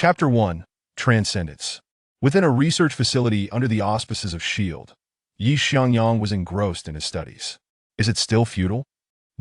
Chapter 1. Transcendence. Within a research facility under the auspices of S.H.I.E.L.D., Xiangyang was engrossed in his studies. Is it still futile?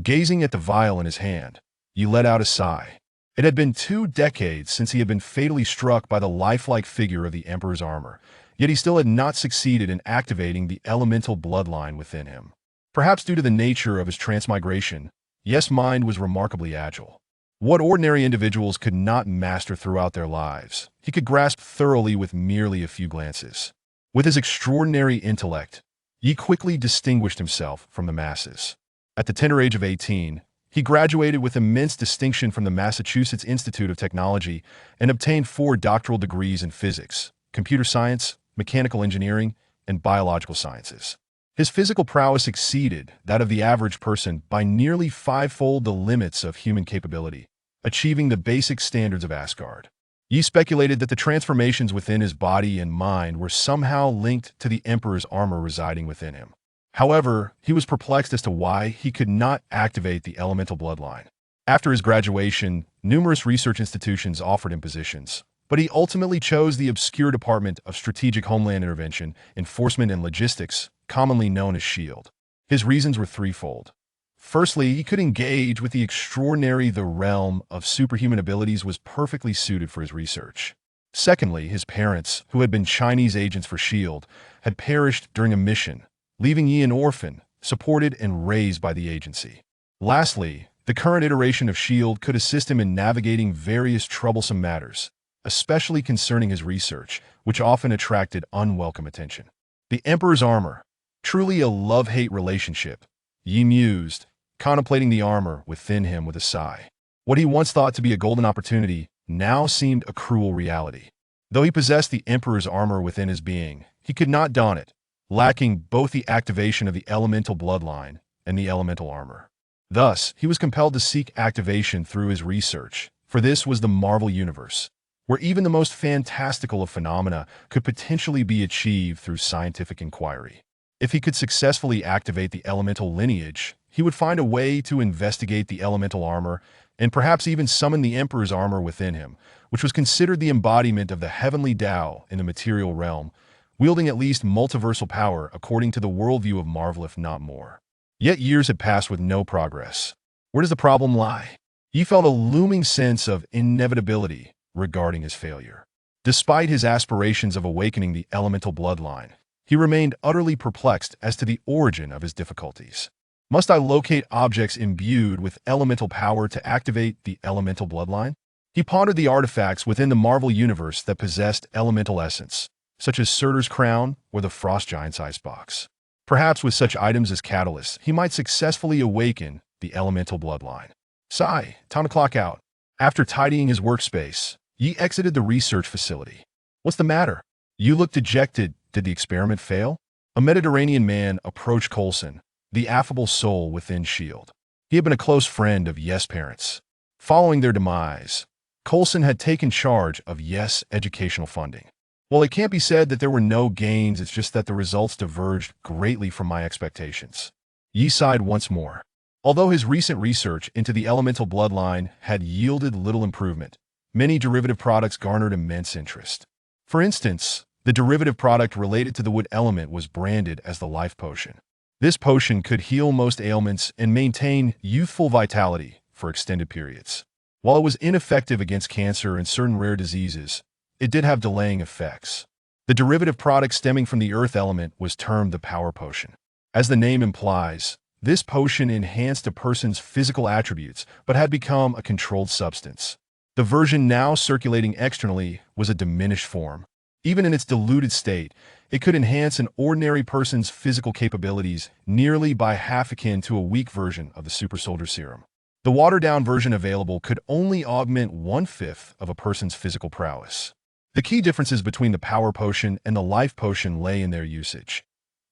Gazing at the vial in his hand, Yi let out a sigh. It had been 2 decades since he had been fatally struck by the lifelike figure of the Emperor's armor, yet he still had not succeeded in activating the elemental bloodline within him. Perhaps due to the nature of his transmigration, Yi's mind was remarkably agile. What ordinary individuals could not master throughout their lives, he could grasp thoroughly with merely a few glances. With his extraordinary intellect, Yi quickly distinguished himself from the masses. At the tender age of 18, he graduated with immense distinction from the Massachusetts Institute of Technology and obtained 4 doctoral degrees in physics, computer science, mechanical engineering, and biological sciences. His physical prowess exceeded that of the average person by nearly 5-fold the limits of human capability, achieving the basic standards of Asgard. Yi speculated that the transformations within his body and mind were somehow linked to the Emperor's armor residing within him. However, he was perplexed as to why he could not activate the elemental bloodline. After his graduation, numerous research institutions offered him positions, but he ultimately chose the obscure Department of Strategic Homeland Intervention, Enforcement and Logistics, commonly known as S.H.I.E.L.D. His reasons were threefold. Firstly, he could engage with the extraordinary. The realm of superhuman abilities was perfectly suited for his research. Secondly, his parents, who had been Chinese agents for S.H.I.E.L.D., had perished during a mission, leaving Yi an orphan, supported and raised by the agency. Lastly, the current iteration of S.H.I.E.L.D. could assist him in navigating various troublesome matters, especially concerning his research, which often attracted unwelcome attention. The Emperor's armor. Truly a love-hate relationship, Yi mused, contemplating the armor within him with a sigh. What he once thought to be a golden opportunity now seemed a cruel reality. Though he possessed the Emperor's armor within his being, he could not don it, lacking both the activation of the elemental bloodline and the elemental armor. Thus, he was compelled to seek activation through his research, for this was the Marvel Universe, where even the most fantastical of phenomena could potentially be achieved through scientific inquiry. If he could successfully activate the elemental lineage, he would find a way to investigate the elemental armor and perhaps even summon the Emperor's armor within him, which was considered the embodiment of the heavenly Tao in the material realm, wielding at least multiversal power according to the worldview of Marvel, if not more. Yet years had passed with no progress. Where does the problem lie? He felt a looming sense of inevitability regarding his failure. Despite his aspirations of awakening the elemental bloodline, he remained utterly perplexed as to the origin of his difficulties. Must I locate objects imbued with elemental power to activate the elemental bloodline? He pondered the artifacts within the Marvel Universe that possessed elemental essence, such as Surtur's crown or the Frost Giant's icebox. Perhaps with such items as catalysts, he might successfully awaken the elemental bloodline. Sigh, time to clock out. After tidying his workspace, Yi exited the research facility. What's the matter? You look dejected. Did the experiment fail? A Mediterranean man approached Coulson, the affable soul within S.H.I.E.L.D. He had been a close friend of Yi's parents. Following their demise, Coulson had taken charge of Yi's educational funding. Well, it can't be said that there were no gains, it's just that the results diverged greatly from my expectations. Yi sighed once more. Although his recent research into the elemental bloodline had yielded little improvement, many derivative products garnered immense interest. For instance, the derivative product related to the wood element was branded as the Life Potion. This potion could heal most ailments and maintain youthful vitality for extended periods. While it was ineffective against cancer and certain rare diseases, it did have delaying effects. The derivative product stemming from the earth element was termed the Power Potion. As the name implies, this potion enhanced a person's physical attributes but had become a controlled substance. The version now circulating externally was a diminished form. Even in its diluted state, it could enhance an ordinary person's physical capabilities nearly by half, akin to a weak version of the super soldier serum. The watered-down version available could only augment 1/5 of a person's physical prowess. The key differences between the Power Potion and the Life Potion lay in their usage.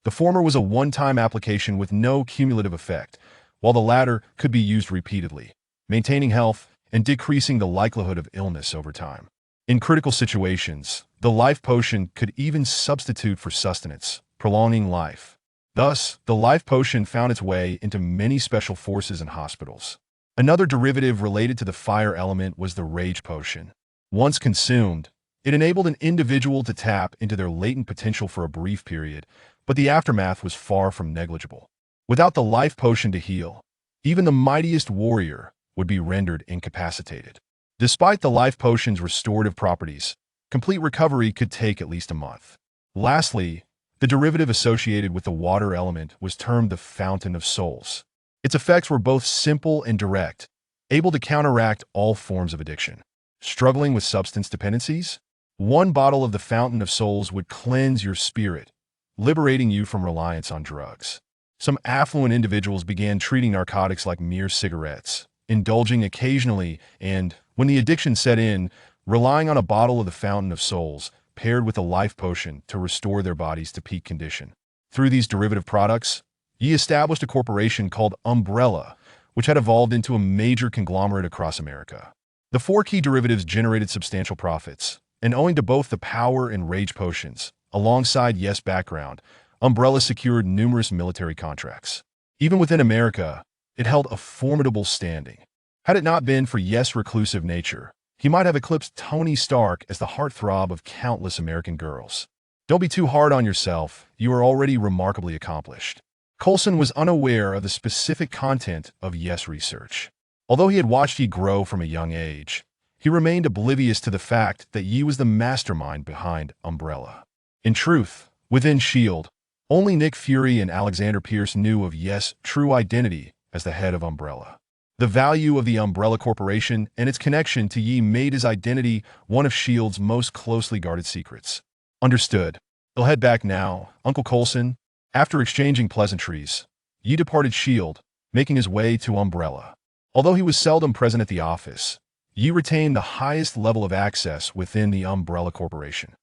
The former was a one-time application with no cumulative effect, while the latter could be used repeatedly, maintaining health and decreasing the likelihood of illness over time. In critical situations, the Life Potion could even substitute for sustenance, prolonging life. Thus, the Life Potion found its way into many special forces and hospitals. Another derivative related to the fire element was the Rage Potion. Once consumed, it enabled an individual to tap into their latent potential for a brief period, but the aftermath was far from negligible. Without the life potion to heal, even the mightiest warrior would be rendered incapacitated. Despite the life potion's restorative properties, complete recovery could take at least a month. Lastly, the derivative associated with the water element was termed the Fountain of Souls. Its effects were both simple and direct, able to counteract all forms of addiction. Struggling with substance dependencies? One bottle of the Fountain of Souls would cleanse your spirit, liberating you from reliance on drugs. Some affluent individuals began treating narcotics like mere cigarettes, indulging occasionally and, when the addiction set in, relying on a bottle of the Fountain of Souls, paired with a life potion to restore their bodies to peak condition. Through these derivative products, Yi established a corporation called Umbrella, which had evolved into a major conglomerate across America. The four key derivatives generated substantial profits, and owing to both the power and rage potions, alongside Yes' background, Umbrella secured numerous military contracts. Even within America, it held a formidable standing. Had it not been for Yes' reclusive nature, he might have eclipsed Tony Stark as the heartthrob of countless American girls. Don't be too hard on yourself, you are already remarkably accomplished. Coulson was unaware of the specific content of Yes' research. Although he had watched Yi grow from a young age, he remained oblivious to the fact that Yi was the mastermind behind Umbrella. In truth, within S.H.I.E.L.D., only Nick Fury and Alexander Pierce knew of Yes' true identity as the head of Umbrella. The value of the Umbrella Corporation and its connection to Yi made his identity one of S.H.I.E.L.D.'s most closely guarded secrets. Understood. He'll head back now, Uncle Coulson. After exchanging pleasantries, Yi departed S.H.I.E.L.D., making his way to Umbrella. Although he was seldom present at the office, Yi retained the highest level of access within the Umbrella Corporation.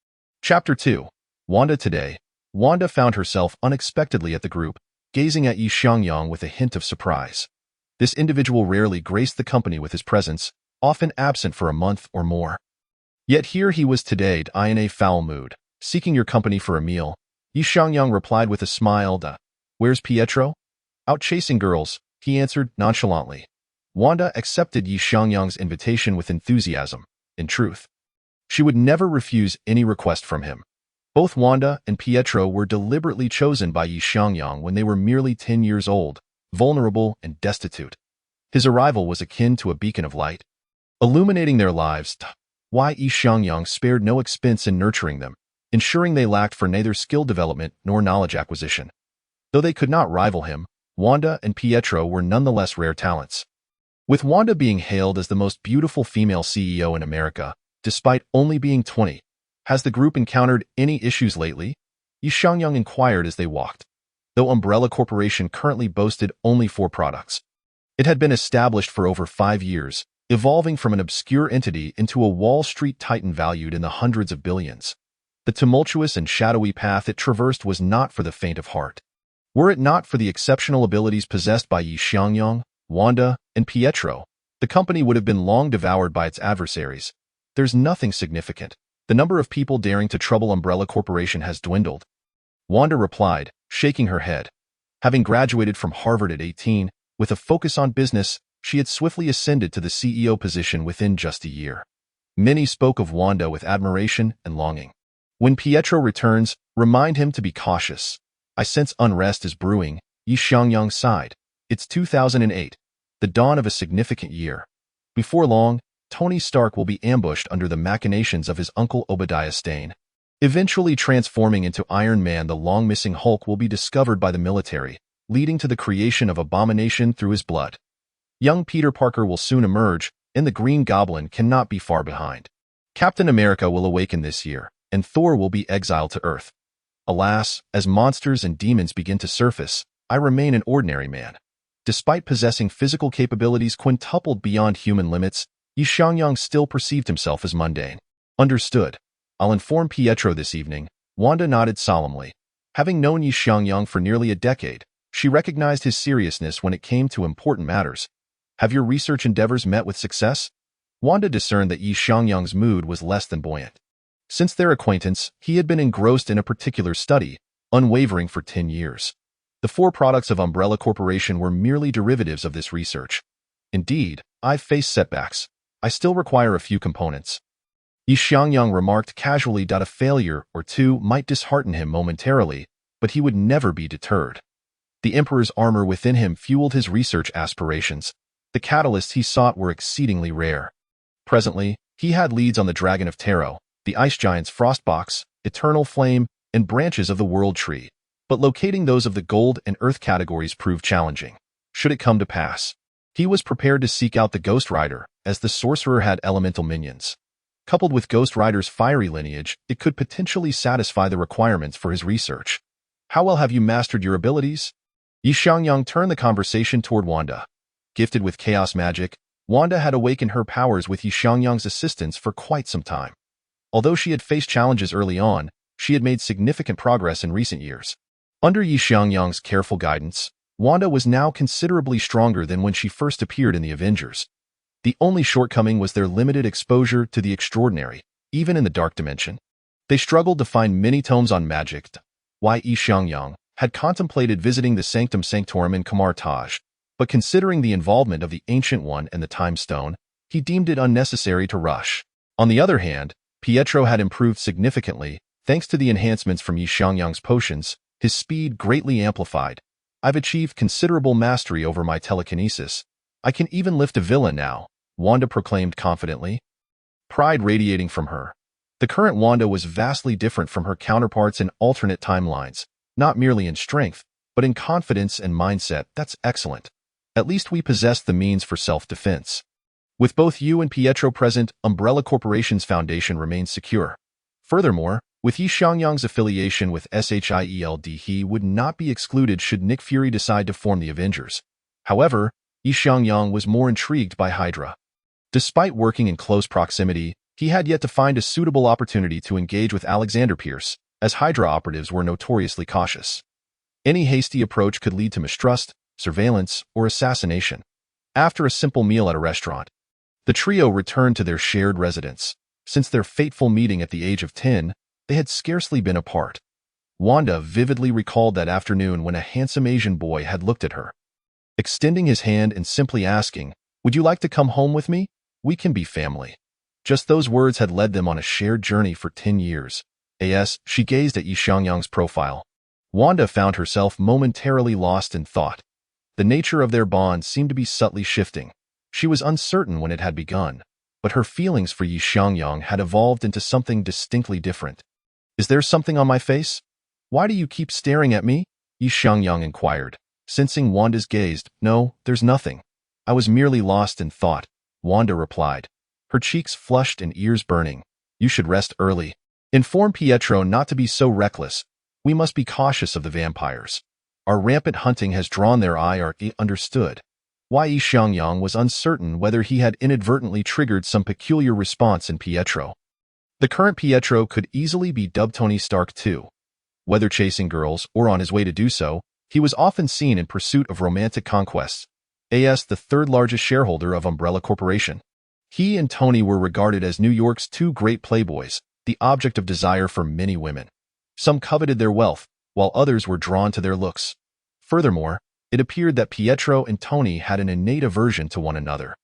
Chapter 2. Wanda Today. Wanda found herself unexpectedly at the group, gazing at Xiangyang with a hint of surprise. This individual rarely graced the company with his presence, often absent for a month or more. Yet here he was today, in a foul mood, seeking your company for a meal. Xiangyang replied with a smile, "Where's Pietro?" "Out chasing girls," he answered nonchalantly. Wanda accepted Xiangyang's invitation with enthusiasm. In truth, she would never refuse any request from him. Both Wanda and Pietro were deliberately chosen by Xiangyang when they were merely 10 years old, vulnerable and destitute. His arrival was akin to a beacon of light, illuminating their lives. Why Xiangyang spared no expense in nurturing them, ensuring they lacked for neither skill development nor knowledge acquisition. Though they could not rival him, Wanda and Pietro were nonetheless rare talents. With Wanda being hailed as the most beautiful female CEO in America, despite only being 20, has the group encountered any issues lately? Xiangyang inquired as they walked. Though Umbrella Corporation currently boasted only 4 products, it had been established for over 5 years, evolving from an obscure entity into a Wall Street titan valued in the hundreds of billions. The tumultuous and shadowy path it traversed was not for the faint of heart. Were it not for the exceptional abilities possessed by Xiangyang, Wanda, and Pietro, the company would have been long devoured by its adversaries. There's nothing significant. The number of people daring to trouble Umbrella Corporation has dwindled. Wanda replied, shaking her head. Having graduated from Harvard at 18, with a focus on business, she had swiftly ascended to the CEO position within just a year. Many spoke of Wanda with admiration and longing. When Pietro returns, remind him to be cautious. I sense unrest is brewing, Xiangyang sighed. It's 2008, the dawn of a significant year. Before long, Tony Stark will be ambushed under the machinations of his uncle Obadiah Stane. Eventually transforming into Iron Man, the long-missing Hulk will be discovered by the military, leading to the creation of abomination through his blood. Young Peter Parker will soon emerge, and the Green Goblin cannot be far behind. Captain America will awaken this year, and Thor will be exiled to Earth. Alas, as monsters and demons begin to surface, I remain an ordinary man. Despite possessing physical capabilities quintupled beyond human limits, Xiangyang still perceived himself as mundane. Understood. I'll inform Pietro this evening. Wanda nodded solemnly. Having known Xiangyang for nearly a decade, she recognized his seriousness when it came to important matters. Have your research endeavors met with success? Wanda discerned that Xiangyang's mood was less than buoyant. Since their acquaintance, he had been engrossed in a particular study, unwavering for 10 years. The 4 products of Umbrella Corporation were merely derivatives of this research. Indeed, I've faced setbacks. I still require a few components. Xiangyang remarked casually that a failure or two might dishearten him momentarily, but he would never be deterred. The Emperor's armor within him fueled his research aspirations. The catalysts he sought were exceedingly rare. Presently, he had leads on the Dragon of Tarot, the Ice Giant's Frostbox, Eternal Flame, and branches of the World Tree, but locating those of the Gold and Earth categories proved challenging. Should it come to pass, he was prepared to seek out the Ghost Rider, as the sorcerer had elemental minions. Coupled with Ghost Rider's fiery lineage, it could potentially satisfy the requirements for his research. How well have you mastered your abilities? Xiangyang turned the conversation toward Wanda. Gifted with chaos magic, Wanda had awakened her powers with Xiangyang's assistance for quite some time. Although she had faced challenges early on, she had made significant progress in recent years. Under Xiangyang's careful guidance, Wanda was now considerably stronger than when she first appeared in the Avengers. The only shortcoming was their limited exposure to the extraordinary, even in the dark dimension. They struggled to find many tomes on magic. Xiangyang had contemplated visiting the Sanctum Sanctorum in Kamar Taj, but considering the involvement of the Ancient One and the Time Stone, he deemed it unnecessary to rush. On the other hand, Pietro had improved significantly, thanks to the enhancements from Xiangyang's potions, his speed greatly amplified. I've achieved considerable mastery over my telekinesis. I can even lift a villa now, Wanda proclaimed confidently, pride radiating from her. The current Wanda was vastly different from her counterparts in alternate timelines, not merely in strength, but in confidence and mindset. That's excellent. At least we possessed the means for self-defense. With both you and Pietro present, Umbrella Corporation's foundation remains secure. Furthermore, with Xiangyang's affiliation with SHIELD, he would not be excluded should Nick Fury decide to form the Avengers. However, Xiangyang was more intrigued by Hydra. Despite working in close proximity, he had yet to find a suitable opportunity to engage with Alexander Pierce, as Hydra operatives were notoriously cautious. Any hasty approach could lead to mistrust, surveillance, or assassination. After a simple meal at a restaurant, the trio returned to their shared residence. Since their fateful meeting at the age of 10, they had scarcely been apart. Wanda vividly recalled that afternoon when a handsome Asian boy had looked at her, extending his hand and simply asking, "Would you like to come home with me? We can be family." Just those words had led them on a shared journey for 10 years. As she gazed at Xiangyang's profile, Wanda found herself momentarily lost in thought. The nature of their bond seemed to be subtly shifting. She was uncertain when it had begun, but her feelings for Xiangyang had evolved into something distinctly different. "Is there something on my face? Why do you keep staring at me?" Xiangyang inquired. Sensing Wanda's gaze, "No, there's nothing. I was merely lost in thought," Wanda replied, her cheeks flushed and ears burning. "You should rest early. Inform Pietro not to be so reckless. We must be cautious of the vampires. Our rampant hunting has drawn their ire." Understood. Xiangyang was uncertain whether he had inadvertently triggered some peculiar response in Pietro. The current Pietro could easily be dubbed Tony Stark too. Whether chasing girls or on his way to do so, he was often seen in pursuit of romantic conquests. As the third largest shareholder of Umbrella Corporation, he and Tony were regarded as New York's two great playboys, the object of desire for many women. Some coveted their wealth, while others were drawn to their looks. Furthermore, it appeared that Pietro and Tony had an innate aversion to one another.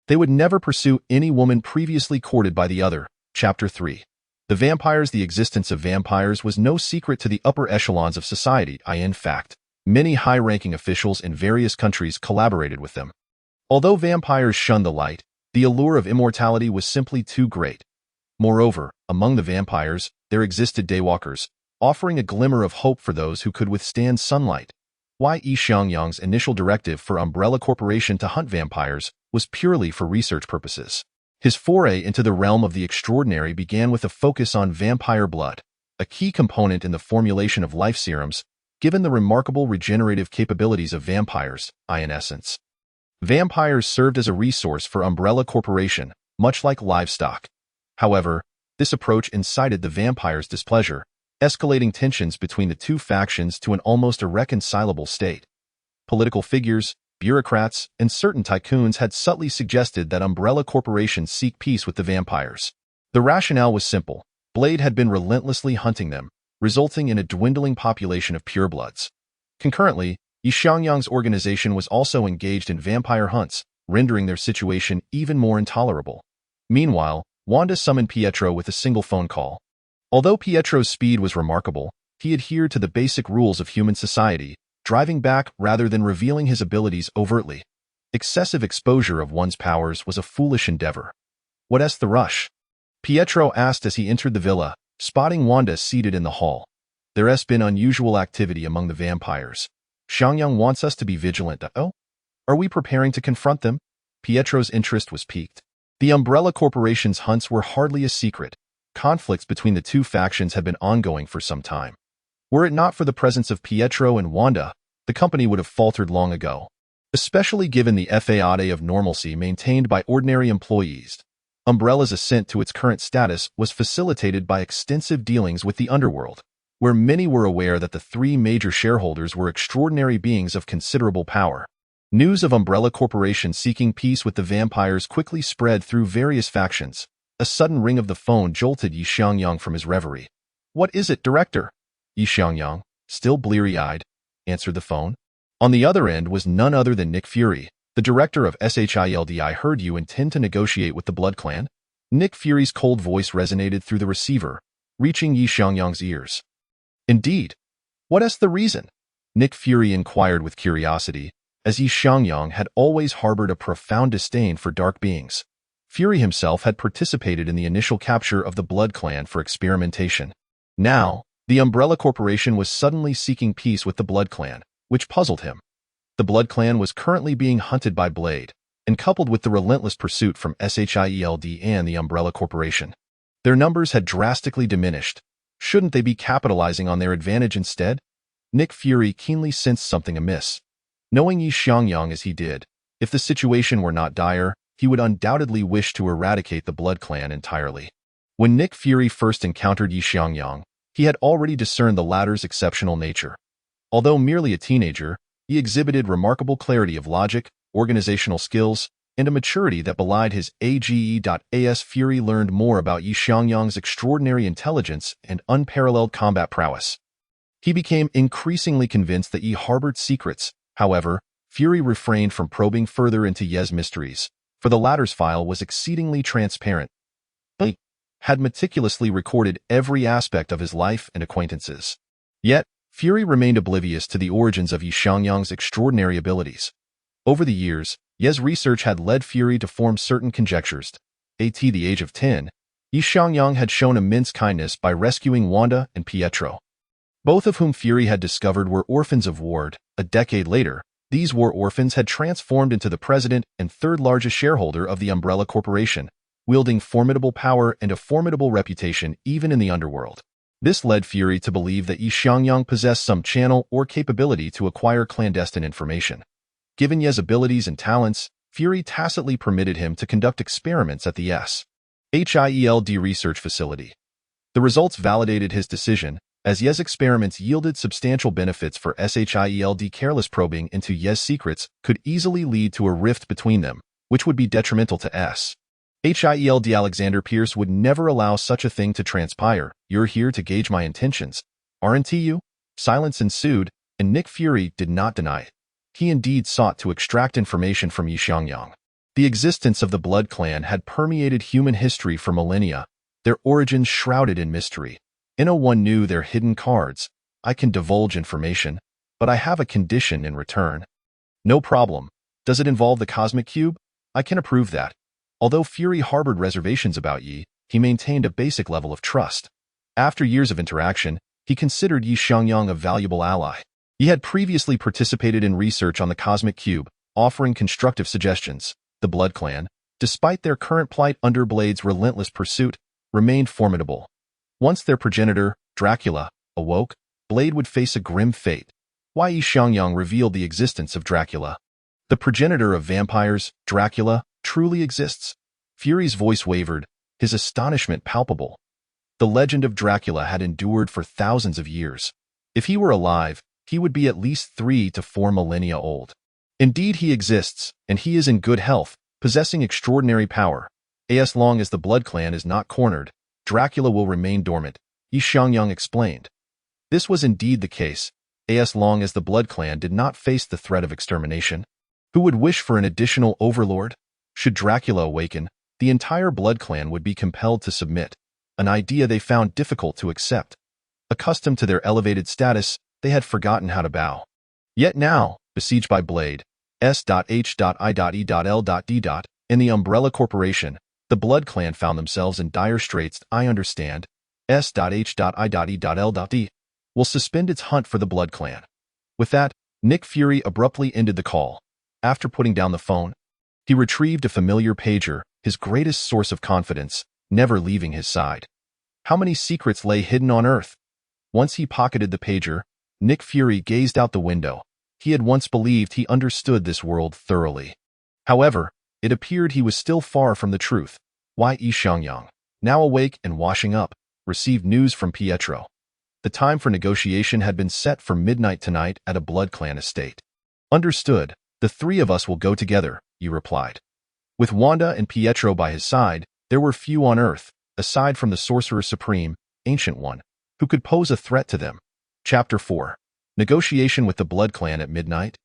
They would never pursue any woman previously courted by the other. Chapter 3. The vampires. The existence of vampires was no secret to the upper echelons of society. In fact, many high-ranking officials in various countries collaborated with them. Although vampires shunned the light, the allure of immortality was simply too great. Moreover, among the vampires, there existed daywalkers, offering a glimmer of hope for those who could withstand sunlight. Xiangyang's initial directive for Umbrella Corporation to hunt vampires was purely for research purposes. His foray into the realm of the extraordinary began with a focus on vampire blood, a key component in the formulation of life serums, given the remarkable regenerative capabilities of vampires. In essence, vampires served as a resource for Umbrella Corporation, much like livestock. However, this approach incited the vampires' displeasure, escalating tensions between the two factions to an almost irreconcilable state. Political figures, bureaucrats, and certain tycoons had subtly suggested that Umbrella Corporation seek peace with the vampires. The rationale was simple. Blade had been relentlessly hunting them, resulting in a dwindling population of purebloods. Concurrently, Xiangyang's organization was also engaged in vampire hunts, rendering their situation even more intolerable. Meanwhile, Wanda summoned Pietro with a single phone call. Although Pietro's speed was remarkable, he adhered to the basic rules of human society, driving back rather than revealing his abilities overtly. Excessive exposure of one's powers was a foolish endeavor. "What's the rush?" Pietro asked as he entered the villa, spotting Wanda seated in the hall. "There's been unusual activity among the vampires. Xiangyang wants us to be vigilant. Oh? Are we preparing to confront them?" Pietro's interest was piqued. The Umbrella Corporation's hunts were hardly a secret. Conflicts between the two factions had been ongoing for some time. Were it not for the presence of Pietro and Wanda, the company would have faltered long ago. Especially given the facade of normalcy maintained by ordinary employees, Umbrella's ascent to its current status was facilitated by extensive dealings with the underworld, where many were aware that the three major shareholders were extraordinary beings of considerable power. News of Umbrella Corporation seeking peace with the vampires quickly spread through various factions. A sudden ring of the phone jolted Xiangyang from his reverie. "What is it, Director?" Xiangyang, still bleary-eyed, answered the phone. On the other end was none other than Nick Fury, the director of Shield. "I heard you intend to negotiate with the Blood Clan?" Nick Fury's cold voice resonated through the receiver, reaching Xiangyang's ears. "Indeed. What's the reason?" Nick Fury inquired with curiosity, as Xiangyang had always harbored a profound disdain for dark beings. Fury himself had participated in the initial capture of the Blood Clan for experimentation. Now, the Umbrella Corporation was suddenly seeking peace with the Blood Clan, which puzzled him. The Blood Clan was currently being hunted by Blade, and coupled with the relentless pursuit from Shield and the Umbrella Corporation, their numbers had drastically diminished. Shouldn't they be capitalizing on their advantage instead? Nick Fury keenly sensed something amiss. Knowing Xiangyang as he did, if the situation were not dire, he would undoubtedly wish to eradicate the Blood Clan entirely. When Nick Fury first encountered Xiangyang, he had already discerned the latter's exceptional nature. Although merely a teenager, he exhibited remarkable clarity of logic, organizational skills, and a maturity that belied his age. Fury learned more about Xiangyang's extraordinary intelligence and unparalleled combat prowess. He became increasingly convinced that he harbored secrets. However, Fury refrained from probing further into Ye's mysteries, for the latter's file was exceedingly transparent. He had meticulously recorded every aspect of his life and acquaintances. Yet, Fury remained oblivious to the origins of Xiangyang's extraordinary abilities. Over the years, Ye's research had led Fury to form certain conjectures. At the age of 10, Xiangyang had shown immense kindness by rescuing Wanda and Pietro, both of whom Fury had discovered were orphans of war. A decade later, these war orphans had transformed into the president and third largest shareholder of the Umbrella Corporation, wielding formidable power and a formidable reputation even in the underworld. This led Fury to believe that Xiangyang possessed some channel or capability to acquire clandestine information. Given Ye's abilities and talents, Fury tacitly permitted him to conduct experiments at the Shield research facility. The results validated his decision, as Ye's experiments yielded substantial benefits for Shield. Careless probing into Ye's secrets could easily lead to a rift between them, which would be detrimental to Shield. Alexander Pierce would never allow such a thing to transpire. "You're here to gauge my intentions, aren't you?" Silence ensued, and Nick Fury did not deny it. He indeed sought to extract information from Xiangyang. The existence of the Blood Clan had permeated human history for millennia, their origins shrouded in mystery. No one knew their hidden cards. "I can divulge information, but I have a condition in return." "No problem. Does it involve the Cosmic Cube?" "I can approve that." Although Fury harbored reservations about Yi, he maintained a basic level of trust. After years of interaction, he considered Xiangyang a valuable ally. He had previously participated in research on the Cosmic Cube, offering constructive suggestions. The Blood Clan, despite their current plight under Blade's relentless pursuit, remained formidable. Once their progenitor, Dracula, awoke, Blade would face a grim fate. Why Xiangyang revealed the existence of Dracula. The progenitor of vampires, Dracula, truly exists. Fury's voice wavered, his astonishment palpable. The legend of Dracula had endured for thousands of years. If he were alive, he would be at least 3 to 4 millennia old. Indeed, he exists, and he is in good health, possessing extraordinary power. As long as the Blood Clan is not cornered, Dracula will remain dormant, Xiangyang explained. This was indeed the case, as long as the Blood Clan did not face the threat of extermination. Who would wish for an additional overlord? Should Dracula awaken, the entire Blood Clan would be compelled to submit, an idea they found difficult to accept. Accustomed to their elevated status, they had forgotten how to bow. Yet now, besieged by Blade, S.H.I.E.L.D. and the Umbrella Corporation, the Blood Clan found themselves in dire straits. I understand. S.H.I.E.L.D. will suspend its hunt for the Blood Clan. With that, Nick Fury abruptly ended the call. After putting down the phone, he retrieved a familiar pager, his greatest source of confidence, never leaving his side. How many secrets lay hidden on Earth? Once he pocketed the pager, Nick Fury gazed out the window. He had once believed he understood this world thoroughly. However, it appeared he was still far from the truth. Xiangyang, now awake and washing up, received news from Pietro. The time for negotiation had been set for midnight tonight at a Blood Clan estate. Understood, the three of us will go together, he replied. With Wanda and Pietro by his side, there were few on Earth, aside from the Sorcerer Supreme, Ancient One, who could pose a threat to them. Chapter 4. Negotiation with the Blood Clan at midnight.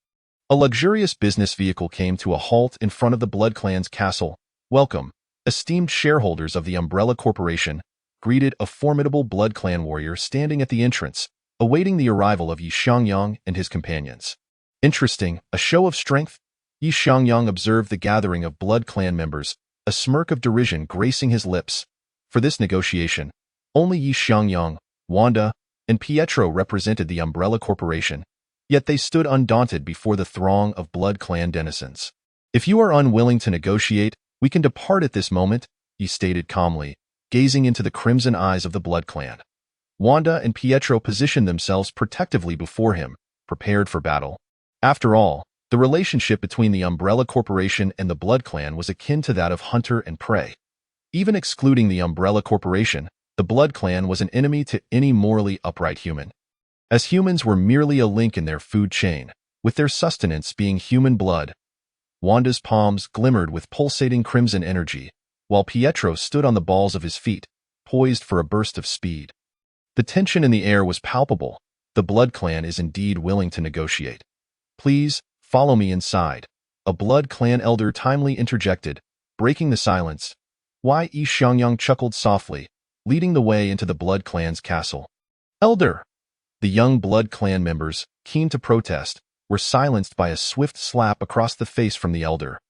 A luxurious business vehicle came to a halt in front of the Blood Clan's castle. Welcome, esteemed shareholders of the Umbrella Corporation, greeted a formidable Blood Clan warrior standing at the entrance, awaiting the arrival of Xiangyang and his companions. Interesting, a show of strength? Xiangyang observed the gathering of Blood Clan members, a smirk of derision gracing his lips. For this negotiation, only Xiangyang, Wanda, and Pietro represented the Umbrella Corporation, yet they stood undaunted before the throng of Blood Clan denizens. If you are unwilling to negotiate, we can depart at this moment, he stated calmly, gazing into the crimson eyes of the Blood Clan. Wanda and Pietro positioned themselves protectively before him, prepared for battle. After all, the relationship between the Umbrella Corporation and the Blood Clan was akin to that of hunter and prey. Even excluding the Umbrella Corporation, the Blood Clan was an enemy to any morally upright human. As humans were merely a link in their food chain, with their sustenance being human blood. Wanda's palms glimmered with pulsating crimson energy, while Pietro stood on the balls of his feet, poised for a burst of speed. The tension in the air was palpable. The Blood Clan is indeed willing to negotiate. Please, follow me inside, a Blood Clan elder timely interjected, breaking the silence. Xiangyang chuckled softly, leading the way into the Blood Clan's castle. Elder! The young Blood Clan members, keen to protest, were silenced by a swift slap across the face from the elder.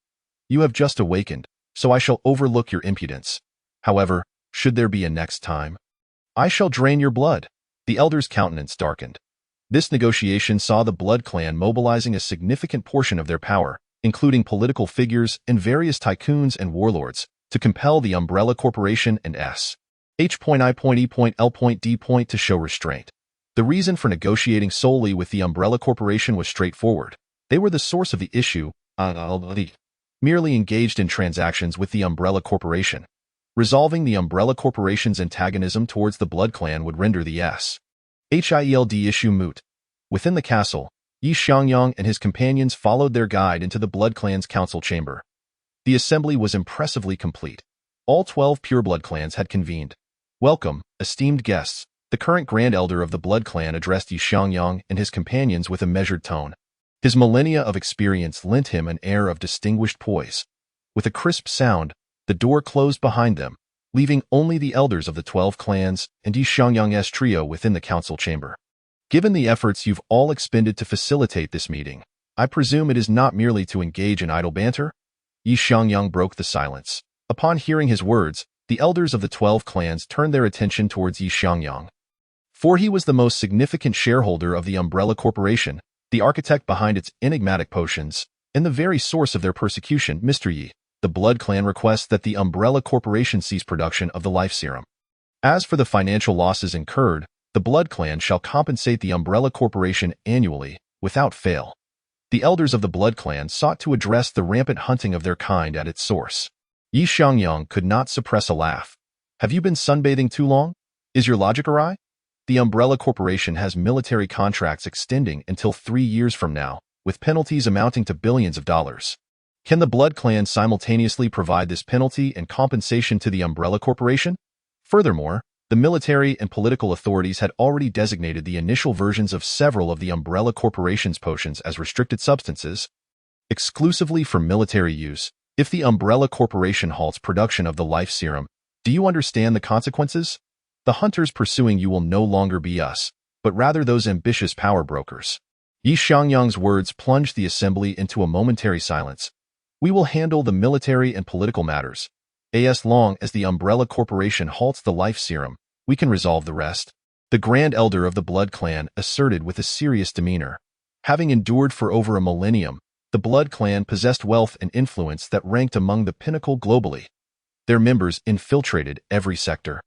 You have just awakened, so I shall overlook your impudence. However, should there be a next time, I shall drain your blood. The elder's countenance darkened. This negotiation saw the Blood Clan mobilizing a significant portion of their power, including political figures and various tycoons and warlords, to compel the Umbrella Corporation and S.I.E.L.D. to show restraint. The reason for negotiating solely with the Umbrella Corporation was straightforward. They were the source of the issue, merely engaged in transactions with the Umbrella Corporation. Resolving the Umbrella Corporation's antagonism towards the Blood Clan would render the S.I.E.L.D. issue moot. Within the castle, Xiangyang and his companions followed their guide into the Blood Clan's council chamber. The assembly was impressively complete. All 12 pureblood clans had convened. Welcome, esteemed guests. The current Grand Elder of the Blood Clan addressed Xiangyang and his companions with a measured tone. His millennia of experience lent him an air of distinguished poise. With a crisp sound, the door closed behind them, leaving only the elders of the 12 clans and Xiangyang's trio within the council chamber. Given the efforts you've all expended to facilitate this meeting, I presume it is not merely to engage in idle banter? Xiangyang broke the silence. Upon hearing his words, the elders of the 12 clans turned their attention towards Xiangyang. For he was the most significant shareholder of the Umbrella Corporation, the architect behind its enigmatic potions, and the very source of their persecution. Mr. Yi, the Blood Clan requests that the Umbrella Corporation cease production of the life serum. As for the financial losses incurred, the Blood Clan shall compensate the Umbrella Corporation annually, without fail. The elders of the Blood Clan sought to address the rampant hunting of their kind at its source. Xiangyang could not suppress a laugh. Have you been sunbathing too long? Is your logic awry? The Umbrella Corporation has military contracts extending until 3 years from now, with penalties amounting to billions of dollars. Can the Blood Clan simultaneously provide this penalty and compensation to the Umbrella Corporation? Furthermore, the military and political authorities had already designated the initial versions of several of the Umbrella Corporation's potions as restricted substances, exclusively for military use. If the Umbrella Corporation halts production of the life serum, do you understand the consequences? The hunters pursuing you will no longer be us, but rather those ambitious power brokers. Xiangyang's words plunged the assembly into a momentary silence. We will handle the military and political matters. As long as the Umbrella Corporation halts the life serum, we can resolve the rest. The Grand Elder of the Blood Clan asserted with a serious demeanor. Having endured for over a millennium, the Blood Clan possessed wealth and influence that ranked among the pinnacle globally. Their members infiltrated every sector.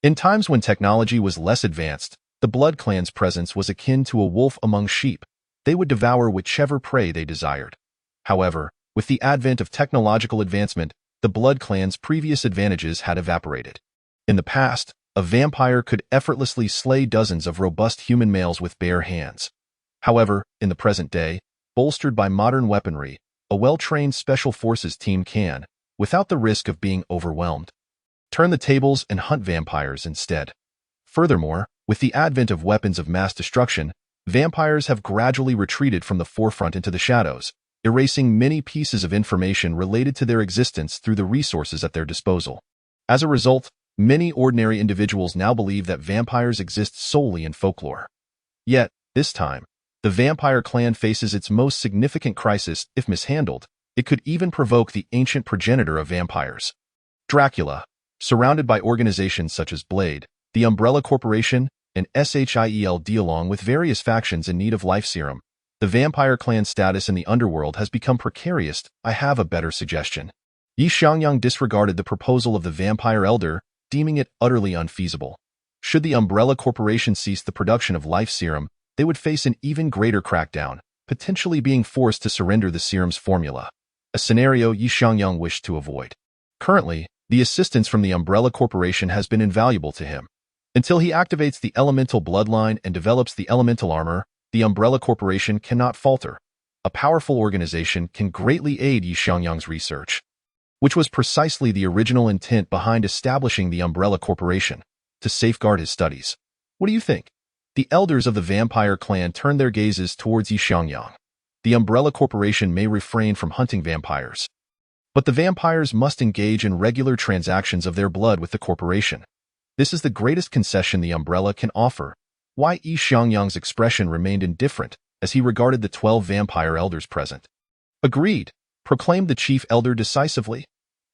In times when technology was less advanced, the Blood Clan's presence was akin to a wolf among sheep. They would devour whichever prey they desired. However, with the advent of technological advancement, the Blood Clan's previous advantages had evaporated. In the past, a vampire could effortlessly slay dozens of robust human males with bare hands. However, in the present day, bolstered by modern weaponry, a well-trained special forces team can, without the risk of being overwhelmed, turn the tables and hunt vampires instead. Furthermore, with the advent of weapons of mass destruction, vampires have gradually retreated from the forefront into the shadows, erasing many pieces of information related to their existence through the resources at their disposal. As a result, many ordinary individuals now believe that vampires exist solely in folklore. Yet, this time, the vampire clan faces its most significant crisis. If mishandled, it could even provoke the ancient progenitor of vampires, Dracula. Surrounded by organizations such as Blade, the Umbrella Corporation, and Shield along with various factions in need of life serum, the vampire clan's status in the underworld has become precarious. I have a better suggestion. Xiangyang disregarded the proposal of the vampire elder, deeming it utterly unfeasible. Should the Umbrella Corporation cease the production of life serum, they would face an even greater crackdown, potentially being forced to surrender the serum's formula, a scenario Xiangyang wished to avoid. Currently, the assistance from the Umbrella Corporation has been invaluable to him. Until he activates the elemental bloodline and develops the elemental armor, the Umbrella Corporation cannot falter. A powerful organization can greatly aid Xiangyang's research, which was precisely the original intent behind establishing the Umbrella Corporation, to safeguard his studies. What do you think? The elders of the vampire clan turned their gazes towards Xiangyang. The Umbrella Corporation may refrain from hunting vampires, but the vampires must engage in regular transactions of their blood with the corporation. This is the greatest concession the Umbrella can offer. Why Xiangyang's expression remained indifferent as he regarded the 12 vampire elders present. Agreed, proclaimed the chief elder decisively.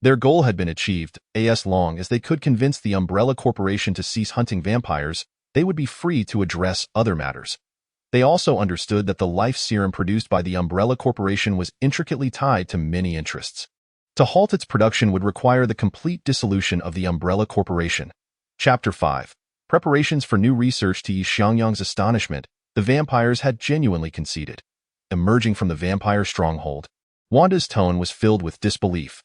Their goal had been achieved. As long as they could convince the Umbrella Corporation to cease hunting vampires, they would be free to address other matters. They also understood that the life serum produced by the Umbrella Corporation was intricately tied to many interests. To halt its production would require the complete dissolution of the Umbrella Corporation. Chapter 5. Preparations for new research. To Xiangyang's astonishment, the vampires had genuinely conceded. Emerging from the vampire stronghold, Wanda's tone was filled with disbelief.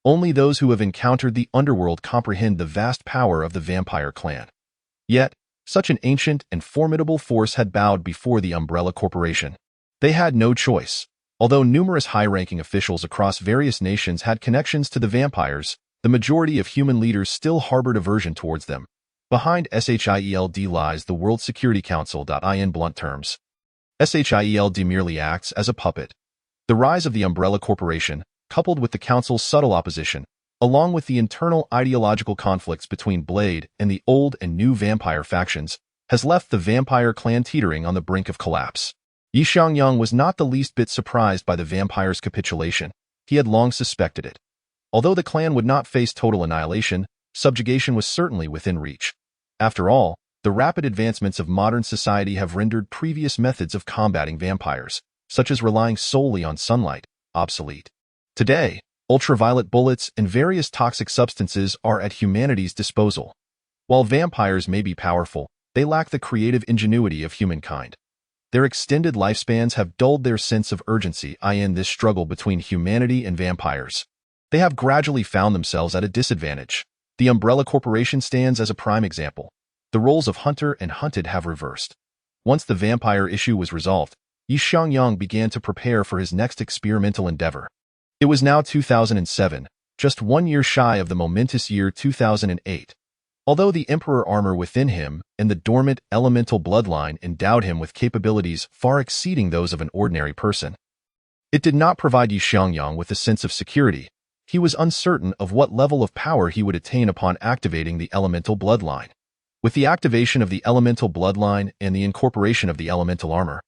Only those who have encountered the underworld comprehend the vast power of the vampire clan. Yet, such an ancient and formidable force had bowed before the Umbrella Corporation. They had no choice. Although numerous high-ranking officials across various nations had connections to the vampires, the majority of human leaders still harbored aversion towards them. Behind SHIELD lies the World Security Council. In blunt terms, SHIELD merely acts as a puppet. The rise of the Umbrella Corporation, coupled with the Council's subtle opposition, along with the internal ideological conflicts between Blade and the old and new vampire factions, has left the vampire clan teetering on the brink of collapse. Xiangyang was not the least bit surprised by the vampire's capitulation. He had long suspected it. Although the clan would not face total annihilation, subjugation was certainly within reach. After all, the rapid advancements of modern society have rendered previous methods of combating vampires, such as relying solely on sunlight, obsolete. Today, ultraviolet bullets and various toxic substances are at humanity's disposal. While vampires may be powerful, they lack the creative ingenuity of humankind. Their extended lifespans have dulled their sense of urgency in this struggle between humanity and vampires. They have gradually found themselves at a disadvantage. The Umbrella Corporation stands as a prime example. The roles of hunter and hunted have reversed. Once the vampire issue was resolved, Xiangyang began to prepare for his next experimental endeavor. It was now 2007, just 1 year shy of the momentous year 2008. Although the Emperor armor within him and the dormant elemental bloodline endowed him with capabilities far exceeding those of an ordinary person, it did not provide Xiangyang with a sense of security. he was uncertain of what level of power he would attain upon activating the elemental bloodline. With the activation of the elemental bloodline and the incorporation of the elemental armor,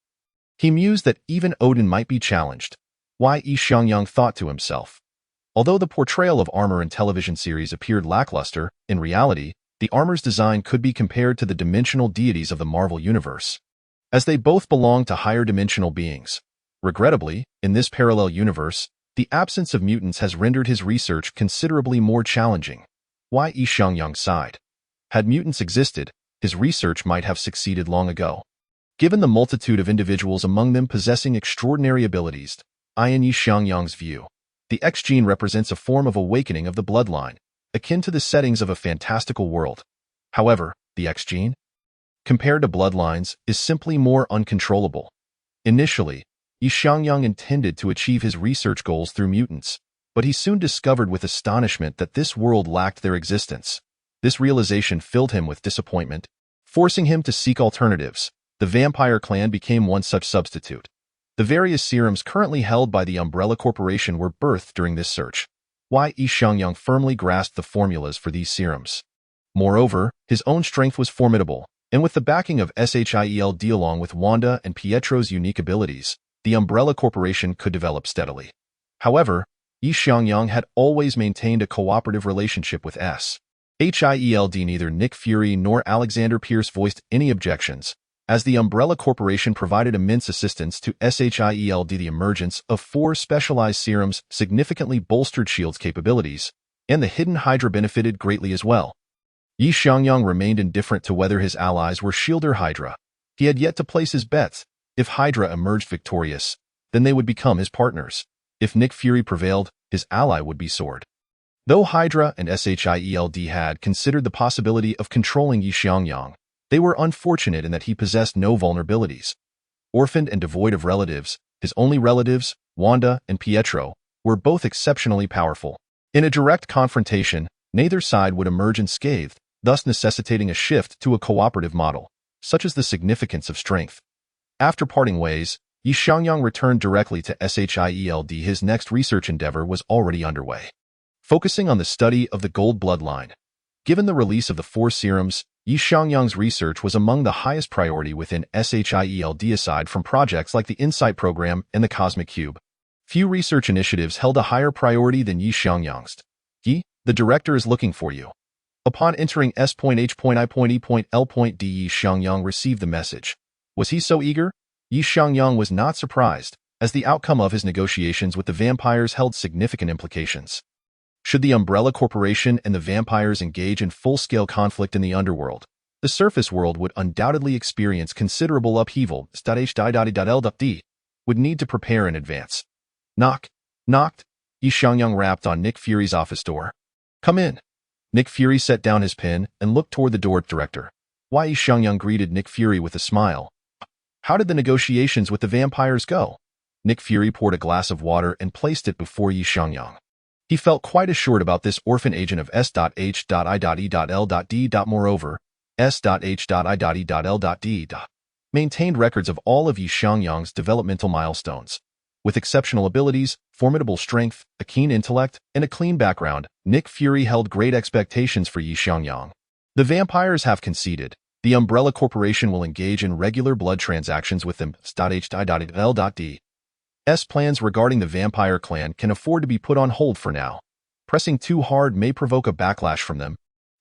he mused that even Odin might be challenged. Why Xiangyang thought to himself. Although the portrayal of armor in television series appeared lackluster, in reality, the armor's design could be compared to the dimensional deities of the Marvel Universe, as they both belong to higher dimensional beings. Regrettably, in this parallel universe, the absence of mutants has rendered his research considerably more challenging. Why Xiangyang sighed. Had mutants existed, his research might have succeeded long ago. Given the multitude of individuals among them possessing extraordinary abilities, in Xiangyang's view, the X gene represents a form of awakening of the bloodline, akin to the settings of a fantastical world. However, the X gene, compared to bloodlines, is simply more uncontrollable. Initially, Xiangyang intended to achieve his research goals through mutants, but he soon discovered with astonishment that this world lacked their existence. This realization filled him with disappointment, forcing him to seek alternatives. The vampire clan became one such substitute. The various serums currently held by the Umbrella Corporation were birthed during this search. Why Xiangyang firmly grasped the formulas for these serums. Moreover, his own strength was formidable, and with the backing of Shield along with Wanda and Pietro's unique abilities, the Umbrella Corporation could develop steadily. However, Xiangyang had always maintained a cooperative relationship with Shield. Neither Nick Fury nor Alexander Pierce voiced any objections, as the Umbrella Corporation provided immense assistance to Shield. The emergence of 4 specialized serums significantly bolstered S.H.I.E.L.D.'s capabilities, and the Hidden Hydra benefited greatly as well. Xiangyang remained indifferent to whether his allies were S.H.I.E.L.D. or Hydra. He had yet to place his bets. If Hydra emerged victorious, then they would become his partners. If Nick Fury prevailed, his ally would be S.W.O.R.D. Though Hydra and Shield had considered the possibility of controlling Xiangyang, they were unfortunate in that he possessed no vulnerabilities. Orphaned and devoid of relatives, his only relatives, Wanda and Pietro, were both exceptionally powerful. In a direct confrontation, neither side would emerge unscathed, thus necessitating a shift to a cooperative model, such as the significance of strength. After parting ways, Xiangyang returned directly to Shield. His next research endeavor was already underway, focusing on the study of the gold bloodline. Given the release of the 4 serums, Xiangyang's research was among the highest priority within SHIELD aside from projects like the Insight Program and the Cosmic Cube. Few research initiatives held a higher priority than Xiangyang's. The director is looking for you. Upon entering S.H.I.E.L.D. Xiangyang received the message. Was he so eager? Xiangyang was not surprised, as the outcome of his negotiations with the vampires held significant implications. Should the Umbrella Corporation and the vampires engage in full-scale conflict in the underworld, the surface world would undoubtedly experience considerable upheaval. H.D. would need to prepare in advance. Knocked. Xiangyang rapped on Nick Fury's office door. Come in. Nick Fury set down his pen and looked toward the door director. Why Xiangyang greeted Nick Fury with a smile. How did the negotiations with the vampires go? Nick Fury poured a glass of water and placed it before Xiangyang. He felt quite assured about this orphan agent of S.H.I.L.D. Moreover, S.H.I.L.D. maintained records of all of Xiangyang's developmental milestones. With exceptional abilities, formidable strength, a keen intellect, and a clean background, Nick Fury held great expectations for Xiangyang. The vampires have conceded. The Umbrella Corporation will engage in regular blood transactions with them. H.I.L.D. plans regarding the vampire clan can afford to be put on hold for now. Pressing too hard may provoke a backlash from them.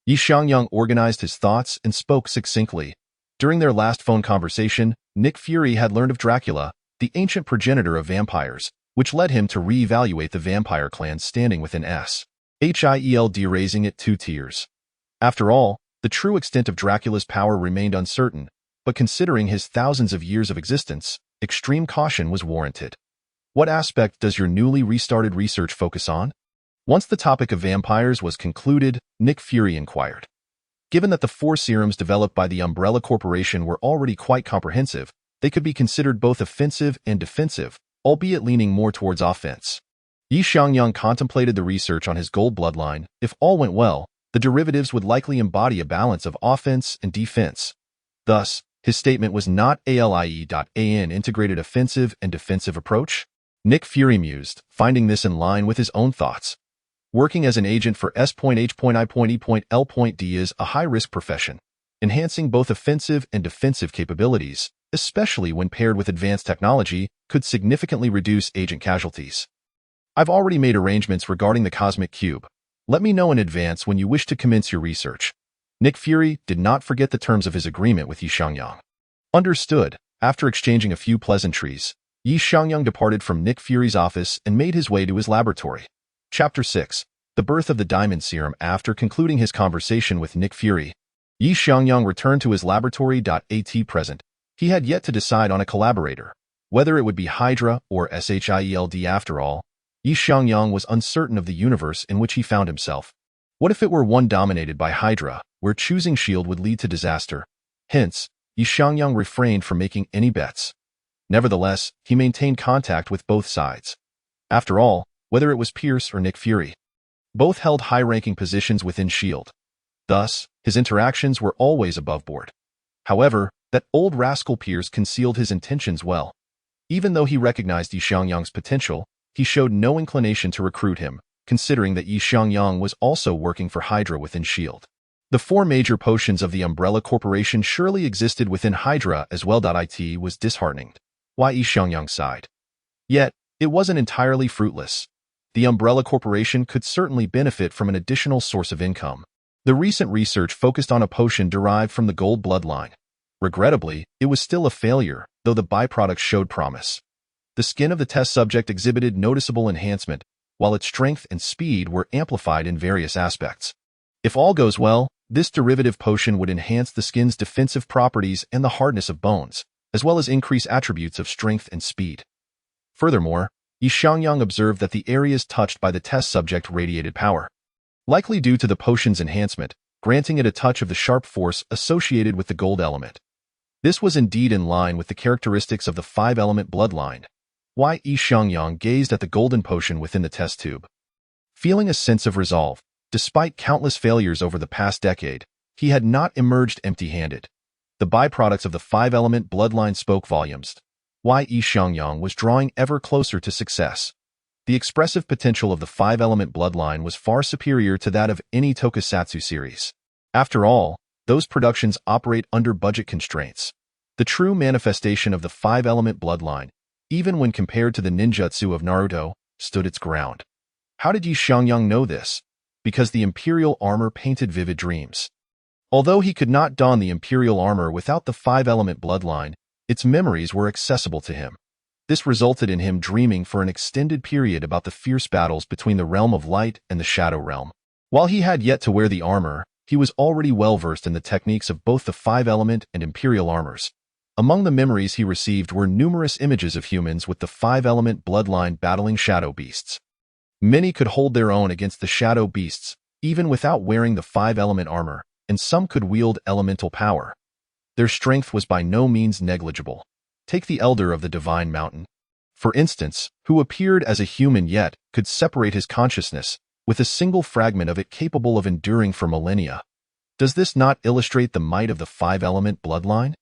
Xiangyang organized his thoughts and spoke succinctly. During their last phone conversation, Nick Fury had learned of Dracula, the ancient progenitor of vampires, which led him to re-evaluate the vampire clan's standing within S.H.I.E.L.D. raising it 2 tiers. After all, the true extent of Dracula's power remained uncertain, but considering his thousands of years of existence, extreme caution was warranted. What aspect does your newly restarted research focus on? Once the topic of vampires was concluded, Nick Fury inquired. Given that the 4 serums developed by the Umbrella Corporation were already quite comprehensive, they could be considered both offensive and defensive, albeit leaning more towards offense. Xiangyang contemplated the research on his gold bloodline. If all went well, the derivatives would likely embody a balance of offense and defense. Thus, his statement was not an integrated offensive and defensive approach. Nick Fury mused, finding this in line with his own thoughts. Working as an agent for S.H.I.E.L.D is a high-risk profession, enhancing both offensive and defensive capabilities, especially when paired with advanced technology, could significantly reduce agent casualties. I've already made arrangements regarding the Cosmic Cube. Let me know in advance when you wish to commence your research. Nick Fury did not forget the terms of his agreement with Xiangyang. Understood. After exchanging a few pleasantries, Xiangyang departed from Nick Fury's office and made his way to his laboratory. Chapter 6. The Birth of the Diamond Serum. After concluding his conversation with Nick Fury, Xiangyang returned to his laboratory. At present, he had yet to decide on a collaborator, whether it would be Hydra or SHIELD. After all, Xiangyang was uncertain of the universe in which he found himself. What if it were one dominated by Hydra, where choosing SHIELD would lead to disaster? Hence, Xiangyang refrained from making any bets. Nevertheless, he maintained contact with both sides. After all, whether it was Pierce or Nick Fury, both held high-ranking positions within SHIELD. Thus, his interactions were always above board. However, that old rascal Pierce concealed his intentions well. Even though he recognized Xiangyang's potential, he showed no inclination to recruit him, considering that Xiangyang was also working for Hydra within SHIELD. The four major potions of the Umbrella Corporation surely existed within Hydra as well. It was disheartening. Why Xiangyang sighed. Yet, it wasn't entirely fruitless. The Umbrella Corporation could certainly benefit from an additional source of income. The recent research focused on a potion derived from the gold bloodline. Regrettably, it was still a failure, though the byproducts showed promise. The skin of the test subject exhibited noticeable enhancement, while its strength and speed were amplified in various aspects. If all goes well, this derivative potion would enhance the skin's defensive properties and the hardness of bones, as well as increase attributes of strength and speed. Furthermore, Xiangyang observed that the areas touched by the test subject radiated power, likely due to the potion's enhancement, granting it a touch of the sharp force associated with the gold element. This was indeed in line with the characteristics of the five-element bloodline. Why Xiangyang gazed at the golden potion within the test tube. Feeling a sense of resolve, despite countless failures over the past decade, he had not emerged empty-handed. The byproducts of the five-element bloodline spoke volumes. Why Xiangyang was drawing ever closer to success. The expressive potential of the five-element bloodline was far superior to that of any tokusatsu series. After all, those productions operate under budget constraints. The true manifestation of the five-element bloodline, even when compared to the ninjutsu of Naruto, stood its ground. How did Xiangyang know this? Because the Imperial armor painted vivid dreams. Although he could not don the Imperial armor without the five-element bloodline, its memories were accessible to him. This resulted in him dreaming for an extended period about the fierce battles between the Realm of Light and the Shadow Realm. While he had yet to wear the armor, he was already well-versed in the techniques of both the five-element and Imperial armors. Among the memories he received were numerous images of humans with the five-element bloodline battling shadow beasts. Many could hold their own against the shadow beasts, even without wearing the five-element armor, and some could wield elemental power. Their strength was by no means negligible. Take the Elder of the Divine Mountain, for instance, who appeared as a human yet could separate his consciousness, with a single fragment of it capable of enduring for millennia. Does this not illustrate the might of the five-element bloodline?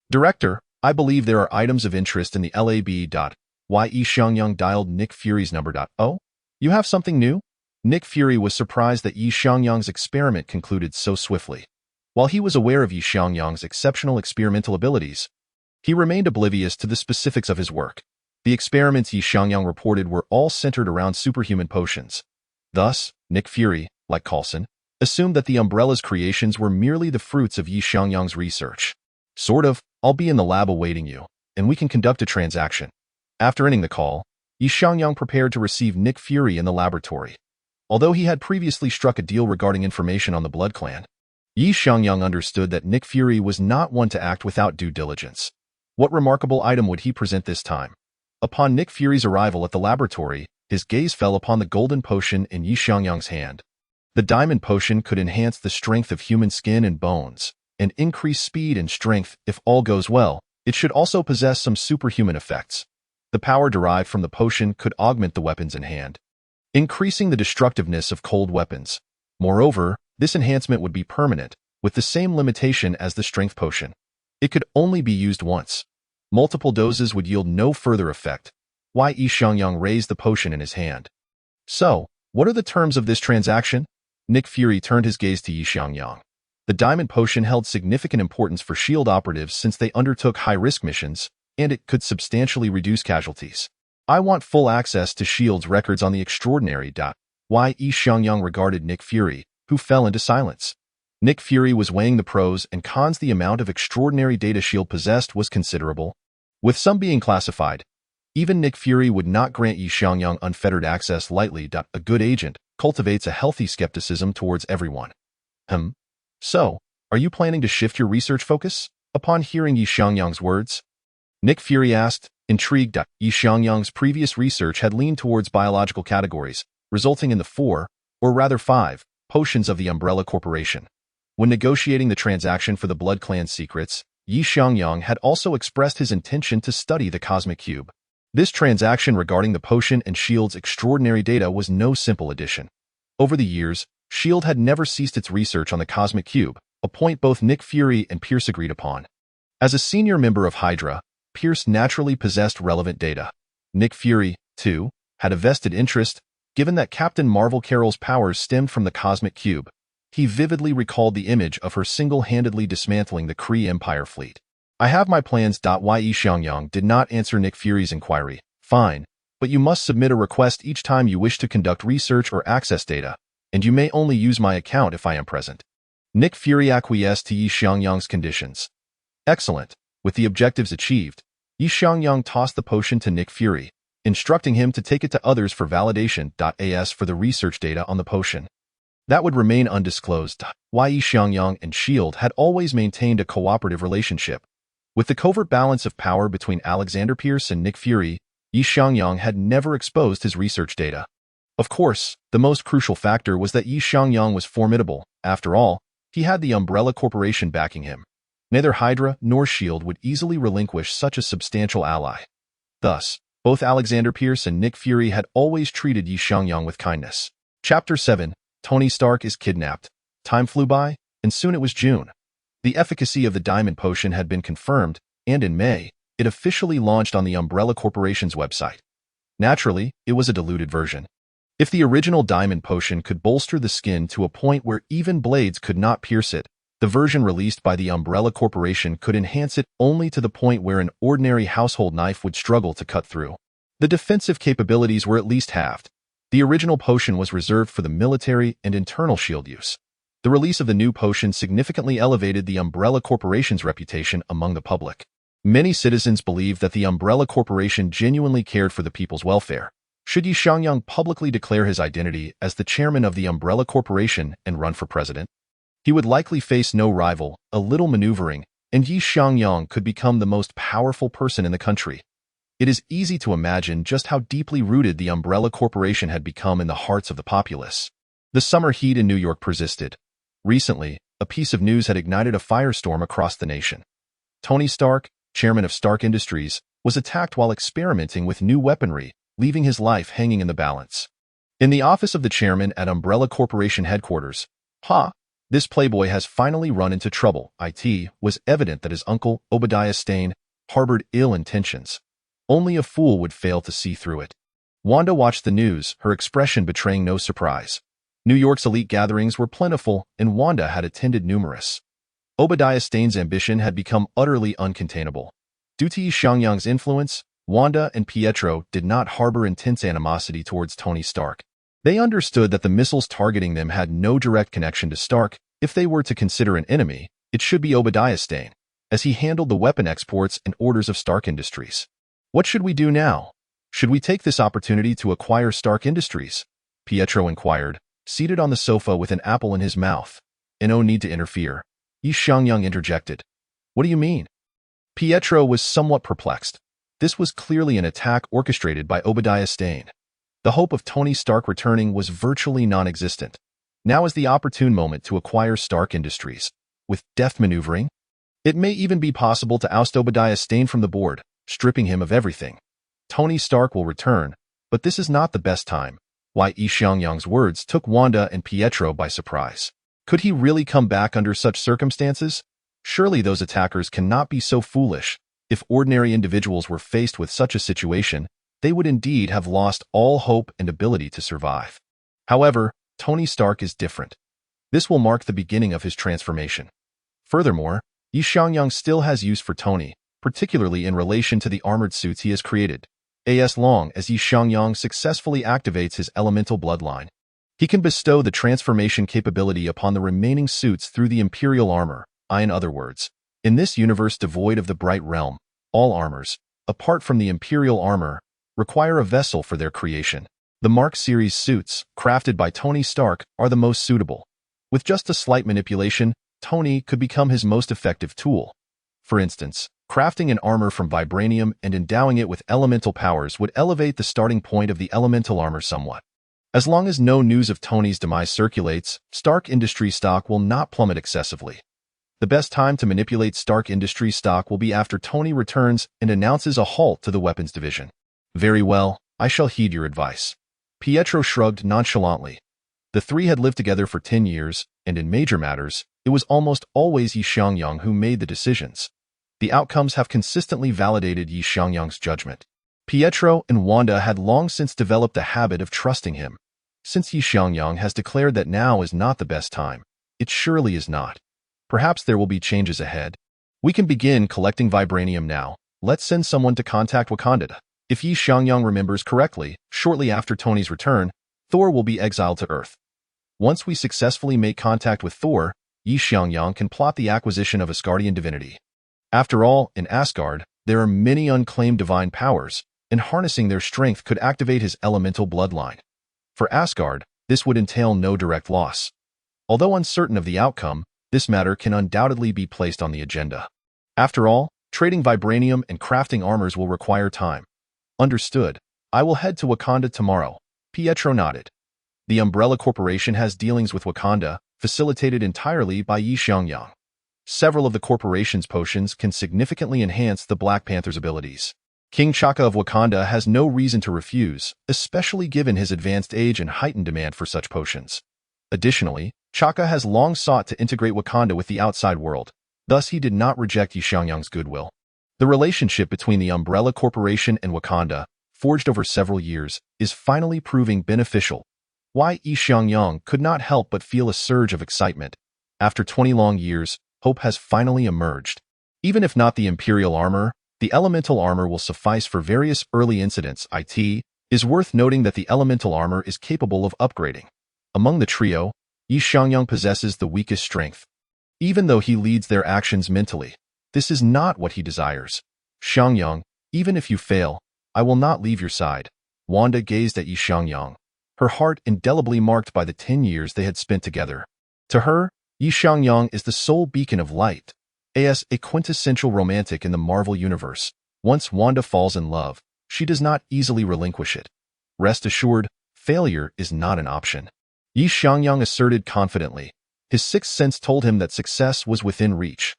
Director, I believe there are items of interest in the lab. Why Xiangyang dialed Nick Fury's number. Oh? You have something new? Nick Fury was surprised that Xiangyang's experiment concluded so swiftly. While he was aware of Xiangyang's exceptional experimental abilities, he remained oblivious to the specifics of his work. The experiments Xiangyang reported were all centered around superhuman potions. Thus, Nick Fury, like Coulson, assumed that the Umbrella's creations were merely the fruits of Xiangyang's research. Sort of, I'll be in the lab awaiting you, and we can conduct a transaction. After ending the call, Xiangyang prepared to receive Nick Fury in the laboratory. Although he had previously struck a deal regarding information on the Blood Clan, Xiangyang understood that Nick Fury was not one to act without due diligence. What remarkable item would he present this time? Upon Nick Fury's arrival at the laboratory, his gaze fell upon the golden potion in Xiangyang's hand. The diamond potion could enhance the strength of human skin and bones, and increase speed and strength. If all goes well, it should also possess some superhuman effects. The power derived from the potion could augment the weapons in hand, increasing the destructiveness of cold weapons. Moreover, this enhancement would be permanent, with the same limitation as the strength potion. It could only be used once. Multiple doses would yield no further effect. Why Xiangyang raised the potion in his hand. So, What are the terms of this transaction? Nick Fury turned his gaze to Xiangyang. The diamond potion held significant importance for SHIELD operatives since they undertook high-risk missions, and it could substantially reduce casualties. I want full access to SHIELD's records on the extraordinary. Xiangyang regarded Nick Fury, who fell into silence. Nick Fury was weighing the pros and cons. The amount of extraordinary data SHIELD possessed was considerable, with some being classified. Even Nick Fury would not grant Xiangyang unfettered access lightly. A good agent cultivates a healthy skepticism towards everyone. So, are you planning to shift your research focus? Upon hearing Xiangyang's words, Nick Fury asked, intrigued. Xiangyang's previous research had leaned towards biological categories, resulting in the 4, or rather 5, potions of the Umbrella Corporation. When negotiating the transaction for the Blood Clan's secrets, Xiangyang had also expressed his intention to study the Cosmic Cube. This transaction regarding the potion and SHIELD's extraordinary data was no simple addition. Over the years, SHIELD had never ceased its research on the Cosmic Cube, a point both Nick Fury and Pierce agreed upon. As a senior member of Hydra, Pierce naturally possessed relevant data. Nick Fury, too, had a vested interest, given that Captain Marvel Carol's powers stemmed from the Cosmic Cube. He vividly recalled the image of her single-handedly dismantling the Kree Empire fleet. I have my plans. Xiangyang did not answer Nick Fury's inquiry. Fine, but you must submit a request each time you wish to conduct research or access data, and you may only use my account if I am present. Nick Fury acquiesced to Xiangyang's conditions. Excellent. With the objectives achieved, Xiangyang tossed the potion to Nick Fury, instructing him to take it to others for validation. As for the research data on the potion, that would remain undisclosed. Xiangyang and SHIELD had always maintained a cooperative relationship. With the covert balance of power between Alexander Pierce and Nick Fury, Xiangyang had never exposed his research data. Of course, the most crucial factor was that Xiangyang was formidable. After all, he had the Umbrella Corporation backing him. Neither Hydra nor SHIELD would easily relinquish such a substantial ally. Thus, both Alexander Pierce and Nick Fury had always treated Xiangyang with kindness. Chapter 7, Tony Stark is kidnapped. Time flew by, and soon it was June. The efficacy of the Diamond Potion had been confirmed, and in May, it officially launched on the Umbrella Corporation's website. Naturally, it was a diluted version. If the original Diamond Potion could bolster the skin to a point where even blades could not pierce it, the version released by the Umbrella Corporation could enhance it only to the point where an ordinary household knife would struggle to cut through. The defensive capabilities were at least halved. The original potion was reserved for the military and internal SHIELD use. The release of the new potion significantly elevated the Umbrella Corporation's reputation among the public. Many citizens believed that the Umbrella Corporation genuinely cared for the people's welfare. Should Xiangyang publicly declare his identity as the chairman of the Umbrella Corporation and run for president, he would likely face no rival. A little maneuvering, and Xiangyang could become the most powerful person in the country. It is easy to imagine just how deeply rooted the Umbrella Corporation had become in the hearts of the populace. The summer heat in New York persisted. Recently, a piece of news had ignited a firestorm across the nation. Tony Stark, chairman of Stark Industries, was attacked while experimenting with new weaponry, leaving his life hanging in the balance. In the office of the chairman at Umbrella Corporation headquarters, this playboy has finally run into trouble. It was evident that his uncle, Obadiah Stane, harbored ill intentions. Only a fool would fail to see through it. Wanda watched the news, her expression betraying no surprise. New York's elite gatherings were plentiful, and Wanda had attended numerous. Obadiah Stane's ambition had become utterly uncontainable. Due to Xiangyang's influence, Wanda and Pietro did not harbor intense animosity towards Tony Stark. They understood that the missiles targeting them had no direct connection to Stark. If they were to consider an enemy, it should be Obadiah Stane, as he handled the weapon exports and orders of Stark Industries. What should we do now? Should we take this opportunity to acquire Stark Industries? Pietro inquired, seated on the sofa with an apple in his mouth. No need to interfere. Xiangyang interjected. What do you mean? Pietro was somewhat perplexed. This was clearly an attack orchestrated by Obadiah Stane. The hope of Tony Stark returning was virtually non-existent. Now is the opportune moment to acquire Stark Industries. With deft maneuvering, it may even be possible to oust Obadiah Stane from the board, stripping him of everything. Tony Stark will return, but this is not the best time. Xiangyang's words took Wanda and Pietro by surprise. Could he really come back under such circumstances? Surely those attackers cannot be so foolish. If ordinary individuals were faced with such a situation, they would indeed have lost all hope and ability to survive. However, Tony Stark is different. This will mark the beginning of his transformation. Furthermore, Xiangyang still has use for Tony, particularly in relation to the armored suits he has created. As long as Xiangyang successfully activates his elemental bloodline, he can bestow the transformation capability upon the remaining suits through the Imperial armor. In other words, in this universe devoid of the Bright Realm, all armors, apart from the Imperial armor, require a vessel for their creation. The Mark series suits, crafted by Tony Stark, are the most suitable. With just a slight manipulation, Tony could become his most effective tool. For instance, crafting an armor from vibranium and endowing it with elemental powers would elevate the starting point of the elemental armor somewhat. As long as no news of Tony's demise circulates, Stark Industries stock will not plummet excessively. The best time to manipulate Stark Industries stock will be after Tony returns and announces a halt to the weapons division. Very well, I shall heed your advice. Pietro shrugged nonchalantly. The three had lived together for 10 years, and in major matters, it was almost always Xiangyang who made the decisions. The outcomes have consistently validated Xiangyang's judgment. Pietro and Wanda had long since developed a habit of trusting him. Since Xiangyang has declared that now is not the best time, it surely is not. Perhaps there will be changes ahead. We can begin collecting vibranium now. Let's send someone to contact Wakanda. If Xiangyang remembers correctly, shortly after Tony's return, Thor will be exiled to Earth. Once we successfully make contact with Thor, Xiangyang can plot the acquisition of Asgardian divinity. After all, in Asgard, there are many unclaimed divine powers, and harnessing their strength could activate his elemental bloodline. For Asgard, this would entail no direct loss. Although uncertain of the outcome, this matter can undoubtedly be placed on the agenda. After all, trading vibranium and crafting armors will require time. Understood. I will head to Wakanda tomorrow. Pietro nodded. The Umbrella Corporation has dealings with Wakanda, facilitated entirely by Xiangyang. Several of the corporation's potions can significantly enhance the Black Panther's abilities. King T'Chaka of Wakanda has no reason to refuse, especially given his advanced age and heightened demand for such potions. Additionally, T'Chaka has long sought to integrate Wakanda with the outside world, thus he did not reject Xiangyang's goodwill. The relationship between the Umbrella Corporation and Wakanda, forged over several years, is finally proving beneficial. Why Xiangyang could not help but feel a surge of excitement. After 20 long years, hope has finally emerged. Even if not the Imperial armor, the elemental armor will suffice for various early incidents. It is worth noting that the elemental armor is capable of upgrading. Among the trio, Xiangyang possesses the weakest strength. Even though he leads their actions mentally, this is not what he desires. Xiangyang, even if you fail, I will not leave your side. Wanda gazed at Xiangyang, her heart indelibly marked by the 10 years they had spent together. To her, Xiangyang is the sole beacon of light, as a quintessential romantic in the Marvel Universe. Once Wanda falls in love, she does not easily relinquish it. Rest assured, failure is not an option. Xiangyang asserted confidently. His sixth sense told him that success was within reach.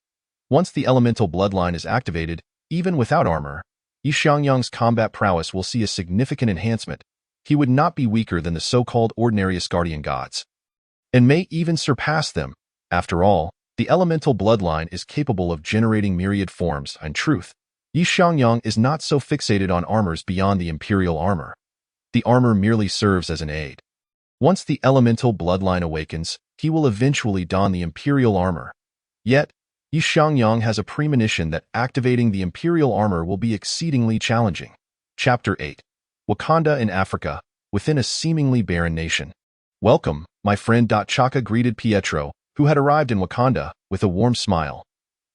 Once the elemental bloodline is activated, even without armor, Xiangyang's combat prowess will see a significant enhancement. He would not be weaker than the so-called ordinary Asgardian gods, and may even surpass them. After all, the elemental bloodline is capable of generating myriad forms. In truth, Xiangyang is not so fixated on armors beyond the Imperial armor. The armor merely serves as an aid. Once the elemental bloodline awakens, he will eventually don the Imperial armor. Yet, Xiangyang has a premonition that activating the Imperial armor will be exceedingly challenging. Chapter 8. Wakanda in Africa, within a seemingly barren nation. Welcome, my friend. T'Chaka greeted Pietro, who had arrived in Wakanda, with a warm smile.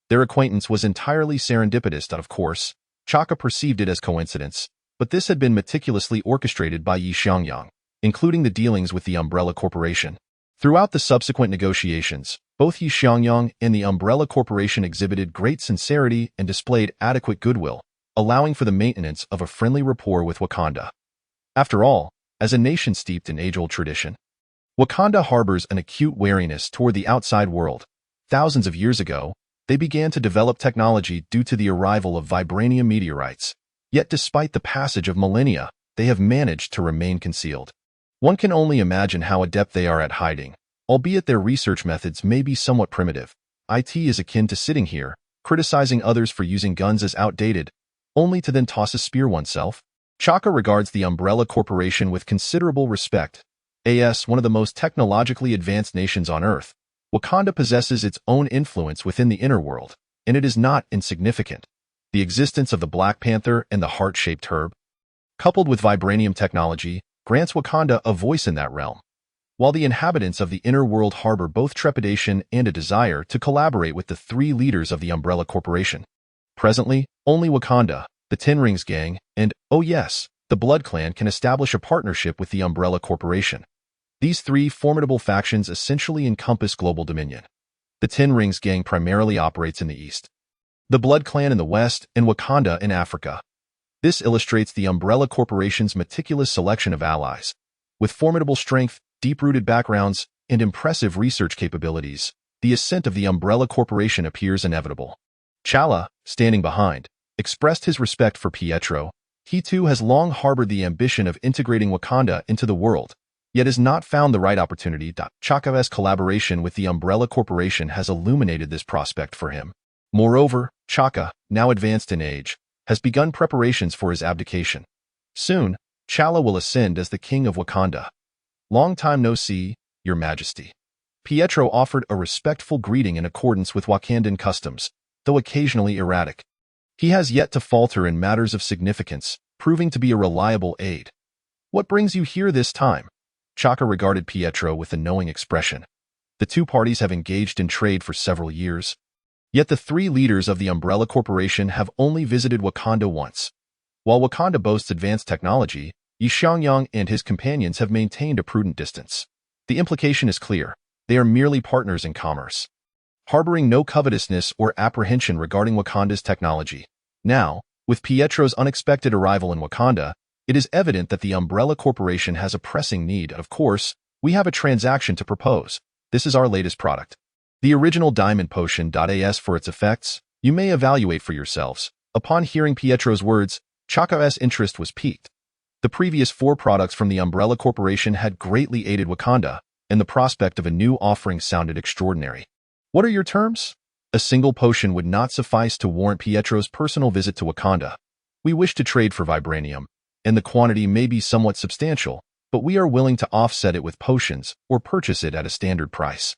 Their acquaintance was entirely serendipitous. Of course, T'Chaka perceived it as coincidence, but this had been meticulously orchestrated by Xiangyang, including the dealings with the Umbrella Corporation. Throughout the subsequent negotiations, both Xiangyang and the Umbrella Corporation exhibited great sincerity and displayed adequate goodwill, allowing for the maintenance of a friendly rapport with Wakanda. After all, as a nation steeped in age-old tradition, Wakanda harbors an acute wariness toward the outside world. Thousands of years ago, they began to develop technology due to the arrival of vibranium meteorites. Yet despite the passage of millennia, they have managed to remain concealed. One can only imagine how adept they are at hiding, albeit their research methods may be somewhat primitive. It is akin to sitting here, criticizing others for using guns as outdated, only to then toss a spear oneself. T'Chaka regards the Umbrella Corporation with considerable respect. As one of the most technologically advanced nations on Earth, Wakanda possesses its own influence within the inner world, and it is not insignificant. The existence of the Black Panther and the heart-shaped herb, coupled with vibranium technology, grants Wakanda a voice in that realm, while the inhabitants of the inner world harbor both trepidation and a desire to collaborate with the three leaders of the Umbrella Corporation. Presently, only Wakanda, the Ten Rings Gang, and, oh yes, the Blood Clan can establish a partnership with the Umbrella Corporation. These three formidable factions essentially encompass global dominion. The Ten Rings Gang primarily operates in the East, the Blood Clan in the West, and Wakanda in Africa. This illustrates the Umbrella Corporation's meticulous selection of allies. With formidable strength, deep-rooted backgrounds, and impressive research capabilities, the ascent of the Umbrella Corporation appears inevitable. T'Challa, standing behind, expressed his respect for Pietro. He too has long harbored the ambition of integrating Wakanda into the world, yet has not found the right opportunity. T'Chaka's collaboration with the Umbrella Corporation has illuminated this prospect for him. Moreover, T'Chaka, now advanced in age, has begun preparations for his abdication. Soon, T'Challa will ascend as the King of Wakanda. Long time no see, Your Majesty. Pietro offered a respectful greeting in accordance with Wakandan customs, though occasionally erratic. He has yet to falter in matters of significance, proving to be a reliable aide. What brings you here this time? T'Chaka regarded Pietro with a knowing expression. The two parties have engaged in trade for several years. Yet the three leaders of the Umbrella Corporation have only visited Wakanda once. While Wakanda boasts advanced technology, Xiangyang and his companions have maintained a prudent distance. The implication is clear. They are merely partners in commerce, harboring no covetousness or apprehension regarding Wakanda's technology. Now, with Pietro's unexpected arrival in Wakanda, it is evident that the Umbrella Corporation has a pressing need. Of course, we have a transaction to propose. This is our latest product, the original Diamond Potion. As for its effects, you may evaluate for yourselves. Upon hearing Pietro's words, T'Chaka's interest was piqued. The previous 4 products from the Umbrella Corporation had greatly aided Wakanda, and the prospect of a new offering sounded extraordinary. What are your terms? A single potion would not suffice to warrant Pietro's personal visit to Wakanda. We wish to trade for vibranium, and the quantity may be somewhat substantial, but we are willing to offset it with potions or purchase it at a standard price.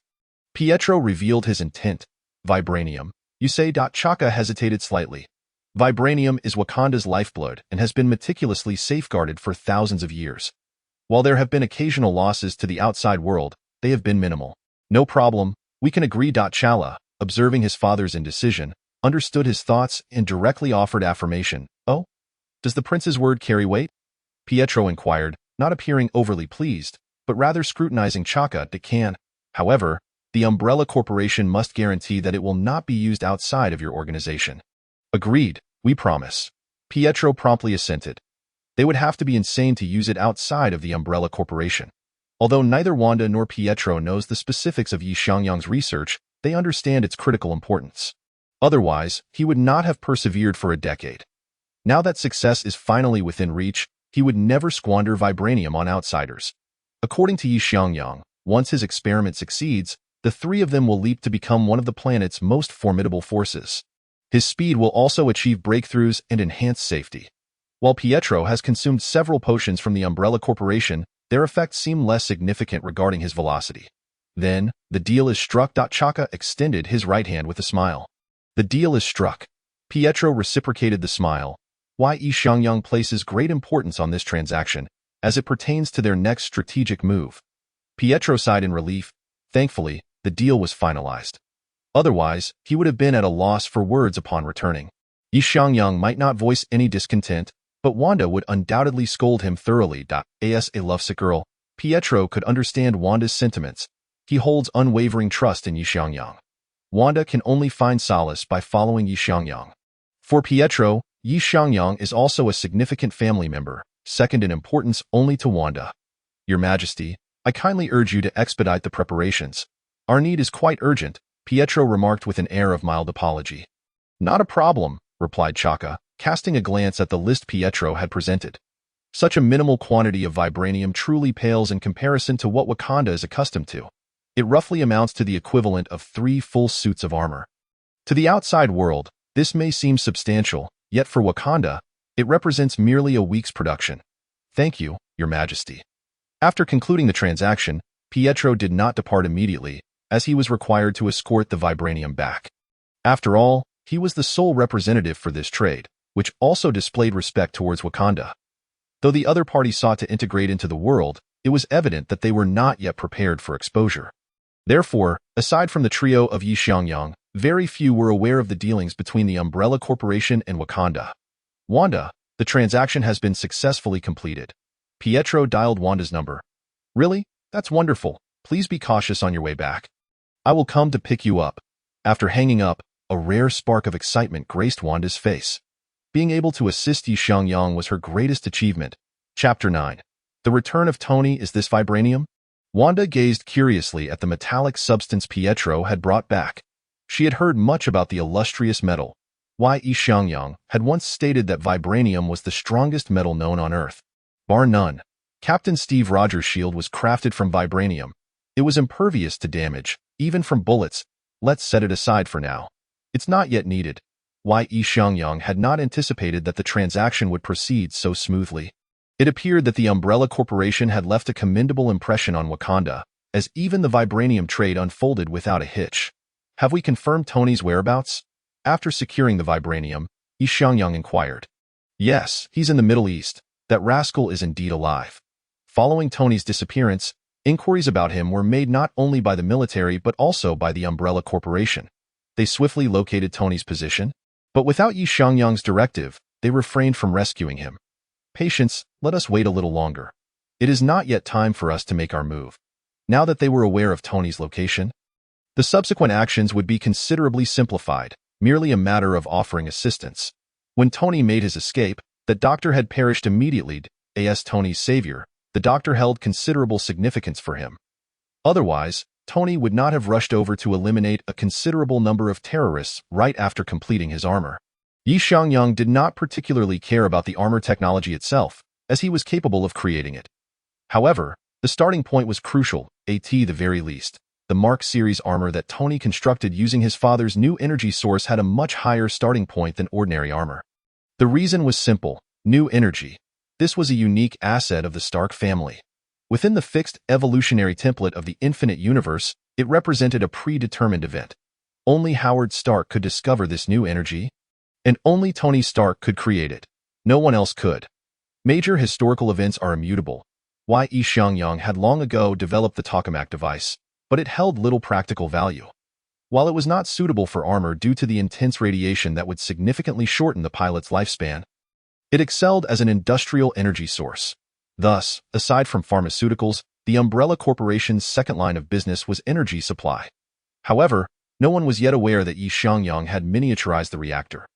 Pietro revealed his intent. Vibranium, you say? T'Chaka hesitated slightly. Vibranium is Wakanda's lifeblood and has been meticulously safeguarded for thousands of years. While there have been occasional losses to the outside world, they have been minimal. No problem, we can agree. T'Challa, observing his father's indecision, understood his thoughts and directly offered affirmation. Oh? Does the prince's word carry weight? Pietro inquired, not appearing overly pleased, but rather scrutinizing T'Chaka. However, the Umbrella Corporation must guarantee that it will not be used outside of your organization. Agreed, we promise. Pietro promptly assented. They would have to be insane to use it outside of the Umbrella Corporation. Although neither Wanda nor Pietro knows the specifics of Xiangyang's research, they understand its critical importance. Otherwise, he would not have persevered for a decade. Now that success is finally within reach, he would never squander vibranium on outsiders. According to Xiangyang, once his experiment succeeds, the three of them will leap to become one of the planet's most formidable forces. His speed will also achieve breakthroughs and enhance safety. While Pietro has consumed several potions from the Umbrella Corporation, their effects seem less significant regarding his velocity. Then, the deal is struck. T'Chaka extended his right hand with a smile. The deal is struck. Pietro reciprocated the smile. Why Xiangyang places great importance on this transaction, as it pertains to their next strategic move. Pietro sighed in relief. Thankfully, the deal was finalized. Otherwise, he would have been at a loss for words upon returning. Xiangyang might not voice any discontent, but Wanda would undoubtedly scold him thoroughly. As a lovesick girl, Pietro could understand Wanda's sentiments. He holds unwavering trust in Xiangyang. Wanda can only find solace by following Xiangyang. For Pietro, Xiangyang is also a significant family member, second in importance only to Wanda. Your Majesty, I kindly urge you to expedite the preparations. Our need is quite urgent, Pietro remarked with an air of mild apology. Not a problem, replied T'Chaka, casting a glance at the list Pietro had presented. Such a minimal quantity of vibranium truly pales in comparison to what Wakanda is accustomed to. It roughly amounts to the equivalent of 3 full suits of armor. To the outside world, this may seem substantial, yet for Wakanda, it represents merely a week's production. Thank you, Your Majesty. After concluding the transaction, Pietro did not depart immediately, as he was required to escort the vibranium back. After all, he was the sole representative for this trade, which also displayed respect towards Wakanda. Though the other party sought to integrate into the world, it was evident that they were not yet prepared for exposure. Therefore, aside from the trio of Xiangyang, very few were aware of the dealings between the Umbrella Corporation and Wakanda. Wanda, the transaction has been successfully completed. Pietro dialed Wanda's number. Really? That's wonderful. Please be cautious on your way back. I will come to pick you up. After hanging up, a rare spark of excitement graced Wanda's face. Being able to assist Xiangyang was her greatest achievement. Chapter 9. The return of Tony. Is this vibranium? Wanda gazed curiously at the metallic substance Pietro had brought back. She had heard much about the illustrious metal. Xiangyang had once stated that vibranium was the strongest metal known on Earth. Bar none. Captain Steve Rogers' shield was crafted from vibranium. It was impervious to damage, even from bullets. Let's set it aside for now. It's not yet needed. Xiangyang had not anticipated that the transaction would proceed so smoothly. It appeared that the Umbrella Corporation had left a commendable impression on Wakanda, as even the vibranium trade unfolded without a hitch. Have we confirmed Tony's whereabouts? After securing the vibranium, Xiangyang inquired. Yes, he's in the Middle East. That rascal is indeed alive. Following Tony's disappearance, inquiries about him were made not only by the military but also by the Umbrella Corporation. They swiftly located Tony's position, but without Xiangyang's directive, they refrained from rescuing him. Patience, let us wait a little longer. It is not yet time for us to make our move. Now that they were aware of Tony's location, the subsequent actions would be considerably simplified, merely a matter of offering assistance. When Tony made his escape, the doctor had perished immediately. As Tony's savior, the doctor held considerable significance for him. Otherwise, Tony would not have rushed over to eliminate a considerable number of terrorists right after completing his armor. Xiangyang did not particularly care about the armor technology itself, as he was capable of creating it. However, the starting point was crucial, at the very least. The Mark series armor that Tony constructed using his father's new energy source had a much higher starting point than ordinary armor. The reason was simple: new energy. This was a unique asset of the Stark family. Within the fixed evolutionary template of the infinite universe, it represented a predetermined event. Only Howard Stark could discover this new energy, and only Tony Stark could create it. No one else could. Major historical events are immutable. Xiangyang had long ago developed the tokamak device, but it held little practical value. While it was not suitable for armor due to the intense radiation that would significantly shorten the pilot's lifespan, it excelled as an industrial energy source. Thus, aside from pharmaceuticals, the Umbrella Corporation's second line of business was energy supply. However, no one was yet aware that Xiangyang had miniaturized the reactor.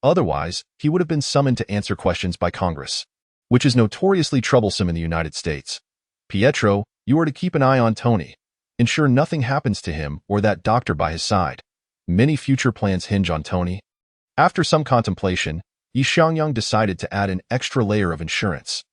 Otherwise, he would have been summoned to answer questions by Congress, which is notoriously troublesome in the United States. Pietro, you are to keep an eye on Tony. Ensure nothing happens to him or that doctor by his side. Many future plans hinge on Tony. After some contemplation, Xiangyang decided to add an extra layer of insurance.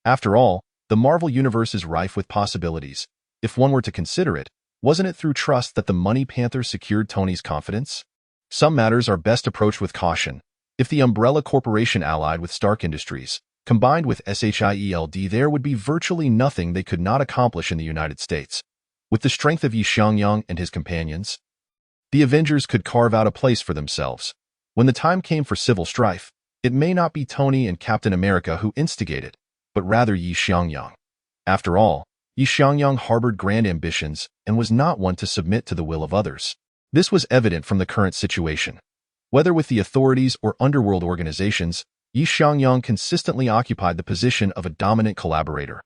After all, the Marvel Universe is rife with possibilities. If one were to consider it, wasn't it through trust that the Money Panther secured Tony's confidence? Some matters are best approached with caution. If the Umbrella Corporation allied with Stark Industries, combined with SHIELD, there would be virtually nothing they could not accomplish in the United States. With the strength of Xiangyang and his companions, the Avengers could carve out a place for themselves. When the time came for civil strife, it may not be Tony and Captain America who instigated, but rather Xiangyang. After all, Xiangyang harbored grand ambitions and was not one to submit to the will of others. This was evident from the current situation. Whether with the authorities or underworld organizations, Xiangyang consistently occupied the position of a dominant collaborator.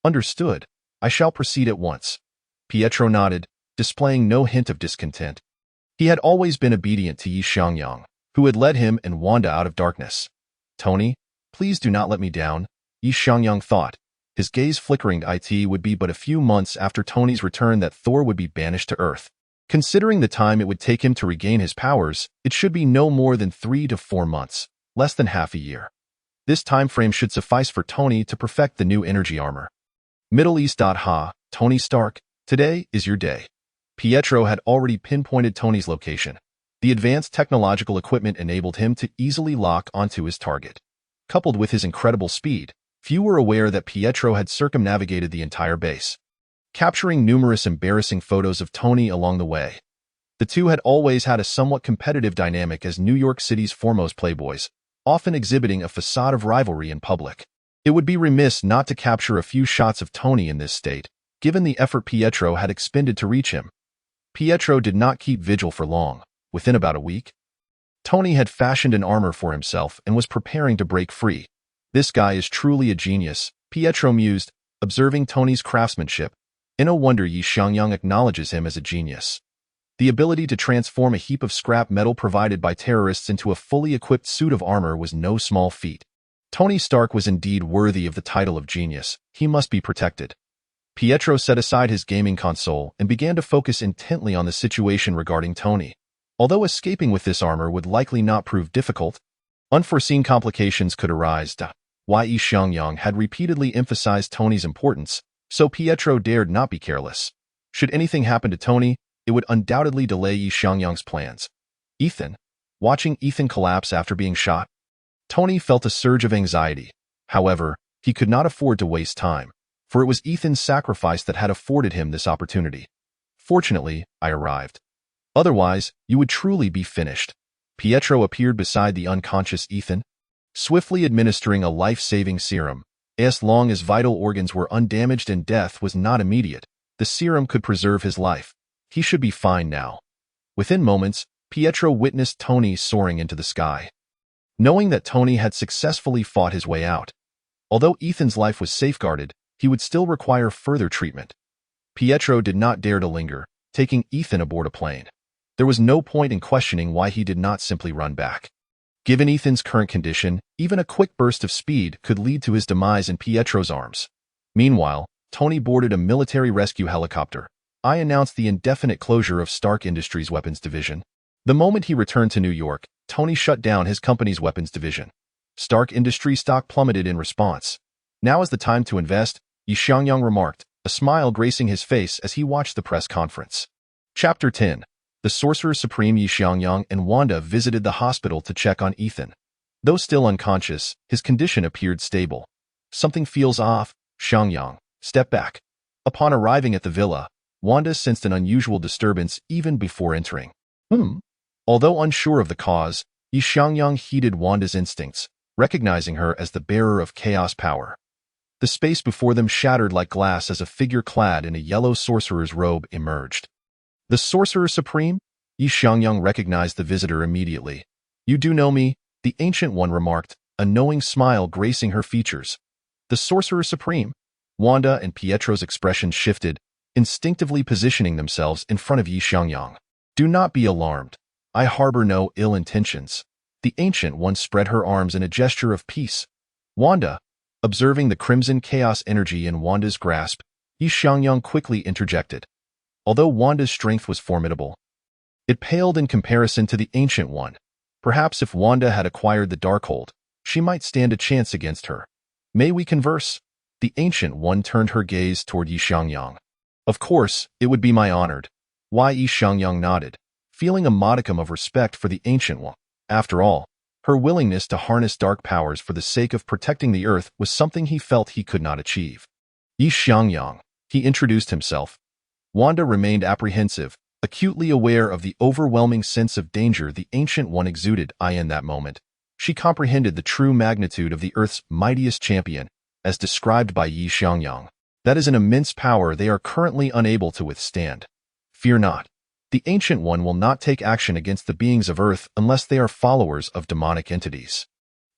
Understood. I shall proceed at once. Pietro nodded, displaying no hint of discontent. He had always been obedient to Xiangyang, who had led him and Wanda out of darkness. Tony, please do not let me down, Xiangyang thought. His gaze flickering. It would be but a few months after Tony's return that Thor would be banished to Earth. Considering the time it would take him to regain his powers, it should be no more than 3 to 4 months, less than half a year. This time frame should suffice for Tony to perfect the new energy armor. Middle East. Tony Stark, today is your day. Pietro had already pinpointed Tony's location. The advanced technological equipment enabled him to easily lock onto his target. Coupled with his incredible speed, Few were aware that Pietro had circumnavigated the entire base, capturing numerous embarrassing photos of Tony along the way. The two had always had a somewhat competitive dynamic as New York City's foremost playboys, often exhibiting a facade of rivalry in public. It would be remiss not to capture a few shots of Tony in this state, given the effort Pietro had expended to reach him. Pietro did not keep vigil for long. Within about a week, Tony had fashioned an armor for himself and was preparing to break free. This guy is truly a genius, Pietro mused, observing Tony's craftsmanship. And no wonder Xiangyang acknowledges him as a genius. The ability to transform a heap of scrap metal provided by terrorists into a fully equipped suit of armor was no small feat. Tony Stark was indeed worthy of the title of genius. He must be protected. Pietro set aside his gaming console and began to focus intently on the situation regarding Tony. Although escaping with this armor would likely not prove difficult, unforeseen complications could arise. Xiangyang had repeatedly emphasized Tony's importance, so Pietro dared not be careless. Should anything happen to Tony, it would undoubtedly delay Xiangyang's plans. Watching Ethan collapse after being shot, Tony felt a surge of anxiety. However, he could not afford to waste time, for it was Ethan's sacrifice that had afforded him this opportunity. Fortunately, I arrived. Otherwise, you would truly be finished. Pietro appeared beside the unconscious Ethan, swiftly administering a life-saving serum. As long as vital organs were undamaged and death was not immediate, the serum could preserve his life. He should be fine now. Within moments, Pietro witnessed Tony soaring into the sky. Knowing that Tony had successfully fought his way out, although Ethan's life was safeguarded, he would still require further treatment. Pietro did not dare to linger, taking Ethan aboard a plane. There was no point in questioning why he did not simply run back. Given Ethan's current condition, even a quick burst of speed could lead to his demise in Pietro's arms. Meanwhile, Tony boarded a military rescue helicopter. I announced the indefinite closure of Stark Industries' weapons division. The moment he returned to New York, Tony shut down his company's weapons division. Stark Industries stock plummeted in response. Now is the time to invest, Xiangyang remarked, a smile gracing his face as he watched the press conference. Chapter 10. The Sorcerer Supreme Xiangyang and Wanda visited the hospital to check on Ethan. Though still unconscious, his condition appeared stable. Something feels off, Xiangyang. Step back. Upon arriving at the villa, Wanda sensed an unusual disturbance even before entering. Although unsure of the cause, Xiangyang heeded Wanda's instincts, recognizing her as the bearer of chaos power. The space before them shattered like glass as a figure clad in a yellow sorcerer's robe emerged. The Sorcerer Supreme? Xiangyang recognized the visitor immediately. You do know me, the Ancient One remarked, a knowing smile gracing her features. The Sorcerer Supreme? Wanda and Pietro's expressions shifted, instinctively positioning themselves in front of Xiangyang. Do not be alarmed. I harbor no ill intentions. The Ancient One spread her arms in a gesture of peace. Wanda, observing the crimson chaos energy in Wanda's grasp, Xiangyang quickly interjected. Although Wanda's strength was formidable, it paled in comparison to the Ancient One. Perhaps if Wanda had acquired the Darkhold, she might stand a chance against her. May we converse? The Ancient One turned her gaze toward Xiangyang. Of course, it would be my honor. Xiangyang nodded, feeling a modicum of respect for the Ancient One. After all, her willingness to harness dark powers for the sake of protecting the Earth was something he felt he could not achieve. Xiangyang, he introduced himself. Wanda remained apprehensive, acutely aware of the overwhelming sense of danger the Ancient One exuded. In that moment, she comprehended the true magnitude of the Earth's mightiest champion, as described by Xiangyang. That is an immense power they are currently unable to withstand. Fear not. The Ancient One will not take action against the beings of Earth unless they are followers of demonic entities.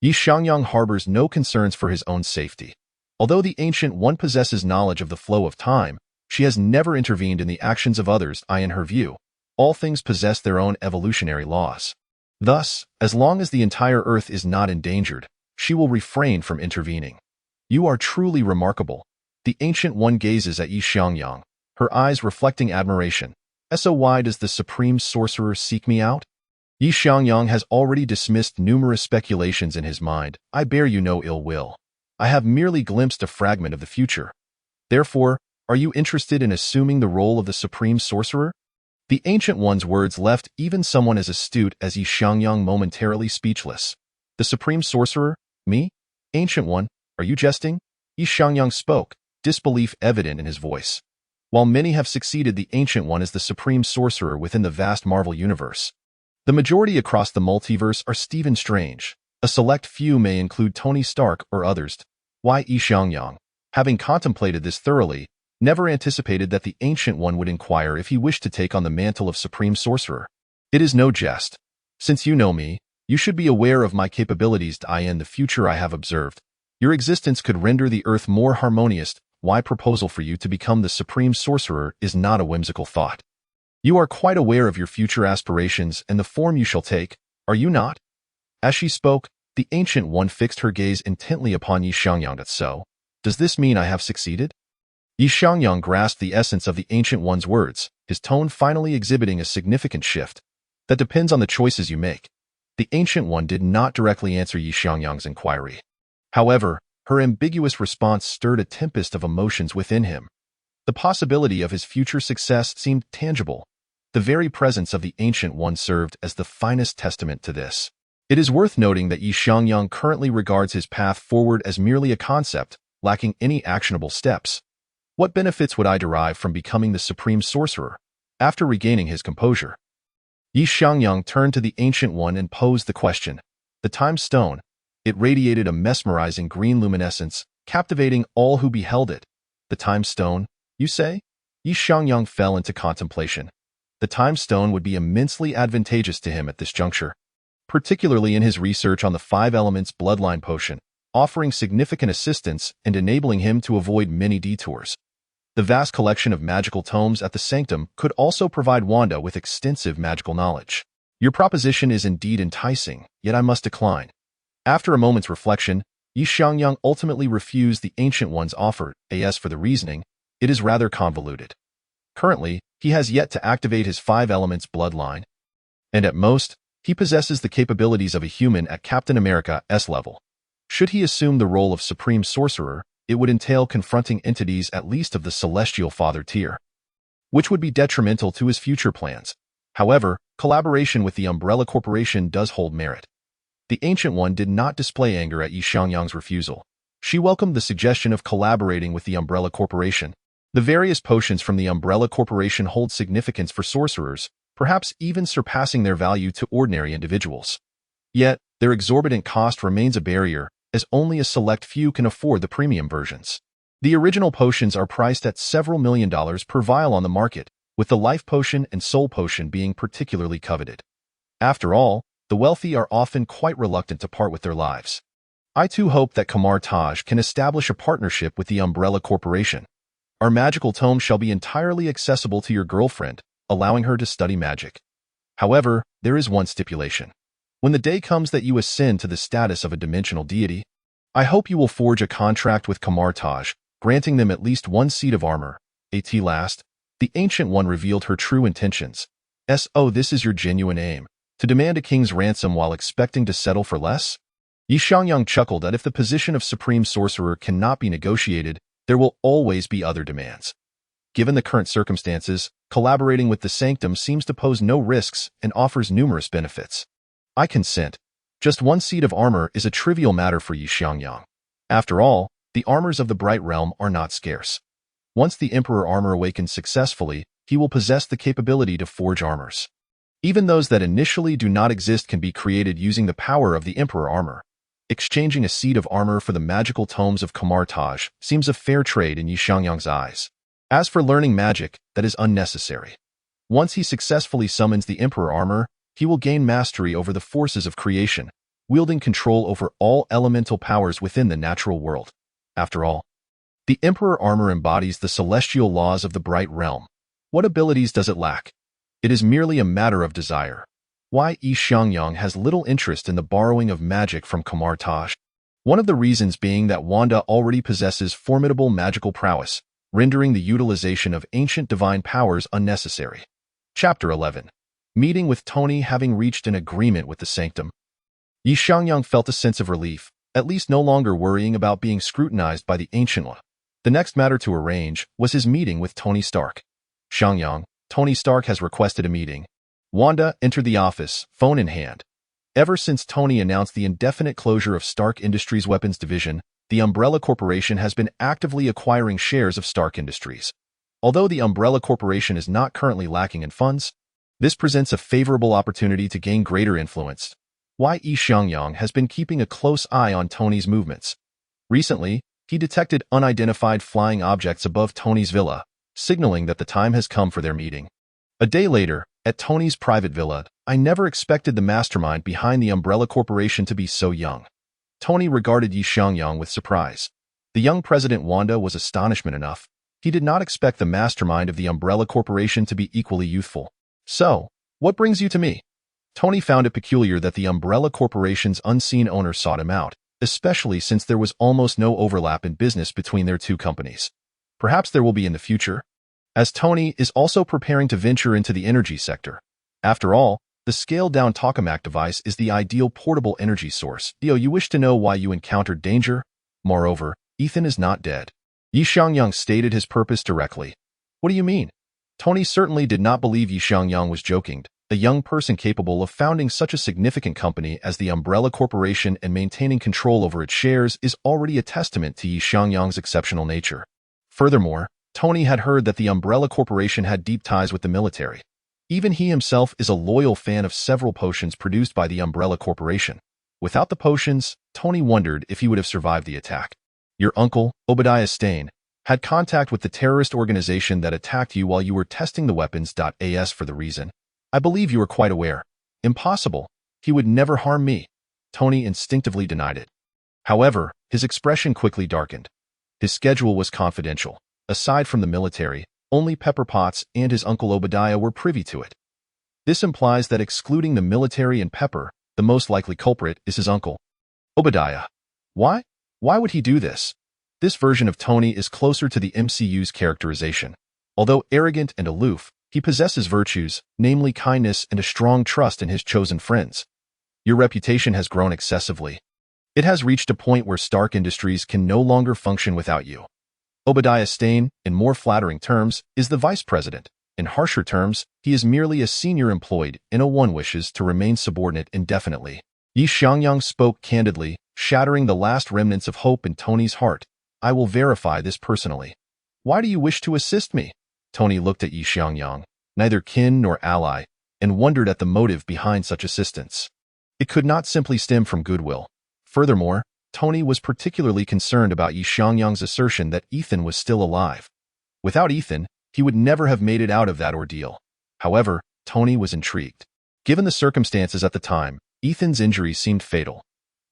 Xiangyang harbors no concerns for his own safety. Although the Ancient One possesses knowledge of the flow of time, she has never intervened in the actions of others. In her view, all things possess their own evolutionary laws. Thus, as long as the entire Earth is not endangered, she will refrain from intervening. You are truly remarkable. The Ancient One gazes at Xiangyang, her eyes reflecting admiration. So why does the Supreme Sorcerer seek me out? Xiangyang has already dismissed numerous speculations in his mind. I bear you no ill will. I have merely glimpsed a fragment of the future. Therefore, are you interested in assuming the role of the Supreme Sorcerer? The Ancient One's words left even someone as astute as Xiangyang momentarily speechless. The Supreme Sorcerer? Me? Ancient One, Are you jesting? Xiangyang spoke, disbelief evident in his voice. While many have succeeded, the Ancient One is the supreme sorcerer within the vast Marvel universe. The majority across the multiverse are Stephen Strange. A select few may include Tony Stark or others. Why Xiangyang, having contemplated this thoroughly, never anticipated that the Ancient One would inquire if he wished to take on the mantle of Supreme Sorcerer. It is no jest. Since you know me, you should be aware of my capabilities. In the future I have observed. Your existence could render the Earth more harmonious. Why proposal for you to become the Supreme Sorcerer is not a whimsical thought. You are quite aware of your future aspirations and the form you shall take, are you not? As she spoke, the Ancient One fixed her gaze intently upon Xiangyang. So, does this mean I have succeeded? Xiangyang grasped the essence of the Ancient One's words, his tone finally exhibiting a significant shift. That depends on the choices you make. The Ancient One did not directly answer Xiangyang's inquiry. However, her ambiguous response stirred a tempest of emotions within him. The possibility of his future success seemed tangible. The very presence of the Ancient One served as the finest testament to this. It is worth noting that Xiangyang currently regards his path forward as merely a concept, lacking any actionable steps. What benefits would I derive from becoming the Supreme Sorcerer? After regaining his composure, Xiangyang turned to the Ancient One and posed the question. The Time Stone. It radiated a mesmerizing green luminescence, captivating all who beheld it. The Time Stone, you say? Xiangyang fell into contemplation. The Time Stone would be immensely advantageous to him at this juncture, particularly in his research on the 5 Elements Bloodline Potion, offering significant assistance and enabling him to avoid many detours. The vast collection of magical tomes at the Sanctum could also provide Wanda with extensive magical knowledge. Your proposition is indeed enticing, yet I must decline. After a moment's reflection, Xiangyang ultimately refused the Ancient One's offer. As for the reasoning, it is rather convoluted. Currently, he has yet to activate his 5 Elements bloodline, and at most, he possesses the capabilities of a human at Captain America's level. Should he assume the role of Supreme Sorcerer, it would entail confronting entities at least of the Celestial Father tier, which would be detrimental to his future plans. However, collaboration with the Umbrella Corporation does hold merit. The Ancient One did not display anger at Xiangyang's refusal. She welcomed the suggestion of collaborating with the Umbrella Corporation. The various potions from the Umbrella Corporation hold significance for sorcerers, perhaps even surpassing their value to ordinary individuals. Yet, their exorbitant cost remains a barrier, as only a select few can afford the premium versions. The original potions are priced at several $1 million per vial on the market, with the Life Potion and Soul Potion being particularly coveted. After all, the wealthy are often quite reluctant to part with their lives. I too hope that Kamar Taj can establish a partnership with the Umbrella Corporation. Our magical tome shall be entirely accessible to your girlfriend, allowing her to study magic. However, there is one stipulation. When the day comes that you ascend to the status of a dimensional deity, I hope you will forge a contract with Kamar Taj, granting them at least 1 seat of armor. At last, the Ancient One revealed her true intentions. So this is your genuine aim, to demand a king's ransom while expecting to settle for less? Xiangyang chuckled that if the position of Supreme Sorcerer cannot be negotiated, there will always be other demands. Given the current circumstances, collaborating with the Sanctum seems to pose no risks and offers numerous benefits. I consent. Just 1 seat of armor is a trivial matter for Xiangyang. After all, the armors of the Bright Realm are not scarce. Once the Emperor armor awakens successfully, he will possess the capability to forge armors. Even those that initially do not exist can be created using the power of the Emperor armor. Exchanging a seat of armor for the magical tomes of Kamar Taj seems a fair trade in Xiangyang's eyes. As for learning magic, that is unnecessary. Once he successfully summons the Emperor armor, he will gain mastery over the forces of creation, wielding control over all elemental powers within the natural world. After all, the Emperor armor embodies the celestial laws of the Bright Realm. What abilities does it lack? It is merely a matter of desire. Why Xiangyang has little interest in the borrowing of magic from Kamar Taj? One of the reasons being that Wanda already possesses formidable magical prowess, rendering the utilization of ancient divine powers unnecessary. Chapter 11. Meeting with Tony. Having reached an agreement with the Sanctum, Xiangyang felt a sense of relief, at least no longer worrying about being scrutinized by the Ancient One. The next matter to arrange was his meeting with Tony Stark. Xiangyang, Tony Stark has requested a meeting. Wanda entered the office, phone in hand. Ever since Tony announced the indefinite closure of Stark Industries' weapons division, the Umbrella Corporation has been actively acquiring shares of Stark Industries. Although the Umbrella Corporation is not currently lacking in funds, this presents a favorable opportunity to gain greater influence. Xiangyang has been keeping a close eye on Tony's movements. Recently, he detected unidentified flying objects above Tony's villa, signaling that the time has come for their meeting. A day later, at Tony's private villa, I never expected the mastermind behind the Umbrella Corporation to be so young. Tony regarded Xiangyang with surprise. The young President Wanda was astonishment enough. He did not expect the mastermind of the Umbrella Corporation to be equally youthful. So, what brings you to me? Tony found it peculiar that the Umbrella Corporation's unseen owner sought him out, especially since there was almost no overlap in business between their two companies. Perhaps there will be in the future, as Tony is also preparing to venture into the energy sector. After all, the scaled-down tokamak device is the ideal portable energy source. You wish to know why you encountered danger? Moreover, Ethan is not dead. Xiangyang stated his purpose directly. What do you mean? Tony certainly did not believe Xiangyang was joking. A young person capable of founding such a significant company as the Umbrella Corporation and maintaining control over its shares is already a testament to Xiangyang's exceptional nature. Furthermore, Tony had heard that the Umbrella Corporation had deep ties with the military. Even he himself is a loyal fan of several potions produced by the Umbrella Corporation. Without the potions, Tony wondered if he would have survived the attack. Your uncle, Obadiah Stane, had contact with the terrorist organization that attacked you while you were testing the weapons.as for the reason. I believe you are quite aware. Impossible. He would never harm me. Tony instinctively denied it. However, his expression quickly darkened. His schedule was confidential. Aside from the military, only Pepper Potts and his uncle Obadiah were privy to it. This implies that excluding the military and Pepper, the most likely culprit is his uncle, Obadiah. Why? Why would he do this? This version of Tony is closer to the MCU's characterization. Although arrogant and aloof, he possesses virtues, namely kindness and a strong trust in his chosen friends. Your reputation has grown excessively. It has reached a point where Stark Industries can no longer function without you. Obadiah Stane, in more flattering terms, is the vice president. In harsher terms, he is merely a senior employed, and one wishes to remain subordinate indefinitely. Xiangyang spoke candidly, shattering the last remnants of hope in Tony's heart. I will verify this personally. Why do you wish to assist me? Tony looked at Xiangyang, neither kin nor ally, and wondered at the motive behind such assistance. It could not simply stem from goodwill. Furthermore, Tony was particularly concerned about Xiangyang's assertion that Ethan was still alive. Without Ethan, he would never have made it out of that ordeal. However, Tony was intrigued. Given the circumstances at the time, Ethan's injuries seemed fatal.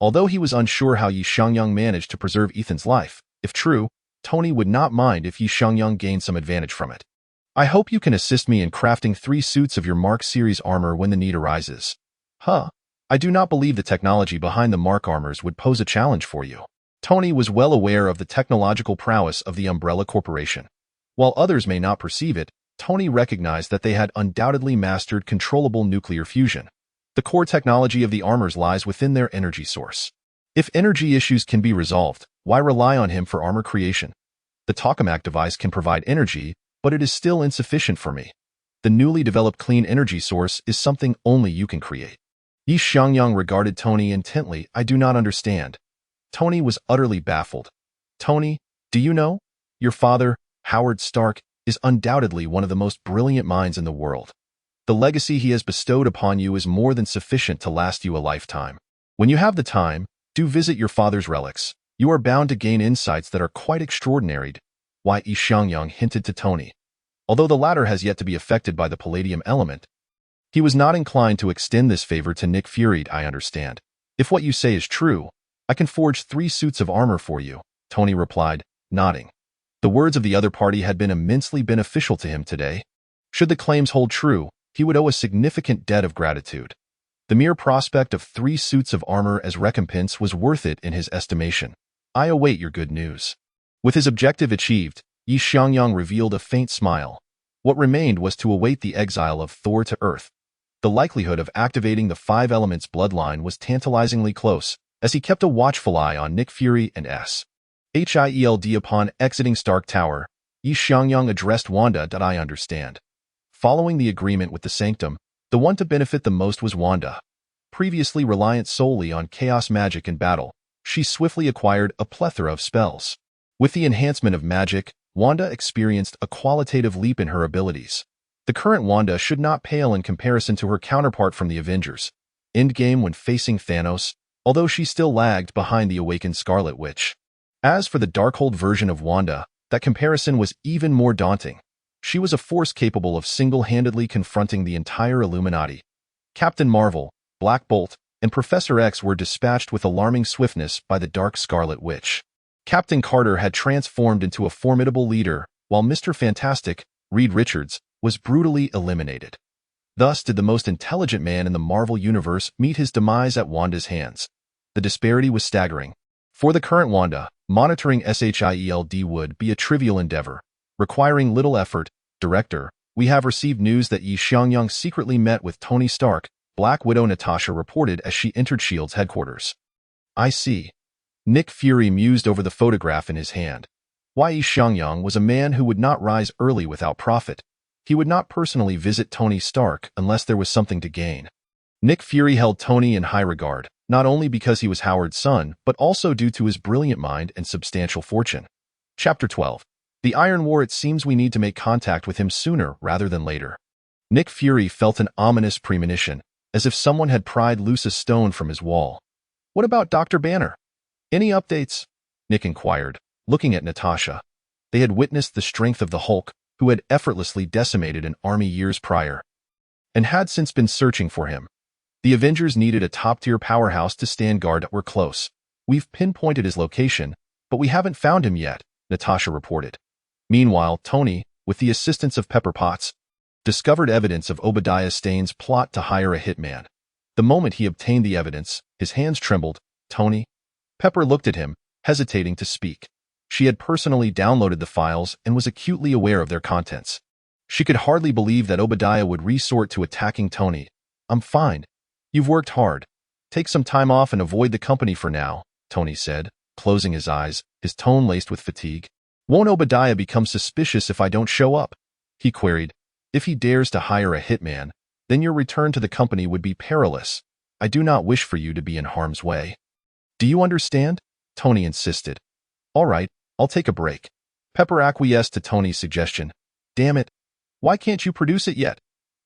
Although he was unsure how Xiangyang managed to preserve Ethan's life, if true, Tony would not mind if Xiangyang gained some advantage from it. I hope you can assist me in crafting 3 suits of your Mark series armor when the need arises. I do not believe the technology behind the Mark armors would pose a challenge for you. Tony was well aware of the technological prowess of the Umbrella Corporation. While others may not perceive it, Tony recognized that they had undoubtedly mastered controllable nuclear fusion. The core technology of the armors lies within their energy source. If energy issues can be resolved, why rely on him for armor creation? The tokamak device can provide energy, but it is still insufficient for me. The newly developed clean energy source is something only you can create. Xiangyang regarded Tony intently. I do not understand. Tony was utterly baffled. Tony, do you know? Your father, Howard Stark, is undoubtedly one of the most brilliant minds in the world. The legacy he has bestowed upon you is more than sufficient to last you a lifetime. When you have the time, do visit your father's relics. You are bound to gain insights that are quite extraordinary. Xiangyang hinted to Tony. Although the latter has yet to be affected by the palladium element, he was not inclined to extend this favor to Nick Fury. I understand. If what you say is true, I can forge 3 suits of armor for you, Tony replied, nodding. The words of the other party had been immensely beneficial to him today. Should the claims hold true, he would owe a significant debt of gratitude. The mere prospect of 3 suits of armor as recompense was worth it in his estimation. I await your good news. With his objective achieved, Xiangyang revealed a faint smile. What remained was to await the exile of Thor to Earth. The likelihood of activating the 5 elements bloodline was tantalizingly close, as he kept a watchful eye on Nick Fury and Hield. Upon exiting Stark Tower, Xiangyang addressed Wanda. I understand. Following the agreement with the Sanctum, the one to benefit the most was Wanda. Previously reliant solely on chaos magic in battle, she swiftly acquired a plethora of spells. With the enhancement of magic, Wanda experienced a qualitative leap in her abilities. The current Wanda should not pale in comparison to her counterpart from the Avengers Endgame when facing Thanos, although she still lagged behind the awakened Scarlet Witch. As for the Darkhold version of Wanda, that comparison was even more daunting. She was a force capable of single-handedly confronting the entire Illuminati. Captain Marvel, Black Bolt, and Professor X were dispatched with alarming swiftness by the Dark Scarlet Witch. Captain Carter had transformed into a formidable leader, while Mr. Fantastic, Reed Richards, was brutally eliminated. Thus did the most intelligent man in the Marvel Universe meet his demise at Wanda's hands. The disparity was staggering. For the current Wanda, monitoring SHIELD would be a trivial endeavor, requiring little effort. Director, we have received news that Xiangyang secretly met with Tony Stark, Black Widow Natasha reported as she entered S.H.I.E.L.D.'s headquarters. I see. Nick Fury mused over the photograph in his hand. Xiangyang was a man who would not rise early without profit. He would not personally visit Tony Stark unless there was something to gain. Nick Fury held Tony in high regard, not only because he was Howard's son, but also due to his brilliant mind and substantial fortune. Chapter 12. The Iron War. It seems we need to make contact with him sooner rather than later. Nick Fury felt an ominous premonition, as if someone had pried loose a stone from his wall. What about Dr. Banner? Any updates? Nick inquired, looking at Natasha. They had witnessed the strength of the Hulk, who had effortlessly decimated an army years prior, and had since been searching for him. The Avengers needed a top-tier powerhouse to stand guard. We're close. We've pinpointed his location, but we haven't found him yet, Natasha reported. Meanwhile, Tony, with the assistance of Pepper Potts, discovered evidence of Obadiah Stane's plot to hire a hitman. The moment he obtained the evidence, his hands trembled. Tony? Pepper looked at him, hesitating to speak. She had personally downloaded the files and was acutely aware of their contents. She could hardly believe that Obadiah would resort to attacking Tony. I'm fine. You've worked hard. Take some time off and avoid the company for now, Tony said, closing his eyes, his tone laced with fatigue. Won't Obadiah become suspicious if I don't show up? He queried. If he dares to hire a hitman, then your return to the company would be perilous. I do not wish for you to be in harm's way. Do you understand? Tony insisted. All right, I'll take a break. Pepper acquiesced to Tony's suggestion. Damn it. Why can't you produce it yet?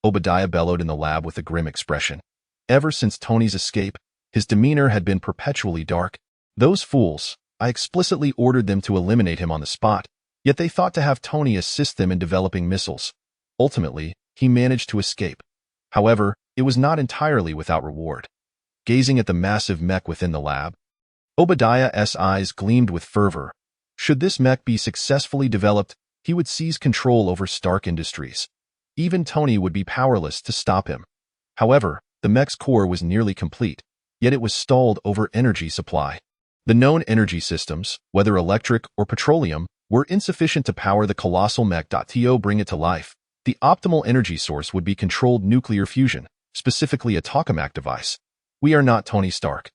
Obadiah bellowed in the lab with a grim expression. Ever since Tony's escape, his demeanor had been perpetually dark. Those fools, I explicitly ordered them to eliminate him on the spot, yet they thought to have Tony assist them in developing missiles. Ultimately, he managed to escape. However, it was not entirely without reward. Gazing at the massive mech within the lab, Obadiah's eyes gleamed with fervor. Should this mech be successfully developed, he would seize control over Stark Industries. Even Tony would be powerless to stop him. However, the mech's core was nearly complete, yet it was stalled over energy supply. The known energy systems, whether electric or petroleum, were insufficient to power the colossal mech. To bring it to life, the optimal energy source would be controlled nuclear fusion, specifically a tokamak device. We are not Tony Stark.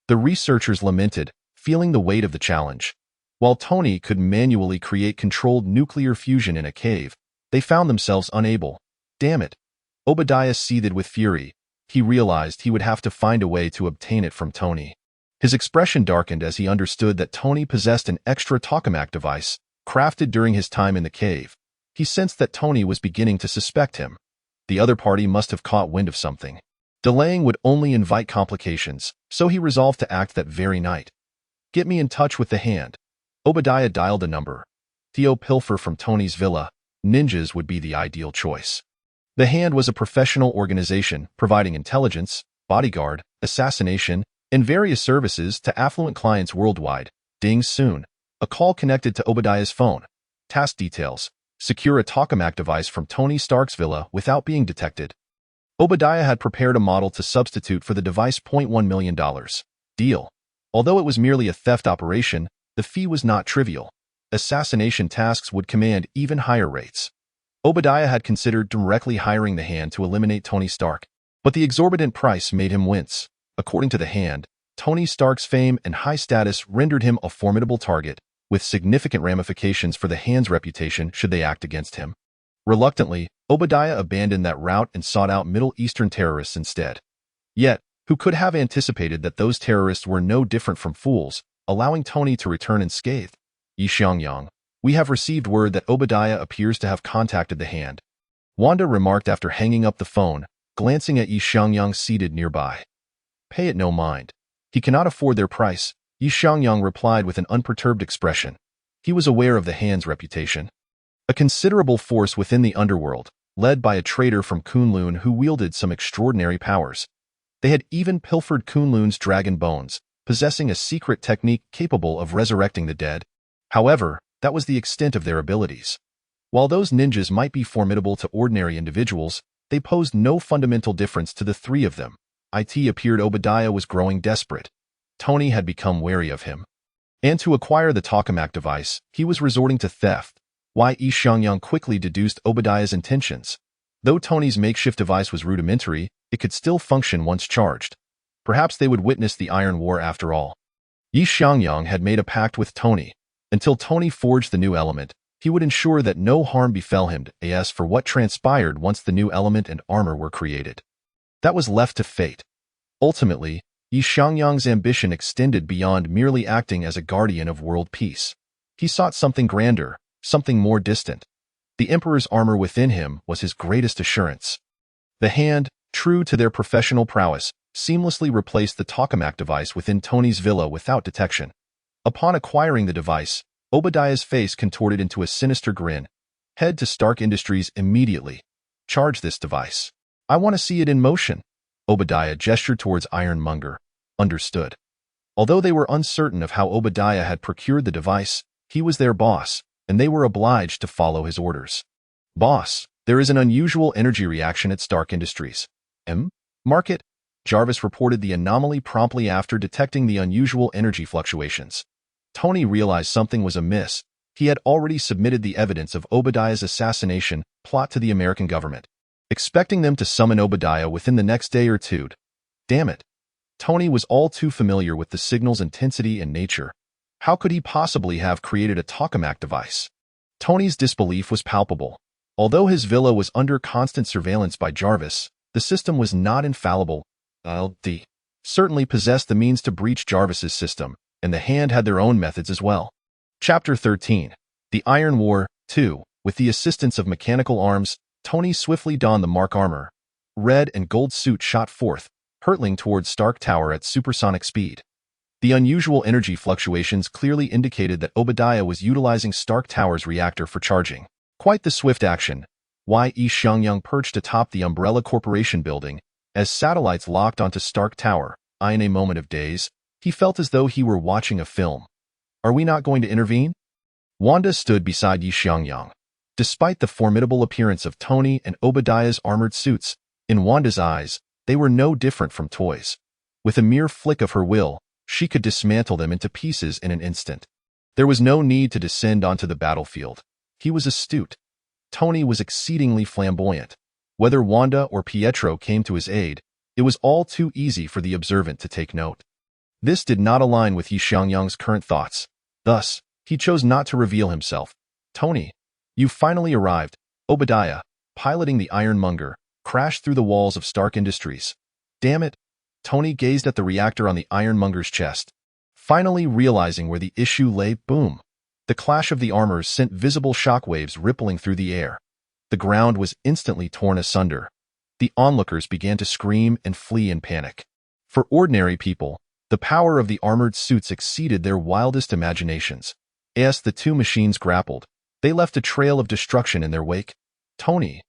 The researchers lamented, feeling the weight of the challenge. While Tony could manually create controlled nuclear fusion in a cave, they found themselves unable. Damn it. Obadiah seethed with fury. He realized he would have to find a way to obtain it from Tony. His expression darkened as he understood that Tony possessed an extra tokamak device, crafted during his time in the cave. He sensed that Tony was beginning to suspect him. The other party must have caught wind of something. Delaying would only invite complications, so he resolved to act that very night. Get me in touch with the Hand. Obadiah dialed a number. Theo pilfer from Tony's villa. Ninjas would be the ideal choice. The Hand was a professional organization providing intelligence, bodyguard, assassination, and various services to affluent clients worldwide. Ding soon. A call connected to Obadiah's phone. Task details. Secure a tokamak device from Tony Stark's villa without being detected. Obadiah had prepared a model to substitute for the device. $1 million. Deal. Although it was merely a theft operation, the fee was not trivial. Assassination tasks would command even higher rates. Obadiah had considered directly hiring the Hand to eliminate Tony Stark, but the exorbitant price made him wince. According to the Hand, Tony Stark's fame and high status rendered him a formidable target, with significant ramifications for the Hand's reputation should they act against him. Reluctantly, Obadiah abandoned that route and sought out Middle Eastern terrorists instead. Yet, Who could have anticipated that those terrorists were no different from fools, allowing Tony to return unscathed? Xiangyang, we have received word that Obadiah appears to have contacted the hand, Wanda remarked after hanging up the phone, glancing at Xiangyang seated nearby. Pay it no mind. He cannot afford their price, Xiangyang replied with an unperturbed expression. He was aware of the hand's reputation. A considerable force within the underworld, led by a traitor from Kunlun who wielded some extraordinary powers. They had even pilfered Kunlun's dragon bones, possessing a secret technique capable of resurrecting the dead. However, that was the extent of their abilities. While those ninjas might be formidable to ordinary individuals, they posed no fundamental difference to the three of them. It appeared Obadiah was growing desperate. Tony had become wary of him. And to acquire the tokamak device, he was resorting to theft. Xiangyang quickly deduced Obadiah's intentions. Though Tony's makeshift device was rudimentary, it could still function once charged. Perhaps they would witness the Iron War after all. Xiangyang had made a pact with Tony. Until Tony forged the new element, he would ensure that no harm befell him as for what transpired once the new element and armor were created. That was left to fate. Ultimately, Xiangyang's ambition extended beyond merely acting as a guardian of world peace. He sought something grander, something more distant. The Emperor's armor within him was his greatest assurance. The hand, true to their professional prowess, seamlessly replaced the tokamak device within Tony's villa without detection. Upon acquiring the device, Obadiah's face contorted into a sinister grin. Head to Stark Industries immediately. Charge this device. I want to see it in motion. Obadiah gestured towards Ironmonger. Understood. Although they were uncertain of how Obadiah had procured the device, he was their boss, and they were obliged to follow his orders. Boss, there is an unusual energy reaction at Stark Industries. Market? Jarvis reported the anomaly promptly after detecting the unusual energy fluctuations. Tony realized something was amiss. He had already submitted the evidence of Obadiah's assassination plot to the American government, expecting them to summon Obadiah within the next day or two. Damn it. Tony was all too familiar with the signal's intensity and nature. How could he possibly have created a tokamak device? Tony's disbelief was palpable. Although his villa was under constant surveillance by Jarvis, the system was not infallible. LD certainly possessed the means to breach Jarvis's system, and the hand had their own methods as well. Chapter 13. The Iron War, 2. With the assistance of mechanical arms, Tony swiftly donned the Mark armor. Red and gold suit shot forth, hurtling towards Stark Tower at supersonic speed. The unusual energy fluctuations clearly indicated that Obadiah was utilizing Stark Tower's reactor for charging. Quite the swift action. Xiangyang perched atop the Umbrella Corporation building, as satellites locked onto Stark Tower. In a moment of daze, he felt as though he were watching a film. Are we not going to intervene? Wanda stood beside Xiangyang. Despite the formidable appearance of Tony and Obadiah's armored suits, in Wanda's eyes, they were no different from toys. With a mere flick of her will, she could dismantle them into pieces in an instant. There was no need to descend onto the battlefield. He was astute. Tony was exceedingly flamboyant. Whether Wanda or Pietro came to his aid, it was all too easy for the observant to take note. This did not align with Xiangyang's current thoughts. Thus, he chose not to reveal himself. Tony, you finally arrived. Obadiah, piloting the Ironmonger, crashed through the walls of Stark Industries. Damn it. Tony gazed at the reactor on the Ironmonger's chest. Finally realizing where the issue lay, boom. The clash of the armors sent visible shockwaves rippling through the air. The ground was instantly torn asunder. The onlookers began to scream and flee in panic. For ordinary people, the power of the armored suits exceeded their wildest imaginations. As the two machines grappled, they left a trail of destruction in their wake. Tony,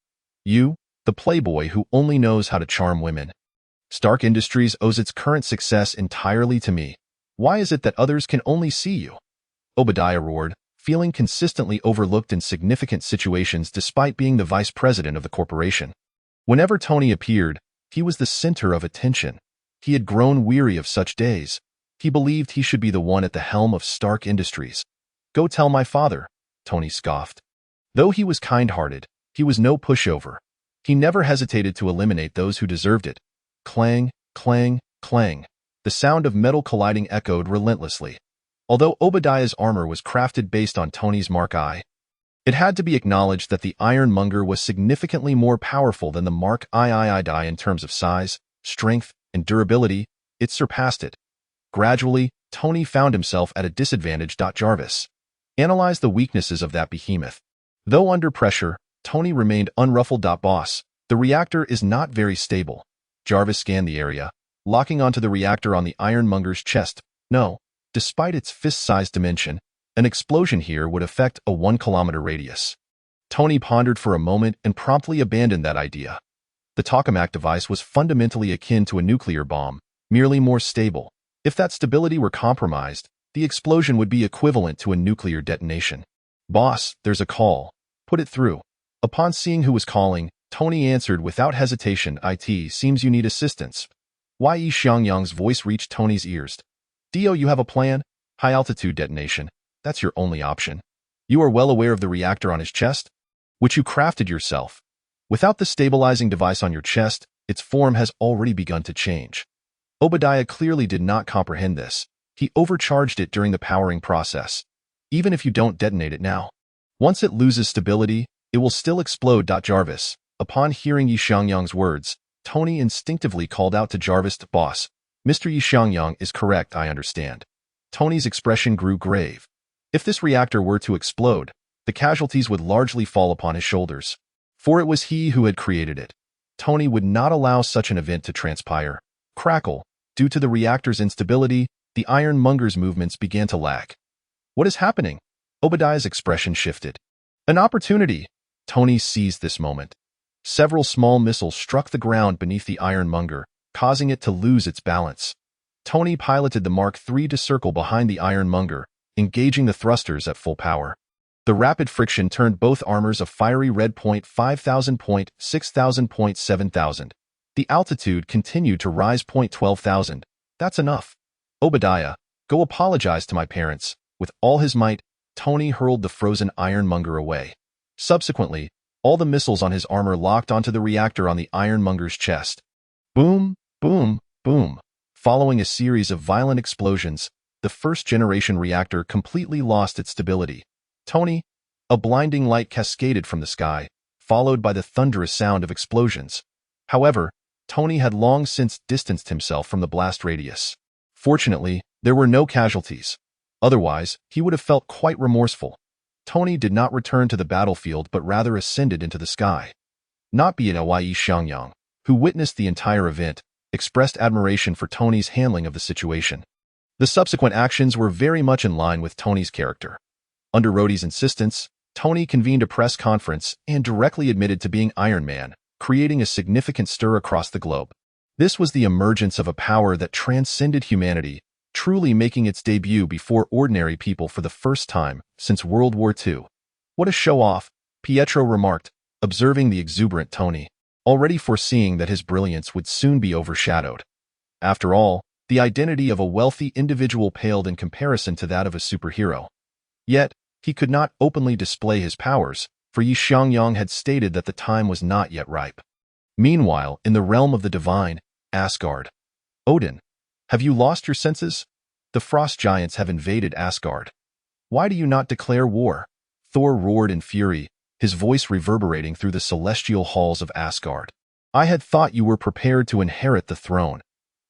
you, the playboy who only knows how to charm women. Stark Industries owes its current success entirely to me. Why is it that others can only see you? Obadiah roared, feeling consistently overlooked in significant situations despite being the vice president of the corporation. Whenever Tony appeared, he was the center of attention. He had grown weary of such days. He believed he should be the one at the helm of Stark Industries. Go tell my father, Tony scoffed. Though he was kind-hearted, he was no pushover. He never hesitated to eliminate those who deserved it. Clang, clang, clang. The sound of metal colliding echoed relentlessly. Although Obadiah's armor was crafted based on Tony's Mark I, it had to be acknowledged that the Ironmonger was significantly more powerful than the Mark II in terms of size, strength, and durability, it surpassed it. Gradually, Tony found himself at a disadvantage. Jarvis analyzed the weaknesses of that behemoth. Though under pressure, Tony remained unruffled. Boss, the reactor is not very stable. Jarvis scanned the area, locking onto the reactor on the ironmonger's chest. No, despite its fist-sized dimension, an explosion here would affect a 1-kilometer radius. Tony pondered for a moment and promptly abandoned that idea. The tokamak device was fundamentally akin to a nuclear bomb, merely more stable. If that stability were compromised, the explosion would be equivalent to a nuclear detonation. Boss, there's a call. Put it through. Upon seeing who was calling, Tony answered without hesitation. It seems you need assistance. Xiangyang's voice reached Tony's ears. Dio, you have a plan? High-altitude detonation. That's your only option. You are well aware of the reactor on his chest, which you crafted yourself. Without the stabilizing device on your chest, its form has already begun to change. Obadiah clearly did not comprehend this. He overcharged it during the powering process. Even if you don't detonate it now, once it loses stability, it will still explode. Jarvis. Upon hearing Xiangyang's words, Tony instinctively called out to Jarvis. Boss, Mr. Xiangyang is correct, I understand. Tony's expression grew grave. If this reactor were to explode, the casualties would largely fall upon his shoulders. For it was he who had created it. Tony would not allow such an event to transpire. Crackle. Due to the reactor's instability, the ironmonger's movements began to lag. What is happening? Obadiah's expression shifted. An opportunity. Tony seized this moment. Several small missiles struck the ground beneath the ironmonger, causing it to lose its balance. Tony piloted the Mark III to circle behind the ironmonger, engaging the thrusters at full power. The rapid friction turned both armors a fiery red. 5,000, 6,000, 7,000. The altitude continued to rise. 12,000. That's enough. Obadiah, go apologize to my parents. With all his might, Tony hurled the frozen ironmonger away. Subsequently, all the missiles on his armor locked onto the reactor on the ironmonger's chest. Boom, boom, boom. Following a series of violent explosions, the first-generation reactor completely lost its stability. Tony, a blinding light cascaded from the sky, followed by the thunderous sound of explosions. However, Tony had long since distanced himself from the blast radius. Fortunately, there were no casualties. Otherwise, he would have felt quite remorseful. Tony did not return to the battlefield but rather ascended into the sky. Not be it Xiangyang, who witnessed the entire event, expressed admiration for Tony's handling of the situation. The subsequent actions were very much in line with Tony's character. Under Rhodey's insistence, Tony convened a press conference and directly admitted to being Iron Man, creating a significant stir across the globe. This was the emergence of a power that transcended humanity, truly making its debut before ordinary people for the first time since World War II. What a show-off, Pietro remarked, observing the exuberant Tony, already foreseeing that his brilliance would soon be overshadowed. After all, the identity of a wealthy individual paled in comparison to that of a superhero. Yet, he could not openly display his powers, for Xiangyang had stated that the time was not yet ripe. Meanwhile, in the realm of the divine, Asgard. Odin, have you lost your senses? The frost giants have invaded Asgard. Why do you not declare war? Thor roared in fury, his voice reverberating through the celestial halls of Asgard. I had thought you were prepared to inherit the throne.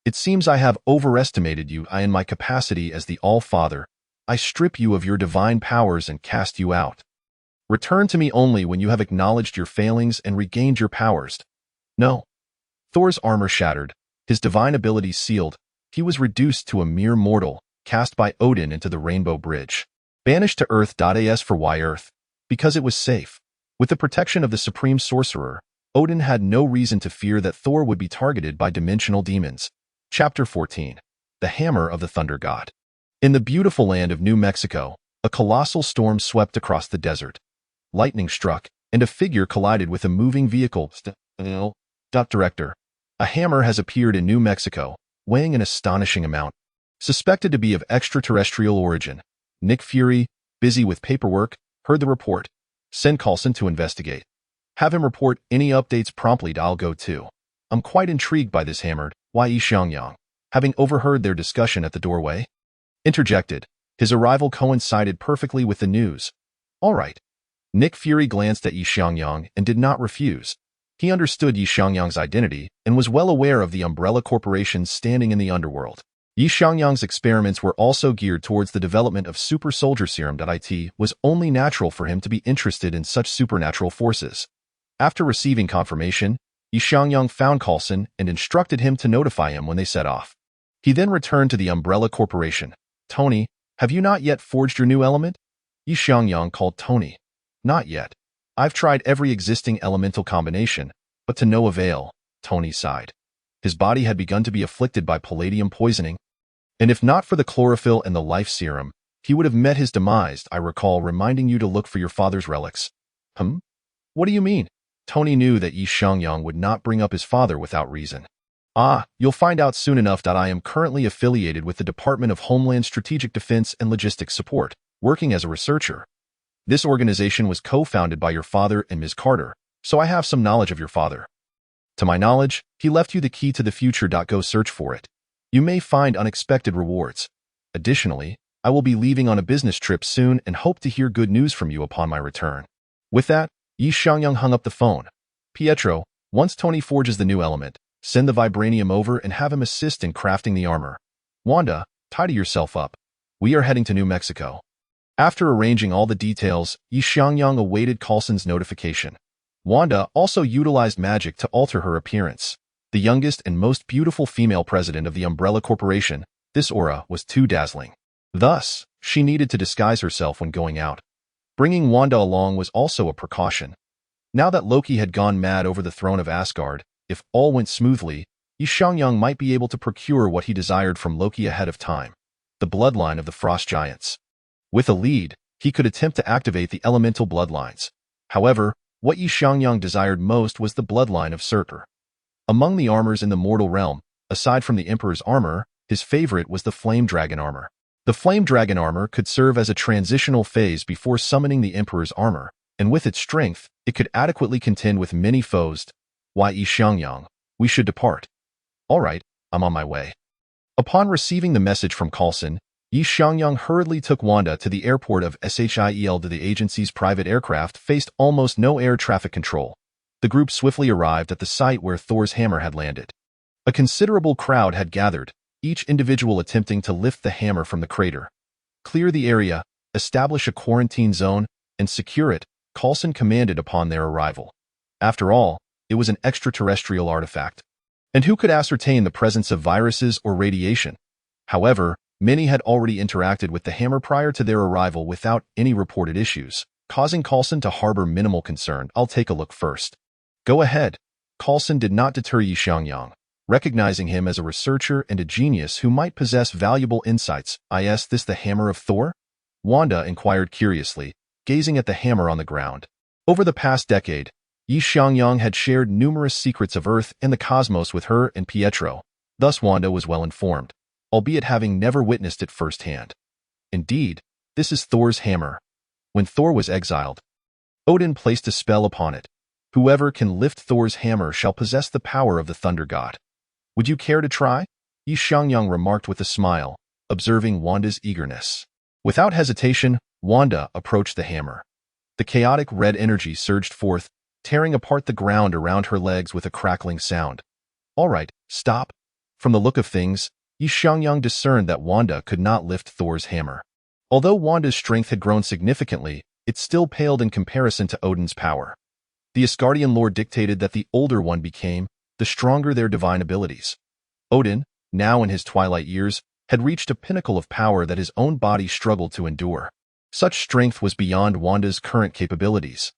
It seems I have overestimated you. In my capacity as the All-Father, I strip you of your divine powers and cast you out. Return to me only when you have acknowledged your failings and regained your powers. No. Thor's armor shattered, his divine abilities sealed. He was reduced to a mere mortal, cast by Odin into the Rainbow Bridge. Banished to Earth. As for why Earth? Because it was safe. With the protection of the Supreme Sorcerer, Odin had no reason to fear that Thor would be targeted by dimensional demons. Chapter 14. The Hammer of the Thunder God. In the beautiful land of New Mexico, a colossal storm swept across the desert. Lightning struck, and a figure collided with a moving vehicle. Director. A hammer has appeared in New Mexico, weighing an astonishing amount. Suspected to be of extraterrestrial origin. Nick Fury, busy with paperwork, heard the report. Send Coulson to investigate. Have him report any updates promptly. I'll go too. I'm quite intrigued by this hammer. Xiangyang, having overheard their discussion at the doorway, interjected. His arrival coincided perfectly with the news. All right. Nick Fury glanced at Xiangyang and did not refuse. He understood Yi Xiangyang's identity and was well aware of the umbrella corporations standing in the underworld. Yi Xiangyang's experiments were also geared towards the development of super soldier serum. It was only natural for him to be interested in such supernatural forces. After receiving confirmation, Yi Xiangyang found Coulson and instructed him to notify him when they set off. He then returned to the umbrella corporation. Tony, have you not yet forged your new element? Yi Xiangyang called Tony. Not yet. I've tried every existing elemental combination, but to no avail, Tony sighed. His body had begun to be afflicted by palladium poisoning, and if not for the chlorophyll and the life serum, he would have met his demise. I recall reminding you to look for your father's relics. What do you mean? Tony knew that Yi Xiangyang would not bring up his father without reason. You'll find out soon enough. I am currently affiliated with the Department of Homeland Strategic Defense and Logistics Support, working as a researcher. This organization was co-founded by your father and Ms. Carter, so I have some knowledge of your father. To my knowledge, he left you the key to the future. Go search for it. You may find unexpected rewards. Additionally, I will be leaving on a business trip soon and hope to hear good news from you upon my return. With that, Yi Xiangyang hung up the phone. Pietro, once Tony forges the new element, send the vibranium over and have him assist in crafting the armor. Wanda, tidy yourself up. We are heading to New Mexico. After arranging all the details, Yi Xiangyang awaited Coulson's notification. Wanda also utilized magic to alter her appearance. The youngest and most beautiful female president of the Umbrella Corporation, this aura was too dazzling. Thus, she needed to disguise herself when going out. Bringing Wanda along was also a precaution. Now that Loki had gone mad over the throne of Asgard, if all went smoothly, Yi Xiangyang might be able to procure what he desired from Loki ahead of time, the bloodline of the Frost Giants. With a lead, he could attempt to activate the elemental bloodlines. However, what Yi Xiangyang desired most was the bloodline of Surtur. Among the armors in the mortal realm, aside from the Emperor's armor, his favorite was the Flame Dragon armor. The Flame Dragon armor could serve as a transitional phase before summoning the Emperor's armor, and with its strength, it could adequately contend with many foes. Why, Yi Xiangyang, we should depart. All right, I'm on my way. Upon receiving the message from Coulson, Yi Xiangyang hurriedly took Wanda to the airport of Shiel. The agency's private aircraft faced almost no air traffic control. The group swiftly arrived at the site where Thor's hammer had landed. A considerable crowd had gathered, each individual attempting to lift the hammer from the crater. Clear the area, establish a quarantine zone, and secure it, Coulson commanded upon their arrival. After all, it was an extraterrestrial artifact. And who could ascertain the presence of viruses or radiation? However, many had already interacted with the hammer prior to their arrival without any reported issues, causing Coulson to harbor minimal concern. I'll take a look first. Go ahead. Coulson did not deter Yi Xiangyang, recognizing him as a researcher and a genius who might possess valuable insights. Is this the hammer of Thor? Wanda inquired curiously, gazing at the hammer on the ground. Over the past decade, Yi Xiangyang had shared numerous secrets of Earth and the cosmos with her and Pietro. Thus Wanda was well informed, albeit having never witnessed it firsthand. Indeed, this is Thor's hammer. When Thor was exiled, Odin placed a spell upon it. Whoever can lift Thor's hammer shall possess the power of the thunder god. Would you care to try? Yi Xiangyang remarked with a smile, observing Wanda's eagerness. Without hesitation, Wanda approached the hammer. The chaotic red energy surged forth, tearing apart the ground around her legs with a crackling sound. All right, stop. From the look of things, Yi Xiangyang discerned that Wanda could not lift Thor's hammer. Although Wanda's strength had grown significantly, it still paled in comparison to Odin's power. The Asgardian lore dictated that the older one became, the stronger their divine abilities. Odin, now in his twilight years, had reached a pinnacle of power that his own body struggled to endure. Such strength was beyond Wanda's current capabilities.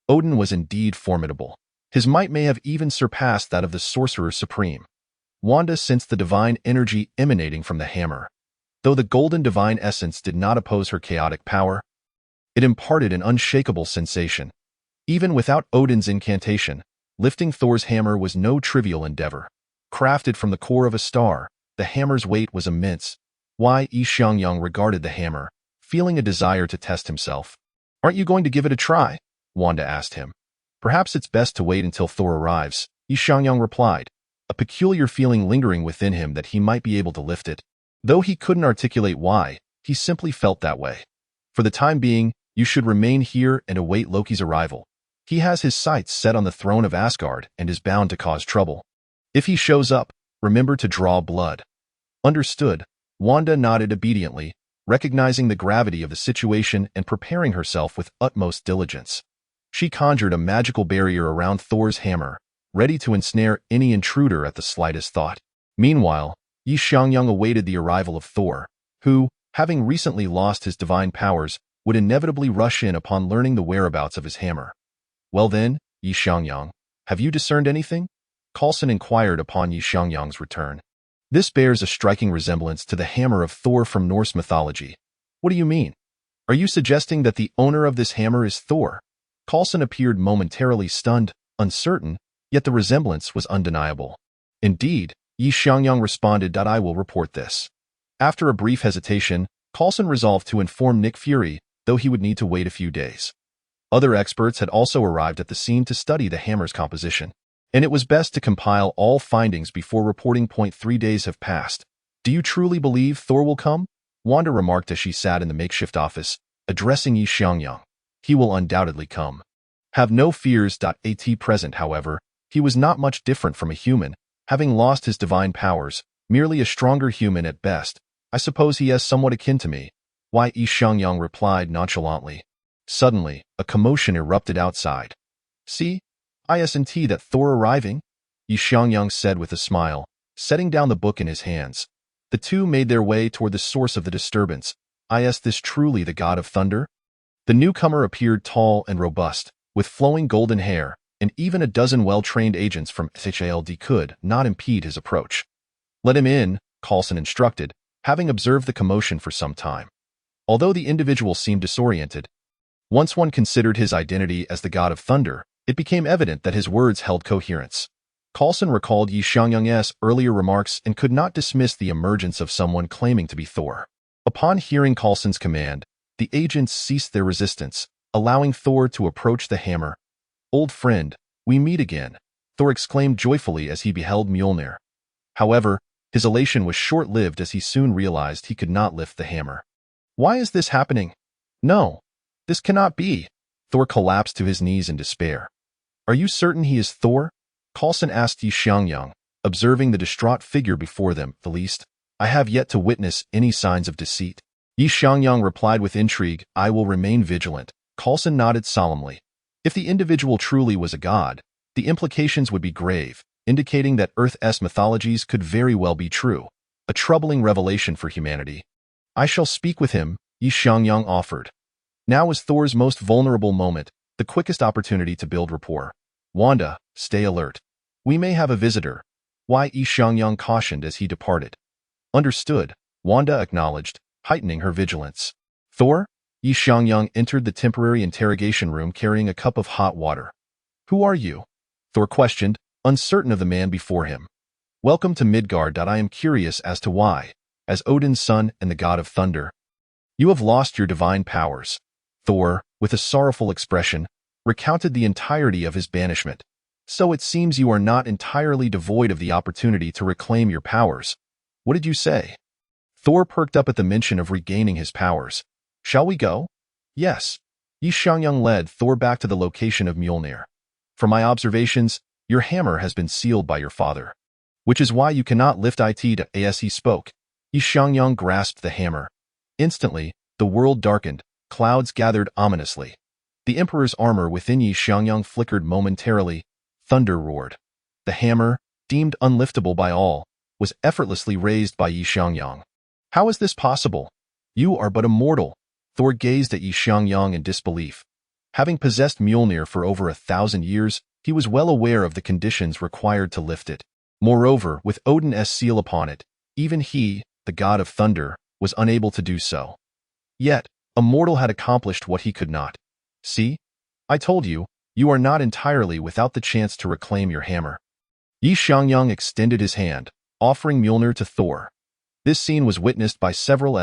Odin was indeed formidable. His might may have even surpassed that of the Sorcerer Supreme. Wanda sensed the divine energy emanating from the hammer. Though the golden divine essence did not oppose her chaotic power, it imparted an unshakable sensation. Even without Odin's incantation, lifting Thor's hammer was no trivial endeavor. Crafted from the core of a star, the hammer's weight was immense. Why, Yi Xiangyang regarded the hammer, feeling a desire to test himself. Aren't you going to give it a try? Wanda asked him. Perhaps it's best to wait until Thor arrives, Yi Xiangyang replied, a peculiar feeling lingering within him that he might be able to lift it. Though he couldn't articulate why, he simply felt that way. For the time being, you should remain here and await Loki's arrival. He has his sights set on the throne of Asgard and is bound to cause trouble. If he shows up, remember to draw blood. Understood. Wanda nodded obediently, recognizing the gravity of the situation and preparing herself with utmost diligence. She conjured a magical barrier around Thor's hammer, ready to ensnare any intruder at the slightest thought. Meanwhile, Xiangyang awaited the arrival of Thor, who, having recently lost his divine powers, would inevitably rush in upon learning the whereabouts of his hammer. "Well then, Xiangyang, have you discerned anything?" Coulson inquired upon Xiangyang's return. This bears a striking resemblance to the hammer of Thor from Norse mythology. What do you mean? Are you suggesting that the owner of this hammer is Thor? Coulson appeared momentarily stunned, uncertain, yet the resemblance was undeniable. Indeed, Xiangyang responded, "I will report this." After a brief hesitation, Coulson resolved to inform Nick Fury, though he would need to wait a few days. Other experts had also arrived at the scene to study the hammer's composition, and it was best to compile all findings before reporting. 3 days have passed. "Do you truly believe Thor will come?" Wanda remarked as she sat in the makeshift office, addressing Xiangyang. "He will undoubtedly come. Have no fears." At present, however, he was not much different from a human, having lost his divine powers, merely a stronger human at best. "I suppose he is somewhat akin to me." "Why?" Xiangyang replied nonchalantly. Suddenly, a commotion erupted outside. "See? Isn't that Thor arriving?" Xiangyang said with a smile, setting down the book in his hands. The two made their way toward the source of the disturbance. "Is this truly the god of thunder?" The newcomer appeared tall and robust, with flowing golden hair, and even a dozen well-trained agents from SHLD could not impede his approach. "Let him in," Coulson instructed, having observed the commotion for some time. Although the individual seemed disoriented, once one considered his identity as the god of thunder, it became evident that his words held coherence. Coulson recalled Xiangyang's earlier remarks and could not dismiss the emergence of someone claiming to be Thor. Upon hearing Coulson's command, the agents ceased their resistance, allowing Thor to approach the hammer. "Old friend, we meet again," Thor exclaimed joyfully as he beheld Mjolnir. However, his elation was short-lived as he soon realized he could not lift the hammer. "Why is this happening? No, this cannot be." Thor collapsed to his knees in despair. "Are you certain he is Thor?" Coulson asked Xiangyang, observing the distraught figure before them. "The least, I have yet to witness any signs of deceit." Xiangyang replied with intrigue, "I will remain vigilant." Coulson nodded solemnly. If the individual truly was a god, the implications would be grave, indicating that Earth's mythologies could very well be true, a troubling revelation for humanity. "I shall speak with him," Xiangyang offered. Now was Thor's most vulnerable moment, the quickest opportunity to build rapport. "Wanda, stay alert. We may have a visitor." "Why?" Xiangyang cautioned as he departed. "Understood," Wanda acknowledged, heightening her vigilance. "Thor?" Xiangyang entered the temporary interrogation room carrying a cup of hot water. "Who are you?" Thor questioned, uncertain of the man before him. "Welcome to Midgard. I am curious as to why, as Odin's son and the god of thunder, you have lost your divine powers." Thor, with a sorrowful expression, recounted the entirety of his banishment. "So it seems you are not entirely devoid of the opportunity to reclaim your powers. What did you say?" Thor perked up at the mention of regaining his powers. "Shall we go?" "Yes." Xiangyang led Thor back to the location of Mjolnir. "From my observations, your hammer has been sealed by your father, which is why you cannot lift it." As he spoke, Xiangyang grasped the hammer. Instantly, the world darkened, clouds gathered ominously. The Emperor's armor within Xiangyang flickered momentarily, thunder roared. The hammer, deemed unliftable by all, was effortlessly raised by Xiangyang. "How is this possible? You are but a mortal." Thor gazed at Xiangyang in disbelief. Having possessed Mjolnir for over 1,000 years, he was well aware of the conditions required to lift it. Moreover, with Odin's seal upon it, even he, the god of thunder, was unable to do so. Yet, a mortal had accomplished what he could not. "See? I told you, you are not entirely without the chance to reclaim your hammer." Xiangyang extended his hand, offering Mjolnir to Thor. This scene was witnessed by several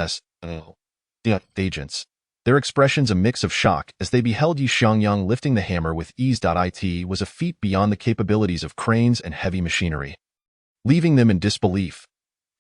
agents, their expressions a mix of shock as they beheld Xiangyang lifting the hammer with ease. It was a feat beyond the capabilities of cranes and heavy machinery. Leaving them in disbelief,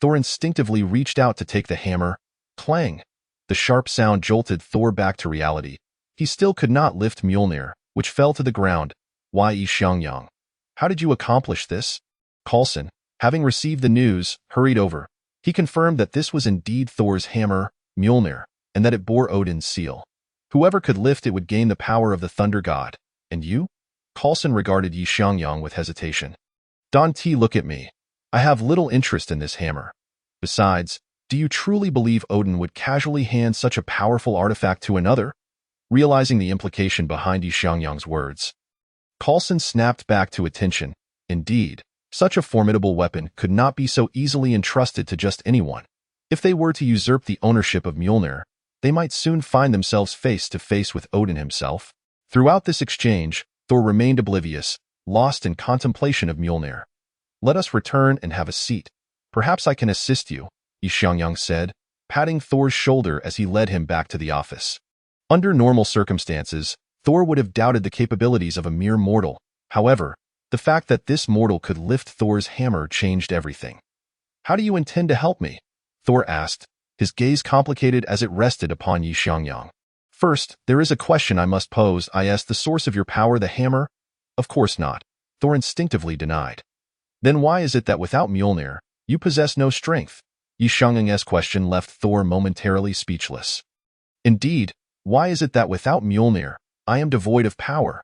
Thor instinctively reached out to take the hammer. Clang! The sharp sound jolted Thor back to reality. He still could not lift Mjolnir, which fell to the ground. Why, Xiangyang? How did you accomplish this? Coulson, having received the news, hurried over. He confirmed that this was indeed Thor's hammer, Mjolnir, and that it bore Odin's seal. Whoever could lift it would gain the power of the thunder god. And you? Coulson regarded Xiangyang with hesitation. Don T, look at me. I have little interest in this hammer. Besides, do you truly believe Odin would casually hand such a powerful artifact to another? Realizing the implication behind Xiangyang's words, Coulson snapped back to attention. Indeed, such a formidable weapon could not be so easily entrusted to just anyone. If they were to usurp the ownership of Mjolnir, they might soon find themselves face to face with Odin himself. Throughout this exchange, Thor remained oblivious, lost in contemplation of Mjolnir. Let us return and have a seat. Perhaps I can assist you, Xiangyang said, patting Thor's shoulder as he led him back to the office. Under normal circumstances, Thor would have doubted the capabilities of a mere mortal. However, the fact that this mortal could lift Thor's hammer changed everything. How do you intend to help me? Thor asked, his gaze complicated as it rested upon Xiangyang. First, there is a question I must pose. Is the source of your power the hammer? Of course not. Thor instinctively denied. Then why is it that without Mjolnir, you possess no strength? Xiangyang's question left Thor momentarily speechless. Indeed, why is it that without Mjolnir, I am devoid of power?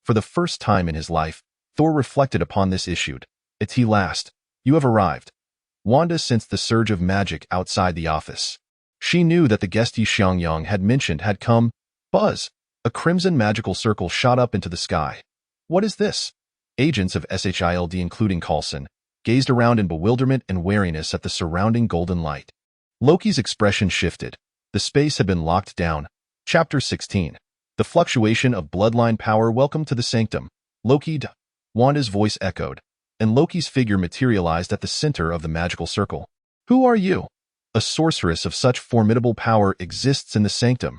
For the first time in his life, Thor reflected upon this issue. At last, you have arrived. Wanda sensed the surge of magic outside the office. She knew that the guest Xiangyang had mentioned had come. Buzz! A crimson magical circle shot up into the sky. What is this? Agents of SHIELD, including Coulson, gazed around in bewilderment and wariness at the surrounding golden light. Loki's expression shifted. The space had been locked down. Chapter 16. The Fluctuation of Bloodline Power. Welcome to the Sanctum, Loki. Wanda's voice echoed, and Loki's figure materialized at the center of the magical circle. Who are you? A sorceress of such formidable power exists in the Sanctum.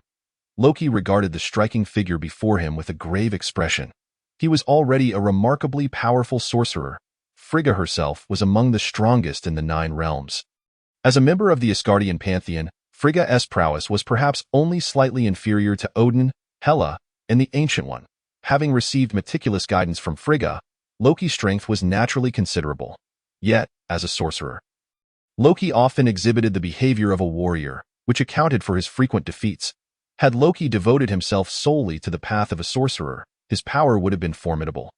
Loki regarded the striking figure before him with a grave expression. He was already a remarkably powerful sorcerer. Frigga herself was among the strongest in the 9 realms. As a member of the Asgardian pantheon, Frigga's prowess was perhaps only slightly inferior to Odin, Hela, and the Ancient One. Having received meticulous guidance from Frigga, Loki's strength was naturally considerable. Yet, as a sorcerer, Loki often exhibited the behavior of a warrior, which accounted for his frequent defeats. Had Loki devoted himself solely to the path of a sorcerer, his power would have been formidable.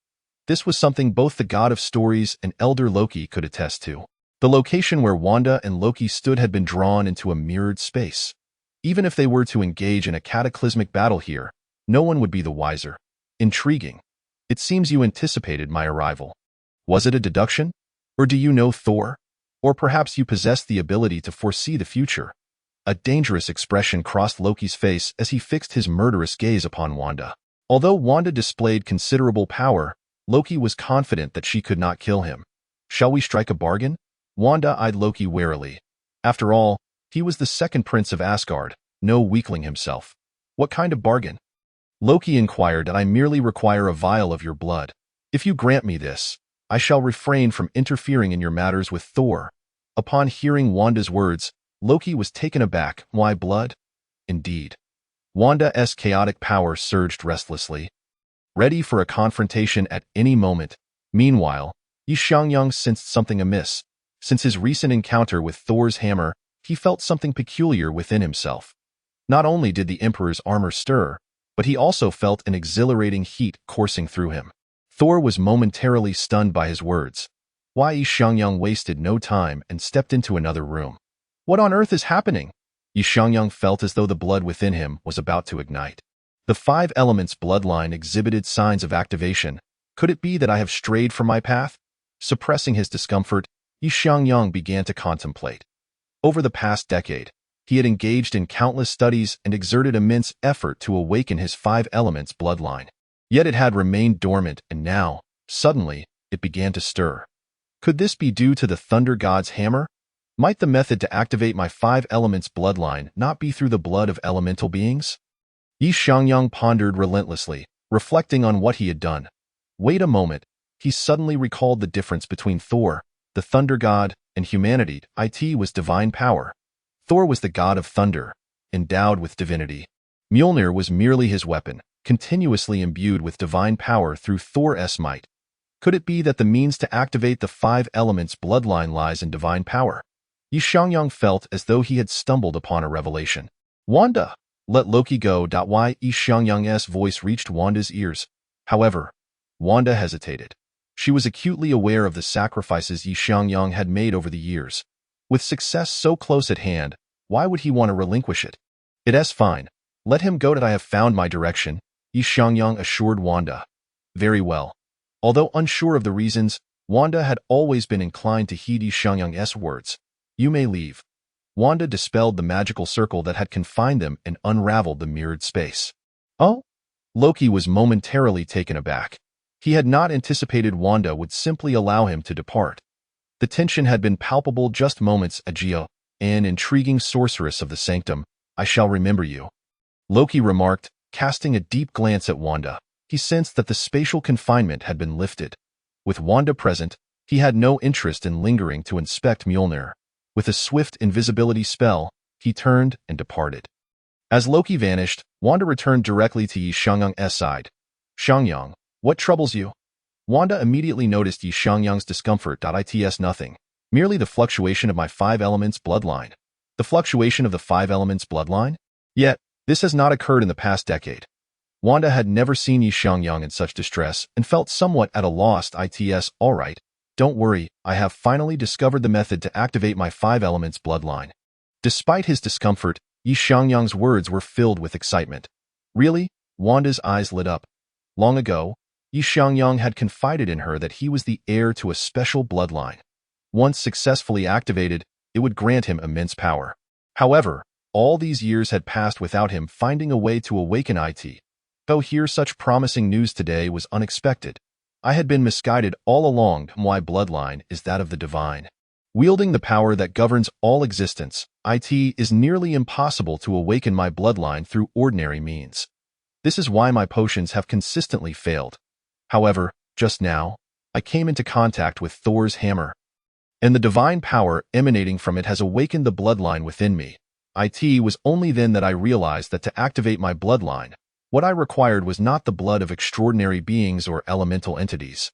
This was something both the god of stories and elder Loki could attest to. The location where Wanda and Loki stood had been drawn into a mirrored space. Even if they were to engage in a cataclysmic battle here, no one would be the wiser. Intriguing. It seems you anticipated my arrival. Was it a deduction? Or do you know Thor? Or perhaps you possess the ability to foresee the future? A dangerous expression crossed Loki's face as he fixed his murderous gaze upon Wanda. Although Wanda displayed considerable power, Loki was confident that she could not kill him. Shall we strike a bargain? Wanda eyed Loki warily. After all, he was the second prince of Asgard, no weakling himself. What kind of bargain? Loki inquired. I merely require a vial of your blood. If you grant me this, I shall refrain from interfering in your matters with Thor. Upon hearing Wanda's words, Loki was taken aback. Why blood? Indeed. Wanda's chaotic power surged restlessly, ready for a confrontation at any moment. Meanwhile, Xiangyang sensed something amiss. Since his recent encounter with Thor's hammer, he felt something peculiar within himself. Not only did the Emperor's armor stir, but he also felt an exhilarating heat coursing through him. Thor was momentarily stunned by his words. Why? Xiangyang wasted no time and stepped into another room. What on earth is happening? Xiangyang felt as though the blood within him was about to ignite. The 5 elements bloodline exhibited signs of activation. Could it be that I have strayed from my path? Suppressing his discomfort, Xiangyang began to contemplate. Over the past decade, he had engaged in countless studies and exerted immense effort to awaken his 5 elements bloodline. Yet it had remained dormant, and now, suddenly, it began to stir. Could this be due to the thunder god's hammer? Might the method to activate my 5 elements bloodline not be through the blood of elemental beings? Xiangyang pondered relentlessly, reflecting on what he had done. Wait a moment, he suddenly recalled the difference between Thor, the thunder god, and humanity. It was divine power. Thor was the god of thunder, endowed with divinity. Mjolnir was merely his weapon, continuously imbued with divine power through Thor's might. Could it be that the means to activate the five elements bloodline lies in divine power? Xiangyang felt as though he had stumbled upon a revelation. Wanda! Let Loki go. Why? Xiangyang's voice reached Wanda's ears. However, Wanda hesitated. She was acutely aware of the sacrifices Xiangyang had made over the years. With success so close at hand, why would he want to relinquish it? It's fine. Let him go. I have found my direction, Xiangyang assured Wanda. Very well. Although unsure of the reasons, Wanda had always been inclined to heed Xiangyang's words. You may leave. Wanda dispelled the magical circle that had confined them and unraveled the mirrored space. Oh? Loki was momentarily taken aback. He had not anticipated Wanda would simply allow him to depart. The tension had been palpable just moments ago. An intriguing sorceress of the sanctum, I shall remember you. Loki remarked, casting a deep glance at Wanda. He sensed that the spatial confinement had been lifted. With Wanda present, he had no interest in lingering to inspect Mjolnir. With a swift invisibility spell, he turned and departed. As Loki vanished, Wanda returned directly to Xiangyang's side. Xiangyang, what troubles you? Wanda immediately noticed Xiangyang's discomfort. It's nothing. Merely the fluctuation of my five elements bloodline. The fluctuation of the five elements bloodline? Yet, this has not occurred in the past decade. Wanda had never seen Xiangyang in such distress and felt somewhat at a loss. It's all right. Don't worry, I have finally discovered the method to activate my five elements bloodline. Despite his discomfort, Xiangyang's words were filled with excitement. Really? Wanda's eyes lit up. Long ago, Xiangyang had confided in her that he was the heir to a special bloodline. Once successfully activated, it would grant him immense power. However, all these years had passed without him finding a way to awaken it. Though hear such promising news today was unexpected. I had been misguided all along. My bloodline is that of the divine. Wielding the power that governs all existence, it is nearly impossible to awaken my bloodline through ordinary means. This is why my potions have consistently failed. However, just now, I came into contact with Thor's hammer, and the divine power emanating from it has awakened the bloodline within me. It was only then that I realized that to activate my bloodline, what I required was not the blood of extraordinary beings or elemental entities,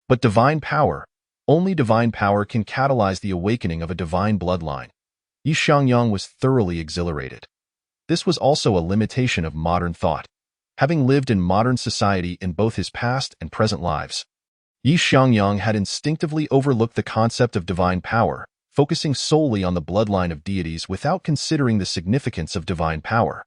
but divine power. Only divine power can catalyze the awakening of a divine bloodline. Xiangyang was thoroughly exhilarated. This was also a limitation of modern thought. Having lived in modern society in both his past and present lives, Xiangyang had instinctively overlooked the concept of divine power, focusing solely on the bloodline of deities without considering the significance of divine power.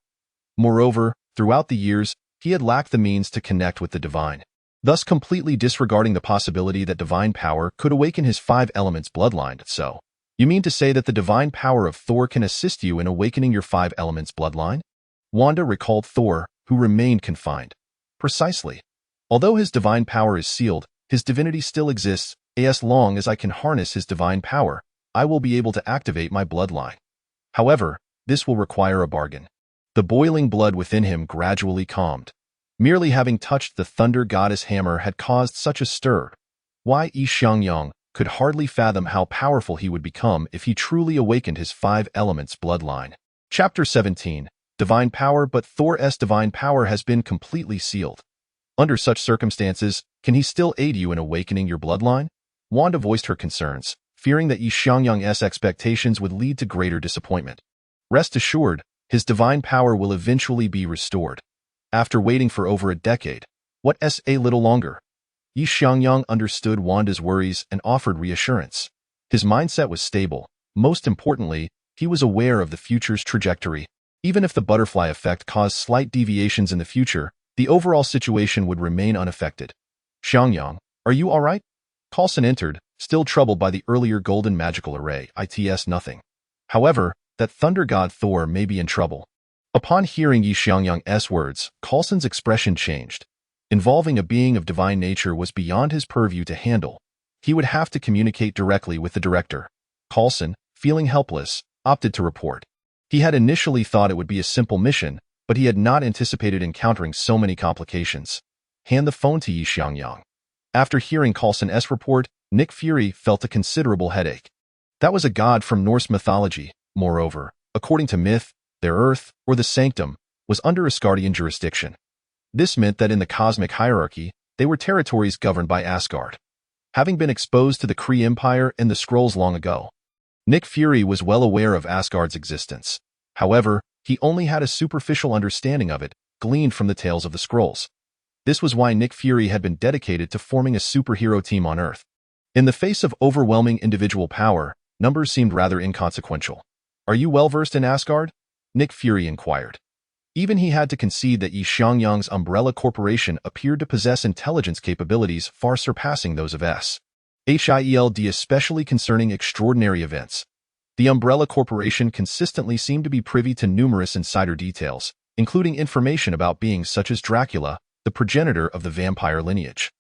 Moreover, throughout the years, he had lacked the means to connect with the divine, thus completely disregarding the possibility that divine power could awaken his five elements bloodline. So, you mean to say that the divine power of Thor can assist you in awakening your five elements bloodline? Wanda recalled Thor, who remained confined. Precisely. Although his divine power is sealed, his divinity still exists. As long as I can harness his divine power, I will be able to activate my bloodline. However, this will require a bargain. The boiling blood within him gradually calmed. Merely having touched the thunder goddess hammer had caused such a stir. Why Xiangyang could hardly fathom how powerful he would become if he truly awakened his five elements bloodline. Chapter 17. Divine Power. But Thor's divine power has been completely sealed. Under such circumstances, can he still aid you in awakening your bloodline? Wanda voiced her concerns, fearing that Xiangyang's expectations would lead to greater disappointment. Rest assured, his divine power will eventually be restored. After waiting for over a decade, what's a little longer? Xiangyang understood Wanda's worries and offered reassurance. His mindset was stable. Most importantly, he was aware of the future's trajectory. Even if the butterfly effect caused slight deviations in the future, the overall situation would remain unaffected. Xiangyang, are you all right? Coulson entered, still troubled by the earlier golden magical array. It's nothing. However, that thunder god Thor may be in trouble. Upon hearing Xiangyang's words, Coulson's expression changed. Involving a being of divine nature was beyond his purview to handle. He would have to communicate directly with the director. Coulson, feeling helpless, opted to report. He had initially thought it would be a simple mission, but he had not anticipated encountering so many complications. Hand the phone to Xiangyang. After hearing Coulson's report, Nick Fury felt a considerable headache. That was a god from Norse mythology. Moreover, according to myth, their earth, or the sanctum, was under Asgardian jurisdiction. This meant that in the cosmic hierarchy, they were territories governed by Asgard. Having been exposed to the Kree Empire and the Skrulls long ago, Nick Fury was well aware of Asgard's existence. However, he only had a superficial understanding of it, gleaned from the tales of the Skrulls. This was why Nick Fury had been dedicated to forming a superhero team on Earth. In the face of overwhelming individual power, numbers seemed rather inconsequential. "Are you well-versed in Asgard?" Nick Fury inquired. Even he had to concede that Xiangyang's Umbrella Corporation appeared to possess intelligence capabilities far surpassing those of SHIELD, especially concerning extraordinary events. The Umbrella Corporation consistently seemed to be privy to numerous insider details, including information about beings such as Dracula, the progenitor of the vampire lineage.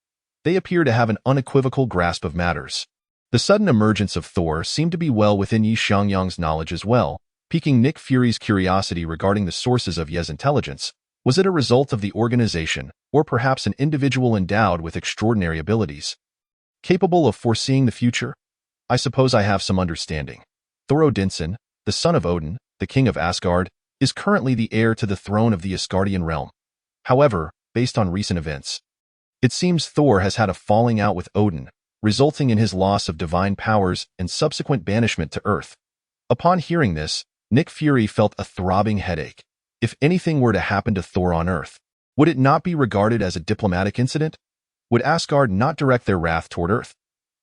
They appear to have an unequivocal grasp of matters. The sudden emergence of Thor seemed to be well within Xiangyang's knowledge as well, piquing Nick Fury's curiosity regarding the sources of Ye's intelligence. Was it a result of the organization, or perhaps an individual endowed with extraordinary abilities, capable of foreseeing the future? "I suppose I have some understanding. Thor Odinson, the son of Odin, the king of Asgard, is currently the heir to the throne of the Asgardian realm. However, based on recent events, it seems Thor has had a falling out with Odin, resulting in his loss of divine powers and subsequent banishment to Earth." Upon hearing this, Nick Fury felt a throbbing headache. If anything were to happen to Thor on Earth, would it not be regarded as a diplomatic incident? Would Asgard not direct their wrath toward Earth?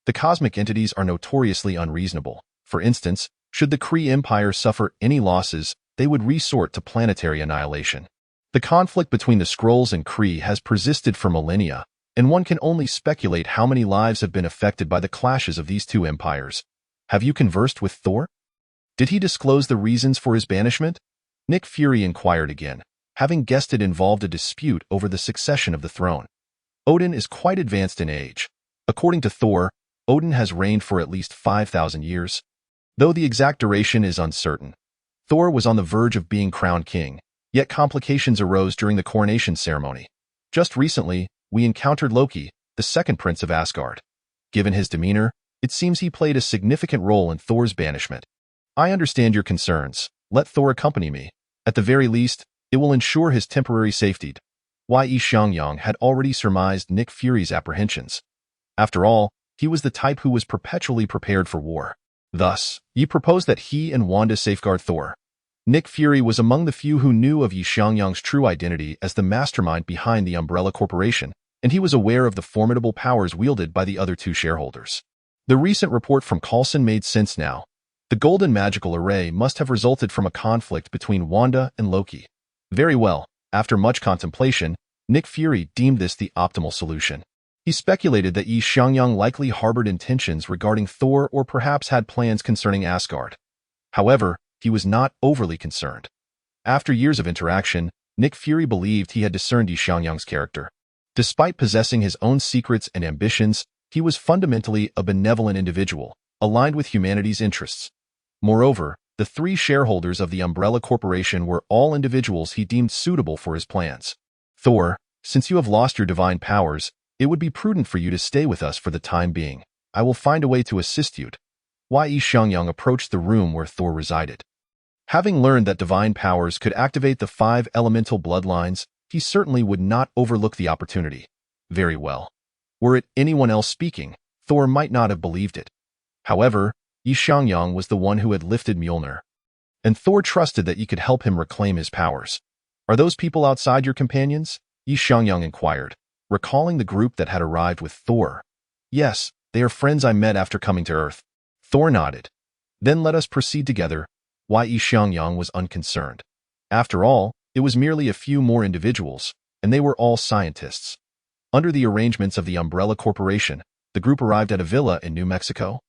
The cosmic entities are notoriously unreasonable. For instance, should the Kree Empire suffer any losses, they would resort to planetary annihilation. The conflict between the Skrulls and Kree has persisted for millennia, and one can only speculate how many lives have been affected by the clashes of these two empires. "Have you conversed with Thor? Did he disclose the reasons for his banishment?" Nick Fury inquired again, having guessed it involved a dispute over the succession of the throne. Odin is quite advanced in age. According to Thor, Odin has reigned for at least 5,000 years. Though the exact duration is uncertain, Thor was on the verge of being crowned king, yet complications arose during the coronation ceremony. Just recently, we encountered Loki, the second prince of Asgard. Given his demeanor, it seems he played a significant role in Thor's banishment. "I understand your concerns. Let Thor accompany me. At the very least, it will ensure his temporary safety." Xiangyang had already surmised Nick Fury's apprehensions. After all, he was the type who was perpetually prepared for war. Thus, Yi proposed that he and Wanda safeguard Thor. Nick Fury was among the few who knew of Xiangyang's true identity as the mastermind behind the Umbrella Corporation, and he was aware of the formidable powers wielded by the other two shareholders. The recent report from Coulson made sense now. The golden magical array must have resulted from a conflict between Wanda and Loki. Very well, after much contemplation, Nick Fury deemed this the optimal solution. He speculated that Xiangyang likely harbored intentions regarding Thor or perhaps had plans concerning Asgard. However, he was not overly concerned. After years of interaction, Nick Fury believed he had discerned Xiangyang's character. Despite possessing his own secrets and ambitions, he was fundamentally a benevolent individual, aligned with humanity's interests. Moreover, the three shareholders of the Umbrella Corporation were all individuals he deemed suitable for his plans. "Thor, since you have lost your divine powers, it would be prudent for you to stay with us for the time being. I will find a way to assist you." Xiangyang approached the room where Thor resided. Having learned that divine powers could activate the 5 elemental bloodlines, he certainly would not overlook the opportunity. Very well. Were it anyone else speaking, Thor might not have believed it. However, Xiangyang was the one who had lifted Mjolnir, and Thor trusted that he could help him reclaim his powers. "Are those people outside your companions?" Xiangyang inquired, recalling the group that had arrived with Thor. "Yes, they are friends I met after coming to Earth." Thor nodded. "Then let us proceed together." Xiangyang was unconcerned. After all, it was merely a few more individuals, and they were all scientists. Under the arrangements of the Umbrella Corporation, the group arrived at a villa in New Mexico.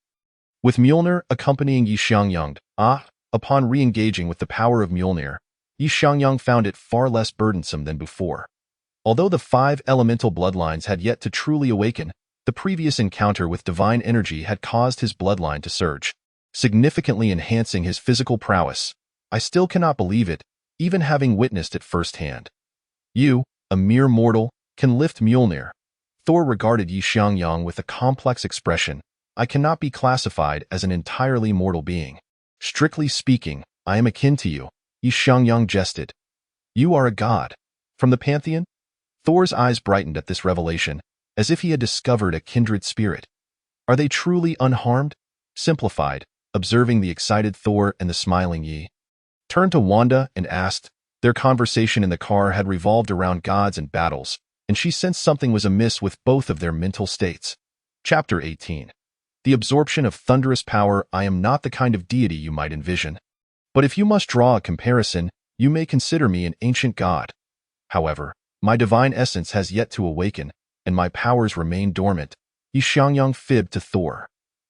With Mjolnir accompanying Xiangyang, upon re-engaging with the power of Mjolnir, Xiangyang found it far less burdensome than before. Although the 5 elemental bloodlines had yet to truly awaken, the previous encounter with divine energy had caused his bloodline to surge, significantly enhancing his physical prowess. "I still cannot believe it, even having witnessed it firsthand. You, a mere mortal, can lift Mjolnir." Thor regarded Xiangyang with a complex expression. "I cannot be classified as an entirely mortal being. Strictly speaking, I am akin to you," Xiangyang jested. "You are a god. From the pantheon?" Thor's eyes brightened at this revelation, as if he had discovered a kindred spirit. Are they truly unharmed? Simplified, observing the excited Thor and the smiling Yi. Turned to Wanda and asked. Their conversation in the car had revolved around gods and battles, and she sensed something was amiss with both of their mental states. Chapter 18. The absorption of thunderous power. I am not the kind of deity you might envision. But if you must draw a comparison, you may consider me an ancient god. However, my divine essence has yet to awaken, and my powers remain dormant. Xiangyang fibbed to Thor.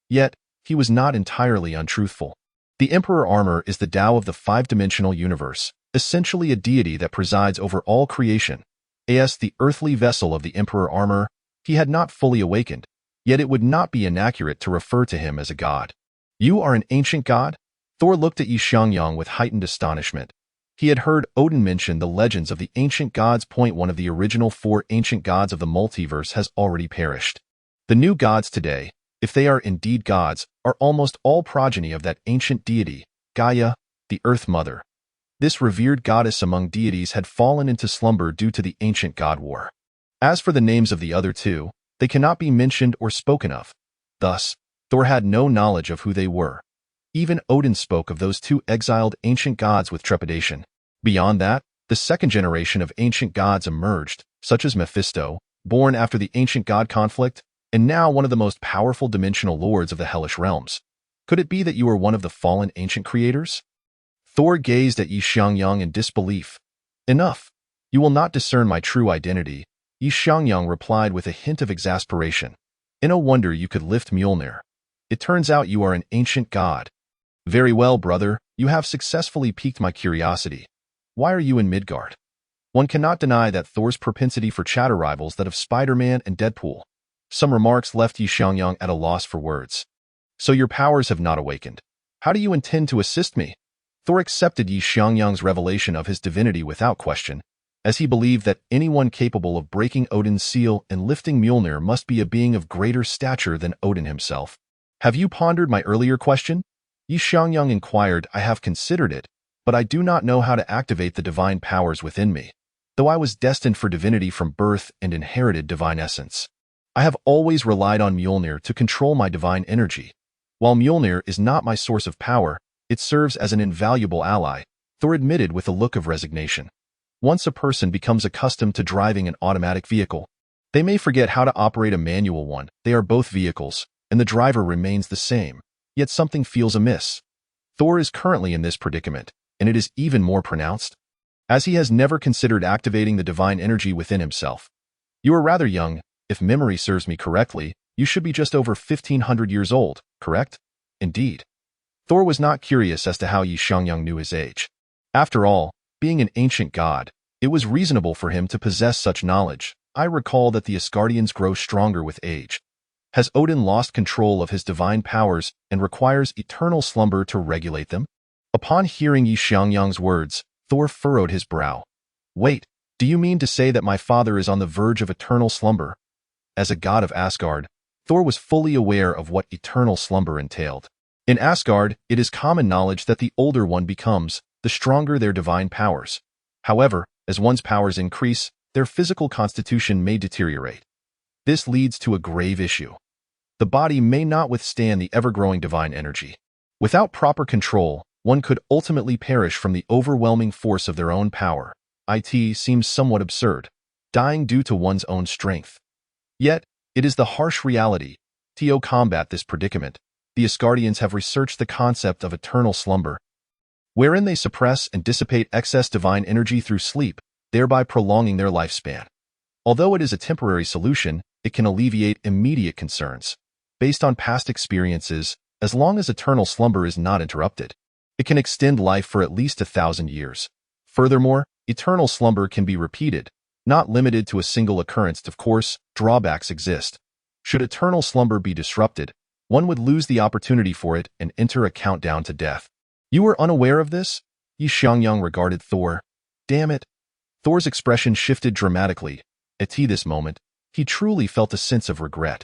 Yet, he was not entirely untruthful. The Emperor Armor is the Tao of the five-dimensional universe, essentially a deity that presides over all creation. As the earthly vessel of the Emperor Armor, he had not fully awakened, yet it would not be inaccurate to refer to him as a god. You are an ancient god? Thor looked at Xiangyang with heightened astonishment. He had heard Odin mention the legends of the ancient gods. One of the original 4 ancient gods of the multiverse has already perished. The new gods today, if they are indeed gods, are almost all progeny of that ancient deity, Gaia, the Earth Mother. This revered goddess among deities had fallen into slumber due to the ancient god war. As for the names of the other 2, they cannot be mentioned or spoken of. Thus, Thor had no knowledge of who they were. Even Odin spoke of those 2 exiled ancient gods with trepidation. Beyond that, the second generation of ancient gods emerged, such as Mephisto, born after the ancient god conflict, and now one of the most powerful dimensional lords of the hellish realms. Could it be that you are one of the fallen ancient creators? Thor gazed at Xiangyang in disbelief. Enough. You will not discern my true identity, Xiangyang replied with a hint of exasperation. No wonder you could lift Mjolnir. It turns out you are an ancient god. Very well, brother, you have successfully piqued my curiosity. Why are you in Midgard? One cannot deny that Thor's propensity for chatter rivals that of Spider-Man and Deadpool. Some remarks left Xiangyang at a loss for words. So your powers have not awakened. How do you intend to assist me? Thor accepted Xiangyang's revelation of his divinity without question, as he believed that anyone capable of breaking Odin's seal and lifting Mjolnir must be a being of greater stature than Odin himself. Have you pondered my earlier question? Xiangyang inquired. I have considered it, but I do not know how to activate the divine powers within me, though I was destined for divinity from birth and inherited divine essence. I have always relied on Mjolnir to control my divine energy. While Mjolnir is not my source of power, it serves as an invaluable ally, Thor admitted with a look of resignation. Once a person becomes accustomed to driving an automatic vehicle, they may forget how to operate a manual one. They are both vehicles, and the driver remains the same, yet something feels amiss. Thor is currently in this predicament, and it is even more pronounced, as he has never considered activating the divine energy within himself. You are rather young. If memory serves me correctly, you should be just over 1,500 years old, correct? Indeed. Thor was not curious as to how Xiangyang knew his age. After all, being an ancient god, it was reasonable for him to possess such knowledge. I recall that the Asgardians grow stronger with age. Has Odin lost control of his divine powers and requires eternal slumber to regulate them? Upon hearing Xiangyang's words, Thor furrowed his brow. Wait, do you mean to say that my father is on the verge of eternal slumber? As a god of Asgard, Thor was fully aware of what eternal slumber entailed. In Asgard, it is common knowledge that the older one becomes, the stronger their divine powers. However, as one's powers increase, their physical constitution may deteriorate. This leads to a grave issue. The body may not withstand the ever-growing divine energy. Without proper control, one could ultimately perish from the overwhelming force of their own power. It seems somewhat absurd, dying due to one's own strength. Yet, it is the harsh reality. To combat this predicament, the Asgardians have researched the concept of eternal slumber, wherein they suppress and dissipate excess divine energy through sleep, thereby prolonging their lifespan. Although it is a temporary solution, it can alleviate immediate concerns. Based on past experiences, as long as eternal slumber is not interrupted, it can extend life for at least 1,000 years. Furthermore, eternal slumber can be repeated, not limited to a single occurrence. Of course, drawbacks exist. Should eternal slumber be disrupted, one would lose the opportunity for it and enter a countdown to death. You were unaware of this? Xiangyang regarded Thor. Damn it. Thor's expression shifted dramatically. At this moment, he truly felt a sense of regret.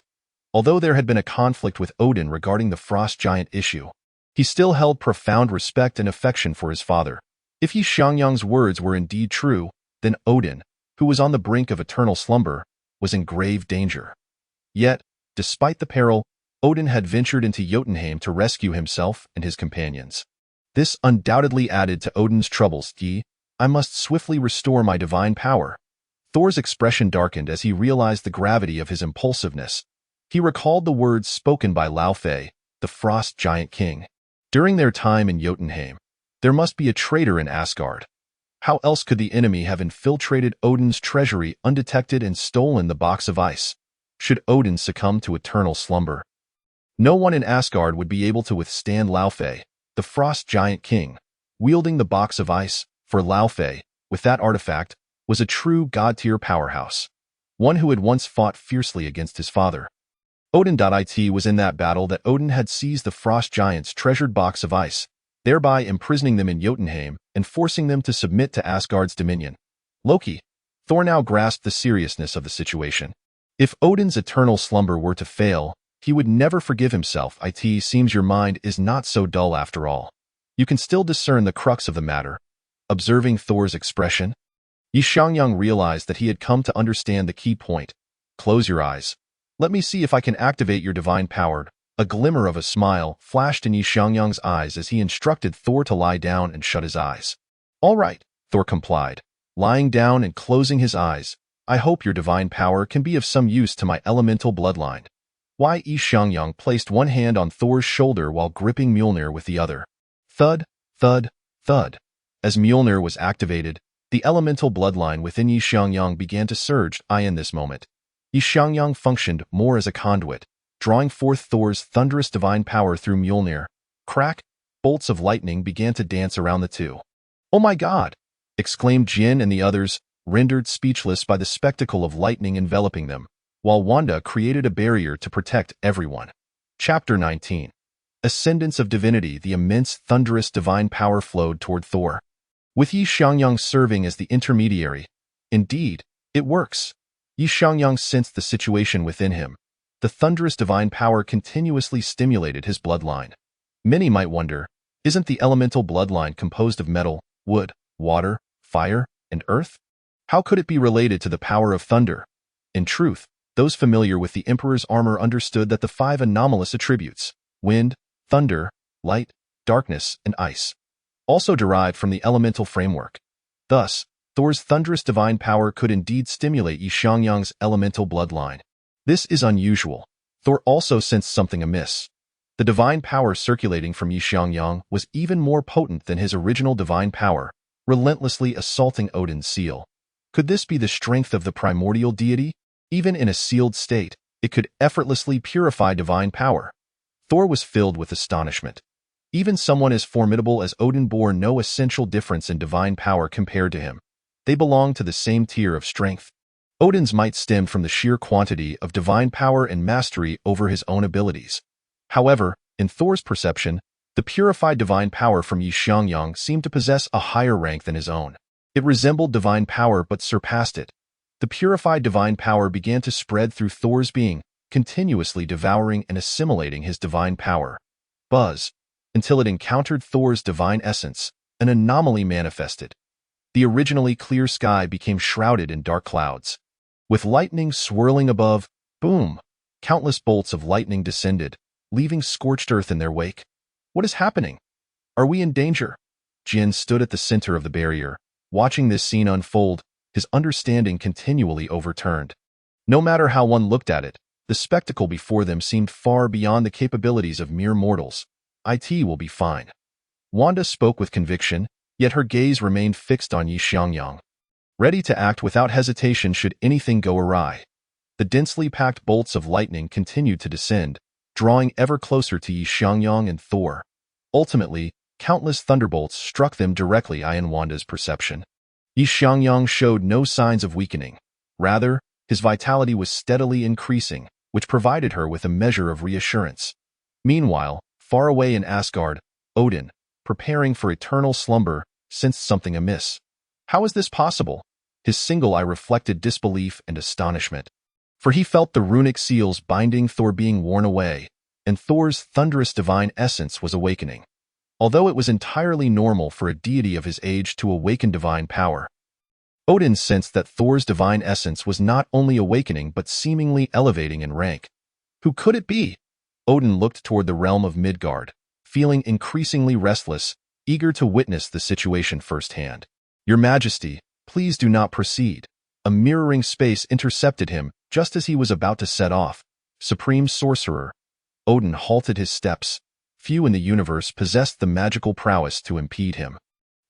Although there had been a conflict with Odin regarding the frost giant issue, he still held profound respect and affection for his father. If Xiangyang's words were indeed true, then Odin, who was on the brink of eternal slumber, was in grave danger. Yet, despite the peril, Odin had ventured into Jotunheim to rescue himself and his companions. This undoubtedly added to Odin's troubles. I must swiftly restore my divine power. Thor's expression darkened as he realized the gravity of his impulsiveness. He recalled the words spoken by Laufey, the frost giant king. During their time in Jotunheim, there must be a traitor in Asgard. How else could the enemy have infiltrated Odin's treasury undetected and stolen the box of ice? Should Odin succumb to eternal slumber? No one in Asgard would be able to withstand Laufey, the frost giant king. Wielding the box of ice, for Laufey, with that artifact, was a true god-tier powerhouse. One who had once fought fiercely against his father. Odin.it was in that battle that Odin had seized the frost giant's treasured box of ice, thereby imprisoning them in Jotunheim and forcing them to submit to Asgard's dominion. Loki. Thor now grasped the seriousness of the situation. If Odin's eternal slumber were to fail, he would never forgive himself. It seems your mind is not so dull after all. You can still discern the crux of the matter. Observing Thor's expression, Xiangyang realized that he had come to understand the key point. Close your eyes. Let me see if I can activate your divine power. A glimmer of a smile flashed in Xiangyang's eyes as he instructed Thor to lie down and shut his eyes. All right, Thor complied, lying down and closing his eyes. I hope your divine power can be of some use to my elemental bloodline. Xiangyang placed one hand on Thor's shoulder while gripping Mjolnir with the other. Thud, thud, thud. As Mjolnir was activated, the elemental bloodline within Xiangyang began to surge. In this moment, Xiangyang functioned more as a conduit, drawing forth Thor's thunderous divine power through Mjolnir. Crack! Bolts of lightning began to dance around the two. Oh my god! Exclaimed Jin and the others, rendered speechless by the spectacle of lightning enveloping them, while Wanda created a barrier to protect everyone. Chapter 19. Ascendance of Divinity. The immense thunderous divine power flowed toward Thor, with Xiangyang serving as the intermediary. Indeed, it works. Xiangyang sensed the situation within him. The thunderous divine power continuously stimulated his bloodline. Many might wonder, isn't the elemental bloodline composed of metal, wood, water, fire, and earth? How could it be related to the power of thunder? In truth, those familiar with the Emperor's armor understood that the 5 anomalous attributes, wind, thunder, light, darkness, and ice, also derived from the elemental framework. Thus, Thor's thunderous divine power could indeed stimulate Xiangyang's elemental bloodline. This is unusual. Thor also sensed something amiss. The divine power circulating from Xiangyang was even more potent than his original divine power, relentlessly assaulting Odin's seal. Could this be the strength of the primordial deity? Even in a sealed state, it could effortlessly purify divine power. Thor was filled with astonishment. Even someone as formidable as Odin bore no essential difference in divine power compared to him. They belonged to the same tier of strength. Odin's might stemmed from the sheer quantity of divine power and mastery over his own abilities. However, in Thor's perception, the purified divine power from Xiangyang seemed to possess a higher rank than his own. It resembled divine power but surpassed it. The purified divine power began to spread through Thor's being, continuously devouring and assimilating his divine power. Buzz, until it encountered Thor's divine essence, an anomaly manifested. The originally clear sky became shrouded in dark clouds. With lightning swirling above, boom, countless bolts of lightning descended, leaving scorched earth in their wake. What is happening? Are we in danger? Jin stood at the center of the barrier, watching this scene unfold, his understanding continually overturned. No matter how one looked at it, the spectacle before them seemed far beyond the capabilities of mere mortals. It will be fine. Wanda spoke with conviction, yet her gaze remained fixed on Xiangyang, ready to act without hesitation should anything go awry. The densely packed bolts of lightning continued to descend, drawing ever closer to Xiangyang and Thor. Ultimately, countless thunderbolts struck them directly in Wanda's perception. Xiangyang showed no signs of weakening. Rather, his vitality was steadily increasing, which provided her with a measure of reassurance. Meanwhile, far away in Asgard, Odin, preparing for eternal slumber, sensed something amiss. How is this possible? His single eye reflected disbelief and astonishment. For he felt the runic seals binding Thor being worn away, and Thor's thunderous divine essence was awakening. Although it was entirely normal for a deity of his age to awaken divine power, Odin sensed that Thor's divine essence was not only awakening but seemingly elevating in rank. Who could it be? Odin looked toward the realm of Midgard, feeling increasingly restless, eager to witness the situation firsthand. Your Majesty, please do not proceed. A mirroring space intercepted him just as he was about to set off. Supreme Sorcerer. Odin halted his steps. Few in the universe possessed the magical prowess to impede him.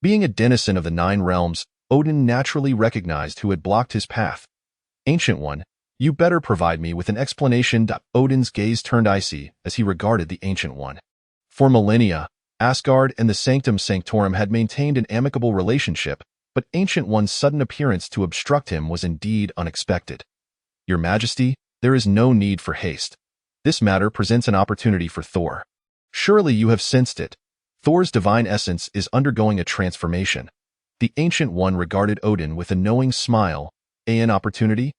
Being a denizen of the 9 realms, Odin naturally recognized who had blocked his path. Ancient One, you better provide me with an explanation. Odin's gaze turned icy as he regarded the Ancient One. For millennia, Asgard and the Sanctum Sanctorum had maintained an amicable relationship, but Ancient One's sudden appearance to obstruct him was indeed unexpected. Your Majesty, there is no need for haste. This matter presents an opportunity for Thor. Surely you have sensed it. Thor's divine essence is undergoing a transformation. The Ancient One regarded Odin with a knowing smile. An opportunity?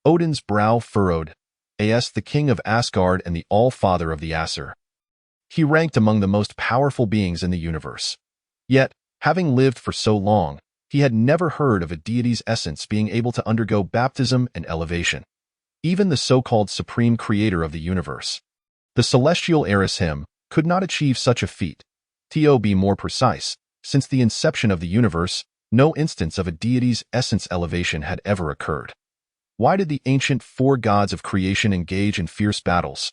Odin's brow furrowed. As the king of Asgard and the all-father of the Aesir. He ranked among the most powerful beings in the universe. Yet, having lived for so long, he had never heard of a deity's essence being able to undergo baptism and elevation. Even the so-called supreme creator of the universe, the celestial heiress him, could not achieve such a feat. To be more precise, since the inception of the universe, no instance of a deity's essence elevation had ever occurred. Why did the ancient 4 gods of creation engage in fierce battles?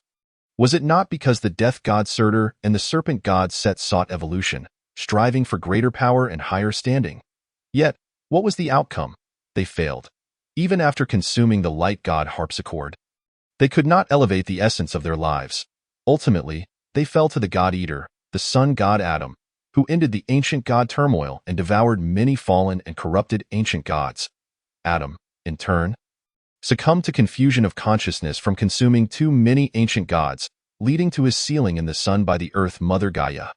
Was it not because the death god Surtur and the serpent god Set sought evolution, striving for greater power and higher standing? Yet, what was the outcome? They failed. Even after consuming the light god Harpsichord, they could not elevate the essence of their lives. Ultimately, they fell to the god-eater, the sun god Adam, who ended the ancient god turmoil and devoured many fallen and corrupted ancient gods. Adam, in turn, succumbed to confusion of consciousness from consuming too many ancient gods, leading to his sealing in the sun by the earth mother Gaia.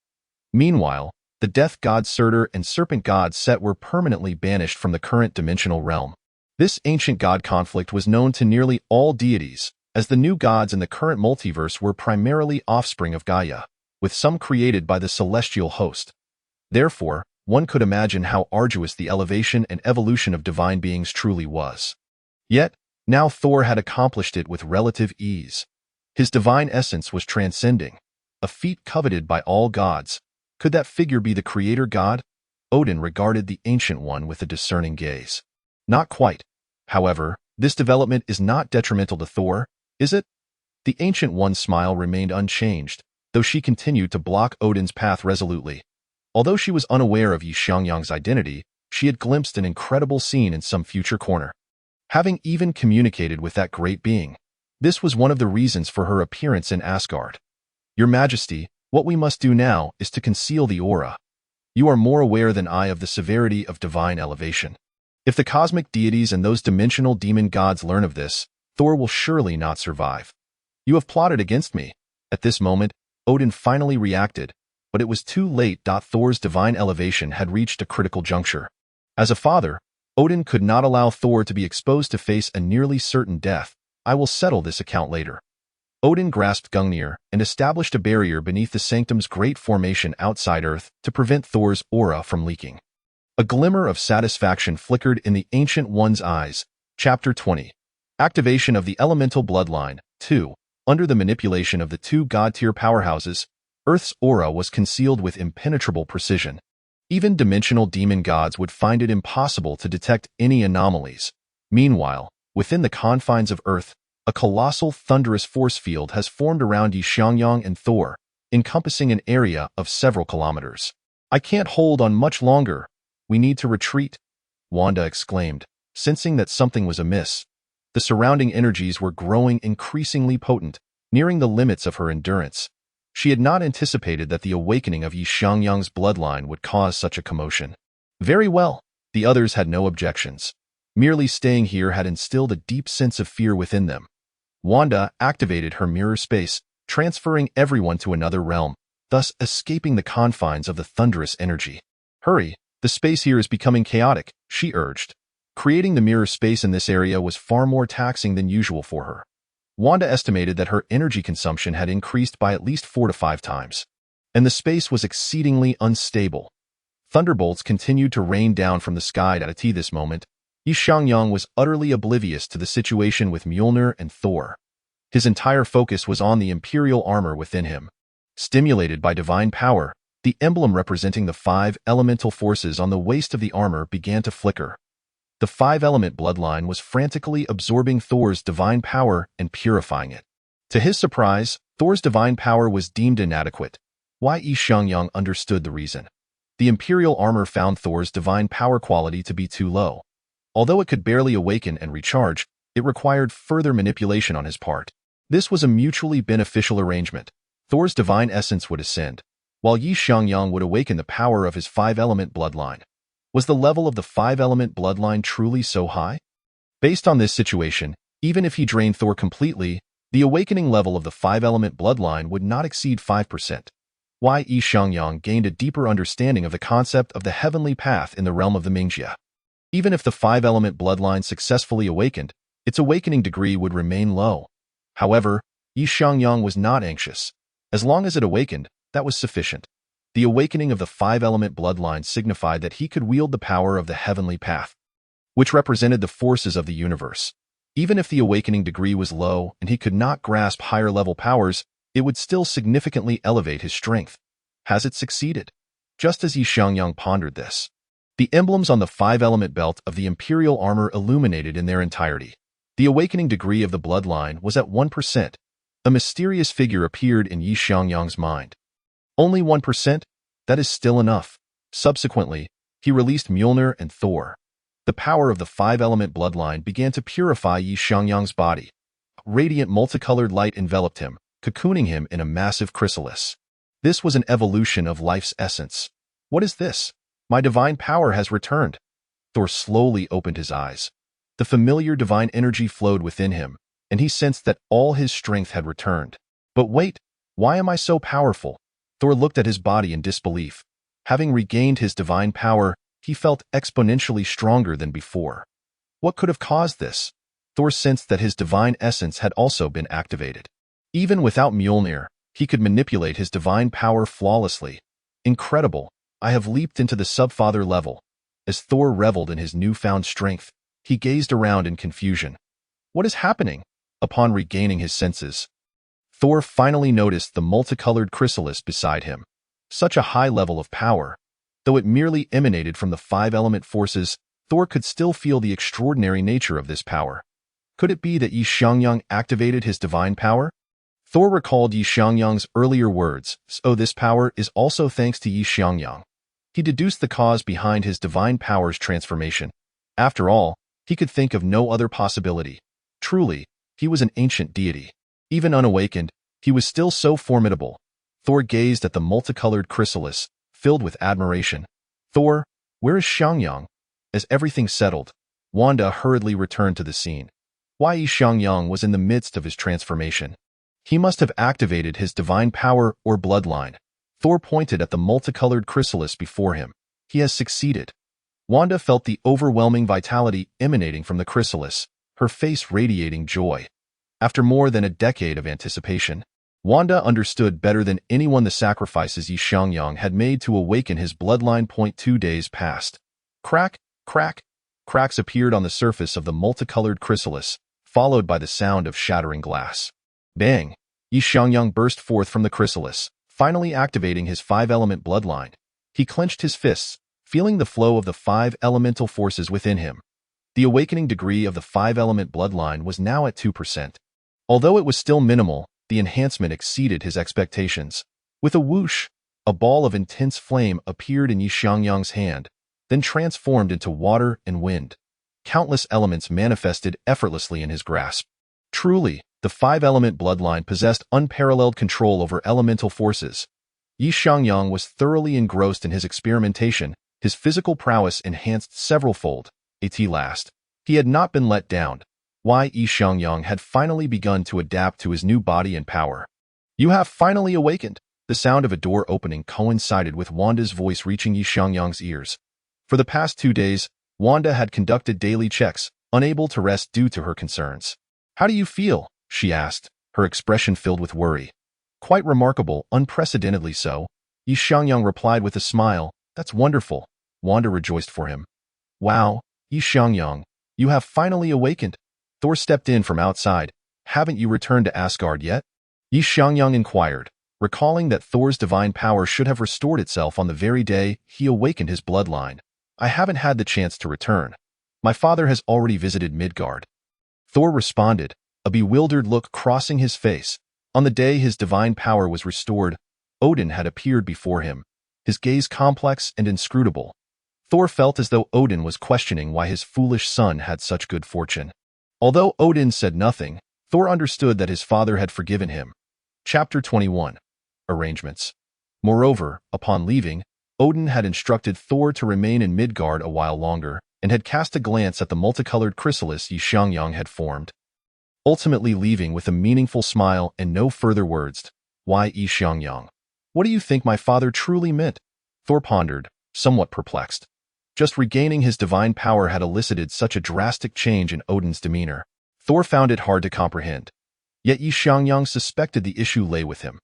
Meanwhile, the death god Surtur and serpent god Set were permanently banished from the current dimensional realm. This ancient god conflict was known to nearly all deities, as the new gods in the current multiverse were primarily offspring of Gaia, with some created by the celestial host. Therefore, one could imagine how arduous the elevation and evolution of divine beings truly was. Yet, now Thor had accomplished it with relative ease. His divine essence was transcending, a feat coveted by all gods. Could that figure be the creator god? Odin regarded the Ancient One with a discerning gaze. Not quite. However, this development is not detrimental to Thor, is it? The Ancient One's smile remained unchanged, though she continued to block Odin's path resolutely. Although she was unaware of Xiangyang's identity, she had glimpsed an incredible scene in some future corner. Having even communicated with that great being, this was one of the reasons for her appearance in Asgard. Your Majesty, what we must do now is to conceal the aura. You are more aware than I of the severity of divine elevation. If the cosmic deities and those dimensional demon gods learn of this, Thor will surely not survive. You have plotted against me. At this moment, Odin finally reacted, but it was too late. Thor's divine elevation had reached a critical juncture. As a father, Odin could not allow Thor to be exposed to face a nearly certain death. I will settle this account later. Odin grasped Gungnir and established a barrier beneath the sanctum's great formation outside Earth to prevent Thor's aura from leaking. A glimmer of satisfaction flickered in the Ancient One's eyes. Chapter 20. Activation of the Elemental Bloodline. 2. Under the manipulation of the 2 god-tier powerhouses, Earth's aura was concealed with impenetrable precision. Even dimensional demon gods would find it impossible to detect any anomalies. Meanwhile, within the confines of Earth, a colossal thunderous force field has formed around Xiangyang and Thor, encompassing an area of several kilometers. I can't hold on much longer. We need to retreat, Wanda exclaimed, sensing that something was amiss. The surrounding energies were growing increasingly potent, nearing the limits of her endurance. She had not anticipated that the awakening of Xiangyang's bloodline would cause such a commotion. Very well, the others had no objections. Merely staying here had instilled a deep sense of fear within them. Wanda activated her mirror space, transferring everyone to another realm, thus escaping the confines of the thunderous energy. Hurry, the space here is becoming chaotic, she urged. Creating the mirror space in this area was far more taxing than usual for her. Wanda estimated that her energy consumption had increased by at least 4 to 5 times, and the space was exceedingly unstable. Thunderbolts continued to rain down from the sky at this moment, Xiangyang was utterly oblivious to the situation with Mjolnir and Thor. His entire focus was on the imperial armor within him. Stimulated by divine power, the emblem representing the 5 elemental forces on the waist of the armor began to flicker. The 5-element bloodline was frantically absorbing Thor's divine power and purifying it. To his surprise, Thor's divine power was deemed inadequate. Xiangyang understood the reason. The imperial armor found Thor's divine power quality to be too low. Although it could barely awaken and recharge, it required further manipulation on his part. This was a mutually beneficial arrangement. Thor's divine essence would ascend, while Xiangyang would awaken the power of his 5-element bloodline. Was the level of the 5-element bloodline truly so high? Based on this situation, even if he drained Thor completely, the awakening level of the 5-element bloodline would not exceed 5%. Xiangyang gained a deeper understanding of the concept of the heavenly path in the realm of the Mingjia. Even if the 5-element bloodline successfully awakened, its awakening degree would remain low. However, Xiangyang was not anxious. As long as it awakened, that was sufficient. The awakening of the 5-element bloodline signified that he could wield the power of the heavenly path, which represented the forces of the universe. Even if the awakening degree was low and he could not grasp higher-level powers, it would still significantly elevate his strength. Has it succeeded? Just as Xiangyang pondered this, the emblems on the 5-element belt of the imperial armor illuminated in their entirety. The awakening degree of the bloodline was at 1%. A mysterious figure appeared in Xiangyang's mind. Only 1%? That is still enough. Subsequently, he released Mjolnir and Thor. The power of the 5-element bloodline began to purify Xiangyang's body. Radiant multicolored light enveloped him, cocooning him in a massive chrysalis. This was an evolution of life's essence. What is this? My divine power has returned. Thor slowly opened his eyes. The familiar divine energy flowed within him, and he sensed that all his strength had returned. But wait, why am I so powerful? Thor looked at his body in disbelief. Having regained his divine power, he felt exponentially stronger than before. What could have caused this? Thor sensed that his divine essence had also been activated. Even without Mjolnir, he could manipulate his divine power flawlessly. Incredible! I have leaped into the subfather level. As Thor reveled in his newfound strength, he gazed around in confusion. What is happening? Upon regaining his senses, Thor finally noticed the multicolored chrysalis beside him. Such a high level of power. Though it merely emanated from the 5-element forces, Thor could still feel the extraordinary nature of this power. Could it be that Xiangyang activated his divine power? Thor recalled Xiangyang's earlier words, so this power is also thanks to Xiangyang. He deduced the cause behind his divine power's transformation. After all, he could think of no other possibility. Truly, he was an ancient deity. Even unawakened, he was still so formidable. Thor gazed at the multicolored chrysalis, filled with admiration. Thor, where is Xiangyang? As everything settled, Wanda hurriedly returned to the scene. Xiangyang was in the midst of his transformation. He must have activated his divine power or bloodline. Thor pointed at the multicolored chrysalis before him. He has succeeded. Wanda felt the overwhelming vitality emanating from the chrysalis, her face radiating joy. After more than a decade of anticipation, Wanda understood better than anyone the sacrifices Xiangyang had made to awaken his bloodline. 2 days passed. Crack, crack. Cracks appeared on the surface of the multicolored chrysalis, followed by the sound of shattering glass. Bang! Xiangyang burst forth from the chrysalis, finally activating his 5-element bloodline. He clenched his fists, feeling the flow of the 5 elemental forces within him. The awakening degree of the 5-element bloodline was now at 2%. Although it was still minimal, the enhancement exceeded his expectations. With a whoosh, a ball of intense flame appeared in Xiangyang's hand, then transformed into water and wind. Countless elements manifested effortlessly in his grasp. Truly, the 5-element bloodline possessed unparalleled control over elemental forces. Xiangyang was thoroughly engrossed in his experimentation. His physical prowess enhanced several-fold. At last, he had not been let down. Xiangyang had finally begun to adapt to his new body and power. You have finally awakened. The sound of a door opening coincided with Wanda's voice reaching Xiangyang's ears. For the past 2 days, Wanda had conducted daily checks, unable to rest due to her concerns. How do you feel? She asked, her expression filled with worry. Quite remarkable, unprecedentedly so. Xiangyang replied with a smile. That's wonderful. Wanda rejoiced for him. Wow, Xiangyang, You have finally awakened. Thor stepped in from outside. Haven't you returned to Asgard yet? Xiangyang inquired, recalling that Thor's divine power should have restored itself on the very day he awakened his bloodline. I haven't had the chance to return. My father has already visited Midgard. Thor responded, a bewildered look crossing his face. On the day his divine power was restored, Odin had appeared before him, his gaze complex and inscrutable. Thor felt as though Odin was questioning why his foolish son had such good fortune. Although Odin said nothing, Thor understood that his father had forgiven him. Chapter 21. Arrangements. Moreover, upon leaving, Odin had instructed Thor to remain in Midgard a while longer and had cast a glance at the multicolored chrysalis Xiangyang had formed, ultimately leaving with a meaningful smile and no further words. Why Xiangyang? What do you think my father truly meant? Thor pondered, somewhat perplexed. Just regaining his divine power had elicited such a drastic change in Odin's demeanor. Thor found it hard to comprehend. Yet Xiangyang suspected the issue lay with him.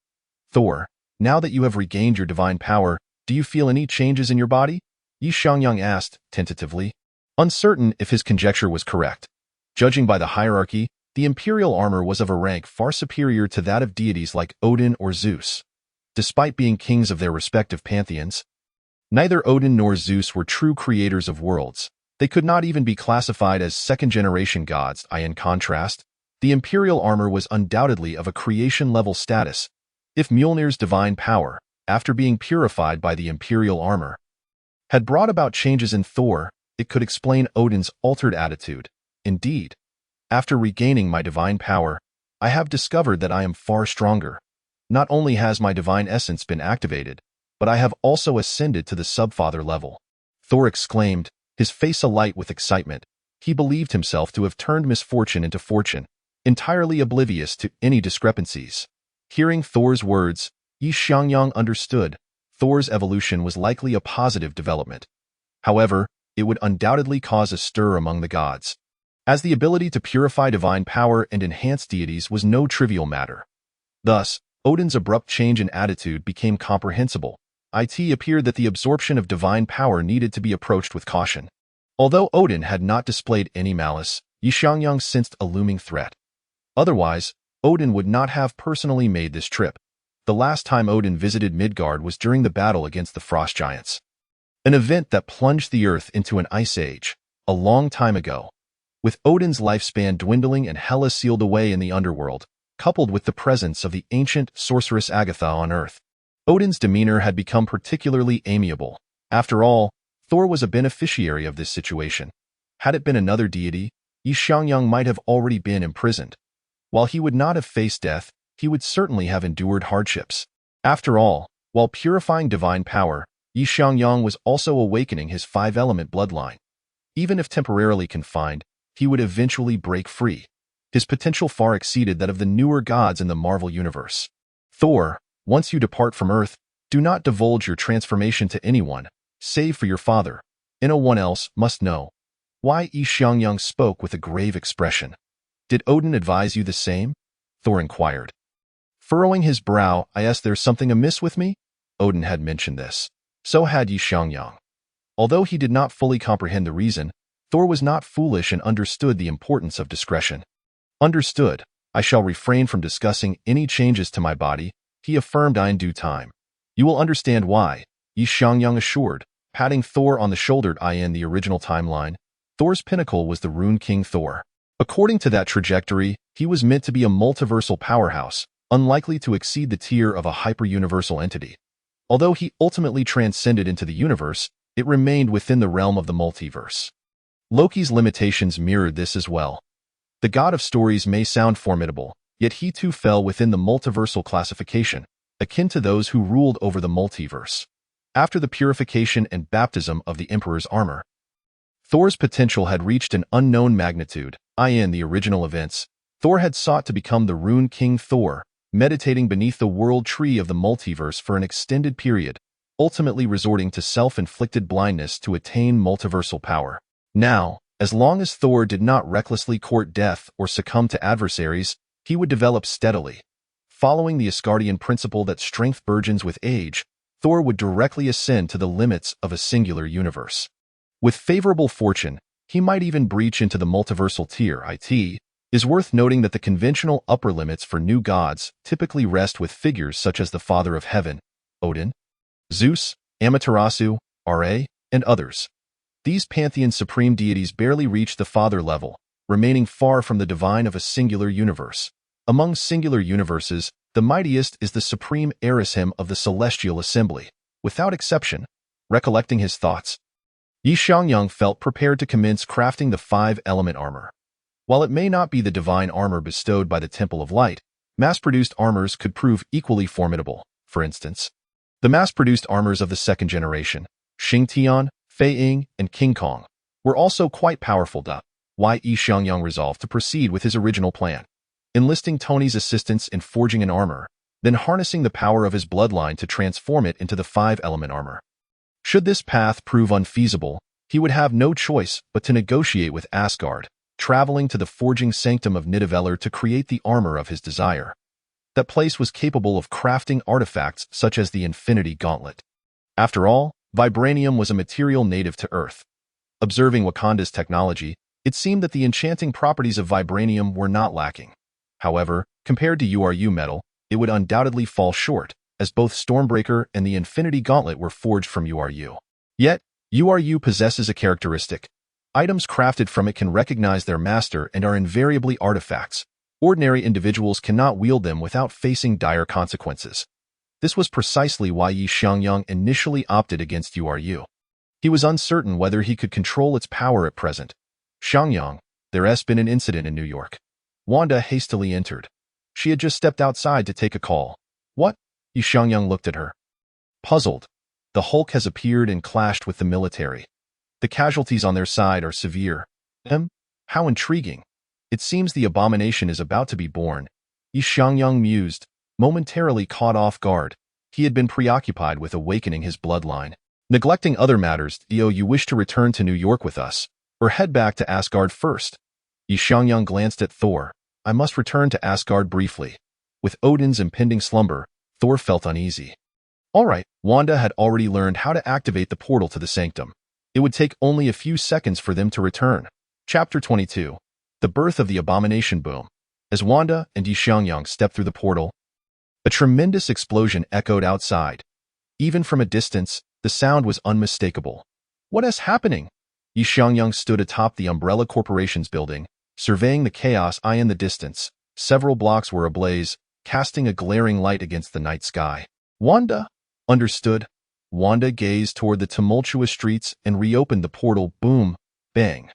Thor, now that you have regained your divine power, do you feel any changes in your body? Xiangyang asked, tentatively, uncertain if his conjecture was correct. Judging by the hierarchy, the imperial armor was of a rank far superior to that of deities like Odin or Zeus. Despite being kings of their respective pantheons, neither Odin nor Zeus were true creators of worlds. They could not even be classified as second-generation gods. In contrast, the imperial armor was undoubtedly of a creation-level status. If Mjolnir's divine power, after being purified by the imperial armor, had brought about changes in Thor, it could explain Odin's altered attitude. Indeed, after regaining my divine power, I have discovered that I am far stronger. Not only has my divine essence been activated, but I have also ascended to the subfather level. Thor exclaimed, his face alight with excitement. He believed himself to have turned misfortune into fortune, entirely oblivious to any discrepancies. Hearing Thor's words, Xiangyang understood Thor's evolution was likely a positive development. However, it would undoubtedly cause a stir among the gods, as the ability to purify divine power and enhance deities was no trivial matter. Thus, Odin's abrupt change in attitude became comprehensible. It appeared that the absorption of divine power needed to be approached with caution. Although Odin had not displayed any malice, Xiangyang sensed a looming threat. Otherwise, Odin would not have personally made this trip. The last time Odin visited Midgard was during the battle against the frost giants, an event that plunged the earth into an ice age, a long time ago. With Odin's lifespan dwindling and Hela sealed away in the underworld, coupled with the presence of the ancient sorceress Agatha on Earth, Odin's demeanor had become particularly amiable. After all, Thor was a beneficiary of this situation. Had it been another deity, Xiangyang might have already been imprisoned. While he would not have faced death, he would certainly have endured hardships. After all, while purifying divine power, Xiangyang was also awakening his five-element bloodline. Even if temporarily confined, he would eventually break free. His potential far exceeded that of the newer gods in the Marvel Universe. Thor, once you depart from Earth, do not divulge your transformation to anyone, save for your father. No one else must know. Why? Xiangyang spoke with a grave expression. Did Odin advise you the same? Thor inquired. Furrowing his brow, there's something amiss with me? Odin had mentioned this. So had Xiangyang. Although he did not fully comprehend the reason, Thor was not foolish and understood the importance of discretion. Understood. I shall refrain from discussing any changes to my body, he affirmed in due time. You will understand why, Xiangyang assured, patting Thor on the shoulder. In the original timeline, Thor's pinnacle was the Rune King Thor. According to that trajectory, he was meant to be a multiversal powerhouse, unlikely to exceed the tier of a hyper-universal entity. Although he ultimately transcended into the universe, it remained within the realm of the multiverse. Loki's limitations mirrored this as well. The god of stories may sound formidable, yet he too fell within the multiversal classification, akin to those who ruled over the multiverse. After the purification and baptism of the Emperor's armor, Thor's potential had reached an unknown magnitude. In the original events, Thor had sought to become the Rune King Thor, meditating beneath the world tree of the multiverse for an extended period, ultimately resorting to self-inflicted blindness to attain multiversal power. Now, as long as Thor did not recklessly court death or succumb to adversaries, he would develop steadily. Following the Asgardian principle that strength burgeons with age, Thor would directly ascend to the limits of a singular universe. With favorable fortune, He might even breach into the multiversal tier. It is worth noting that the conventional upper limits for new gods typically rest with figures such as the Father of Heaven, Odin, Zeus, Amaterasu, Ra, and others. These pantheon supreme deities barely reach the father level, remaining far from the divine of a singular universe. Among singular universes, the mightiest is the supreme Erishem of the celestial assembly. Without exception, recollecting his thoughts, Xiangyang felt prepared to commence crafting the 5-element armor. While it may not be the divine armor bestowed by the Temple of Light, mass-produced armors could prove equally formidable. For instance, the mass-produced armors of the second generation, Xingtian, Fei Ying, and King Kong, were also quite powerful. Why Xiangyang resolved to proceed with his original plan, enlisting Tony's assistance in forging an armor, then harnessing the power of his bloodline to transform it into the 5-element armor. Should this path prove unfeasible, he would have no choice but to negotiate with Asgard, traveling to the forging sanctum of Nidavellir to create the armor of his desire. That place was capable of crafting artifacts such as the Infinity Gauntlet. After all, vibranium was a material native to Earth. Observing Wakanda's technology, it seemed that the enchanting properties of vibranium were not lacking. However, compared to URU metal, it would undoubtedly fall short, as both Stormbreaker and the Infinity Gauntlet were forged from URU. Yet, URU possesses a characteristic. Items crafted from it can recognize their master and are invariably artifacts. Ordinary individuals cannot wield them without facing dire consequences. This was precisely why Xiangyang initially opted against URU. He was uncertain whether he could control its power at present. Xiangyang, there's been an incident in New York. Wanda hastily entered. She had just stepped outside to take a call. What? Xiangyang looked at her. Puzzled. The Hulk has appeared and clashed with the military. The casualties on their side are severe. How intriguing. It seems the abomination is about to be born. Xiangyang mused, momentarily caught off guard. He had been preoccupied with awakening his bloodline. Neglecting other matters, you wish to return to New York with us, or head back to Asgard first? Xiangyang glanced at Thor. I must return to Asgard briefly. With Odin's impending slumber, Thor felt uneasy. All right, Wanda had already learned how to activate the portal to the sanctum. It would take only a few seconds for them to return. Chapter 22. The Birth of the Abomination Boom. As Wanda and Xiangyang stepped through the portal, a tremendous explosion echoed outside. Even from a distance, the sound was unmistakable. What is happening? Xiangyang stood atop the Umbrella Corporation's building, surveying the chaos in the distance. Several blocks were ablaze, casting a glaring light against the night sky. Wanda? Understood. Wanda gazed toward the tumultuous streets and reopened the portal. Boom, bang,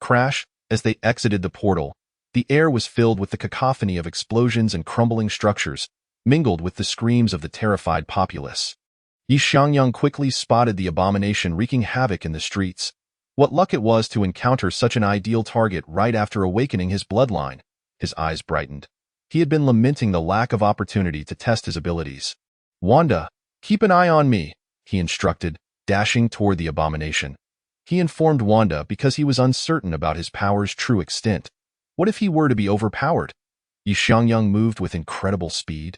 crash. As they exited the portal, the air was filled with the cacophony of explosions and crumbling structures, mingled with the screams of the terrified populace. Xiangyang quickly spotted the abomination wreaking havoc in the streets. What luck it was to encounter such an ideal target right after awakening his bloodline. His eyes brightened. He had been lamenting the lack of opportunity to test his abilities. Wanda, keep an eye on me, he instructed, dashing toward the abomination. He informed Wanda because he was uncertain about his power's true extent. What if he were to be overpowered? Xiangyang moved with incredible speed.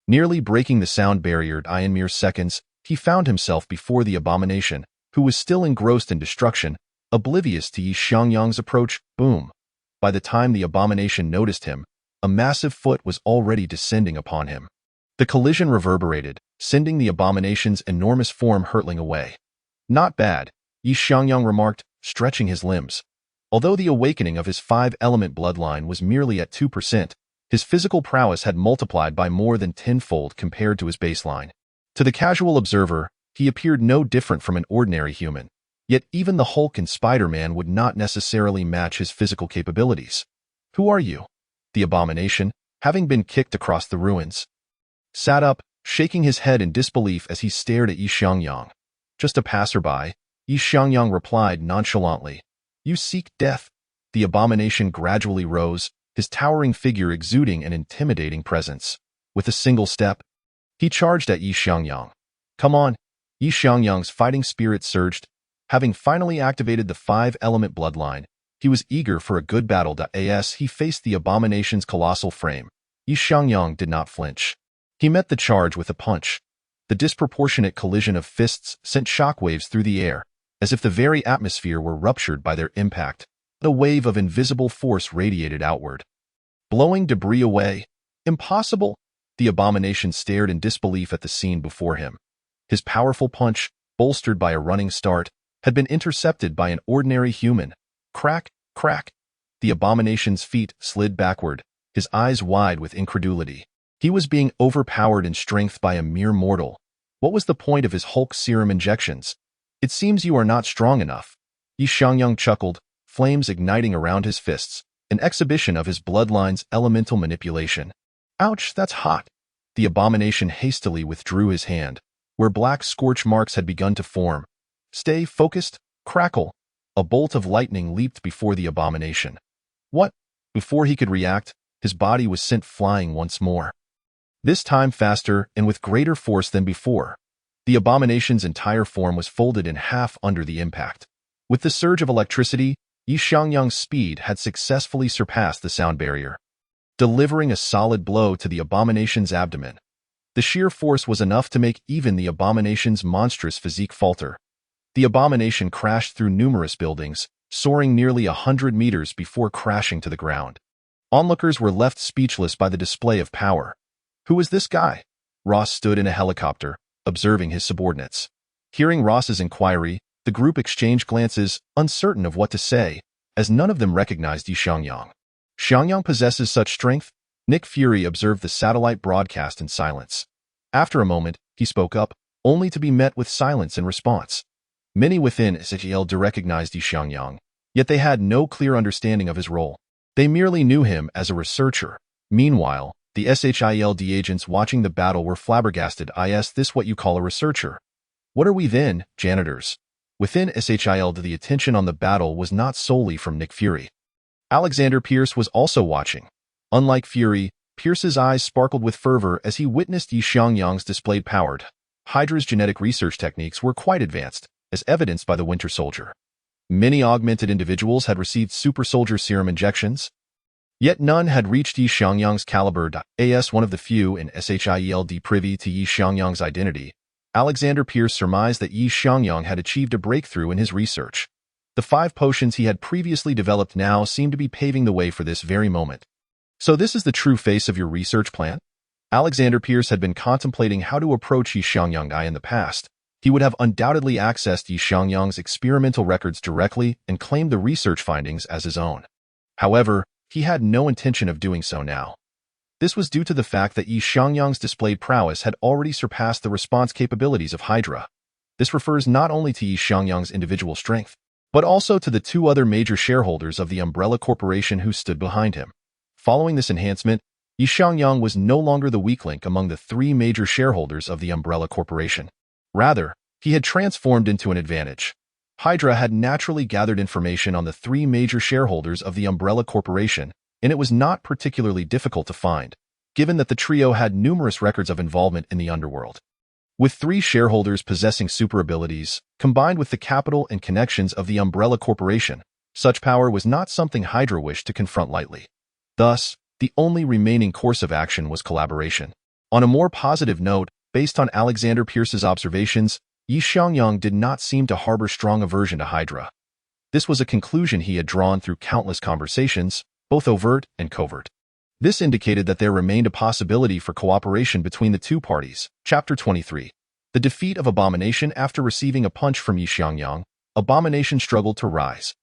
Nearly breaking the sound barrier in mere seconds, he found himself before the abomination, who was still engrossed in destruction, oblivious to Xiangyang's approach. Boom. By the time the abomination noticed him, a massive foot was already descending upon him. The collision reverberated, sending the abomination's enormous form hurtling away. Not bad, Xiangyang remarked, stretching his limbs. Although the awakening of his 5-element bloodline was merely at 2%, his physical prowess had multiplied by more than tenfold compared to his baseline. To the casual observer, he appeared no different from an ordinary human. Yet even the Hulk and Spider-Man would not necessarily match his physical capabilities. Who are you? The abomination, having been kicked across the ruins, sat up, shaking his head in disbelief as he stared at Xiangyang. Just a passerby, Xiangyang replied nonchalantly. You seek death. The abomination gradually rose, his towering figure exuding an intimidating presence. With a single step, he charged at Xiangyang. Come on. Xiangyang's fighting spirit surged. Having finally activated the 5-element bloodline, he was eager for a good battle. As he faced the abomination's colossal frame, Xiangyang did not flinch. He met the charge with a punch. The disproportionate collision of fists sent shockwaves through the air. as if the very atmosphere were ruptured by their impact. A wave of invisible force radiated outward, blowing debris away. Impossible! The abomination stared in disbelief at the scene before him. His powerful punch, bolstered by a running start, had been intercepted by an ordinary human. Crack, crack. The abomination's feet slid backward, his eyes wide with incredulity. He was being overpowered in strength by a mere mortal. What was the point of his Hulk serum injections? It seems you are not strong enough. Xiangyang chuckled, flames igniting around his fists, an exhibition of his bloodline's elemental manipulation. Ouch, that's hot. The abomination hastily withdrew his hand, where black scorch marks had begun to form. Stay focused, crackle. A bolt of lightning leaped before the abomination. What? Before he could react, his body was sent flying once more. This time faster and with greater force than before. The abomination's entire form was folded in half under the impact. With the surge of electricity, Xiangyang's speed had successfully surpassed the sound barrier, delivering a solid blow to the abomination's abdomen. The sheer force was enough to make even the abomination's monstrous physique falter. The abomination crashed through numerous buildings, soaring nearly 100 meters before crashing to the ground. Onlookers were left speechless by the display of power. Who is this guy? Ross stood in a helicopter, observing his subordinates. Hearing Ross's inquiry, the group exchanged glances, uncertain of what to say, as none of them recognized Xiangyang. Xiangyang possesses such strength? Nick Fury observed the satellite broadcast in silence. After a moment, he spoke up, only to be met with silence in response. Many within SHILD recognized Xiangyang, yet they had no clear understanding of his role. They merely knew him as a researcher. Meanwhile, the SHILD agents watching the battle were flabbergasted. Is this what you call a researcher? What are we then, janitors? Within SHILD, the attention on the battle was not solely from Nick Fury. Alexander Pierce was also watching. Unlike Fury, Pierce's eyes sparkled with fervor as he witnessed Xiangyang's displayed power. Hydra's genetic research techniques were quite advanced, as evidenced by the Winter Soldier. Many augmented individuals had received super soldier serum injections, yet none had reached Xiangyang's caliber. As one of the few in SHIELD privy to Xiangyang's identity, Alexander Pierce surmised that Xiangyang had achieved a breakthrough in his research. The 5 potions he had previously developed now seemed to be paving the way for this very moment. So this is the true face of your research plan? Alexander Pierce had been contemplating how to approach Xiangyang in the past. He would have undoubtedly accessed Xiangyang's experimental records directly and claimed the research findings as his own. However, he had no intention of doing so now. This was due to the fact that Xiangyang's displayed prowess had already surpassed the response capabilities of Hydra. This refers not only to Xiangyang's individual strength, but also to the 2 other major shareholders of the Umbrella Corporation who stood behind him. Following this enhancement, Xiangyang was no longer the weak link among the 3 major shareholders of the Umbrella Corporation. Rather, he had transformed into an advantage. Hydra had naturally gathered information on the 3 major shareholders of the Umbrella Corporation, and it was not particularly difficult to find, given that the trio had numerous records of involvement in the underworld. With 3 shareholders possessing super abilities, combined with the capital and connections of the Umbrella Corporation, such power was not something Hydra wished to confront lightly. Thus, the only remaining course of action was collaboration. On a more positive note, based on Alexander Pierce's observations, Xiangyang did not seem to harbor strong aversion to Hydra. This was a conclusion he had drawn through countless conversations, both overt and covert. This indicated that there remained a possibility for cooperation between the 2 parties. Chapter 23. The defeat of Abomination. After receiving a punch from Xiangyang, Abomination struggled to rise.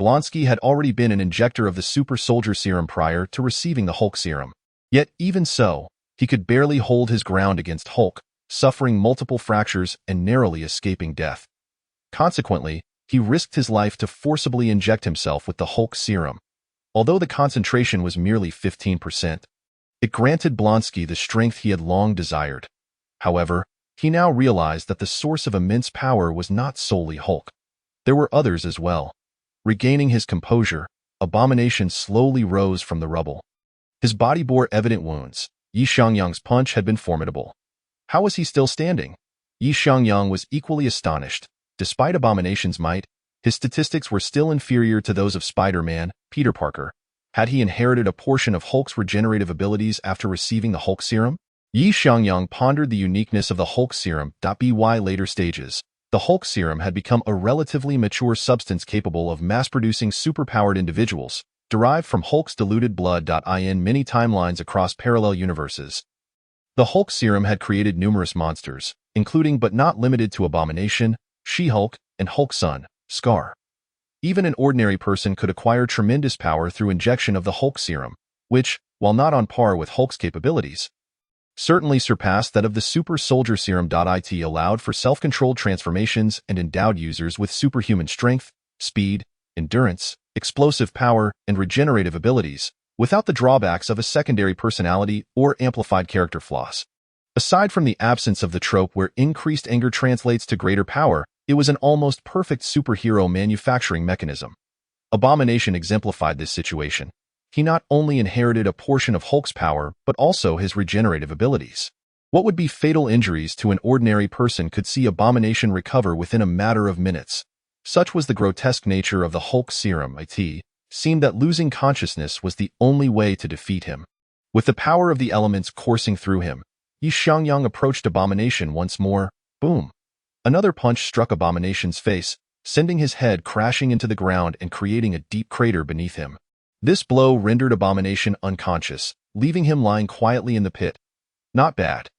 Blonsky had already been an injector of the super soldier serum prior to receiving the Hulk serum. Yet, even so, he could barely hold his ground against Hulk, suffering multiple fractures and narrowly escaping death. Consequently, he risked his life to forcibly inject himself with the Hulk serum. Although the concentration was merely 15%, it granted Blonsky the strength he had long desired. However, he now realized that the source of immense power was not solely Hulk. There were others as well. Regaining his composure, Abomination slowly rose from the rubble. His body bore evident wounds. Xiangyang's punch had been formidable. How was he still standing? Xiangyang was equally astonished. Despite Abomination's might, his statistics were still inferior to those of Spider-Man, Peter Parker. Had he inherited a portion of Hulk's regenerative abilities after receiving the Hulk serum? Xiangyang pondered the uniqueness of the Hulk serum. By later stages, The Hulk serum had become a relatively mature substance capable of mass-producing superpowered individuals, derived from Hulk's diluted blood. In many timelines across parallel universes, the Hulk serum had created numerous monsters, including but not limited to Abomination, She-Hulk, and Hulk's son, Scar. Even an ordinary person could acquire tremendous power through injection of the Hulk serum, which, while not on par with Hulk's capabilities, certainly surpassed that of the super soldier serum. It allowed for self-controlled transformations and endowed users with superhuman strength, speed, endurance, explosive power, and regenerative abilities, without the drawbacks of a secondary personality or amplified character flaws. Aside from the absence of the trope where increased anger translates to greater power, it was an almost perfect superhero manufacturing mechanism. Abomination exemplified this situation. He not only inherited a portion of Hulk's power, but also his regenerative abilities. What would be fatal injuries to an ordinary person could see Abomination recover within a matter of minutes. Such was the grotesque nature of the Hulk serum. It seemed that losing consciousness was the only way to defeat him. With the power of the elements coursing through him, Xiangyang approached Abomination once more. Boom! Another punch struck Abomination's face, sending his head crashing into the ground and creating a deep crater beneath him. This blow rendered Abomination unconscious, leaving him lying quietly in the pit. Not bad.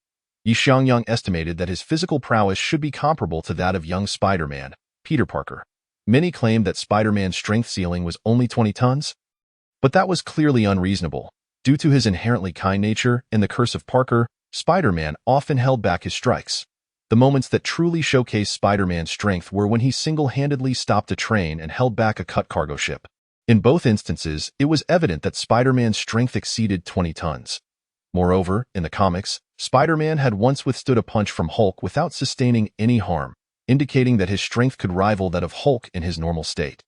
Xiangyang estimated that his physical prowess should be comparable to that of young Spider-Man, Peter Parker. Many claimed that Spider-Man's strength ceiling was only 20 tons. But that was clearly unreasonable. Due to his inherently kind nature and the curse of Parker, Spider-Man often held back his strikes. The moments that truly showcased Spider-Man's strength were when he single-handedly stopped a train and held back a cut cargo ship. In both instances, it was evident that Spider-Man's strength exceeded 20 tons. Moreover, in the comics, Spider-Man had once withstood a punch from Hulk without sustaining any harm, indicating that his strength could rival that of Hulk in his normal state.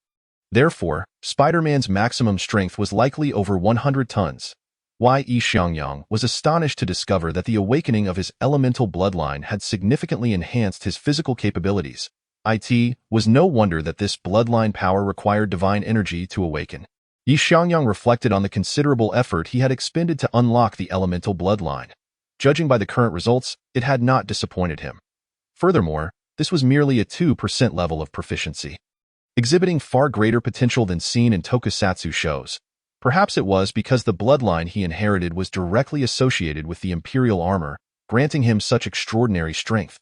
Therefore, Spider-Man's maximum strength was likely over 100 tons. Xiangyang was astonished to discover that the awakening of his elemental bloodline had significantly enhanced his physical capabilities. It was no wonder that this bloodline power required divine energy to awaken. Xiangyang reflected on the considerable effort he had expended to unlock the elemental bloodline. Judging by the current results, it had not disappointed him. Furthermore, this was merely a 2% level of proficiency, exhibiting far greater potential than seen in tokusatsu shows. Perhaps it was because the bloodline he inherited was directly associated with the Imperial armor, granting him such extraordinary strength.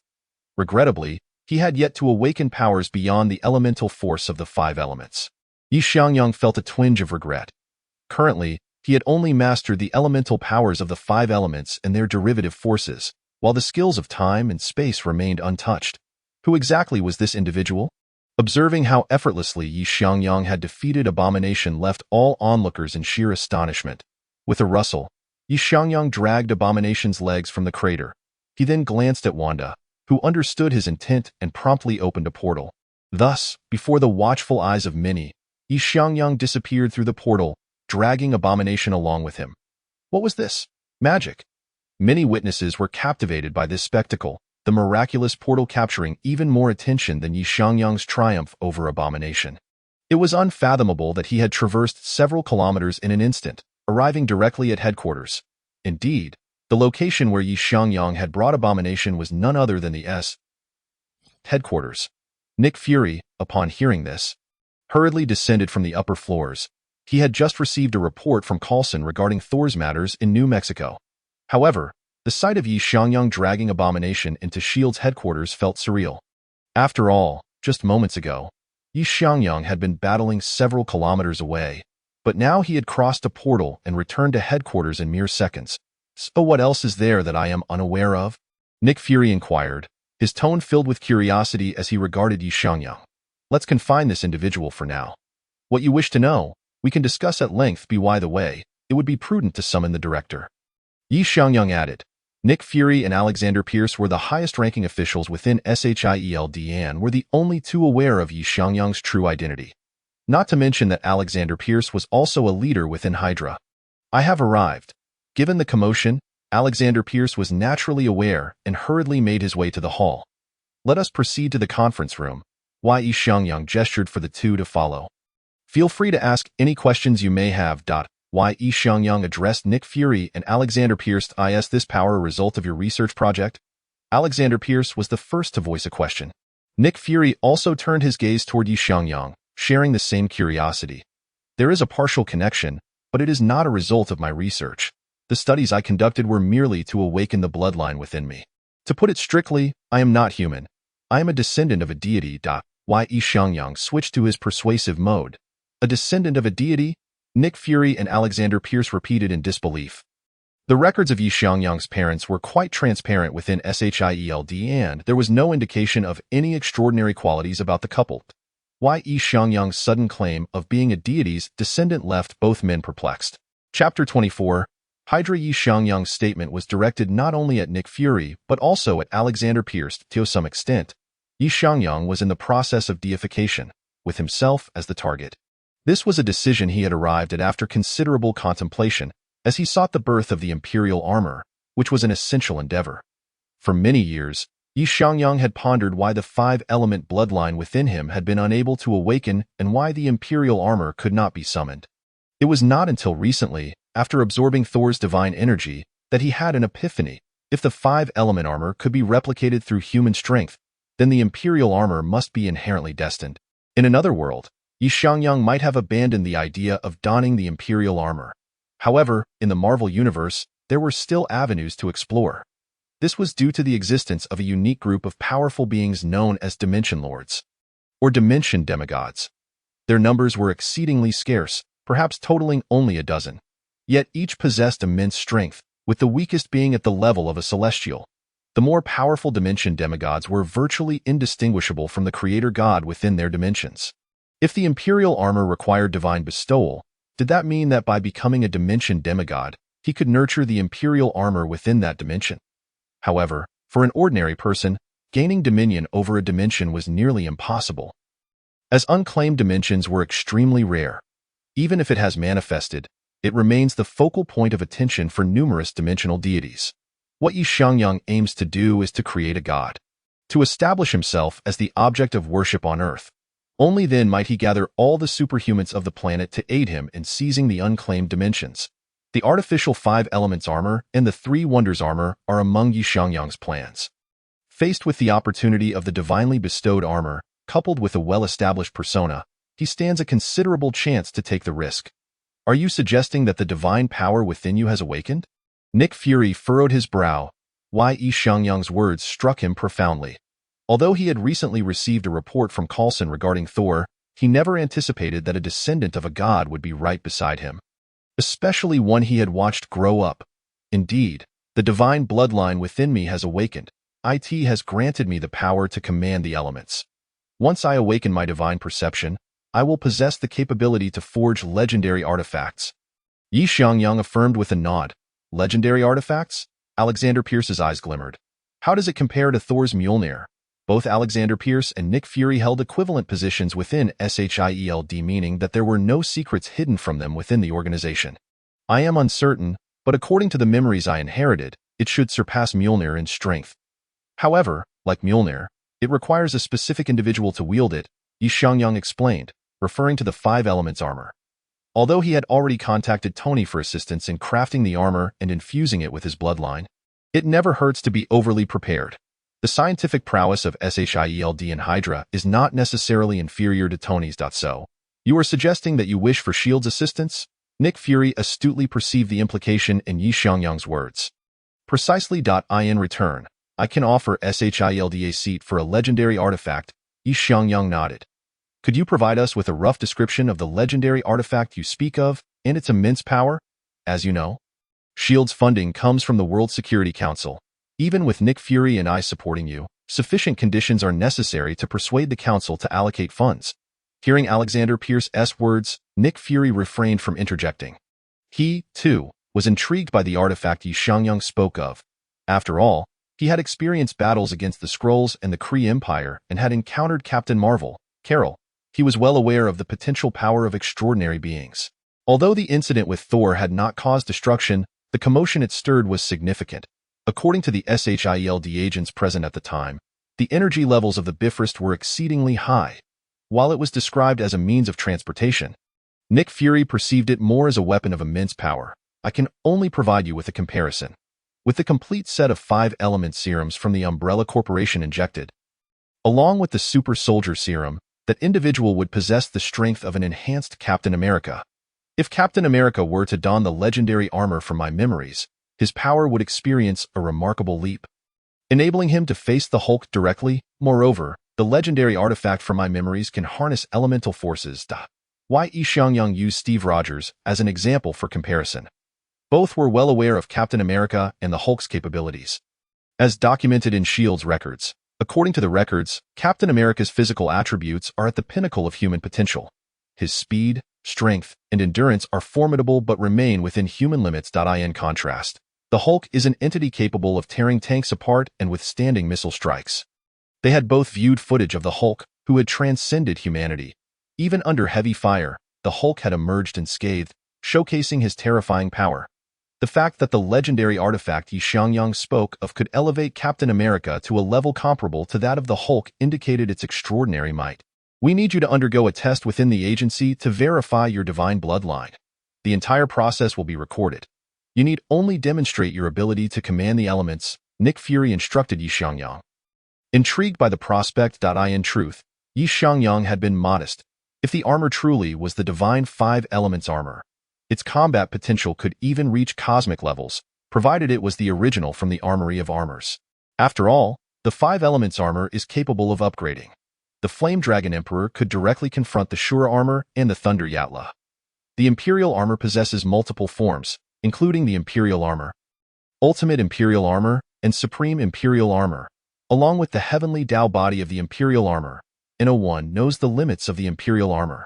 Regrettably, he had yet to awaken powers beyond the elemental force of the 5 elements. Xiangyang felt a twinge of regret. Currently, he had only mastered the elemental powers of the 5 elements and their derivative forces, while the skills of time and space remained untouched. Who exactly was this individual? Observing how effortlessly Xiangyang had defeated Abomination left all onlookers in sheer astonishment. With a rustle, Xiangyang dragged Abomination's legs from the crater. He then glanced at Wanda, who understood his intent and promptly opened a portal. Thus, before the watchful eyes of many, Xiangyang disappeared through the portal, dragging Abomination along with him. What was this? Magic. Many witnesses were captivated by this spectacle, the miraculous portal capturing even more attention than Xiangyang's triumph over Abomination. It was unfathomable that he had traversed several kilometers in an instant, arriving directly at headquarters. Indeed, the location where Xiangyang had brought Abomination was none other than the headquarters. Nick Fury, upon hearing this, hurriedly descended from the upper floors. He had just received a report from Coulson regarding Thor's matters in New Mexico. However, the sight of Xiangyang dragging Abomination into S.H.I.E.L.D.'s headquarters felt surreal. After all, just moments ago, Xiangyang had been battling several kilometers away, but now he had crossed a portal and returned to headquarters in mere seconds. So what else is there that I am unaware of? Nick Fury inquired, his tone filled with curiosity as he regarded Xiangyang. Let's confine this individual for now. What you wish to know, we can discuss at length. By the way, it would be prudent to summon the director. Xiangyang added. Nick Fury and Alexander Pierce were the highest-ranking officials within S.H.I.E.L.D. and were the only two aware of Xiangyang's true identity. Not to mention that Alexander Pierce was also a leader within Hydra. I have arrived. Given the commotion, Alexander Pierce was naturally aware and hurriedly made his way to the hall. Let us proceed to the conference room. Xiangyang gestured for the two to follow. Feel free to ask any questions you may have. Xiangyang addressed Nick Fury and Alexander Pierce. Is this power a result of your research project? Alexander Pierce was the first to voice a question. Nick Fury also turned his gaze toward Xiangyang, sharing the same curiosity. There is a partial connection, but it is not a result of my research. The studies I conducted were merely to awaken the bloodline within me. To put it strictly, I am not human. I am a descendant of a deity. Xiangyang switched to his persuasive mode. A descendant of a deity? Nick Fury and Alexander Pierce repeated in disbelief. The records of Xiangyang's parents were quite transparent within Shield, and there was no indication of any extraordinary qualities about the couple. Xiangyang's sudden claim of being a deity's descendant left both men perplexed. Chapter 24. Hydra. Xiangyang's statement was directed not only at Nick Fury, but also at Alexander Pierce to some extent. Xiangyang was in the process of deification, with himself as the target. This was a decision he had arrived at after considerable contemplation, as he sought the birth of the imperial armor, which was an essential endeavor. For many years, Xiangyang had pondered why the five-element bloodline within him had been unable to awaken and why the imperial armor could not be summoned. It was not until recently, after absorbing Thor's divine energy, that he had an epiphany. If the five-element armor could be replicated through human strength, then the imperial armor must be inherently destined. In another world, Xiangyang might have abandoned the idea of donning the imperial armor. However, in the Marvel Universe, there were still avenues to explore. This was due to the existence of a unique group of powerful beings known as Dimension Lords, or Dimension Demigods. Their numbers were exceedingly scarce, perhaps totaling only a dozen. Yet each possessed immense strength, with the weakest being at the level of a celestial. The more powerful Dimension Demigods were virtually indistinguishable from the Creator God within their dimensions. If the Imperial armor required divine bestowal, did that mean that by becoming a Dimension Demigod, he could nurture the Imperial armor within that dimension? However, for an ordinary person, gaining dominion over a dimension was nearly impossible, as unclaimed dimensions were extremely rare. Even if it has manifested, it remains the focal point of attention for numerous dimensional deities. What Xiangyang aims to do is to create a god, to establish himself as the object of worship on Earth. Only then might he gather all the superhumans of the planet to aid him in seizing the unclaimed dimensions. The artificial five elements armor and the three wonders armor are among Xiangyang's plans. Faced with the opportunity of the divinely bestowed armor, coupled with a well-established persona, he stands a considerable chance to take the risk. Are you suggesting that the divine power within you has awakened? Nick Fury furrowed his brow. Xiangyang's words struck him profoundly. Although he had recently received a report from Coulson regarding Thor, he never anticipated that a descendant of a god would be right beside him, especially one he had watched grow up. Indeed, the divine bloodline within me has awakened. It has granted me the power to command the elements. Once I awaken my divine perception, I will possess the capability to forge legendary artifacts. Xiangyang affirmed with a nod. Legendary artifacts? Alexander Pierce's eyes glimmered. How does it compare to Thor's Mjolnir? Both Alexander Pierce and Nick Fury held equivalent positions within Shield, meaning that there were no secrets hidden from them within the organization. I am uncertain, but according to the memories I inherited, it should surpass Mjolnir in strength. However, like Mjolnir, it requires a specific individual to wield it, Xiangyang explained, referring to the five elements armor. Although he had already contacted Tony for assistance in crafting the armor and infusing it with his bloodline, it never hurts to be overly prepared. The scientific prowess of Shield and Hydra is not necessarily inferior to Tony's. So, you are suggesting that you wish for S.H.I.E.L.D.'s assistance? Nick Fury astutely perceived the implication in Xiangyang's words. Precisely. In return, I can offer Shield a seat for a legendary artifact. Xiangyang nodded. Could you provide us with a rough description of the legendary artifact you speak of and its immense power? As you know, S.H.I.E.L.D.'s funding comes from the World Security Council. Even with Nick Fury and I supporting you, sufficient conditions are necessary to persuade the Council to allocate funds. Hearing Alexander Pierce's words, Nick Fury refrained from interjecting. He, too, was intrigued by the artifact Xiangyang spoke of. After all, he had experienced battles against the Skrulls and the Kree Empire and had encountered Captain Marvel, Carol. He was well aware of the potential power of extraordinary beings. Although the incident with Thor had not caused destruction, the commotion it stirred was significant. According to the SHIELD agents present at the time, the energy levels of the Bifrost were exceedingly high. While it was described as a means of transportation, Nick Fury perceived it more as a weapon of immense power. I can only provide you with a comparison. With the complete set of 5 element serums from the Umbrella Corporation injected, Along with the super soldier serum, that individual would possess the strength of an enhanced Captain America. If Captain America were to don the legendary armor from my memories, his power would experience a remarkable leap, enabling him to face the Hulk directly. Moreover, the legendary artifact from my memories can harness elemental forces. Why Xiangyang used Steve Rogers as an example for comparison. Both were well aware of Captain America and the Hulk's capabilities. As documented in S.H.I.E.L.D.'s records, according to the records, Captain America's physical attributes are at the pinnacle of human potential. His speed, strength, and endurance are formidable but remain within human limits. In contrast, the Hulk is an entity capable of tearing tanks apart and withstanding missile strikes. They had both viewed footage of the Hulk, who had transcended humanity. Even under heavy fire, the Hulk had emerged unscathed, showcasing his terrifying power. The fact that the legendary artifact Xiangyang spoke of could elevate Captain America to a level comparable to that of the Hulk indicated its extraordinary might. We need you to undergo a test within the agency to verify your divine bloodline. The entire process will be recorded. You need only demonstrate your ability to command the elements, Nick Fury instructed Xiangyang. Intrigued by the prospect. In truth, Xiangyang had been modest. If the armor truly was the divine 5 elements armor, its combat potential could even reach cosmic levels, provided it was the original from the armory of armors. After all, the 5 elements armor is capable of upgrading. The Flame Dragon Emperor could directly confront the Shura armor and the Thunder Yatla. The Imperial armor possesses multiple forms, including the Imperial armor, Ultimate Imperial armor, and Supreme Imperial armor, along with the heavenly Tao body of the Imperial armor. No one knows the limits of the Imperial armor.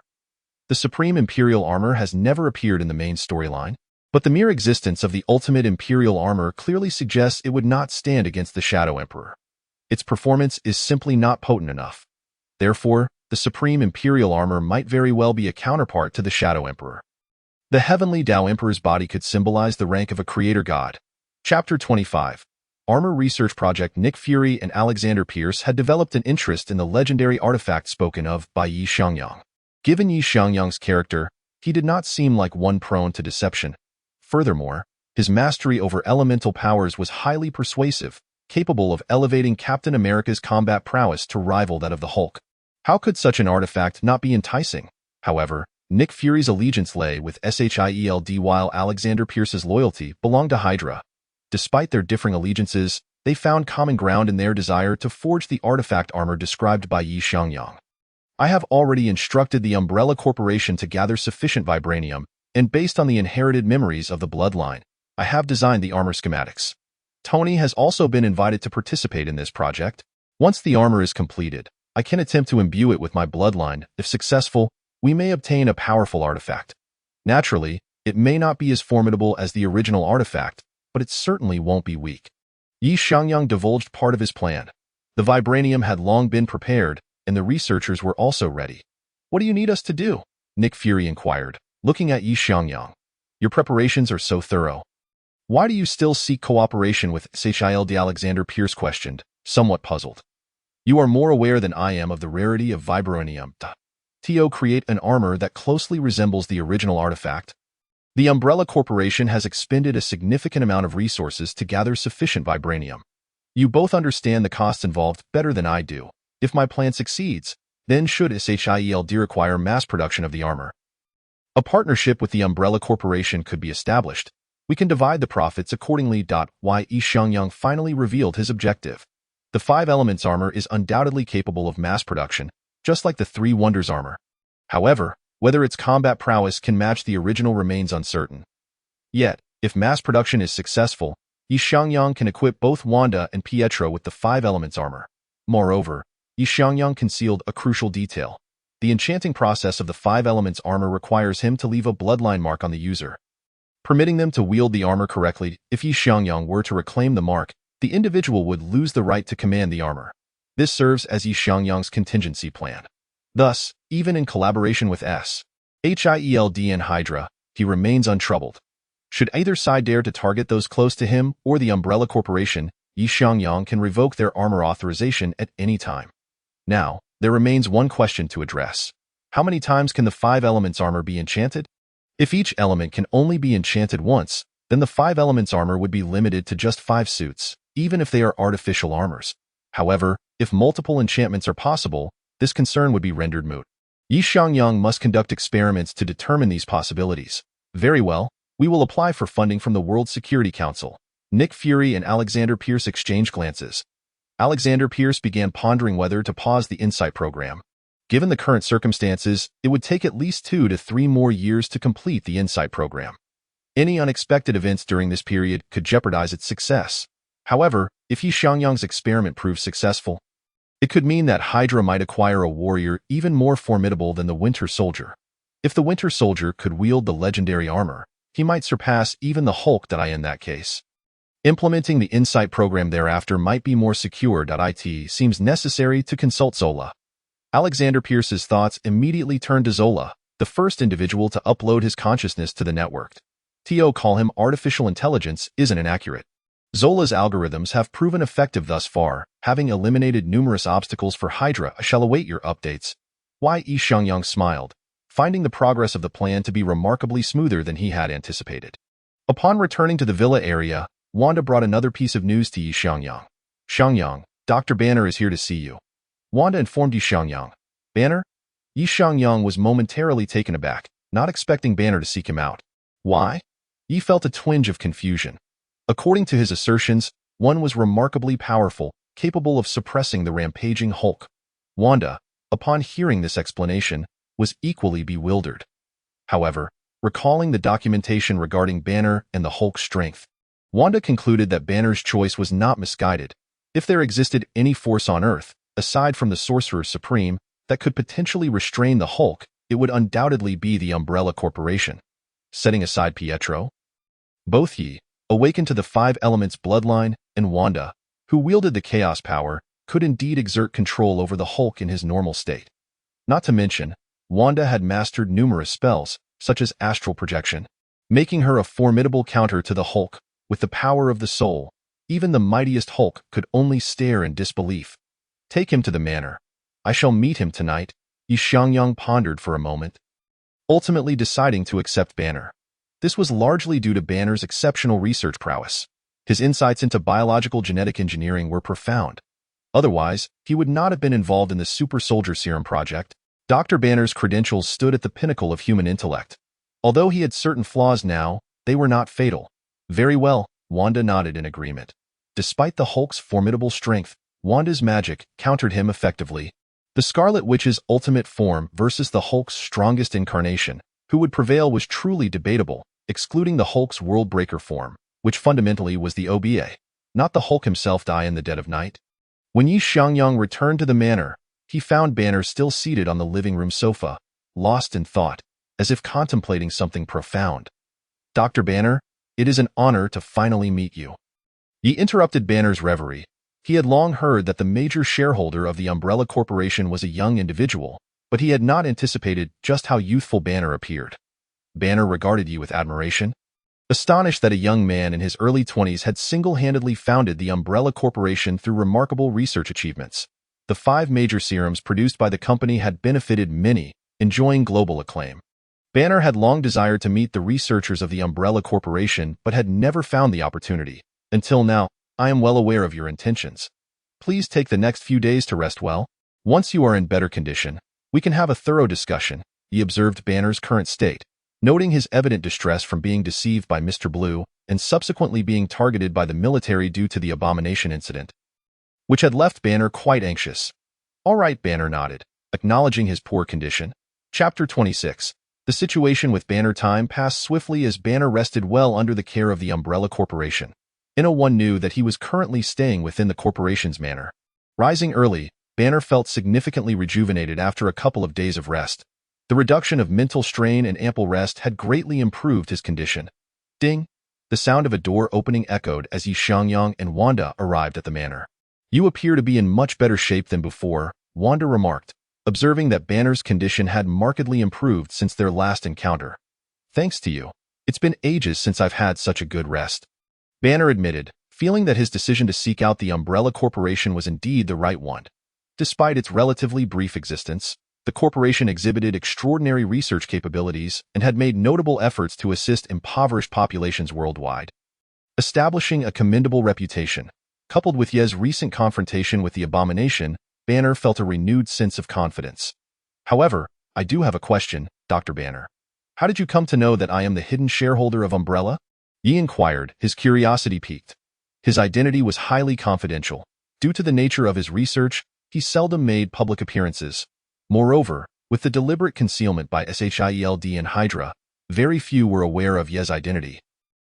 The Supreme Imperial armor has never appeared in the main storyline, but the mere existence of the Ultimate Imperial armor clearly suggests it would not stand against the Shadow Emperor. Its performance is simply not potent enough. Therefore, the Supreme Imperial armor might very well be a counterpart to the Shadow Emperor. The Heavenly Tao Emperor's body could symbolize the rank of a creator god. Chapter 25. Armor Research Project. Nick Fury and Alexander Pierce had developed an interest in the legendary artifact spoken of by Xiangyang. Given Xiangyang's character, he did not seem like one prone to deception. Furthermore, his mastery over elemental powers was highly persuasive, capable of elevating Captain America's combat prowess to rival that of the Hulk. How could such an artifact not be enticing? However, Nick Fury's allegiance lay with S.H.I.E.L.D. while Alexander Pierce's loyalty belonged to Hydra. Despite their differing allegiances, they found common ground in their desire to forge the artifact armor described by Xiangyang. I have already instructed the Umbrella Corporation to gather sufficient vibranium, and based on the inherited memories of the bloodline, I have designed the armor schematics. Tony has also been invited to participate in this project. Once the armor is completed, I can attempt to imbue it with my bloodline. If successful, we may obtain a powerful artifact. Naturally, it may not be as formidable as the original artifact, but it certainly won't be weak. Xiangyang divulged part of his plan. The vibranium had long been prepared, and the researchers were also ready. What do you need us to do? Nick Fury inquired, looking at Xiangyang. Your preparations are so thorough. Why do you still seek cooperation with S.H.I.E.L.D.? Alexander Pierce questioned, somewhat puzzled. You are more aware than I am of the rarity of vibranium. To create an armor that closely resembles the original artifact, the Umbrella Corporation has expended a significant amount of resources to gather sufficient vibranium. You both understand the costs involved better than I do. If my plan succeeds, then should S.H.I.E.L.D. require mass production of the armor, a partnership with the Umbrella Corporation could be established. We can divide the profits accordingly. Why Xiangyang finally revealed his objective. The 5 elements armor is undoubtedly capable of mass production, just like the 3 Wonders armor. However, whether its combat prowess can match the original remains uncertain. Yet, if mass production is successful, Xiangyang can equip both Wanda and Pietro with the 5 elements armor. Moreover, Xiangyang concealed a crucial detail. The enchanting process of the 5 elements armor requires him to leave a bloodline mark on the user, permitting them to wield the armor correctly. If Xiangyang were to reclaim the mark, the individual would lose the right to command the armor. This serves as Xiangyang's contingency plan. Thus, even in collaboration with S.H.I.E.L.D. and Hydra, he remains untroubled. Should either side dare to target those close to him or the Umbrella Corporation, Xiangyang can revoke their armor authorization at any time. Now, there remains one question to address. How many times can the 5 elements armor be enchanted? If each element can only be enchanted once, then the 5 elements armor would be limited to just 5 suits, even if they are artificial armors. However, If multiple enchantments are possible, this concern would be rendered moot. Xiangyang must conduct experiments to determine these possibilities. Very well, we will apply for funding from the World Security Council. Nick Fury and Alexander Pierce exchanged glances. Alexander Pierce began pondering whether to pause the Insight program. Given the current circumstances, it would take at least 2 to 3 more years to complete the Insight program. Any unexpected events during this period could jeopardize its success. However, if Xiangyang's experiment proves successful, it could mean that Hydra might acquire a warrior even more formidable than the Winter Soldier. If the Winter Soldier could wield the legendary armor, he might surpass even the Hulk in that case. Implementing the Insight program thereafter might be more secure. It seems necessary to consult Zola. Alexander Pierce's thoughts immediately turned to Zola, the first individual to upload his consciousness to the network. To call him artificial intelligence isn't inaccurate. Zola's algorithms have proven effective thus far, having eliminated numerous obstacles for Hydra. I shall await your updates. Xiangyang smiled, finding the progress of the plan to be remarkably smoother than he had anticipated. Upon returning to the villa area, Wanda brought another piece of news to Xiangyang. Xiangyang, Dr. Banner is here to see you. Wanda informed Xiangyang. Banner? Xiangyang was momentarily taken aback, not expecting Banner to seek him out. Why? Yi felt a twinge of confusion. According to his assertions, one was remarkably powerful, capable of suppressing the rampaging Hulk. Wanda, upon hearing this explanation, was equally bewildered. However, recalling the documentation regarding Banner and the Hulk's strength, Wanda concluded that Banner's choice was not misguided. If there existed any force on Earth, aside from the Sorcerer Supreme, that could potentially restrain the Hulk, it would undoubtedly be the Umbrella Corporation. Setting aside Pietro, both Yi, awakened to the 5 elements bloodline, and Wanda, who wielded the Chaos power, could indeed exert control over the Hulk in his normal state. Not to mention, Wanda had mastered numerous spells, such as astral projection, making her a formidable counter to the Hulk. With the power of the soul, even the mightiest Hulk could only stare in disbelief. Take him to the manor. I shall meet him tonight. Xiangyang pondered for a moment, ultimately deciding to accept Banner. This was largely due to Banner's exceptional research prowess. His insights into biological genetic engineering were profound. Otherwise, he would not have been involved in the Super Soldier Serum project. Dr. Banner's credentials stood at the pinnacle of human intellect. Although he had certain flaws now, they were not fatal. Very well, Wanda nodded in agreement. Despite the Hulk's formidable strength, Wanda's magic countered him effectively. The Scarlet Witch's ultimate form versus the Hulk's strongest incarnation, who would prevail was truly debatable, excluding the Hulk's Worldbreaker form, which fundamentally was the OBA. Not the Hulk himself die in the dead of night. When Xiangyang returned to the manor, he found Banner still seated on the living room sofa, lost in thought, as if contemplating something profound. Dr. Banner, it is an honor to finally meet you. He interrupted Banner's reverie. He had long heard that the major shareholder of the Umbrella Corporation was a young individual, but he had not anticipated just how youthful Banner appeared. Banner regarded Yi with admiration, astonished that a young man in his early 20s had single-handedly founded the Umbrella Corporation through remarkable research achievements. The 5 major serums produced by the company had benefited many, enjoying global acclaim. Banner had long desired to meet the researchers of the Umbrella Corporation but had never found the opportunity. Until now, I am well aware of your intentions. Please take the next few days to rest well. Once you are in better condition, we can have a thorough discussion. He observed Banner's current state, noting his evident distress from being deceived by Mr. Blue and subsequently being targeted by the military due to the Abomination incident, which had left Banner quite anxious. All right, Banner nodded, acknowledging his poor condition. Chapter 26. The situation with Banner time passed swiftly as Banner rested well under the care of the Umbrella Corporation. One knew that he was currently staying within the corporation's manor. Rising early, Banner felt significantly rejuvenated after a couple of days of rest. The reduction of mental strain and ample rest had greatly improved his condition. Ding! The sound of a door opening echoed as Xiangyang and Wanda arrived at the manor. You appear to be in much better shape than before, Wanda remarked, observing that Banner's condition had markedly improved since their last encounter. Thanks to you. It's been ages since I've had such a good rest. Banner admitted, feeling that his decision to seek out the Umbrella Corporation was indeed the right one. Despite its relatively brief existence, the corporation exhibited extraordinary research capabilities and had made notable efforts to assist impoverished populations worldwide, establishing a commendable reputation. Coupled with Ye's recent confrontation with the abomination, Banner felt a renewed sense of confidence. However, I do have a question, Dr. Banner. How did you come to know that I am the hidden shareholder of Umbrella? Yi inquired, his curiosity piqued. His identity was highly confidential. Due to the nature of his research, he seldom made public appearances. Moreover, with the deliberate concealment by Shield and Hydra, very few were aware of Ye's identity.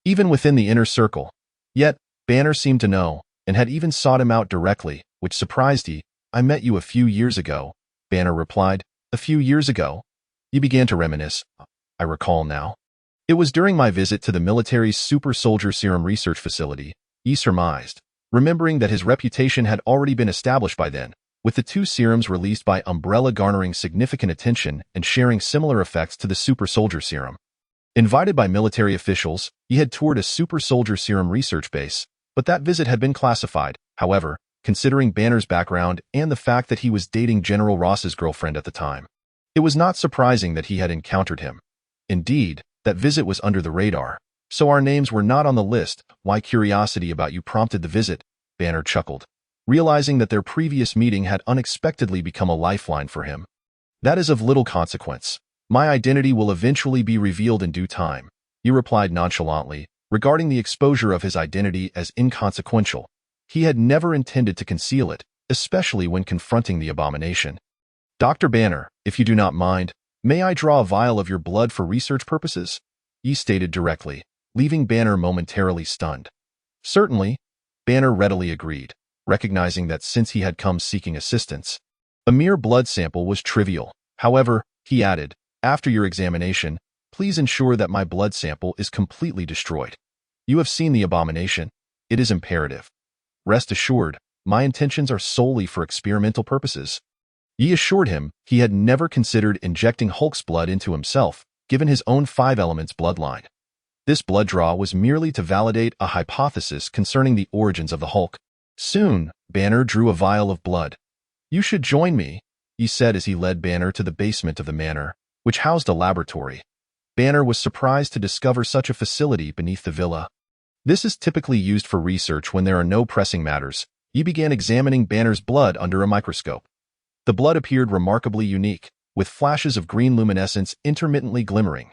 Even within the inner circle. Yet, Banner seemed to know, and had even sought him out directly, which surprised Yi. I met you a few years ago, Banner replied. A few years ago? Yi began to reminisce. I recall now. It was during my visit to the military's super soldier serum research facility, Yi surmised, remembering that his reputation had already been established by then, with the two serums released by Umbrella garnering significant attention and sharing similar effects to the super soldier serum. Invited by military officials, he had toured a super soldier serum research base, but that visit had been classified. However, considering Banner's background and the fact that he was dating General Ross's girlfriend at the time, it was not surprising that he had encountered him. Indeed, that visit was under the radar, so our names were not on the list. Why curiosity about you prompted the visit, Banner chuckled, realizing that their previous meeting had unexpectedly become a lifeline for him. That is of little consequence. My identity will eventually be revealed in due time, he replied nonchalantly, regarding the exposure of his identity as inconsequential. He had never intended to conceal it, especially when confronting the abomination. Dr. Banner, if you do not mind, may I draw a vial of your blood for research purposes? Yi stated directly, leaving Banner momentarily stunned. Certainly, Banner readily agreed, recognizing that since he had come seeking assistance, a mere blood sample was trivial. However, he added, after your examination, please ensure that my blood sample is completely destroyed. You have seen the abomination. It is imperative. Rest assured, my intentions are solely for experimental purposes. Yi assured him he had never considered injecting Hulk's blood into himself, given his own 5 elements bloodline. This blood draw was merely to validate a hypothesis concerning the origins of the Hulk. Soon, Banner drew a vial of blood. You should join me, he said as he led Banner to the basement of the manor, which housed a laboratory. Banner was surprised to discover such a facility beneath the villa. This is typically used for research when there are no pressing matters. He began examining Banner's blood under a microscope. The blood appeared remarkably unique, with flashes of green luminescence intermittently glimmering.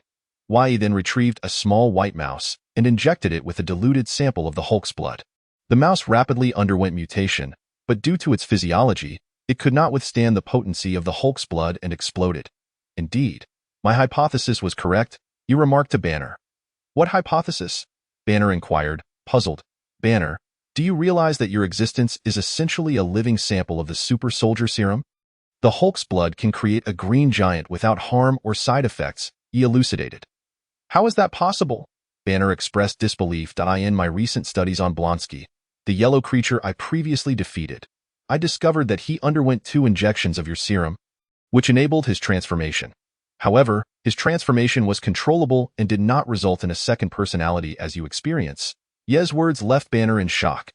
Yi then retrieved a small white mouse and injected it with a diluted sample of the Hulk's blood. The mouse rapidly underwent mutation, but due to its physiology, it could not withstand the potency of the Hulk's blood and exploded. Indeed, my hypothesis was correct, he remarked to Banner. What hypothesis? Banner inquired, puzzled. Banner, do you realize that your existence is essentially a living sample of the super soldier serum? The Hulk's blood can create a green giant without harm or side effects, he elucidated. How is that possible? Banner expressed disbelief. In my recent studies on Blonsky, the yellow creature I previously defeated, I discovered that he underwent 2 injections of your serum, which enabled his transformation. However, his transformation was controllable and did not result in a second personality as you experience. Ye's words left Banner in shock.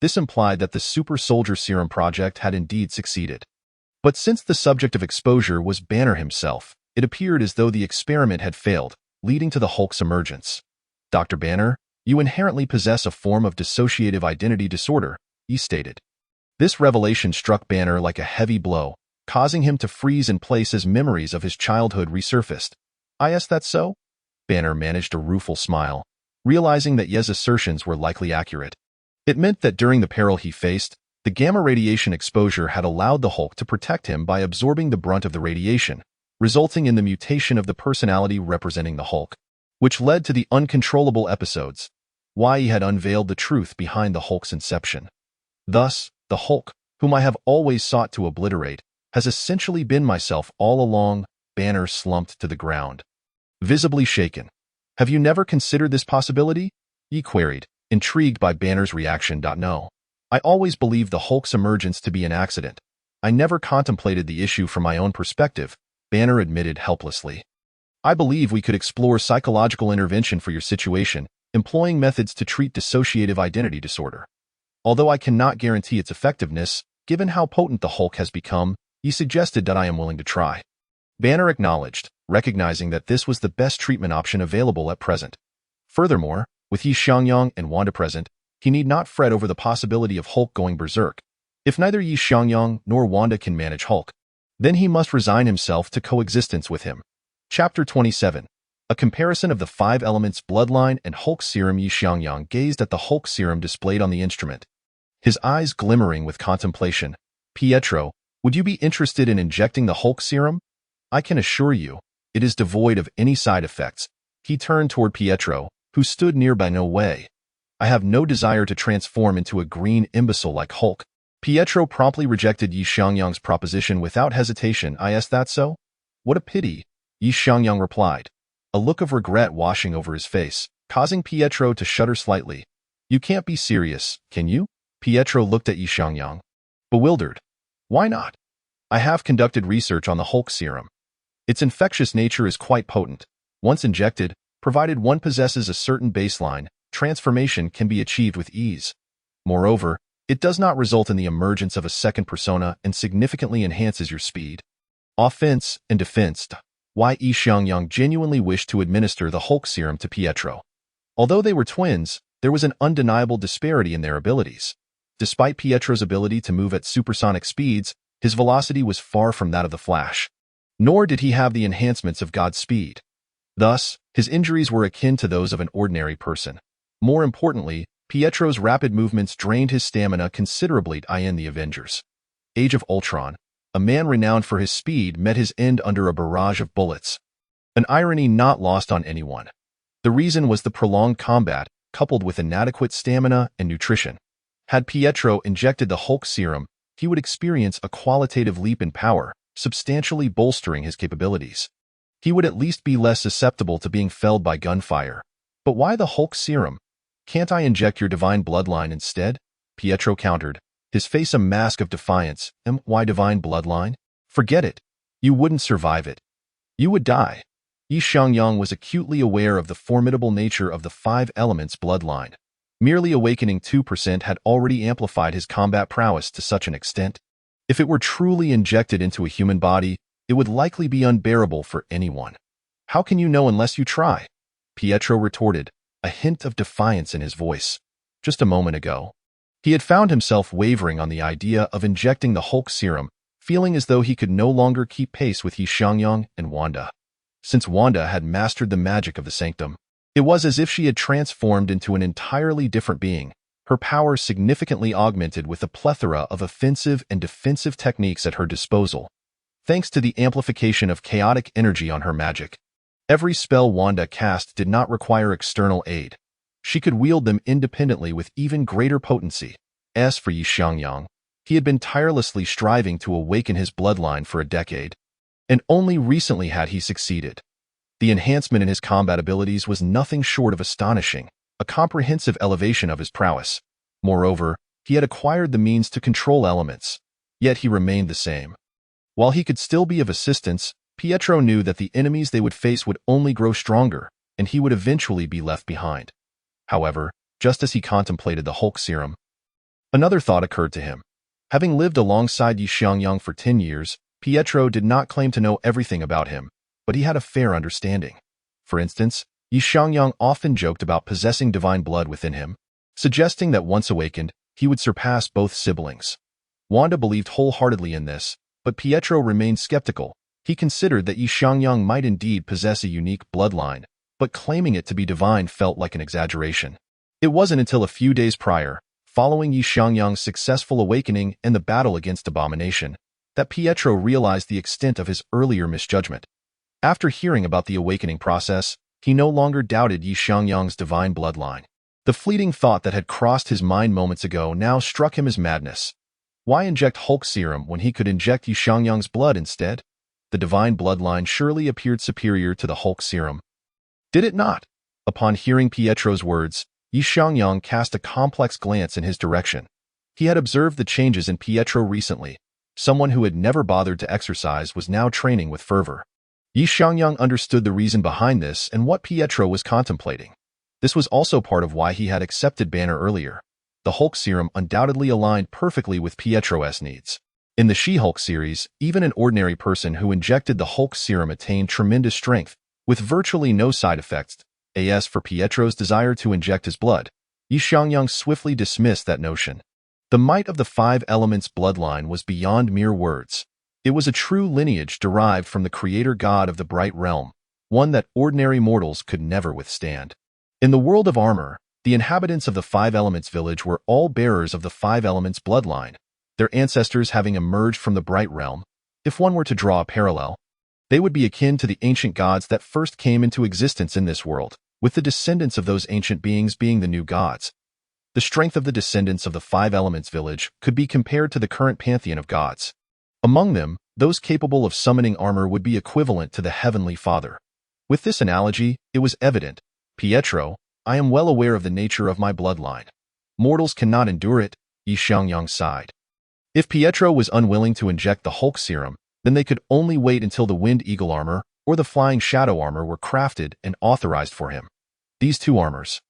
This implied that the super soldier serum project had indeed succeeded. But since the subject of exposure was Banner himself, it appeared as though the experiment had failed, leading to the Hulk's emergence. Dr. Banner, you inherently possess a form of dissociative identity disorder, he stated. This revelation struck Banner like a heavy blow, causing him to freeze in place as memories of his childhood resurfaced. Is that so? Banner managed a rueful smile, realizing that Ye's assertions were likely accurate. It meant that during the peril he faced, the gamma radiation exposure had allowed the Hulk to protect him by absorbing the brunt of the radiation, resulting in the mutation of the personality representing the Hulk, which led to the uncontrollable episodes. He had unveiled the truth behind the Hulk's inception. Thus, the Hulk, whom I have always sought to obliterate, has essentially been myself all along. Banner slumped to the ground, visibly shaken. Have you never considered this possibility? He queried, intrigued by Banner's reaction. No. I always believed the Hulk's emergence to be an accident. I never contemplated the issue from my own perspective, Banner admitted helplessly. I believe we could explore psychological intervention for your situation, employing methods to treat dissociative identity disorder. Although I cannot guarantee its effectiveness, given how potent the Hulk has become, he suggested that I am willing to try. Banner acknowledged, recognizing that this was the best treatment option available at present. Furthermore, with Xiangyang and Wanda present, he need not fret over the possibility of Hulk going berserk. If neither Xiangyang nor Wanda can manage Hulk, then he must resign himself to coexistence with him. Chapter 27. A comparison of the 5 elements bloodline and Hulk serum. Xiangyang gazed at the Hulk serum displayed on the instrument, his eyes glimmering with contemplation. Pietro, would you be interested in injecting the Hulk serum? I can assure you, it is devoid of any side effects. He turned toward Pietro, who stood nearby. No way. I have no desire to transform into a green imbecile like Hulk. Pietro promptly rejected Xiangyang's proposition without hesitation. Is that so? What a pity, Xiangyang replied, a look of regret washing over his face, causing Pietro to shudder slightly. You can't be serious, can you? Pietro looked at Xiangyang, bewildered. Why not? I have conducted research on the Hulk serum. Its infectious nature is quite potent. Once injected, provided one possesses a certain baseline, transformation can be achieved with ease. Moreover, it does not result in the emergence of a second persona and significantly enhances your speed, offense, and defense. Why Xiangyang genuinely wished to administer the Hulk serum to Pietro. Although they were twins, there was an undeniable disparity in their abilities. Despite Pietro's ability to move at supersonic speeds, his velocity was far from that of the Flash. Nor did he have the enhancements of God's speed. Thus, his injuries were akin to those of an ordinary person. More importantly, Pietro's rapid movements drained his stamina considerably. In the Avengers Age of Ultron, a man renowned for his speed met his end under a barrage of bullets. An irony not lost on anyone. The reason was the prolonged combat, coupled with inadequate stamina and nutrition. Had Pietro injected the Hulk serum, he would experience a qualitative leap in power, substantially bolstering his capabilities. He would at least be less susceptible to being felled by gunfire. But why the Hulk serum? Can't I inject your divine bloodline instead? Pietro countered, his face a mask of defiance. Why divine bloodline? Forget it. You wouldn't survive it. You would die. Xiangyang was acutely aware of the formidable nature of the 5 elements bloodline. Merely awakening 2% had already amplified his combat prowess to such an extent. If it were truly injected into a human body, it would likely be unbearable for anyone. How can you know unless you try? Pietro retorted, a hint of defiance in his voice. Just a moment ago, he had found himself wavering on the idea of injecting the Hulk serum, feeling as though he could no longer keep pace with Xiangyang and Wanda. Since Wanda had mastered the magic of the sanctum, it was as if she had transformed into an entirely different being, her power significantly augmented with a plethora of offensive and defensive techniques at her disposal, thanks to the amplification of chaotic energy on her magic. Every spell Wanda cast did not require external aid. She could wield them independently with even greater potency. As for Xiangyang, he had been tirelessly striving to awaken his bloodline for a decade, and only recently had he succeeded. The enhancement in his combat abilities was nothing short of astonishing, a comprehensive elevation of his prowess. Moreover, he had acquired the means to control elements, yet he remained the same. While he could still be of assistance, Pietro knew that the enemies they would face would only grow stronger, and he would eventually be left behind. However, just as he contemplated the Hulk serum, another thought occurred to him. Having lived alongside Xiangyang for 10 years, Pietro did not claim to know everything about him, but he had a fair understanding. For instance, Xiangyang often joked about possessing divine blood within him, suggesting that once awakened, he would surpass both siblings. Wanda believed wholeheartedly in this, but Pietro remained skeptical. He considered that Xiangyang might indeed possess a unique bloodline, but claiming it to be divine felt like an exaggeration. It wasn't until a few days prior, following Xiangyang's successful awakening and the battle against Abomination, that Pietro realized the extent of his earlier misjudgment. After hearing about the awakening process, he no longer doubted Xiangyang's divine bloodline. The fleeting thought that had crossed his mind moments ago now struck him as madness. Why inject Hulk serum when he could inject Xiangyang's blood instead? The divine bloodline surely appeared superior to the Hulk serum. Did it not? Upon hearing Pietro's words, Xiangyang cast a complex glance in his direction. He had observed the changes in Pietro recently. Someone who had never bothered to exercise was now training with fervor. Xiangyang understood the reason behind this and what Pietro was contemplating. This was also part of why he had accepted Banner earlier. The Hulk serum undoubtedly aligned perfectly with Pietro's needs. In the She-Hulk series, even an ordinary person who injected the Hulk serum attained tremendous strength, with virtually no side effects. As for Pietro's desire to inject his blood, Xiangyang swiftly dismissed that notion. The might of the five elements bloodline was beyond mere words. It was a true lineage derived from the creator god of the bright realm, one that ordinary mortals could never withstand. In the world of armor, the inhabitants of the Five Elements village were all bearers of the Five Elements bloodline, their ancestors having emerged from the bright realm. If one were to draw a parallel, they would be akin to the ancient gods that first came into existence in this world, with the descendants of those ancient beings being the new gods. The strength of the descendants of the Five Elements village could be compared to the current pantheon of gods. Among them, those capable of summoning armor would be equivalent to the Heavenly Father. With this analogy, it was evident, Pietro, I am well aware of the nature of my bloodline. Mortals cannot endure it, Xiangyang sighed. If Pietro was unwilling to inject the Hulk serum, then they could only wait until the Wind Eagle armor or the Flying Shadow armor were crafted and authorized for him. These two armors,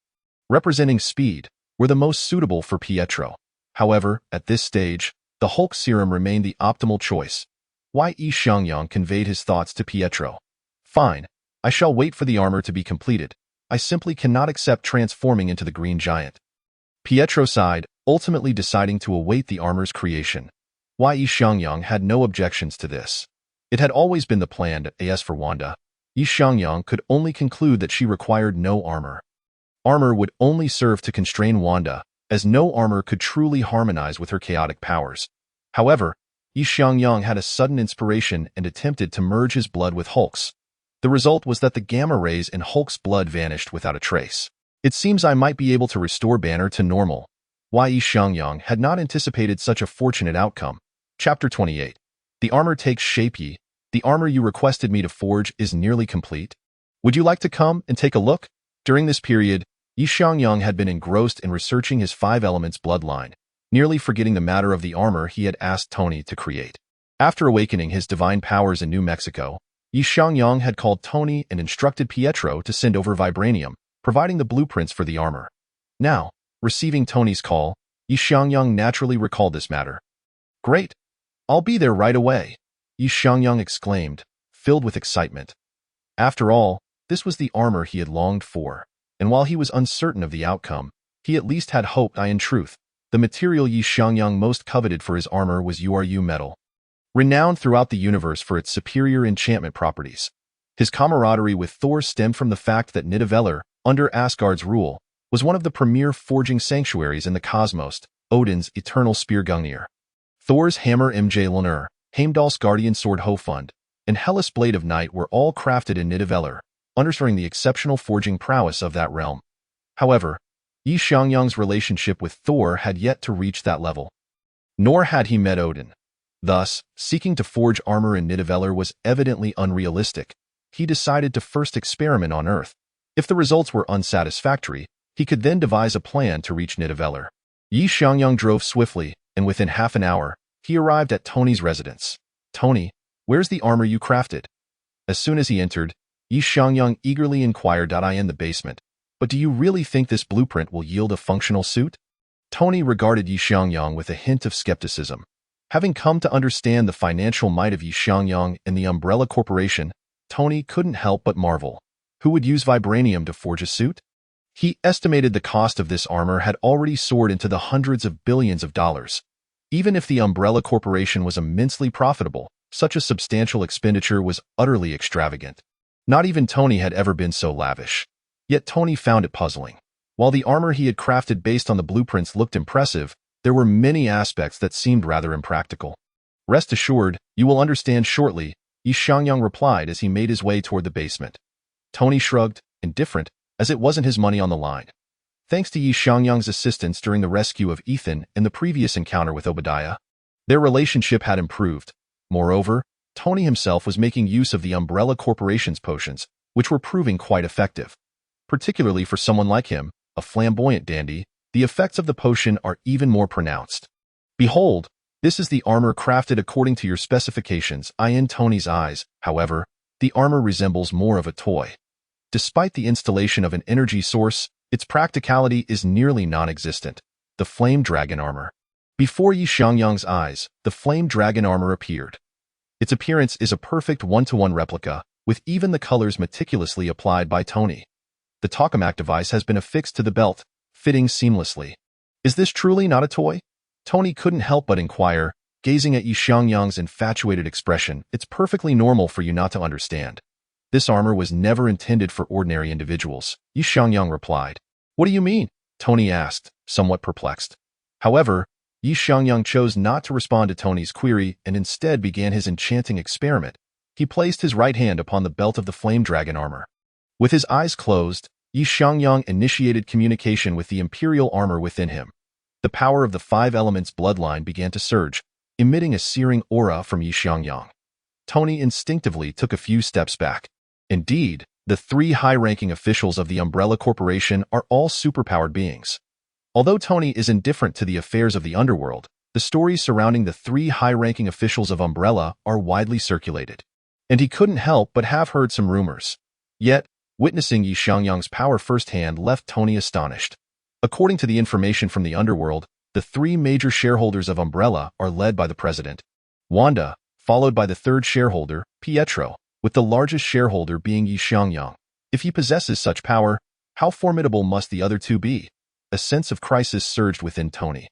representing speed, were the most suitable for Pietro. However, at this stage, the Hulk serum remained the optimal choice. Xiangyang conveyed his thoughts to Pietro. Fine, I shall wait for the armor to be completed. I simply cannot accept transforming into the Green Giant. Pietro sighed, ultimately deciding to await the armor's creation. Xiangyang had no objections to this. It had always been the plan. As for Wanda, Xiangyang could only conclude that she required no armor. Armor would only serve to constrain Wanda, as no armor could truly harmonize with her chaotic powers. However, Xiangyang had a sudden inspiration and attempted to merge his blood with Hulk's. The result was that the gamma rays in Hulk's blood vanished without a trace. It seems I might be able to restore Banner to normal. Xiangyang had not anticipated such a fortunate outcome. Chapter 28. The armor takes shape. The armor you requested me to forge is nearly complete. Would you like to come and take a look? During this period, Xiangyang had been engrossed in researching his Five Elements bloodline, nearly forgetting the matter of the armor he had asked Tony to create. After awakening his divine powers in New Mexico, Xiangyang had called Tony and instructed Pietro to send over vibranium, providing the blueprints for the armor. Now, receiving Tony's call, Xiangyang naturally recalled this matter. Great! I'll be there right away, Xiangyang exclaimed, filled with excitement. After all, this was the armor he had longed for, and while he was uncertain of the outcome, he at least had hope. In truth, the material Xiangyang most coveted for his armor was URU metal. Renowned throughout the universe for its superior enchantment properties. His camaraderie with Thor stemmed from the fact that Nidavellir, under Asgard's rule, was one of the premier forging sanctuaries in the cosmos, Odin's eternal spear Gungnir. Thor's hammer Mjolnir, Heimdall's guardian sword Hofund, and Hellas blade of night were all crafted in Nidavellir, underscoring the exceptional forging prowess of that realm. However, Xiangyang's relationship with Thor had yet to reach that level. Nor had he met Odin. Thus, seeking to forge armor in Nidavellir was evidently unrealistic. He decided to first experiment on Earth. If the results were unsatisfactory, he could then devise a plan to reach Nidavellir. Xiangyang drove swiftly, and within half an hour, he arrived at Tony's residence. Tony, where's the armor you crafted? As soon as he entered, Xiangyang eagerly inquired. I in the basement. But do you really think this blueprint will yield a functional suit? Tony regarded Xiangyang with a hint of skepticism. Having come to understand the financial might of Xiangyang and the Umbrella Corporation, Tony couldn't help but marvel. Who would use vibranium to forge a suit? He estimated the cost of this armor had already soared into the hundreds of billions of dollars. Even if the Umbrella Corporation was immensely profitable, such a substantial expenditure was utterly extravagant. Not even Tony had ever been so lavish. Yet Tony found it puzzling. While the armor he had crafted based on the blueprints looked impressive, there were many aspects that seemed rather impractical. Rest assured, you will understand shortly, Xiangyang replied as he made his way toward the basement. Tony shrugged, indifferent, as it wasn't his money on the line. Thanks to Xiangyang's assistance during the rescue of Ethan and the previous encounter with Obadiah, their relationship had improved. Moreover, Tony himself was making use of the Umbrella Corporation's potions, which were proving quite effective. Particularly for someone like him, a flamboyant dandy, the effects of the potion are even more pronounced. Behold, this is the armor crafted according to your specifications. In Tony's eyes, however, the armor resembles more of a toy. Despite the installation of an energy source, its practicality is nearly non-existent. The Flame Dragon armor. Before Xiangyang's eyes, the Flame Dragon armor appeared. Its appearance is a perfect one-to-one replica, with even the colors meticulously applied by Tony. The tokamak device has been affixed to the belt, fitting seamlessly. Is this truly not a toy? Tony couldn't help but inquire, gazing at Xiangyang's infatuated expression. It's perfectly normal for you not to understand. This armor was never intended for ordinary individuals, Xiangyang replied. What do you mean? Tony asked, somewhat perplexed. However, Xiangyang chose not to respond to Tony's query and instead began his enchanting experiment. He placed his right hand upon the belt of the flame dragon armor. With his eyes closed, Xiangyang initiated communication with the imperial armor within him. The power of the five elements bloodline began to surge, emitting a searing aura from Xiangyang. Tony instinctively took a few steps back. Indeed, the three high-ranking officials of the Umbrella Corporation are all superpowered beings. Although Tony is indifferent to the affairs of the underworld, the stories surrounding the three high-ranking officials of Umbrella are widely circulated. And he couldn't help but have heard some rumors. Yet, witnessing Xiangyang's power firsthand left Tony astonished. According to the information from the underworld, the three major shareholders of Umbrella are led by the president, Wanda, followed by the third shareholder, Pietro, with the largest shareholder being Xiangyang. If he possesses such power, how formidable must the other two be? A sense of crisis surged within Tony.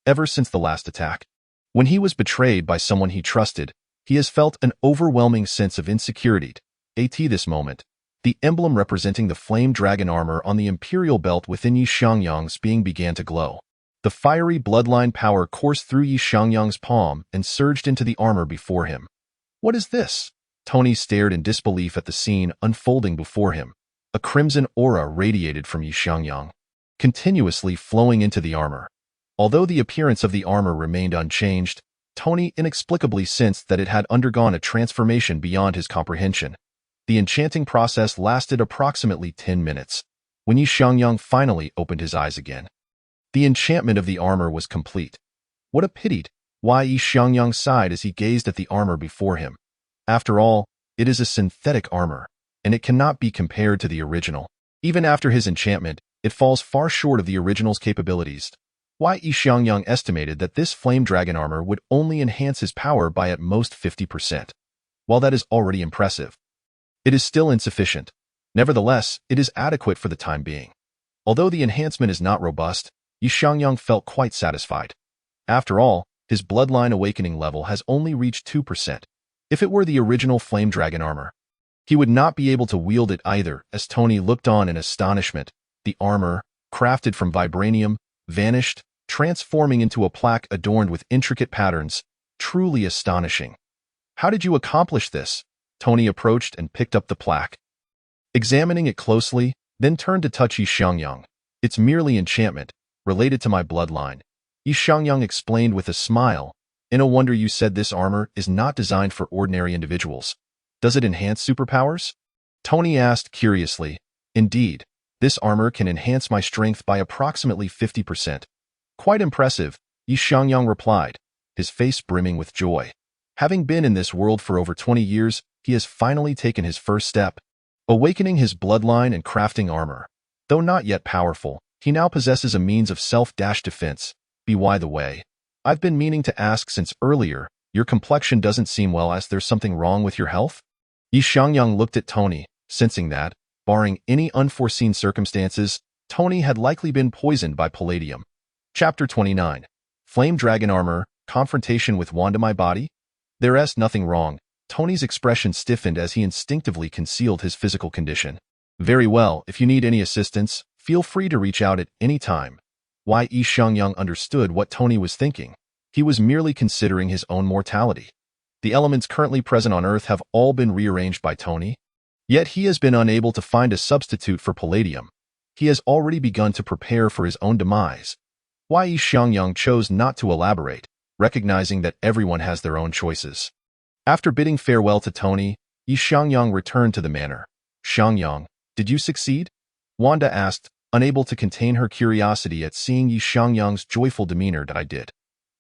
Ever since the last attack, when he was betrayed by someone he trusted, he has felt an overwhelming sense of insecurity. At this moment, the emblem representing the flame dragon armor on the imperial belt within Xiangyang's being began to glow. The fiery bloodline power coursed through Xiangyang's palm and surged into the armor before him. What is this? Tony stared in disbelief at the scene unfolding before him. A crimson aura radiated from Xiangyang, continuously flowing into the armor. Although the appearance of the armor remained unchanged, Tony inexplicably sensed that it had undergone a transformation beyond his comprehension. The enchanting process lasted approximately 10 minutes, when Xiangyang finally opened his eyes again. The enchantment of the armor was complete. What a pity! Why Xiangyang sighed as he gazed at the armor before him. After all, it is a synthetic armor, and it cannot be compared to the original. Even after his enchantment, it falls far short of the original's capabilities. Why Xiangyang estimated that this flame dragon armor would only enhance his power by at most 50%. While that is already impressive, it is still insufficient. Nevertheless, it is adequate for the time being. Although the enhancement is not robust, Xiangyang felt quite satisfied. After all, his bloodline awakening level has only reached 2%. If it were the original flame dragon armor, he would not be able to wield it either. As Tony looked on in astonishment, the armor, crafted from vibranium, vanished, transforming into a plaque adorned with intricate patterns. Truly astonishing. How did you accomplish this? Tony approached and picked up the plaque. Examining it closely, then turned to touch Xiangyang. It's merely enchantment, related to my bloodline. Xiangyang explained with a smile. No wonder you said this armor is not designed for ordinary individuals. Does it enhance superpowers? Tony asked curiously. Indeed, this armor can enhance my strength by approximately 50%. Quite impressive, Xiangyang replied, his face brimming with joy. Having been in this world for over 20 years, he has finally taken his first step, awakening his bloodline and crafting armor. Though not yet powerful, he now possesses a means of self-defense. By the way, I've been meaning to ask since earlier, your complexion doesn't seem well. As there's something wrong with your health? Xiangyang looked at Tony, sensing that, barring any unforeseen circumstances, Tony had likely been poisoned by palladium. Chapter 29. Flame Dragon Armor, Confrontation with Wanda. My body? There's nothing wrong. Tony's expression stiffened as he instinctively concealed his physical condition. Very well, if you need any assistance, feel free to reach out at any time. Why Xiangyang understood what Tony was thinking. He was merely considering his own mortality. The elements currently present on Earth have all been rearranged by Tony. Yet he has been unable to find a substitute for palladium. He has already begun to prepare for his own demise. Why Xiangyang chose not to elaborate, recognizing that everyone has their own choices. After bidding farewell to Tony, Xiangyang returned to the manor. Xiangyang, did you succeed? Wanda asked, unable to contain her curiosity at seeing Xiangyang's joyful demeanor. I did.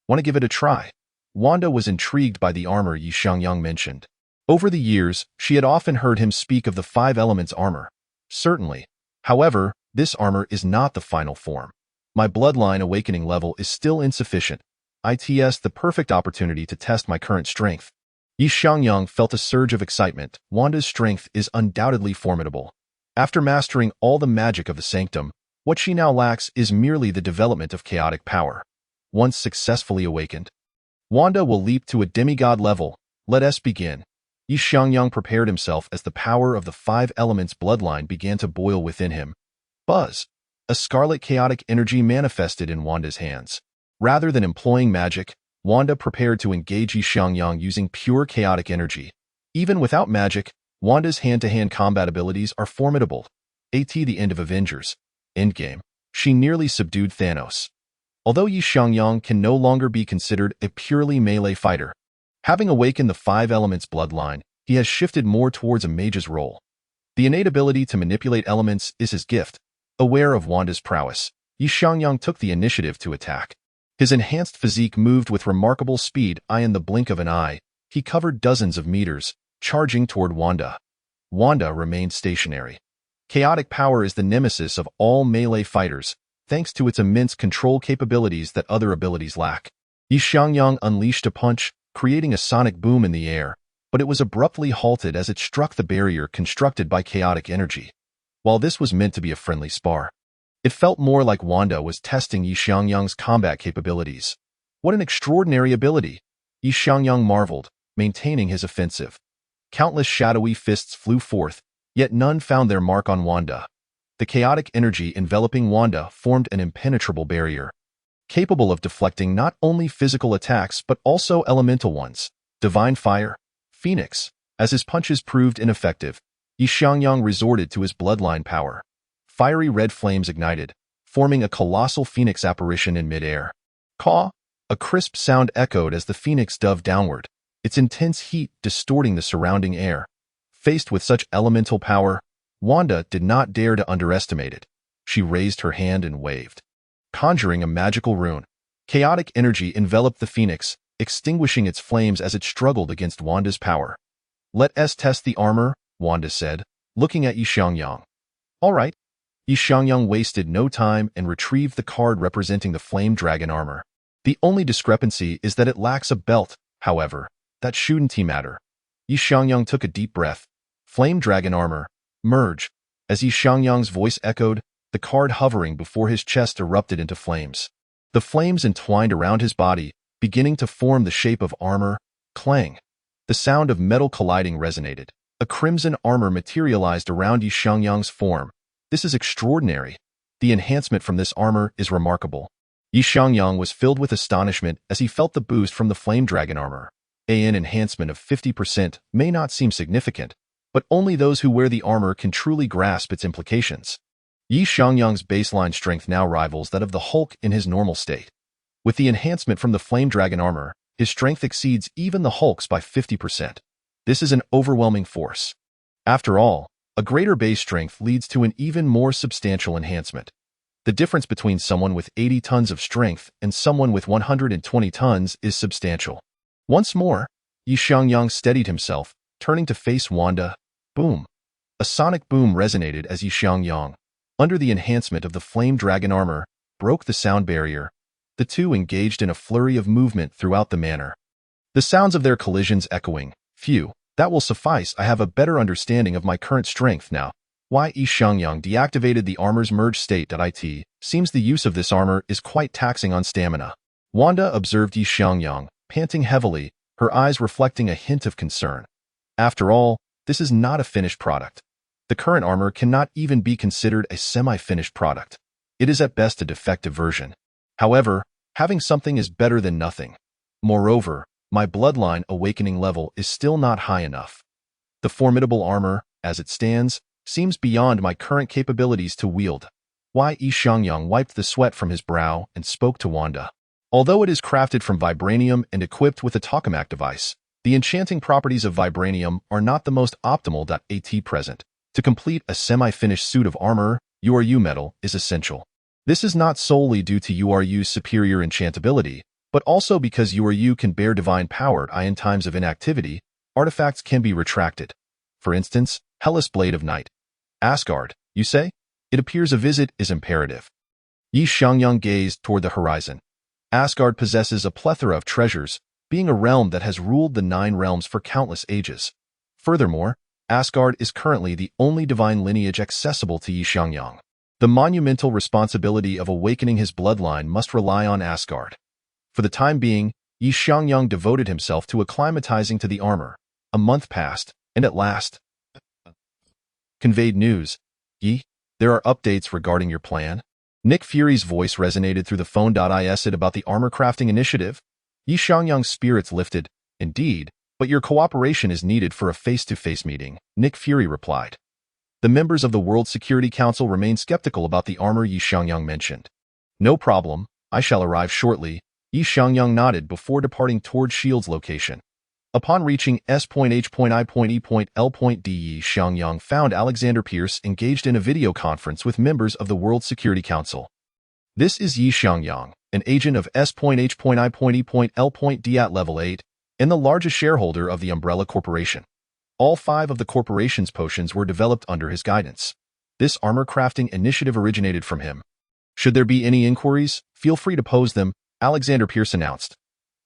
Want to give it a try? Wanda was intrigued by the armor Xiangyang mentioned. Over the years, she had often heard him speak of the five elements armor. Certainly. However, this armor is not the final form. My bloodline awakening level is still insufficient. It's the perfect opportunity to test my current strength. Xiangyang felt a surge of excitement. Wanda's strength is undoubtedly formidable. After mastering all the magic of the sanctum, What she now lacks is merely the development of chaotic power. Once successfully awakened, Wanda will leap to a demigod level. Let us begin. Xiangyang prepared himself as the power of the five elements bloodline began to boil within him. Buzz. A scarlet chaotic energy manifested in Wanda's hands. Rather than employing magic, Wanda prepared to engage Xiangyang using pure chaotic energy. Even without magic, Wanda's hand-to-hand combat abilities are formidable. At the end of Avengers Endgame, she nearly subdued Thanos. Although Xiangyang can no longer be considered a purely melee fighter, having awakened the five elements bloodline, he has shifted more towards a mage's role. The innate ability to manipulate elements is his gift. Aware of Wanda's prowess, Xiangyang took the initiative to attack. His enhanced physique moved with remarkable speed. In the blink of an eye, he covered dozens of meters, charging toward Wanda. Wanda remained stationary. Chaotic power is the nemesis of all melee fighters, thanks to its immense control capabilities that other abilities lack. Xiangyang unleashed a punch, creating a sonic boom in the air, but it was abruptly halted as it struck the barrier constructed by chaotic energy. While this was meant to be a friendly spar, it felt more like Wanda was testing Xiangyang's combat capabilities. What an extraordinary ability! Xiangyang marveled, maintaining his offensive. Countless shadowy fists flew forth, yet none found their mark on Wanda. The chaotic energy enveloping Wanda formed an impenetrable barrier, capable of deflecting not only physical attacks but also elemental ones. Divine Fire, Phoenix. As his punches proved ineffective, Xiangyang resorted to his bloodline power. Fiery red flames ignited, forming a colossal phoenix apparition in midair. Caw! A crisp sound echoed as the phoenix dove downward, its intense heat distorting the surrounding air. Faced with such elemental power, Wanda did not dare to underestimate it. She raised her hand and waved, conjuring a magical rune. Chaotic energy enveloped the phoenix, extinguishing its flames as it struggled against Wanda's power. "Let us test the armor," Wanda said, looking at Xiangyang. "All right." Xiangyang wasted no time and retrieved the card representing the Flame Dragon armor. The only discrepancy is that it lacks a belt, however. That shouldn't matter. Xiangyang took a deep breath. Flame Dragon armor. Merge. As Xiangyang's voice echoed, the card hovering before his chest erupted into flames. The flames entwined around his body, beginning to form the shape of armor. Clang. The sound of metal colliding resonated. A crimson armor materialized around Xiangyang's form. This is extraordinary. The enhancement from this armor is remarkable. Xiangyang was filled with astonishment as he felt the boost from the Flame Dragon armor. An enhancement of 50% may not seem significant, but only those who wear the armor can truly grasp its implications. Xiangyang's baseline strength now rivals that of the Hulk in his normal state. With the enhancement from the Flame Dragon armor, his strength exceeds even the Hulk's by 50%. This is an overwhelming force. After all, a greater base strength leads to an even more substantial enhancement. The difference between someone with 80 tons of strength and someone with 120 tons is substantial. Once more, Xiangyang steadied himself, turning to face Wanda. Boom! A sonic boom resonated as Xiangyang, under the enhancement of the Flame Dragon armor, broke the sound barrier. The two engaged in a flurry of movement throughout the manor, the sounds of their collisions echoing. Phew, that will suffice. I have a better understanding of my current strength now. Why Xiangyang deactivated the armor's merge state. It seems the use of this armor is quite taxing on stamina. Wanda observed Xiangyang, panting heavily, her eyes reflecting a hint of concern. After all, this is not a finished product. The current armor cannot even be considered a semi-finished product. It is at best a defective version. However, having something is better than nothing. Moreover, my bloodline awakening level is still not high enough. The formidable armor, as it stands, seems beyond my current capabilities to wield. Why Xiangyang wiped the sweat from his brow and spoke to Wanda. Although it is crafted from vibranium and equipped with a tokamak device, the enchanting properties of vibranium are not the most optimal. At present, to complete a semi-finished suit of armor, URU metal is essential. This is not solely due to URU's superior enchantability, but also because URU can bear divine power. In times of inactivity, artifacts can be retracted. For instance, Hellas Blade of Night. Asgard, you say? It appears a visit is imperative. Xiangyang gazed toward the horizon. Asgard possesses a plethora of treasures, being a realm that has ruled the 9 realms for countless ages. Furthermore, Asgard is currently the only divine lineage accessible to Xiangyang. The monumental responsibility of awakening his bloodline must rely on Asgard. For the time being, Xiangyang devoted himself to acclimatizing to the armor. A month passed, and at last, conveyed news. Yi, there are updates regarding your plan? Nick Fury's voice resonated through the phone. Is it about the armor crafting initiative? Xiangyang's spirits lifted. Indeed, but your cooperation is needed for a face-to-face meeting, Nick Fury replied. The members of the World Security Council remain skeptical about the armor Xiangyang mentioned. No problem, I shall arrive shortly, Xiangyang nodded before departing toward S.H.I.E.L.D.'s location. Upon reaching S.H.I.E.L.D., Xiangyang found Alexander Pierce engaged in a video conference with members of the World Security Council. This is Xiangyang, an agent of S.H.I.E.L.D. at level 8, and the largest shareholder of the Umbrella Corporation. All 5 of the corporation's potions were developed under his guidance. This armor crafting initiative originated from him. Should there be any inquiries, feel free to pose them, Alexander Pierce announced.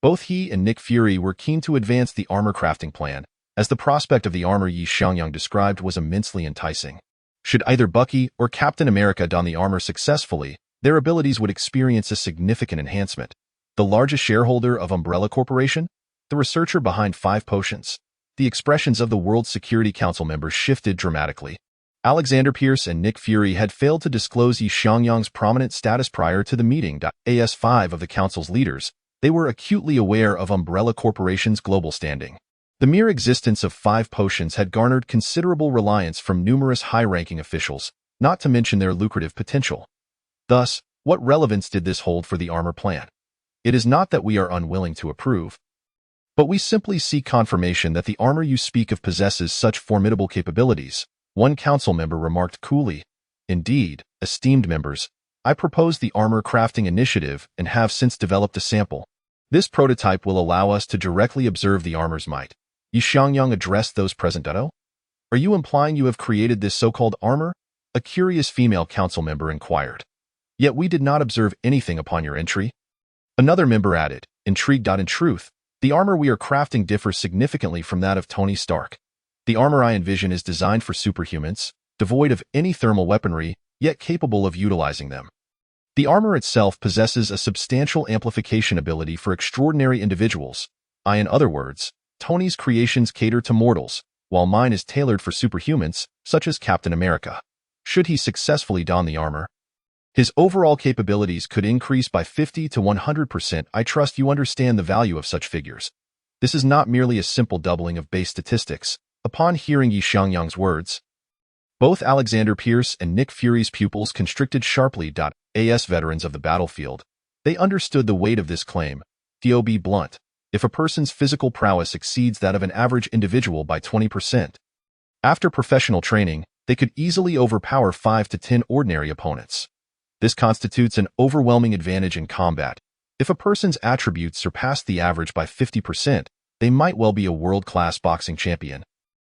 Both he and Nick Fury were keen to advance the armor crafting plan, as the prospect of the armor Xiangyang described was immensely enticing. Should either Bucky or Captain America don the armor successfully, their abilities would experience a significant enhancement. The largest shareholder of Umbrella Corporation? The researcher behind 5 potions. The expressions of the World Security Council members shifted dramatically. Alexander Pierce and Nick Fury had failed to disclose Xiangyang's prominent status prior to the meeting. As 5 of the Council's leaders, they were acutely aware of Umbrella Corporation's global standing. The mere existence of 5 potions had garnered considerable reliance from numerous high-ranking officials, not to mention their lucrative potential. Thus, what relevance did this hold for the armor plan? It is not that we are unwilling to approve, but we simply seek confirmation that the armor you speak of possesses such formidable capabilities, one council member remarked coolly. Indeed, esteemed members, I proposed the armor crafting initiative and have since developed a sample. This prototype will allow us to directly observe the armor's might. Xiangyang addressed those present. Are you implying you have created this so-called armor? A curious female council member inquired. Yet we did not observe anything upon your entry. Another member added, intrigued. In truth, the armor we are crafting differs significantly from that of Tony Stark. The armor I envision is designed for superhumans, devoid of any thermal weaponry, yet capable of utilizing them. The armor itself possesses a substantial amplification ability for extraordinary individuals. In other words, Tony's creations cater to mortals, while mine is tailored for superhumans, such as Captain America. Should he successfully don the armor, his overall capabilities could increase by 50 to 100%. I trust you understand the value of such figures. This is not merely a simple doubling of base statistics. Upon hearing Xiangyang's words, both Alexander Pierce and Nick Fury's pupils constricted sharply. As veterans of the battlefield, they understood the weight of this claim. To be blunt, if a person's physical prowess exceeds that of an average individual by 20%, after professional training, they could easily overpower 5 to 10 ordinary opponents. This constitutes an overwhelming advantage in combat. If a person's attributes surpass the average by 50%, they might well be a world-class boxing champion,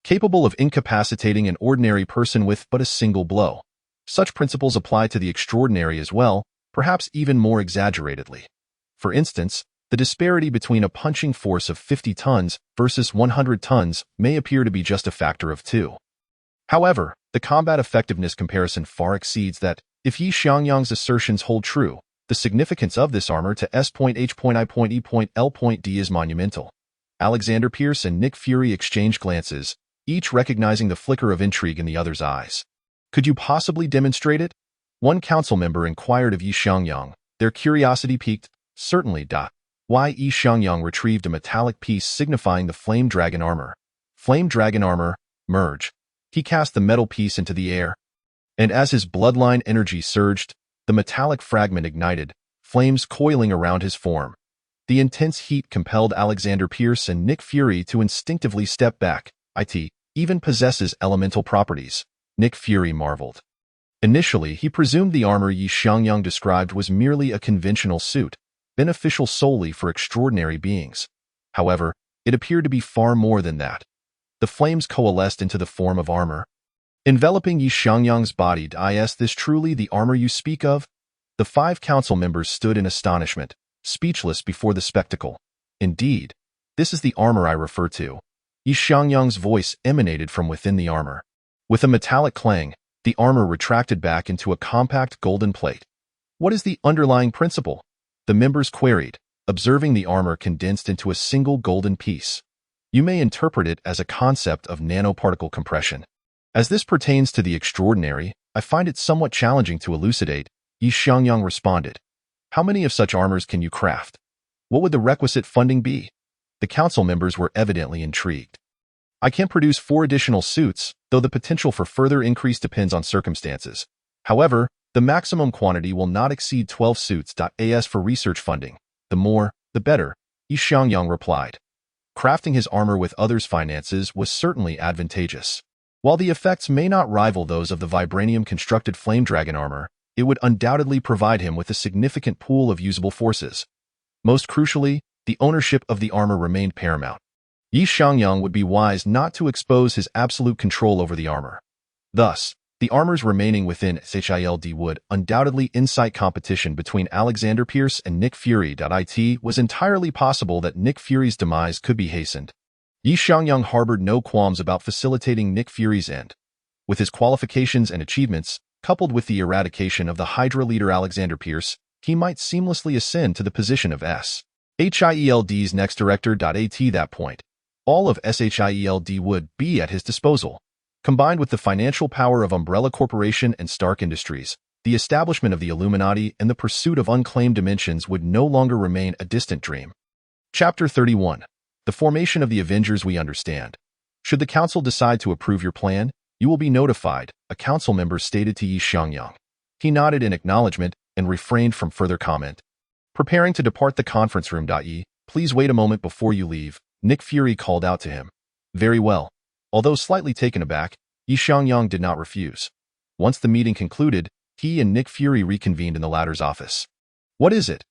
capable of incapacitating an ordinary person with but a single blow. Such principles apply to the extraordinary as well, perhaps even more exaggeratedly. For instance, the disparity between a punching force of 50 tons versus 100 tons may appear to be just a factor of 2. However, the combat effectiveness comparison far exceeds that. If Xiangyang's assertions hold true, the significance of this armor to S.H.I.E.L.D. is monumental. Alexander Pierce and Nick Fury exchanged glances, each recognizing the flicker of intrigue in the other's eyes. Could you possibly demonstrate it? One council member inquired of Xiangyang, their curiosity piqued. Certainly. Xiangyang retrieved a metallic piece signifying the Flame Dragon armor. Flame Dragon armor, merge. He cast the metal piece into the air, and as his bloodline energy surged, the metallic fragment ignited, flames coiling around his form. The intense heat compelled Alexander Pierce and Nick Fury to instinctively step back. It even possesses elemental properties, Nick Fury marveled. Initially, he presumed the armor Xiangyang described was merely a conventional suit, beneficial solely for extraordinary beings. However, it appeared to be far more than that. The flames coalesced into the form of armor, enveloping Xiangyang's body. Is this truly the armor you speak of? The 5 council members stood in astonishment, speechless before the spectacle. Indeed, this is the armor I refer to. Xiangyang's voice emanated from within the armor. With a metallic clang, The armor retracted back into a compact golden plate. What is the underlying principle? The members queried, observing the armor condensed into a single golden piece. You may interpret it as a concept of nanoparticle compression. As this pertains to the extraordinary, I find it somewhat challenging to elucidate, Xiangyang responded. How many of such armors can you craft? What would the requisite funding be? The council members were evidently intrigued. I can produce 4 additional suits, though the potential for further increase depends on circumstances. However, the maximum quantity will not exceed 12 suits. As for research funding, the more, the better, Xiangyang replied. Crafting his armor with others' finances was certainly advantageous. While the effects may not rival those of the vibranium-constructed flame dragon armor, it would undoubtedly provide him with a significant pool of usable forces. Most crucially, the ownership of the armor remained paramount. Xiangyang would be wise not to expose his absolute control over the armor. Thus, the armors remaining within SHIELD would undoubtedly incite competition between Alexander Pierce and Nick Fury. It was entirely possible that Nick Fury's demise could be hastened. Xiangyang harbored no qualms about facilitating Nick Fury's end. With his qualifications and achievements, coupled with the eradication of the Hydra leader Alexander Pierce, he might seamlessly ascend to the position of SHIELD's next director. At that point, all of SHIELD would be at his disposal. Combined with the financial power of Umbrella Corporation and Stark Industries, the establishment of the Illuminati and the pursuit of unclaimed dimensions would no longer remain a distant dream. Chapter 31. The formation of the Avengers. We understand. Should the council decide to approve your plan, you will be notified, a council member stated to Xiangyang. He nodded in acknowledgement and refrained from further comment. Preparing to depart the conference room. Please wait a moment before you leave, Nick Fury called out to him. Very well. Although slightly taken aback, Xiangyang did not refuse. Once the meeting concluded, he and Nick Fury reconvened in the latter's office. What is it?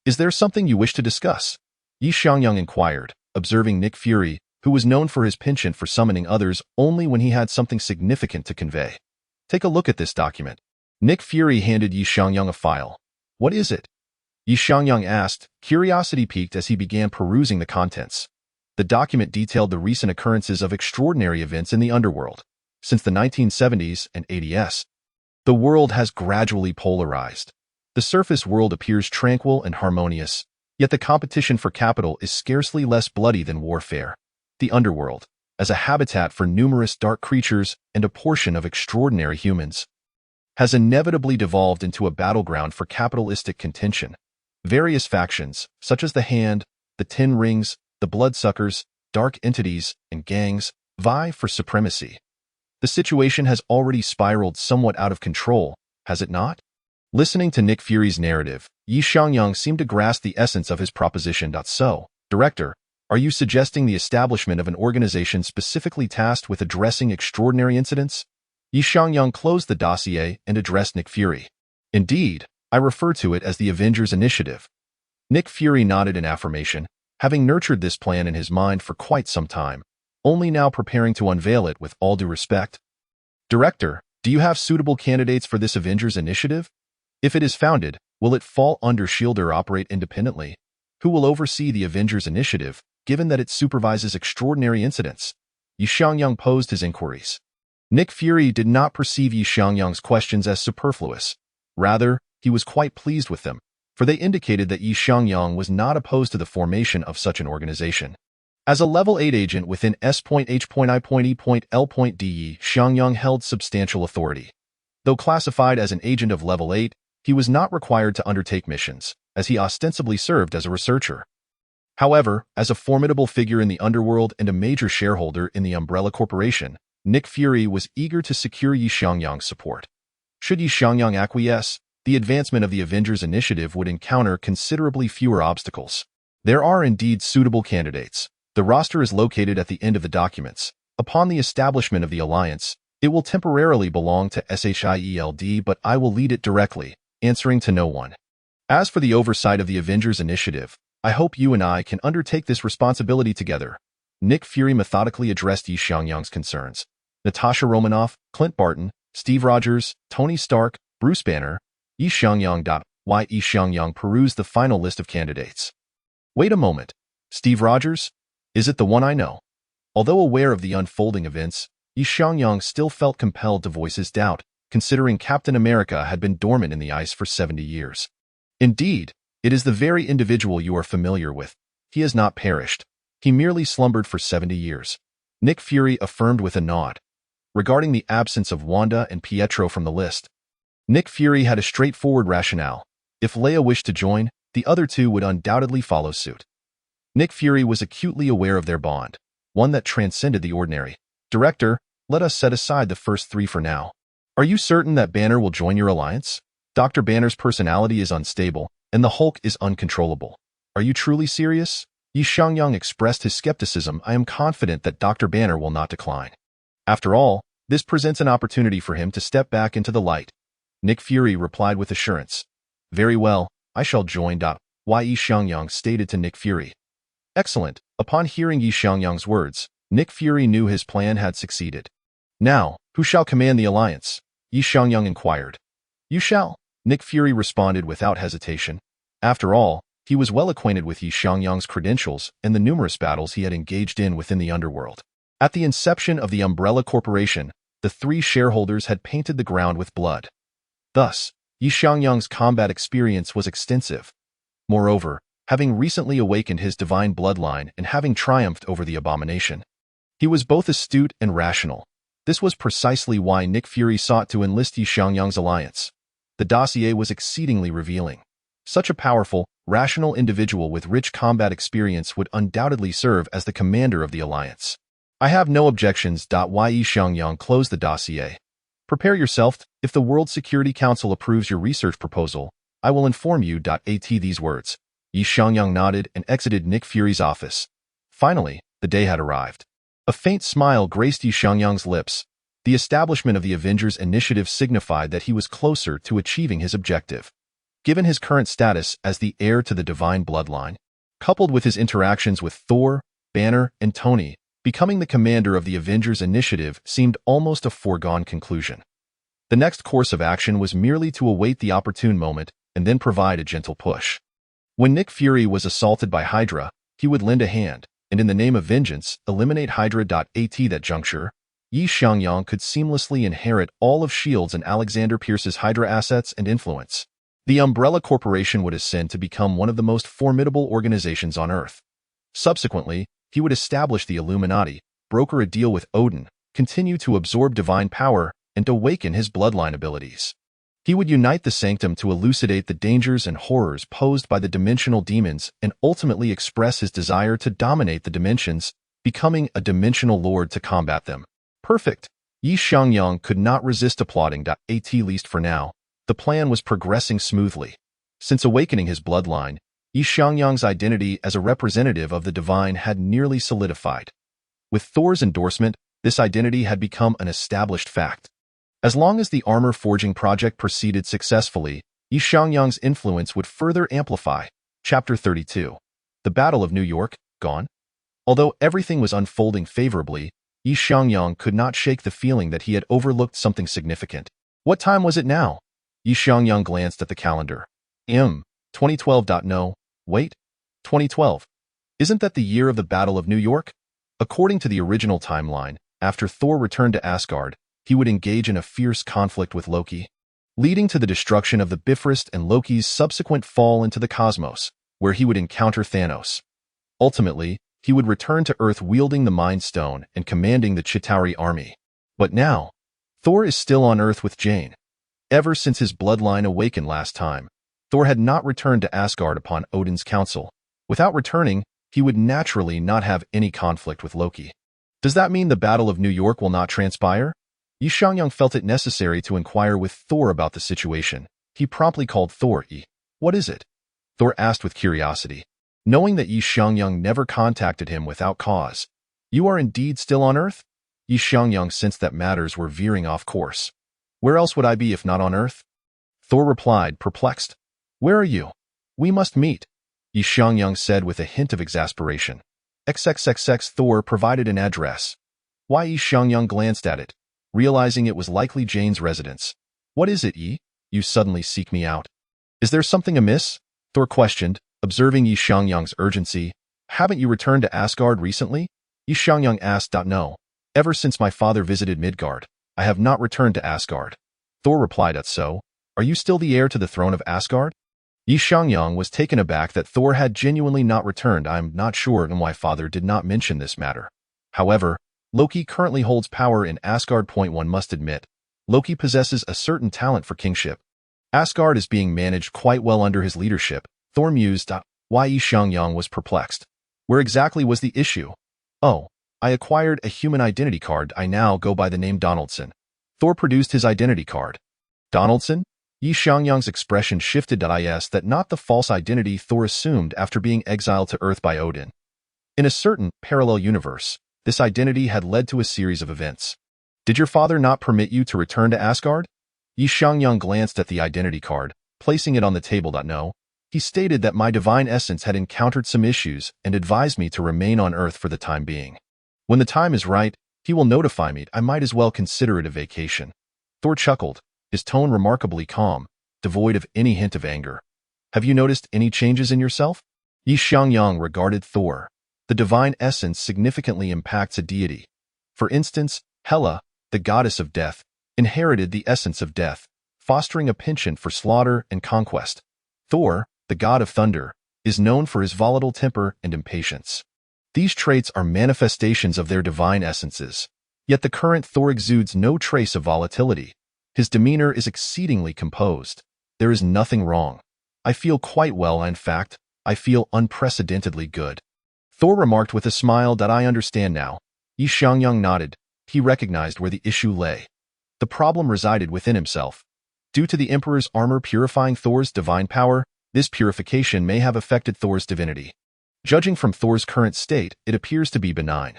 Is there something you wish to discuss? Xiangyang inquired, observing Nick Fury, who was known for his penchant for summoning others only when he had something significant to convey. Take a look at this document. Nick Fury handed Xiangyang a file. What is it? Xiangyang asked, curiosity piqued as he began perusing the contents. The document detailed the recent occurrences of extraordinary events in the underworld. Since the 1970s and 80s, the world has gradually polarized. The surface world appears tranquil and harmonious, yet the competition for capital is scarcely less bloody than warfare. The underworld, as a habitat for numerous dark creatures and a portion of extraordinary humans, has inevitably devolved into a battleground for capitalistic contention. Various factions, such as the Hand, the Ten Rings, the Bloodsuckers, dark entities, and gangs, vie for supremacy. The situation has already spiraled somewhat out of control, has it not? Listening to Nick Fury's narrative, Xiangyang seemed to grasp the essence of his proposition. So, Director, are you suggesting the establishment of an organization specifically tasked with addressing extraordinary incidents? Xiangyang closed the dossier and addressed Nick Fury. Indeed, I refer to it as the Avengers Initiative. Nick Fury nodded in affirmation, having nurtured this plan in his mind for quite some time, only now preparing to unveil it with all due respect. Director, do you have suitable candidates for this Avengers Initiative? If it is founded, will it fall under SHIELD or operate independently? Who will oversee the Avengers Initiative, given that it supervises extraordinary incidents? Xiangyang posed his inquiries. Nick Fury did not perceive Xiangyang's questions as superfluous. Rather, he was quite pleased with them, for they indicated that Xiangyang was not opposed to the formation of such an organization. As a Level 8 agent within S.H.I.E.L.D, Xiangyang held substantial authority. Though classified as an agent of Level 8, he was not required to undertake missions, as he ostensibly served as a researcher. However, as a formidable figure in the underworld and a major shareholder in the Umbrella Corporation, Nick Fury was eager to secure Xiangyang's support. Should Xiangyang acquiesce, the advancement of the Avengers Initiative would encounter considerably fewer obstacles. There are indeed suitable candidates. The roster is located at the end of the documents. Upon the establishment of the alliance, it will temporarily belong to SHIELD, but I will lead it directly, answering to no one. As for the oversight of the Avengers Initiative, I hope you and I can undertake this responsibility together. Nick Fury methodically addressed Xiangyang's concerns. Natasha Romanoff, Clint Barton, Steve Rogers, Tony Stark, Bruce Banner, Xiangyang. Xiangyang perused the final list of candidates. Wait a moment. Steve Rogers? Is it the one I know? Although aware of the unfolding events, Xiangyang still felt compelled to voice his doubt. considering Captain America had been dormant in the ice for 70 years. Indeed, it is the very individual you are familiar with. He has not perished. He merely slumbered for 70 years. Nick Fury affirmed with a nod. Regarding the absence of Wanda and Pietro from the list, Nick Fury had a straightforward rationale. If Leia wished to join, the other two would undoubtedly follow suit. Nick Fury was acutely aware of their bond, one that transcended the ordinary. Director, let us set aside the first three for now. Are you certain that Banner will join your alliance? Dr. Banner's personality is unstable, and the Hulk is uncontrollable. Are you truly serious? Xiangyang expressed his skepticism. I am confident that Dr. Banner will not decline. After all, this presents an opportunity for him to step back into the light. Nick Fury replied with assurance. Very well, I shall join. Xiangyang stated to Nick Fury. Excellent. Upon hearing Xiangyang's words, Nick Fury knew his plan had succeeded. Now, who shall command the alliance? Xiangyang inquired. You shall, Nick Fury responded without hesitation. After all, he was well acquainted with Xiangyang's credentials and the numerous battles he had engaged in within the underworld. At the inception of the Umbrella Corporation, the three shareholders had painted the ground with blood. Thus, Xiangyang's combat experience was extensive. Moreover, having recently awakened his divine bloodline and having triumphed over the abomination, he was both astute and rational. This was precisely why Nick Fury sought to enlist Xiangyang's alliance. The dossier was exceedingly revealing. Such a powerful, rational individual with rich combat experience would undoubtedly serve as the commander of the alliance. I have no objections. Xiangyang closed the dossier. Prepare yourself. If the World Security Council approves your research proposal, I will inform you. At these words, Xiangyang nodded and exited Nick Fury's office. Finally, the day had arrived. A faint smile graced Xiangyang's lips. The establishment of the Avengers Initiative signified that he was closer to achieving his objective. Given his current status as the heir to the divine bloodline, coupled with his interactions with Thor, Banner, and Tony, becoming the commander of the Avengers Initiative seemed almost a foregone conclusion. The next course of action was merely to await the opportune moment and then provide a gentle push. When Nick Fury was assaulted by Hydra, he would lend a hand, and in the name of vengeance, eliminate Hydra. At that juncture, Xiangyang could seamlessly inherit all of S.H.I.E.L.D.'s and Alexander Pierce's Hydra assets and influence. The Umbrella Corporation would ascend to become one of the most formidable organizations on Earth. Subsequently, he would establish the Illuminati, broker a deal with Odin, continue to absorb divine power, and awaken his bloodline abilities. He would unite the Sanctum to elucidate the dangers and horrors posed by the dimensional demons and ultimately express his desire to dominate the dimensions, becoming a dimensional lord to combat them. Perfect. Xiangyang could not resist applauding. At least for now, the plan was progressing smoothly. Since awakening his bloodline, Xiangyang's identity as a representative of the divine had nearly solidified. With Thor's endorsement, this identity had become an established fact. As long as the armor-forging project proceeded successfully, Xiangyang's influence would further amplify. Chapter 32. The Battle of New York, gone? Although everything was unfolding favorably, Xiangyang could not shake the feeling that he had overlooked something significant. What time was it now? Xiangyang glanced at the calendar. 2012. No, wait. 2012. Isn't that the year of the Battle of New York? According to the original timeline, after Thor returned to Asgard, he would engage in a fierce conflict with Loki, leading to the destruction of the Bifrost and Loki's subsequent fall into the cosmos, where he would encounter Thanos. Ultimately, he would return to Earth wielding the Mind Stone and commanding the Chitauri army. But now, Thor is still on Earth with Jane. Ever since his bloodline awakened last time, Thor had not returned to Asgard upon Odin's counsel. Without returning, he would naturally not have any conflict with Loki. Does that mean the Battle of New York will not transpire? Xiangyang felt it necessary to inquire with Thor about the situation. He promptly called Thor. What is it? Thor asked with curiosity, knowing that Xiangyang never contacted him without cause. You are indeed still on Earth? Xiangyang sensed that matters were veering off course. Where else would I be if not on Earth? Thor replied, perplexed. Where are you? We must meet, Xiangyang said with a hint of exasperation. XXXX Thor provided an address. Why? Xiangyang glanced at it, realizing it was likely Jane's residence. What is it, You suddenly seek me out. Is there something amiss? Thor questioned, observing Xiangyang's urgency. Haven't you returned to Asgard recently? Xiangyang asked. No. Ever since my father visited Midgard, I have not returned to Asgard. Thor replied, So, are you still the heir to the throne of Asgard? Xiangyang was taken aback that Thor had genuinely not returned. I'm not sure why father did not mention this matter. However, Loki currently holds power in Asgard. One must admit, Loki possesses a certain talent for kingship. Asgard is being managed quite well under his leadership, Thor mused. Why Xiangyang was perplexed. Where exactly was the issue? Oh, I acquired a human identity card. I now go by the name Donaldson. Thor produced his identity card. Donaldson? Xiangyang's expression shifted. Is that not the false identity Thor assumed after being exiled to Earth by Odin? In a certain parallel universe, this identity had led to a series of events. Did your father not permit you to return to Asgard? Xiangyang glanced at the identity card, placing it on the table. No. He stated that my divine essence had encountered some issues and advised me to remain on Earth for the time being. When the time is right, he will notify me. I might as well consider it a vacation. Thor chuckled, his tone remarkably calm, devoid of any hint of anger. Have you noticed any changes in yourself? Xiangyang regarded Thor. The divine essence significantly impacts a deity. For instance, Hela, the goddess of death, inherited the essence of death, fostering a penchant for slaughter and conquest. Thor, the god of thunder, is known for his volatile temper and impatience. These traits are manifestations of their divine essences. Yet the current Thor exudes no trace of volatility. His demeanor is exceedingly composed. There is nothing wrong. I feel quite well. In fact, I feel unprecedentedly good. Thor remarked with a smile. I understand now. Xiangyang nodded. He recognized where the issue lay. The problem resided within himself. Due to the Emperor's armor purifying Thor's divine power, this purification may have affected Thor's divinity. Judging from Thor's current state, it appears to be benign.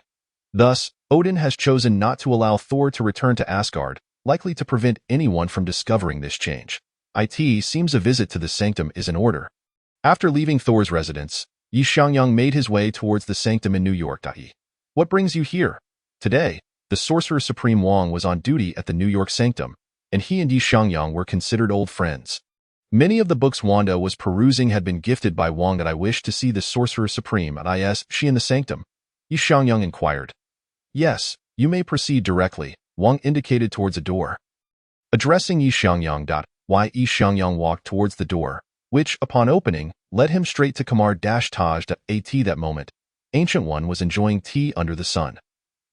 Thus, Odin has chosen not to allow Thor to return to Asgard, likely to prevent anyone from discovering this change. It seems a visit to the sanctum is in order. After leaving Thor's residence, Xiangyang made his way towards the sanctum in New York. What brings you here? Today, the Sorcerer Supreme Wang was on duty at the New York sanctum, and he and Xiangyang were considered old friends. Many of the books Wanda was perusing had been gifted by Wang. I wish to see the Sorcerer Supreme. Is she in the sanctum? Xiangyang inquired. Yes, you may proceed directly, Wang indicated towards a door. Addressing Xiangyang. Xiangyang walked towards the door, which, upon opening, led him straight to Kamar-Taj. At that moment, Ancient One was enjoying tea under the sun.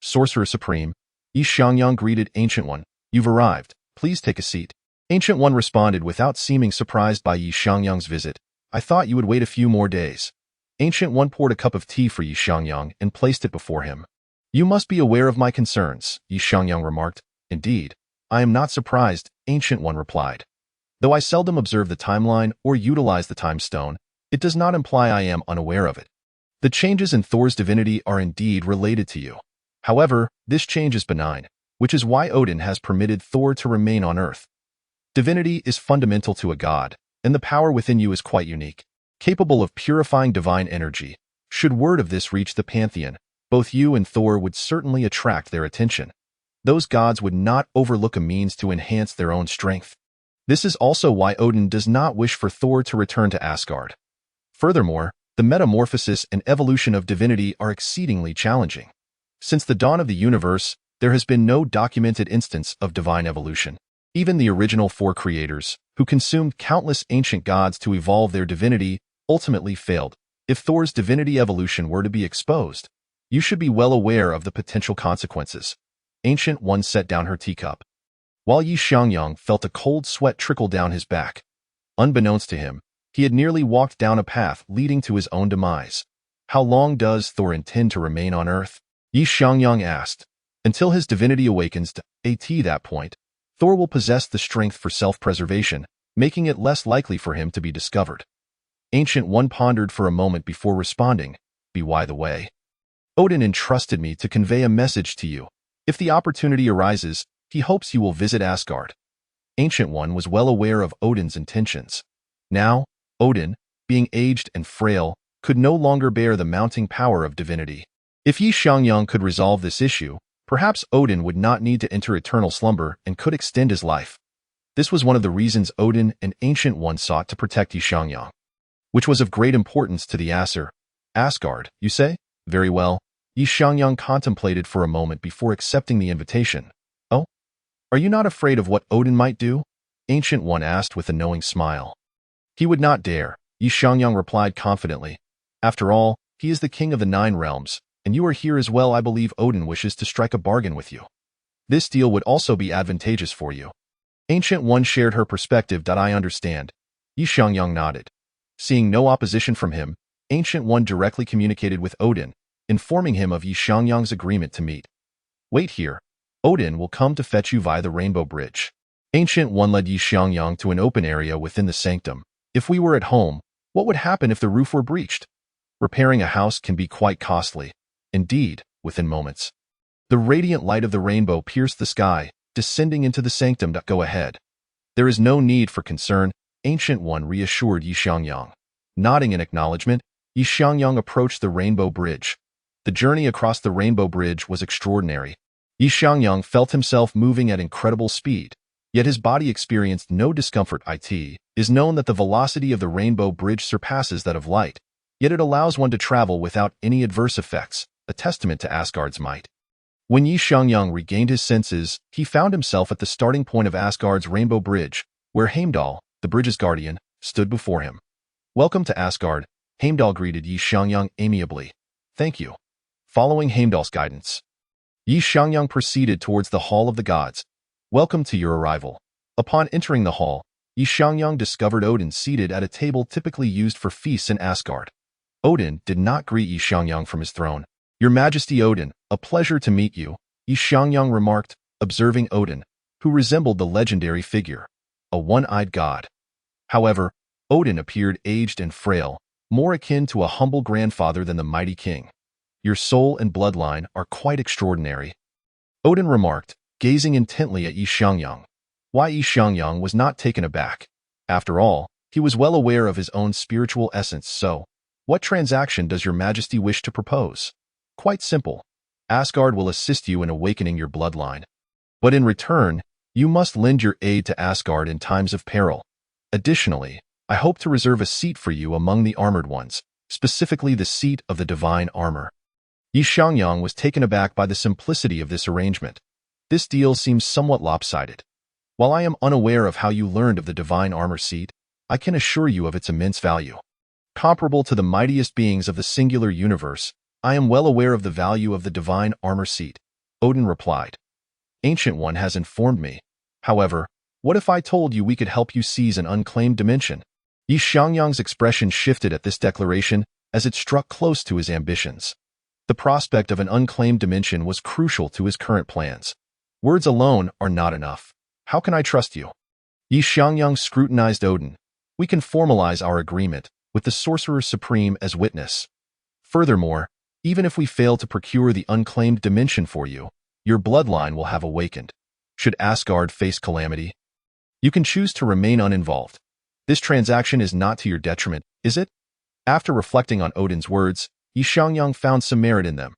Sorcerer Supreme, Xiangyang greeted Ancient One. You've arrived. Please take a seat. Ancient One responded without seeming surprised by Xiangyang's visit. I thought you would wait a few more days. Ancient One poured a cup of tea for Xiangyang and placed it before him. You must be aware of my concerns, Xiangyang remarked. Indeed, I am not surprised, Ancient One replied. Though I seldom observe the timeline or utilize the time stone, it does not imply I am unaware of it. The changes in Thor's divinity are indeed related to you. However, this change is benign, which is why Odin has permitted Thor to remain on Earth. Divinity is fundamental to a god, and the power within you is quite unique, capable of purifying divine energy. Should word of this reach the pantheon, both you and Thor would certainly attract their attention. Those gods would not overlook a means to enhance their own strength. This is also why Odin does not wish for Thor to return to Asgard. Furthermore, the metamorphosis and evolution of divinity are exceedingly challenging. Since the dawn of the universe, there has been no documented instance of divine evolution. Even the original four creators, who consumed countless ancient gods to evolve their divinity, ultimately failed. If Thor's divinity evolution were to be exposed, you should be well aware of the potential consequences. Ancient One set down her teacup. While Xiangyang felt a cold sweat trickle down his back. Unbeknownst to him, he had nearly walked down a path leading to his own demise. How long does Thor intend to remain on Earth? Xiangyang asked. Until his divinity awakens. At that point, Thor will possess the strength for self-preservation, making it less likely for him to be discovered. Ancient One pondered for a moment before responding. By the way, Odin entrusted me to convey a message to you. If the opportunity arises, he hopes you will visit Asgard. Ancient One was well aware of Odin's intentions. Now, Odin, being aged and frail, could no longer bear the mounting power of divinity. If Xiangyang could resolve this issue, perhaps Odin would not need to enter eternal slumber and could extend his life. This was one of the reasons Odin and Ancient One sought to protect Xiangyang, which was of great importance to the Aesir. Asgard, you say? Very well. Xiangyang contemplated for a moment before accepting the invitation. Oh? Are you not afraid of what Odin might do? Ancient One asked with a knowing smile. He would not dare, Xiangyang replied confidently. After all, he is the king of the 9 realms, and you are here as well. I believe Odin wishes to strike a bargain with you. This deal would also be advantageous for you. Ancient One shared her perspective. I understand. Xiangyang nodded. Seeing no opposition from him, Ancient One directly communicated with Odin, informing him of Xiangyang's agreement to meet. Wait here. Odin will come to fetch you via the Rainbow Bridge. Ancient One led Xiangyang to an open area within the sanctum. If we were at home, what would happen if the roof were breached? Repairing a house can be quite costly. Indeed, within moments. The radiant light of the rainbow pierced the sky, descending into the sanctum. Go ahead. There is no need for concern, Ancient One reassured Xiangyang. Nodding in acknowledgement, Xiangyang approached the Rainbow Bridge. The journey across the Rainbow Bridge was extraordinary. Xiangyang felt himself moving at incredible speed, yet his body experienced no discomfort. It is known that the velocity of the Rainbow Bridge surpasses that of light, yet it allows one to travel without any adverse effects, a testament to Asgard's might. When Xiangyang regained his senses, he found himself at the starting point of Asgard's Rainbow Bridge, where Heimdall, the bridge's guardian, stood before him. Welcome to Asgard, Heimdall greeted Xiangyang amiably. Thank you. Following Heimdall's guidance, Xiangyang proceeded towards the Hall of the Gods. Welcome to your arrival. Upon entering the hall, Xiangyang discovered Odin seated at a table typically used for feasts in Asgard. Odin did not greet Xiangyang from his throne. Your Majesty Odin, a pleasure to meet you, Xiangyang remarked, observing Odin, who resembled the legendary figure, a one-eyed god. However, Odin appeared aged and frail, more akin to a humble grandfather than the mighty king. Your soul and bloodline are quite extraordinary, Odin remarked, gazing intently at Xiangyang. Why Xiangyang was not taken aback. After all, he was well aware of his own spiritual essence. So, what transaction does your Majesty wish to propose? Quite simple. Asgard will assist you in awakening your bloodline. But in return, you must lend your aid to Asgard in times of peril. Additionally, I hope to reserve a seat for you among the armored ones, specifically the seat of the divine armor. Xiangyang was taken aback by the simplicity of this arrangement. This deal seems somewhat lopsided. While I am unaware of how you learned of the divine armor seat, I can assure you of its immense value. Comparable to the mightiest beings of the singular universe, I am well aware of the value of the divine armor seat, Odin replied. Ancient One has informed me. However, what if I told you we could help you seize an unclaimed dimension? Xiangyang's expression shifted at this declaration as it struck close to his ambitions. The prospect of an unclaimed dimension was crucial to his current plans. Words alone are not enough. How can I trust you? Xiangyang scrutinized Odin. We can formalize our agreement, with the Sorcerer Supreme as witness. Furthermore, even if we fail to procure the unclaimed dimension for you, your bloodline will have awakened. Should Asgard face calamity, you can choose to remain uninvolved. This transaction is not to your detriment, is it? After reflecting on Odin's words, Xiangyang found some merit in them.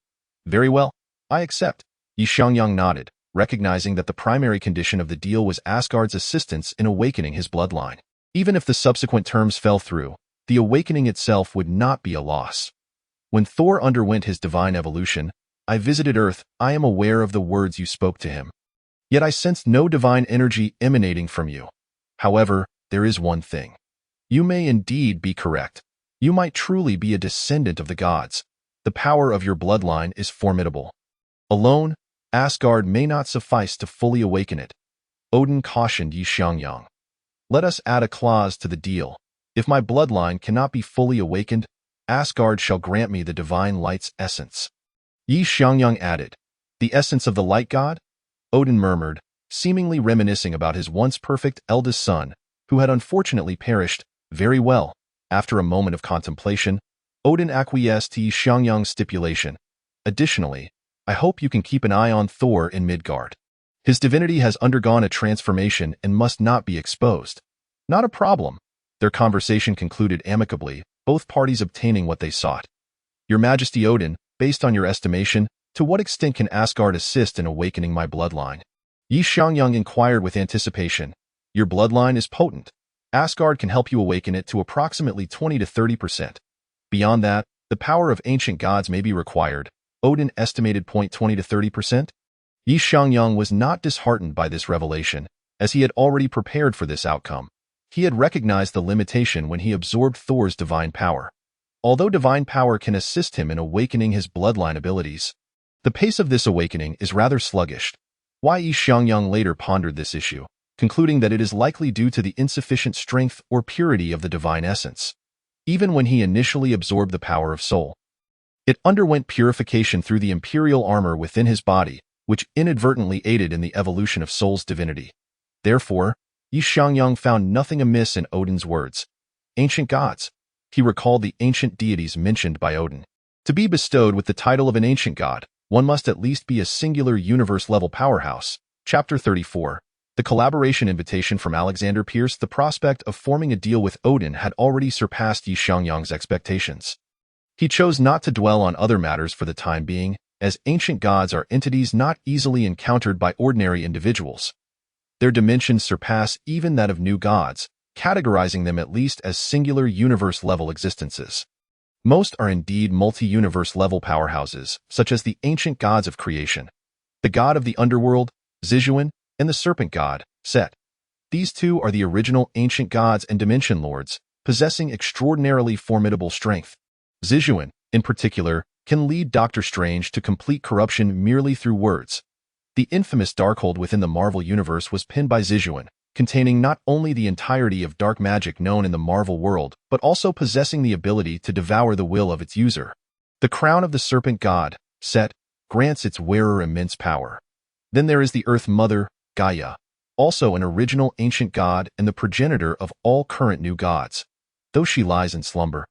Very well, I accept. Xiangyang nodded, recognizing that the primary condition of the deal was Asgard's assistance in awakening his bloodline. Even if the subsequent terms fell through, the awakening itself would not be a loss. When Thor underwent his divine evolution, I visited Earth. I am aware of the words you spoke to him. Yet I sensed no divine energy emanating from you. However, there is one thing. You may indeed be correct. You might truly be a descendant of the gods. The power of your bloodline is formidable. Alone, Asgard may not suffice to fully awaken it. Odin cautioned Xiangyang. Let us add a clause to the deal. If my bloodline cannot be fully awakened, Asgard shall grant me the divine light's essence. Xiangyang added, the essence of the light god? Odin murmured, seemingly reminiscing about his once perfect eldest son, who had unfortunately perished. Very well. After a moment of contemplation, Odin acquiesced to Xiangyang's stipulation. Additionally, I hope you can keep an eye on Thor in Midgard. His divinity has undergone a transformation and must not be exposed. Not a problem. Their conversation concluded amicably, both parties obtaining what they sought. Your Majesty Odin, based on your estimation, to what extent can Asgard assist in awakening my bloodline? Xiangyang inquired with anticipation. Your bloodline is potent. Asgard can help you awaken it to approximately 20 to 30%. Beyond that, the power of ancient gods may be required. Odin estimated 20 to 30%. Yi Xiangyang was not disheartened by this revelation, as he had already prepared for this outcome. He had recognized the limitation when he absorbed Thor's divine power. Although divine power can assist him in awakening his bloodline abilities, the pace of this awakening is rather sluggish. Yi Xiangyang later pondered this issue, concluding that it is likely due to the insufficient strength or purity of the divine essence. Even when he initially absorbed the power of soul, it underwent purification through the imperial armor within his body, which inadvertently aided in the evolution of soul's divinity. Therefore, Yi Xiangyang found nothing amiss in Odin's words. Ancient gods. He recalled the ancient deities mentioned by Odin. To be bestowed with the title of an ancient god, one must at least be a singular universe-level powerhouse. Chapter 34. The collaboration invitation from Alexander Pierce. The prospect of forming a deal with Odin had already surpassed Yi Xiangyang's expectations. He chose not to dwell on other matters for the time being, as ancient gods are entities not easily encountered by ordinary individuals. Their dimensions surpass even that of new gods, categorizing them at least as singular universe-level existences. Most are indeed multi-universe-level powerhouses, such as the ancient gods of creation, the god of the underworld, Xiangyang, and the serpent god, Set. These two are the original ancient gods and dimension lords, possessing extraordinarily formidable strength. Xiangyang, in particular, can lead Doctor Strange to complete corruption merely through words. The infamous Darkhold within the Marvel Universe was penned by Xiangyang, containing not only the entirety of dark magic known in the Marvel world, but also possessing the ability to devour the will of its user. The crown of the serpent god, Set, grants its wearer immense power. Then there is the Earth Mother, Gaia, also an original ancient god and the progenitor of all current new gods. Though she lies in slumber,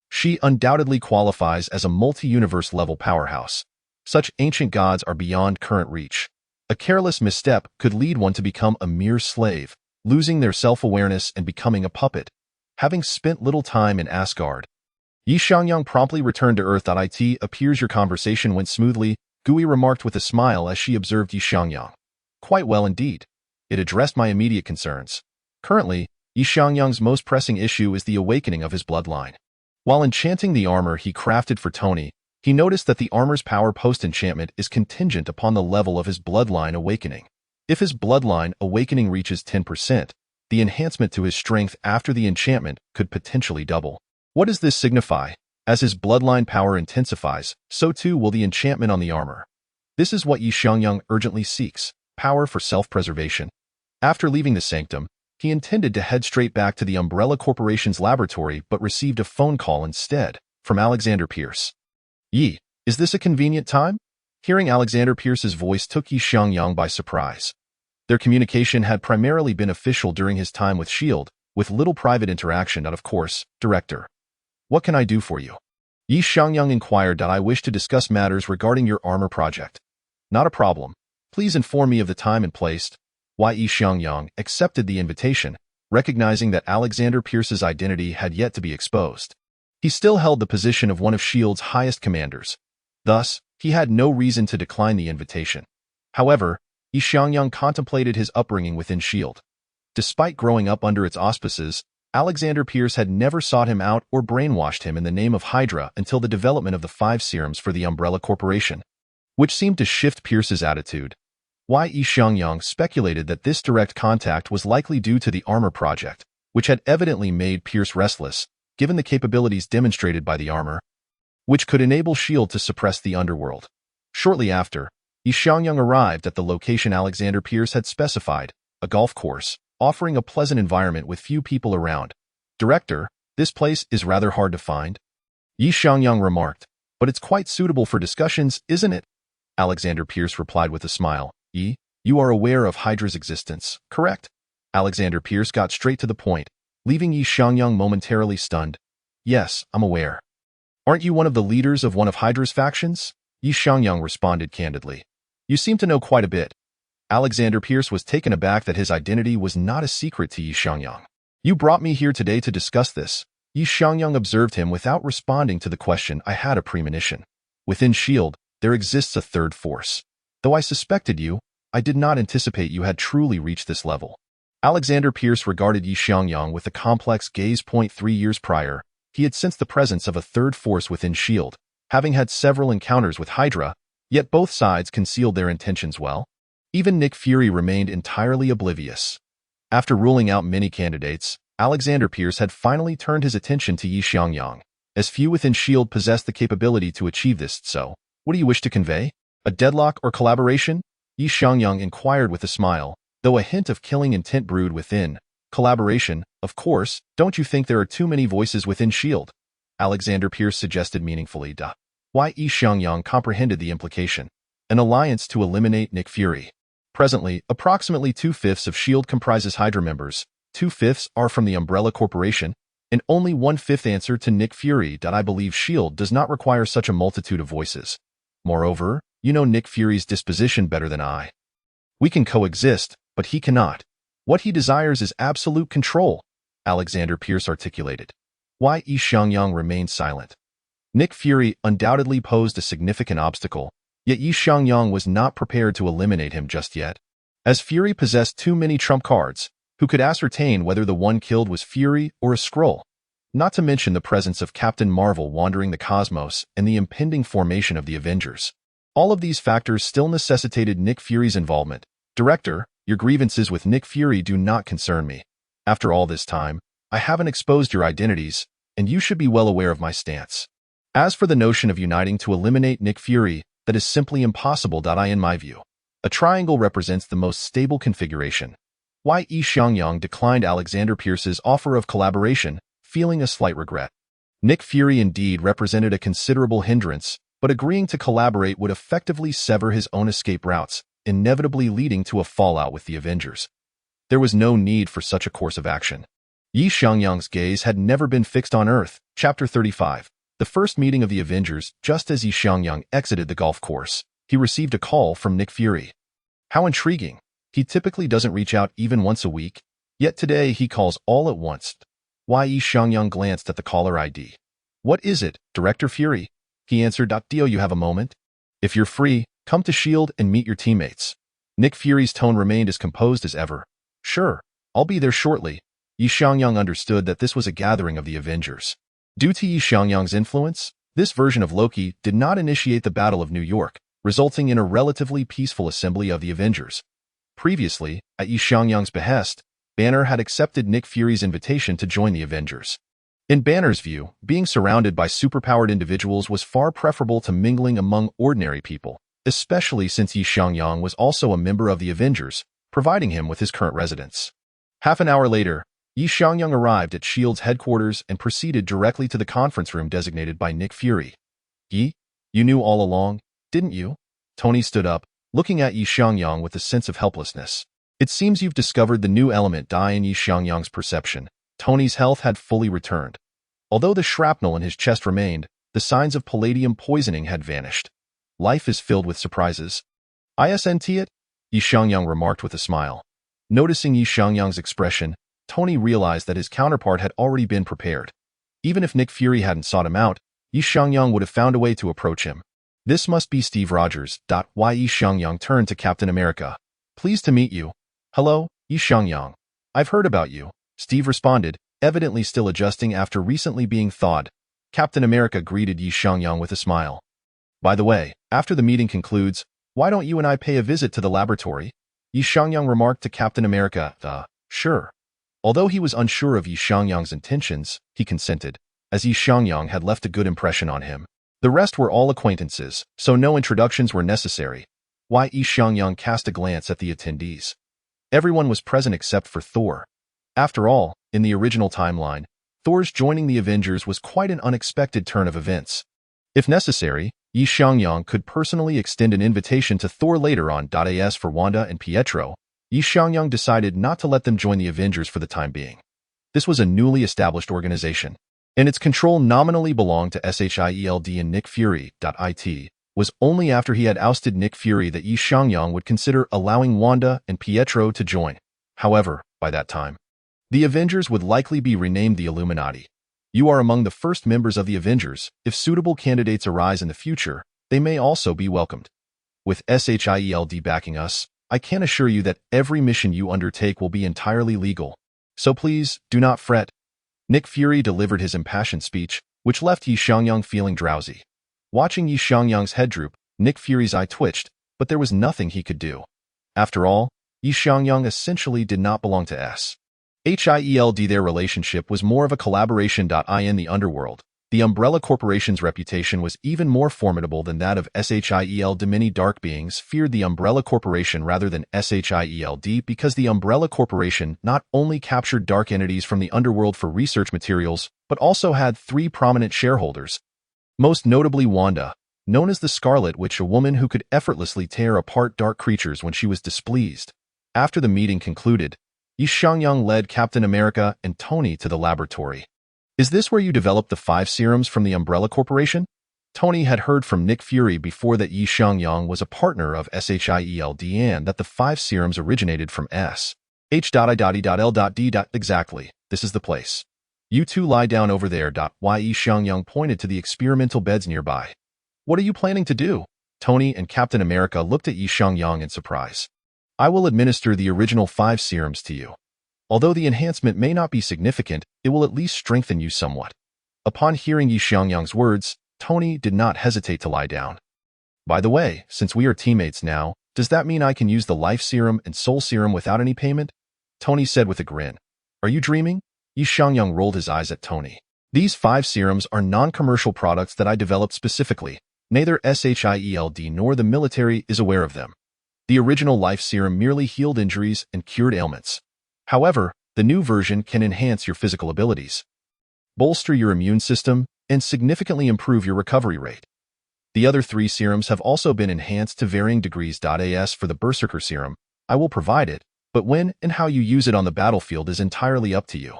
she undoubtedly qualifies as a multi-universe level powerhouse. Such ancient gods are beyond current reach. A careless misstep could lead one to become a mere slave, losing their self-awareness and becoming a puppet. Having spent little time in Asgard, Yi Xiangyang promptly returned to Earth. It appears your conversation went smoothly, Gui remarked with a smile as she observed Yi Xiangyang. Quite well indeed. It addressed my immediate concerns. Currently, Yi Xiangyang's most pressing issue is the awakening of his bloodline. While enchanting the armor he crafted for Tony, he noticed that the armor's power post-enchantment is contingent upon the level of his bloodline awakening. If his bloodline awakening reaches 10%, the enhancement to his strength after the enchantment could potentially double. What does this signify? As his bloodline power intensifies, so too will the enchantment on the armor. This is what Yi Xiangyang urgently seeks, power for self-preservation. After leaving the sanctum, he intended to head straight back to the Umbrella Corporation's laboratory but received a phone call instead, from Alexander Pierce. Yi, is this a convenient time? Hearing Alexander Pierce's voice took Yi Xiangyang by surprise. Their communication had primarily been official during his time with S.H.I.E.L.D., with little private interaction and, of course, Director. What can I do for you? Yi Xiangyang inquired. I wish to discuss matters regarding your armor project. Not a problem. Please inform me of the time and place. Yi Xiangyang accepted the invitation, recognizing that Alexander Pierce's identity had yet to be exposed. He still held the position of one of S.H.I.E.L.D.'s highest commanders. Thus, he had no reason to decline the invitation. However, Yi Xiangyang contemplated his upbringing within S.H.I.E.L.D. Despite growing up under its auspices, Alexander Pierce had never sought him out or brainwashed him in the name of Hydra until the development of the 5 serums for the Umbrella Corporation, which seemed to shift Pierce's attitude. Yi Xiangyang speculated that this direct contact was likely due to the armor project, which had evidently made Pierce restless, given the capabilities demonstrated by the armor, which could enable S.H.I.E.L.D. to suppress the underworld. Shortly after, Yi Xiangyang arrived at the location Alexander Pierce had specified, a golf course, offering a pleasant environment with few people around. Director, this place is rather hard to find. Yi Xiangyang remarked, but it's quite suitable for discussions, isn't it? Alexander Pierce replied with a smile. Yi, you are aware of Hydra's existence, correct? Alexander Pierce got straight to the point, leaving Yi Xiangyang momentarily stunned. Yes, I'm aware. Aren't you one of the leaders of one of Hydra's factions? Yi Xiangyang responded candidly. You seem to know quite a bit. Alexander Pierce was taken aback that his identity was not a secret to Yi Xiangyang. You brought me here today to discuss this. Yi Xiangyang observed him without responding to the question. I had a premonition. Within S.H.I.E.L.D., there exists a third force. Though I suspected you, I did not anticipate you had truly reached this level. Alexander Pierce regarded Yi Xiangyang with a complex gaze. 3 years prior, he had sensed the presence of a third force within S.H.I.E.L.D., having had several encounters with Hydra, Yet both sides concealed their intentions well. Even Nick Fury remained entirely oblivious. After ruling out many candidates, Alexander Pierce had finally turned his attention to Xiangyang, as few within S.H.I.E.L.D. possessed the capability to achieve this. So, what do you wish to convey? A deadlock or collaboration? Xiangyang inquired with a smile, though a hint of killing intent brewed within. Collaboration, of course. Don't you think there are too many voices within S.H.I.E.L.D.? Alexander Pierce suggested meaningfully. Why? Xiangyang comprehended the implication. An alliance to eliminate Nick Fury. Presently, approximately 2/5 of S.H.I.E.L.D. comprises Hydra members, 2/5 are from the Umbrella Corporation, and only 1/5 answer to Nick Fury. I believe S.H.I.E.L.D. does not require such a multitude of voices. Moreover, you know Nick Fury's disposition better than I. We can coexist, but he cannot. What he desires is absolute control, Alexander Pierce articulated. Why? Xiangyang remained silent. Nick Fury undoubtedly posed a significant obstacle, yet Xiangyang was not prepared to eliminate him just yet. As Fury possessed too many trump cards, who could ascertain whether the one killed was Fury or a Skrull? Not to mention the presence of Captain Marvel wandering the cosmos and the impending formation of the Avengers. All of these factors still necessitated Nick Fury's involvement. Director, your grievances with Nick Fury do not concern me. After all this time, I haven't exposed your identities, and you should be well aware of my stance. As for the notion of uniting to eliminate Nick Fury, that is simply impossible. In my view, a triangle represents the most stable configuration. Why? Xiangyang declined Alexander Pierce's offer of collaboration, feeling a slight regret. Nick Fury indeed represented a considerable hindrance, but agreeing to collaborate would effectively sever his own escape routes, inevitably leading to a fallout with the Avengers. There was no need for such a course of action. Xiangyang's gaze had never been fixed on Earth. Chapter 35. The first meeting of the Avengers. Just as Xiangyang exited the golf course, he received a call from Nick Fury. How intriguing. He typically doesn't reach out even once a week, yet today he calls all at once. Why? Xiangyang glanced at the caller ID. What is it, Director Fury? He answered. Do you have a moment? If you're free, come to S.H.I.E.L.D. and meet your teammates. Nick Fury's tone remained as composed as ever. Sure, I'll be there shortly. Xiangyang understood that this was a gathering of the Avengers. Due to Xiangyang's influence, this version of Loki did not initiate the Battle of New York, resulting in a relatively peaceful assembly of the Avengers. Previously, at Xiangyang's behest, Banner had accepted Nick Fury's invitation to join the Avengers. In Banner's view, being surrounded by superpowered individuals was far preferable to mingling among ordinary people, especially since Xiangyang was also a member of the Avengers, providing him with his current residence. Half an hour later, Xiangyang arrived at S.H.I.E.L.D.'s headquarters and proceeded directly to the conference room designated by Nick Fury. You knew all along, didn't you? Tony stood up, looking at Xiangyang with a sense of helplessness. It seems you've discovered the new element. In Xiangyang's perception, Tony's health had fully returned. Although the shrapnel in his chest remained, the signs of palladium poisoning had vanished. Life is filled with surprises. Isn't it? Xiangyang remarked with a smile. Noticing Xiangyang's expression, Tony realized that his counterpart had already been prepared. Even if Nick Fury hadn't sought him out, Xiangyang would have found a way to approach him. This must be Steve Rogers. Xiangyang turned to Captain America. Pleased to meet you. Hello, Xiangyang. I've heard about you, Steve responded, evidently still adjusting after recently being thawed. Captain America greeted Xiangyang with a smile. By the way, after the meeting concludes, why don't you and I pay a visit to the laboratory? Xiangyang remarked to Captain America. Sure. Although he was unsure of Xiangyang's intentions, he consented, as Xiangyang had left a good impression on him. The rest were all acquaintances, so no introductions were necessary. Why? Xiangyang cast a glance at the attendees. Everyone was present except for Thor. After all, in the original timeline, Thor's joining the Avengers was quite an unexpected turn of events. If necessary, Xiangyang could personally extend an invitation to Thor later on. As for Wanda and Pietro, Xiangyang decided not to let them join the Avengers for the time being. This was a newly established organization, and its control nominally belonged to S.H.I.E.L.D. and Nick Fury. It was only after he had ousted Nick Fury that Xiangyang would consider allowing Wanda and Pietro to join. However, by that time, the Avengers would likely be renamed the Illuminati. You are among the first members of the Avengers. If suitable candidates arise in the future, they may also be welcomed. With S.H.I.E.L.D. backing us, I can assure you that every mission you undertake will be entirely legal. So please, do not fret. Nick Fury delivered his impassioned speech, which left Xiangyang feeling drowsy. Watching Xiangyang's head droop, Nick Fury's eye twitched, but there was nothing he could do. After all, Xiangyang essentially did not belong to Hield. Their relationship was more of a collaboration. In the underworld, the Umbrella Corporation's reputation was even more formidable than that of Shield. Many dark beings feared the Umbrella Corporation rather than Shield because the Umbrella Corporation not only captured dark entities from the underworld for research materials, but also had 3 prominent shareholders. Most notably Wanda, known as the Scarlet Witch, a woman who could effortlessly tear apart dark creatures when she was displeased. After the meeting concluded, Xiangyang led Captain America and Tony to the laboratory. "Is this where you developed the 5 serums from the Umbrella Corporation?" Tony had heard from Nick Fury before that Xiangyang was a partner of Shield and that the 5 serums originated from H.I.L.D. Exactly, this is the place. "You two lie down over there." Xiangyang pointed to the experimental beds nearby. "What are you planning to do?" Tony and Captain America looked at Xiangyang in surprise. "I will administer the original 5 serums to you. Although the enhancement may not be significant, it will at least strengthen you somewhat." Upon hearing Xiangyang's words, Tony did not hesitate to lie down. "By the way, since we are teammates now, does that mean I can use the life serum and soul serum without any payment?" Tony said with a grin. "Are you dreaming?" Xiangyang rolled his eyes at Tony. "These 5 serums are non-commercial products that I developed specifically. Neither Shield nor the military is aware of them. The original life serum merely healed injuries and cured ailments. However, the new version can enhance your physical abilities, bolster your immune system, and significantly improve your recovery rate. The other 3 serums have also been enhanced to varying degrees. As for the Berserker serum, I will provide it, but when and how you use it on the battlefield is entirely up to you."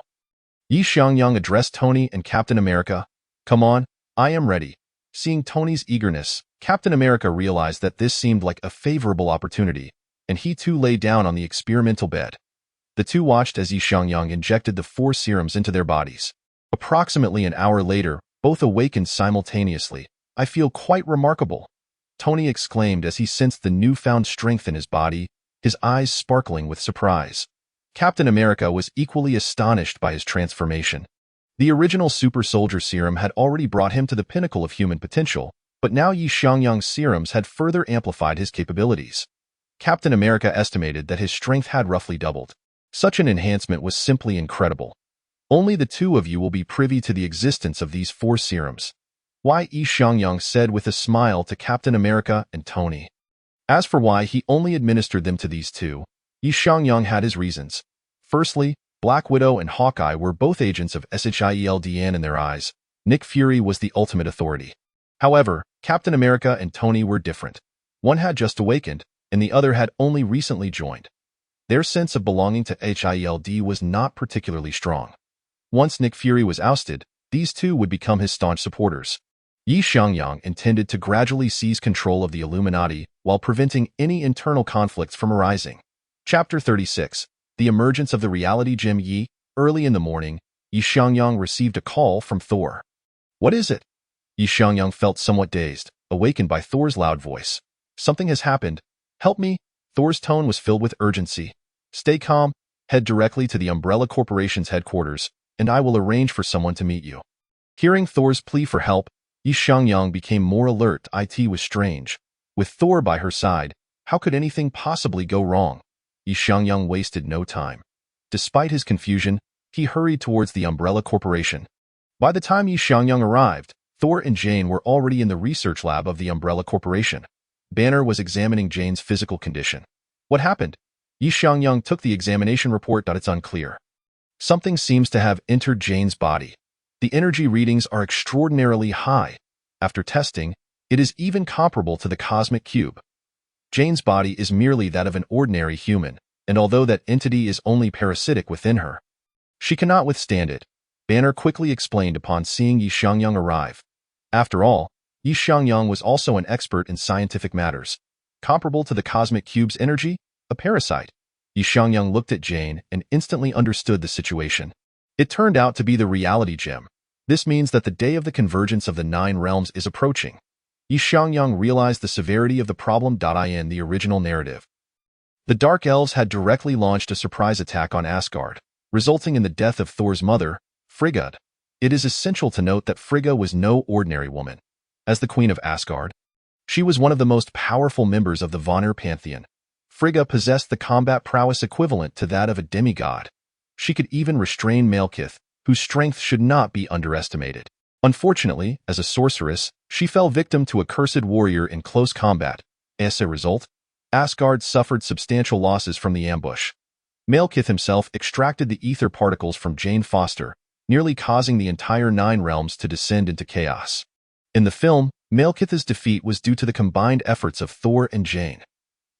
Xiangyang addressed Tony and Captain America. "Come on, I am ready." Seeing Tony's eagerness, Captain America realized that this seemed like a favorable opportunity, and he too lay down on the experimental bed. The two watched as Xiangyang injected the 4 serums into their bodies. Approximately an hour later, both awakened simultaneously. "I feel quite remarkable," Tony exclaimed as he sensed the newfound strength in his body, his eyes sparkling with surprise. Captain America was equally astonished by his transformation. The original Super Soldier Serum had already brought him to the pinnacle of human potential, but now Xiangyang's serums had further amplified his capabilities. Captain America estimated that his strength had roughly doubled. Such an enhancement was simply incredible. "Only the 2 of you will be privy to the existence of these 4 serums," Xiangyang said with a smile to Captain America and Tony. As for why he only administered them to these 2, Xiangyang had his reasons. Firstly, Black Widow and Hawkeye were both agents of Shield, and in their eyes, Nick Fury was the ultimate authority. However, Captain America and Tony were different. One had just awakened, and the other had only recently joined. Their sense of belonging to Hild was not particularly strong. Once Nick Fury was ousted, these 2 would become his staunch supporters. Xiangyang intended to gradually seize control of the Illuminati while preventing any internal conflicts from arising. Chapter 36. The Emergence of the Reality Gem. Early in the morning, Xiangyang received a call from Thor. "What is it?" Xiangyang felt somewhat dazed, awakened by Thor's loud voice. "Something has happened. Help me." Thor's tone was filled with urgency. "Stay calm, head directly to the Umbrella Corporation's headquarters, and I will arrange for someone to meet you." Hearing Thor's plea for help, Xiangyang became more alert. It was strange. With Thor by her side, how could anything possibly go wrong? Xiangyang wasted no time. Despite his confusion, he hurried towards the Umbrella Corporation. By the time Xiangyang arrived, Thor and Jane were already in the research lab of the Umbrella Corporation. Banner was examining Jane's physical condition. "What happened?" Xiangyang took the examination report. "It's unclear. Something seems to have entered Jane's body. The energy readings are extraordinarily high. After testing, it is even comparable to the cosmic cube. Jane's body is merely that of an ordinary human, and although that entity is only parasitic within her, she cannot withstand it," Banner quickly explained upon seeing Xiangyang arrive. After all, Xiangyang was also an expert in scientific matters. Comparable to the cosmic cube's energy? A parasite? Xiangyang looked at Jane and instantly understood the situation. It turned out to be the reality gem. This means that the day of the convergence of the 9 realms is approaching. Xiangyang realized the severity of the problem. In the original narrative, the Dark Elves had directly launched a surprise attack on Asgard, resulting in the death of Thor's mother, Frigga. It is essential to note that Frigga was no ordinary woman. As the Queen of Asgard, She was one of the most powerful members of the Vonner pantheon. Frigga possessed the combat prowess equivalent to that of a demigod. She could even restrain Malekith, whose strength should not be underestimated. Unfortunately, as a sorceress, she fell victim to a cursed warrior in close combat. As a result, Asgard suffered substantial losses from the ambush. Malekith himself extracted the ether particles from Jane Foster, nearly causing the entire Nine Realms to descend into chaos. In the film, Malekith's defeat was due to the combined efforts of Thor and Jane.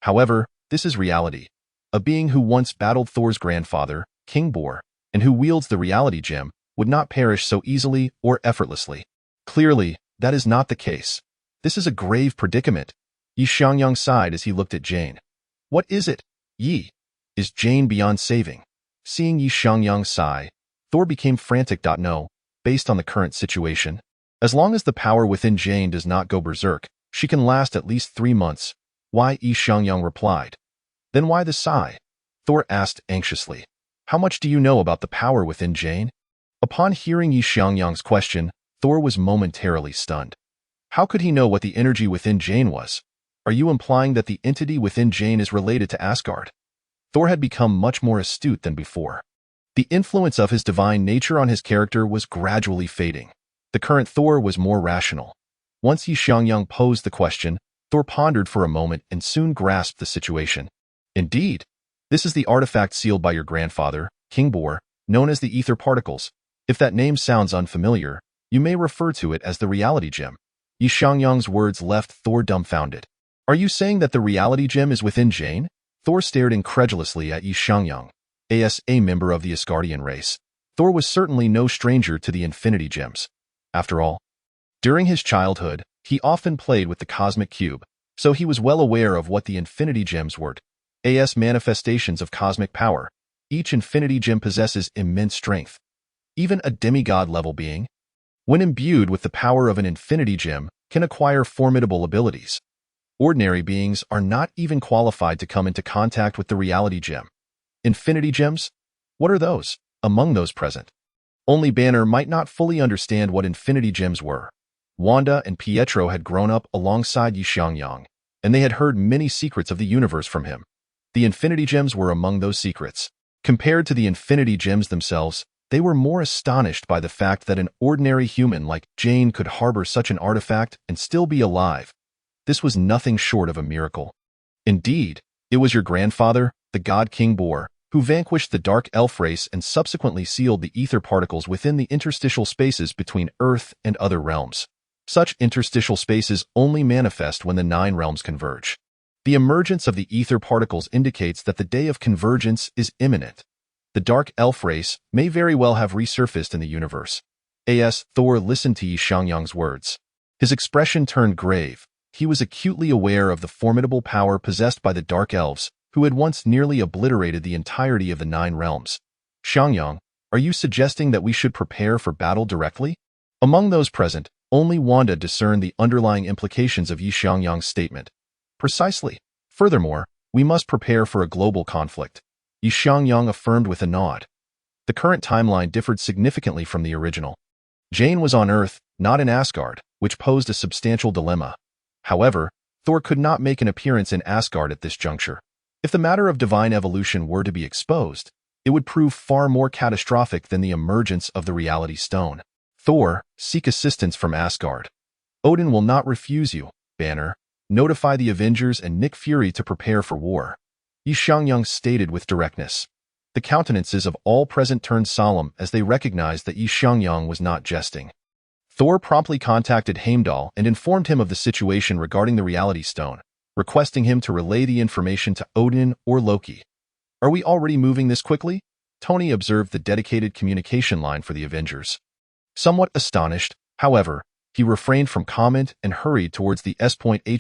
However, this is reality. A being who once battled Thor's grandfather, King Bor, and who wields the reality gem, would not perish so easily or effortlessly. Clearly, that is not the case. This is a grave predicament. Xiangyang sighed as he looked at Jane. What is it, Yi? Is Jane beyond saving? Seeing Xiangyang sigh, Thor became frantic. No, based on the current situation, as long as the power within Jane does not go berserk, she can last at least 3 months. Why? Xiangyang replied. Then why the sigh? Thor asked anxiously. How much do you know about the power within Jane? Upon hearing Xiangyang's question, Thor was momentarily stunned. How could he know what the energy within Jane was? Are you implying that the entity within Jane is related to Asgard? Thor had become much more astute than before. The influence of his divine nature on his character was gradually fading. The current Thor was more rational. Once Xiangyang posed the question, Thor pondered for a moment and soon grasped the situation. Indeed, this is the artifact sealed by your grandfather, King Bor, known as the ether particles. If that name sounds unfamiliar, you may refer to it as the reality gem. Xiangyang's words left Thor dumbfounded. Are you saying that the reality gem is within Jane? Thor stared incredulously at Xiangyang. As a member of the Asgardian race, Thor was certainly no stranger to the Infinity Gems. After all, during his childhood, he often played with the Cosmic Cube, so he was well aware of what the Infinity Gems were. As manifestations of cosmic power, each Infinity Gem possesses immense strength. Even a demigod-level being, when imbued with the power of an Infinity Gem, can acquire formidable abilities. Ordinary beings are not even qualified to come into contact with the reality gem. Infinity Gems? What are those? Among those present, only Banner might not fully understand what Infinity Gems were. Wanda and Pietro had grown up alongside Xiangyang, and they had heard many secrets of the universe from him. The Infinity Gems were among those secrets. Compared to the Infinity Gems themselves, they were more astonished by the fact that an ordinary human like Jane could harbor such an artifact and still be alive. This was nothing short of a miracle. Indeed, it was your grandfather, the god King Bor, who vanquished the Dark Elf race and subsequently sealed the ether particles within the interstitial spaces between Earth and other realms. Such interstitial spaces only manifest when the 9 realms converge. The emergence of the ether particles indicates that the day of convergence is imminent. The Dark Elf race may very well have resurfaced in the universe. As Thor listened to Xiangyang's words, his expression turned grave. He was acutely aware of the formidable power possessed by the Dark Elves, who had once nearly obliterated the entirety of the 9 realms. Xiangyang, are you suggesting that we should prepare for battle directly? Among those present, only Wanda discerned the underlying implications of Xiangyang's statement. Precisely. Furthermore, we must prepare for a global conflict. Xiangyang affirmed with a nod. The current timeline differed significantly from the original. Jane was on Earth, not in Asgard, which posed a substantial dilemma. However, Thor could not make an appearance in Asgard at this juncture. If the matter of divine evolution were to be exposed, it would prove far more catastrophic than the emergence of the Reality Stone. Thor, seek assistance from Asgard. Odin will not refuse you, Banner. Notify the Avengers and Nick Fury to prepare for war. Xiangyang stated with directness. The countenances of all present turned solemn as they recognized that Xiangyang was not jesting. Thor promptly contacted Heimdall and informed him of the situation regarding the Reality Stone, requesting him to relay the information to Odin or Loki. Are we already moving this quickly? Tony observed the dedicated communication line for the Avengers. Somewhat astonished, however, he refrained from comment and hurried towards the S.H.I.E.L.D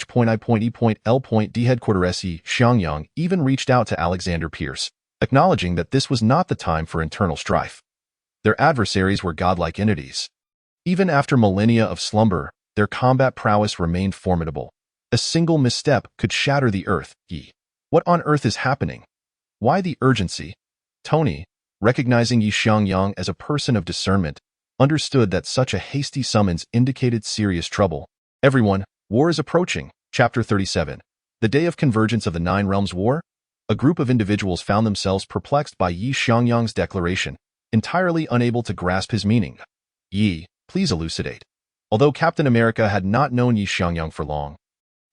headquarters. Xiangyang even reached out to Alexander Pierce, acknowledging that this was not the time for internal strife. Their adversaries were godlike entities. Even after millennia of slumber, their combat prowess remained formidable. A single misstep could shatter the Earth. What on earth is happening? Why the urgency? Tony, recognizing Xiangyang as a person of discernment, understood that such a hasty summons indicated serious trouble. Everyone, War is approaching. Chapter 37. The Day of Convergence of the Nine Realms War? A group of individuals found themselves perplexed by Yi Xiangyang's declaration, entirely unable to grasp his meaning. Yi, please elucidate. Although Captain America had not known Yi Xiangyang for long,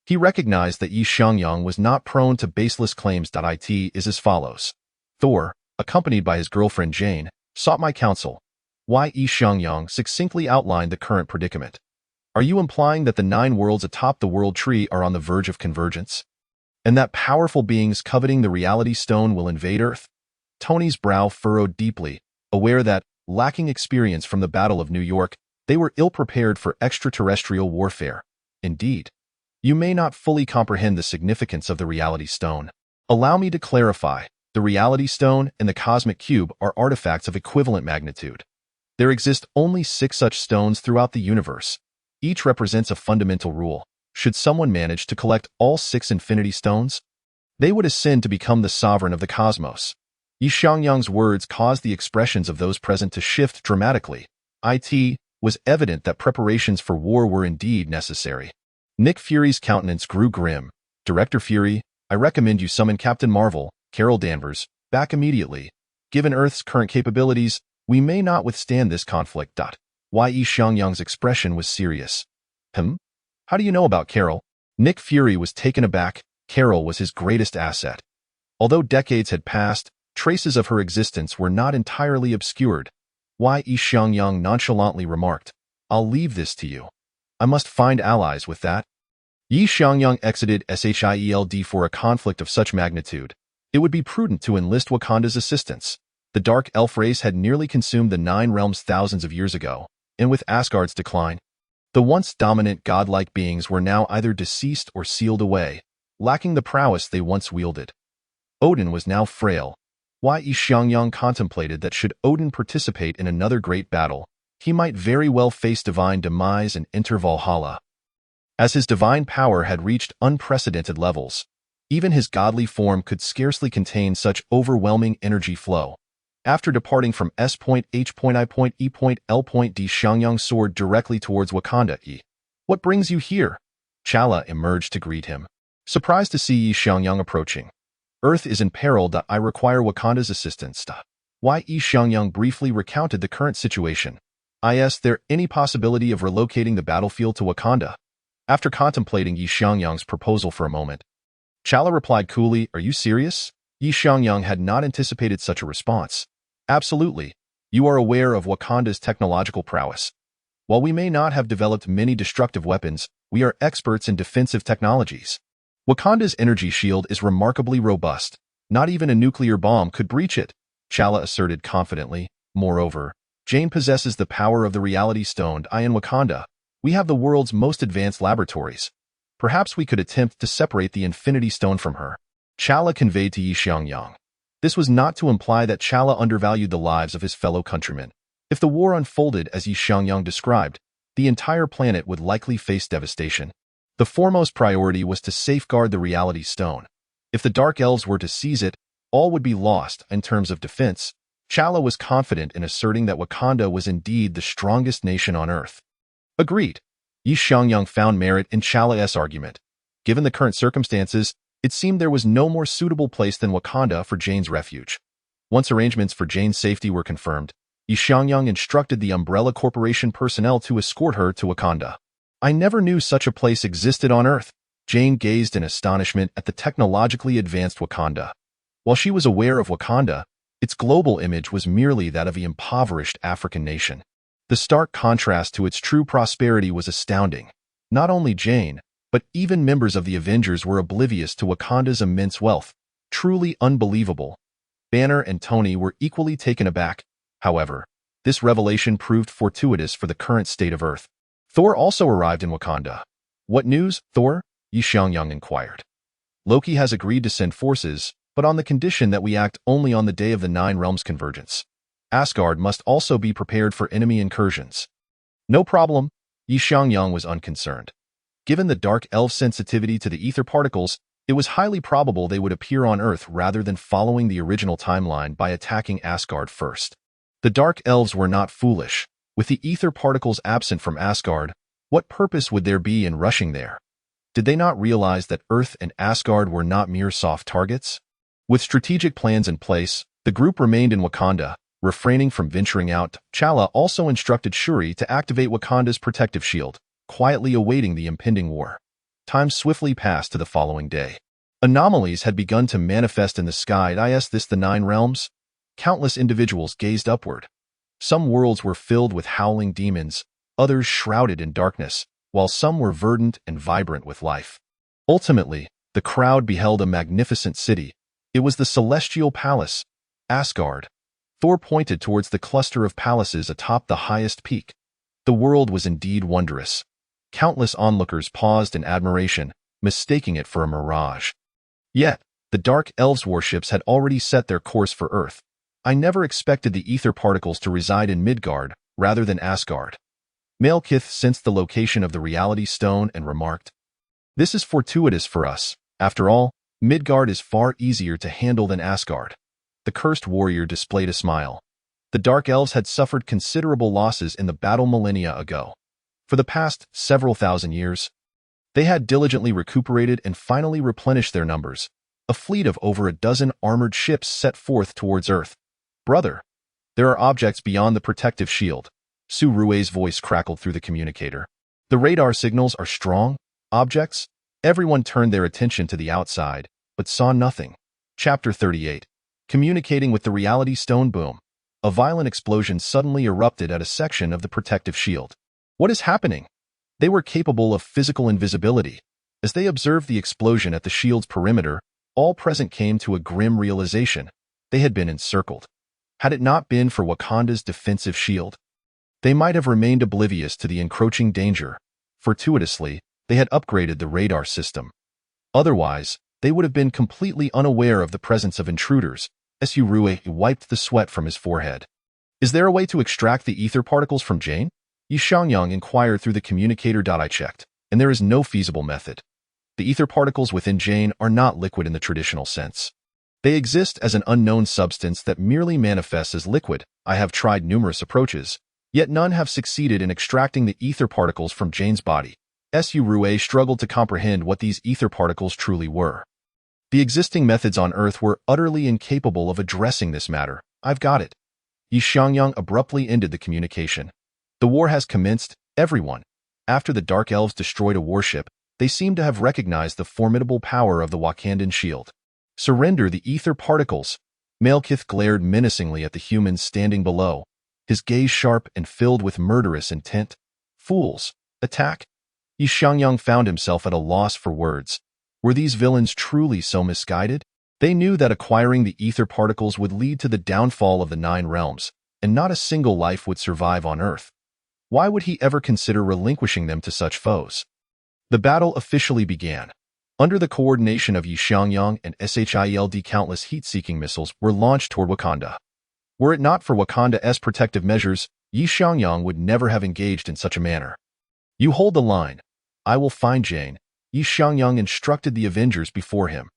he recognized that Yi Xiangyang was not prone to baseless claims. It is as follows. Thor, accompanied by his girlfriend Jane, sought my counsel. Yi Xiangyang succinctly outlined the current predicament. Are you implying that the 9 worlds atop the world tree are on the verge of convergence? And that powerful beings coveting the reality stone will invade Earth? Tony's brow furrowed deeply, aware that, lacking experience from the Battle of New York, they were ill-prepared for extraterrestrial warfare. Indeed, you may not fully comprehend the significance of the reality stone. Allow me to clarify. The reality stone and the cosmic cube are artifacts of equivalent magnitude. There exist only 6 such stones throughout the universe. Each represents a fundamental rule. Should someone manage to collect all 6 infinity stones, they would ascend to become the sovereign of the cosmos. Yi Xiangyang's words caused the expressions of those present to shift dramatically. It was evident that preparations for war were indeed necessary. Nick Fury's countenance grew grim. Director Fury, I recommend you summon Captain Marvel, Carol Danvers, back immediately. Given Earth's current capabilities, we may not withstand this conflict. Yi Xiangyang's expression was serious. How do you know about Carol? Nick Fury was taken aback. Carol was his greatest asset. Although decades had passed, traces of her existence were not entirely obscured. Yi Xiangyang nonchalantly remarked, I'll leave this to you. I must find allies with that. Yi Xiangyang exited SHIELD for a conflict of such magnitude. It would be prudent to enlist Wakanda's assistance. The Dark Elf race had nearly consumed the 9 realms thousands of years ago, and with Asgard's decline, the once dominant godlike beings were now either deceased or sealed away, lacking the prowess they once wielded. Odin was now frail. Yi Xiangyang contemplated that should Odin participate in another great battle, he might very well face divine demise and enter Valhalla. As his divine power had reached unprecedented levels, even his godly form could scarcely contain such overwhelming energy flow. After departing from S.H.I.E.L.D, Xiangyang soared directly towards Wakanda. What brings you here? Chala emerged to greet him, surprised to see Yi Xiangyang approaching. Earth is in peril. I require Wakanda's assistance. Yi Xiangyang briefly recounted the current situation. Is there any possibility of relocating the battlefield to Wakanda? After contemplating Yi Xiangyang's proposal for a moment, Chala replied coolly, Are you serious? Yi Xiangyang had not anticipated such a response. Absolutely. You are aware of Wakanda's technological prowess. While we may not have developed many destructive weapons, we are experts in defensive technologies. Wakanda's energy shield is remarkably robust. Not even a nuclear bomb could breach it, Chala asserted confidently. Moreover, Jane possesses the power of the reality stone. In Wakanda, we have the world's most advanced laboratories. Perhaps we could attempt to separate the Infinity Stone from her. Chala conveyed to Yi Xiangyang. This was not to imply that Chala undervalued the lives of his fellow countrymen. If the war unfolded as Yi Xiangyang described, the entire planet would likely face devastation. The foremost priority was to safeguard the reality stone. If the Dark Elves were to seize it, all would be lost. In terms of defense, Chala was confident in asserting that Wakanda was indeed the strongest nation on Earth. Agreed. Yi Xiangyang found merit in Chala's argument. Given the current circumstances, it seemed there was no more suitable place than Wakanda for Jane's refuge. Once arrangements for Jane's safety were confirmed, Yi Xiangyang instructed the Umbrella Corporation personnel to escort her to Wakanda. I never knew such a place existed on Earth. Jane gazed in astonishment at the technologically advanced Wakanda. While she was aware of Wakanda, its global image was merely that of an impoverished African nation. The stark contrast to its true prosperity was astounding. Not only Jane, but even members of the Avengers were oblivious to Wakanda's immense wealth. Truly unbelievable. Banner and Tony were equally taken aback. However, this revelation proved fortuitous for the current state of Earth. Thor also arrived in Wakanda. What news, Thor? Yi Xiangyang inquired. Loki has agreed to send forces, but on the condition that we act only on the day of the 9 realms convergence. Asgard must also be prepared for enemy incursions. No problem. Yi Xiangyang was unconcerned. Given the Dark Elves' sensitivity to the ether particles, it was highly probable they would appear on Earth rather than following the original timeline by attacking Asgard first. The Dark Elves were not foolish. With the ether particles absent from Asgard, What purpose would there be in rushing there? Did they not realize that Earth and Asgard were not mere soft targets? With strategic plans in place, the group remained in Wakanda, refraining from venturing out. T'Challa also instructed Shuri to activate Wakanda's protective shield, quietly awaiting the impending war. Time swiftly passed to the following day. Anomalies had begun to manifest in the sky. Is this the Nine Realms? Countless individuals gazed upward. Some worlds were filled with howling demons, others shrouded in darkness, while some were verdant and vibrant with life. Ultimately, the crowd beheld a magnificent city. It was the Celestial Palace, Asgard. Thor pointed towards the cluster of palaces atop the highest peak. The world was indeed wondrous. Countless onlookers paused in admiration, mistaking it for a mirage. Yet, the Dark Elves' warships had already set their course for Earth. I never expected the ether particles to reside in Midgard, rather than Asgard. Malekith sensed the location of the Reality Stone and remarked, "This is fortuitous for us. After all, Midgard is far easier to handle than Asgard." The cursed warrior displayed a smile. The Dark Elves had suffered considerable losses in the battle millennia ago. For the past several thousand years, they had diligently recuperated and finally replenished their numbers. A fleet of over a dozen armored ships set forth towards Earth. "Brother, there are objects beyond the protective shield." Su Rui's voice crackled through the communicator. "The radar signals are strong. Objects?" Everyone turned their attention to the outside, but saw nothing. Chapter 38. Communicating with the Reality Stone. Boom. A violent explosion suddenly erupted at a section of the protective shield. What is happening? They were capable of physical invisibility. As they observed the explosion at the shield's perimeter, all present came to a grim realization. They had been encircled. Had it not been for Wakanda's defensive shield, they might have remained oblivious to the encroaching danger. Fortuitously, they had upgraded the radar system. Otherwise, they would have been completely unaware of the presence of intruders. Su Rui wiped the sweat from his forehead. "Is there a way to extract the ether particles from Jane?" Xiangyang inquired through the communicator. "I checked, and there is no feasible method. The ether particles within Jane are not liquid in the traditional sense. They exist as an unknown substance that merely manifests as liquid. I have tried numerous approaches, yet none have succeeded in extracting the ether particles from Jane's body." Su Rui struggled to comprehend what these ether particles truly were. The existing methods on Earth were utterly incapable of addressing this matter. "I've got it." Xiangyang abruptly ended the communication. "The war has commenced, everyone." After the Dark Elves destroyed a warship, they seemed to have recognized the formidable power of the Wakandan shield. "Surrender the ether particles." Malekith glared menacingly at the humans standing below, his gaze sharp and filled with murderous intent. "Fools, attack!" Xiangyang found himself at a loss for words. Were these villains truly so misguided? They knew that acquiring the ether particles would lead to the downfall of the Nine Realms, and not a single life would survive on Earth. Why would he ever consider relinquishing them to such foes? The battle officially began. Under the coordination of Xiangyang and Shield, countless heat-seeking missiles were launched toward Wakanda. Were it not for Wakanda's protective measures, Xiangyang would never have engaged in such a manner. "You hold the line. I will find Jane." Xiangyang instructed the Avengers before him.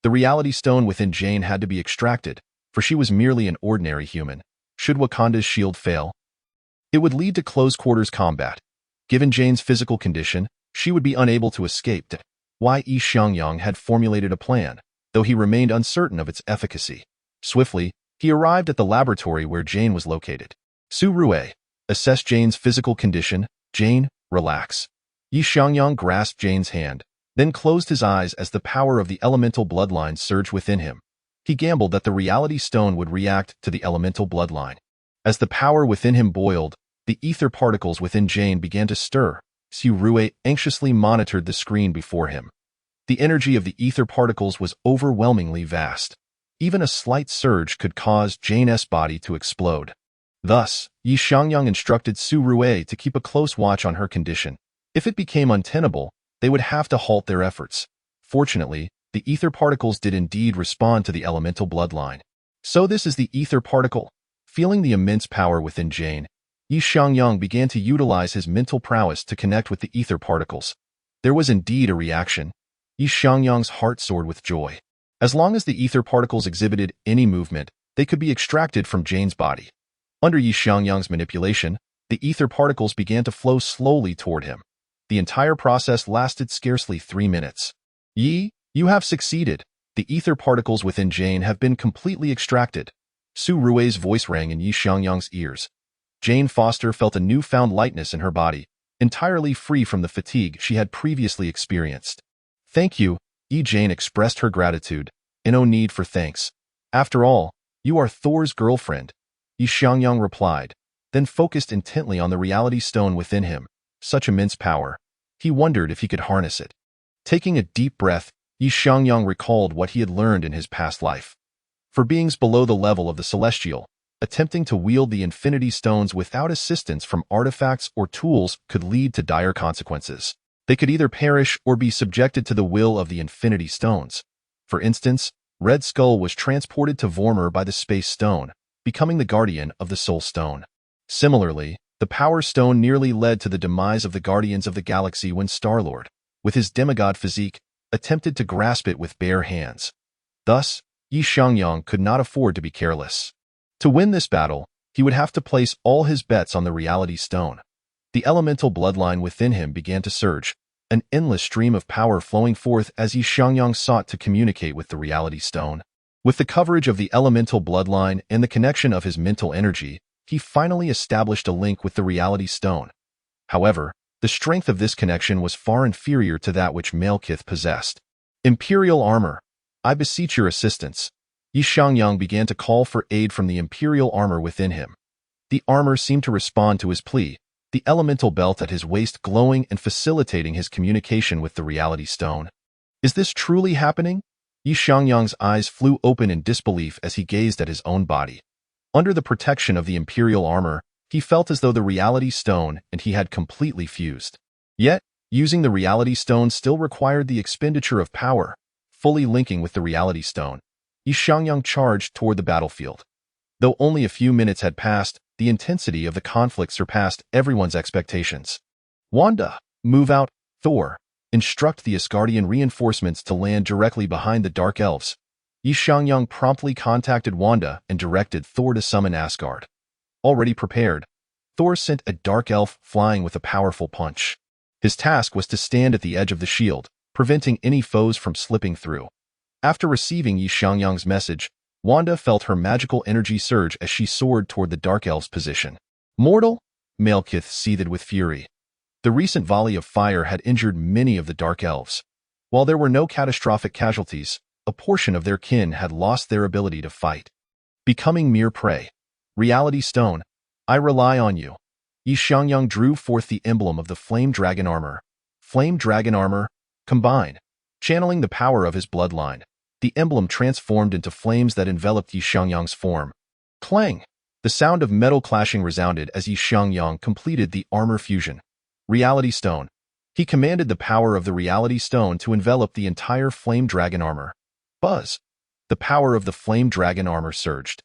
The Reality Stone within Jane had to be extracted, for she was merely an ordinary human. Should Wakanda's shield fail, it would lead to close-quarters combat. Given Jane's physical condition, she would be unable to escape. Xiangyang had formulated a plan, though he remained uncertain of its efficacy. Swiftly, he arrived at the laboratory where Jane was located. "Su Rui, assess Jane's physical condition." "Jane, relax." Xiangyang grasped Jane's hand, then closed his eyes as the power of the elemental bloodline surged within him. He gambled that the Reality Stone would react to the elemental bloodline. As the power within him boiled, the ether particles within Jane began to stir. Su Rui anxiously monitored the screen before him. The energy of the ether particles was overwhelmingly vast. Even a slight surge could cause Jane's body to explode. Thus, Xiangyang instructed Su Rui to keep a close watch on her condition. If it became untenable, they would have to halt their efforts. Fortunately, the ether particles did indeed respond to the elemental bloodline. "So this is the ether particle." Feeling the immense power within Jane, Xiangyang began to utilize his mental prowess to connect with the ether particles. There was indeed a reaction. Xiangyang's heart soared with joy. As long as the ether particles exhibited any movement, they could be extracted from Jane's body. Under Xiangyang's manipulation, the ether particles began to flow slowly toward him. The entire process lasted scarcely 3 minutes. Yi, you have succeeded. The ether particles within Jane have been completely extracted. Su Rui's voice rang in Yi Xiangyang's ears. Jane Foster felt a newfound lightness in her body, entirely free from the fatigue she had previously experienced. Thank you, Yi Jane expressed her gratitude, and no need for thanks. After all, you are Thor's girlfriend, Yi Xiangyang replied, then focused intently on the reality stone within him. Such immense power. He wondered if he could harness it. Taking a deep breath, Yi Xiangyang recalled what he had learned in his past life. For beings below the level of the celestial, attempting to wield the infinity stones without assistance from artifacts or tools could lead to dire consequences. They could either perish or be subjected to the will of the infinity stones. For instance, Red Skull was transported to Vormir by the Space Stone, becoming the guardian of the Soul Stone. Similarly, the Power Stone nearly led to the demise of the Guardians of the Galaxy when Star-Lord, with his demigod physique, attempted to grasp it with bare hands. Thus, Yi Xiangyang could not afford to be careless. To win this battle, he would have to place all his bets on the Reality Stone. The elemental bloodline within him began to surge, an endless stream of power flowing forth as Yi Xiangyang sought to communicate with the Reality Stone. With the coverage of the elemental bloodline and the connection of his mental energy, he finally established a link with the Reality Stone. However, the strength of this connection was far inferior to that which Malekith possessed. Imperial armor. I beseech your assistance. Yi Xiangyang began to call for aid from the Imperial armor within him. The armor seemed to respond to his plea, the elemental belt at his waist glowing and facilitating his communication with the Reality Stone. Is this truly happening? Yi Xiangyang's eyes flew open in disbelief as he gazed at his own body. Under the protection of the Imperial armor, he felt as though the Reality Stone and he had completely fused. Yet, using the Reality Stone still required the expenditure of power. Fully linking with the Reality Stone, Yi Xiangyang charged toward the battlefield. Though only a few minutes had passed, the intensity of the conflict surpassed everyone's expectations. Wanda, move out, Thor. Instruct the Asgardian reinforcements to land directly behind the Dark Elves. Yi Xiangyang promptly contacted Wanda and directed Thor to summon Asgard. Already prepared, Thor sent a Dark Elf flying with a powerful punch. His task was to stand at the edge of the shield, preventing any foes from slipping through. After receiving Yi Xiangyang's message, Wanda felt her magical energy surge as she soared toward the Dark Elf's position. Mortal? Malekith seethed with fury. The recent volley of fire had injured many of the Dark Elves. While there were no catastrophic casualties, a portion of their kin had lost their ability to fight, becoming mere prey. Reality Stone, I rely on you. Yi Xiangyang drew forth the emblem of the Flame Dragon armor. Flame Dragon armor, combined. Channeling the power of his bloodline, the emblem transformed into flames that enveloped Yi Xiangyang's form. Clang! The sound of metal clashing resounded as Yi Xiangyang completed the armor fusion. Reality Stone. He commanded the power of the Reality Stone to envelop the entire Flame Dragon armor. Buzz! The power of the Flame Dragon armor surged.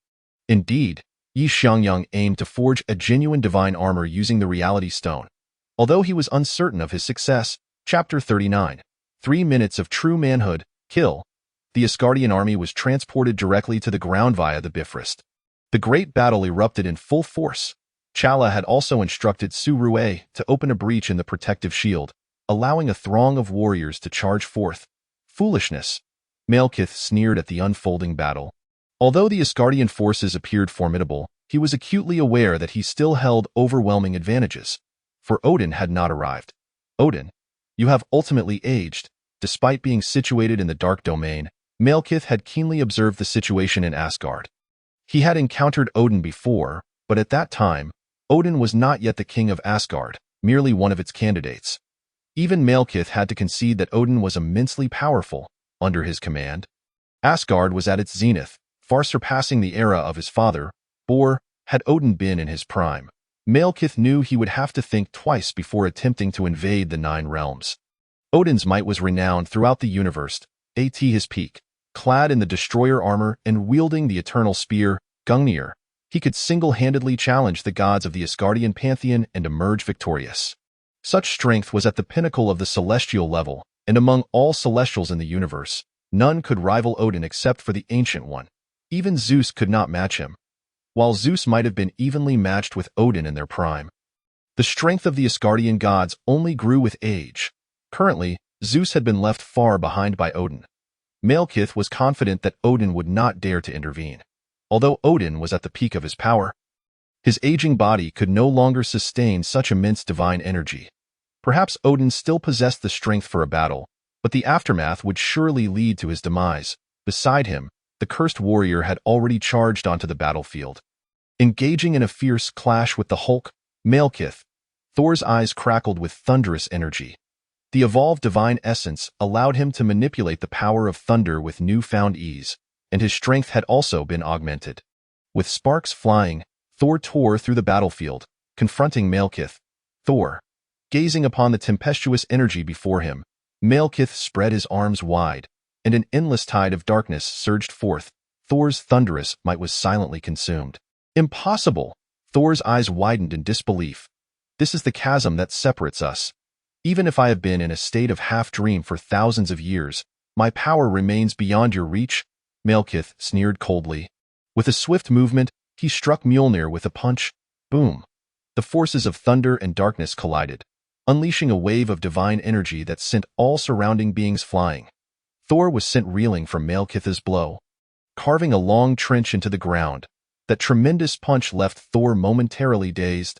Indeed, Yi Xiangyang aimed to forge a genuine divine armor using the Reality Stone. Although he was uncertain of his success, Chapter 39. 3 minutes of true manhood, kill. The Asgardian army was transported directly to the ground via the Bifrost. The great battle erupted in full force. Chala had also instructed Su Rui to open a breach in the protective shield, allowing a throng of warriors to charge forth. Foolishness. Malekith sneered at the unfolding battle. Although the Asgardian forces appeared formidable, he was acutely aware that he still held overwhelming advantages. For Odin had not arrived. Odin, you have ultimately aged. Despite being situated in the Dark Domain, Malekith had keenly observed the situation in Asgard. He had encountered Odin before, but at that time, Odin was not yet the king of Asgard, merely one of its candidates. Even Malekith had to concede that Odin was immensely powerful under his command. Asgard was at its zenith, far surpassing the era of his father, Bor, had Odin been in his prime. Malekith knew he would have to think twice before attempting to invade the Nine Realms. Odin's might was renowned throughout the universe, at his peak. Clad in the destroyer armor and wielding the eternal spear, Gungnir, he could single-handedly challenge the gods of the Asgardian pantheon and emerge victorious. Such strength was at the pinnacle of the celestial level, and among all celestials in the universe, none could rival Odin except for the Ancient One. Even Zeus could not match him. While Zeus might have been evenly matched with Odin in their prime, The strength of the Asgardian gods only grew with age. Currently, Zeus had been left far behind by Odin. Malekith was confident that Odin would not dare to intervene. Although Odin was at the peak of his power, his aging body could no longer sustain such immense divine energy. Perhaps Odin still possessed the strength for a battle, but the aftermath would surely lead to his demise. Beside him, the cursed warrior had already charged onto the battlefield. Engaging in a fierce clash with the Hulk, Malekith, Thor's eyes crackled with thunderous energy. The evolved divine essence allowed him to manipulate the power of thunder with newfound ease, and his strength had also been augmented. With sparks flying, Thor tore through the battlefield, confronting Malekith. Thor, gazing upon the tempestuous energy before him, Malekith spread his arms wide, and an endless tide of darkness surged forth. Thor's thunderous might was silently consumed. Impossible! Thor's eyes widened in disbelief. This is the chasm that separates us. Even if I have been in a state of half-dream for thousands of years, my power remains beyond your reach, Malekith sneered coldly. With a swift movement, he struck Mjolnir with a punch. Boom! The forces of thunder and darkness collided, unleashing a wave of divine energy that sent all surrounding beings flying. Thor was sent reeling from Malekith's blow, carving a long trench into the ground. That tremendous punch left Thor momentarily dazed.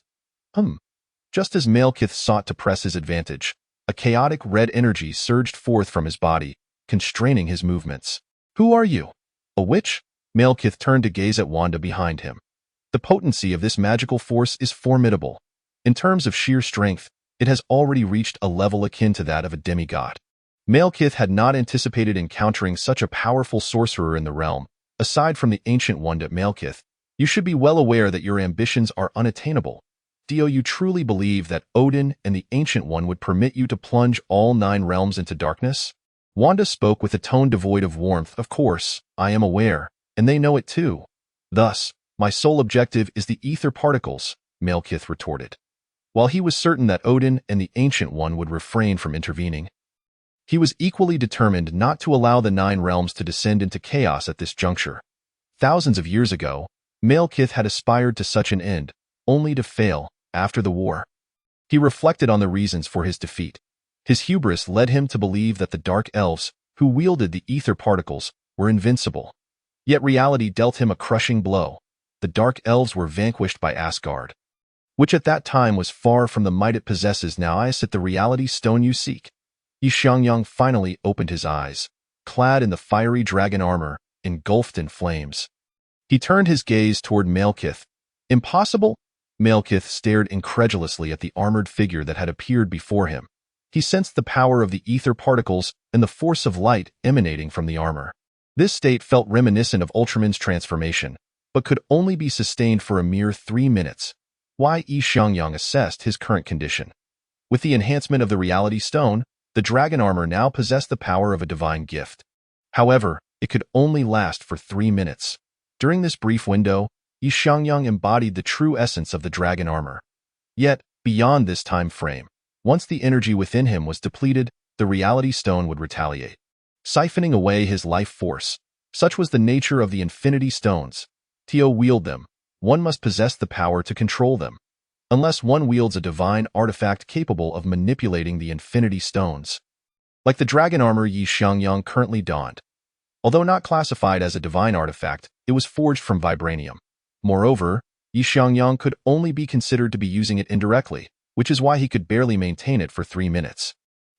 Just as Malekith sought to press his advantage, a chaotic red energy surged forth from his body, constraining his movements. Who are you? A witch? Malekith turned to gaze at Wanda behind him. The potency of this magical force is formidable. In terms of sheer strength, it has already reached a level akin to that of a demigod. Malekith had not anticipated encountering such a powerful sorcerer in the realm. Aside from the ancient Wanda, Malekith, you should be well aware that your ambitions are unattainable. Do you truly believe that Odin and the Ancient One would permit you to plunge all 9 realms into darkness? Wanda spoke with a tone devoid of warmth. Of course, I am aware, and they know it too. Thus, my sole objective is the ether particles, Malekith retorted. While he was certain that Odin and the Ancient One would refrain from intervening, he was equally determined not to allow the 9 realms to descend into chaos at this juncture. Thousands of years ago, Malekith had aspired to such an end, only to fail after the war. He reflected on the reasons for his defeat. His hubris led him to believe that the Dark Elves, who wielded the ether particles, were invincible. Yet reality dealt him a crushing blow. The Dark Elves were vanquished by Asgard, which at that time was far from the might it possesses now. I sit the reality stone you seek. Xiangyang finally opened his eyes, clad in the fiery dragon armor, engulfed in flames. He turned his gaze toward Malekith. Impossible? Malekith stared incredulously at the armored figure that had appeared before him. He sensed the power of the ether particles and the force of light emanating from the armor. This state felt reminiscent of Ultraman's transformation, but could only be sustained for a mere 3 minutes. Xiangyang assessed his current condition. With the enhancement of the reality stone, the dragon armor now possessed the power of a divine gift. However, it could only last for 3 minutes. During this brief window, Xiangyang embodied the true essence of the dragon armor. Yet, beyond this time frame, once the energy within him was depleted, the reality stone would retaliate, siphoning away his life force. Such was the nature of the infinity stones. To wield them, one must possess the power to control them. Unless one wields a divine artifact capable of manipulating the infinity stones. Like the dragon armor Xiangyang currently donned. Although not classified as a divine artifact, it was forged from vibranium. Moreover, Xiangyang could only be considered to be using it indirectly, which is why he could barely maintain it for 3 minutes.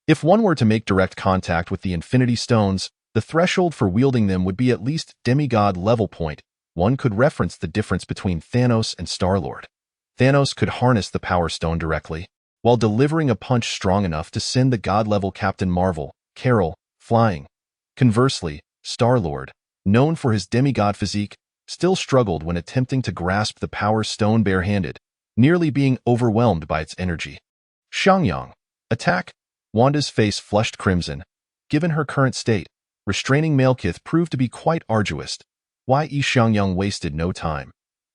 If one were to make direct contact with the Infinity Stones, the threshold for wielding them would be at least demigod level point. One could reference the difference between Thanos and Star-Lord. Thanos could harness the Power Stone directly, while delivering a punch strong enough to send the god-level Captain Marvel, Carol, flying. Conversely, Star-Lord, known for his demigod physique, still struggled when attempting to grasp the Power Stone barehanded, nearly being overwhelmed by its energy. Xiangyang, attack! Wanda's face flushed crimson. Given her current state, restraining Malekith proved to be quite arduous. Xiangyang wasted no time.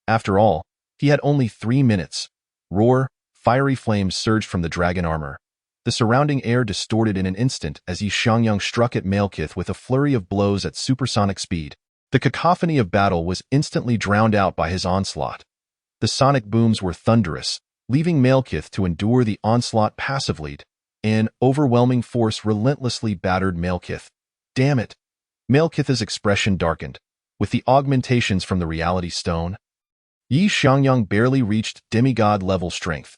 After all, he had only 3 minutes. Roar, fiery flames surged from the dragon armor. The surrounding air distorted in an instant as Xiangyang struck at Malekith with a flurry of blows at supersonic speed. The cacophony of battle was instantly drowned out by his onslaught. The sonic booms were thunderous, leaving Malekith to endure the onslaught passively. An overwhelming force relentlessly battered Malekith. Damn it! Malekith's expression darkened. With the augmentations from the Reality Stone, Xiangyang barely reached demigod-level strength.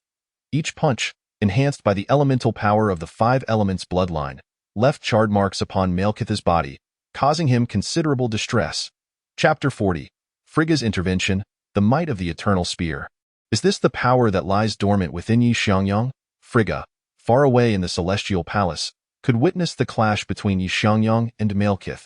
Each punch, enhanced by the elemental power of the five elements bloodline, left charred marks upon Malekith's body, causing him considerable distress. Chapter 40. Frigga's Intervention, the Might of the Eternal Spear. Is this the power that lies dormant within Xiangyang? Frigga, far away in the Celestial Palace, could witness the clash between Xiangyang and Malekith.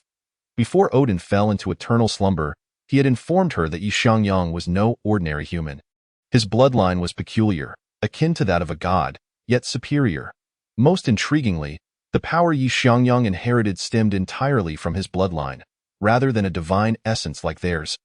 Before Odin fell into eternal slumber, he had informed her that Xiangyang was no ordinary human. His bloodline was peculiar, akin to that of a god, yet superior. Most intriguingly, the power Xiangyang inherited stemmed entirely from his bloodline, rather than a divine essence like theirs.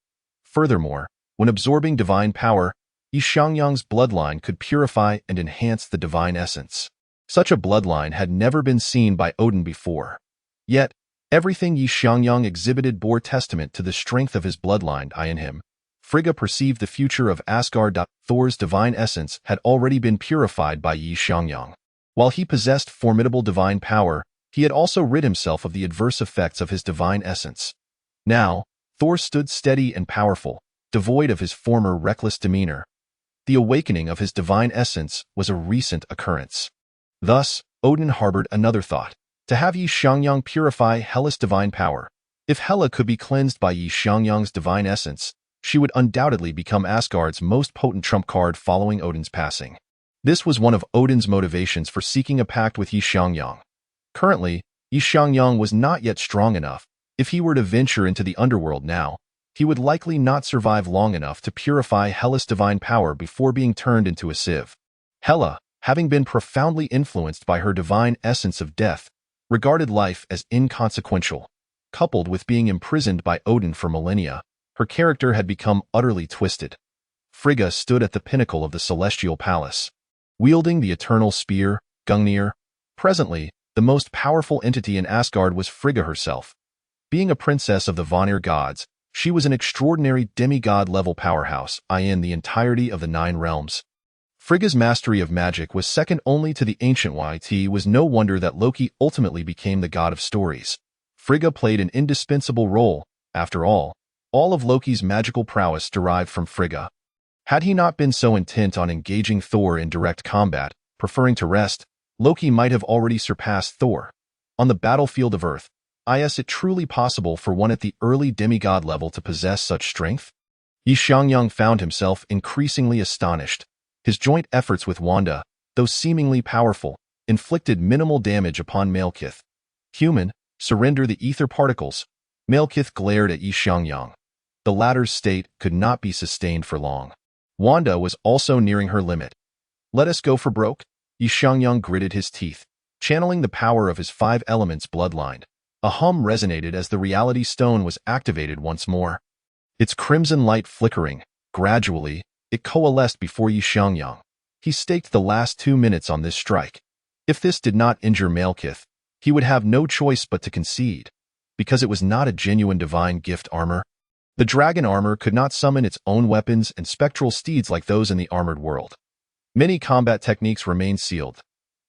Furthermore, when absorbing divine power, Xiangyang's bloodline could purify and enhance the divine essence. Such a bloodline had never been seen by Odin before. Yet, everything Xiangyang exhibited bore testament to the strength of his bloodline in him. Frigga perceived the future of Asgard. Thor's divine essence had already been purified by Xiangyang. While he possessed formidable divine power, he had also rid himself of the adverse effects of his divine essence. Now, Thor stood steady and powerful, devoid of his former reckless demeanor. The awakening of his divine essence was a recent occurrence. Thus, Odin harbored another thought: to have Xiangyang purify Hela's divine power. If Hela could be cleansed by Xiangyang's divine essence, she would undoubtedly become Asgard's most potent trump card following Odin's passing. This was one of Odin's motivations for seeking a pact with Xiangyang. Currently, Xiangyang was not yet strong enough. If he were to venture into the underworld now, he would likely not survive long enough to purify Hela's divine power before being turned into a sieve. Hela, having been profoundly influenced by her divine essence of death, regarded life as inconsequential. Coupled with being imprisoned by Odin for millennia, her character had become utterly twisted. Frigga stood at the pinnacle of the Celestial Palace, wielding the eternal spear, Gungnir. Presently, the most powerful entity in Asgard was Frigga herself. Being a princess of the Vanir gods, she was an extraordinary demigod-level powerhouse in the entirety of the Nine Realms. Frigga's mastery of magic was second only to the ancient YT. It was no wonder that Loki ultimately became the god of stories. Frigga played an indispensable role. After all of Loki's magical prowess derived from Frigga. Had he not been so intent on engaging Thor in direct combat, preferring to rest, Loki might have already surpassed Thor. On the battlefield of Earth, is it truly possible for one at the early demigod level to possess such strength? Xiangyang found himself increasingly astonished. His joint efforts with Wanda, though seemingly powerful, inflicted minimal damage upon Malekith. Human, surrender the ether particles. Malekith glared at Xiangyang. The latter's state could not be sustained for long. Wanda was also nearing her limit. Let us go for broke? Xiangyang gritted his teeth, channeling the power of his five elements bloodline. A hum resonated as the Reality Stone was activated once more. Its crimson light flickering, gradually, it coalesced before Xiangyang. He staked the last 2 minutes on this strike. If this did not injure Malekith, he would have no choice but to concede, because it was not a genuine divine gift armor. The dragon armor could not summon its own weapons and spectral steeds like those in the armored world. Many combat techniques remained sealed.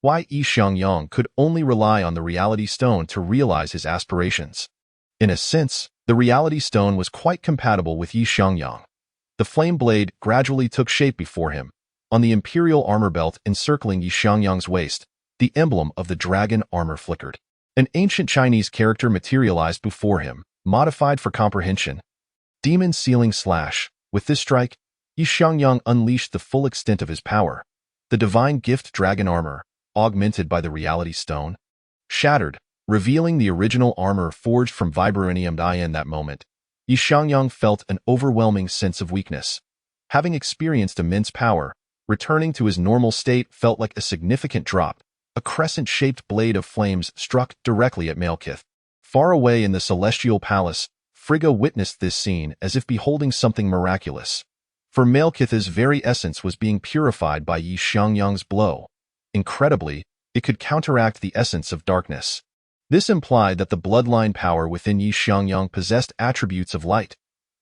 Xiangyang could only rely on the Reality Stone to realize his aspirations. In a sense, the Reality Stone was quite compatible with Xiangyang. The flame blade gradually took shape before him. On the imperial armor belt encircling Xiangyang's waist, the emblem of the dragon armor flickered. An ancient Chinese character materialized before him, modified for comprehension. Demon Sealing Slash. With this strike, Xiangyang unleashed the full extent of his power. The divine gift dragon armor, augmented by the Reality Stone, shattered, revealing the original armor forged from vibranium. In that moment, Xiangyang felt an overwhelming sense of weakness. Having experienced immense power, returning to his normal state felt like a significant drop. A crescent-shaped blade of flames struck directly at Malekith. Far away in the Celestial Palace, Frigga witnessed this scene as if beholding something miraculous. For Malekith's very essence was being purified by Xiangyang's blow. Incredibly, it could counteract the essence of darkness. This implied that the bloodline power within Xiangyang possessed attributes of light.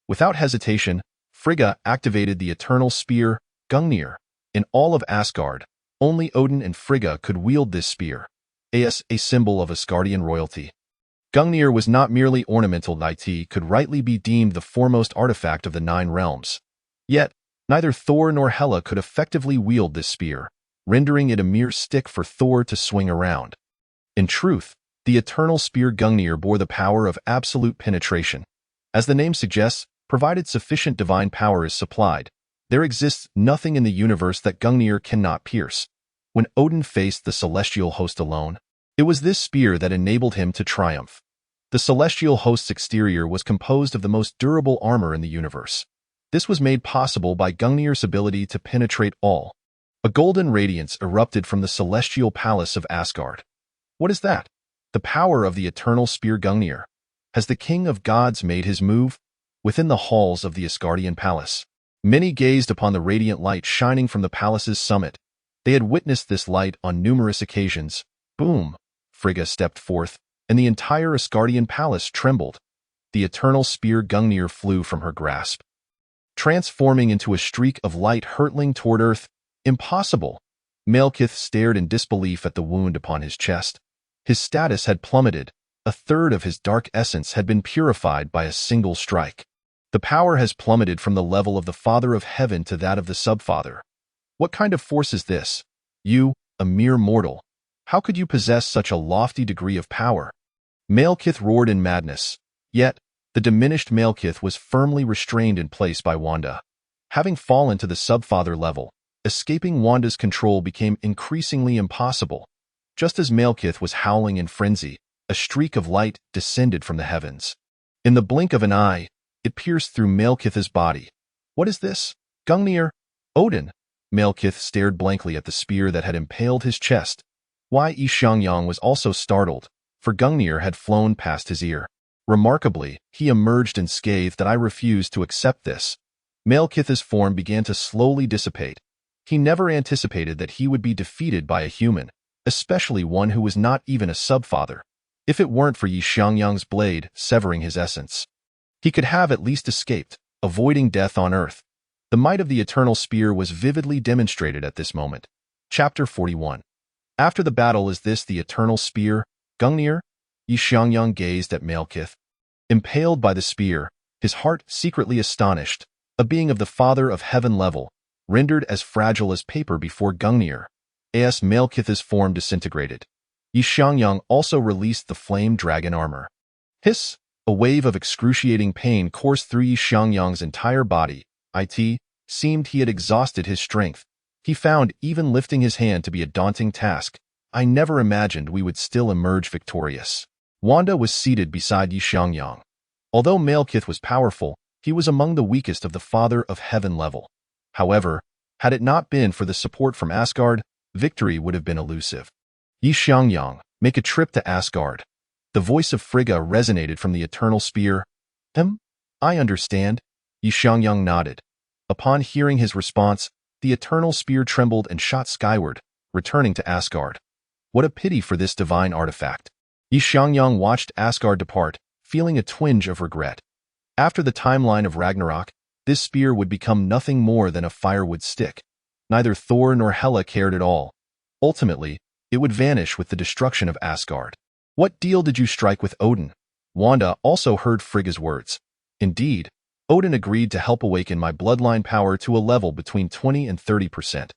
Without hesitation, Frigga activated the eternal spear, Gungnir. In all of Asgard, only Odin and Frigga could wield this spear, as a symbol of Asgardian royalty. Gungnir was not merely ornamental, it could rightly be deemed the foremost artifact of the Nine Realms. Yet, neither Thor nor Hela could effectively wield this spear, rendering it a mere stick for Thor to swing around. In truth, the eternal spear Gungnir bore the power of absolute penetration. As the name suggests, provided sufficient divine power is supplied, there exists nothing in the universe that Gungnir cannot pierce. When Odin faced the celestial host alone, it was this spear that enabled him to triumph. The celestial host's exterior was composed of the most durable armor in the universe. This was made possible by Gungnir's ability to penetrate all. A golden radiance erupted from the celestial palace of Asgard. What is that? The power of the eternal spear Gungnir. Has the king of gods made his move? Within the halls of the Asgardian palace, many gazed upon the radiant light shining from the palace's summit. They had witnessed this light on numerous occasions. Boom! Frigga stepped forth, and the entire Asgardian palace trembled. The eternal spear Gungnir flew from her grasp, transforming into a streak of light hurtling toward Earth. Impossible! Malekith stared in disbelief at the wound upon his chest. His status had plummeted. A third of his dark essence had been purified by a single strike. The power has plummeted from the level of the Father of Heaven to that of the Subfather. What kind of force is this? You, a mere mortal. How could you possess such a lofty degree of power? Malekith roared in madness. Yet, the diminished Malekith was firmly restrained in place by Wanda. Having fallen to the Subfather level, escaping Wanda's control became increasingly impossible. Just as Malekith was howling in frenzy, a streak of light descended from the heavens. In the blink of an eye, it pierced through Malekith's body. What is this? Gungnir? Odin? Malekith stared blankly at the spear that had impaled his chest. Xiangyang was also startled, for Gungnir had flown past his ear. Remarkably, he emerged unscathed that I refused to accept this. Malekith's form began to slowly dissipate. He never anticipated that he would be defeated by a human, especially one who was not even a subfather. If it weren't for Xiangyang's blade severing his essence, he could have at least escaped, avoiding death on Earth. The might of the eternal spear was vividly demonstrated at this moment. Chapter 41. After the battle, is this the eternal spear, Gungnir? Xiangyang gazed at Malekith. Impaled by the spear, his heart secretly astonished, a being of the Father of Heaven level, rendered as fragile as paper before Gungnir. As Malekith's form disintegrated, Xiangyang also released the flame dragon armor. Hiss! A wave of excruciating pain coursed through Xiangyang's entire body. It seemed he had exhausted his strength. He found even lifting his hand to be a daunting task. I never imagined we would still emerge victorious. Wanda was seated beside Xiangyang. Although Malekith was powerful, he was among the weakest of the Father of Heaven level. However, had it not been for the support from Asgard, victory would have been elusive. Xiangyang, make a trip to Asgard. The voice of Frigga resonated from the eternal spear. I understand. Xiangyang nodded. Upon hearing his response, the eternal spear trembled and shot skyward, returning to Asgard. What a pity for this divine artifact. Xiangyang watched Asgard depart, feeling a twinge of regret. After the timeline of Ragnarok, this spear would become nothing more than a firewood stick. Neither Thor nor Hela cared at all. Ultimately, it would vanish with the destruction of Asgard. What deal did you strike with Odin? Wanda also heard Frigga's words. Indeed, Odin agreed to help awaken my bloodline power to a level between 20 and 30%.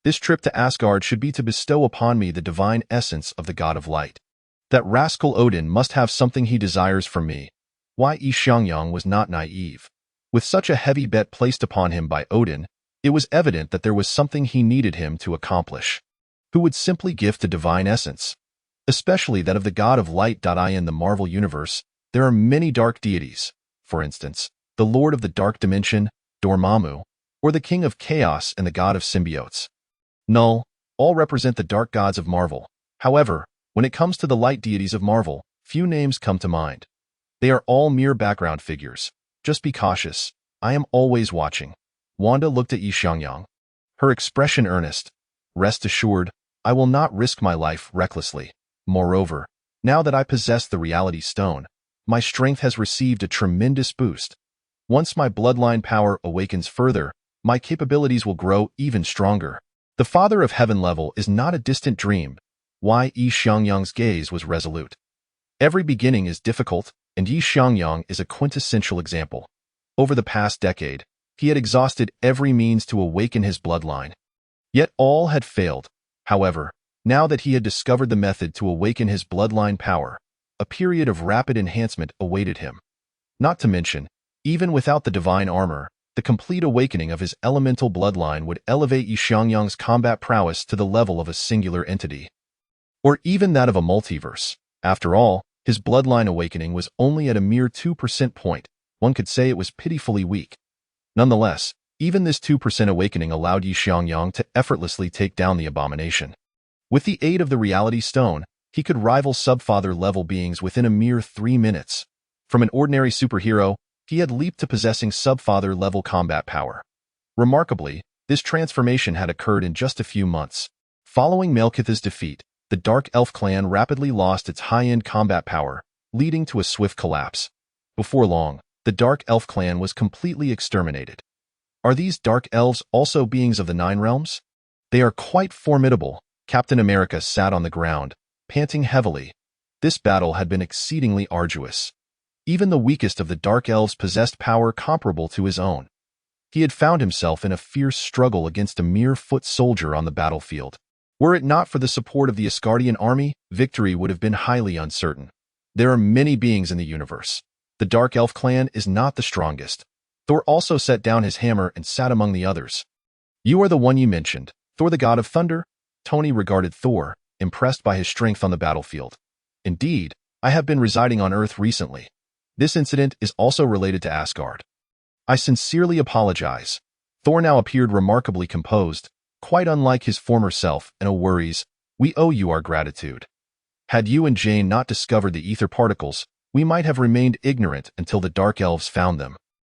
This trip to Asgard should be to bestow upon me the divine essence of the god of light. That rascal Odin must have something he desires from me. Xiangyang was not naive. With such a heavy bet placed upon him by Odin, it was evident that there was something he needed him to accomplish. Who would simply gift a divine essence? Especially that of the god of light. In the Marvel Universe, there are many dark deities. For instance, the Lord of the Dark Dimension, Dormammu, or the King of Chaos and the god of symbiotes. Null, all represent the dark gods of Marvel. However, when it comes to the light deities of Marvel, few names come to mind. They are all mere background figures. Just be cautious. I am always watching. Wanda looked at Xiangyang, her expression earnest. Rest assured, I will not risk my life recklessly. Moreover, now that I possess the Reality Stone, my strength has received a tremendous boost. Once my bloodline power awakens further, my capabilities will grow even stronger. The Father of Heaven level is not a distant dream. Xiangyang's gaze was resolute. Every beginning is difficult, and Xiangyang is a quintessential example. Over the past decade, he had exhausted every means to awaken his bloodline. Yet all had failed. However, now that he had discovered the method to awaken his bloodline power, a period of rapid enhancement awaited him. Not to mention, even without the divine armor, the complete awakening of his elemental bloodline would elevate Xiangyang's combat prowess to the level of a singular entity. Or even that of a multiverse. After all, his bloodline awakening was only at a mere 2% point. One could say it was pitifully weak. Nonetheless, even this 2% awakening allowed Xiangyang to effortlessly take down the abomination. With the aid of the Reality Stone, he could rival Subfather-level beings within a mere 3 minutes. From an ordinary superhero, he had leaped to possessing Subfather-level combat power. Remarkably, this transformation had occurred in just a few months. Following Malekith's defeat, the Dark Elf clan rapidly lost its high-end combat power, leading to a swift collapse. Before long, the Dark Elf clan was completely exterminated. Are these Dark Elves also beings of the Nine Realms? They are quite formidable. Captain America sat on the ground, panting heavily. This battle had been exceedingly arduous. Even the weakest of the Dark Elves possessed power comparable to his own. He had found himself in a fierce struggle against a mere foot soldier on the battlefield. Were it not for the support of the Asgardian army, victory would have been highly uncertain. There are many beings in the universe. The Dark Elf clan is not the strongest. Thor also set down his hammer and sat among the others. You are the one you mentioned, Thor the god of thunder? Tony regarded Thor, impressed by his strength on the battlefield. Indeed, I have been residing on Earth recently. This incident is also related to Asgard. I sincerely apologize. Thor now appeared remarkably composed, quite unlike his former self, and no worries, we owe you our gratitude. Had you and Jane not discovered the ether particles, we might have remained ignorant until the Dark Elves found them.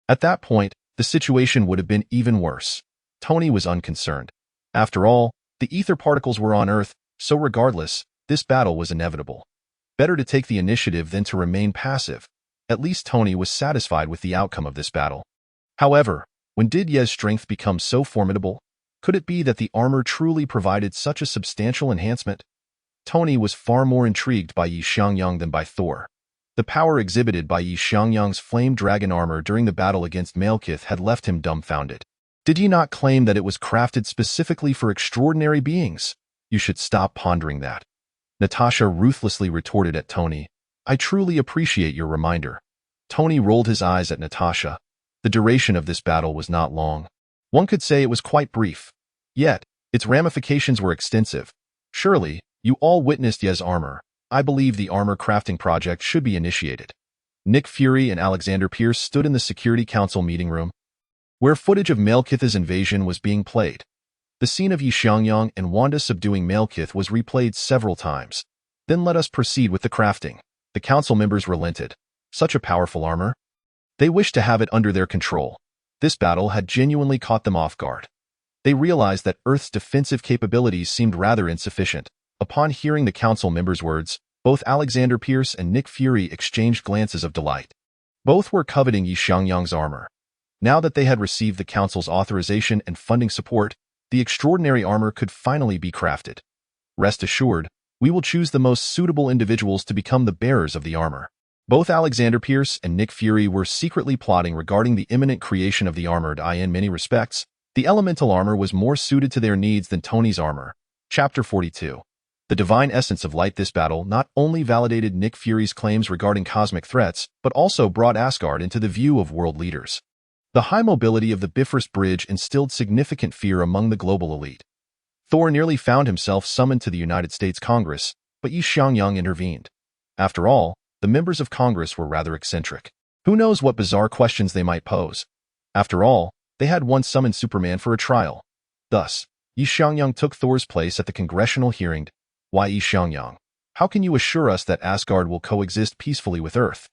At that point, the situation would have been even worse. Tony was unconcerned. After all, the ether particles were on Earth, so regardless, this battle was inevitable. Better to take the initiative than to remain passive. At least Tony was satisfied with the outcome of this battle. However, when did Ye's strength become so formidable? Could it be that the armor truly provided such a substantial enhancement? Tony was far more intrigued by Xiangyang than by Thor. The power exhibited by Xiangyang's flame dragon armor during the battle against Malekith had left him dumbfounded. Did he not claim that it was crafted specifically for extraordinary beings? You should stop pondering that. Natasha ruthlessly retorted at Tony. I truly appreciate your reminder. Tony rolled his eyes at Natasha. The duration of this battle was not long. One could say it was quite brief. Yet, its ramifications were extensive. Surely, you all witnessed Ye's armor. I believe the armor crafting project should be initiated. Nick Fury and Alexander Pierce stood in the Security Council meeting room, where footage of Malekith's invasion was being played. The scene of Xiangyang and Wanda subduing Malekith was replayed several times. Then let us proceed with the crafting. The council members relented. Such a powerful armor. They wished to have it under their control. This battle had genuinely caught them off guard. They realized that Earth's defensive capabilities seemed rather insufficient. Upon hearing the council members' words, both Alexander Pierce and Nick Fury exchanged glances of delight. Both were coveting Xiangyang's armor. Now that they had received the council's authorization and funding support, the extraordinary armor could finally be crafted. Rest assured, we will choose the most suitable individuals to become the bearers of the armor. Both Alexander Pierce and Nick Fury were secretly plotting regarding the imminent creation of the armored eye. In many respects, the elemental armor was more suited to their needs than Tony's armor. Chapter 42. The divine essence of light. This battle not only validated Nick Fury's claims regarding cosmic threats, but also brought Asgard into the view of world leaders. The high mobility of the Bifrost Bridge instilled significant fear among the global elite. Thor nearly found himself summoned to the United States Congress, but Xiangyang intervened. After all, the members of Congress were rather eccentric. Who knows what bizarre questions they might pose? After all, they had once summoned Superman for a trial. Thus, Xiangyang took Thor's place at the congressional hearing. Why Xiangyang? How can you assure us that Asgard will coexist peacefully with Earth?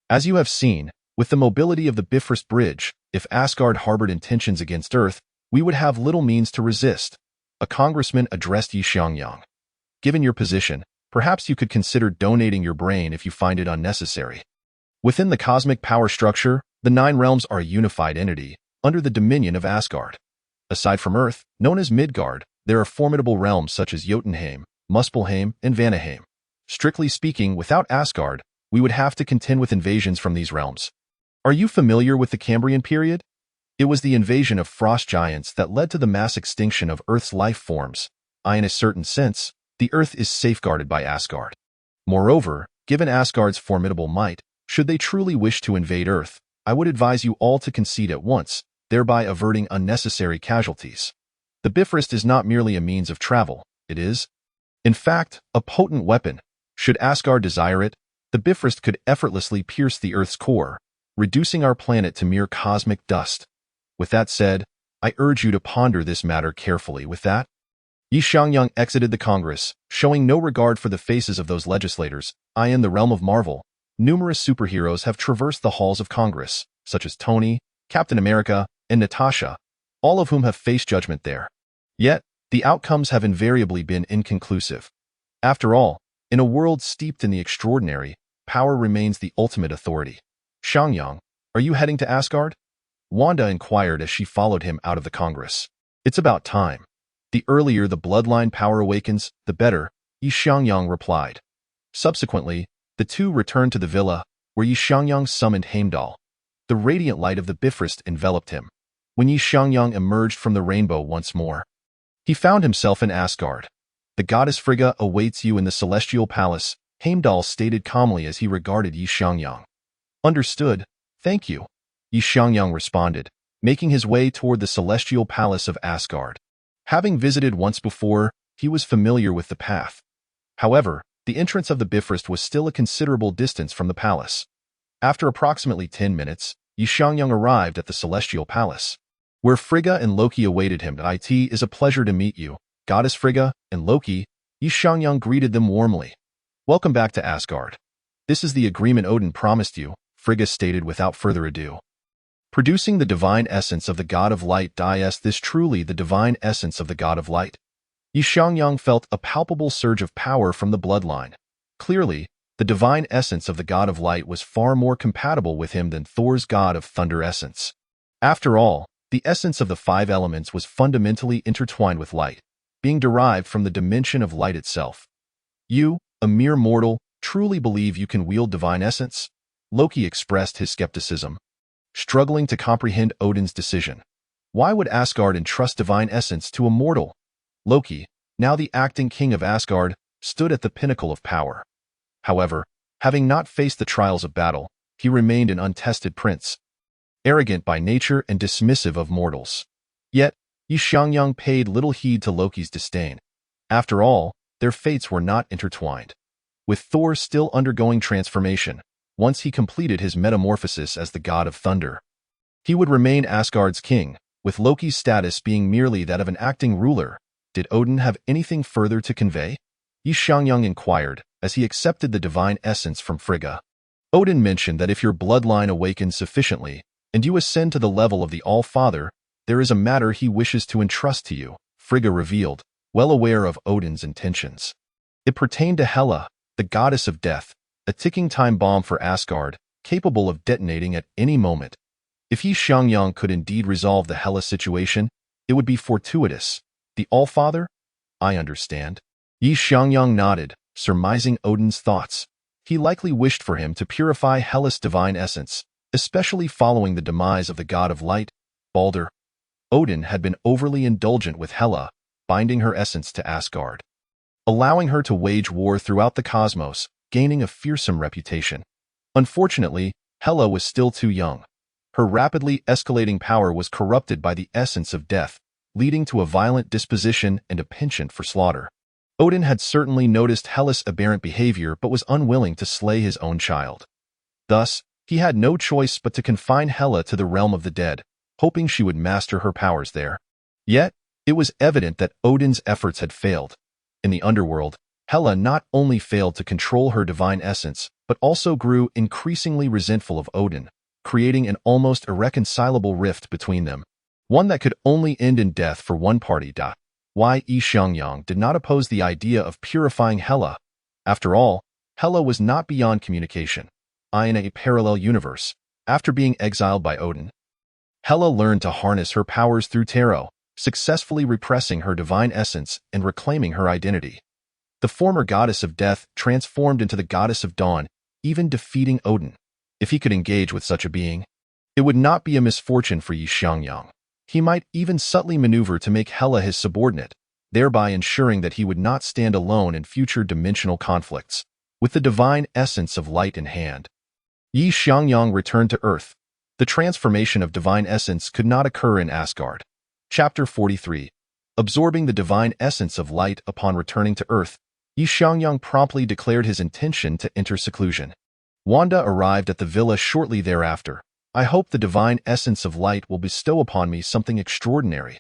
As you have seen, with the mobility of the Bifrost Bridge, if Asgard harbored intentions against Earth, we would have little means to resist. A congressman addressed Xiangyang. Given your position, perhaps you could consider donating your brain if you find it unnecessary. Within the cosmic power structure, the Nine Realms are a unified entity, under the dominion of Asgard. Aside from Earth, known as Midgard, there are formidable realms such as Jotunheim, Muspelheim, and Vanaheim. Strictly speaking, without Asgard, we would have to contend with invasions from these realms. Are you familiar with the Cambrian period? It was the invasion of frost giants that led to the mass extinction of Earth's life forms. In a certain sense, the Earth is safeguarded by Asgard. Moreover, given Asgard's formidable might, should they truly wish to invade Earth, I would advise you all to concede at once, thereby averting unnecessary casualties. The Bifrost is not merely a means of travel, it is, in fact, a potent weapon. Should Asgard desire it, the Bifrost could effortlessly pierce the Earth's core, reducing our planet to mere cosmic dust. With that said, I urge you to ponder this matter carefully. With that, Xiangyang exited the Congress, showing no regard for the faces of those legislators. In the realm of Marvel, numerous superheroes have traversed the halls of Congress, such as Tony, Captain America, and Natasha, all of whom have faced judgment there. Yet, the outcomes have invariably been inconclusive. After all, in a world steeped in the extraordinary, power remains the ultimate authority. Xiangyang, are you heading to Asgard? Wanda inquired as she followed him out of the Congress. It's about time. The earlier the bloodline power awakens, the better, Xiangyang replied. Subsequently, the two returned to the villa, where Xiangyang summoned Heimdall. The radiant light of the Bifrost enveloped him. When Xiangyang emerged from the rainbow once more, he found himself in Asgard. The goddess Frigga awaits you in the celestial palace, Heimdall stated calmly as he regarded Xiangyang. Understood, thank you, Xiangyang responded, making his way toward the celestial palace of Asgard. Having visited once before, he was familiar with the path. However, the entrance of the Bifrost was still a considerable distance from the palace. After approximately 10 minutes, Xiangyang arrived at the celestial palace, where Frigga and Loki awaited him. It is a pleasure to meet you, Goddess Frigga and Loki. Xiangyang greeted them warmly. Welcome back to Asgard. This is the agreement Odin promised you, Frigga stated without further ado. Producing the divine essence of the god of light. Is this truly the divine essence of the god of light? Xiangyang felt a palpable surge of power from the bloodline. Clearly, the divine essence of the god of light was far more compatible with him than Thor's god of thunder essence. After all, the essence of the five elements was fundamentally intertwined with light, being derived from the dimension of light itself. You, a mere mortal, truly believe you can wield divine essence? Loki expressed his skepticism, struggling to comprehend Odin's decision. Why would Asgard entrust divine essence to a mortal? Loki, now the acting king of Asgard, stood at the pinnacle of power. However, having not faced the trials of battle, he remained an untested prince, arrogant by nature and dismissive of mortals. Yet, Xiangyang paid little heed to Loki's disdain. After all, their fates were not intertwined. With Thor still undergoing transformation, once he completed his metamorphosis as the god of thunder, he would remain Asgard's king, with Loki's status being merely that of an acting ruler. Did Odin have anything further to convey? Xiangyang inquired, as he accepted the divine essence from Frigga. Odin mentioned that if your bloodline awakens sufficiently, and you ascend to the level of the All-Father, there is a matter he wishes to entrust to you, Frigga revealed, well aware of Odin's intentions. It pertained to Hela, the goddess of death, a ticking time bomb for Asgard, capable of detonating at any moment. If Xiangyang could indeed resolve the Hela situation, it would be fortuitous. The All-Father? I understand. Xiangyang nodded, surmising Odin's thoughts. He likely wished for him to purify Hela's divine essence, especially following the demise of the god of light, Balder. Odin had been overly indulgent with Hela, binding her essence to Asgard, allowing her to wage war throughout the cosmos, gaining a fearsome reputation. Unfortunately, Hela was still too young. Her rapidly escalating power was corrupted by the essence of death, leading to a violent disposition and a penchant for slaughter. Odin had certainly noticed Hela's aberrant behavior but was unwilling to slay his own child. Thus, he had no choice but to confine Hela to the realm of the dead, hoping she would master her powers there. Yet, it was evident that Odin's efforts had failed. In the underworld, Hela not only failed to control her divine essence, but also grew increasingly resentful of Odin, creating an almost irreconcilable rift between them, one that could only end in death for one party. Why Xiangyang did not oppose the idea of purifying Hela. After all, Hela was not beyond communication. In a parallel universe, after being exiled by Odin, Hela learned to harness her powers through tarot, successfully repressing her divine essence and reclaiming her identity. The former goddess of death transformed into the goddess of dawn, even defeating Odin. If he could engage with such a being, it would not be a misfortune for Xiangyang. He might even subtly maneuver to make Hela his subordinate, thereby ensuring that he would not stand alone in future dimensional conflicts. With the divine essence of light in hand, Xiangyang returned to Earth. The transformation of divine essence could not occur in Asgard. Chapter 43. Absorbing the divine essence of light upon returning to Earth, Xiangyang promptly declared his intention to enter seclusion. Wanda arrived at the villa shortly thereafter. I hope the divine essence of light will bestow upon me something extraordinary,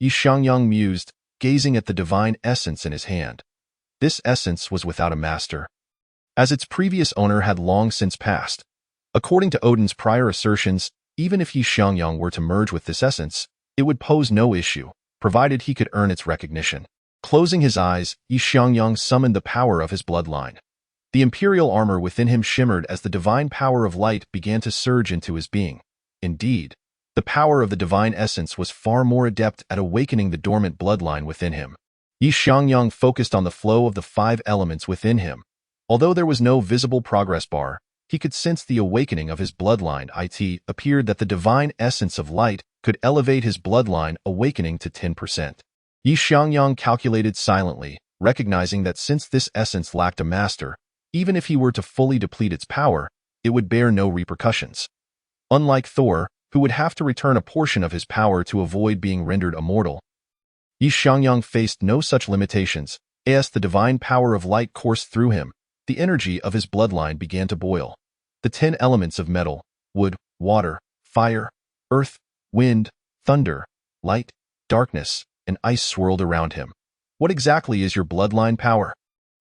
Xiangyang mused, gazing at the divine essence in his hand. This essence was without a master, as its previous owner had long since passed. According to Odin's prior assertions, even if Xiangyang were to merge with this essence, it would pose no issue, provided he could earn its recognition. Closing his eyes, Xiangyang summoned the power of his bloodline. The imperial armor within him shimmered as the divine power of light began to surge into his being. Indeed, the power of the divine essence was far more adept at awakening the dormant bloodline within him. Xiangyang focused on the flow of the 5 elements within him. Although there was no visible progress bar, he could sense the awakening of his bloodline. It appeared that the divine essence of light could elevate his bloodline awakening to 10%. Xiangyang calculated silently, recognizing that since this essence lacked a master, even if he were to fully deplete its power, it would bear no repercussions. Unlike Thor, who would have to return a portion of his power to avoid being rendered immortal, Xiangyang faced no such limitations. As the divine power of light coursed through him, the energy of his bloodline began to boil. The 10 elements of metal, wood, water, fire, earth, wind, thunder, light, darkness, and ice swirled around him. What exactly is your bloodline power?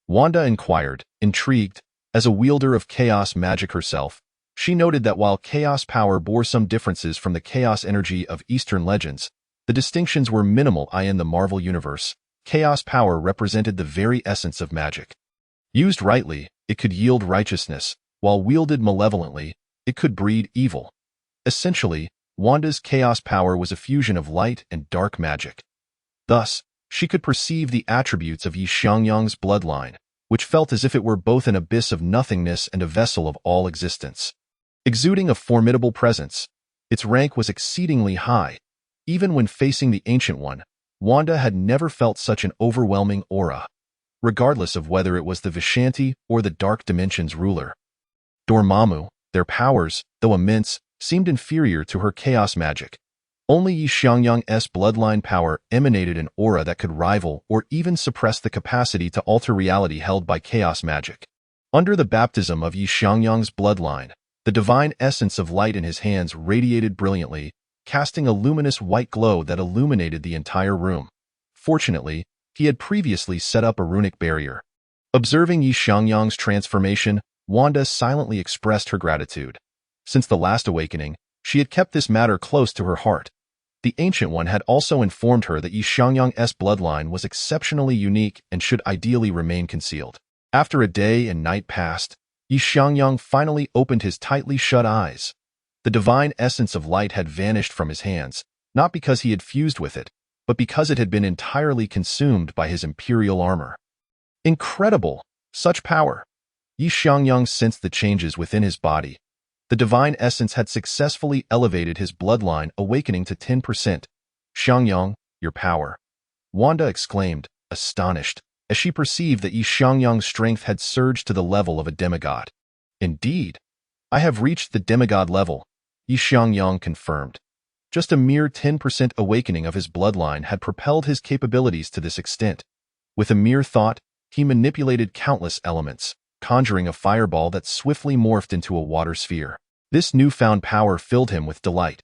Wanda inquired, intrigued. As a wielder of chaos magic herself, she noted that while chaos power bore some differences from the chaos energy of Eastern legends, the distinctions were minimal. In the Marvel Universe, chaos power represented the very essence of magic. Used rightly, it could yield righteousness, while wielded malevolently, it could breed evil. Essentially, Wanda's chaos power was a fusion of light and dark magic. Thus, she could perceive the attributes of Xiangyang's bloodline, which felt as if it were both an abyss of nothingness and a vessel of all existence. Exuding a formidable presence, its rank was exceedingly high. Even when facing the Ancient One, Wanda had never felt such an overwhelming aura, regardless of whether it was the Vishanti or the Dark Dimension's ruler. Dormammu, their powers, though immense, seemed inferior to her chaos magic. Only Xiangyang's bloodline power emanated an aura that could rival or even suppress the capacity to alter reality held by chaos magic. Under the baptism of Xiangyang's bloodline, the divine essence of light in his hands radiated brilliantly, casting a luminous white glow that illuminated the entire room. Fortunately, he had previously set up a runic barrier. Observing Xiangyang's transformation, Wanda silently expressed her gratitude. Since the last awakening, she had kept this matter close to her heart. The Ancient One had also informed her that Xiangyang's bloodline was exceptionally unique and should ideally remain concealed. After a day and night passed, Xiangyang finally opened his tightly shut eyes. The divine essence of light had vanished from his hands, not because he had fused with it, but because it had been entirely consumed by his imperial armor. Incredible! Such power! Xiangyang sensed the changes within his body. The divine essence had successfully elevated his bloodline, awakening to 10%. Xiangyang, your power! Wanda exclaimed, astonished, as she perceived that Xiangyang's strength had surged to the level of a demigod. Indeed, I have reached the demigod level, Xiangyang confirmed. Just a mere 10% awakening of his bloodline had propelled his capabilities to this extent. With a mere thought, he manipulated countless elements, conjuring a fireball that swiftly morphed into a water sphere. This newfound power filled him with delight.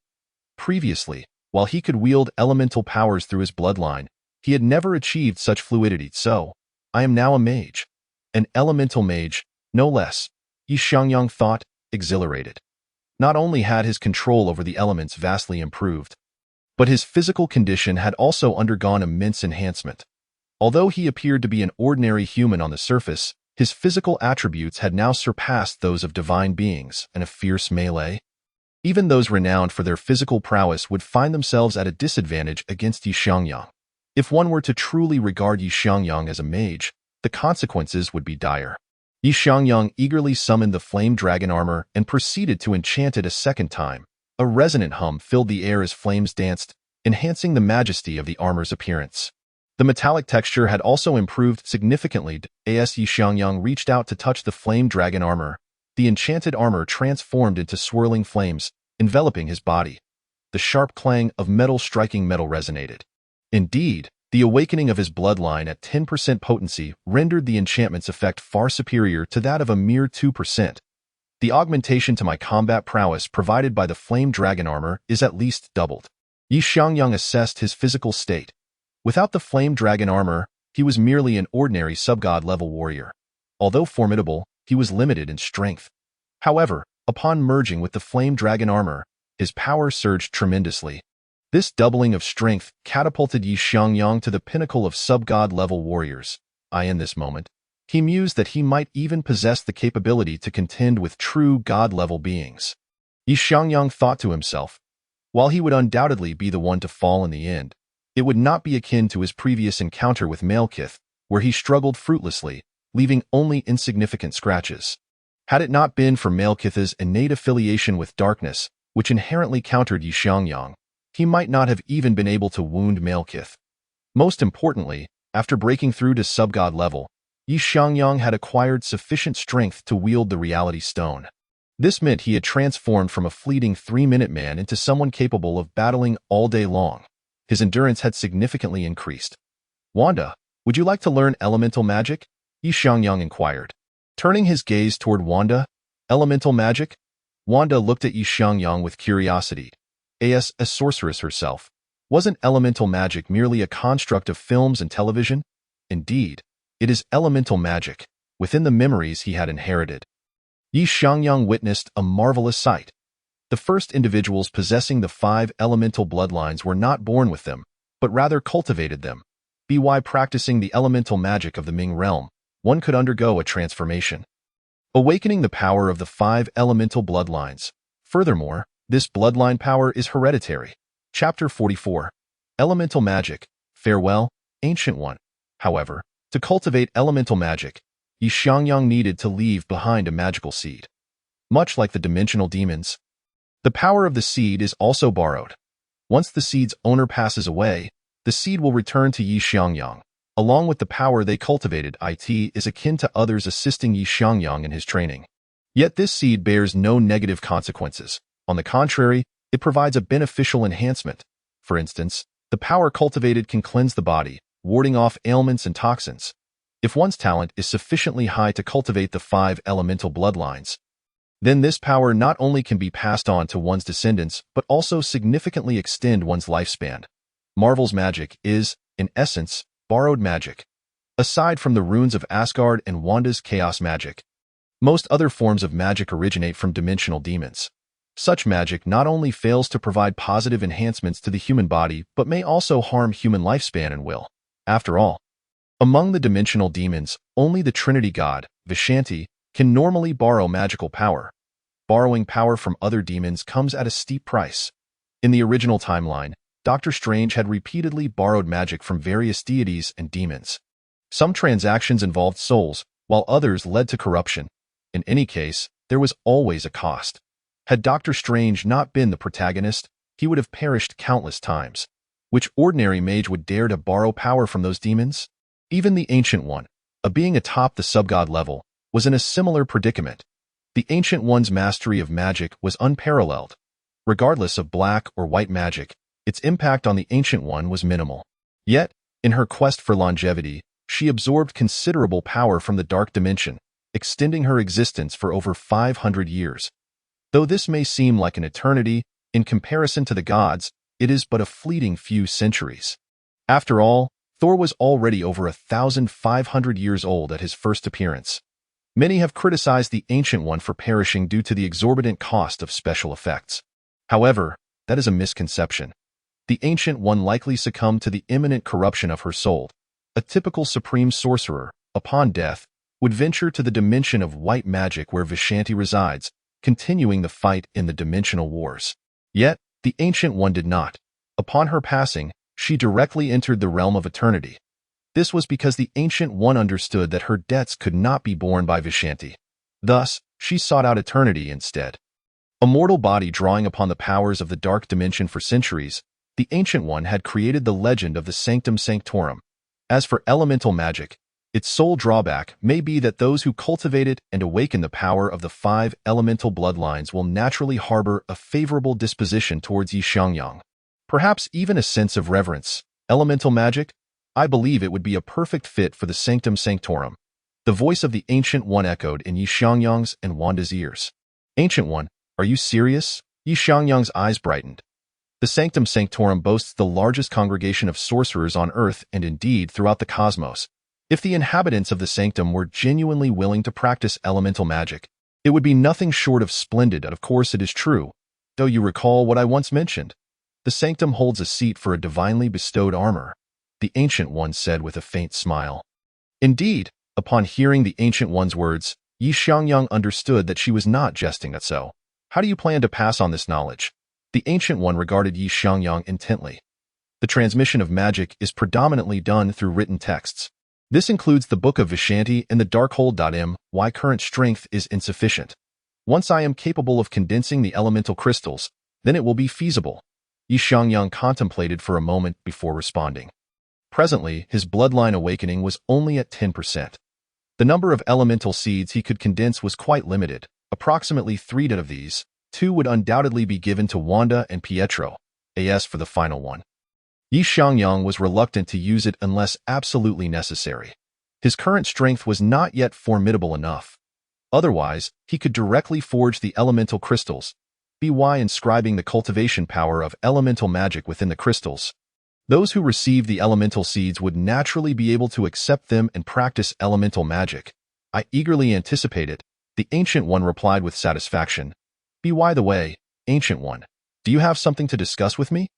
Previously, while he could wield elemental powers through his bloodline, he had never achieved such fluidity. So, I am now a mage. An elemental mage, no less, Xiangyang thought, exhilarated. Not only had his control over the elements vastly improved, but his physical condition had also undergone immense enhancement. Although he appeared to be an ordinary human on the surface, his physical attributes had now surpassed those of divine beings. In a fierce melee, Even those renowned for their physical prowess would find themselves at a disadvantage against Xiangyang. If one were to truly regard Xiangyang as a mage, the consequences would be dire. Xiangyang eagerly summoned the flame dragon armor and proceeded to enchant it a second time. A resonant hum filled the air as flames danced, enhancing the majesty of the armor's appearance. The metallic texture had also improved significantly as Xiangyang reached out to touch the flame dragon armor. The enchanted armor transformed into swirling flames, enveloping his body. The sharp clang of metal striking metal resonated. Indeed, the awakening of his bloodline at 10% potency rendered the enchantment's effect far superior to that of a mere 2%. The augmentation to my combat prowess provided by the flame dragon armor is at least doubled. Xiangyang assessed his physical state. Without the flame dragon armor, he was merely an ordinary subgod level warrior. Although formidable, he was limited in strength. However, upon merging with the flame dragon armor, his power surged tremendously. This doubling of strength catapulted Xiangyang to the pinnacle of subgod level warriors. In this moment, he mused that he might even possess the capability to contend with true god-level beings. Xiangyang thought to himself, while he would undoubtedly be the one to fall in the end, it would not be akin to his previous encounter with Malekith, where he struggled fruitlessly, leaving only insignificant scratches. Had it not been for Malekith's innate affiliation with darkness, which inherently countered Xiangyang, he might not have even been able to wound Malekith. Most importantly, after breaking through to subgod level, Xiangyang had acquired sufficient strength to wield the reality stone. This meant he had transformed from a fleeting 3-minute man into someone capable of battling all day long. His endurance had significantly increased. "Wanda, would you like to learn elemental magic?" Xiangyang inquired. Turning his gaze toward Wanda, "Elemental magic?" Wanda looked at Xiangyang with curiosity. As a sorceress herself, wasn't elemental magic merely a construct of films and television? Indeed, it is elemental magic, within the memories he had inherited. Xiangyang witnessed a marvelous sight. The first individuals possessing the 5 elemental bloodlines were not born with them, but rather cultivated them. By practicing the elemental magic of the Ming realm, one could undergo a transformation, awakening the power of the 5 elemental bloodlines. Furthermore, this bloodline power is hereditary. Chapter 44. Elemental Magic. Farewell, Ancient One. However, to cultivate elemental magic, Xiangyang needed to leave behind a magical seed. Much like the dimensional demons, the power of the seed is also borrowed. Once the seed's owner passes away, the seed will return to Xiangyang, along with the power they cultivated. It is akin to others assisting Xiangyang in his training. Yet this seed bears no negative consequences. On the contrary, it provides a beneficial enhancement. For instance, the power cultivated can cleanse the body, warding off ailments and toxins. If one's talent is sufficiently high to cultivate the 5 elemental bloodlines, then this power not only can be passed on to one's descendants, but also significantly extend one's lifespan. Marvel's magic is, in essence, borrowed magic. Aside from the runes of Asgard and Wanda's chaos magic, most other forms of magic originate from dimensional demons. Such magic not only fails to provide positive enhancements to the human body, but may also harm human lifespan and will. After all, among the dimensional demons, only the Trinity god, Vishanti, can normally borrow magical power. Borrowing power from other demons comes at a steep price. In the original timeline, Doctor Strange had repeatedly borrowed magic from various deities and demons. Some transactions involved souls, while others led to corruption. In any case, there was always a cost. Had Doctor Strange not been the protagonist, he would have perished countless times. Which ordinary mage would dare to borrow power from those demons? Even the Ancient One, a being atop the subgod level, was in a similar predicament. The Ancient One's mastery of magic was unparalleled. Regardless of black or white magic, its impact on the Ancient One was minimal. Yet, in her quest for longevity, she absorbed considerable power from the dark dimension, extending her existence for over 500 years. Though this may seem like an eternity, in comparison to the gods, it is but a fleeting few centuries. After all, Thor was already over 1,500 years old at his first appearance. Many have criticized the Ancient One for perishing due to the exorbitant cost of special effects. However, that is a misconception. The Ancient One likely succumbed to the imminent corruption of her soul. A typical supreme sorcerer, upon death, would venture to the dimension of white magic where Vishanti resides, continuing the fight in the dimensional wars. Yet, the Ancient One did not. Upon her passing, she directly entered the realm of eternity. This was because the Ancient One understood that her debts could not be borne by Vishanti. Thus, she sought out eternity instead. A mortal body drawing upon the powers of the dark dimension for centuries, the Ancient One had created the legend of the Sanctum Sanctorum. As for elemental magic, its sole drawback may be that those who cultivate it and awaken the power of the 5 elemental bloodlines will naturally harbor a favorable disposition towards Xiangyang. Perhaps even a sense of reverence. Elemental magic? I believe it would be a perfect fit for the Sanctum Sanctorum. The voice of the Ancient One echoed in Xiangyang's and Wanda's ears. Ancient One, are you serious? Xiangyang's eyes brightened. The Sanctum Sanctorum boasts the largest congregation of sorcerers on Earth and indeed throughout the cosmos. If the inhabitants of the sanctum were genuinely willing to practice elemental magic, it would be nothing short of splendid, and of course it is true. Though you recall what I once mentioned, the sanctum holds a seat for a divinely bestowed armor, the Ancient One said with a faint smile. Indeed, upon hearing the Ancient One's words, Xiangyang understood that she was not jesting. So, how do you plan to pass on this knowledge? The Ancient One regarded Xiangyang intently. The transmission of magic is predominantly done through written texts. This includes the Book of Vishanti and the Darkhold. My current strength is insufficient. Once I am capable of condensing the elemental crystals, then it will be feasible. Xiangyang contemplated for a moment before responding. Presently, his bloodline awakening was only at 10%. The number of elemental seeds he could condense was quite limited. Approximately 3 of these, 2 would undoubtedly be given to Wanda and Pietro, as for the final one. Xiangyang was reluctant to use it unless absolutely necessary. His current strength was not yet formidable enough. Otherwise, he could directly forge the elemental crystals, by inscribing the cultivation power of elemental magic within the crystals. Those who received the elemental seeds would naturally be able to accept them and practice elemental magic. I eagerly anticipate it, the Ancient One replied with satisfaction. By the way, Ancient One, do you have something to discuss with me?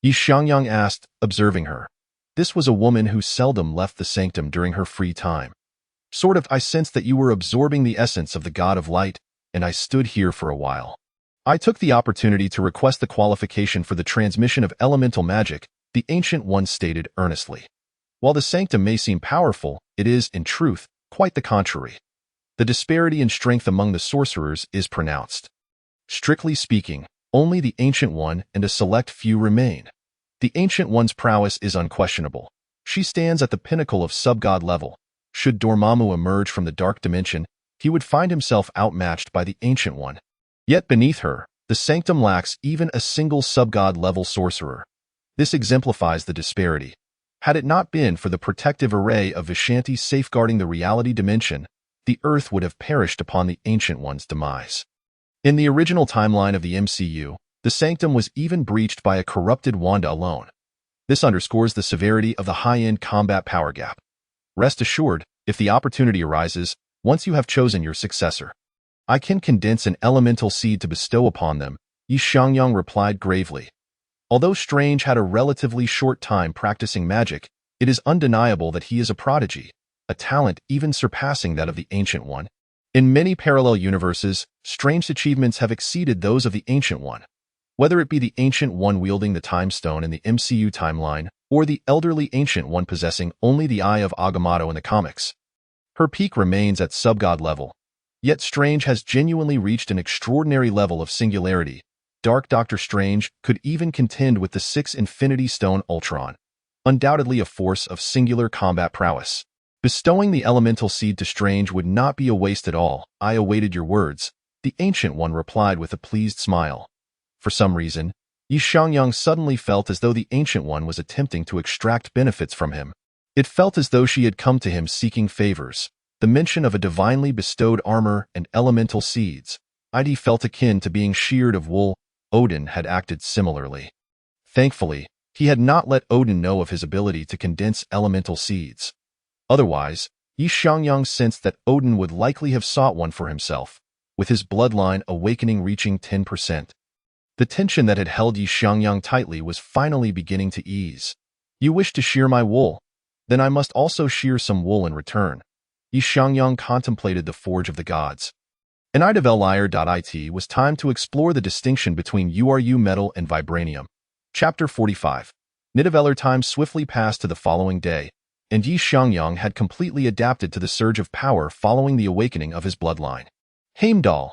Xiangyang asked, observing her. This was a woman who seldom left the sanctum during her free time. I sensed that you were absorbing the essence of the God of Light, and I stood here for a while. I took the opportunity to request the qualification for the transmission of elemental magic, the Ancient One stated earnestly. While the sanctum may seem powerful, it is, in truth, quite the contrary. The disparity in strength among the sorcerers is pronounced. Strictly speaking, only the Ancient One and a select few remain. The Ancient One's prowess is unquestionable. She stands at the pinnacle of sub-god level. Should Dormammu emerge from the dark dimension, he would find himself outmatched by the Ancient One. Yet beneath her, the sanctum lacks even a single sub-god level sorcerer. This exemplifies the disparity. Had it not been for the protective array of Vishanti safeguarding the reality dimension, the Earth would have perished upon the Ancient One's demise. In the original timeline of the MCU, the sanctum was even breached by a corrupted Wanda alone. This underscores the severity of the high-end combat power gap. Rest assured, if the opportunity arises, once you have chosen your successor, I can condense an elemental seed to bestow upon them, Xiangyang replied gravely. Although Strange had a relatively short time practicing magic, it is undeniable that he is a prodigy, a talent even surpassing that of the Ancient One. In many parallel universes, Strange's achievements have exceeded those of the Ancient One. Whether it be the Ancient One wielding the Time Stone in the MCU timeline, or the elderly Ancient One possessing only the Eye of Agamotto in the comics, her peak remains at sub-god level. Yet Strange has genuinely reached an extraordinary level of singularity. Dark Doctor Strange could even contend with the 6 Infinity Stone Ultron, undoubtedly a force of singular combat prowess. Bestowing the elemental seed to Strange would not be a waste at all. I awaited your words, the Ancient One replied with a pleased smile. For some reason, Xiangyang suddenly felt as though the Ancient One was attempting to extract benefits from him. It felt as though she had come to him seeking favors. The mention of a divinely bestowed armor and elemental seeds, it felt akin to being sheared of wool. Odin had acted similarly. Thankfully, he had not let Odin know of his ability to condense elemental seeds. Otherwise, Xiangyang sensed that Odin would likely have sought one for himself, with his bloodline awakening reaching 10%. The tension that had held Xiangyang tightly was finally beginning to ease. You wish to shear my wool? Then I must also shear some wool in return. Xiangyang contemplated the forge of the gods. It was time to explore the distinction between URU metal and vibranium. Chapter 45. Nidavellir time swiftly passed to the following day, and Yi Xiangyang had completely adapted to the surge of power following the awakening of his bloodline. Heimdall!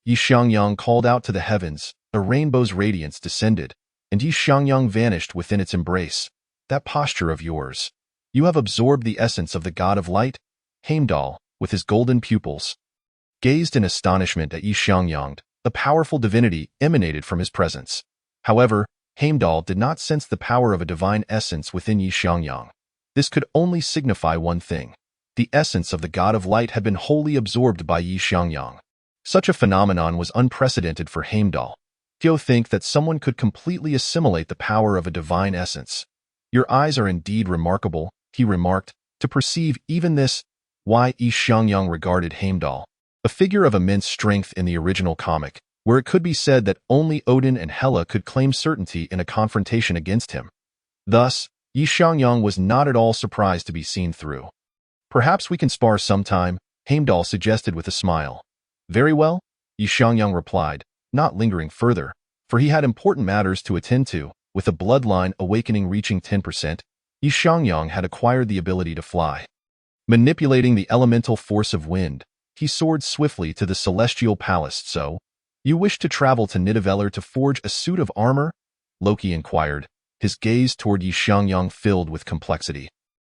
Yi Xiangyang called out to the heavens, a rainbow's radiance descended, and Yi Xiangyang vanished within its embrace. That posture of yours. You have absorbed the essence of the god of light? Heimdall, with his golden pupils, gazed in astonishment at Yi Xiangyang. A powerful divinity emanated from his presence. However, Heimdall did not sense the power of a divine essence within Yi Xiangyang. This could only signify one thing. The essence of the god of light had been wholly absorbed by Yi Xiangyang. Such a phenomenon was unprecedented for Heimdall. Few think that someone could completely assimilate the power of a divine essence. Your eyes are indeed remarkable, he remarked, to perceive even this. Why Yi Xiangyang regarded Heimdall, a figure of immense strength in the original comic, where it could be said that only Odin and Hela could claim certainty in a confrontation against him. Thus, Yi Xiangyang was not at all surprised to be seen through. Perhaps we can spar sometime, Heimdall suggested with a smile. Very well, Yi Xiangyang replied, not lingering further, for he had important matters to attend to. With a bloodline awakening reaching 10%, Yi Xiangyang had acquired the ability to fly. Manipulating the elemental force of wind, he soared swiftly to the celestial palace. So, you wish to travel to Nidavellir to forge a suit of armor? Loki inquired, his gaze toward Yi Xiangyang filled with complexity.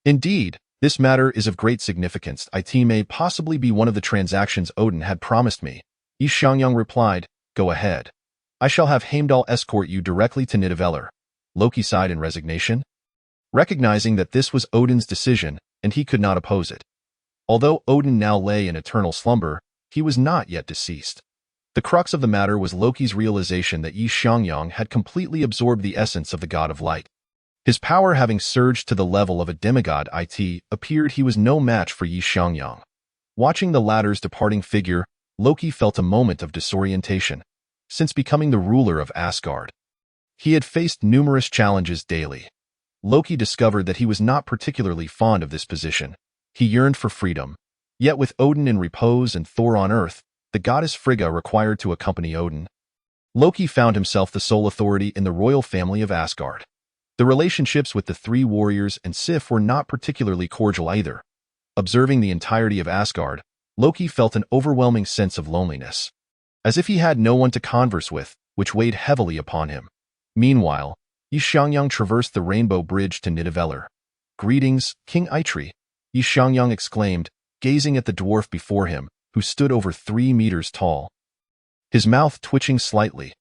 Indeed, this matter is of great significance. It may possibly be one of the transactions Odin had promised me. Yi Xiangyang replied, go ahead. I shall have Heimdall escort you directly to Nidavellir. Loki sighed in resignation, recognizing that this was Odin's decision, and he could not oppose it. Although Odin now lay in eternal slumber, he was not yet deceased. The crux of the matter was Loki's realization that Yi Xiangyang had completely absorbed the essence of the god of light. His power having surged to the level of a demigod, it appeared he was no match for Yi Xiangyang. Watching the latter's departing figure, Loki felt a moment of disorientation. Since becoming the ruler of Asgard, he had faced numerous challenges daily. Loki discovered that he was not particularly fond of this position. He yearned for freedom. Yet with Odin in repose and Thor on earth, the goddess Frigga required to accompany Odin. Loki found himself the sole authority in the royal family of Asgard. The relationships with the three warriors and Sif were not particularly cordial either. Observing the entirety of Asgard, Loki felt an overwhelming sense of loneliness, as if he had no one to converse with, which weighed heavily upon him. Meanwhile, Yi Xiangyang traversed the Rainbow Bridge to Nidavellir. Greetings, King Eitri, Yi Xiangyang exclaimed, gazing at the dwarf before him, who stood over 3 meters tall, his mouth twitching slightly.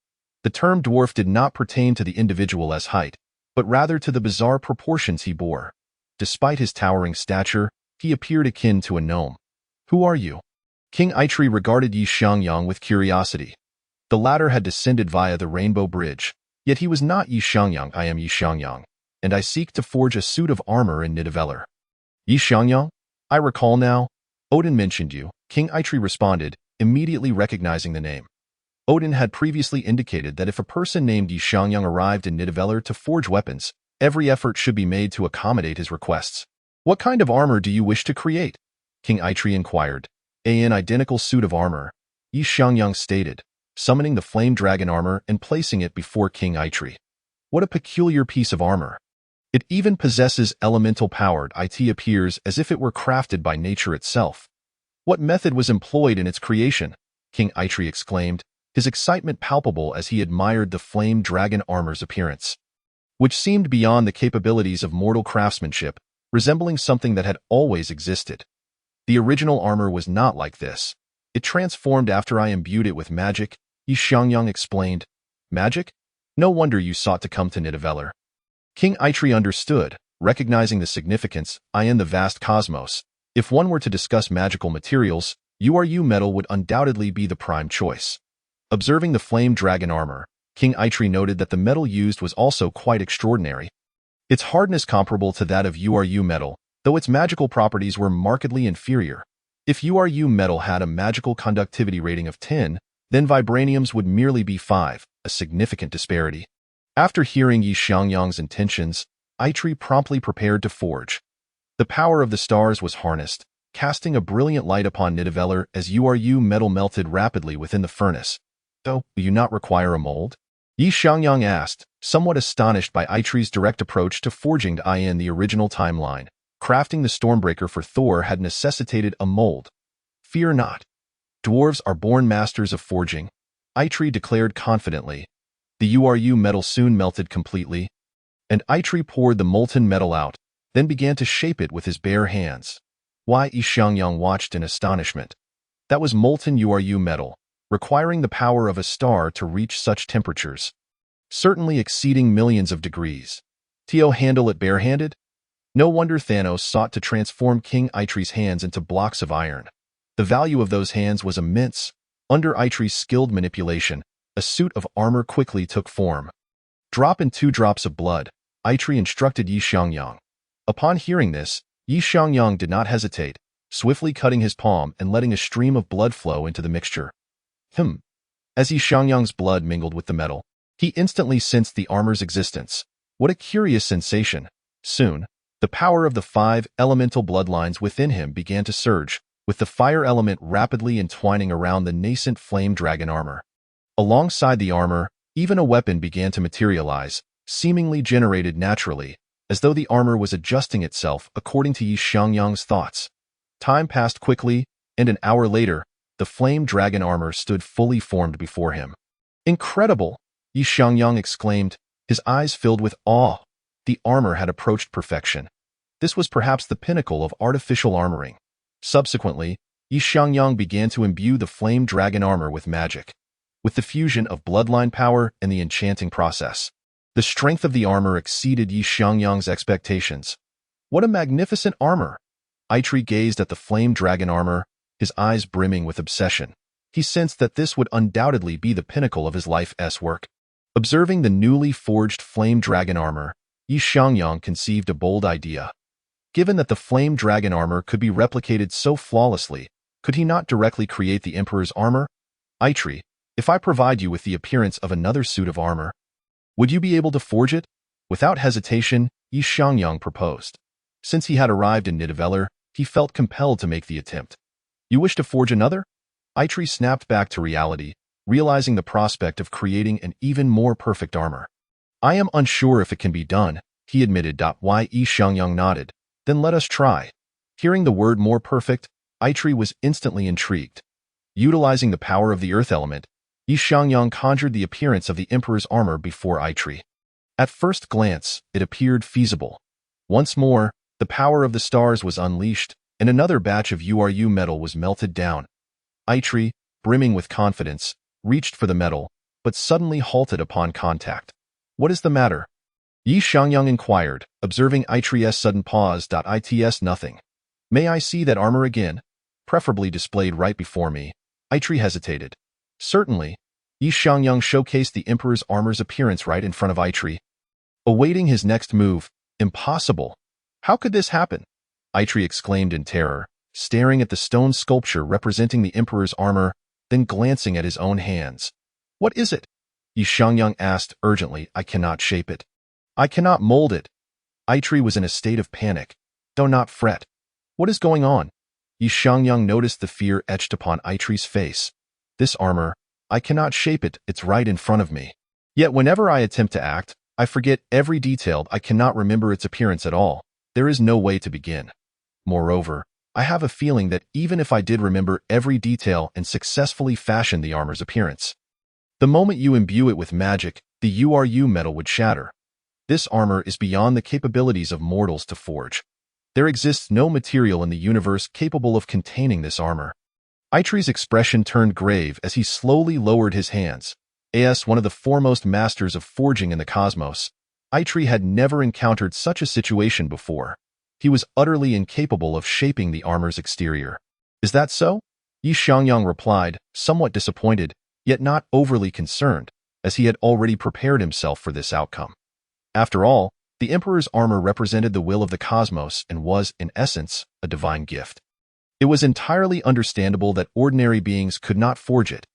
The term dwarf did not pertain to the individual as height, but rather to the bizarre proportions he bore. Despite his towering stature, he appeared akin to a gnome. Who are you? King Eitri regarded Yi Xiangyang with curiosity. The latter had descended via the Rainbow Bridge, yet he was not Yi Xiangyang. I am Yi Xiangyang, and I seek to forge a suit of armor in Nidavellir. Yi Xiangyang? I recall now. Odin mentioned you, King Eitri responded, immediately recognizing the name. Odin had previously indicated that if a person named Yi Xiangyang arrived in Nidavellir to forge weapons, every effort should be made to accommodate his requests. What kind of armor do you wish to create? King Eitri inquired. An identical suit of armor, Yi Xiangyang stated, summoning the flame dragon armor and placing it before King Eitri. What a peculiar piece of armor. It even possesses elemental power. It appears as if it were crafted by nature itself. What method was employed in its creation? King Eitri exclaimed, his excitement palpable as he admired the flame dragon armor's appearance, which seemed beyond the capabilities of mortal craftsmanship, resembling something that had always existed. The original armor was not like this. It transformed after I imbued it with magic, Yi Xiangyang explained. Magic? No wonder you sought to come to Nidavellir. King Eitri understood, recognizing the significance, in the vast cosmos. If one were to discuss magical materials, URU metal would undoubtedly be the prime choice. Observing the flame dragon armor, King Eitri noted that the metal used was also quite extraordinary. Its hardness comparable to that of URU metal, though its magical properties were markedly inferior. If URU metal had a magical conductivity rating of 10, then vibranium's would merely be 5, a significant disparity. After hearing Yi Xiangyang's intentions, Eitri promptly prepared to forge. The power of the stars was harnessed, casting a brilliant light upon Nidavellir as URU metal melted rapidly within the furnace. So, do you not require a mold? Xiangyang asked, somewhat astonished by Eitree's direct approach to forging in the original timeline. Crafting the Stormbreaker for Thor had necessitated a mold. Fear not. Dwarves are born masters of forging, Eitree declared confidently. The URU metal soon melted completely, and Eitree poured the molten metal out, then began to shape it with his bare hands. Xiangyang watched in astonishment. That was molten URU metal, requiring the power of a star to reach such temperatures, certainly exceeding millions of degrees. Tio handle it barehanded? No wonder Thanos sought to transform King Eitree's hands into blocks of iron. The value of those hands was immense. Under Eitree's skilled manipulation, a suit of armor quickly took form. Drop in 2 drops of blood, Eitree instructed Xiangyang. Upon hearing this, Xiangyang did not hesitate, swiftly cutting his palm and letting a stream of blood flow into the mixture. As Xiangyang's blood mingled with the metal, he instantly sensed the armor's existence. What a curious sensation. Soon, the power of the 5 elemental bloodlines within him began to surge, with the fire element rapidly entwining around the nascent flame dragon armor. Alongside the armor, even a weapon began to materialize, seemingly generated naturally, as though the armor was adjusting itself according to Xiangyang's thoughts. Time passed quickly, and an hour later, the flame dragon armor stood fully formed before him. Incredible! Xiangyang exclaimed, his eyes filled with awe. The armor had approached perfection. This was perhaps the pinnacle of artificial armoring. Subsequently, Xiangyang began to imbue the flame dragon armor with magic. With the fusion of bloodline power and the enchanting process, the strength of the armor exceeded Xiangyang's expectations. What a magnificent armor! Eitree gazed at the flame dragon armor, his eyes brimming with obsession. He sensed that this would undoubtedly be the pinnacle of his life's work. Observing the newly forged flame dragon armor, Xiangyang conceived a bold idea. Given that the flame dragon armor could be replicated so flawlessly, could he not directly create the Emperor's armor? Eitree, if I provide you with the appearance of another suit of armor, would you be able to forge it? Without hesitation, Xiangyang proposed. Since he had arrived in Nidavellir, he felt compelled to make the attempt. You wish to forge another? Eitree snapped back to reality, realizing the prospect of creating an even more perfect armor. I am unsure if it can be done, he admitted. Xiangyang nodded. Then let us try. Hearing the word more perfect, Eitree was instantly intrigued. Utilizing the power of the earth element, Xiangyang conjured the appearance of the Emperor's armor before Eitree. At first glance, it appeared feasible. Once more, the power of the stars was unleashed, and another batch of URU metal was melted down. Eitree, brimming with confidence, reached for the metal, but suddenly halted upon contact. What is the matter? Xiangyang inquired, observing Eitree's sudden pause. It's nothing. May I see that armor again? Preferably displayed right before me. Eitree hesitated. Certainly. Xiangyang showcased the Emperor's armor's appearance right in front of Eitree. Awaiting his next move. Impossible. How could this happen? Eitree exclaimed in terror, staring at the stone sculpture representing the Emperor's armor, then glancing at his own hands. What is it? Xiangyang asked urgently. I cannot shape it. I cannot mold it. Eitree was in a state of panic. Do not fret. What is going on? Xiangyang noticed the fear etched upon Eitree's face. This armor, I cannot shape it, it's right in front of me. Yet whenever I attempt to act, I forget every detail. I cannot remember its appearance at all. There is no way to begin. Moreover, I have a feeling that even if I did remember every detail and successfully fashion the armor's appearance, the moment you imbue it with magic, the URU metal would shatter. This armor is beyond the capabilities of mortals to forge. There exists no material in the universe capable of containing this armor. Eitree's expression turned grave as he slowly lowered his hands. As one of the foremost masters of forging in the cosmos, Eitree had never encountered such a situation before. He was utterly incapable of shaping the armor's exterior. Is that so? Xiangyang replied, somewhat disappointed, yet not overly concerned, as he had already prepared himself for this outcome. After all, the Emperor's armor represented the will of the cosmos and was, in essence, a divine gift. It was entirely understandable that ordinary beings could not forge it.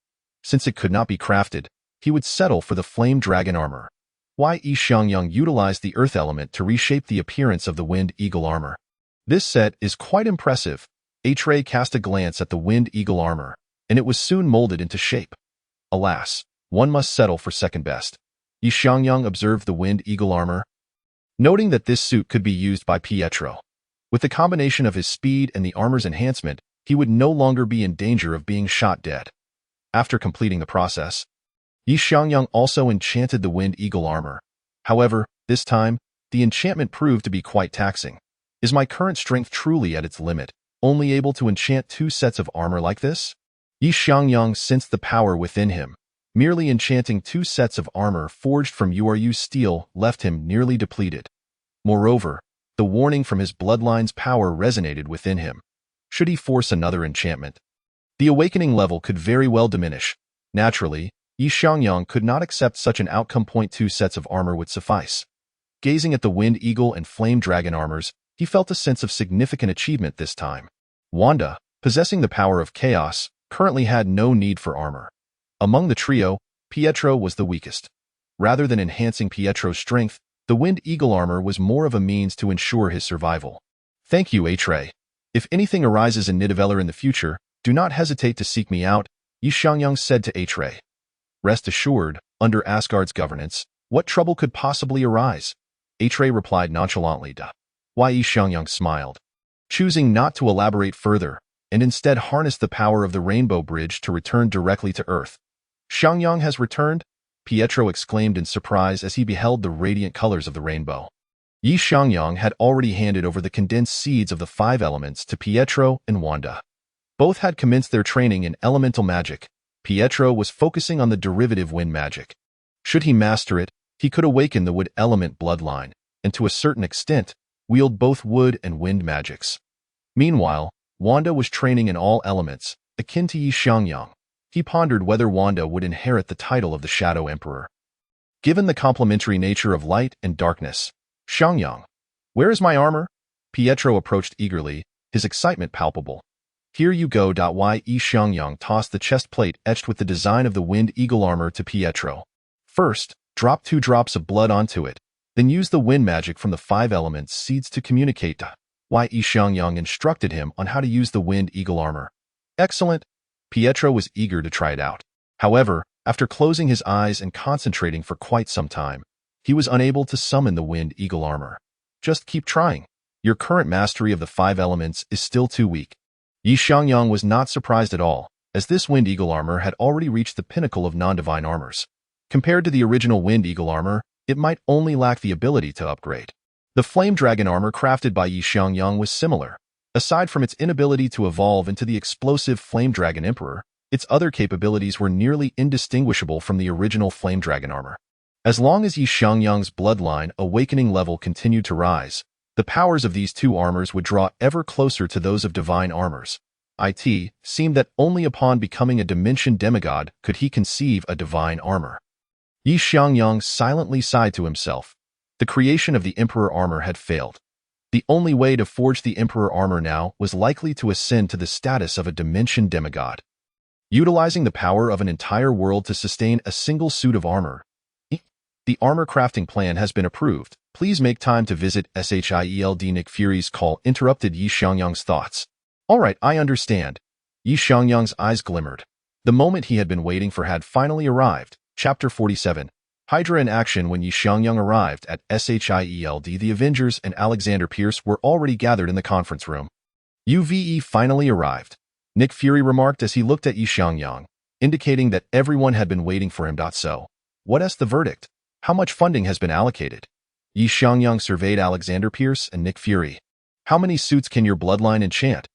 Since it could not be crafted, he would settle for the flame dragon armor. Xiangyang utilized the earth element to reshape the appearance of the wind eagle armor. This set is quite impressive. Atre cast a glance at the Wind Eagle armor, and it was soon molded into shape. Alas, one must settle for second best. Xiangyang observed the Wind Eagle armor, noting that this suit could be used by Pietro. With the combination of his speed and the armor's enhancement, he would no longer be in danger of being shot dead. After completing the process, Xiangyang also enchanted the Wind Eagle armor. However, this time, the enchantment proved to be quite taxing. Is my current strength truly at its limit, only able to enchant 2 sets of armor like this? Xiangyang sensed the power within him. Merely enchanting 2 sets of armor forged from Uru steel left him nearly depleted. Moreover, the warning from his bloodline's power resonated within him. Should he force another enchantment, the awakening level could very well diminish. Naturally, Xiangyang could not accept such an outcome. 2 sets of armor would suffice. Gazing at the Wind Eagle and Flame Dragon armors, he felt a sense of significant achievement this time. Wanda, possessing the power of chaos, currently had no need for armor. Among the trio, Pietro was the weakest. Rather than enhancing Pietro's strength, the Wind Eagle armor was more of a means to ensure his survival. Thank you, Atre. If anything arises in Nidavellir in the future, do not hesitate to seek me out, Xiangyang said to Atre. Rest assured, under Asgard's governance, what trouble could possibly arise? Atre replied nonchalantly. Why? Xiangyang smiled, choosing not to elaborate further, and instead harnessed the power of the Rainbow Bridge to return directly to Earth. Xiangyang has returned? Pietro exclaimed in surprise as he beheld the radiant colors of the rainbow. Xiangyang had already handed over the condensed seeds of the 5 elements to Pietro and Wanda. Both had commenced their training in elemental magic. Pietro was focusing on the derivative wind magic. Should he master it, he could awaken the wood element bloodline, and to a certain extent, wield both wood and wind magics. Meanwhile, Wanda was training in all elements, akin to Xiangyang. He pondered whether Wanda would inherit the title of the Shadow Emperor. Given the complementary nature of light and darkness, Xiangyang, where is my armor? Pietro approached eagerly, his excitement palpable. Here you go. Xiangyang tossed the chest plate etched with the design of the Wind Eagle armor to Pietro. First, drop 2 drops of blood onto it, then use the wind magic from the 5 elements seeds to communicate. Xiangyang instructed him on how to use the Wind Eagle armor. Excellent. Pietro was eager to try it out. However, after closing his eyes and concentrating for quite some time, he was unable to summon the Wind Eagle armor. Just keep trying. Your current mastery of the 5 elements is still too weak. Xiangyang was not surprised at all, as this Wind Eagle armor had already reached the pinnacle of non-divine armors. Compared to the original Wind Eagle armor, it might only lack the ability to upgrade. The Flame Dragon armor crafted by Xiangyang was similar. Aside from its inability to evolve into the explosive Flame Dragon Emperor, its other capabilities were nearly indistinguishable from the original Flame Dragon armor. As long as Xiangyang's bloodline awakening level continued to rise, the powers of these 2 armors would draw ever closer to those of divine armors. It seemed that only upon becoming a dimension demigod could he conceive a divine armor. Xiangyang silently sighed to himself. The creation of the Emperor armor had failed. The only way to forge the Emperor armor now was likely to ascend to the status of a dimension demigod. Utilizing the power of an entire world to sustain a single suit of armor. The armor crafting plan has been approved. Please make time to visit SHIELD. Nick Fury's call interrupted Xiangyang's thoughts. All right, I understand. Xiangyang's eyes glimmered. The moment he had been waiting for had finally arrived. Chapter 47. Hydra in action. When Xiangyang arrived at SHIELD, the Avengers and Alexander Pierce were already gathered in the conference room. UVE finally arrived, Nick Fury remarked as he looked at Xiangyang, indicating that everyone had been waiting for him. So, what's the verdict? How much funding has been allocated? Xiangyang surveyed Alexander Pierce and Nick Fury. How many suits can your bloodline enchant?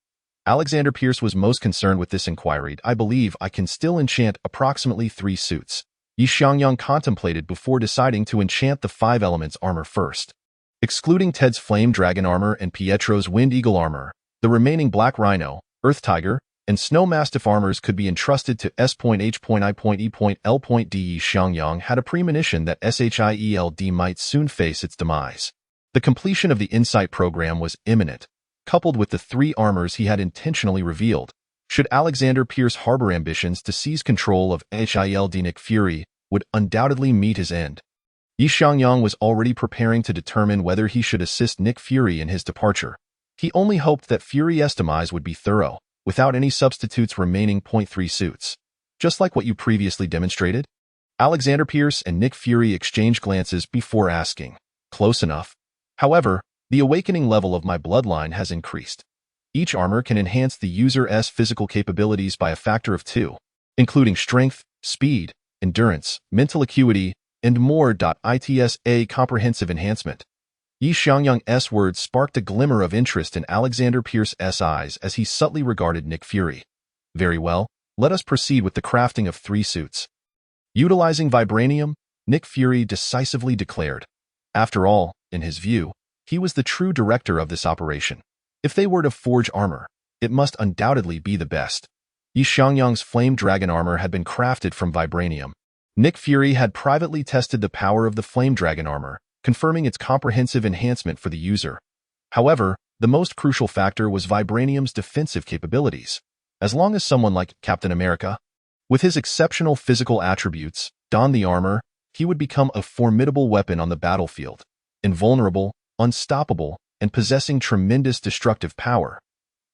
Alexander Pierce was most concerned with this inquiry. I believe I can still enchant approximately 3 suits. Xiangyang contemplated before deciding to enchant the 5 elements armor first. Excluding Ted's Flame Dragon armor and Pietro's Wind Eagle armor, the remaining Black Rhino, Earth Tiger, and Snow Mastiff armors could be entrusted to S.H.I.E.L.D. Xiangyang had a premonition that SHIELD might soon face its demise. The completion of the Insight program was imminent, coupled with the 3 armors he had intentionally revealed. Should Alexander Pierce harbor ambitions to seize control of SHIELD, Nick Fury would undoubtedly meet his end. Xiangyang was already preparing to determine whether he should assist Nick Fury in his departure. He only hoped that Fury Estimise would be thorough, without any substitutes remaining. Point 3 suits. Just like what you previously demonstrated? Alexander Pierce and Nick Fury exchanged glances before asking. Close enough. However, the awakening level of my bloodline has increased. Each armor can enhance the user's physical capabilities by a factor of 2, including strength, speed, endurance, mental acuity, and more. It's a comprehensive enhancement. Xiangyang's words sparked a glimmer of interest in Alexander Pierce's eyes as he subtly regarded Nick Fury. Very well, let us proceed with the crafting of 3 suits. Utilizing vibranium, Nick Fury decisively declared. After all, in his view, he was the true director of this operation. If they were to forge armor, it must undoubtedly be the best. Xiangyang's flame dragon armor had been crafted from vibranium. Nick Fury had privately tested the power of the flame dragon armor, confirming its comprehensive enhancement for the user. However, the most crucial factor was vibranium's defensive capabilities. As long as someone like Captain America, with his exceptional physical attributes, donned the armor, he would become a formidable weapon on the battlefield, invulnerable, unstoppable, and possessing tremendous destructive power.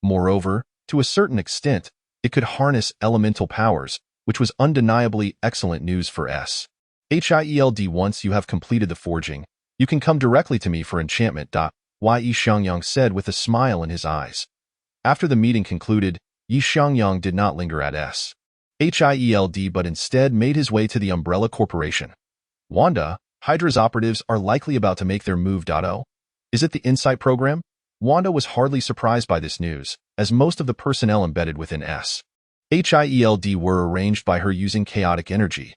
Moreover, to a certain extent, it could harness elemental powers, which was undeniably excellent news for S. Hield. Once you have completed the forging, you can come directly to me for enchantment. Xiangyang said with a smile in his eyes. After the meeting concluded, Xiangyang did not linger at S. Hield but instead made his way to the Umbrella Corporation. Wanda, Hydra's operatives are likely about to make their move. Is it the Insight program? Wanda was hardly surprised by this news, as most of the personnel embedded within S. Hield were arranged by her using chaotic energy.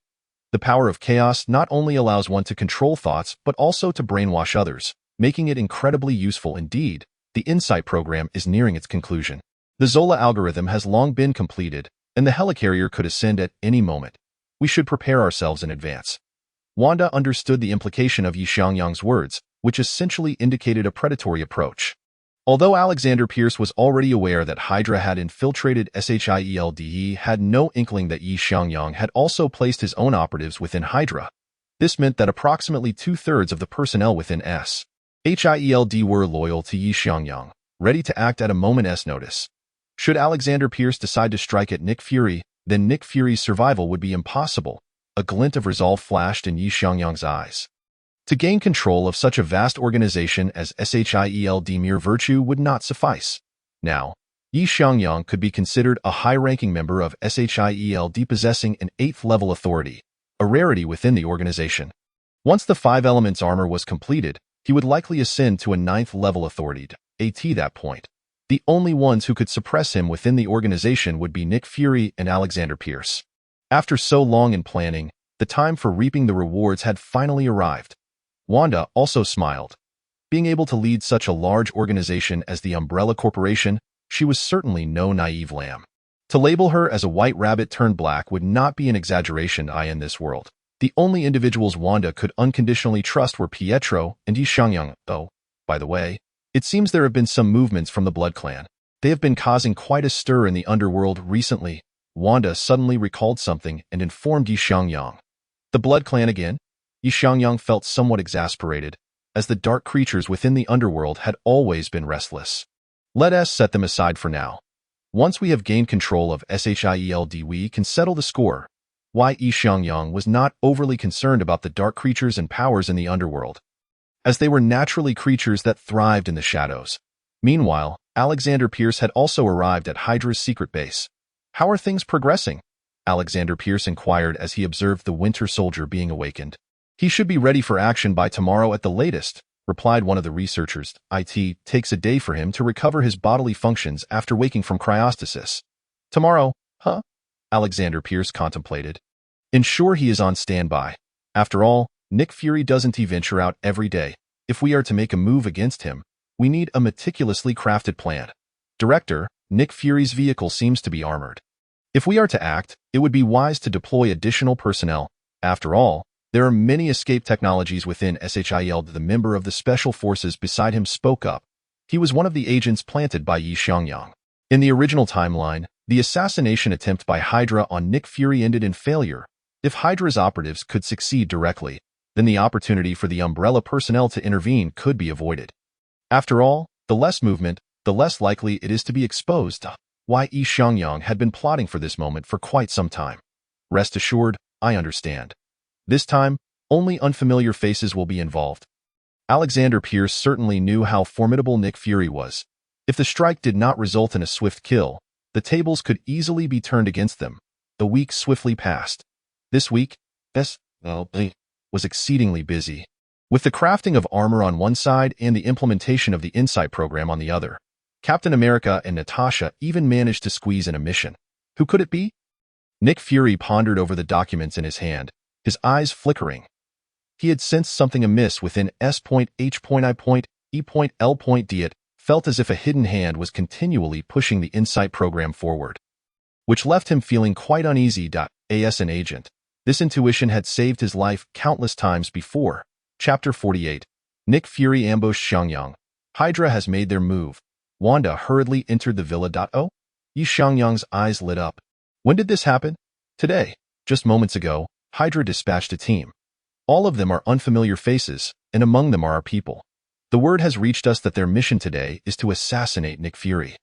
The power of chaos not only allows one to control thoughts but also to brainwash others, making it incredibly useful indeed. The Insight program is nearing its conclusion. The Zola algorithm has long been completed, and the helicarrier could ascend at any moment. We should prepare ourselves in advance. Wanda understood the implication of Xiangyang's words, which essentially indicated a predatory approach. Although Alexander Pierce was already aware that Hydra had infiltrated Shield, he had no inkling that Xiangyang had also placed his own operatives within Hydra. This meant that approximately 2/3 of the personnel within Shield were loyal to Xiangyang, ready to act at a moment's notice. Should Alexander Pierce decide to strike at Nick Fury, then Nick Fury's survival would be impossible. A glint of resolve flashed in Xiangyang's eyes. To gain control of such a vast organization as Shield, mere virtue would not suffice. Now, Xiangyang could be considered a high-ranking member of Shield possessing an 8th-level authority, a rarity within the organization. Once the 5 elements armor was completed, he would likely ascend to a 9th-level authority. At that point, the only ones who could suppress him within the organization would be Nick Fury and Alexander Pierce. After so long in planning, the time for reaping the rewards had finally arrived. Wanda also smiled. Being able to lead such a large organization as the Umbrella Corporation, she was certainly no naive lamb. To label her as a white rabbit turned black would not be an exaggeration in this world. The only individuals Wanda could unconditionally trust were Pietro and Xiangyang. Oh, by the way, it seems there have been some movements from the Blood Clan. They have been causing quite a stir in the underworld recently. Wanda suddenly recalled something and informed Xiangyang. The Blood Clan again? Xiangyang felt somewhat exasperated, as the dark creatures within the underworld had always been restless. Let us set them aside for now. Once we have gained control of Shield, we can settle the score. Xiangyang was not overly concerned about the dark creatures and powers in the underworld, as they were naturally creatures that thrived in the shadows. Meanwhile, Alexander Pierce had also arrived at Hydra's secret base. How are things progressing? Alexander Pierce inquired as he observed the Winter Soldier being awakened. He should be ready for action by tomorrow at the latest, replied one of the researchers. It takes a day for him to recover his bodily functions after waking from cryostasis. Tomorrow, huh? Alexander Pierce contemplated. Ensure he is on standby. After all, Nick Fury doesn't venture out every day. If we are to make a move against him, we need a meticulously crafted plan. Director, Nick Fury's vehicle seems to be armored. If we are to act, it would be wise to deploy additional personnel. After all, there are many escape technologies within Shield. The member of the Special Forces beside him spoke up. He was one of the agents planted by Xiangyang. In the original timeline, the assassination attempt by Hydra on Nick Fury ended in failure. If Hydra's operatives could succeed directly, then the opportunity for the Umbrella personnel to intervene could be avoided. After all, the less movement, the less likely it is to be exposed. Xiangyang had been plotting for this moment for quite some time. Rest assured, I understand. This time, only unfamiliar faces will be involved. Alexander Pierce certainly knew how formidable Nick Fury was. If the strike did not result in a swift kill, the tables could easily be turned against them. The week swiftly passed. This week, S.L.B. was exceedingly busy, with the crafting of armor on one side and the implementation of the Insight program on the other. Captain America and Natasha even managed to squeeze in a mission. Who could it be? Nick Fury pondered over the documents in his hand, his eyes flickering. He had sensed something amiss within S.I.E.L.D. It felt as if a hidden hand was continually pushing the Insight program forward, which left him feeling quite uneasy. As an agent, this intuition had saved his life countless times before. Chapter 48. Nick Fury ambushed Xiangyang. Hydra has made their move. Wanda hurriedly entered the villa. Xiangyang's eyes lit up. When did this happen? Today. Just moments ago, Hydra dispatched a team. All of them are unfamiliar faces, and among them are our people. The word has reached us that their mission today is to assassinate Nick Fury.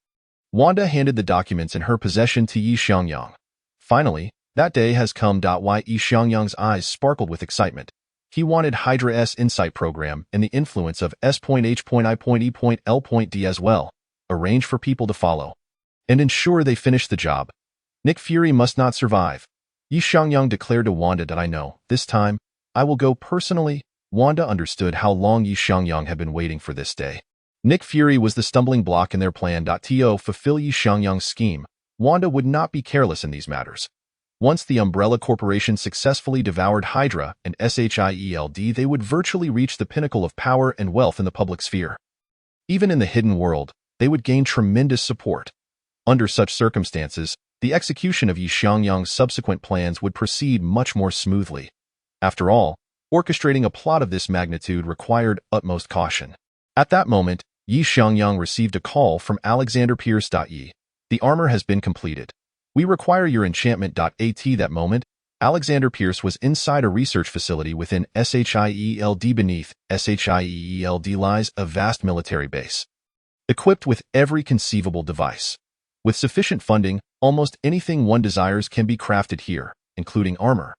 Wanda handed the documents in her possession to Xiangyang. Finally, that day has come. Xiangyang's eyes sparkled with excitement. He wanted Hydra's Insight program and the influence of S.H.I.E.L.D. as well, arrange for people to follow, and ensure they finish the job. Nick Fury must not survive. Xiangyang declared to Wanda. I know, this time, I will go personally. Wanda understood how long Xiangyang had been waiting for this day. Nick Fury was the stumbling block in their plan. To fulfill Xiangyang's scheme, Wanda would not be careless in these matters. Once the Umbrella Corporation successfully devoured Hydra and SHIELD, they would virtually reach the pinnacle of power and wealth in the public sphere. Even in the hidden world, they would gain tremendous support. Under such circumstances, the execution of Xiangyang's subsequent plans would proceed much more smoothly. After all, orchestrating a plot of this magnitude required utmost caution. At that moment, Xiangyang received a call from Alexander Pierce. The armor has been completed. We require your enchantment. At that moment, Alexander Pierce was inside a research facility within SHIELD. Beneath SHIELD lies a vast military base, equipped with every conceivable device. With sufficient funding, almost anything one desires can be crafted here, including armor.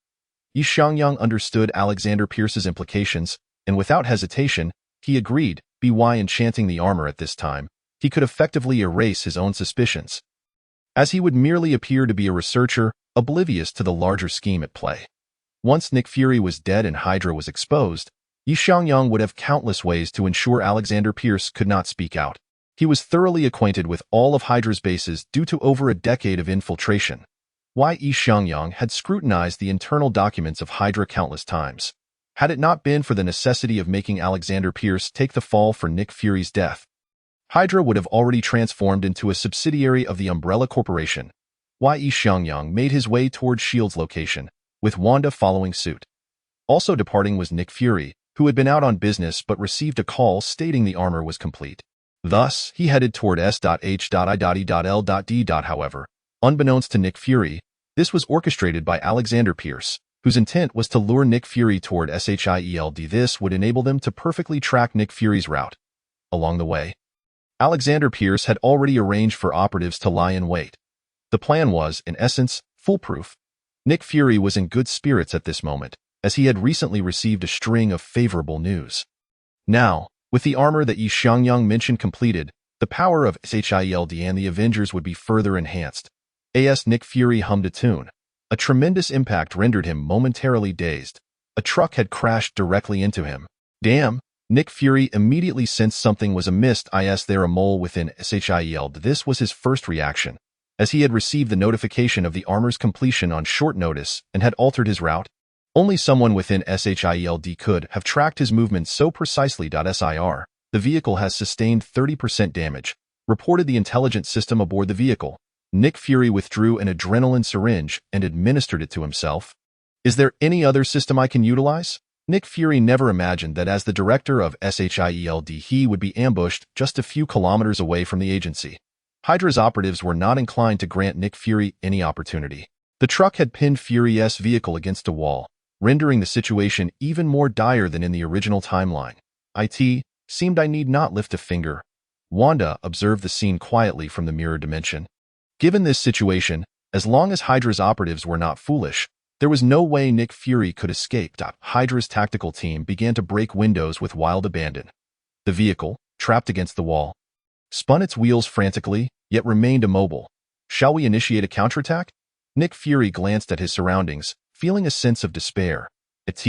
Xiangyang understood Alexander Pierce's implications, and without hesitation, he agreed. By enchanting the armor at this time, he could effectively erase his own suspicions, as he would merely appear to be a researcher, oblivious to the larger scheme at play. Once Nick Fury was dead and Hydra was exposed, Xiangyang would have countless ways to ensure Alexander Pierce could not speak out. He was thoroughly acquainted with all of Hydra's bases due to over a decade of infiltration. Xiangyang had scrutinized the internal documents of Hydra countless times. Had it not been for the necessity of making Alexander Pierce take the fall for Nick Fury's death, Hydra would have already transformed into a subsidiary of the Umbrella Corporation. Xiangyang made his way toward S.H.I.E.L.D.'s location, with Wanda following suit. Also departing was Nick Fury, who had been out on business but received a call stating the armor was complete. Thus, he headed toward S.H.I.E.L.D. However, unbeknownst to Nick Fury, this was orchestrated by Alexander Pierce, whose intent was to lure Nick Fury toward SHIELD. This would enable them to perfectly track Nick Fury's route. Along the way, Alexander Pierce had already arranged for operatives to lie in wait. The plan was, in essence, foolproof. Nick Fury was in good spirits at this moment, as he had recently received a string of favorable news. Now, with the armor that Xiangyang mentioned completed, the power of SHIELD and the Avengers would be further enhanced. As Nick Fury hummed a tune, a tremendous impact rendered him momentarily dazed. A truck had crashed directly into him. Damn! Nick Fury immediately sensed something was amiss. Is there a mole within SHIELD? This was his first reaction, as he had received the notification of the armor's completion on short notice and had altered his route. Only someone within SHIELD could have tracked his movements so precisely. SIR, the vehicle has sustained 30% damage, reported the intelligence system aboard the vehicle. Nick Fury withdrew an adrenaline syringe and administered it to himself. Is there any other system I can utilize? Nick Fury never imagined that as the director of SHIELD he would be ambushed just a few kilometers away from the agency. Hydra's operatives were not inclined to grant Nick Fury any opportunity. The truck had pinned Fury's vehicle against a wall, rendering the situation even more dire than in the original timeline. It seemed I need not lift a finger. Wanda observed the scene quietly from the mirror dimension. Given this situation, as long as Hydra's operatives were not foolish, there was no way Nick Fury could escape. Hydra's tactical team began to break windows with wild abandon. The vehicle, trapped against the wall, spun its wheels frantically, yet remained immobile. Shall we initiate a counterattack? Nick Fury glanced at his surroundings, feeling a sense of despair. At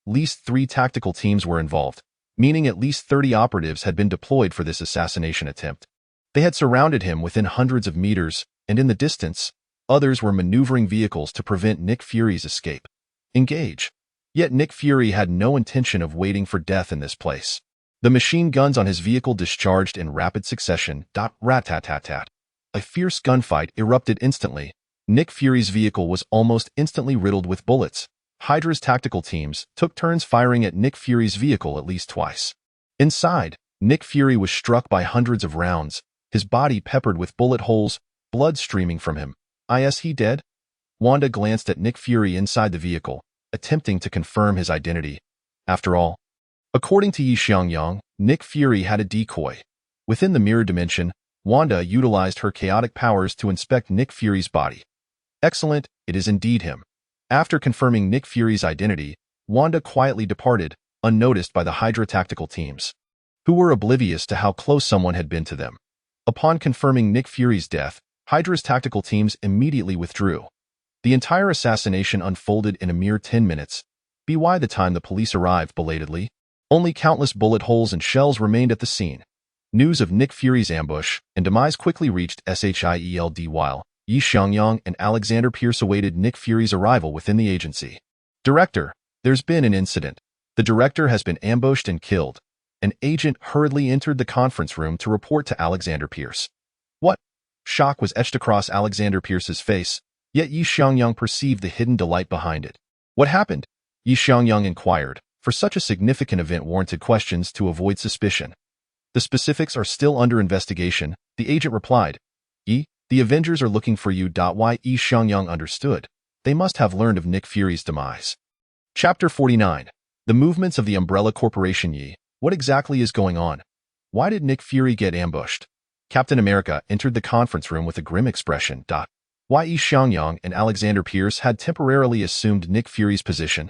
least 3 tactical teams were involved, meaning at least 30 operatives had been deployed for this assassination attempt. They had surrounded him within hundreds of meters, and in the distance, others were maneuvering vehicles to prevent Nick Fury's escape. Engage. Yet Nick Fury had no intention of waiting for death in this place. The machine guns on his vehicle discharged in rapid succession. Rat-tat-tat-tat. A fierce gunfight erupted instantly. Nick Fury's vehicle was almost instantly riddled with bullets. Hydra's tactical teams took turns firing at Nick Fury's vehicle at least twice. Inside, Nick Fury was struck by hundreds of rounds, his body peppered with bullet holes, blood streaming from him. Is he dead? Wanda glanced at Nick Fury inside the vehicle, attempting to confirm his identity. After all, according to Xiangyang, Nick Fury had a decoy. Within the mirror dimension, Wanda utilized her chaotic powers to inspect Nick Fury's body. Excellent, it is indeed him. After confirming Nick Fury's identity, Wanda quietly departed, unnoticed by the Hydra tactical teams, who were oblivious to how close someone had been to them. Upon confirming Nick Fury's death, Hydra's tactical teams immediately withdrew. The entire assassination unfolded in a mere 10 minutes. By the time the police arrived belatedly, only countless bullet holes and shells remained at the scene. News of Nick Fury's ambush and demise quickly reached Xield while Xiangyang and Alexander Pierce awaited Nick Fury's arrival within the agency. Director, there's been an incident. The director has been ambushed and killed. An agent hurriedly entered the conference room to report to Alexander Pierce. What? Shock was etched across Alexander Pierce's face, yet Xiangyang perceived the hidden delight behind it. What happened? Xiangyang inquired, for such a significant event warranted questions to avoid suspicion. The specifics are still under investigation, the agent replied. The Avengers are looking for you. Why? Xiangyang understood. They must have learned of Nick Fury's demise. Chapter 49. The movements of the Umbrella Corporation. What exactly is going on? Why did Nick Fury get ambushed? Captain America entered the conference room with a grim expression. Why Xiangyang and Alexander Pierce had temporarily assumed Nick Fury's position.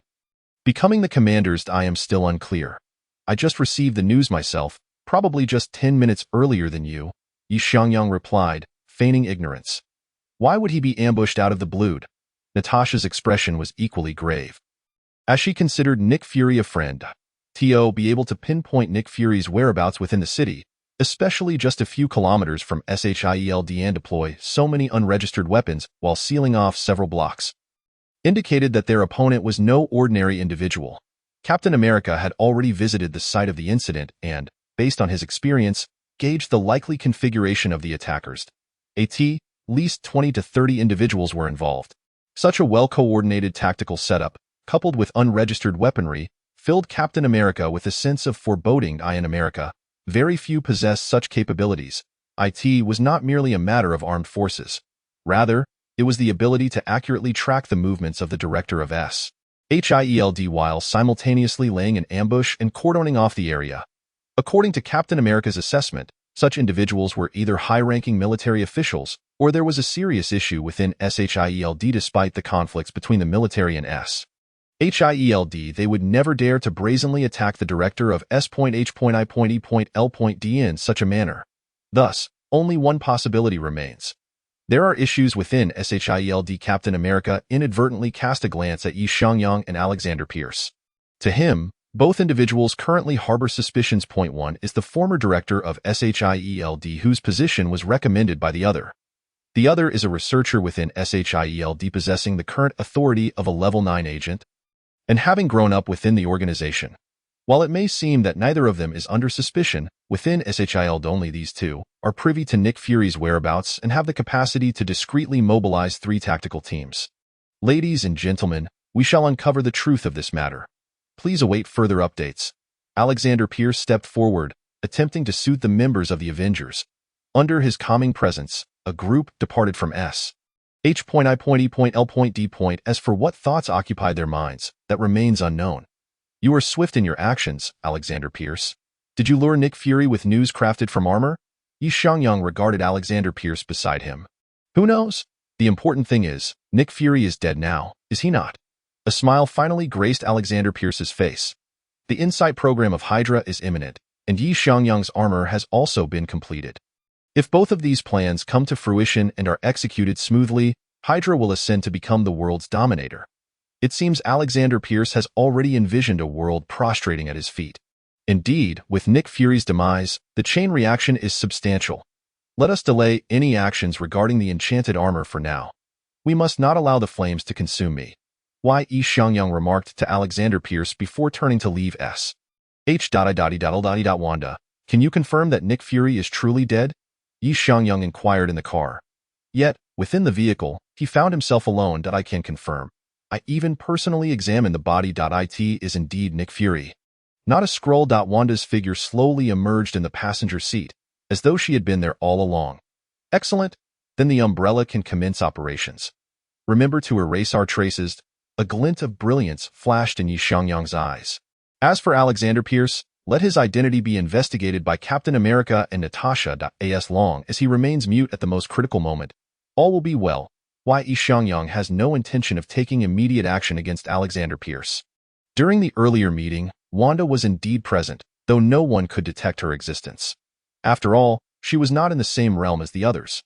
Becoming the commanders, I am still unclear. I just received the news myself, probably just 10 minutes earlier than you, Xiangyang replied, feigning ignorance. Why would he be ambushed out of the blue? Natasha's expression was equally grave. As she considered Nick Fury a friend, be able to pinpoint Nick Fury's whereabouts within the city, especially just a few kilometers from Shield and deploy so many unregistered weapons while sealing off several blocks, indicated that their opponent was no ordinary individual. Captain America had already visited the site of the incident and, based on his experience, gauged the likely configuration of the attackers. At least 20 to 30 individuals were involved. Such a well-coordinated tactical setup, coupled with unregistered weaponry, filled Captain America with a sense of foreboding. In America, very few possess such capabilities. It was not merely a matter of armed forces. Rather, it was the ability to accurately track the movements of the director of Shield while simultaneously laying an ambush and cordoning off the area. According to Captain America's assessment, such individuals were either high-ranking military officials, or there was a serious issue within Shield. Despite the conflicts between the military and Shield, they would never dare to brazenly attack the director of S.H.I.E.L.D. in such a manner. Thus, only one possibility remains. There are issues within Shield. Captain America inadvertently cast a glance at Xiangyang and Alexander Pierce. To him, both individuals currently harbor suspicions. Point 1 is the former director of Shield whose position was recommended by the other. The other is a researcher within Shield possessing the current authority of a level 9 agent, and having grown up within the organization. While it may seem that neither of them is under suspicion, within Shield only these two are privy to Nick Fury's whereabouts and have the capacity to discreetly mobilize 3 tactical teams. Ladies and gentlemen, we shall uncover the truth of this matter. Please await further updates. Alexander Pierce stepped forward, attempting to soothe the members of the Avengers. Under his calming presence, a group departed from S.H.I.E.L.D. As for what thoughts occupied their minds, that remains unknown. You are swift in your actions, Alexander Pierce. Did you lure Nick Fury with news crafted from armor? Xiangyang regarded Alexander Pierce beside him. Who knows? The important thing is, Nick Fury is dead now, is he not? A smile finally graced Alexander Pierce's face. The Insight program of Hydra is imminent, and Xiangyang's armor has also been completed. If both of these plans come to fruition and are executed smoothly, Hydra will ascend to become the world's dominator. It seems Alexander Pierce has already envisioned a world prostrating at his feet. Indeed, with Nick Fury's demise, the chain reaction is substantial. Let us delay any actions regarding the enchanted armor for now. We must not allow the flames to consume me. Xiangyang remarked to Alexander Pierce before turning to leave S. Wanda, can you confirm that Nick Fury is truly dead? Xiangyang inquired in the car. Yet, within the vehicle, he found himself alone. I can confirm. I even personally examined the body. It is indeed Nick Fury. Not a scroll. Wanda's figure slowly emerged in the passenger seat, as though she had been there all along. Excellent. Then the umbrella can commence operations. Remember to erase our traces. A glint of brilliance flashed in Xiangyang's eyes. As for Alexander Pierce, let his identity be investigated by Captain America and Natasha. As long as he remains mute at the most critical moment, all will be well. Xiangyang has no intention of taking immediate action against Alexander Pierce. During the earlier meeting, Wanda was indeed present, though no one could detect her existence. After all, she was not in the same realm as the others.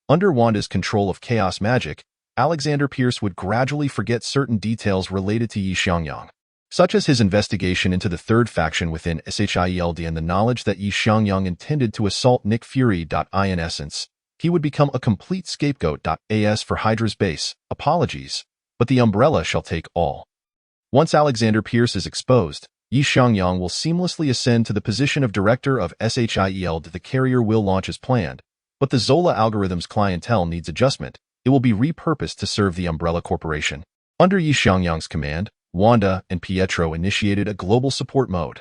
Under Wanda's control of chaos magic, Alexander Pierce would gradually forget certain details related to Xiangyang, such as his investigation into the third faction within Shield and the knowledge that Xiangyang intended to assault Nick Fury. In essence, he would become a complete scapegoat. As for Hydra's base, apologies, but the umbrella shall take all. Once Alexander Pierce is exposed, Xiangyang will seamlessly ascend to the position of director of Shield. The carrier will launch as planned, but the Zola algorithm's clientele needs adjustment. It will be repurposed to serve the Umbrella Corporation. Under Xiangyang's command, Wanda and Pietro initiated a global support mode.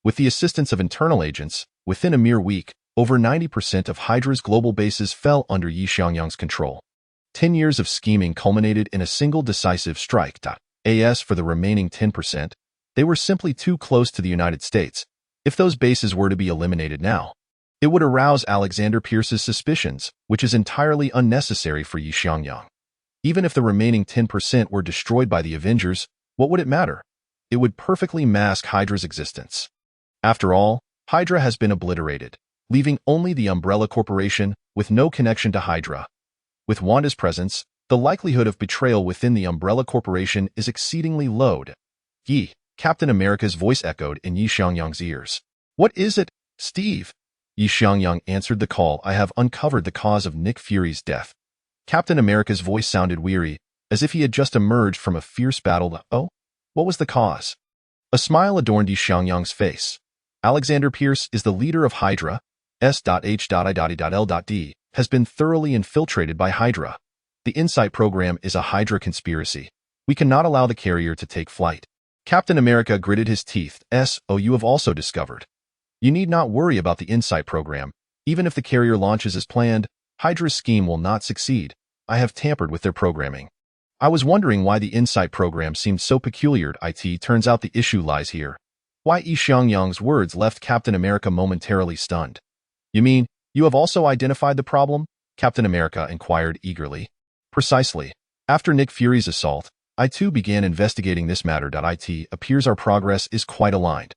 With the assistance of internal agents, within a mere week, over 90% of Hydra's global bases fell under Xiangyang's control. 10 years of scheming culminated in a single decisive strike. As for the remaining 10%, they were simply too close to the United States. If those bases were to be eliminated now, it would arouse Alexander Pierce's suspicions, which is entirely unnecessary for Xiangyang. Even if the remaining 10% were destroyed by the Avengers, what would it matter? It would perfectly mask Hydra's existence. After all, Hydra has been obliterated, leaving only the Umbrella Corporation with no connection to Hydra. With Wanda's presence, the likelihood of betrayal within the Umbrella Corporation is exceedingly low. Captain America's voice echoed in Xiangyang's ears. What is it, Steve? Xiangyang answered the call. I have uncovered the cause of Nick Fury's death. Captain America's voice sounded weary, as if he had just emerged from a fierce battle. Oh? What was the cause? A smile adorned Xiangyang's face. Alexander Pierce is the leader of Hydra. S.H.I.L.D. has been thoroughly infiltrated by Hydra. The Insight program is a Hydra conspiracy. We cannot allow the carrier to take flight. Captain America gritted his teeth. You have also discovered. You need not worry about the Insight program. Even if the carrier launches as planned, Hydra's scheme will not succeed. I have tampered with their programming. I was wondering why the Insight program seemed so peculiar. It turns out the issue lies here. Xiangyang's words left Captain America momentarily stunned. You mean, you have also identified the problem? Captain America inquired eagerly. Precisely. After Nick Fury's assault, I too began investigating this matter. It appears our progress is quite aligned.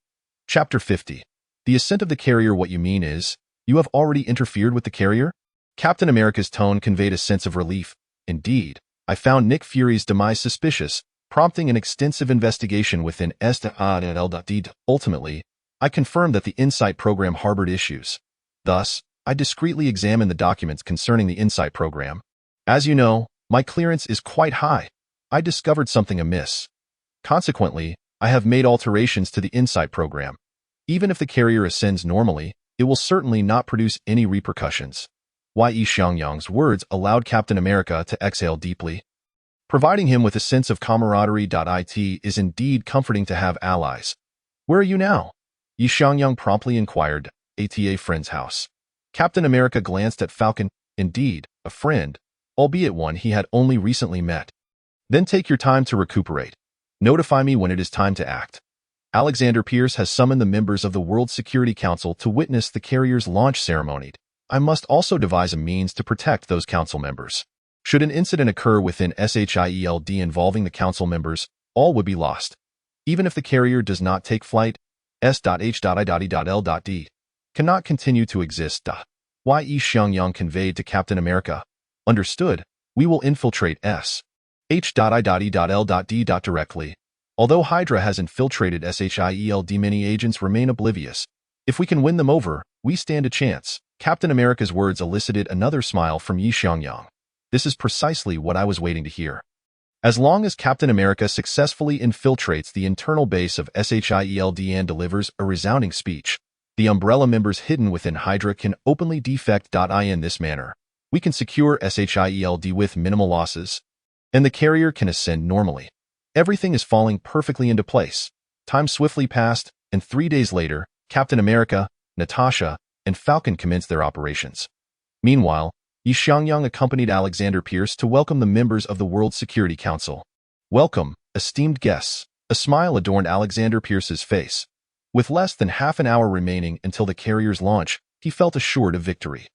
Chapter 50. The ascent of the carrier. What you mean is, you have already interfered with the carrier? Captain America's tone conveyed a sense of relief. Indeed, I found Nick Fury's demise suspicious, prompting an extensive investigation within S.L.D. Ultimately, I confirmed that the Insight program harbored issues. Thus, I discreetly examined the documents concerning the Insight program. As you know, my clearance is quite high. I discovered something amiss. Consequently, I have made alterations to the Insight program. Even if the carrier ascends normally, it will certainly not produce any repercussions. Xiangyang's words allowed Captain America to exhale deeply, providing him with a sense of camaraderie. It is indeed comforting to have allies. Where are you now? Xiangyang promptly inquired. A friend's house. Captain America glanced at Falcon. Indeed, a friend, albeit one he had only recently met. Then take your time to recuperate. Notify me when it is time to act. Alexander Pierce has summoned the members of the World Security Council to witness the carrier's launch ceremony. I must also devise a means to protect those council members. Should an incident occur within SHIELD involving the council members, all would be lost. Even if the carrier does not take flight, S.H.I.L.D. cannot continue to exist. Ye Xiangyang conveyed to Captain America. Understood, we will infiltrate S.H.I.L.D. directly. Although Hydra has infiltrated SHIELD, many agents remain oblivious. If we can win them over, we stand a chance. Captain America's words elicited another smile from Xiangyang. This is precisely what I was waiting to hear. As long as Captain America successfully infiltrates the internal base of SHIELD and delivers a resounding speech, the Umbrella members hidden within Hydra can openly defect. In this manner, we can secure SHIELD with minimal losses, and the carrier can ascend normally. Everything is falling perfectly into place. Time swiftly passed, and 3 days later, Captain America, Natasha, and Falcon commenced their operations. Meanwhile, Xiangyang accompanied Alexander Pierce to welcome the members of the World Security Council. Welcome, esteemed guests. A smile adorned Alexander Pierce's face. With less than half an hour remaining until the carrier's launch, he felt assured of victory.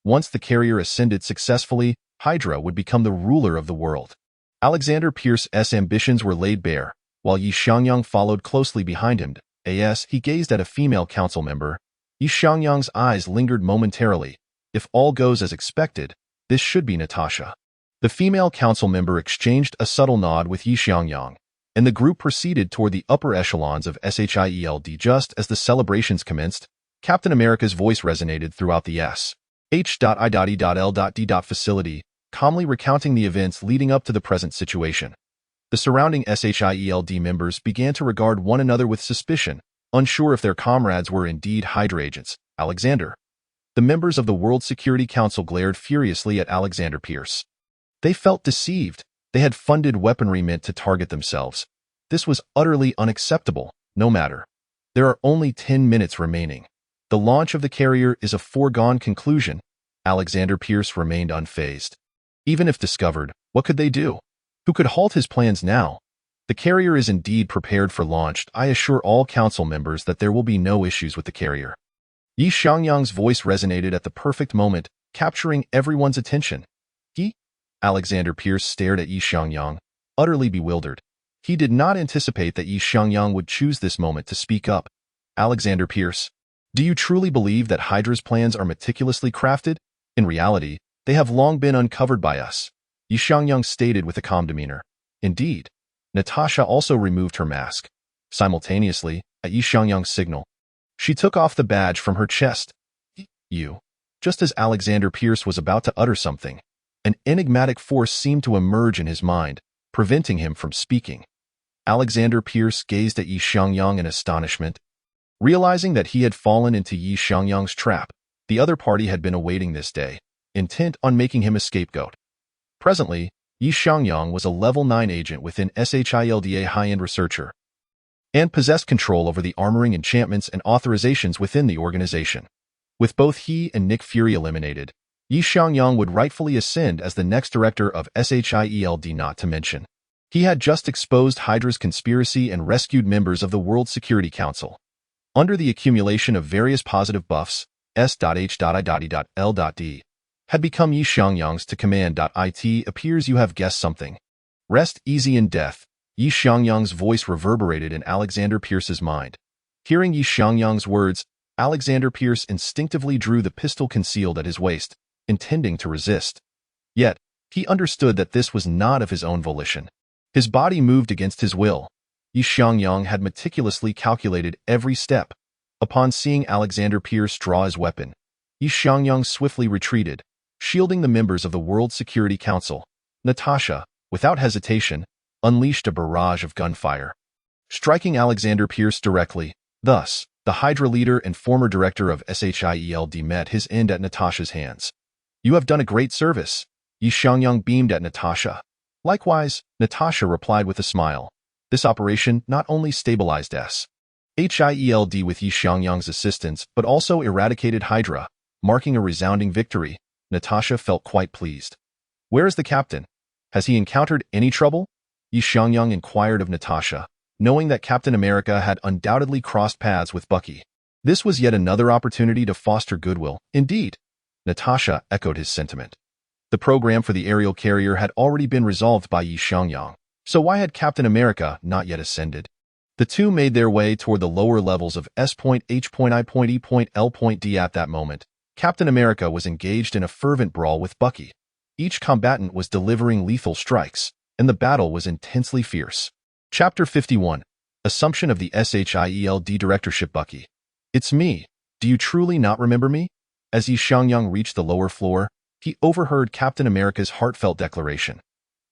Once the carrier ascended successfully, Hydra would become the ruler of the world. Alexander Pierce's ambitions were laid bare, while Xiangyang followed closely behind him. As he gazed at a female council member, Xiangyang's eyes lingered momentarily. If all goes as expected, this should be Natasha. The female council member exchanged a subtle nod with Xiangyang, and the group proceeded toward the upper echelons of SHIELD. Just as the celebrations commenced, Captain America's voice resonated throughout the S.H.I.L.D. facility, calmly recounting the events leading up to the present situation. The surrounding SHIELD members began to regard one another with suspicion, unsure if their comrades were indeed Hydra agents. Alexander. The members of the World Security Council glared furiously at Alexander Pierce. They felt deceived. They had funded weaponry meant to target themselves. This was utterly unacceptable. No matter. There are only 10 minutes remaining. The launch of the carrier is a foregone conclusion. Alexander Pierce remained unfazed. Even if discovered, what could they do? Who could halt his plans now? The carrier is indeed prepared for launch. I assure all council members that there will be no issues with the carrier. Xiangyang's voice resonated at the perfect moment, capturing everyone's attention. Alexander Pierce stared at Xiangyang, utterly bewildered. He did not anticipate that Xiangyang would choose this moment to speak up. Alexander Pierce, do you truly believe that Hydra's plans are meticulously crafted? In reality, they have long been uncovered by us. Xiangyang stated with a calm demeanor. Indeed. Natasha also removed her mask. Simultaneously, at Xiangyang's signal, she took off the badge from her chest. Just as Alexander Pierce was about to utter something, an enigmatic force seemed to emerge in his mind, preventing him from speaking. Alexander Pierce gazed at Xiangyang in astonishment. Realizing that he had fallen into Xiangyang's trap, the other party had been awaiting this day, intent on making him a scapegoat. Presently, Xiangyang was a level 9 agent within SHIELD, a high-end researcher, and possessed control over the armoring enchantments and authorizations within the organization. With both he and Nick Fury eliminated, Xiangyang would rightfully ascend as the next director of SHIELD. Not to mention, he had just exposed Hydra's conspiracy and rescued members of the World Security Council. Under the accumulation of various positive buffs, S.H.I.L.D. had become Xiangyang's to command. It appears you have guessed something. Rest easy in death. Xiangyang's voice reverberated in Alexander Pierce's mind. Hearing Xiangyang's words, Alexander Pierce instinctively drew the pistol concealed at his waist, intending to resist. Yet, he understood that this was not of his own volition. His body moved against his will. Xiangyang had meticulously calculated every step. Upon seeing Alexander Pierce draw his weapon, Xiangyang swiftly retreated, shielding the members of the World Security Council. Natasha, without hesitation, unleashed a barrage of gunfire, striking Alexander Pierce directly. Thus, the Hydra leader and former director of SHIELD met his end at Natasha's hands. You have done a great service. Xiangyang beamed at Natasha. Likewise, Natasha replied with a smile. This operation not only stabilized SHIELD with Xiangyang's assistance, but also eradicated Hydra, marking a resounding victory. Natasha felt quite pleased. Where is the captain? Has he encountered any trouble? Xiangyang inquired of Natasha, knowing that Captain America had undoubtedly crossed paths with Bucky. This was yet another opportunity to foster goodwill. Indeed, Natasha echoed his sentiment. The program for the aerial carrier had already been resolved by Xiangyang, so why had Captain America not yet ascended? The two made their way toward the lower levels of S.H.I.E.L.D. At that moment, Captain America was engaged in a fervent brawl with Bucky. Each combatant was delivering lethal strikes, and the battle was intensely fierce. Chapter 51. Assumption of the SHIELD Directorship. Bucky. It's me. Do you truly not remember me? As Xiangyang reached the lower floor, he overheard Captain America's heartfelt declaration.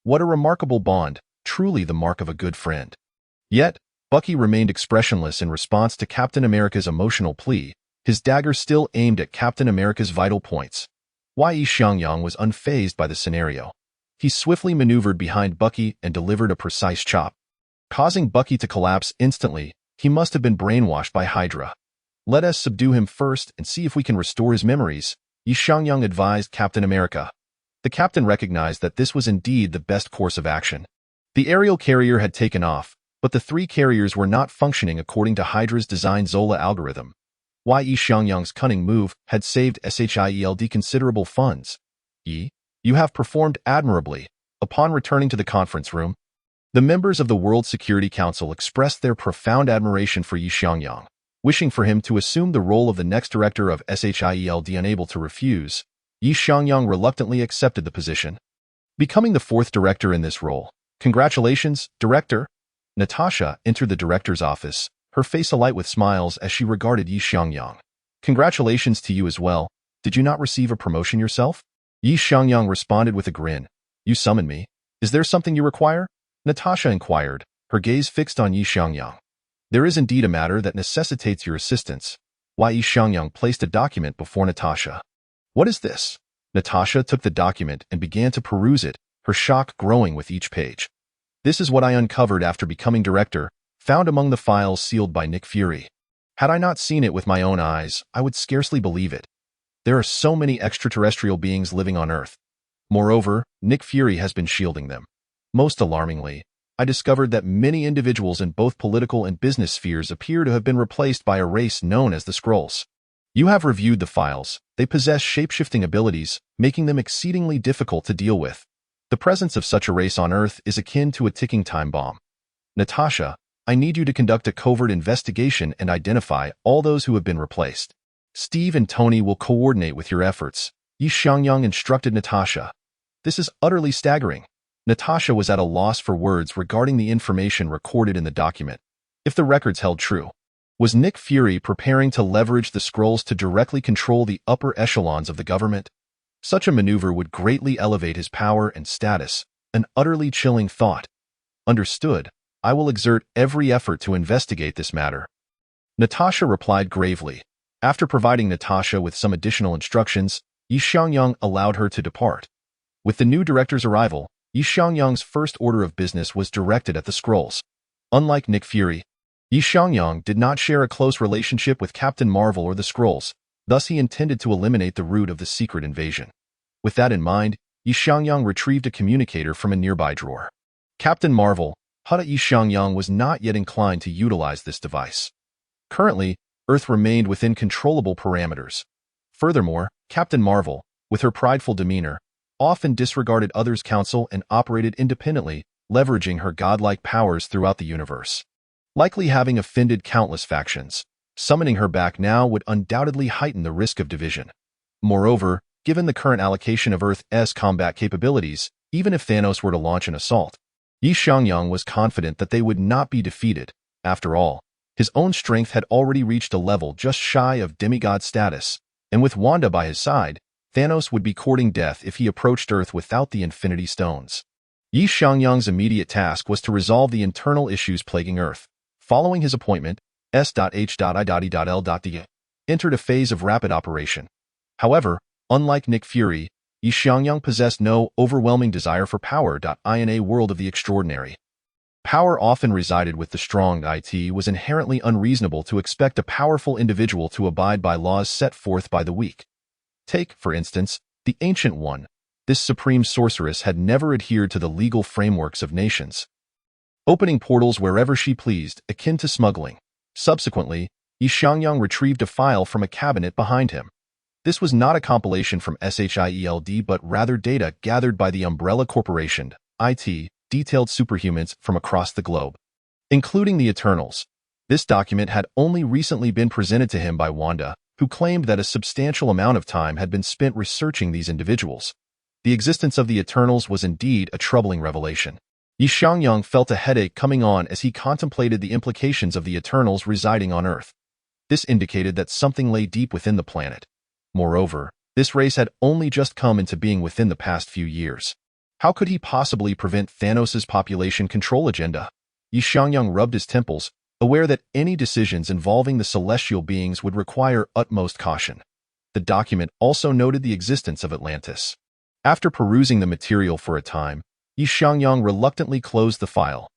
What a remarkable bond, truly the mark of a good friend. Yet, Bucky remained expressionless in response to Captain America's emotional plea, his dagger still aimed at Captain America's vital points. Xiangyang was unfazed by the scenario. He swiftly maneuvered behind Bucky and delivered a precise chop. Causing Bucky to collapse instantly, he must have been brainwashed by Hydra. Let us subdue him first and see if we can restore his memories, Xiangyang advised Captain America. The captain recognized that this was indeed the best course of action. The aerial carrier had taken off, but the three carriers were not functioning according to Hydra's design Zola algorithm. Xiangyang's cunning move had saved SHIELD considerable funds. You have performed admirably. Upon returning to the conference room, the members of the World Security Council expressed their profound admiration for Xiangyang, wishing for him to assume the role of the next director of SHIELD. Unable to refuse, Xiangyang reluctantly accepted the position, becoming the fourth director in this role. Congratulations, Director. Natasha entered the director's office, her face alight with smiles as she regarded Xiangyang. Congratulations to you as well. Did you not receive a promotion yourself? Xiangyang responded with a grin. You summoned me. Is there something you require? Natasha inquired, her gaze fixed on Xiangyang. There is indeed a matter that necessitates your assistance. Xiangyang placed a document before Natasha. What is this? Natasha took the document and began to peruse it, her shock growing with each page. This is what I uncovered after becoming director, found among the files sealed by Nick Fury. Had I not seen it with my own eyes, I would scarcely believe it. There are so many extraterrestrial beings living on Earth. Moreover, Nick Fury has been shielding them. Most alarmingly, I discovered that many individuals in both political and business spheres appear to have been replaced by a race known as the Skrulls. You have reviewed the files. They possess shape-shifting abilities, making them exceedingly difficult to deal with. The presence of such a race on Earth is akin to a ticking time bomb. Natasha, I need you to conduct a covert investigation and identify all those who have been replaced. Steve and Tony will coordinate with your efforts, Xiangyang instructed Natasha. This is utterly staggering. Natasha was at a loss for words regarding the information recorded in the document. If the records held true, was Nick Fury preparing to leverage the Skrulls to directly control the upper echelons of the government? Such a maneuver would greatly elevate his power and status, an utterly chilling thought. Understood. I will exert every effort to investigate this matter. Natasha replied gravely. After providing Natasha with some additional instructions, Xiangyang allowed her to depart. With the new director's arrival, Xiangyang's first order of business was directed at the Skrulls. Unlike Nick Fury, Xiangyang did not share a close relationship with Captain Marvel or the Skrulls, thus he intended to eliminate the root of the secret invasion. With that in mind, Xiangyang retrieved a communicator from a nearby drawer. Captain Marvel, Xiangyang was not yet inclined to utilize this device. Currently, Earth remained within controllable parameters. Furthermore, Captain Marvel, with her prideful demeanor, often disregarded others' counsel and operated independently, leveraging her godlike powers throughout the universe. Likely having offended countless factions, summoning her back now would undoubtedly heighten the risk of division. Moreover, given the current allocation of Earth's combat capabilities, even if Thanos were to launch an assault, Xiangyang was confident that they would not be defeated. After all, his own strength had already reached a level just shy of demigod status, and with Wanda by his side, Thanos would be courting death if he approached Earth without the Infinity Stones. Xiangyang's immediate task was to resolve the internal issues plaguing Earth. Following his appointment, S.H.I.L.D. entered a phase of rapid operation. However, unlike Nick Fury, Xiangyang possessed no overwhelming desire for power. In a world of the extraordinary, power often resided with the strong. It was inherently unreasonable to expect a powerful individual to abide by laws set forth by the weak. Take, for instance, the Ancient One. This supreme sorceress had never adhered to the legal frameworks of nations, opening portals wherever she pleased, akin to smuggling. Subsequently, Xiangyang retrieved a file from a cabinet behind him. This was not a compilation from Shield but rather data gathered by the Umbrella Corporation, IT, detailed superhumans from across the globe, including the Eternals. This document had only recently been presented to him by Wanda, who claimed that a substantial amount of time had been spent researching these individuals. The existence of the Eternals was indeed a troubling revelation. Xiangyang felt a headache coming on as he contemplated the implications of the Eternals residing on Earth. This indicated that something lay deep within the planet. Moreover, this race had only just come into being within the past few years. How could he possibly prevent Thanos' population control agenda? Xiangyang rubbed his temples, aware that any decisions involving the celestial beings would require utmost caution. The document also noted the existence of Atlantis. After perusing the material for a time, Xiangyang reluctantly closed the file.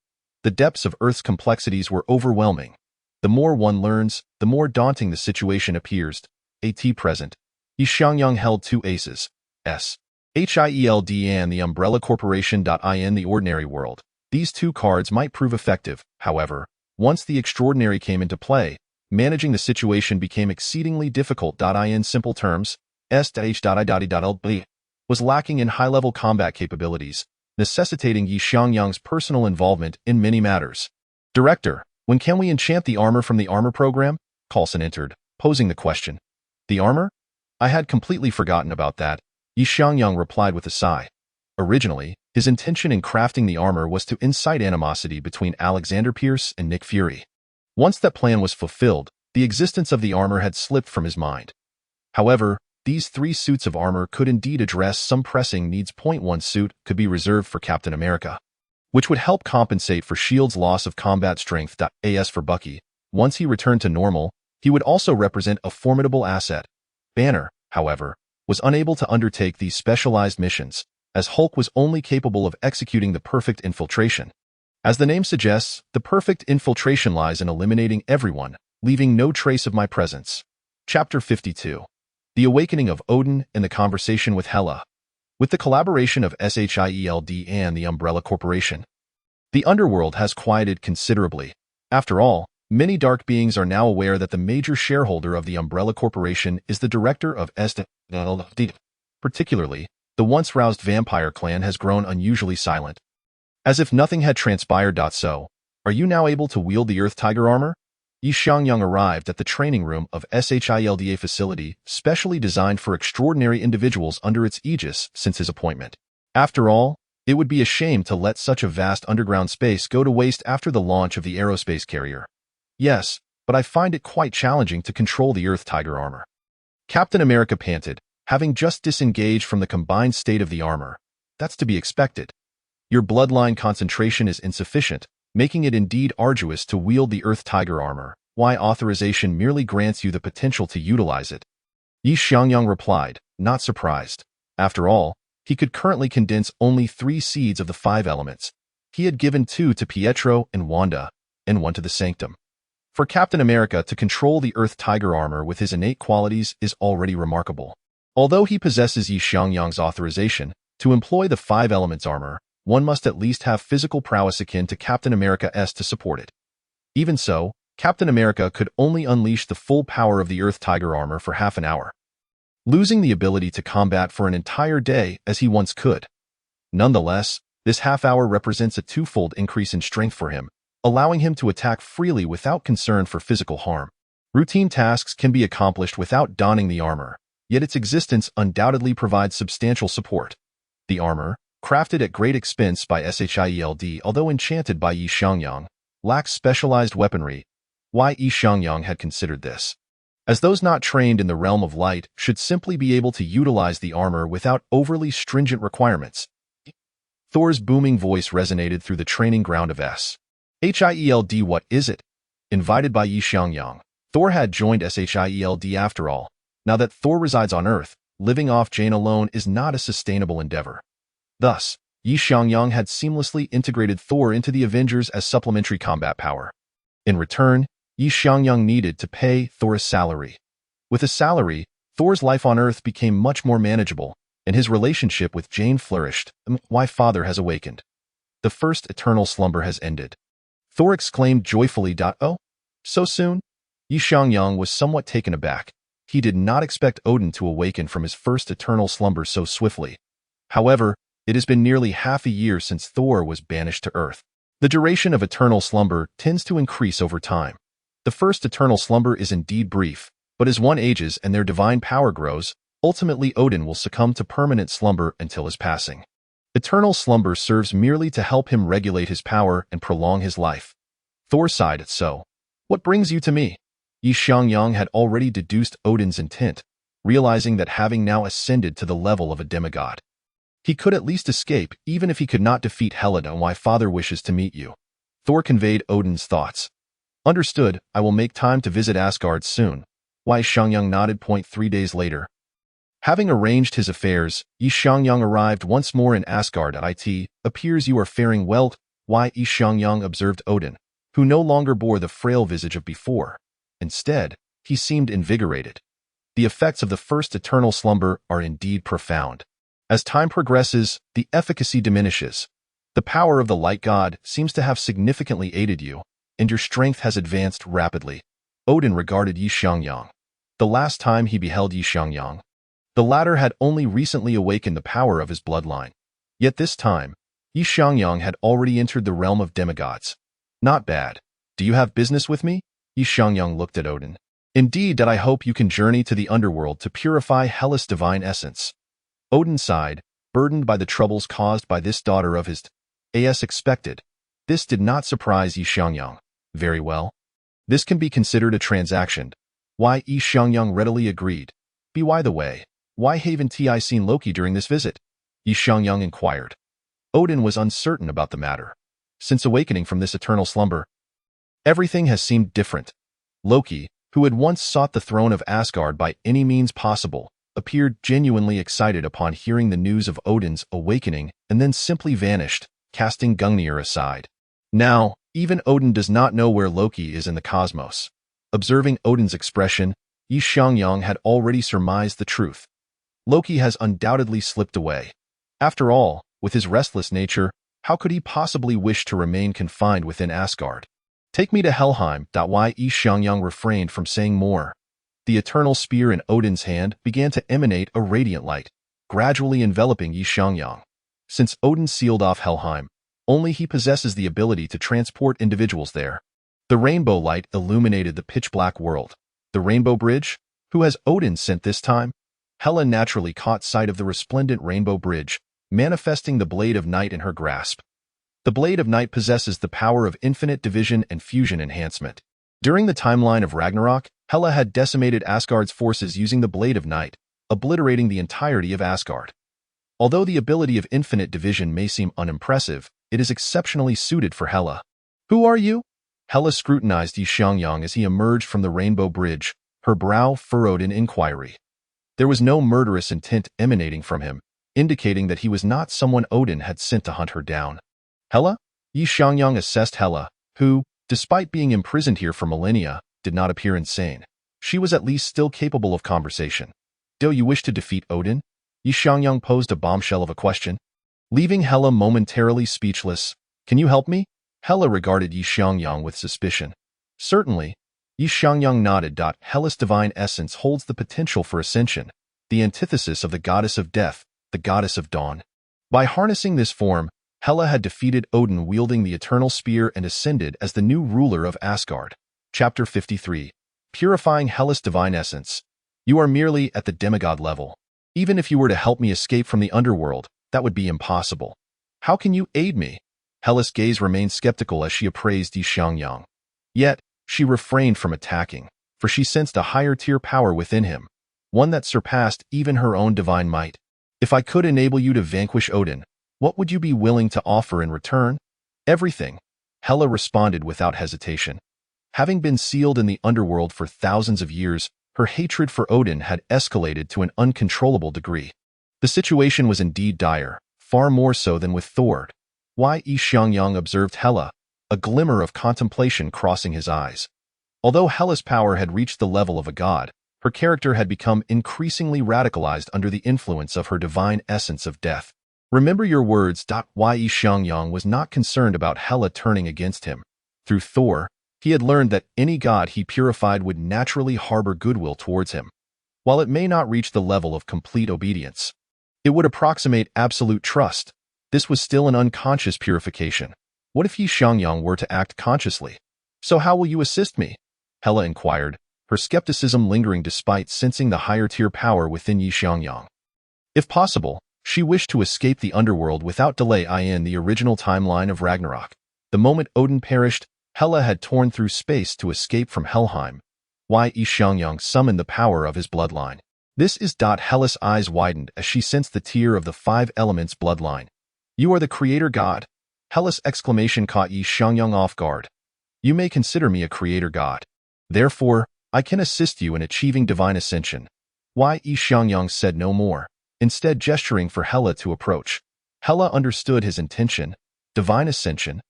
The depths of Earth's complexities were overwhelming. The more one learns, the more daunting the situation appears. At present, Xiangyang held two aces, Shield and the Umbrella Corporation. In the ordinary world, these two cards might prove effective. However, once the extraordinary came into play, managing the situation became exceedingly difficult. In simple terms, S-H.I.LB was lacking in high-level combat capabilities, necessitating Xiangyang's personal involvement in many matters. Director, when can we enchant the armor from the armor program? Coulson entered, posing the question. The armor? I had completely forgotten about that, Xiangyang replied with a sigh. Originally, his intention in crafting the armor was to incite animosity between Alexander Pierce and Nick Fury. Once that plan was fulfilled, the existence of the armor had slipped from his mind. However, these 3 suits of armor could indeed address some pressing needs. One suit could be reserved for Captain America, which would help compensate for S.H.I.E.L.D.'s loss of combat strength. As for Bucky, once he returned to normal, he would also represent a formidable asset. Banner, however, was unable to undertake these specialized missions, as Hulk was only capable of executing the perfect infiltration. As the name suggests, the perfect infiltration lies in eliminating everyone, leaving no trace of my presence. Chapter 52. The Awakening of Odin and the Conversation with Hela. With the collaboration of Shield and the Umbrella Corporation, the underworld has quieted considerably. After all, many dark beings are now aware that the major shareholder of the Umbrella Corporation is the director of Shield. Particularly, the once-roused vampire clan has grown unusually silent. As if nothing had transpired. So, are you now able to wield the Earth Tiger armor? Xiangyang arrived at the training room of SHIELD facility, specially designed for extraordinary individuals under its aegis since his appointment. After all, it would be a shame to let such a vast underground space go to waste after the launch of the aerospace carrier. Yes, but I find it quite challenging to control the Earth Tiger armor. Captain America panted, having just disengaged from the combined state of the armor. That's to be expected. Your bloodline concentration is insufficient, making it indeed arduous to wield the Earth Tiger armor. Why authorization merely grants you the potential to utilize it. Xiangyang replied, not surprised. After all, he could currently condense only 3 seeds of the 5 elements. He had given 2 to Pietro and Wanda, and 1 to the Sanctum. For Captain America to control the Earth Tiger armor with his innate qualities is already remarkable. Although he possesses Xiangyang's authorization to employ the 5 elements armor, one must at least have physical prowess akin to Captain America's to support it. Even so, Captain America could only unleash the full power of the Earth Tiger armor for half an hour, losing the ability to combat for an entire day as he once could. Nonetheless, this half hour represents a 2-fold increase in strength for him, allowing him to attack freely without concern for physical harm. Routine tasks can be accomplished without donning the armor, yet its existence undoubtedly provides substantial support. The armor, crafted at great expense by SHIELD, although enchanted by Xiangyang, lacks specialized weaponry. Why Xiangyang had considered this, as those not trained in the realm of light should simply be able to utilize the armor without overly stringent requirements. Thor's booming voice resonated through the training ground of SHIELD. What is it? Invited by Xiangyang, Thor had joined SHIELD after all. Now that Thor resides on Earth, living off Jane alone is not a sustainable endeavor. Thus, Xiangyang had seamlessly integrated Thor into the Avengers as supplementary combat power. In return, Xiangyang needed to pay Thor a salary. With a salary, Thor's life on Earth became much more manageable, and his relationship with Jane flourished. Why Father has awakened. The first eternal slumber has ended. Thor exclaimed joyfully. Oh? So soon? Xiangyang was somewhat taken aback. He did not expect Odin to awaken from his first eternal slumber so swiftly. However, it has been nearly half a year since Thor was banished to Earth. The duration of eternal slumber tends to increase over time. The first eternal slumber is indeed brief, but as one ages and their divine power grows, ultimately Odin will succumb to permanent slumber until his passing. Eternal slumber serves merely to help him regulate his power and prolong his life. Thor sighed, "So, what brings you to me?" Xiangyang had already deduced Odin's intent, realizing that having now ascended to the level of a demigod, he could at least escape, even if he could not defeat Hela. And why father wishes to meet you. Thor conveyed Odin's thoughts. Understood, I will make time to visit Asgard soon. Why Xiangyang nodded. 3 days later. Having arranged his affairs, Xiangyang arrived once more in Asgard. It appears you are faring well. Why Xiangyang observed Odin, who no longer bore the frail visage of before. Instead, he seemed invigorated. The effects of the first eternal slumber are indeed profound. As time progresses, the efficacy diminishes. The power of the light god seems to have significantly aided you, and your strength has advanced rapidly. Odin regarded Xiangyang. The last time he beheld Xiangyang, the latter had only recently awakened the power of his bloodline. Yet this time, Xiangyang had already entered the realm of demigods. Not bad. Do you have business with me? Xiangyang looked at Odin. Indeed, that I hope you can journey to the underworld to purify Hela's divine essence. Odin sighed, burdened by the troubles caused by this daughter of his. As expected, this did not surprise Xiangyang. Very well. This can be considered a transaction. Why Xiangyang readily agreed. By the way, why haven't I seen Loki during this visit? Xiangyang inquired. Odin was uncertain about the matter. Since awakening from this eternal slumber, everything has seemed different. Loki, who had once sought the throne of Asgard by any means possible, appeared genuinely excited upon hearing the news of Odin's awakening and then simply vanished, casting Gungnir aside. Now, even Odin does not know where Loki is in the cosmos. Observing Odin's expression, Xiangyang had already surmised the truth. Loki has undoubtedly slipped away. After all, with his restless nature, how could he possibly wish to remain confined within Asgard? Take me to Helheim. Why Xiangyang refrained from saying more. The eternal spear in Odin's hand began to emanate a radiant light, gradually enveloping Xiangyang. Since Odin sealed off Helheim, only he possesses the ability to transport individuals there. The rainbow light illuminated the pitch-black world. The rainbow bridge? Who has Odin sent this time? Hela naturally caught sight of the resplendent rainbow bridge, manifesting the blade of night in her grasp. The blade of night possesses the power of infinite division and fusion enhancement. During the timeline of Ragnarok, Hela had decimated Asgard's forces using the blade of night, obliterating the entirety of Asgard. Although the ability of infinite division may seem unimpressive, it is exceptionally suited for Hela. Who are you? Hela scrutinized Xiangyang as he emerged from the rainbow bridge, her brow furrowed in inquiry. There was no murderous intent emanating from him, indicating that he was not someone Odin had sent to hunt her down. Hela? Xiangyang assessed Hela, who, despite being imprisoned here for millennia, did not appear insane. She was at least still capable of conversation. Do you wish to defeat Odin? Xiangyang posed a bombshell of a question. Leaving Hela momentarily speechless, can you help me? Hela regarded Xiangyang with suspicion. Certainly. Xiangyang nodded. Hela's divine essence holds the potential for ascension, the antithesis of the goddess of death, the goddess of dawn. By harnessing this form, Hela had defeated Odin wielding the eternal spear and ascended as the new ruler of Asgard. Chapter 53. Purifying Hela's divine essence. You are merely at the demigod level. Even if you were to help me escape from the underworld, that would be impossible. How can you aid me? Hela's gaze remained skeptical as she appraised Xiangyang. Yet, she refrained from attacking, for she sensed a higher-tier power within him, one that surpassed even her own divine might. If I could enable you to vanquish Odin, what would you be willing to offer in return? Everything, Hela responded without hesitation. Having been sealed in the underworld for thousands of years, her hatred for Odin had escalated to an uncontrollable degree. The situation was indeed dire, far more so than with Thor. Why Xiangyang observed Hela, a glimmer of contemplation crossing his eyes. Although Hela's power had reached the level of a god, her character had become increasingly radicalized under the influence of her divine essence of death. Remember your words. Why Xiangyang was not concerned about Hela turning against him. Through Thor, he had learned that any god he purified would naturally harbor goodwill towards him. While it may not reach the level of complete obedience, it would approximate absolute trust. This was still an unconscious purification. What if Xiangyang were to act consciously? So how will you assist me? Hela inquired, her skepticism lingering despite sensing the higher-tier power within Xiangyang. If possible, she wished to escape the underworld without delay. In the original timeline of Ragnarok, the moment Odin perished, Hela had torn through space to escape from Helheim. Xiangyang summoned the power of his bloodline. This is. Hela's eyes widened as she sensed the tier of the 5 elements bloodline. You are the creator god? Hela's exclamation caught Xiangyang off guard. You may consider me a creator god. Therefore, I can assist you in achieving divine ascension. Xiangyang said no more, instead gesturing for Hela to approach. Hela understood his intention. Divine ascension?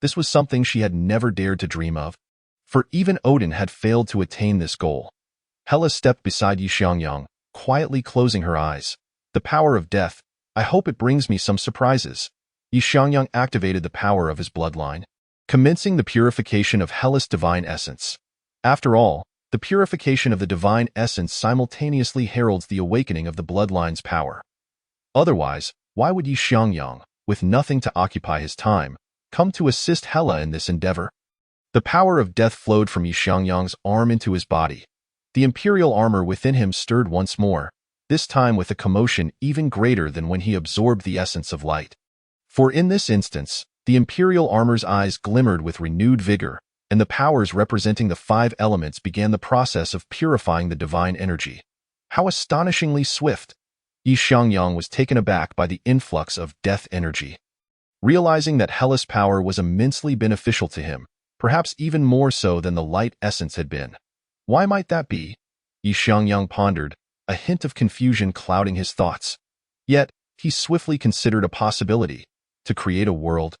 This was something she had never dared to dream of. For even Odin had failed to attain this goal. Hela stepped beside Xiangyang, quietly closing her eyes. The power of death. I hope it brings me some surprises. Xiangyang activated the power of his bloodline, commencing the purification of Hela's divine essence. After all, the purification of the divine essence simultaneously heralds the awakening of the bloodline's power. Otherwise, why would Xiangyang, with nothing to occupy his time, come to assist Hela in this endeavor? The power of death flowed from Xiangyang's arm into his body. The imperial armor within him stirred once more, this time with a commotion even greater than when he absorbed the essence of light. For in this instance, the imperial armor's eyes glimmered with renewed vigor, and the powers representing the 5 elements began the process of purifying the divine energy. How astonishingly swift! Xiangyang was taken aback by the influx of death energy. Realizing that Hela's power was immensely beneficial to him, perhaps even more so than the light essence had been. Why might that be? Xiangyang pondered, a hint of confusion clouding his thoughts. Yet, he swiftly considered a possibility: to create a world.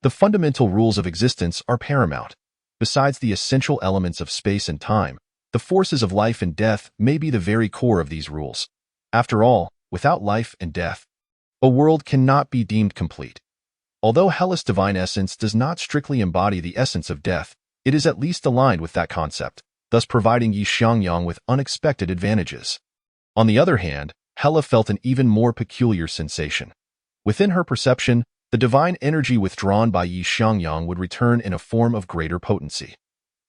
The fundamental rules of existence are paramount. Besides the essential elements of space and time, the forces of life and death may be the very core of these rules. After all, without life and death, a world cannot be deemed complete. Although Hela's divine essence does not strictly embody the essence of death, it is at least aligned with that concept, thus providing Xiangyang with unexpected advantages. On the other hand, Hela felt an even more peculiar sensation. Within her perception, the divine energy withdrawn by Xiangyang would return in a form of greater potency.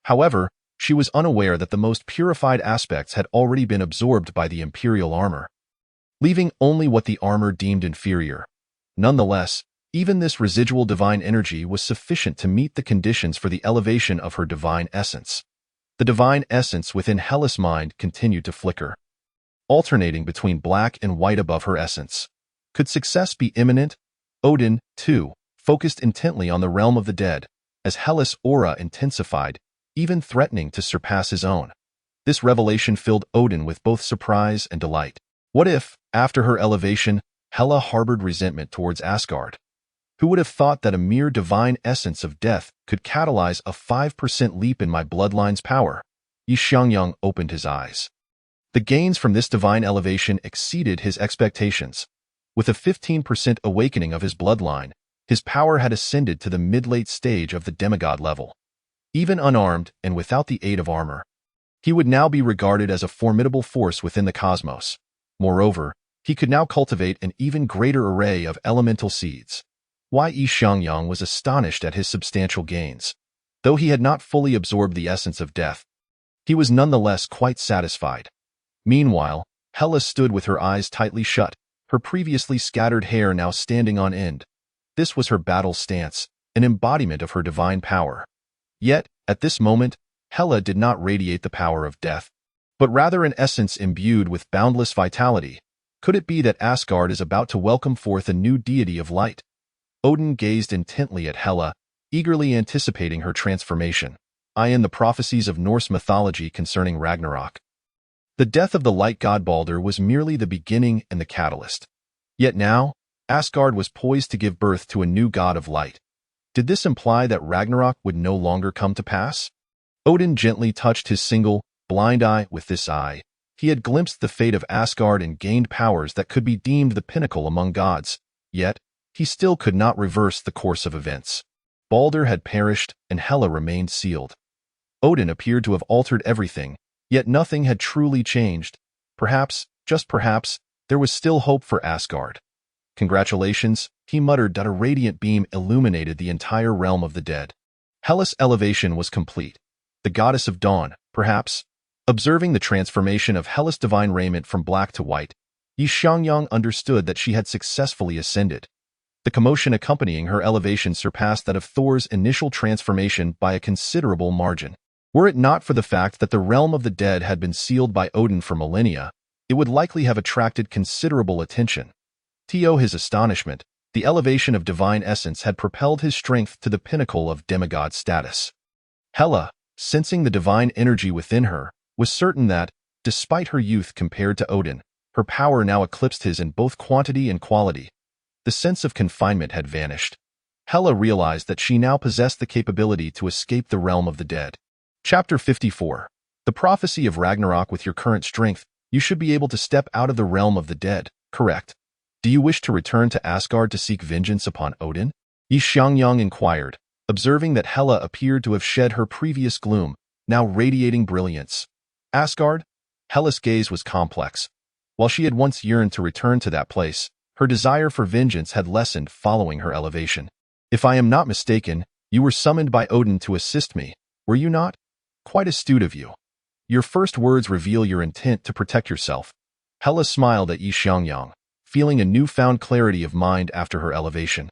However, she was unaware that the most purified aspects had already been absorbed by the imperial armor, leaving only what the armor deemed inferior. Nonetheless, even this residual divine energy was sufficient to meet the conditions for the elevation of her divine essence. The divine essence within Hela's mind continued to flicker, alternating between black and white above her essence. Could success be imminent? Odin, too, focused intently on the realm of the dead, as Hela's aura intensified, even threatening to surpass his own. This revelation filled Odin with both surprise and delight. What if, after her elevation, Hela harbored resentment towards Asgard? Who would have thought that a mere divine essence of death could catalyze a 5% leap in my bloodline's power? Xiangyang opened his eyes. The gains from this divine elevation exceeded his expectations. With a 15% awakening of his bloodline, his power had ascended to the mid-late stage of the demigod level. Even unarmed and without the aid of armor, he would now be regarded as a formidable force within the cosmos. Moreover, he could now cultivate an even greater array of elemental seeds. Xiangyang was astonished at his substantial gains. Though he had not fully absorbed the essence of death, he was nonetheless quite satisfied. Meanwhile, Hela stood with her eyes tightly shut, her previously scattered hair now standing on end. This was her battle stance, an embodiment of her divine power. Yet, at this moment, Hela did not radiate the power of death, but rather an essence imbued with boundless vitality. Could it be that Asgard is about to welcome forth a new deity of light? Odin gazed intently at Hela, eagerly anticipating her transformation. In the prophecies of Norse mythology concerning Ragnarok, the death of the light god Balder was merely the beginning and the catalyst. Yet now, Asgard was poised to give birth to a new god of light. Did this imply that Ragnarok would no longer come to pass? Odin gently touched his single, blind eye with this eye. He had glimpsed the fate of Asgard and gained powers that could be deemed the pinnacle among gods. Yet, he still could not reverse the course of events. Balder had perished, and Hela remained sealed. Odin appeared to have altered everything, yet nothing had truly changed. Perhaps, just perhaps, there was still hope for Asgard. Congratulations, he muttered. A radiant beam illuminated the entire realm of the dead. Hela's elevation was complete. The goddess of dawn, perhaps. Observing the transformation of Hela's divine raiment from black to white, Xiangyang understood that she had successfully ascended. The commotion accompanying her elevation surpassed that of Thor's initial transformation by a considerable margin. Were it not for the fact that the realm of the dead had been sealed by Odin for millennia, it would likely have attracted considerable attention. To his astonishment, the elevation of divine essence had propelled his strength to the pinnacle of demigod status. Hela, sensing the divine energy within her, was certain that, despite her youth compared to Odin, her power now eclipsed his in both quantity and quality. The sense of confinement had vanished. Hela realized that she now possessed the capability to escape the realm of the dead. Chapter 54. The prophecy of Ragnarok. With your current strength, you should be able to step out of the realm of the dead, correct? Do you wish to return to Asgard to seek vengeance upon Odin? Xiangyang inquired, observing that Hela appeared to have shed her previous gloom, now radiating brilliance. Asgard? Hela's gaze was complex. While she had once yearned to return to that place, her desire for vengeance had lessened following her elevation. If I am not mistaken, you were summoned by Odin to assist me, were you not? Quite astute of you. Your first words reveal your intent to protect yourself. Hela smiled at Xiangyang, feeling a newfound clarity of mind after her elevation.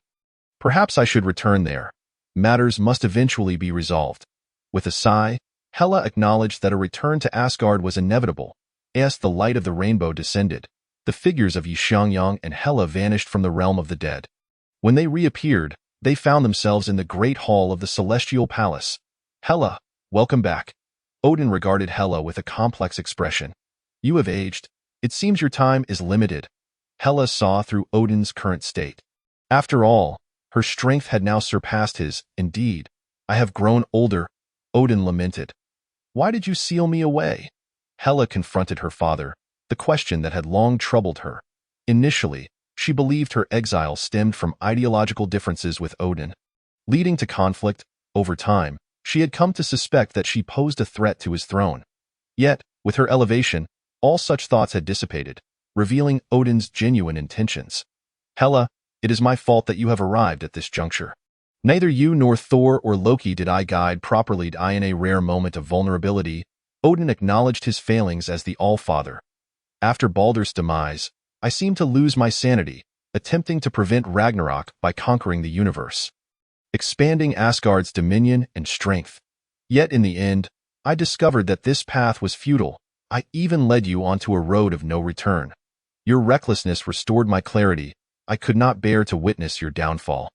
Perhaps I should return there. Matters must eventually be resolved. With a sigh, Hela acknowledged that a return to Asgard was inevitable. As the light of the rainbow descended, the figures of Xiangyang and Hela vanished from the realm of the dead. When they reappeared, they found themselves in the great hall of the celestial palace. Hela, welcome back. Odin regarded Hela with a complex expression. You have aged. It seems your time is limited. Hela saw through Odin's current state. After all, her strength had now surpassed his. Indeed, I have grown older, Odin lamented. Why did you seal me away? Hela confronted her father, the question that had long troubled her. Initially, she believed her exile stemmed from ideological differences with Odin. Leading to conflict, over time, she had come to suspect that she posed a threat to his throne. Yet, with her elevation, all such thoughts had dissipated, revealing Odin's genuine intentions. Hela, it is my fault that you have arrived at this juncture. Neither you nor Thor or Loki did I guide properly. In a rare moment of vulnerability, Odin acknowledged his failings as the All-Father. After Baldur's demise, I seemed to lose my sanity, attempting to prevent Ragnarok by conquering the universe, expanding Asgard's dominion and strength. Yet in the end, I discovered that this path was futile. I even led you onto a road of no return. Your recklessness restored my clarity. I could not bear to witness your downfall.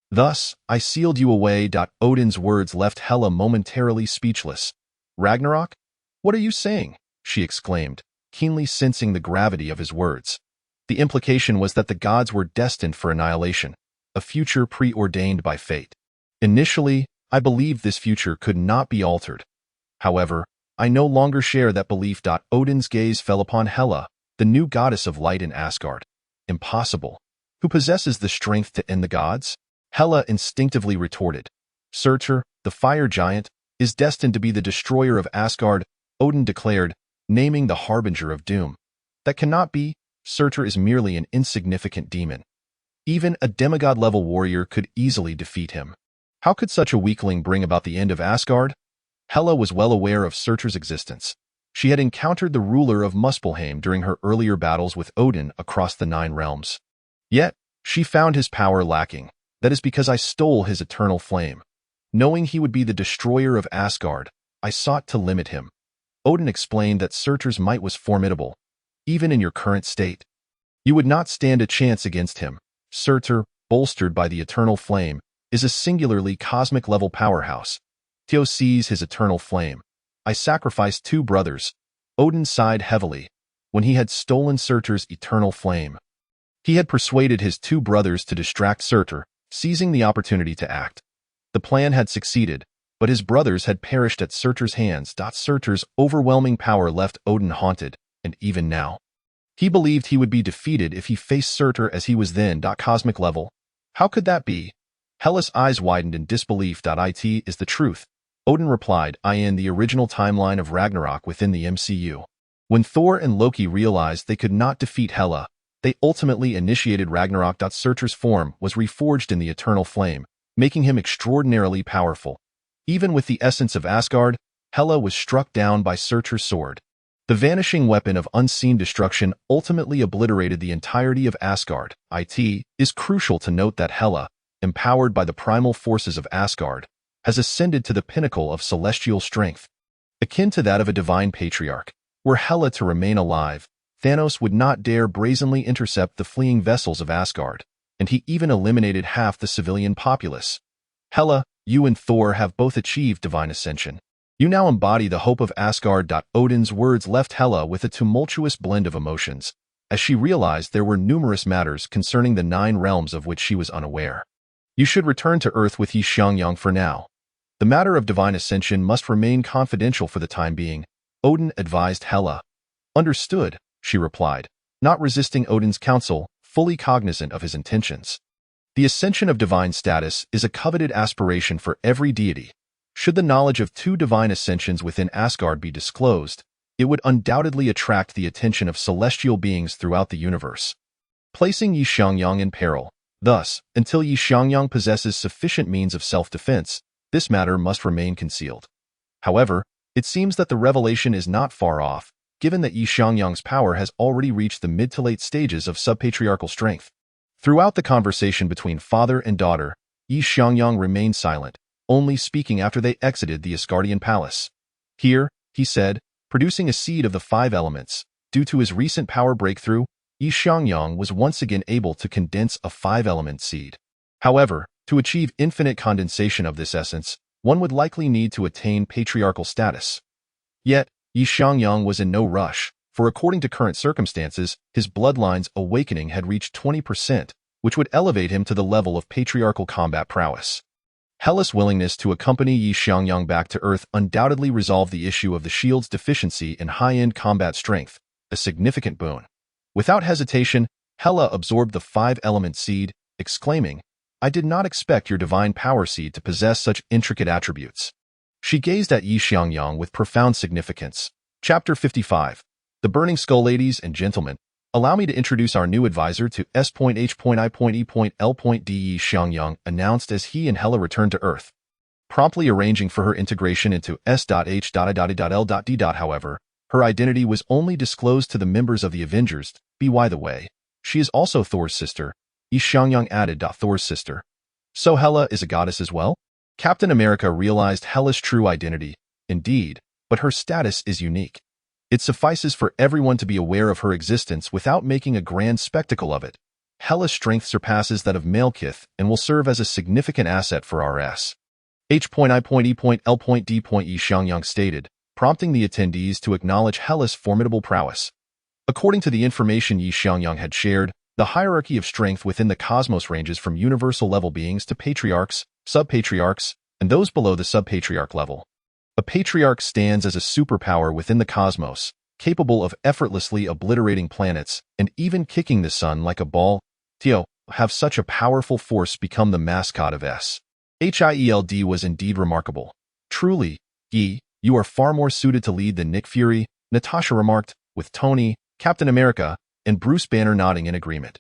Thus, I sealed you away. Odin's words left Hela momentarily speechless. Ragnarok? What are you saying? She exclaimed, keenly sensing the gravity of his words. The implication was that the gods were destined for annihilation, a future preordained by fate. Initially, I believed this future could not be altered. However, I no longer share that belief. Odin's gaze fell upon Hela, the new goddess of light in Asgard. Impossible. Who possesses the strength to end the gods? Hela instinctively retorted. Surtur, the fire giant, is destined to be the destroyer of Asgard, Odin declared, naming the harbinger of doom. That cannot be. Surtur is merely an insignificant demon. Even a demigod-level warrior could easily defeat him. How could such a weakling bring about the end of Asgard? Hela was well aware of Surtur's existence. She had encountered the ruler of Muspelheim during her earlier battles with Odin across the 9 realms. Yet, she found his power lacking. That is because I stole his eternal flame. Knowing he would be the destroyer of Asgard, I sought to limit him. Odin explained that Surtur's might was formidable. Even in your current state, you would not stand a chance against him. Surtur, bolstered by the eternal flame, is a singularly cosmic-level powerhouse. Teo sees his eternal flame. I sacrificed 2 brothers. Odin sighed heavily. When he had stolen Surtur's eternal flame, he had persuaded his 2 brothers to distract Surtur, seizing the opportunity to act. The plan had succeeded, but his brothers had perished at Surtur's hands. Surtur's overwhelming power left Odin haunted, and even now, he believed he would be defeated if he faced Surtur as he was then. Cosmic level. How could that be? Hela's eyes widened in disbelief. It is the truth. Odin replied, in the original timeline of Ragnarok within the MCU. When Thor and Loki realized they could not defeat Hela, they ultimately initiated Ragnarok. Surtur's form was reforged in the eternal flame, making him extraordinarily powerful. Even with the essence of Asgard, Hela was struck down by Surtur's sword. The vanishing weapon of unseen destruction ultimately obliterated the entirety of Asgard. It is crucial to note that Hela, empowered by the primal forces of Asgard, has ascended to the pinnacle of celestial strength, akin to that of a divine patriarch. Were Hela to remain alive, Thanos would not dare brazenly intercept the fleeing vessels of Asgard, and he even eliminated half the civilian populace. Hela, you and Thor have both achieved divine ascension. You now embody the hope of Asgard. Odin's words left Hela with a tumultuous blend of emotions, as she realized there were numerous matters concerning the 9 realms of which she was unaware. You should return to Earth with Xiangyang for now. The matter of divine ascension must remain confidential for the time being, Odin advised Hela. Understood, she replied, not resisting Odin's counsel, fully cognizant of his intentions. The ascension of divine status is a coveted aspiration for every deity. Should the knowledge of 2 divine ascensions within Asgard be disclosed, it would undoubtedly attract the attention of celestial beings throughout the universe, placing Xiangyang in peril. Thus, until Xiangyang possesses sufficient means of self-defense, this matter must remain concealed. However, it seems that the revelation is not far off, given that Xiangyang's power has already reached the mid to late stages of subpatriarchal strength. Throughout the conversation between father and daughter, Xiangyang remained silent, only speaking after they exited the Asgardian palace. Here, he said, producing a seed of the 5 elements, due to his recent power breakthrough, Xiangyang was once again able to condense a 5-element seed. However, to achieve infinite condensation of this essence, one would likely need to attain patriarchal status. Yet, Xiangyang was in no rush, for according to current circumstances, his bloodline's awakening had reached 20%, which would elevate him to the level of patriarchal combat prowess. Hela's willingness to accompany Xiangyang back to Earth undoubtedly resolved the issue of the shield's deficiency in high-end combat strength, a significant boon. Without hesitation, Hela absorbed the 5-element seed, exclaiming, I did not expect your divine power seed to possess such intricate attributes. She gazed at Xiangyang with profound significance. Chapter 55. The Burning Skull. Ladies and gentlemen, allow me to introduce our new advisor to S.H.I.L.D. Xiangyang announced as he and Hela returned to Earth, promptly arranging for her integration into S.H.L.D. However, her identity was only disclosed to the members of the Avengers. By the way, she is also Thor's sister, Xiangyang added. Thor's sister. So Hela is a goddess as well? Captain America realized Hela's true identity, indeed, but her status is unique. It suffices for everyone to be aware of her existence without making a grand spectacle of it. Hela's strength surpasses that of Malekith and will serve as a significant asset for RS. H.I.L.D. Xiangyang stated, prompting the attendees to acknowledge Hela's formidable prowess. According to the information Xiangyang had shared, the hierarchy of strength within the cosmos ranges from universal-level beings to patriarchs, subpatriarchs, and those below the subpatriarch level. A patriarch stands as a superpower within the cosmos, capable of effortlessly obliterating planets and even kicking the sun like a ball. To have such a powerful force become the mascot of S.H.I.E.L.D. was indeed remarkable. Truly, you are far more suited to lead than Nick Fury, Natasha remarked, with Tony, Captain America, and Bruce Banner nodding in agreement.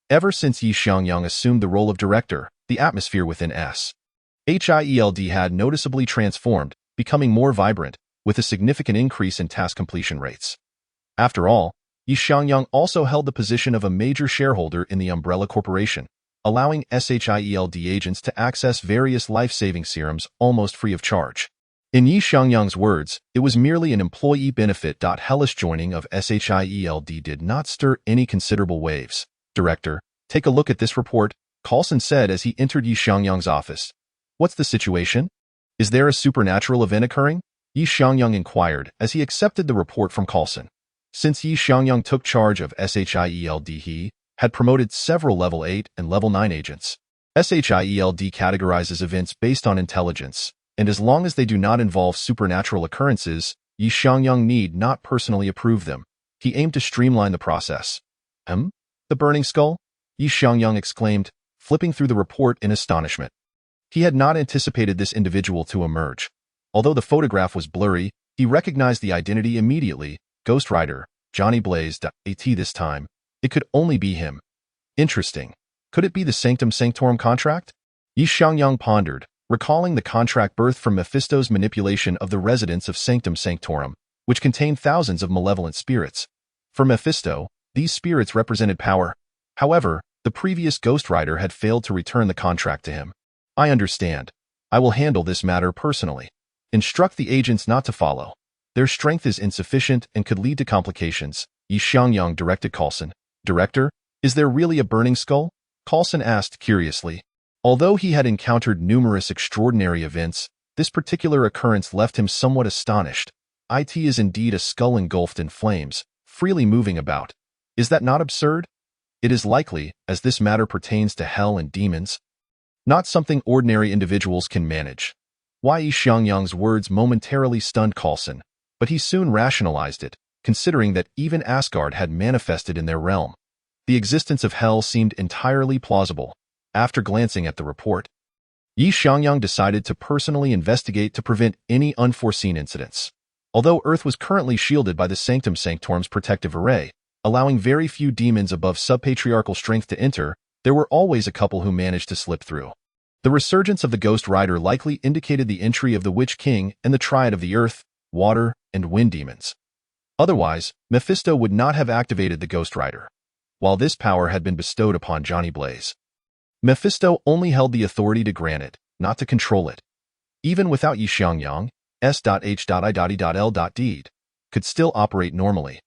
Ever since Xiangyang assumed the role of director, the atmosphere within S.H.I.E.L.D. had noticeably transformed, becoming more vibrant, with a significant increase in task completion rates. After all, Xiangyang also held the position of a major shareholder in the Umbrella Corporation, allowing SHIELD agents to access various life-saving serums almost free of charge. In Xiangyang's words, it was merely an employee benefit. Hela's joining of SHIELD did not stir any considerable waves. Director, take a look at this report, Coulson said as he entered Xiangyang's office. What's the situation? Is there a supernatural event occurring? Xiangyang inquired as he accepted the report from Coulson. Since Xiangyang took charge of SHIELD, he had promoted several Level 8 and Level 9 agents. SHIELD categorizes events based on intelligence, and as long as they do not involve supernatural occurrences, Xiangyang need not personally approve them. He aimed to streamline the process. The Burning Skull? Xiangyang exclaimed, flipping through the report in astonishment. He had not anticipated this individual to emerge. Although the photograph was blurry, he recognized the identity immediately, Ghost Rider, Johnny Blaze. At this time, it could only be him. Interesting. Could it be the Sanctum Sanctorum contract? Xiangyang pondered, recalling the contract birthed from Mephisto's manipulation of the residents of Sanctum Sanctorum, which contained thousands of malevolent spirits. For Mephisto, these spirits represented power. However, the previous Ghost Rider had failed to return the contract to him. I understand. I will handle this matter personally. Instruct the agents not to follow. Their strength is insufficient and could lead to complications. Xiangyang directed Coulson. Director, is there really a burning skull? Coulson asked curiously. Although he had encountered numerous extraordinary events, this particular occurrence left him somewhat astonished. It is indeed a skull engulfed in flames, freely moving about. Is that not absurd? It is likely, as this matter pertains to hell and demons. Not something ordinary individuals can manage. Xiangyang's words momentarily stunned Coulson, but he soon rationalized it, considering that even Asgard had manifested in their realm. The existence of hell seemed entirely plausible. After glancing at the report, Xiangyang decided to personally investigate to prevent any unforeseen incidents. Although Earth was currently shielded by the Sanctum Sanctorum's protective array, allowing very few demons above subpatriarchal strength to enter, there were always a couple who managed to slip through. The resurgence of the Ghost Rider likely indicated the entry of the Witch King and the triad of the Earth, Water, and Wind demons. Otherwise, Mephisto would not have activated the Ghost Rider. While this power had been bestowed upon Johnny Blaze, Mephisto only held the authority to grant it, not to control it. Even without Xiangyang, S.H.I.L.D. could still operate normally.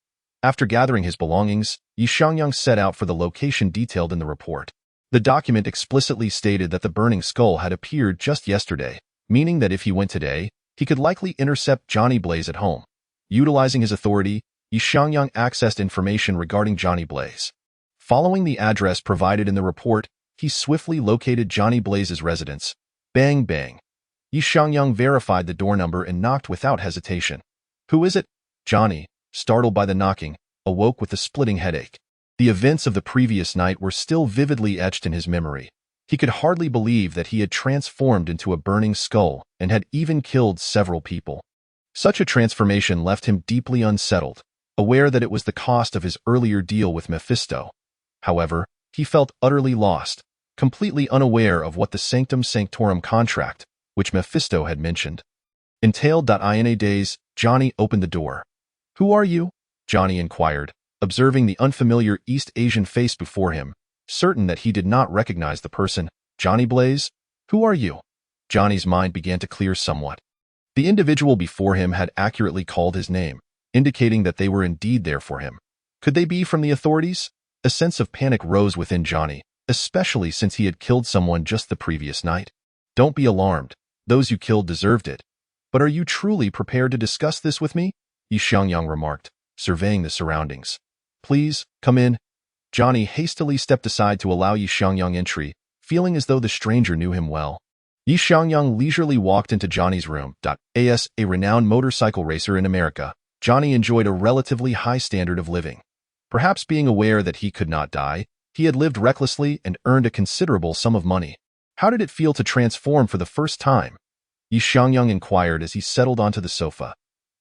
After gathering his belongings, Xiangyang set out for the location detailed in the report. The document explicitly stated that the burning skull had appeared just yesterday, meaning that if he went today, he could likely intercept Johnny Blaze at home. Utilizing his authority, Xiangyang accessed information regarding Johnny Blaze. Following the address provided in the report, he swiftly located Johnny Blaze's residence. Bang bang. Xiangyang verified the door number and knocked without hesitation. Who is it? Johnny, startled by the knocking, awoke with a splitting headache. The events of the previous night were still vividly etched in his memory. He could hardly believe that he had transformed into a burning skull and had even killed several people. Such a transformation left him deeply unsettled, aware that it was the cost of his earlier deal with Mephisto. However, he felt utterly lost, completely unaware of what the Sanctum Sanctorum contract, which Mephisto had mentioned, entailed. In a daze, Johnny opened the door. Who are you? Johnny inquired, observing the unfamiliar East Asian face before him, certain that he did not recognize the person. Johnny Blaze? Who are you? Johnny's mind began to clear somewhat. The individual before him had accurately called his name, indicating that they were indeed there for him. Could they be from the authorities? A sense of panic rose within Johnny, especially since he had killed someone just the previous night. Don't be alarmed. Those you killed deserved it. But are you truly prepared to discuss this with me? Xiangyang remarked, surveying the surroundings. Please, come in. Johnny hastily stepped aside to allow Xiangyang entry, feeling as though the stranger knew him well. Xiangyang leisurely walked into Johnny's room. As a renowned motorcycle racer in America, Johnny enjoyed a relatively high standard of living. Perhaps being aware that he could not die, he had lived recklessly and earned a considerable sum of money. How did it feel to transform for the first time? Xiangyang inquired as he settled onto the sofa.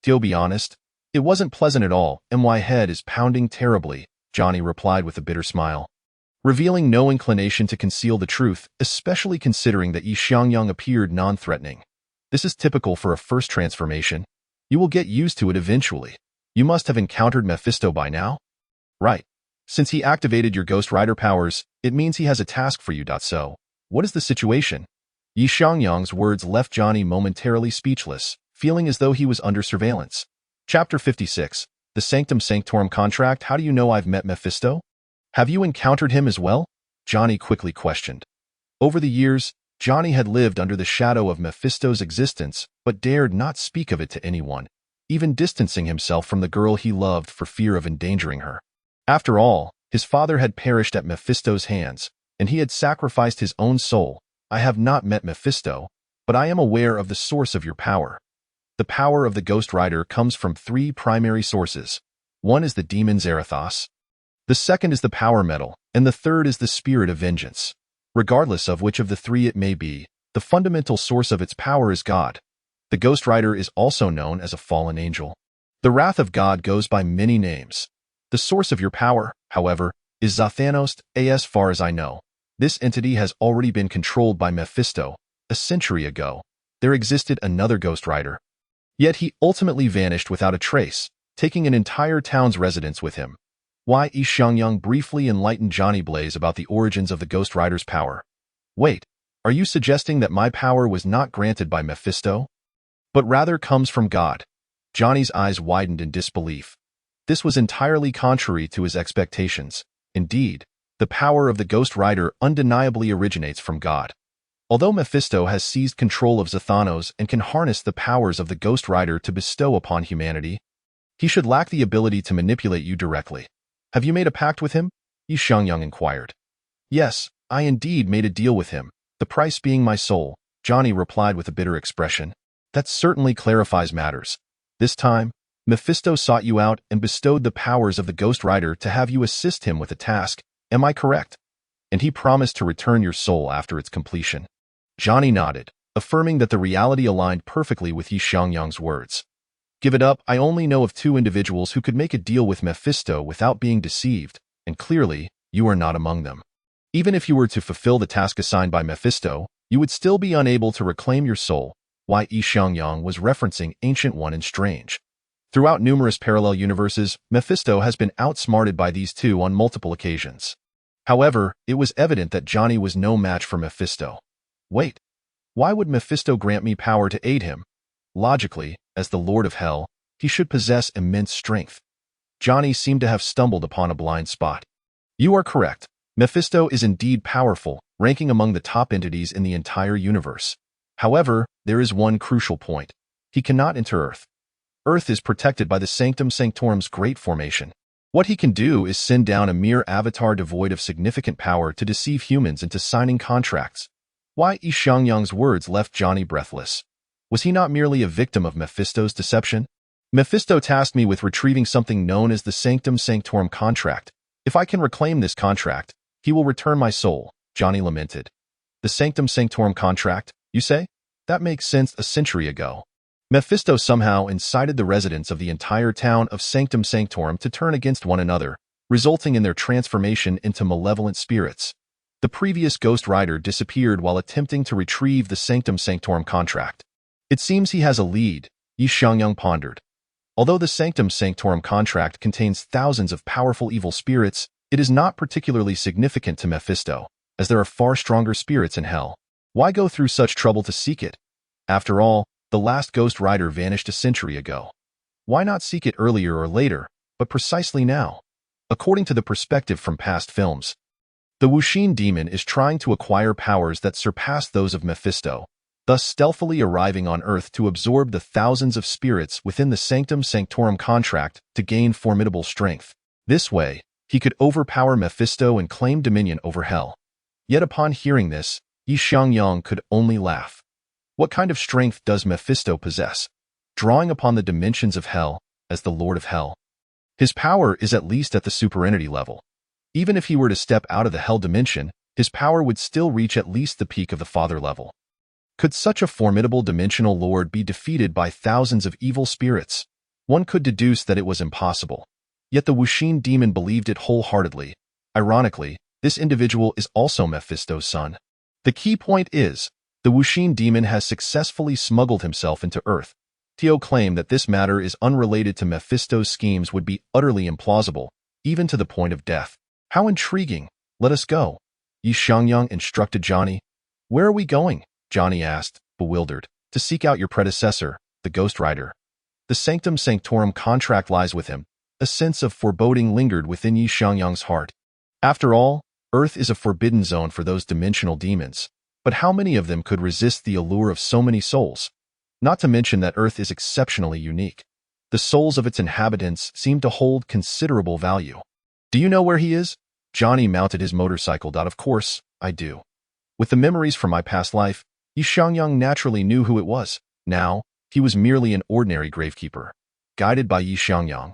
To be honest, it wasn't pleasant at all. My head is pounding terribly, Johnny replied with a bitter smile, revealing no inclination to conceal the truth, especially considering that Xiangyang appeared non-threatening. This is typical for a first transformation. You will get used to it eventually. You must have encountered Mephisto by now? Right. Since he activated your Ghost Rider powers, it means he has a task for you. So, what is the situation? Xiangyang's words left Johnny momentarily speechless, feeling as though he was under surveillance. Chapter 56. The Sanctum Sanctorum Contract. How do you know I've met Mephisto? Have you encountered him as well? Johnny quickly questioned. Over the years, Johnny had lived under the shadow of Mephisto's existence, but dared not speak of it to anyone, even distancing himself from the girl he loved for fear of endangering her. After all, his father had perished at Mephisto's hands, and he had sacrificed his own soul. I have not met Mephisto, but I am aware of the source of your power. The power of the Ghost Rider comes from three primary sources. One is the demon Zarathos. The second is the power metal, and the third is the spirit of vengeance. Regardless of which of the three it may be, the fundamental source of its power is God. The Ghost Rider is also known as a fallen angel. The wrath of God goes by many names. The source of your power, however, is Zathanos. As far as I know, this entity has already been controlled by Mephisto. A century ago, there existed another Ghost Rider. Yet he ultimately vanished without a trace, taking an entire town's residents with him. Why? Xiangyang briefly enlightened Johnny Blaze about the origins of the Ghost Rider's power. Wait, are you suggesting that my power was not granted by Mephisto, but rather comes from God? Johnny's eyes widened in disbelief. This was entirely contrary to his expectations. Indeed, the power of the Ghost Rider undeniably originates from God. Although Mephisto has seized control of Zathanos and can harness the powers of the Ghost Rider to bestow upon humanity, he should lack the ability to manipulate you directly. Have you made a pact with him? Xiangyang inquired. Yes, I indeed made a deal with him, the price being my soul, Johnny replied with a bitter expression. That certainly clarifies matters. This time, Mephisto sought you out and bestowed the powers of the Ghost Rider to have you assist him with a task. Am I correct? And he promised to return your soul after its completion. Johnny nodded, affirming that the reality aligned perfectly with Xiangyang's words. Give it up. I only know of 2 individuals who could make a deal with Mephisto without being deceived, and clearly, you are not among them. Even if you were to fulfill the task assigned by Mephisto, you would still be unable to reclaim your soul. Why? Xiangyang was referencing Ancient One and Strange. Throughout numerous parallel universes, Mephisto has been outsmarted by these 2 on multiple occasions. However, it was evident that Johnny was no match for Mephisto. Wait, why would Mephisto grant me power to aid him? Logically, as the Lord of Hell, he should possess immense strength. Johnny seemed to have stumbled upon a blind spot. You are correct. Mephisto is indeed powerful, ranking among the top entities in the entire universe. However, there is one crucial point. He cannot enter Earth. Earth is protected by the Sanctum Sanctorum's Great Formation. What he can do is send down a mere avatar devoid of significant power to deceive humans into signing contracts. Why? Xiangyang's words left Johnny breathless. Was he not merely a victim of Mephisto's deception? Mephisto tasked me with retrieving something known as the Sanctum Sanctorum contract. If I can reclaim this contract, he will return my soul, Johnny lamented. The Sanctum Sanctorum contract, you say? That makes sense. A century ago, Mephisto somehow incited the residents of the entire town of Sanctum Sanctorum to turn against one another, resulting in their transformation into malevolent spirits. The previous Ghost Rider disappeared while attempting to retrieve the Sanctum Sanctorum contract. It seems he has a lead, Xiangyang pondered. Although the Sanctum Sanctorum contract contains thousands of powerful evil spirits, it is not particularly significant to Mephisto, as there are far stronger spirits in hell. Why go through such trouble to seek it? After all, the last Ghost Rider vanished a century ago. Why not seek it earlier or later, but precisely now? According to the perspective from past films, the Wuxin demon is trying to acquire powers that surpass those of Mephisto, thus stealthily arriving on Earth to absorb the thousands of spirits within the Sanctum Sanctorum contract to gain formidable strength. This way, he could overpower Mephisto and claim dominion over hell. Yet upon hearing this, Xiangyang could only laugh. What kind of strength does Mephisto possess? Drawing upon the dimensions of hell as the Lord of Hell. His power is at least at the superentity level. Even if he were to step out of the hell dimension, his power would still reach at least the peak of the Father level. Could such a formidable dimensional lord be defeated by thousands of evil spirits? One could deduce that it was impossible. Yet the Wuxin demon believed it wholeheartedly. Ironically, this individual is also Mephisto's son. The key point is, the Wuxin demon has successfully smuggled himself into Earth. Tio claimed that this matter is unrelated to Mephisto's schemes would be utterly implausible, even to the point of death. How intriguing. Let us go. Xiangyang instructed Johnny. Where are we going? Johnny asked, bewildered. To seek out your predecessor, the Ghost Rider. The Sanctum Sanctorum contract lies with him. A sense of foreboding lingered within Xiangyang's heart. After all, Earth is a forbidden zone for those dimensional demons. But how many of them could resist the allure of so many souls? Not to mention that Earth is exceptionally unique. The souls of its inhabitants seem to hold considerable value. Do you know where he is? Johnny mounted his motorcycle. Of course, I do. With the memories from my past life, Xiangyang naturally knew who it was. Now, he was merely an ordinary gravekeeper. Guided by Xiangyang,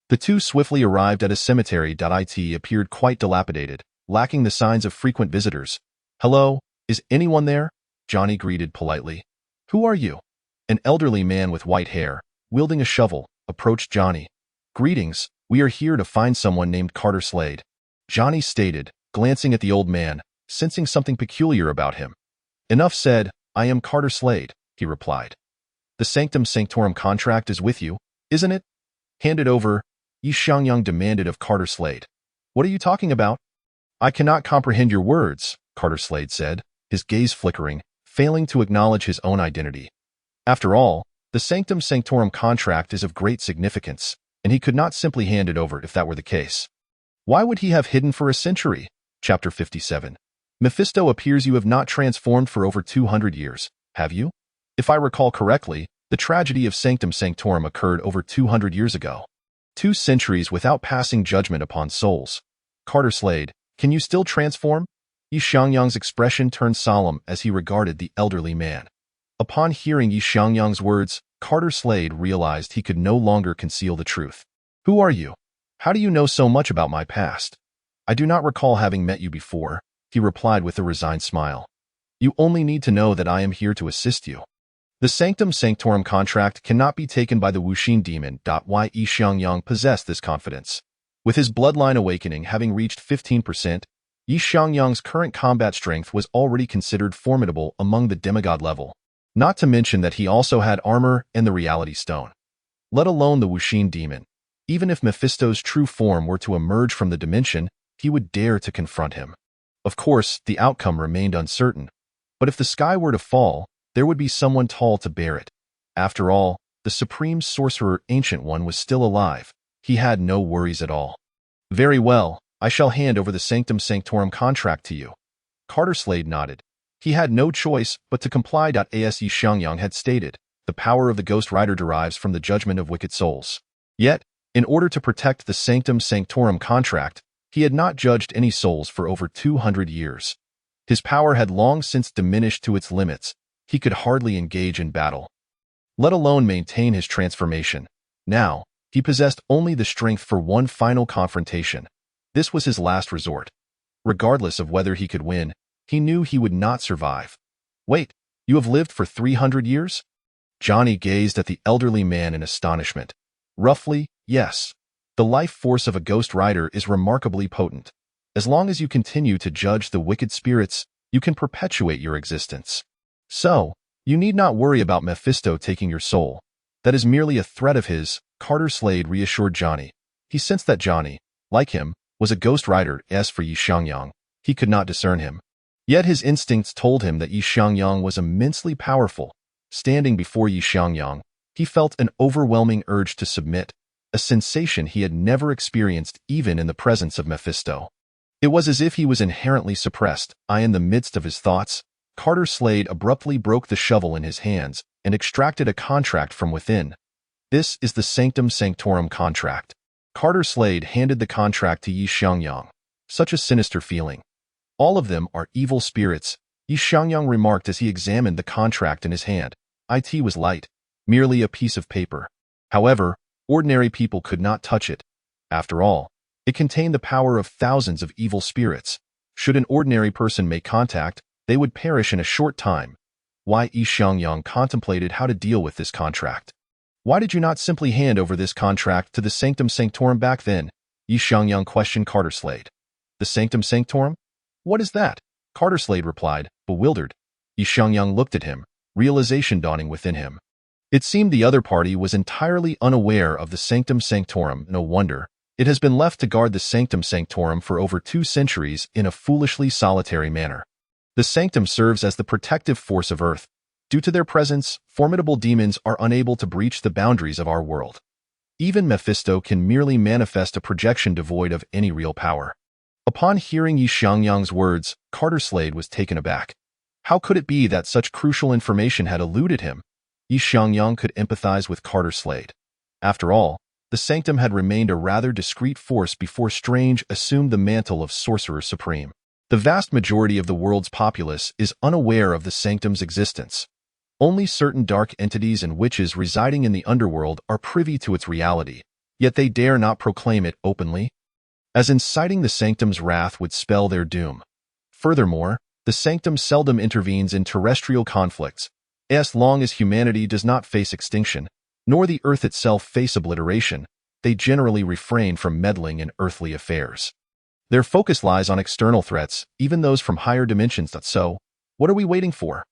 the two swiftly arrived at a cemetery. It appeared quite dilapidated, lacking the signs of frequent visitors. Hello, is anyone there? Johnny greeted politely. Who are you? An elderly man with white hair, wielding a shovel, approached Johnny. "Greetings, we are here to find someone named Carter Slade," Johnny stated, glancing at the old man, sensing something peculiar about him. "Enough said, I am Carter Slade," he replied. "The Sanctum Sanctorum contract is with you, isn't it?" "Hand it over," Xiangyang demanded of Carter Slade. "What are you talking about?" "I cannot comprehend your words," Carter Slade said, his gaze flickering, failing to acknowledge his own identity. After all, the Sanctum Sanctorum contract is of great significance, and he could not simply hand it over if that were the case. Why would he have hidden for a century? Chapter 57. Mephisto appears you have not transformed for over 200 years, have you? If I recall correctly, the tragedy of Sanctum Sanctorum occurred over 200 years ago. 2 centuries without passing judgment upon souls. Carter Slade, can you still transform? Xiangyang's expression turned solemn as he regarded the elderly man. Upon hearing Xiangyang's words, Carter Slade realized he could no longer conceal the truth. "Who are you? How do you know so much about my past?" "I do not recall having met you before," he replied with a resigned smile. "You only need to know that I am here to assist you. The Sanctum Sanctorum contract cannot be taken by the Wuxin demon. Why Xiangyang possessed this confidence. With his bloodline awakening having reached 15%, Xiangyang's current combat strength was already considered formidable among the demigod level. Not to mention that he also had armor and the Reality Stone. Let alone the Wuxin demon. Even if Mephisto's true form were to emerge from the dimension, he would dare to confront him. Of course, the outcome remained uncertain. But if the sky were to fall, there would be someone tall to bear it. After all, the Supreme Sorcerer Ancient One was still alive. He had no worries at all. "Very well, I shall hand over the Sanctum Sanctorum contract to you." Carter Slade nodded. He had no choice but to comply. As Xiangyang had stated, the power of the Ghost Rider derives from the judgment of wicked souls. Yet, in order to protect the Sanctum Sanctorum contract, he had not judged any souls for over 200 years. His power had long since diminished to its limits. He could hardly engage in battle, let alone maintain his transformation. Now, he possessed only the strength for one final confrontation. This was his last resort. Regardless of whether he could win, he knew he would not survive. "Wait, you have lived for 300 years?" Johnny gazed at the elderly man in astonishment. "Roughly, yes. The life force of a Ghost Rider is remarkably potent. As long as you continue to judge the wicked spirits, you can perpetuate your existence. So, you need not worry about Mephisto taking your soul. That is merely a threat of his," Carter Slade reassured Johnny. He sensed that Johnny, like him, was a Ghost Rider. As for Xiangyang, he could not discern him. Yet his instincts told him that Xiangyang was immensely powerful. Standing before Xiangyang, he felt an overwhelming urge to submit, a sensation he had never experienced even in the presence of Mephisto. It was as if he was inherently suppressed. In the midst of his thoughts, Carter Slade abruptly broke the shovel in his hands and extracted a contract from within. "This is the Sanctum Sanctorum contract." Carter Slade handed the contract to Xiangyang. Such a sinister feeling. "All of them are evil spirits," Xiangyang remarked as he examined the contract in his hand. It was light, merely a piece of paper. However, ordinary people could not touch it. After all, it contained the power of thousands of evil spirits. Should an ordinary person make contact, they would perish in a short time. Xiangyang contemplated how to deal with this contract. "Why did you not simply hand over this contract to the Sanctum Sanctorum back then?" Xiangyang questioned Carter Slade. "The Sanctum Sanctorum? What is that?" Carter Slade replied, bewildered. Xiangyang looked at him, realization dawning within him. It seemed the other party was entirely unaware of the Sanctum Sanctorum. No wonder. It has been left to guard the Sanctum Sanctorum for over 2 centuries in a foolishly solitary manner. The Sanctum serves as the protective force of Earth. Due to their presence, formidable demons are unable to breach the boundaries of our world. Even Mephisto can merely manifest a projection devoid of any real power. Upon hearing Xiangyang's words, Carter Slade was taken aback. How could it be that such crucial information had eluded him? Xiangyang could empathize with Carter Slade. After all, the Sanctum had remained a rather discreet force before Strange assumed the mantle of Sorcerer Supreme. The vast majority of the world's populace is unaware of the Sanctum's existence. Only certain dark entities and witches residing in the underworld are privy to its reality, yet they dare not proclaim it openly, as inciting the Sanctum's wrath would spell their doom. Furthermore, the Sanctum seldom intervenes in terrestrial conflicts. As long as humanity does not face extinction, nor the earth itself face obliteration. They generally refrain from meddling in earthly affairs. Their focus lies on external threats, even those from higher dimensions. So, what are we waiting for?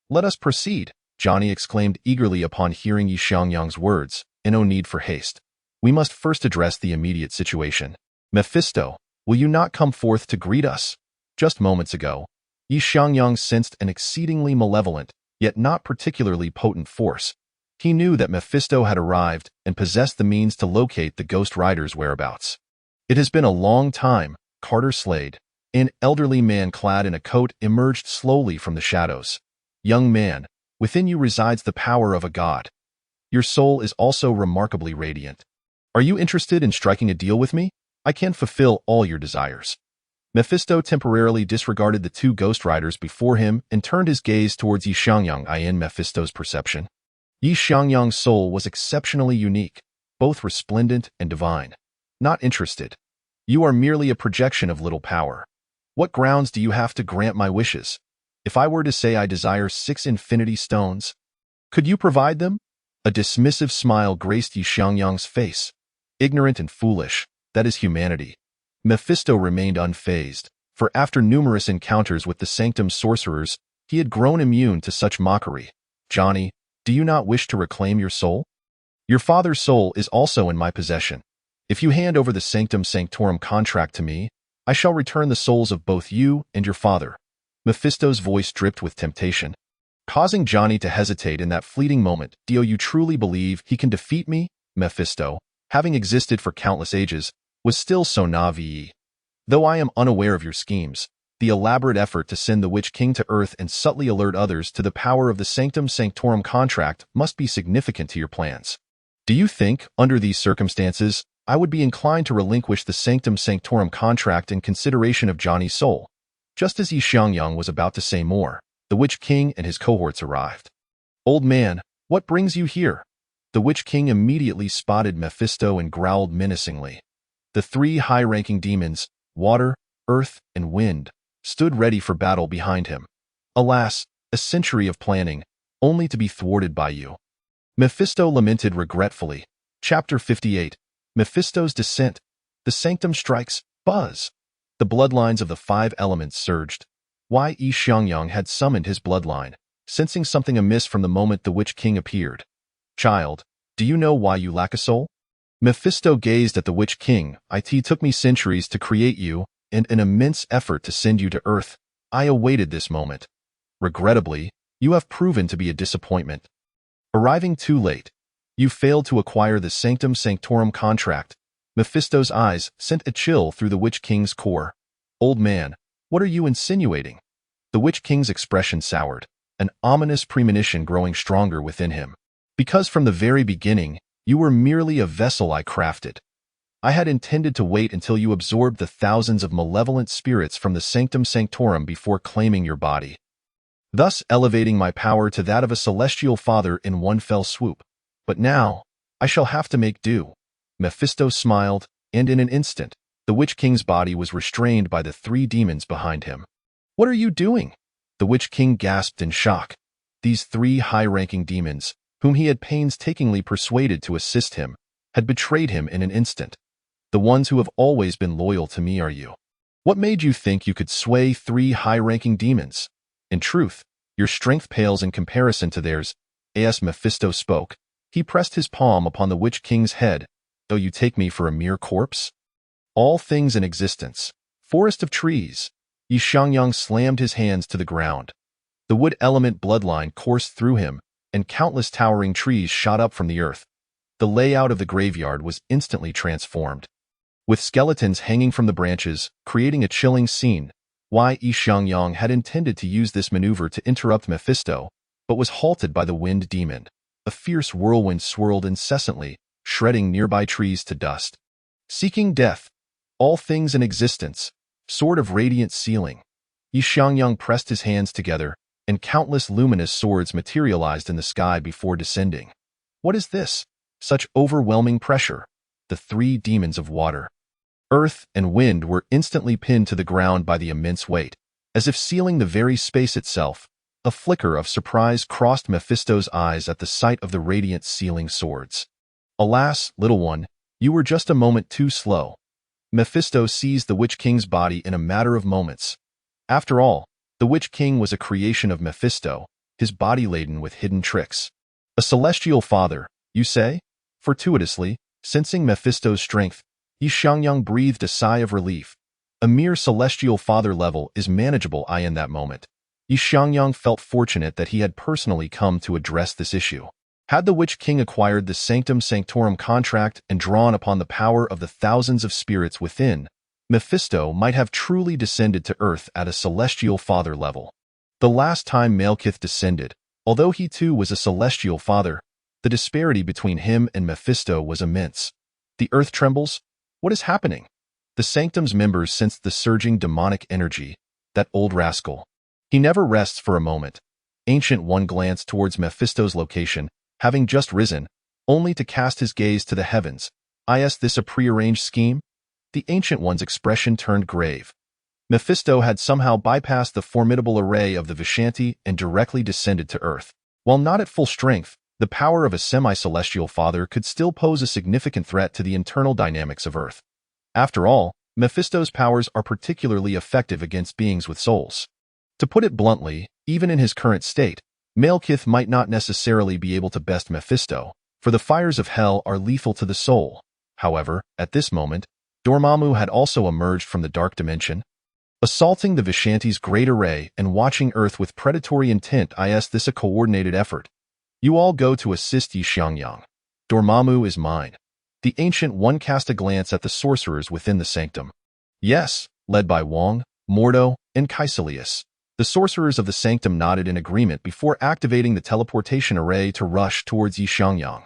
Let us proceed, Johnny exclaimed eagerly upon hearing Xiangyang's words. No need for haste. We must first address the immediate situation. Mephisto, will you not come forth to greet us? Just moments ago, Xiangyang sensed an exceedingly malevolent, yet not particularly potent force. He knew that Mephisto had arrived and possessed the means to locate the Ghost Rider's whereabouts. It has been a long time, Carter Slade. An elderly man clad in a coat emerged slowly from the shadows. Young man, within you resides the power of a god. Your soul is also remarkably radiant. Are you interested in striking a deal with me? I can fulfill all your desires. Mephisto temporarily disregarded the two Ghost Riders before him and turned his gaze towards Xiangyang. In Mephisto's perception, Xiangyang's soul was exceptionally unique, both resplendent and divine. Not interested. You are merely a projection of little power. What grounds do you have to grant my wishes? If I were to say I desire 6 infinity stones, could you provide them? A dismissive smile graced Xiangyang's face. Ignorant and foolish, that is humanity. Mephisto remained unfazed, for after numerous encounters with the Sanctum sorcerers, he had grown immune to such mockery. Johnny, do you not wish to reclaim your soul? Your father's soul is also in my possession. If you hand over the Sanctum Sanctorum contract to me, I shall return the souls of both you and your father. Mephisto's voice dripped with temptation, causing Johnny to hesitate in that fleeting moment. Do you truly believe he can defeat me? Mephisto, having existed for countless ages, was still so naive. Though I am unaware of your schemes, the elaborate effort to send the Witch King to Earth and subtly alert others to the power of the Sanctum Sanctorum contract must be significant to your plans. Do you think, under these circumstances, I would be inclined to relinquish the Sanctum Sanctorum contract in consideration of Johnny's soul? Just as Xiangyang was about to say more, the Witch King and his cohorts arrived. Old man, what brings you here? The Witch King immediately spotted Mephisto and growled menacingly. The 3 high-ranking demons, water, earth, and wind, stood ready for battle behind him. Alas, a century of planning, only to be thwarted by you. Mephisto lamented regretfully. Chapter 58. Mephisto's Descent. The Sanctum strikes. Buzz. The bloodlines of the 5 elements surged. Xiangyang had summoned his bloodline, sensing something amiss from the moment the Witch King appeared. Child, do you know why you lack a soul? Mephisto gazed at the Witch King. It took me centuries to create you, and an immense effort to send you to Earth. I awaited this moment. Regrettably, you have proven to be a disappointment. Arriving too late, you failed to acquire the Sanctum Sanctorum contract. Mephisto's eyes sent a chill through the Witch King's core. Old man, what are you insinuating? The Witch King's expression soured, an ominous premonition growing stronger within him. Because from the very beginning, you were merely a vessel I crafted. I had intended to wait until you absorbed the thousands of malevolent spirits from the Sanctum Sanctorum before claiming your body, thus elevating my power to that of a celestial father in one fell swoop. But now, I shall have to make do. Mephisto smiled, and in an instant, the Witch King's body was restrained by the 3 demons behind him. What are you doing? The Witch King gasped in shock. These 3 high-ranking demons, whom he had painstakingly persuaded to assist him, had betrayed him in an instant. The ones who have always been loyal to me are you. What made you think you could sway 3 high-ranking demons? In truth, your strength pales in comparison to theirs. As Mephisto spoke, he pressed his palm upon the Witch King's head. Though you take me for a mere corpse? All things in existence, forest of trees. Xiangyang slammed his hands to the ground. The wood element bloodline coursed through him, and countless towering trees shot up from the earth. The layout of the graveyard was instantly transformed, with skeletons hanging from the branches, creating a chilling scene. Xiangyang had intended to use this maneuver to interrupt Mephisto, but was halted by the wind demon. A fierce whirlwind swirled incessantly, shredding nearby trees to dust. Seeking death, all things in existence, sword of radiant ceiling. Xiangyang pressed his hands together, and countless luminous swords materialized in the sky before descending. What is this? Such overwhelming pressure. The 3 demons of water, earth, and wind were instantly pinned to the ground by the immense weight, as if sealing the very space itself. A flicker of surprise crossed Mephisto's eyes at the sight of the radiant sealing swords. Alas, little one, you were just a moment too slow. Mephisto seized the Witch King's body in a matter of moments. After all, the Witch King was a creation of Mephisto, his body laden with hidden tricks. A celestial father, you say? Fortuitously, sensing Mephisto's strength, Xiangyang breathed a sigh of relief. A mere celestial father level is manageable in that moment. Xiangyang felt fortunate that he had personally come to address this issue. Had the Witch King acquired the Sanctum Sanctorum contract and drawn upon the power of the thousands of spirits within, Mephisto might have truly descended to Earth at a celestial father level. The last time Malekith descended, although he too was a celestial father, the disparity between him and Mephisto was immense. The earth trembles? What is happening? The Sanctum's members sensed the surging demonic energy. That old rascal. He never rests for a moment. Ancient One glanced towards Mephisto's location, having just risen, only to cast his gaze to the heavens. Is this a prearranged scheme? The Ancient One's expression turned grave. Mephisto had somehow bypassed the formidable array of the Vishanti and directly descended to Earth. While not at full strength, the power of a semi-celestial father could still pose a significant threat to the internal dynamics of Earth. After all, Mephisto's powers are particularly effective against beings with souls. To put it bluntly, even in his current state, Malekith might not necessarily be able to best Mephisto, for the fires of hell are lethal to the soul. However, at this moment, Dormammu had also emerged from the dark dimension, assaulting the Vishanti's great array and watching Earth with predatory intent. Is this a coordinated effort? You all go to assist Xiangyang. Dormammu is mine. The Ancient One cast a glance at the sorcerers within the sanctum. Yes, led by Wang, Mordo, and Caecilius. The sorcerers of the sanctum nodded in agreement before activating the teleportation array to rush towards Xiangyang.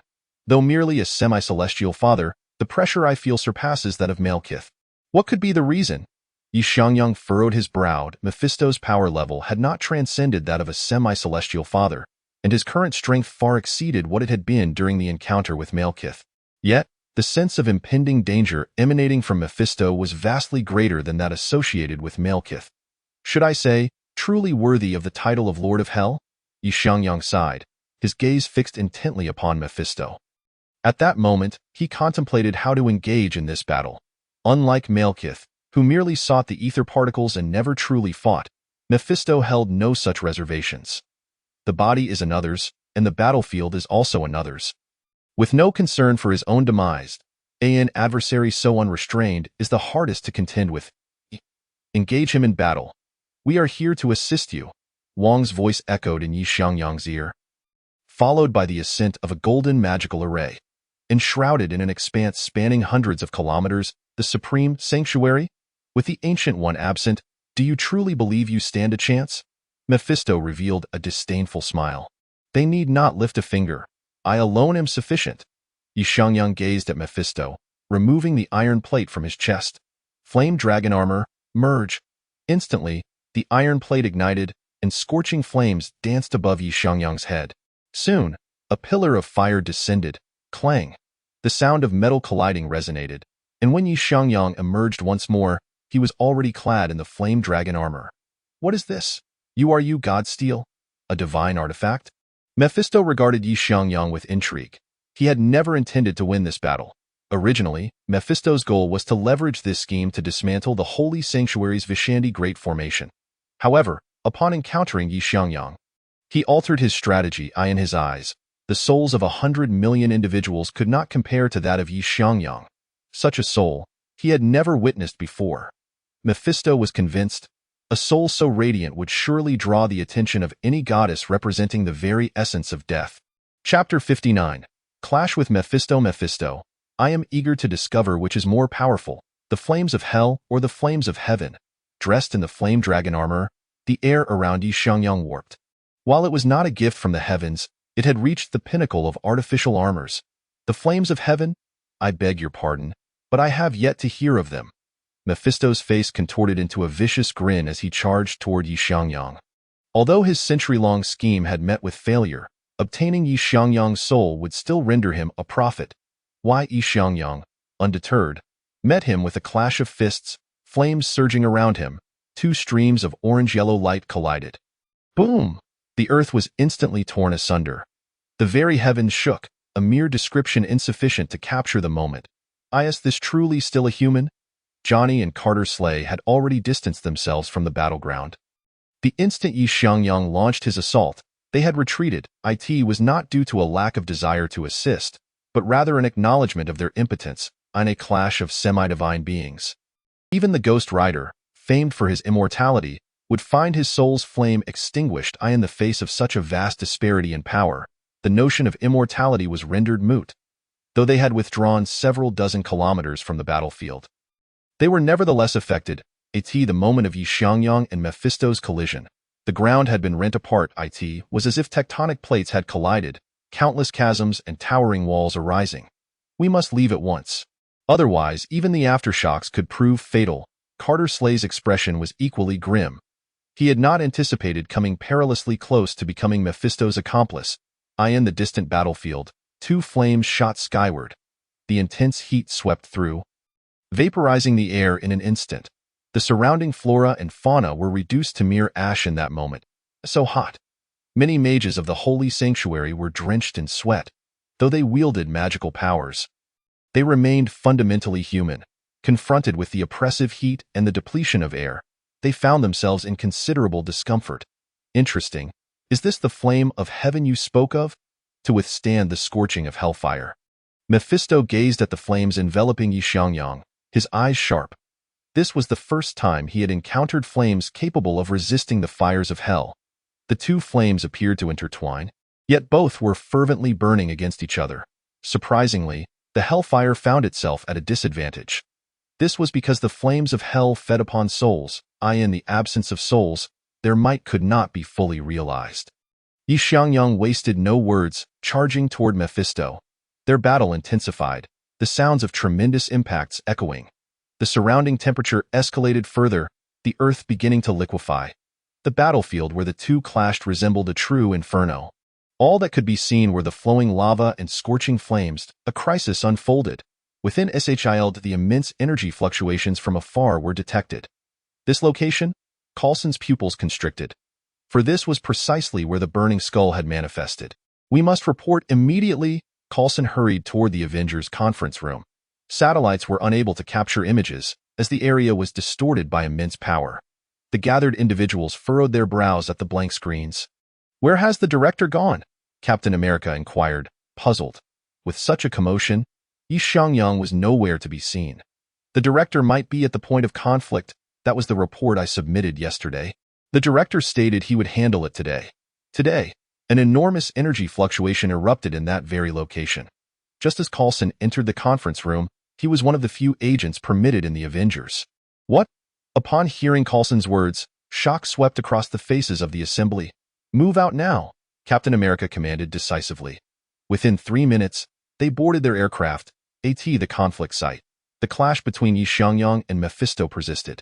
Though merely a semi-celestial father, the pressure I feel surpasses that of Malekith. What could be the reason? Xiangyang furrowed his brow. Mephisto's power level had not transcended that of a semi-celestial father, and his current strength far exceeded what it had been during the encounter with Malekith. Yet, the sense of impending danger emanating from Mephisto was vastly greater than that associated with Malekith. Should I say, truly worthy of the title of Lord of Hell? Xiangyang sighed, his gaze fixed intently upon Mephisto. At that moment, he contemplated how to engage in this battle. Unlike Malekith, who merely sought the ether particles and never truly fought, Mephisto held no such reservations. The body is another's, and the battlefield is also another's. With no concern for his own demise, an adversary so unrestrained is the hardest to contend with. Engage him in battle. We are here to assist you, Wang's voice echoed in Xiangyang's ear, followed by the ascent of a golden magical array. Enshrouded in an expanse spanning hundreds of kilometers, the supreme sanctuary? With the Ancient One absent, do you truly believe you stand a chance? Mephisto revealed a disdainful smile. They need not lift a finger. I alone am sufficient. Xiangyang gazed at Mephisto, removing the iron plate from his chest. Flame dragon armor, merge. Instantly, the iron plate ignited, and scorching flames danced above Xiangyang's head. Soon, a pillar of fire descended. Clang. The sound of metal colliding resonated, and when Xiangyang emerged once more, he was already clad in the flame dragon armor. What is this? You God Steel? A divine artifact? Mephisto regarded Xiangyang with intrigue. He had never intended to win this battle. Originally, Mephisto's goal was to leverage this scheme to dismantle the Holy Sanctuary's Vishanti Great Formation. However, upon encountering Xiangyang, he altered his strategy. In his eyes, the souls of 100 million individuals could not compare to that of Xiangyang. Such a soul, he had never witnessed before. Mephisto was convinced, a soul so radiant would surely draw the attention of any goddess representing the very essence of death. Chapter 59. Clash with Mephisto. Mephisto, I am eager to discover which is more powerful, the flames of hell or the flames of heaven. Dressed in the flame dragon armor, the air around Xiangyang warped. While it was not a gift from the heavens, it had reached the pinnacle of artificial armors. The flames of heaven? I beg your pardon, but I have yet to hear of them. Mephisto's face contorted into a vicious grin as he charged toward Xiangyang. Although his century-long scheme had met with failure, obtaining Xiangyang's soul would still render him a prophet. Why Xiangyang, undeterred, met him with a clash of fists, flames surging around him, two streams of orange-yellow light collided. Boom! The earth was instantly torn asunder. The very heavens shook, a mere description insufficient to capture the moment. Is this truly still a human? Johnny and Carter Slay had already distanced themselves from the battleground. The instant Xiangyang launched his assault, they had retreated. It was not due to a lack of desire to assist, but rather an acknowledgement of their impotence in a clash of semi-divine beings. Even the Ghost Rider, famed for his immortality, would find his soul's flame extinguished in the face of such a vast disparity in power. The notion of immortality was rendered moot, though they had withdrawn several dozen kilometers from the battlefield. They were nevertheless affected. The moment of Xiangyang and Mephisto's collision. The ground had been rent apart. It was as if tectonic plates had collided, countless chasms and towering walls arising. We must leave at once. Otherwise, even the aftershocks could prove fatal. Carter Slay's expression was equally grim. He had not anticipated coming perilously close to becoming Mephisto's accomplice. In the distant battlefield, two flames shot skyward. The intense heat swept through, vaporizing the air in an instant. The surrounding flora and fauna were reduced to mere ash in that moment. So hot. Many mages of the holy sanctuary were drenched in sweat, though they wielded magical powers. They remained fundamentally human. Confronted with the oppressive heat and the depletion of air, they found themselves in considerable discomfort. Interesting. Is this the flame of heaven you spoke of? To withstand the scorching of hellfire. Mephisto gazed at the flames enveloping Xiangyang, his eyes sharp. This was the first time he had encountered flames capable of resisting the fires of hell. The two flames appeared to intertwine, yet both were fervently burning against each other. Surprisingly, the hellfire found itself at a disadvantage. This was because the flames of hell fed upon souls. In the absence of souls, their might could not be fully realized. Xiangyang wasted no words, charging toward Mephisto. Their battle intensified, the sounds of tremendous impacts echoing. The surrounding temperature escalated further, the earth beginning to liquefy. The battlefield where the two clashed resembled a true inferno. All that could be seen were the flowing lava and scorching flames. A crisis unfolded. Within SHILD, the immense energy fluctuations from afar were detected. This location? Coulson's pupils constricted. For this was precisely where the burning skull had manifested. We must report immediately. Coulson hurried toward the Avengers conference room. Satellites were unable to capture images, as the area was distorted by immense power. The gathered individuals furrowed their brows at the blank screens. Where has the director gone? Captain America inquired, puzzled. With such a commotion, Xiangyang was nowhere to be seen. The director might be at the point of conflict. That was the report I submitted yesterday. The director stated he would handle it today. Today, an enormous energy fluctuation erupted in that very location. Just as Coulson entered the conference room, he was one of the few agents permitted in the Avengers. What? Upon hearing Coulson's words, shock swept across the faces of the assembly. Move out now, Captain America commanded decisively. Within 3 minutes, they boarded their aircraft, the conflict site. The clash between Xiangyang and Mephisto persisted.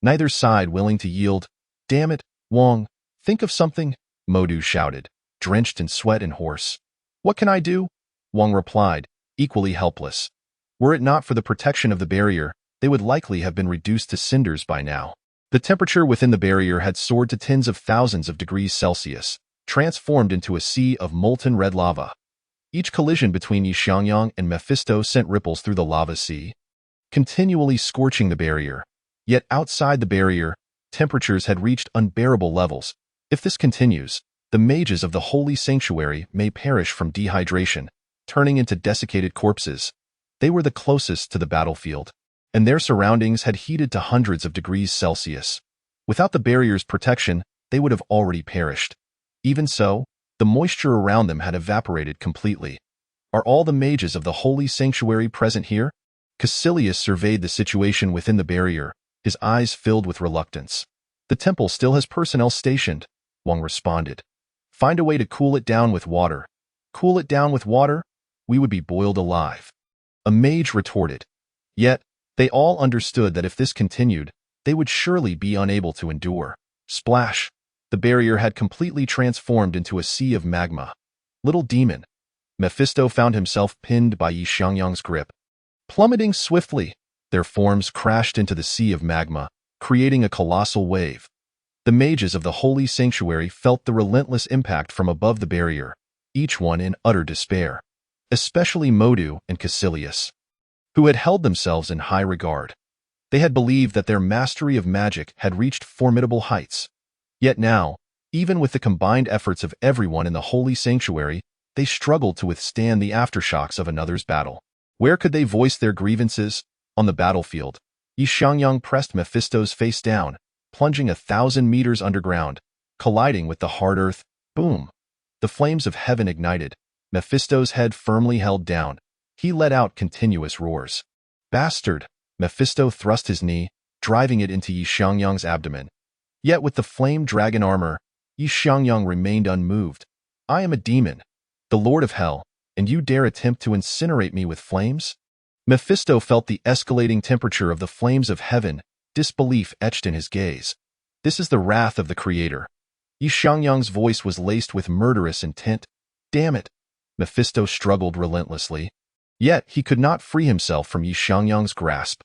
Neither side willing to yield. Damn it, Wong, think of something, Modu shouted, drenched in sweat and hoarse. What can I do? Wong replied, equally helpless. Were it not for the protection of the barrier, they would likely have been reduced to cinders by now. The temperature within the barrier had soared to tens of thousands of degrees Celsius, transformed into a sea of molten red lava. Each collision between Xiangyang and Mephisto sent ripples through the lava sea, continually scorching the barrier. Yet outside the barrier, temperatures had reached unbearable levels. If this continues, the mages of the holy sanctuary may perish from dehydration, turning into desiccated corpses. They were the closest to the battlefield, and their surroundings had heated to hundreds of degrees Celsius. Without the barrier's protection, they would have already perished. Even so, the moisture around them had evaporated completely. Are all the mages of the holy sanctuary present here? Caecilius surveyed the situation within the barrier, his eyes filled with reluctance. The temple still has personnel stationed, Wong responded. Find a way to cool it down with water. Cool it down with water? We would be boiled alive. A mage retorted. Yet, they all understood that if this continued, they would surely be unable to endure. Splash! The barrier had completely transformed into a sea of magma. Little demon. Mephisto found himself pinned by Xiangyang's grip. Plummeting swiftly, their forms crashed into the sea of magma, creating a colossal wave. The mages of the holy sanctuary felt the relentless impact from above the barrier, each one in utter despair, especially Modu and Caecilius, who had held themselves in high regard. They had believed that their mastery of magic had reached formidable heights. Yet now, even with the combined efforts of everyone in the holy sanctuary, they struggled to withstand the aftershocks of another's battle. Where could they voice their grievances? On the battlefield. Xiangyang pressed Mephisto's face down, plunging 1,000 meters underground, colliding with the hard earth. Boom! The flames of heaven ignited. Mephisto's head firmly held down. He let out continuous roars. Bastard! Mephisto thrust his knee, driving it into Xiangyang's abdomen. Yet with the flame dragon armor, Xiangyang remained unmoved. I am a demon, the Lord of Hell, and you dare attempt to incinerate me with flames? Mephisto felt the escalating temperature of the flames of heaven, disbelief etched in his gaze. This is the wrath of the Creator. Xiangyang's voice was laced with murderous intent. Damn it! Mephisto struggled relentlessly. Yet he could not free himself from Xiangyang's grasp.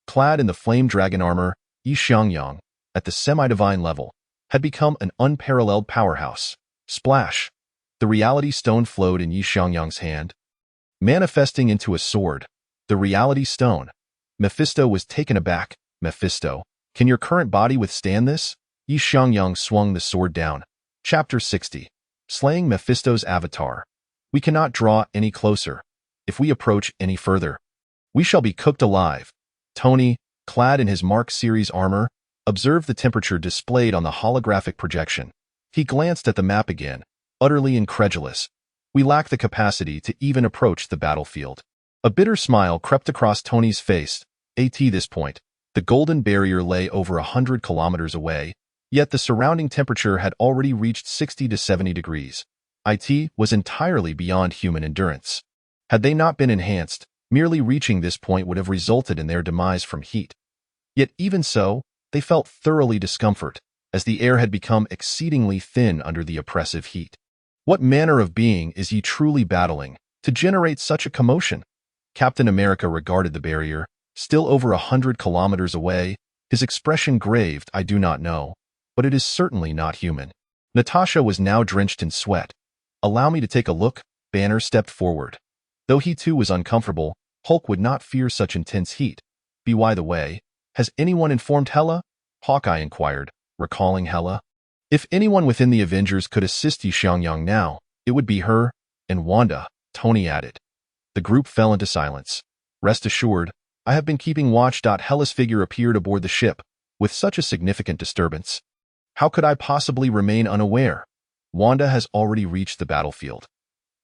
Clad in the flame dragon armor, Xiangyang, at the semi-divine level, had become an unparalleled powerhouse. Splash! The reality stone flowed in Xiangyang's hand, manifesting into a sword. The reality stone. Mephisto was taken aback. Mephisto, can your current body withstand this? Xiangyang swung the sword down. Chapter 60. Slaying Mephisto's avatar. We cannot draw any closer. If we approach any further, we shall be cooked alive. Tony, clad in his Mark Series armor, observed the temperature displayed on the holographic projection. He glanced at the map again, utterly incredulous. We lack the capacity to even approach the battlefield. A bitter smile crept across Tony's face. At this point, the golden barrier lay over 100 kilometers away, yet the surrounding temperature had already reached 60 to 70 degrees. It was entirely beyond human endurance. Had they not been enhanced, merely reaching this point would have resulted in their demise from heat. Yet even so, they felt thoroughly discomfort, as the air had become exceedingly thin under the oppressive heat. What manner of being is ye truly battling, to generate such a commotion? Captain America regarded the barrier, still over 100 kilometers away, his expression graved. I do not know, but it is certainly not human. Natasha was now drenched in sweat. Allow me to take a look. Banner stepped forward. Though he too was uncomfortable, Hulk would not fear such intense heat. By the way, has anyone informed Hela? Hawkeye inquired, recalling Hela. If anyone within the Avengers could assist Xiangyang now, it would be her, and Wanda, Tony added. The group fell into silence. Rest assured, I have been keeping watch. Hela's figure appeared aboard the ship, with such a significant disturbance. How could I possibly remain unaware? Wanda has already reached the battlefield.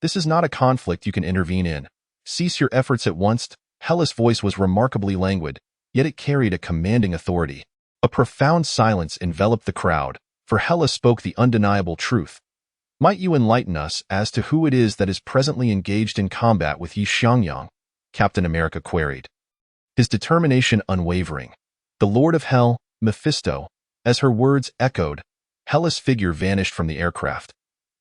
This is not a conflict you can intervene in. Cease your efforts at once. Hela's voice was remarkably languid, yet it carried a commanding authority. A profound silence enveloped the crowd, for Hela spoke the undeniable truth. Might you enlighten us as to who it is that is presently engaged in combat with Xiangyang? Captain America queried, his determination unwavering. The Lord of Hell, Mephisto. As her words echoed, Hela's figure vanished from the aircraft.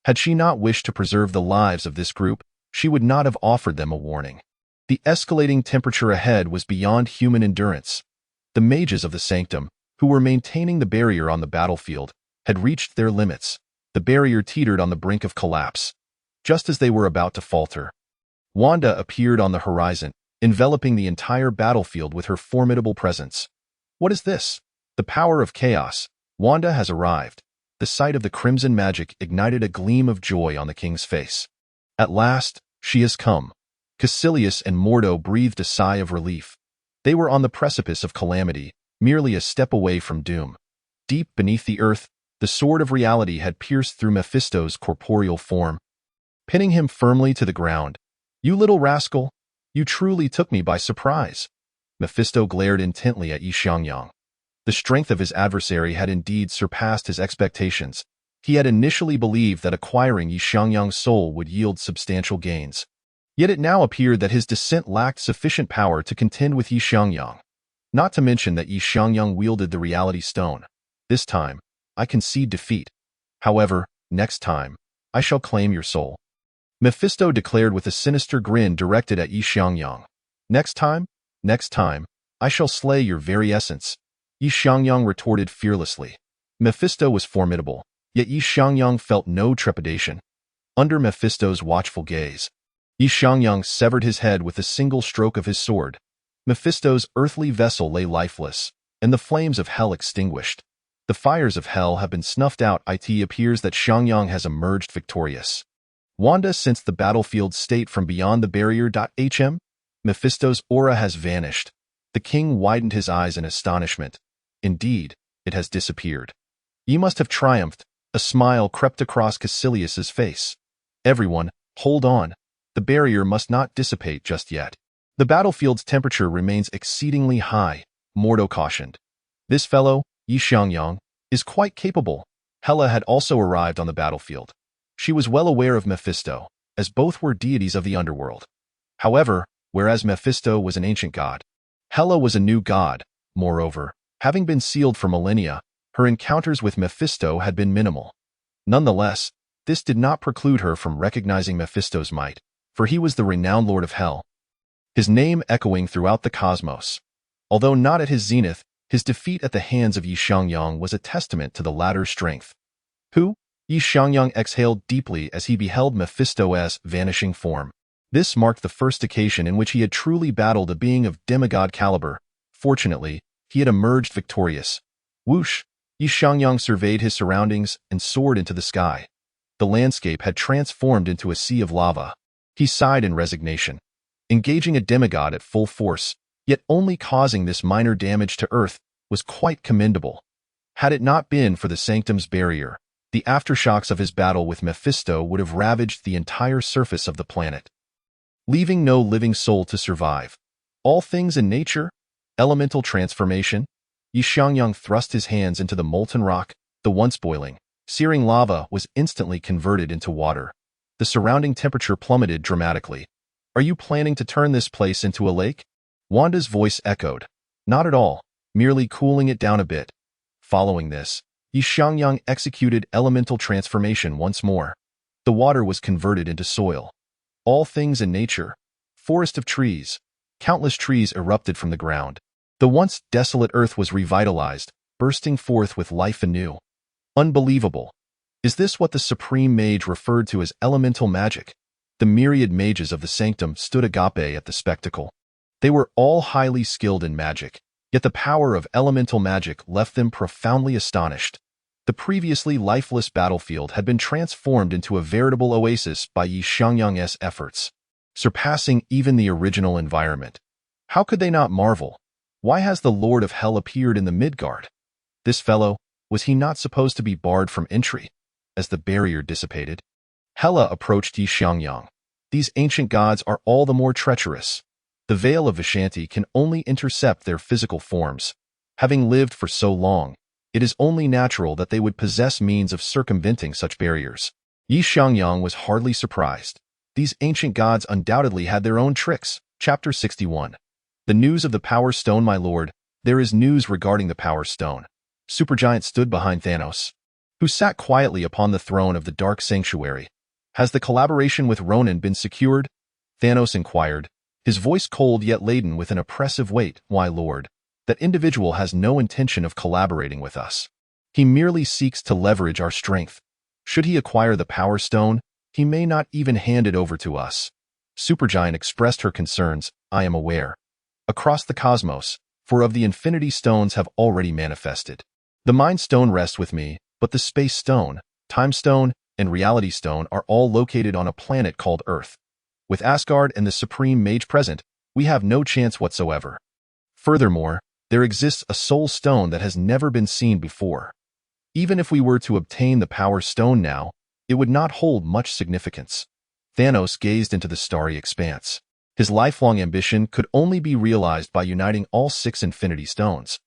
Had she not wished to preserve the lives of this group, she would not have offered them a warning. The escalating temperature ahead was beyond human endurance. The mages of the sanctum, who were maintaining the barrier on the battlefield, had reached their limits. The barrier teetered on the brink of collapse. Just as they were about to falter, Wanda appeared on the horizon, enveloping the entire battlefield with her formidable presence. What is this? The power of chaos. Wanda has arrived. The sight of the crimson magic ignited a gleam of joy on the king's face. At last, she has come. Caecilius and Mordo breathed a sigh of relief. They were on the precipice of calamity, merely a step away from doom. Deep beneath the earth, the sword of reality had pierced through Mephisto's corporeal form, pinning him firmly to the ground. You little rascal, you truly took me by surprise. Mephisto glared intently at Xiangyang. The strength of his adversary had indeed surpassed his expectations. He had initially believed that acquiring Xiangyang's soul would yield substantial gains. Yet it now appeared that his descent lacked sufficient power to contend with Xiangyang. Not to mention that Xiangyang wielded the reality stone. This time, I concede defeat. However, next time, I shall claim your soul. Mephisto declared with a sinister grin directed at Xiangyang. Next time, I shall slay your very essence. Xiangyang retorted fearlessly. Mephisto was formidable, yet Xiangyang felt no trepidation. Under Mephisto's watchful gaze, Xiangyang severed his head with a single stroke of his sword. Mephisto's earthly vessel lay lifeless, and the flames of hell extinguished. The fires of hell have been snuffed out. It appears that Xiangyang has emerged victorious. Wanda sensed the battlefield state from beyond the barrier. Mephisto's aura has vanished. The king widened his eyes in astonishment. Indeed, it has disappeared. You must have triumphed. A smile crept across Caecilius's face. Everyone, hold on. The barrier must not dissipate just yet. The battlefield's temperature remains exceedingly high, Mordo cautioned. This fellow, Xiangyang, is quite capable. Hela had also arrived on the battlefield. She was well aware of Mephisto, as both were deities of the underworld. However, whereas Mephisto was an ancient god, Hela was a new god. Moreover, having been sealed for millennia, her encounters with Mephisto had been minimal. Nonetheless, this did not preclude her from recognizing Mephisto's might, for he was the renowned Lord of Hell, his name echoing throughout the cosmos. Although not at his zenith, his defeat at the hands of Xiangyang was a testament to the latter's strength. Xiangyang exhaled deeply as he beheld Mephisto's vanishing form. This marked the first occasion in which he had truly battled a being of demigod caliber. Fortunately, he had emerged victorious. Whoosh! Xiangyang surveyed his surroundings and soared into the sky. The landscape had transformed into a sea of lava. He sighed in resignation. Engaging a demigod at full force, yet only causing this minor damage to Earth, was quite commendable. Had it not been for the Sanctum's barrier, the aftershocks of his battle with Mephisto would have ravaged the entire surface of the planet, leaving no living soul to survive. All things in nature, elemental transformation. Xiangyang thrust his hands into the molten rock. The once boiling, searing lava was instantly converted into water. The surrounding temperature plummeted dramatically. Are you planning to turn this place into a lake? Wanda's voice echoed. Not at all, merely cooling it down a bit. Following this, Xiangyang executed elemental transformation once more. The water was converted into soil. All things in nature, forest of trees, countless trees erupted from the ground. The once desolate earth was revitalized, bursting forth with life anew. Unbelievable. Is this what the supreme mage referred to as elemental magic? The myriad mages of the Sanctum stood agape at the spectacle. They were all highly skilled in magic, yet the power of elemental magic left them profoundly astonished. The previously lifeless battlefield had been transformed into a veritable oasis by Xiangyang's efforts, surpassing even the original environment. How could they not marvel? Why has the Lord of Hell appeared in the Midgard? This fellow, was he not supposed to be barred from entry? As the barrier dissipated, Hela approached Xiangyang. These ancient gods are all the more treacherous. The veil of Vishanti can only intercept their physical forms. Having lived for so long, it is only natural that they would possess means of circumventing such barriers. Xiangyang was hardly surprised. These ancient gods undoubtedly had their own tricks. Chapter 61. The news of the Power Stone, my lord. There is news regarding the Power Stone. Supergiant stood behind Thanos, who sat quietly upon the throne of the Dark Sanctuary. Has the collaboration with Ronan been secured? Thanos inquired, his voice cold yet laden with an oppressive weight. Why, lord, that individual has no intention of collaborating with us. He merely seeks to leverage our strength. Should he acquire the Power Stone, he may not even hand it over to us. Supergiant expressed her concerns. I am aware. Across the cosmos, 4 of the Infinity Stones have already manifested. The Mind Stone rests with me, but the Space Stone, Time Stone, and Reality Stone are all located on a planet called Earth. With Asgard and the Supreme Mage present, we have no chance whatsoever. Furthermore, there exists a Soul Stone that has never been seen before. Even if we were to obtain the Power Stone now, it would not hold much significance. Thanos gazed into the starry expanse. His lifelong ambition could only be realized by uniting all 6 Infinity Stones.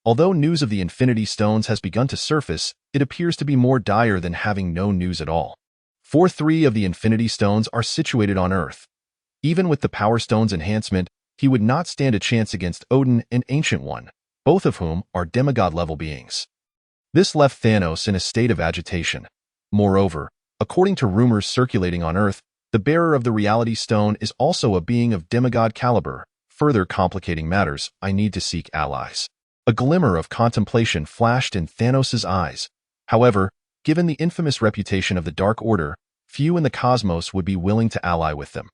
Although news of the Infinity Stones has begun to surface, it appears to be more dire than having no news at all. 3 of the Infinity Stones are situated on Earth. Even with the Power Stone's enhancement, he would not stand a chance against Odin and Ancient One, both of whom are demigod-level beings. This left Thanos in a state of agitation. Moreover, according to rumors circulating on Earth, the bearer of the Reality Stone is also a being of demigod caliber. Further complicating matters, I need to seek allies. A glimmer of contemplation flashed in Thanos' eyes. However, given the infamous reputation of the Dark Order, few in the cosmos would be willing to ally with them.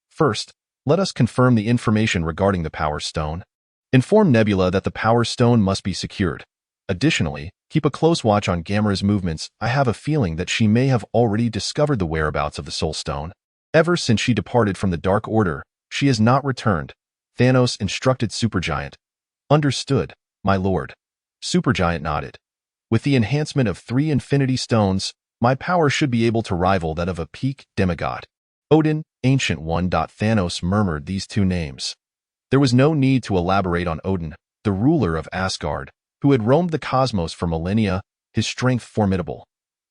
First, let us confirm the information regarding the Power Stone. Inform Nebula that the Power Stone must be secured. Additionally, keep a close watch on Gamera's movements. I have a feeling that she may have already discovered the whereabouts of the Soul Stone. Ever since she departed from the Dark Order, she has not returned. Thanos instructed Supergiant. Understood, my lord. Supergiant nodded. With the enhancement of 3 Infinity Stones, my power should be able to rival that of a peak demigod. Odin, Ancient One. Thanos murmured these 2 names. There was no need to elaborate on Odin, the ruler of Asgard, who had roamed the cosmos for millennia, his strength formidable.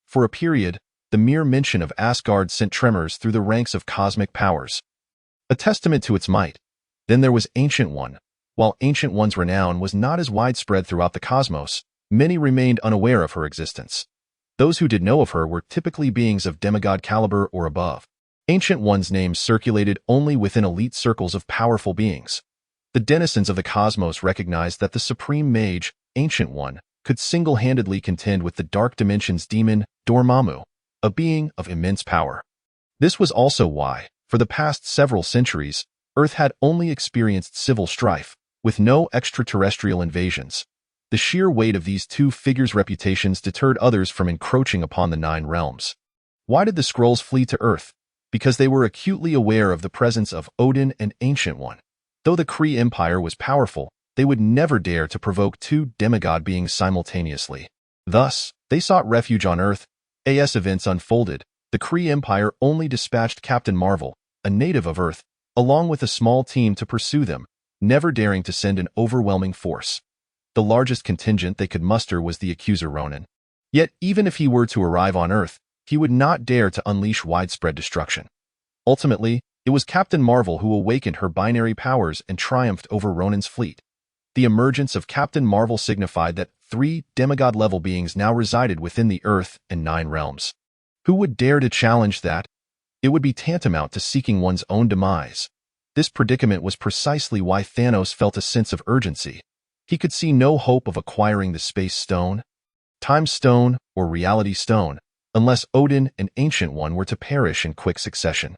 For a period, the mere mention of Asgard sent tremors through the ranks of cosmic powers, a testament to its might. Then there was Ancient One. While Ancient One's renown was not as widespread throughout the cosmos, many remained unaware of her existence. Those who did know of her were typically beings of demigod caliber or above. Ancient One's name circulated only within elite circles of powerful beings. The denizens of the cosmos recognized that the supreme mage, Ancient One, could single-handedly contend with the Dark Dimension's demon, Dormammu, a being of immense power. This was also why, for the past several centuries, Earth had only experienced civil strife, with no extraterrestrial invasions. The sheer weight of these 2 figures' reputations deterred others from encroaching upon the 9 realms. Why did the Skrulls flee to Earth? Because they were acutely aware of the presence of Odin and Ancient One. Though the Kree Empire was powerful, they would never dare to provoke 2 demigod beings simultaneously. Thus, they sought refuge on Earth. As events unfolded, the Kree Empire only dispatched Captain Marvel, a native of Earth, along with a small team to pursue them, never daring to send an overwhelming force. The largest contingent they could muster was the Accuser Ronin. Yet even if he were to arrive on Earth, he would not dare to unleash widespread destruction. Ultimately, it was Captain Marvel who awakened her binary powers and triumphed over Ronin's fleet. The emergence of Captain Marvel signified that 3 demigod-level beings now resided within the Earth and 9 realms. Who would dare to challenge that? It would be tantamount to seeking one's own demise. This predicament was precisely why Thanos felt a sense of urgency. He could see no hope of acquiring the Space Stone, Time Stone, or Reality Stone, unless Odin and Ancient One were to perish in quick succession.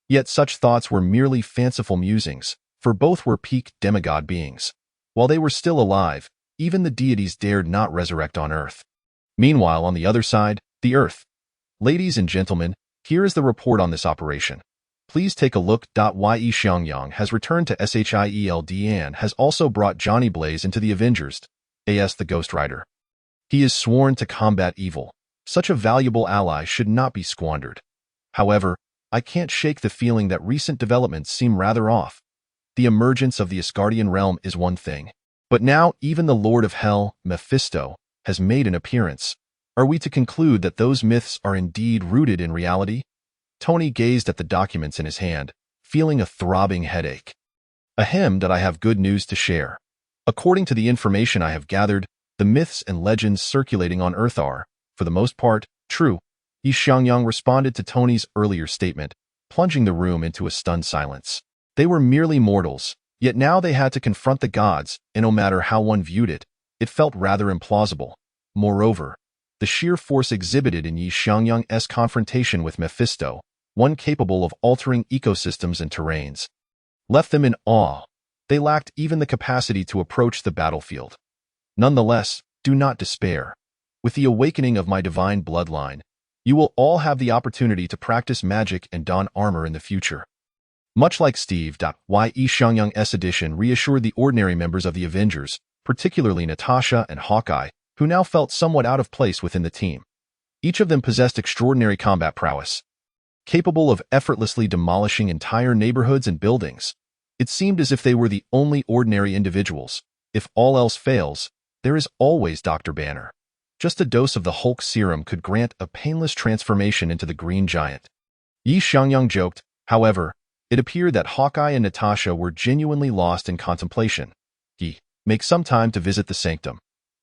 Yet such thoughts were merely fanciful musings, for both were peak demigod beings. While they were still alive, even the deities dared not resurrect on Earth. Meanwhile, on the other side, the Earth. Ladies and gentlemen, here is the report on this operation. Please take a look. Ye Xiangyang has returned to SHIELD and has also brought Johnny Blaze into the Avengers, as the Ghost Rider. He is sworn to combat evil. Such a valuable ally should not be squandered. However, I can't shake the feeling that recent developments seem rather off. The emergence of the Asgardian realm is one thing, but now even the Lord of Hell, Mephisto, has made an appearance. Are we to conclude that those myths are indeed rooted in reality? Tony gazed at the documents in his hand, feeling a throbbing headache. Ahem, that I have good news to share. According to the information I have gathered, the myths and legends circulating on Earth are, for the most part, true. Xiangyang responded to Tony's earlier statement, plunging the room into a stunned silence. They were merely mortals, yet now they had to confront the gods, and no matter how one viewed it, it felt rather implausible. Moreover, the sheer force exhibited in Xiangyang's confrontation with Mephisto, one capable of altering ecosystems and terrains, left them in awe. They lacked even the capacity to approach the battlefield. Nonetheless, do not despair. With the awakening of my divine bloodline, you will all have the opportunity to practice magic and don armor in the future. Much like Steve. Ye Xiangyang's addition reassured the ordinary members of the Avengers, particularly Natasha and Hawkeye, who now felt somewhat out of place within the team. Each of them possessed extraordinary combat prowess, capable of effortlessly demolishing entire neighborhoods and buildings. It seemed as if they were the only ordinary individuals. If all else fails, there is always Dr. Banner. Just a dose of the Hulk serum could grant a painless transformation into the Green Giant. Ye Xiangyang joked. However, it appeared that Hawkeye and Natasha were genuinely lost in contemplation. Make some time to visit the sanctum.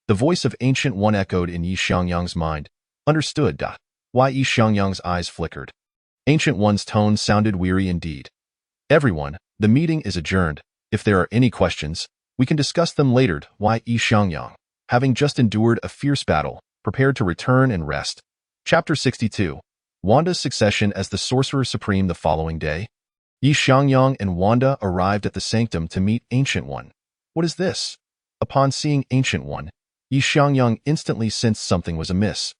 The voice of Ancient One echoed in Ye Xiangyang's mind. Understood. Ye Xiangyang's eyes flickered. Ancient One's tone sounded weary indeed. Everyone, the meeting is adjourned. If there are any questions, We can discuss them later. Why Xiangyang, having just endured a fierce battle, prepared to return and rest. Chapter 62. Wanda's succession as the Sorcerer Supreme the following day. Xiangyang and Wanda arrived at the sanctum to meet Ancient One. What is this? Upon seeing Ancient One, Xiangyang instantly sensed something was amiss.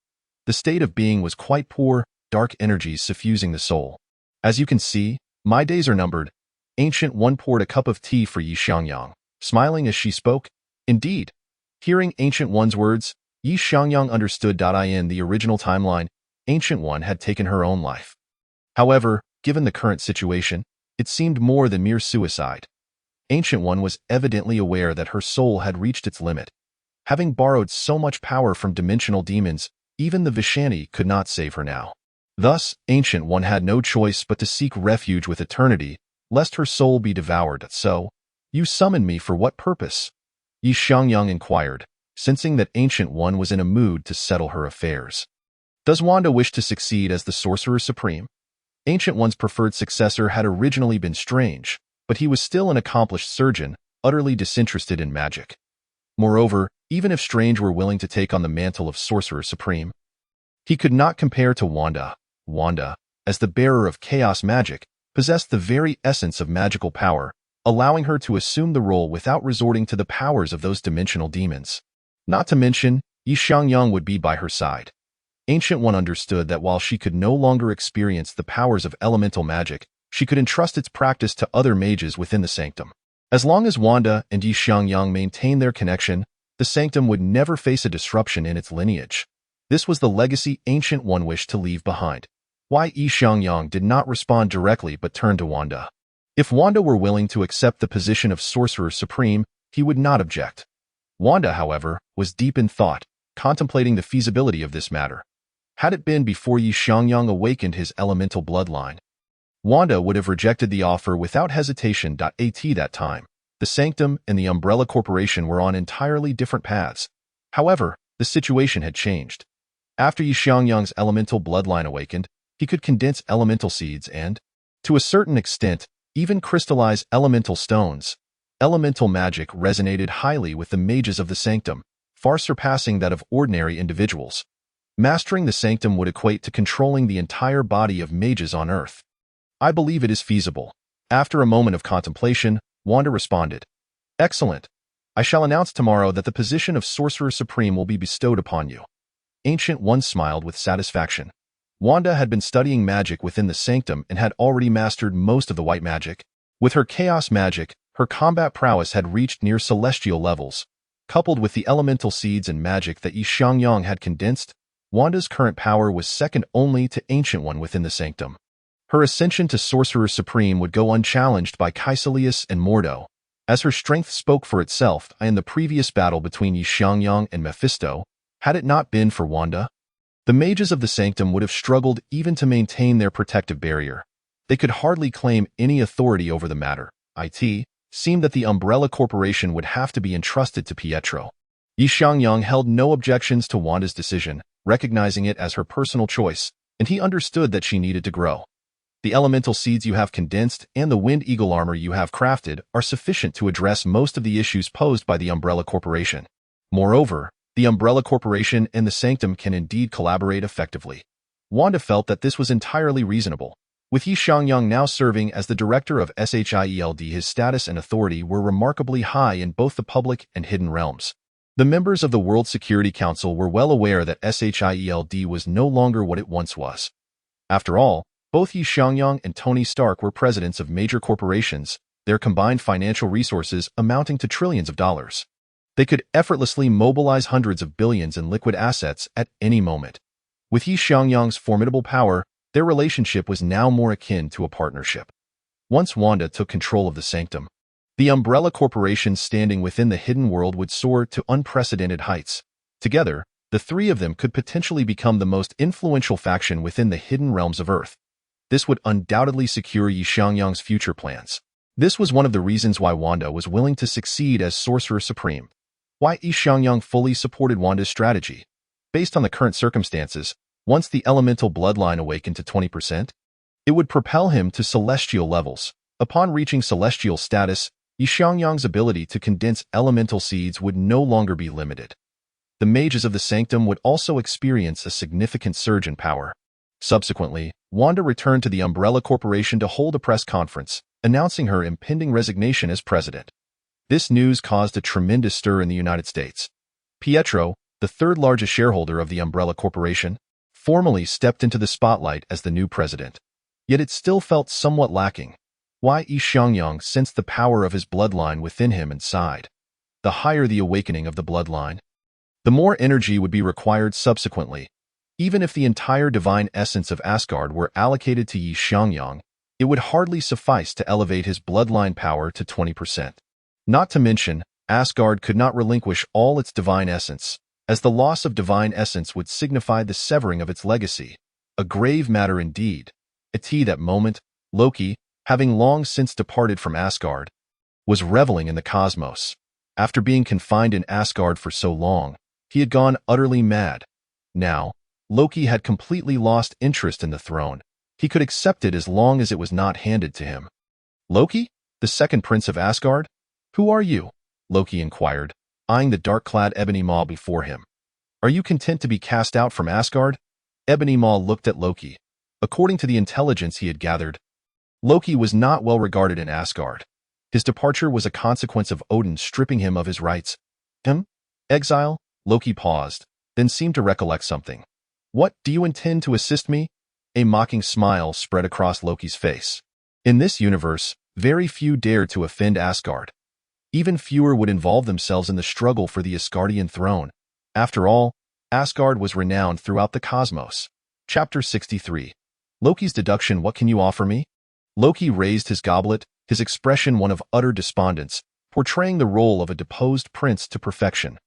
The state of being was quite poor, dark energies suffusing the soul. As you can see, my days are numbered. Ancient One poured a cup of tea for Xiangyang, smiling as she spoke. Indeed. Hearing Ancient One's words, Xiangyang understood. In the original timeline, Ancient One had taken her own life. However, given the current situation, it seemed more than mere suicide. Ancient One was evidently aware that her soul had reached its limit. Having borrowed so much power from dimensional demons, even the Vishani could not save her now. Thus, Ancient One had no choice but to seek refuge with eternity, lest her soul be devoured. So, you summoned me for what purpose? Xiangyang inquired, sensing that Ancient One was in a mood to settle her affairs. Does Wanda wish to succeed as the Sorcerer Supreme? Ancient One's preferred successor had originally been Strange, but he was still an accomplished surgeon, utterly disinterested in magic. Moreover, even if Strange were willing to take on the mantle of Sorcerer Supreme, he could not compare to Wanda. Wanda, as the bearer of chaos magic, possessed the very essence of magical power, allowing her to assume the role without resorting to the powers of those dimensional demons. Not to mention, Xiangyang would be by her side. Ancient One understood that while she could no longer experience the powers of elemental magic, she could entrust its practice to other mages within the sanctum. As long as Wanda and Xiangyang maintained their connection, the sanctum would never face a disruption in its lineage. This was the legacy Ancient One wished to leave behind. Why Xiangyang did not respond directly but turned to Wanda. If Wanda were willing to accept the position of Sorcerer Supreme, he would not object. Wanda, however, was deep in thought, contemplating the feasibility of this matter. Had it been before Xiangyang awakened his elemental bloodline, Wanda would have rejected the offer without hesitation. At that time, the Sanctum and the Umbrella Corporation were on entirely different paths. However, the situation had changed. After Xiangyang's elemental bloodline awakened, he could condense elemental seeds and, to a certain extent, even crystallize elemental stones. Elemental magic resonated highly with the mages of the Sanctum, far surpassing that of ordinary individuals. Mastering the Sanctum would equate to controlling the entire body of mages on Earth. I believe it is feasible. After a moment of contemplation, Wanda responded, Excellent. I shall announce tomorrow that the position of Sorcerer Supreme will be bestowed upon you. Ancient One smiled with satisfaction. Wanda had been studying magic within the Sanctum and had already mastered most of the white magic. With her chaos magic, her combat prowess had reached near celestial levels. Coupled with the elemental seeds and magic that Xiangyang had condensed, Wanda's current power was second only to Ancient One within the Sanctum. Her ascension to Sorcerer Supreme would go unchallenged by Caecilius and Mordo, as her strength spoke for itself in the previous battle between Xiangyang and Mephisto. Had it not been for Wanda, the mages of the Sanctum would have struggled even to maintain their protective barrier. They could hardly claim any authority over the matter. It seemed that the Umbrella Corporation would have to be entrusted to Pietro. Xiangyang held no objections to Wanda's decision, recognizing it as her personal choice, and he understood that she needed to grow. The elemental seeds you have condensed and the Wind Eagle armor you have crafted are sufficient to address most of the issues posed by the Umbrella Corporation. Moreover, the Umbrella Corporation and the Sanctum can indeed collaborate effectively. Wanda felt that this was entirely reasonable. With Xiangyang now serving as the director of SHIELD, his status and authority were remarkably high in both the public and hidden realms. The members of the World Security Council were well aware that SHIELD was no longer what it once was. After all, both Xiangyang and Tony Stark were presidents of major corporations, their combined financial resources amounting to trillions of dollars. They could effortlessly mobilize hundreds of billions in liquid assets at any moment. With Xiangyang's formidable power, their relationship was now more akin to a partnership. Once Wanda took control of the Sanctum, the Umbrella Corporation standing within the hidden world would soar to unprecedented heights. Together, the three of them could potentially become the most influential faction within the hidden realms of Earth. This would undoubtedly secure Xiangyang's future plans. This was one of the reasons why Wanda was willing to succeed as Sorcerer Supreme. Why Xiangyang fully supported Wanda's strategy. Based on the current circumstances, once the elemental bloodline awakened to 20%, it would propel him to celestial levels. Upon reaching celestial status, Xiangyang's ability to condense elemental seeds would no longer be limited. The mages of the sanctum would also experience a significant surge in power. Subsequently, Wanda returned to the Umbrella Corporation to hold a press conference, announcing her impending resignation as president. This news caused a tremendous stir in the United States. Pietro, the third-largest shareholder of the Umbrella Corporation, formally stepped into the spotlight as the new president. Yet it still felt somewhat lacking. Why Xiangyang sensed the power of his bloodline within him and sighed. The higher the awakening of the bloodline, the more energy would be required subsequently. Even if the entire divine essence of Asgard were allocated to Xiangyang, it would hardly suffice to elevate his bloodline power to 20%. Not to mention, Asgard could not relinquish all its divine essence, as the loss of divine essence would signify the severing of its legacy. A grave matter indeed. At that moment, Loki, having long since departed from Asgard, was reveling in the cosmos. After being confined in Asgard for so long, he had gone utterly mad. Now, Loki had completely lost interest in the throne. He could accept it as long as it was not handed to him. Loki, the second prince of Asgard? Who are you? Loki inquired, eyeing the dark-clad Ebony Maw before him. Are you content to be cast out from Asgard? Ebony Maw looked at Loki. According to the intelligence he had gathered, Loki was not well regarded in Asgard. His departure was a consequence of Odin stripping him of his rights. Exile? Loki paused, then seemed to recollect something. What, do you intend to assist me? A mocking smile spread across Loki's face. In this universe, very few dared to offend Asgard. Even fewer would involve themselves in the struggle for the Asgardian throne. After all, Asgard was renowned throughout the cosmos. Chapter 63. Loki's deduction. What can you offer me? Loki raised his goblet, his expression one of utter despondence, portraying the role of a deposed prince to perfection.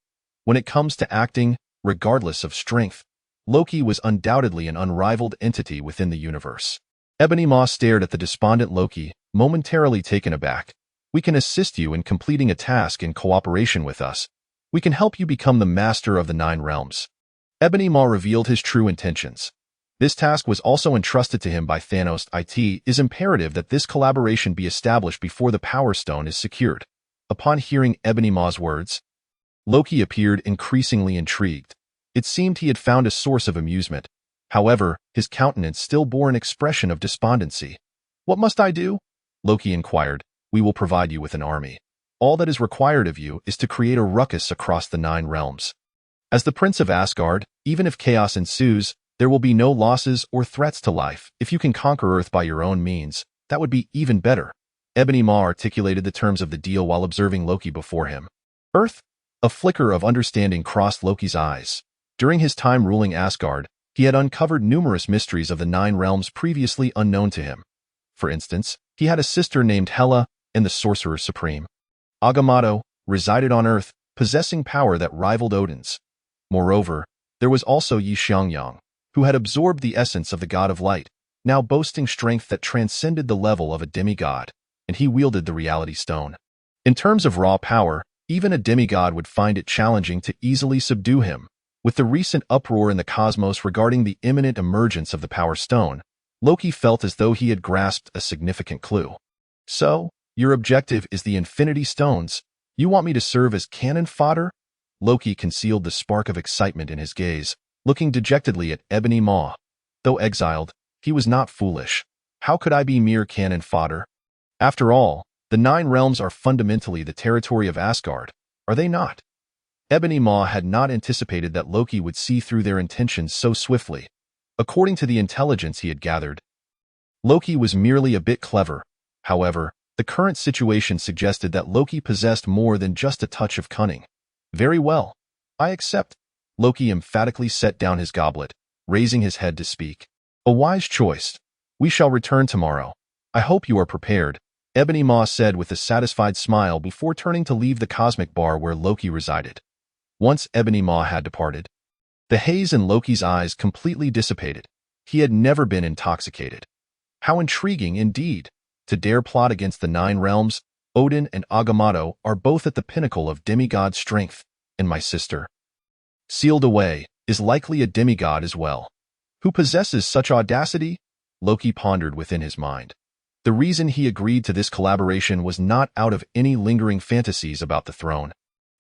When it comes to acting, regardless of strength, Loki was undoubtedly an unrivaled entity within the universe. Ebony Maw stared at the despondent Loki, momentarily taken aback. We can assist you in completing a task in cooperation with us. We can help you become the master of the 9 realms. Ebony Maw revealed his true intentions. This task was also entrusted to him by Thanos. It is imperative that this collaboration be established before the Power Stone is secured. Upon hearing Ebony Maw's words, Loki appeared increasingly intrigued. It seemed he had found a source of amusement. However, his countenance still bore an expression of despondency. What must I do? Loki inquired. We will provide you with an army. All that is required of you is to create a ruckus across the 9 realms. As the Prince of Asgard, even if chaos ensues, there will be no losses or threats to life. If you can conquer Earth by your own means, that would be even better. Ebony Maw articulated the terms of the deal while observing Loki before him. Earth? A flicker of understanding crossed Loki's eyes. During his time ruling Asgard, he had uncovered numerous mysteries of the 9 realms previously unknown to him. For instance, he had a sister named Hela, and the Sorcerer Supreme, Agamotto, resided on Earth, possessing power that rivaled Odin's. Moreover, there was also Xiangyang, who had absorbed the essence of the god of light, now boasting strength that transcended the level of a demigod, and he wielded the reality stone. In terms of raw power, even a demigod would find it challenging to easily subdue him. With the recent uproar in the cosmos regarding the imminent emergence of the Power Stone, Loki felt as though he had grasped a significant clue. So, your objective is the Infinity Stones. You want me to serve as cannon fodder? Loki concealed the spark of excitement in his gaze, looking dejectedly at Ebony Maw. Though exiled, he was not foolish. How could I be mere cannon fodder? After all, the 9 realms are fundamentally the territory of Asgard, are they not? Ebony Maw had not anticipated that Loki would see through their intentions so swiftly. According to the intelligence he had gathered, Loki was merely a bit clever. However, the current situation suggested that Loki possessed more than just a touch of cunning. Very well. I accept. Loki emphatically set down his goblet, raising his head to speak. A wise choice. We shall return tomorrow. I hope you are prepared, Ebony Maw said with a satisfied smile before turning to leave the cosmic bar where Loki resided. Once Ebony Maw had departed, the haze in Loki's eyes completely dissipated. He had never been intoxicated. How intriguing indeed. To dare plot against the 9 realms, Odin and Agamotto are both at the pinnacle of demigod strength, and my sister, sealed away, is likely a demigod as well. Who possesses such audacity? Loki pondered within his mind. The reason he agreed to this collaboration was not out of any lingering fantasies about the throne.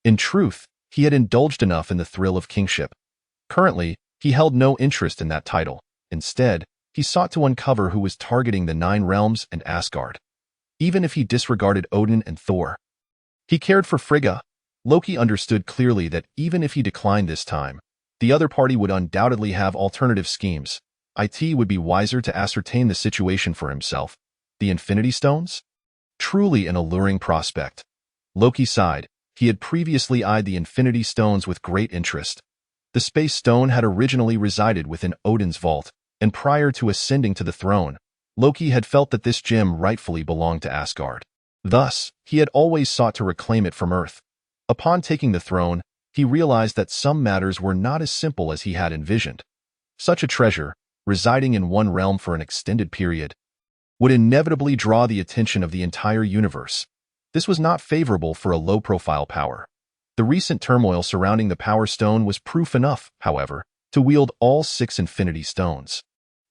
In truth, he had indulged enough in the thrill of kingship. Currently, he held no interest in that title. Instead, he sought to uncover who was targeting the 9 realms and Asgard. Even if he disregarded Odin and Thor, he cared for Frigga. Loki understood clearly that even if he declined this time, the other party would undoubtedly have alternative schemes. It would be wiser to ascertain the situation for himself. The Infinity Stones? Truly an alluring prospect. Loki sighed. He had previously eyed the Infinity Stones with great interest. The Space Stone had originally resided within Odin's vault, and prior to ascending to the throne, Loki had felt that this gem rightfully belonged to Asgard. Thus, he had always sought to reclaim it from Earth. Upon taking the throne, he realized that some matters were not as simple as he had envisioned. Such a treasure, residing in one realm for an extended period, would inevitably draw the attention of the entire universe. This was not favorable for a low-profile power. The recent turmoil surrounding the Power Stone was proof enough, however, to wield all 6 Infinity Stones.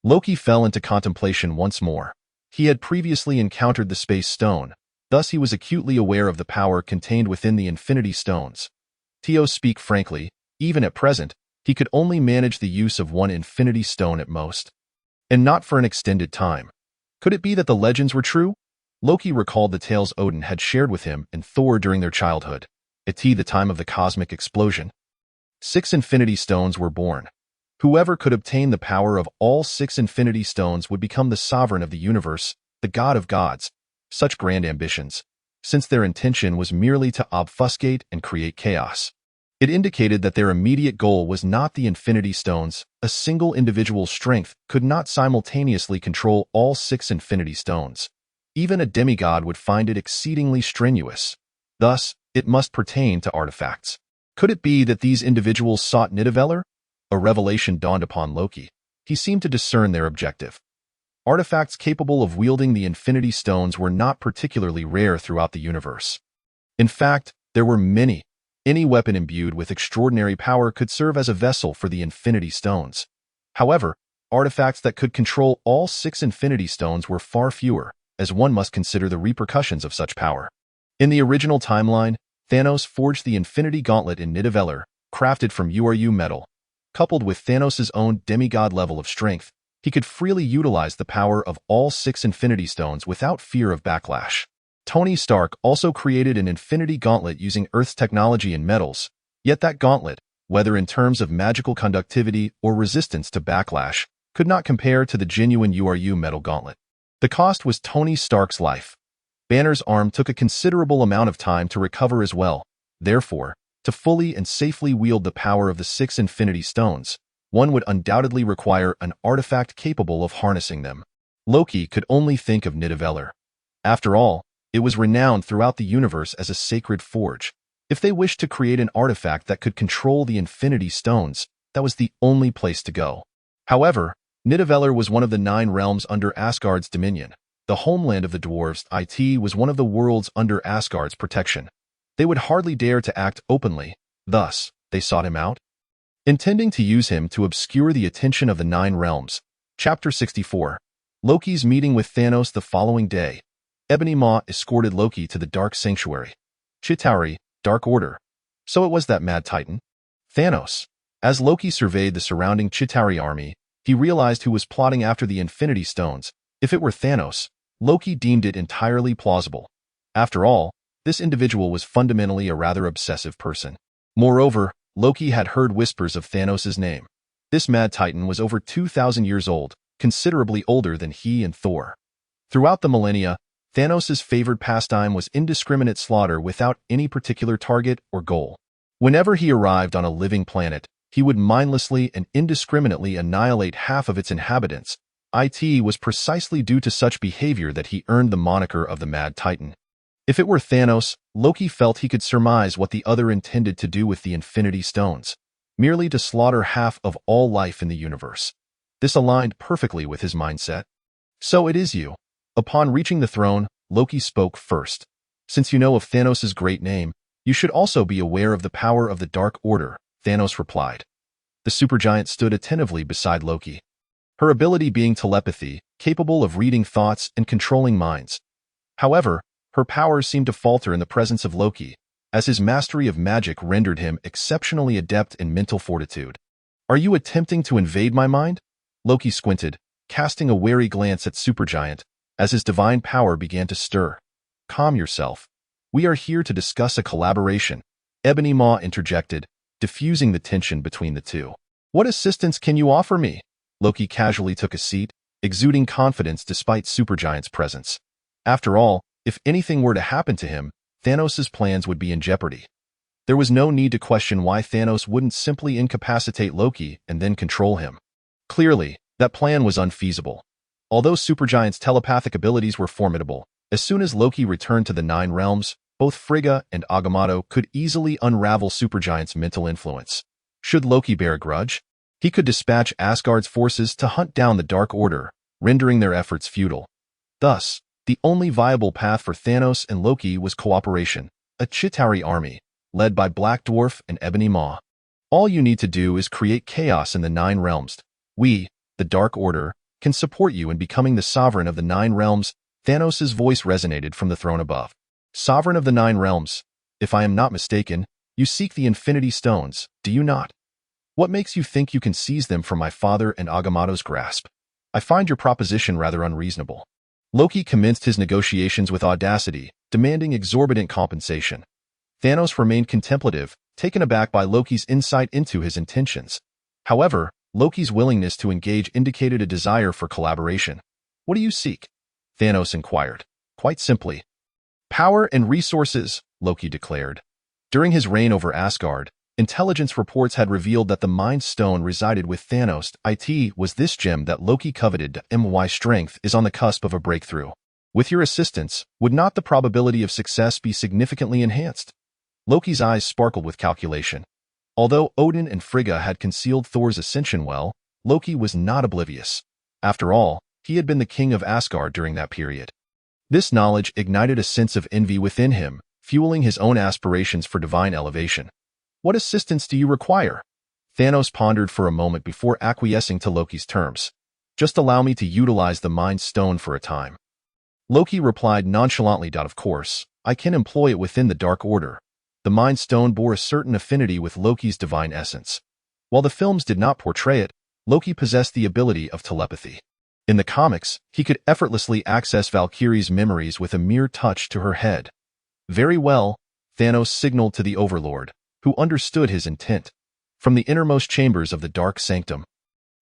Loki fell into contemplation once more. He had previously encountered the Space Stone, thus he was acutely aware of the power contained within the Infinity Stones. To speak frankly, even at present, he could only manage the use of one Infinity Stone at most, and not for an extended time. Could it be that the legends were true? Loki recalled the tales Odin had shared with him and Thor during their childhood, at the time of the cosmic explosion. 6 Infinity Stones were born. Whoever could obtain the power of all 6 Infinity Stones would become the sovereign of the universe, the god of gods. Such grand ambitions, since their intention was merely to obfuscate and create chaos. It indicated that their immediate goal was not the Infinity Stones. A single individual's strength could not simultaneously control all 6 Infinity Stones. Even a demigod would find it exceedingly strenuous. Thus, it must pertain to artifacts. Could it be that these individuals sought Nidavellir? A revelation dawned upon Loki. He seemed to discern their objective. Artifacts capable of wielding the Infinity Stones were not particularly rare throughout the universe. In fact, there were many. Any weapon imbued with extraordinary power could serve as a vessel for the Infinity Stones. However, artifacts that could control all 6 Infinity Stones were far fewer, as one must consider the repercussions of such power. In the original timeline, Thanos forged the Infinity Gauntlet in Nidavellir, crafted from URU metal. Coupled with Thanos' own demigod level of strength, he could freely utilize the power of all 6 Infinity Stones without fear of backlash. Tony Stark also created an Infinity Gauntlet using Earth's technology and metals, yet that gauntlet, whether in terms of magical conductivity or resistance to backlash, could not compare to the genuine URU metal gauntlet. The cost was Tony Stark's life. Banner's arm took a considerable amount of time to recover as well. Therefore, to fully and safely wield the power of the 6 Infinity Stones, one would undoubtedly require an artifact capable of harnessing them. Loki could only think of Nidavellir. After all, it was renowned throughout the universe as a sacred forge. If they wished to create an artifact that could control the Infinity Stones, that was the only place to go. However, Nidavellir was one of the 9 realms under Asgard's dominion. The homeland of the dwarves. It was one of the worlds under Asgard's protection. They would hardly dare to act openly. Thus, they sought him out, intending to use him to obscure the attention of the 9 realms. Chapter 64. Loki's meeting with Thanos. The following day, Ebony Maw escorted Loki to the Dark Sanctuary. Chitauri, Dark Order. So it was that mad titan, Thanos. As Loki surveyed the surrounding Chitauri army, he realized who was plotting after the Infinity Stones. If it were Thanos, Loki deemed it entirely plausible. After all, this individual was fundamentally a rather obsessive person. Moreover, Loki had heard whispers of Thanos' name. This mad titan was over 2,000 years old, considerably older than he and Thor. Throughout the millennia, Thanos' favored pastime was indiscriminate slaughter without any particular target or goal. Whenever he arrived on a living planet, he would mindlessly and indiscriminately annihilate half of its inhabitants. It was precisely due to such behavior that he earned the moniker of the Mad Titan. If it were Thanos, Loki felt he could surmise what the other intended to do with the Infinity Stones, merely to slaughter half of all life in the universe. This aligned perfectly with his mindset. So it is you. Upon reaching the throne, Loki spoke first. Since you know of Thanos' great name, you should also be aware of the power of the Dark Order, Thanos replied. The supergiant stood attentively beside Loki. her ability being telepathy, capable of reading thoughts and controlling minds. However, her powers seemed to falter in the presence of Loki, as his mastery of magic rendered him exceptionally adept in mental fortitude. "Are you attempting to invade my mind?" Loki squinted, casting a wary glance at Supergiant, as his divine power began to stir. "Calm yourself. We are here to discuss a collaboration," Ebony Maw interjected, diffusing the tension between the two. "What assistance can you offer me?" Loki casually took a seat, exuding confidence despite Supergiant's presence. After all, if anything were to happen to him, Thanos' plans would be in jeopardy. There was no need to question why Thanos wouldn't simply incapacitate Loki and then control him. Clearly, that plan was unfeasible. Although Supergiant's telepathic abilities were formidable, as soon as Loki returned to the Nine Realms, both Frigga and Agamotto could easily unravel Supergiant's mental influence. Should Loki bear a grudge, he could dispatch Asgard's forces to hunt down the Dark Order, rendering their efforts futile. Thus, the only viable path for Thanos and Loki was cooperation, a Chitauri army, led by Black Dwarf and Ebony Maw. "All you need to do is create chaos in the Nine Realms. We, the Dark Order, can support you in becoming the sovereign of the Nine Realms." Thanos' voice resonated from the throne above. "Sovereign of the Nine Realms, if I am not mistaken, you seek the Infinity Stones, do you not? What makes you think you can seize them from my father and Agamotto's grasp? I find your proposition rather unreasonable." Loki commenced his negotiations with audacity, demanding exorbitant compensation. Thanos remained contemplative, taken aback by Loki's insight into his intentions. However, Loki's willingness to engage indicated a desire for collaboration. "What do you seek?" Thanos inquired. "Quite simply, power and resources," Loki declared. During his reign over Asgard, intelligence reports had revealed that the Mind Stone resided with Thanos. It was this gem that Loki coveted. My strength is on the cusp of a breakthrough. With your assistance, would not the probability of success be significantly enhanced? Loki's eyes sparkled with calculation. Although Odin and Frigga had concealed Thor's ascension well, Loki was not oblivious. After all, he had been the king of Asgard during that period. This knowledge ignited a sense of envy within him, fueling his own aspirations for divine elevation. "What assistance do you require?" Thanos pondered for a moment before acquiescing to Loki's terms. "Just allow me to utilize the Mind Stone for a time." Loki replied nonchalantly, "Of course, I can employ it within the Dark Order." The Mind Stone bore a certain affinity with Loki's divine essence. While the films did not portray it, Loki possessed the ability of telepathy. In the comics, he could effortlessly access Valkyrie's memories with a mere touch to her head. "Very well," Thanos signaled to the Overlord, who understood his intent. From the innermost chambers of the Dark Sanctum,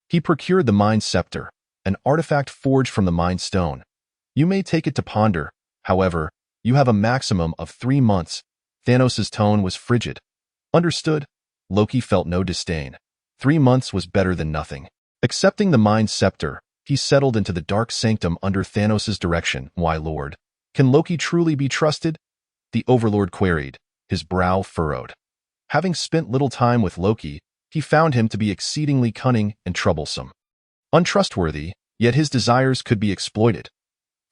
he procured the Mind Scepter, an artifact forged from the Mind Stone. "You may take it to ponder. However, you have a maximum of 3 months. Thanos' tone was frigid. "Understood." Loki felt no disdain. 3 months was better than nothing. Accepting the Mind Scepter, he settled into the Dark Sanctum under Thanos' direction. "Why, Lord? Can Loki truly be trusted?" the Overlord queried, his brow furrowed. Having spent little time with Loki, he found him to be exceedingly cunning and troublesome. Untrustworthy, yet his desires could be exploited.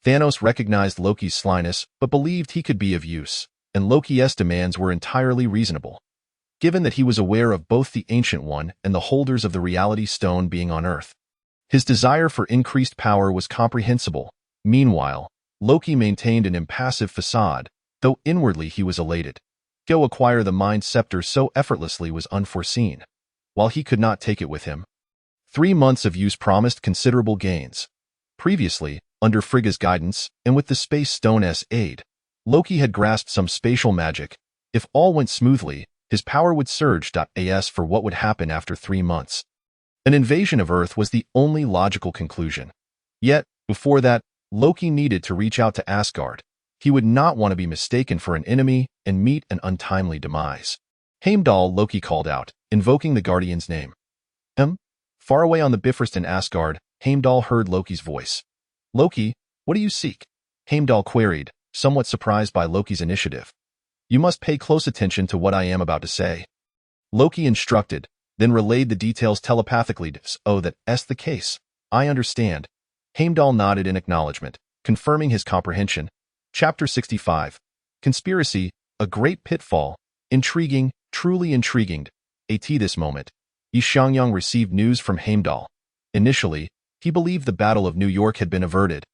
Thanos recognized Loki's slyness, but believed he could be of use, and Loki's demands were entirely reasonable. Given that he was aware of both the Ancient One and the holders of the Reality Stone being on Earth, his desire for increased power was comprehensible. Meanwhile, Loki maintained an impassive facade, though inwardly he was elated. Go acquire the Mind Scepter so effortlessly was unforeseen, while he could not take it with him. 3 months of use promised considerable gains. Previously, under Frigga's guidance, and with the Space Stone's aid, Loki had grasped some spatial magic. If all went smoothly, his power would surge. As for what would happen after 3 months, an invasion of Earth was the only logical conclusion. Yet, before that, Loki needed to reach out to Asgard. He would not want to be mistaken for an enemy and meet an untimely demise. "Heimdall," Loki called out, invoking the Guardian's name. Far away on the Bifrost in Asgard, Heimdall heard Loki's voice. "Loki, what do you seek?" Heimdall queried, somewhat surprised by Loki's initiative. "You must pay close attention to what I am about to say." Loki instructed, then relayed the details telepathically. "Oh, that's the case. I understand." Heimdall nodded in acknowledgement, confirming his comprehension. Chapter 65. Conspiracy, a great pitfall. Intriguing, truly intriguing. At this moment, Xiangyang received news from Heimdall. Initially, he believed the Battle of New York had been averted.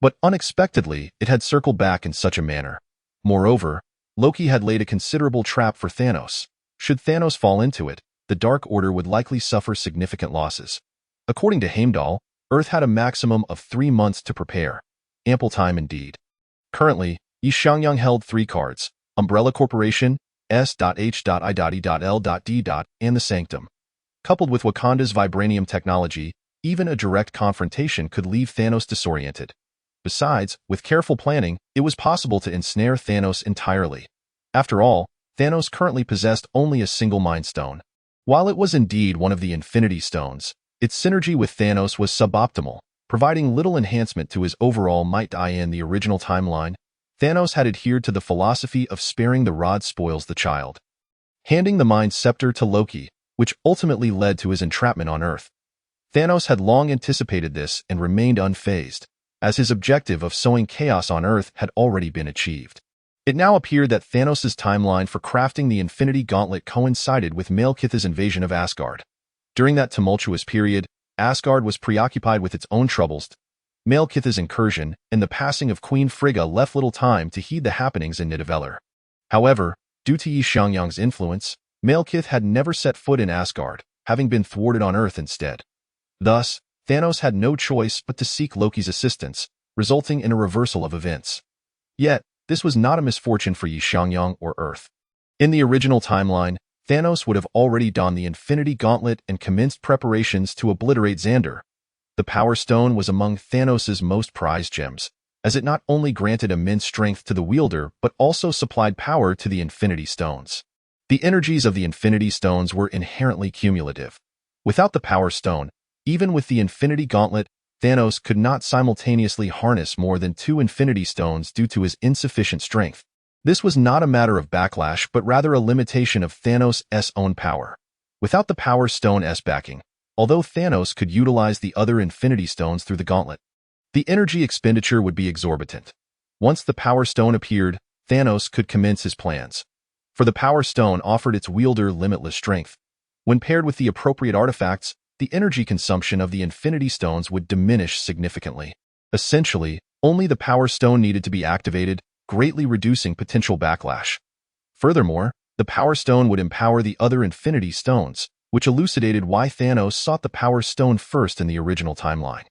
But unexpectedly, it had circled back in such a manner. Moreover, Loki had laid a considerable trap for Thanos. Should Thanos fall into it, the Dark Order would likely suffer significant losses. According to Heimdall, Earth had a maximum of 3 months to prepare. Ample time indeed. Currently, Xiangyang held 3 cards: Umbrella Corporation, S.H.I.E.L.D., and the Sanctum. Coupled with Wakanda's vibranium technology, even a direct confrontation could leave Thanos disoriented. Besides, with careful planning, it was possible to ensnare Thanos entirely. After all, Thanos currently possessed only a single Mind Stone. While it was indeed one of the Infinity Stones, its synergy with Thanos was suboptimal, providing little enhancement to his overall might. In the original timeline, Thanos had adhered to the philosophy of sparing the rod spoils the child, handing the Mind Scepter to Loki, which ultimately led to his entrapment on Earth. Thanos had long anticipated this and remained unfazed, as his objective of sowing chaos on Earth had already been achieved. It now appeared that Thanos' timeline for crafting the Infinity Gauntlet coincided with Malekith's invasion of Asgard. During that tumultuous period, Asgard was preoccupied with its own troubles. Malekith's incursion and the passing of Queen Frigga left little time to heed the happenings in Nidavellir. However, due to Xiangyang's influence, Malekith had never set foot in Asgard, having been thwarted on Earth instead. Thus, Thanos had no choice but to seek Loki's assistance, resulting in a reversal of events. Yet, this was not a misfortune for Xiangyang or Earth. In the original timeline, Thanos would have already donned the Infinity Gauntlet and commenced preparations to obliterate Xandar. The Power Stone was among Thanos' most prized gems, as it not only granted immense strength to the wielder but also supplied power to the Infinity Stones. The energies of the Infinity Stones were inherently cumulative. Without the Power Stone, even with the Infinity Gauntlet, Thanos could not simultaneously harness more than 2 Infinity Stones due to his insufficient strength. This was not a matter of backlash but rather a limitation of Thanos' own power. Without the Power Stone's backing, although Thanos could utilize the other Infinity Stones through the Gauntlet, the energy expenditure would be exorbitant. Once the Power Stone appeared, Thanos could commence his plans. For the Power Stone offered its wielder limitless strength. When paired with the appropriate artifacts, the energy consumption of the Infinity Stones would diminish significantly. Essentially, only the Power Stone needed to be activated, greatly reducing potential backlash. Furthermore, the Power Stone would empower the other Infinity Stones, which elucidated why Thanos sought the Power Stone first in the original timeline.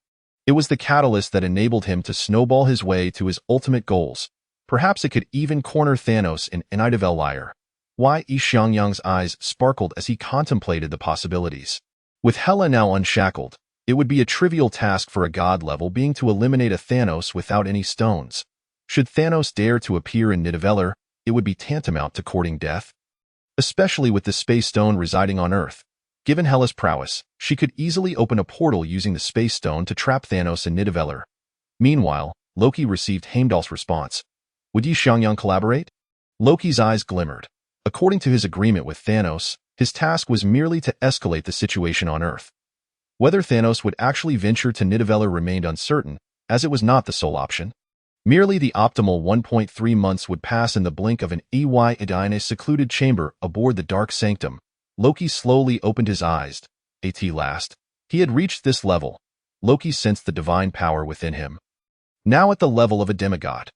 It was the catalyst that enabled him to snowball his way to his ultimate goals. Perhaps it could even corner Thanos in Nidavellir. Why Xiangyang's eyes sparkled as he contemplated the possibilities. With Hela now unshackled, it would be a trivial task for a god-level being to eliminate a Thanos without any stones. Should Thanos dare to appear in Nidavellir, it would be tantamount to courting death. Especially with the Space Stone residing on Earth. Given Hela's prowess, she could easily open a portal using the Space Stone to trap Thanos in Nidavellir. Meanwhile, Loki received Heimdall's response. Would Xiangyang collaborate? Loki's eyes glimmered. According to his agreement with Thanos, his task was merely to escalate the situation on Earth. Whether Thanos would actually venture to Nidavellir remained uncertain, as it was not the sole option. Merely the optimal 1.3 months would pass in the blink of an eye in a secluded chamber aboard the Dark Sanctum. Loki slowly opened his eyes. At last, he had reached this level. Loki sensed the divine power within him. Now at the level of a demigod.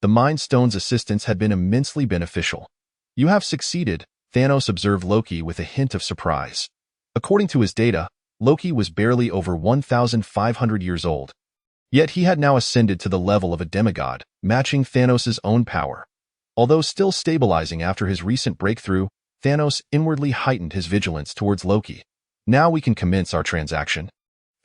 The Mind Stone's assistance had been immensely beneficial. You have succeeded, Thanos observed Loki with a hint of surprise. According to his data, Loki was barely over 1,500 years old. Yet he had now ascended to the level of a demigod, matching Thanos' own power. Although still stabilizing after his recent breakthrough, Thanos inwardly heightened his vigilance towards Loki. Now we can commence our transaction.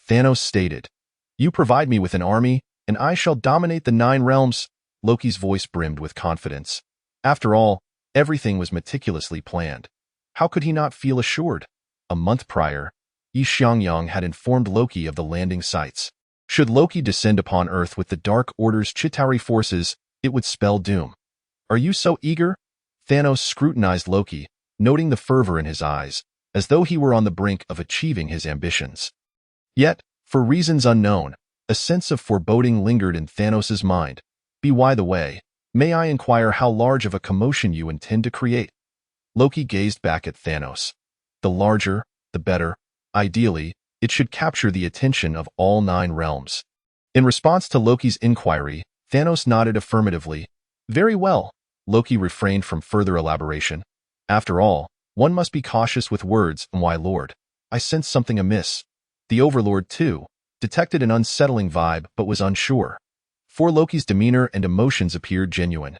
Thanos stated, "You provide me with an army, and I shall dominate the 9 realms." Loki's voice brimmed with confidence. After all, everything was meticulously planned. How could he not feel assured? A month prior, Xiangyang had informed Loki of the landing sites. Should Loki descend upon Earth with the Dark Order's Chitauri forces, it would spell doom. Are you so eager? Thanos scrutinized Loki, noting the fervor in his eyes, as though he were on the brink of achieving his ambitions. Yet, for reasons unknown, a sense of foreboding lingered in Thanos' mind. By the way, may I inquire how large of a commotion you intend to create? Loki gazed back at Thanos. The larger, the better. Ideally, It should capture the attention of all 9 realms. In response to Loki's inquiry, Thanos nodded affirmatively. Very well. Loki refrained from further elaboration. After all, one must be cautious with words, and why, Lord? I sensed something amiss. The Overlord, too, detected an unsettling vibe but was unsure. For Loki's demeanor and emotions appeared genuine.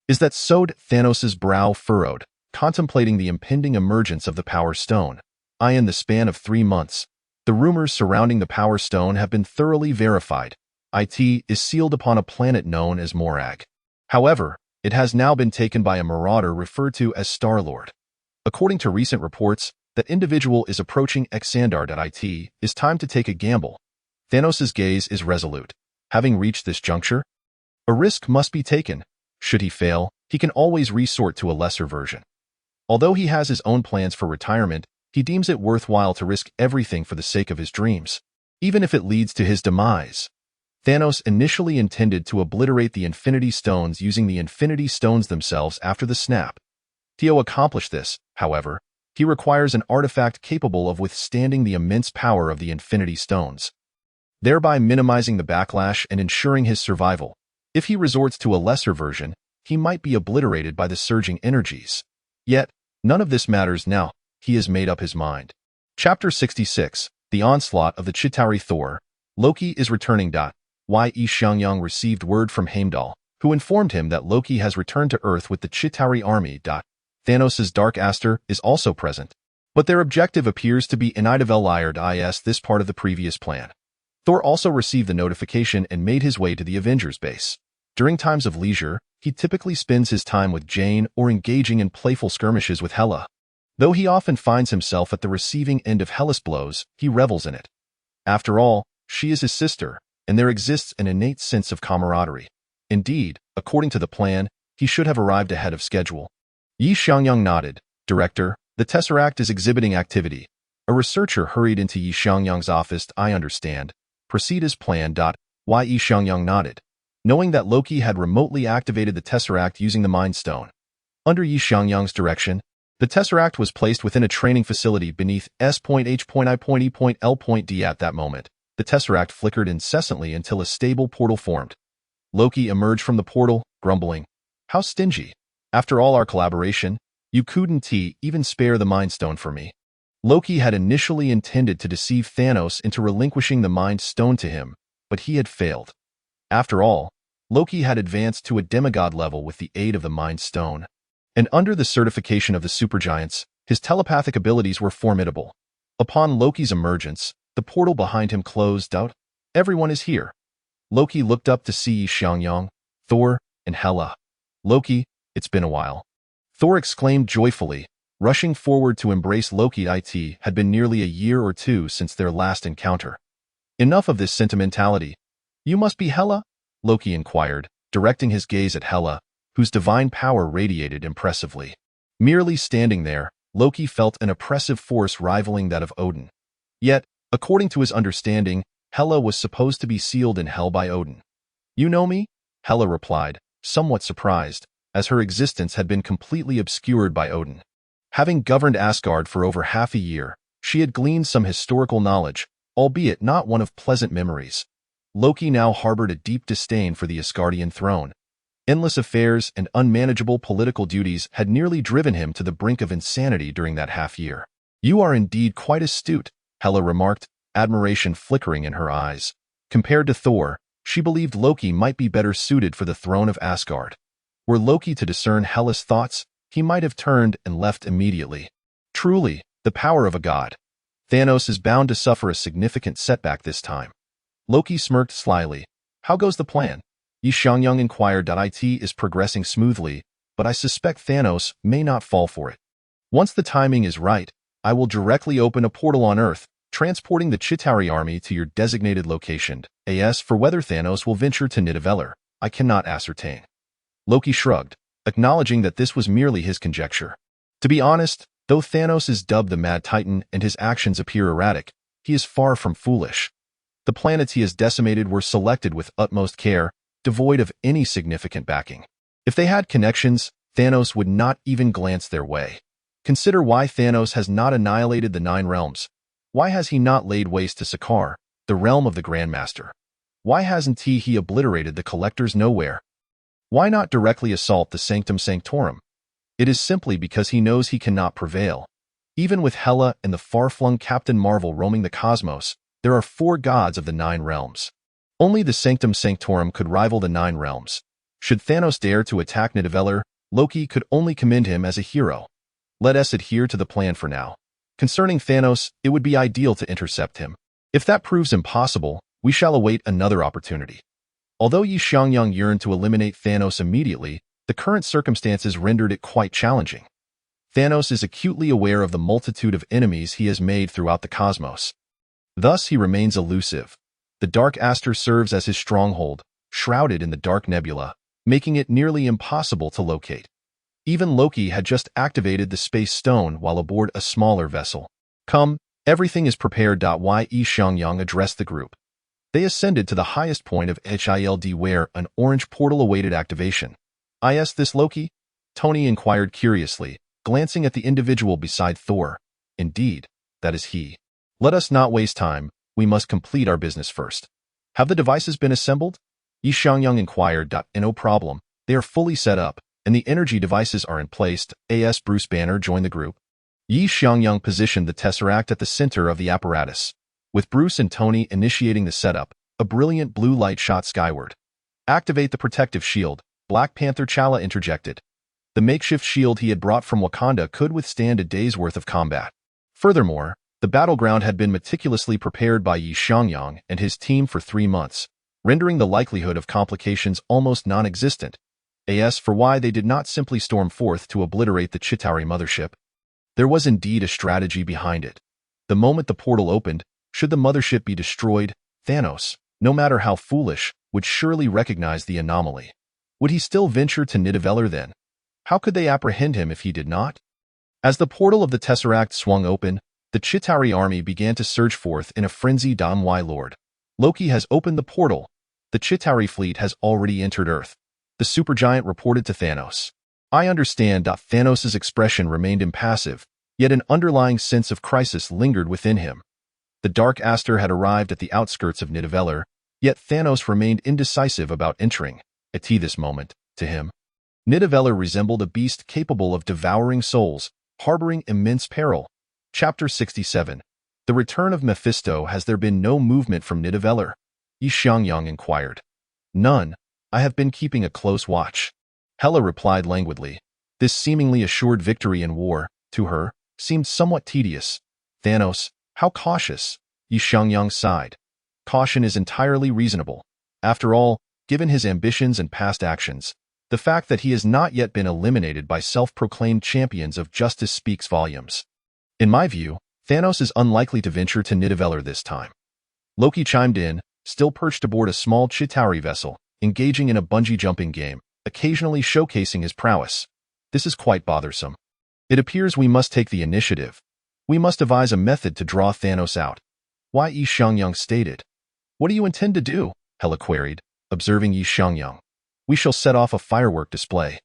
Is that so? Thanos' brow furrowed, contemplating the impending emergence of the Power Stone. In the span of 3 months, the rumors surrounding the Power Stone have been thoroughly verified. It is sealed upon a planet known as Morag. However, it has now been taken by a marauder referred to as Star-Lord. According to recent reports, that individual is approaching Xandar. It is time to take a gamble. Thanos' gaze is resolute. Having reached this juncture, a risk must be taken. Should he fail, he can always resort to a lesser version. Although he has his own plans for retirement, he deems it worthwhile to risk everything for the sake of his dreams, even if it leads to his demise. Thanos initially intended to obliterate the Infinity Stones using the Infinity Stones themselves after the snap. To accomplish this, however, he requires an artifact capable of withstanding the immense power of the Infinity Stones, thereby minimizing the backlash and ensuring his survival. If he resorts to a lesser version, he might be obliterated by the surging energies. Yet, none of this matters now. He has made up his mind. Chapter 66, The Onslaught of the Chitauri Thor. Loki is returning. Xiangyang received word from Heimdall, who informed him that Loki has returned to Earth with the Chitauri army. Thanos' Dark Aster is also present, but their objective appears to be initialize this part of the previous plan. Thor also received the notification and made his way to the Avengers base. During times of leisure, he typically spends his time with Jane or engaging in playful skirmishes with Hela. Though he often finds himself at the receiving end of Hela's blows, he revels in it. After all, she is his sister, and there exists an innate sense of camaraderie. Indeed, according to the plan, he should have arrived ahead of schedule. Xiangyang nodded. Director, the Tesseract is exhibiting activity. A researcher hurried into Xiangyang's office. I understand. Proceed as planned. Xiangyang nodded, knowing that Loki had remotely activated the Tesseract using the Mind Stone. Under Xiangyang's direction, the Tesseract was placed within a training facility beneath S.H.I.E.L.D. At that moment, the Tesseract flickered incessantly until a stable portal formed. Loki emerged from the portal, grumbling. How stingy. After all our collaboration, you couldn't even spare the Mind Stone for me. Loki had initially intended to deceive Thanos into relinquishing the Mind Stone to him, but he had failed. After all, Loki had advanced to a demigod level with the aid of the Mind Stone. And under the certification of the supergiants, his telepathic abilities were formidable. Upon Loki's emergence, the portal behind him closed out. Everyone is here. Loki looked up to see Xiangyang, Thor, and Hela. Loki, it's been a while. Thor exclaimed joyfully, rushing forward to embrace Loki. It had been nearly a year or two since their last encounter. Enough of this sentimentality. You must be Hela? Loki inquired, directing his gaze at Hela, whose divine power radiated impressively. Merely standing there, Loki felt an oppressive force rivaling that of Odin. Yet, according to his understanding, Hela was supposed to be sealed in hell by Odin. You know me? Hela replied, somewhat surprised, as her existence had been completely obscured by Odin. Having governed Asgard for over half a year, she had gleaned some historical knowledge, albeit not one of pleasant memories. Loki now harbored a deep disdain for the Asgardian throne. Endless affairs and unmanageable political duties had nearly driven him to the brink of insanity during that half year. You are indeed quite astute, Hela remarked, admiration flickering in her eyes. Compared to Thor, she believed Loki might be better suited for the throne of Asgard. Were Loki to discern Hela's thoughts, he might have turned and left immediately. Truly, the power of a god. Thanos is bound to suffer a significant setback this time. Loki smirked slyly. How goes the plan? Xiangyang inquired. It is progressing smoothly, but I suspect Thanos may not fall for it. Once the timing is right, I will directly open a portal on Earth, transporting the Chitauri army to your designated location. As for whether Thanos will venture to Nidavellir, I cannot ascertain. Loki shrugged, acknowledging that this was merely his conjecture. To be honest, though Thanos is dubbed the Mad Titan and his actions appear erratic, he is far from foolish. The planets he has decimated were selected with utmost care, devoid of any significant backing. If they had connections, Thanos would not even glance their way. Consider why Thanos has not annihilated the 9 realms. Why has he not laid waste to Sakar, the realm of the Grandmaster? Why hasn't he obliterated the Collectors nowhere? Why not directly assault the Sanctum Sanctorum? It is simply because he knows he cannot prevail. Even with Hela and the far-flung Captain Marvel roaming the cosmos, there are 4 gods of the 9 realms. Only the Sanctum Sanctorum could rival the 9 realms. Should Thanos dare to attack Nidavellir, Loki could only commend him as a hero. Let us adhere to the plan for now. Concerning Thanos, it would be ideal to intercept him. If that proves impossible, we shall await another opportunity. Although Xiangyang yearned to eliminate Thanos immediately, the current circumstances rendered it quite challenging. Thanos is acutely aware of the multitude of enemies he has made throughout the cosmos. Thus he remains elusive. The Dark Aster serves as his stronghold, shrouded in the Dark Nebula, making it nearly impossible to locate. Even Loki had just activated the Space Stone while aboard a smaller vessel. Come, everything is prepared. Xiangyang addressed the group. They ascended to the highest point of Hild where an orange portal awaited activation. Is this Loki? Tony inquired curiously, glancing at the individual beside Thor. Indeed, that is he. Let us not waste time, we must complete our business first. Have the devices been assembled? Xiangyang inquired. No problem, they are fully set up, and the energy devices are in place. As Bruce Banner joined the group. Xiangyang positioned the Tesseract at the center of the apparatus. With Bruce and Tony initiating the setup, a brilliant blue light shot skyward. Activate the protective shield, Black Panther T'Challa interjected. The makeshift shield he had brought from Wakanda could withstand a day's worth of combat. Furthermore, the battleground had been meticulously prepared by Xiangyang and his team for 3 months, rendering the likelihood of complications almost non-existent. As for why they did not simply storm forth to obliterate the Chitauri mothership. There was indeed a strategy behind it. The moment the portal opened, should the mothership be destroyed, Thanos, no matter how foolish, would surely recognize the anomaly. Would he still venture to Nidavellir then? How could they apprehend him if he did not? As the portal of the Tesseract swung open, the Chitauri army began to surge forth in a frenzy. My lord. Loki has opened the portal. The Chitauri fleet has already entered Earth. The supergiant reported to Thanos. I understand. Thanos' expression remained impassive, yet an underlying sense of crisis lingered within him. The Dark Aster had arrived at the outskirts of Nidavellir, yet Thanos remained indecisive about entering. At this moment, to him, Nidavellir resembled a beast capable of devouring souls, harboring immense peril. Chapter 67. The Return of Mephisto. Has there been no movement from Nidavellir? Xiangyang inquired. None. I have been keeping a close watch. Hela replied languidly. This seemingly assured victory in war, to her, seemed somewhat tedious. Thanos, how cautious? Xiangyang sighed. Caution is entirely reasonable. After all, given his ambitions and past actions, the fact that he has not yet been eliminated by self-proclaimed champions of justice speaks volumes. In my view, Thanos is unlikely to venture to Nidavellir this time. Loki chimed in, still perched aboard a small Chitauri vessel, engaging in a bungee-jumping game, occasionally showcasing his prowess. This is quite bothersome. It appears we must take the initiative. We must devise a method to draw Thanos out. Why? Xiangyang stated. What do you intend to do? Hela queried, observing Xiangyang. We shall set off a firework display.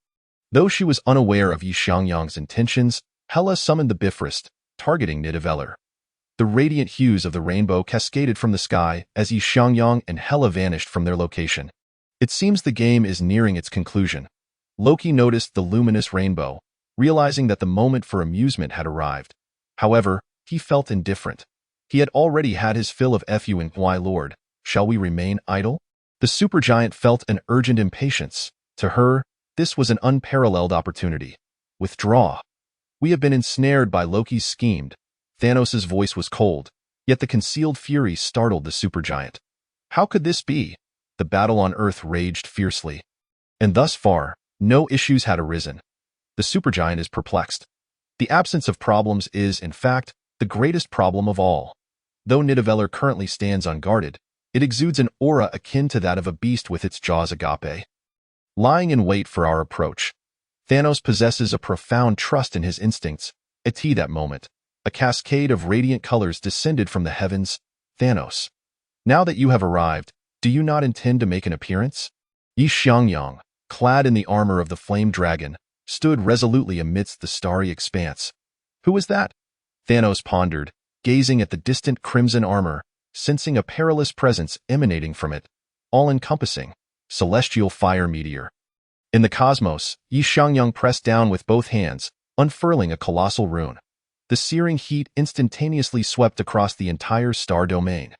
Though she was unaware of Xiangyang's intentions, Hela summoned the Bifrost, targeting Nidavellir. The radiant hues of the rainbow cascaded from the sky as Xiangyang and Hela vanished from their location. It seems the game is nearing its conclusion. Loki noticed the luminous rainbow, realizing that the moment for amusement had arrived. However, he felt indifferent. He had already had his fill of fun. Why, Lord, shall we remain idle? The supergiant felt an urgent impatience. To her, this was an unparalleled opportunity. Withdraw. We have been ensnared by Loki's scheme. Thanos' voice was cold, yet the concealed fury startled the supergiant. How could this be? The battle on Earth raged fiercely. And thus far, no issues had arisen. The supergiant is perplexed. The absence of problems is, in fact, the greatest problem of all. Though Nidavellir currently stands unguarded, it exudes an aura akin to that of a beast with its jaws agape. Lying in wait for our approach, Thanos possesses a profound trust in his instincts. At that moment, a cascade of radiant colors descended from the heavens. Thanos, now that you have arrived, do you not intend to make an appearance? Xiangyang, clad in the armor of the flame dragon, stood resolutely amidst the starry expanse. Who is that? Thanos pondered, gazing at the distant crimson armor, sensing a perilous presence emanating from it, all-encompassing, celestial fire meteor. In the cosmos, Xiangyang pressed down with both hands, unfurling a colossal rune. The searing heat instantaneously swept across the entire star domain.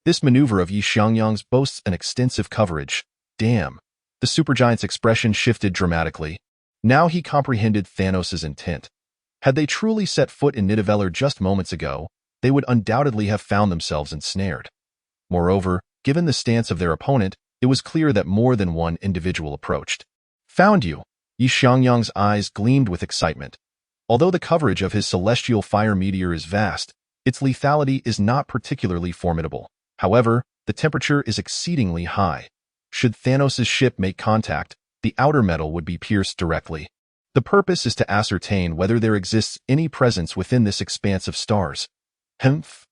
This maneuver of Xiangyang's boasts an extensive coverage. Damn. The supergiant's expression shifted dramatically. Now he comprehended Thanos' intent. Had they truly set foot in Nidavellir just moments ago, they would undoubtedly have found themselves ensnared. Moreover, given the stance of their opponent, it was clear that more than one individual approached. Found you! Xiangyang's eyes gleamed with excitement. Although the coverage of his celestial fire meteor is vast, its lethality is not particularly formidable. However, the temperature is exceedingly high. Should Thanos' ship make contact, the outer metal would be pierced directly. The purpose is to ascertain whether there exists any presence within this expanse of stars. Humph!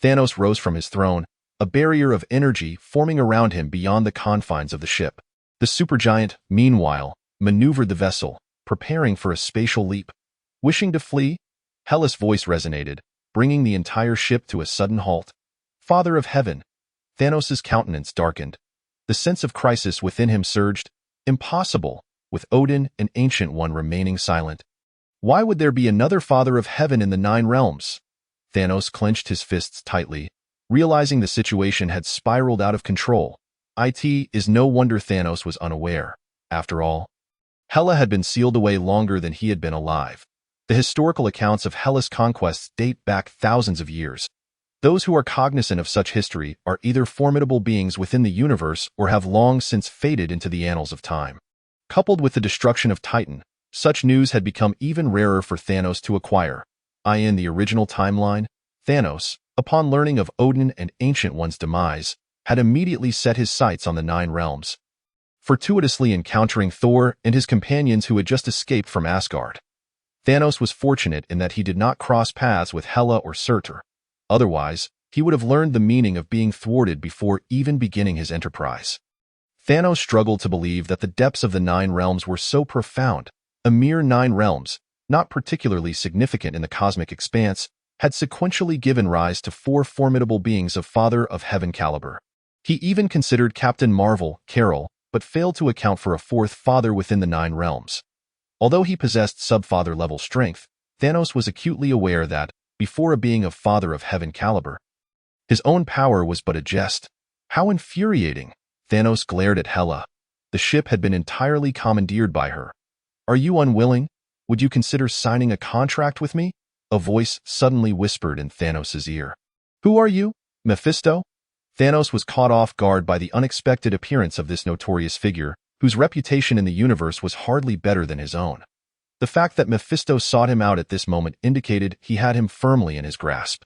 Thanos rose from his throne, a barrier of energy forming around him beyond the confines of the ship. The supergiant, meanwhile, maneuvered the vessel, preparing for a spatial leap. Wishing to flee? Hela's voice resonated, bringing the entire ship to a sudden halt. Father of Heaven! Thanos' countenance darkened. The sense of crisis within him surged. Impossible, with Odin and Ancient One remaining silent. Why would there be another Father of Heaven in the Nine Realms? Thanos clenched his fists tightly, realizing the situation had spiraled out of control. It is no wonder Thanos was unaware. After all, Hela had been sealed away longer than he had been alive. The historical accounts of Hela's conquests date back thousands of years. Those who are cognizant of such history are either formidable beings within the universe or have long since faded into the annals of time. Coupled with the destruction of Titan, such news had become even rarer for Thanos to acquire. In the original timeline, Thanos, upon learning of Odin and Ancient One's demise, had immediately set his sights on the Nine Realms, fortuitously encountering Thor and his companions who had just escaped from Asgard. Thanos was fortunate in that he did not cross paths with Hela or Surtur. Otherwise, he would have learned the meaning of being thwarted before even beginning his enterprise. Thanos struggled to believe that the depths of the Nine Realms were so profound. A mere 9 realms, not particularly significant in the cosmic expanse, had sequentially given rise to 4 formidable beings of Father of Heaven caliber. He even considered Captain Marvel, Carol, but failed to account for a 4th father within the 9 realms. Although he possessed sub-father level strength, Thanos was acutely aware that, before a being of Father of Heaven caliber, his own power was but a jest. How infuriating! Thanos glared at Hela. The ship had been entirely commandeered by her. Are you unwilling? Would you consider signing a contract with me? A voice suddenly whispered in Thanos' ear. Who are you? Mephisto? Thanos was caught off guard by the unexpected appearance of this notorious figure, whose reputation in the universe was hardly better than his own. The fact that Mephisto sought him out at this moment indicated he had him firmly in his grasp.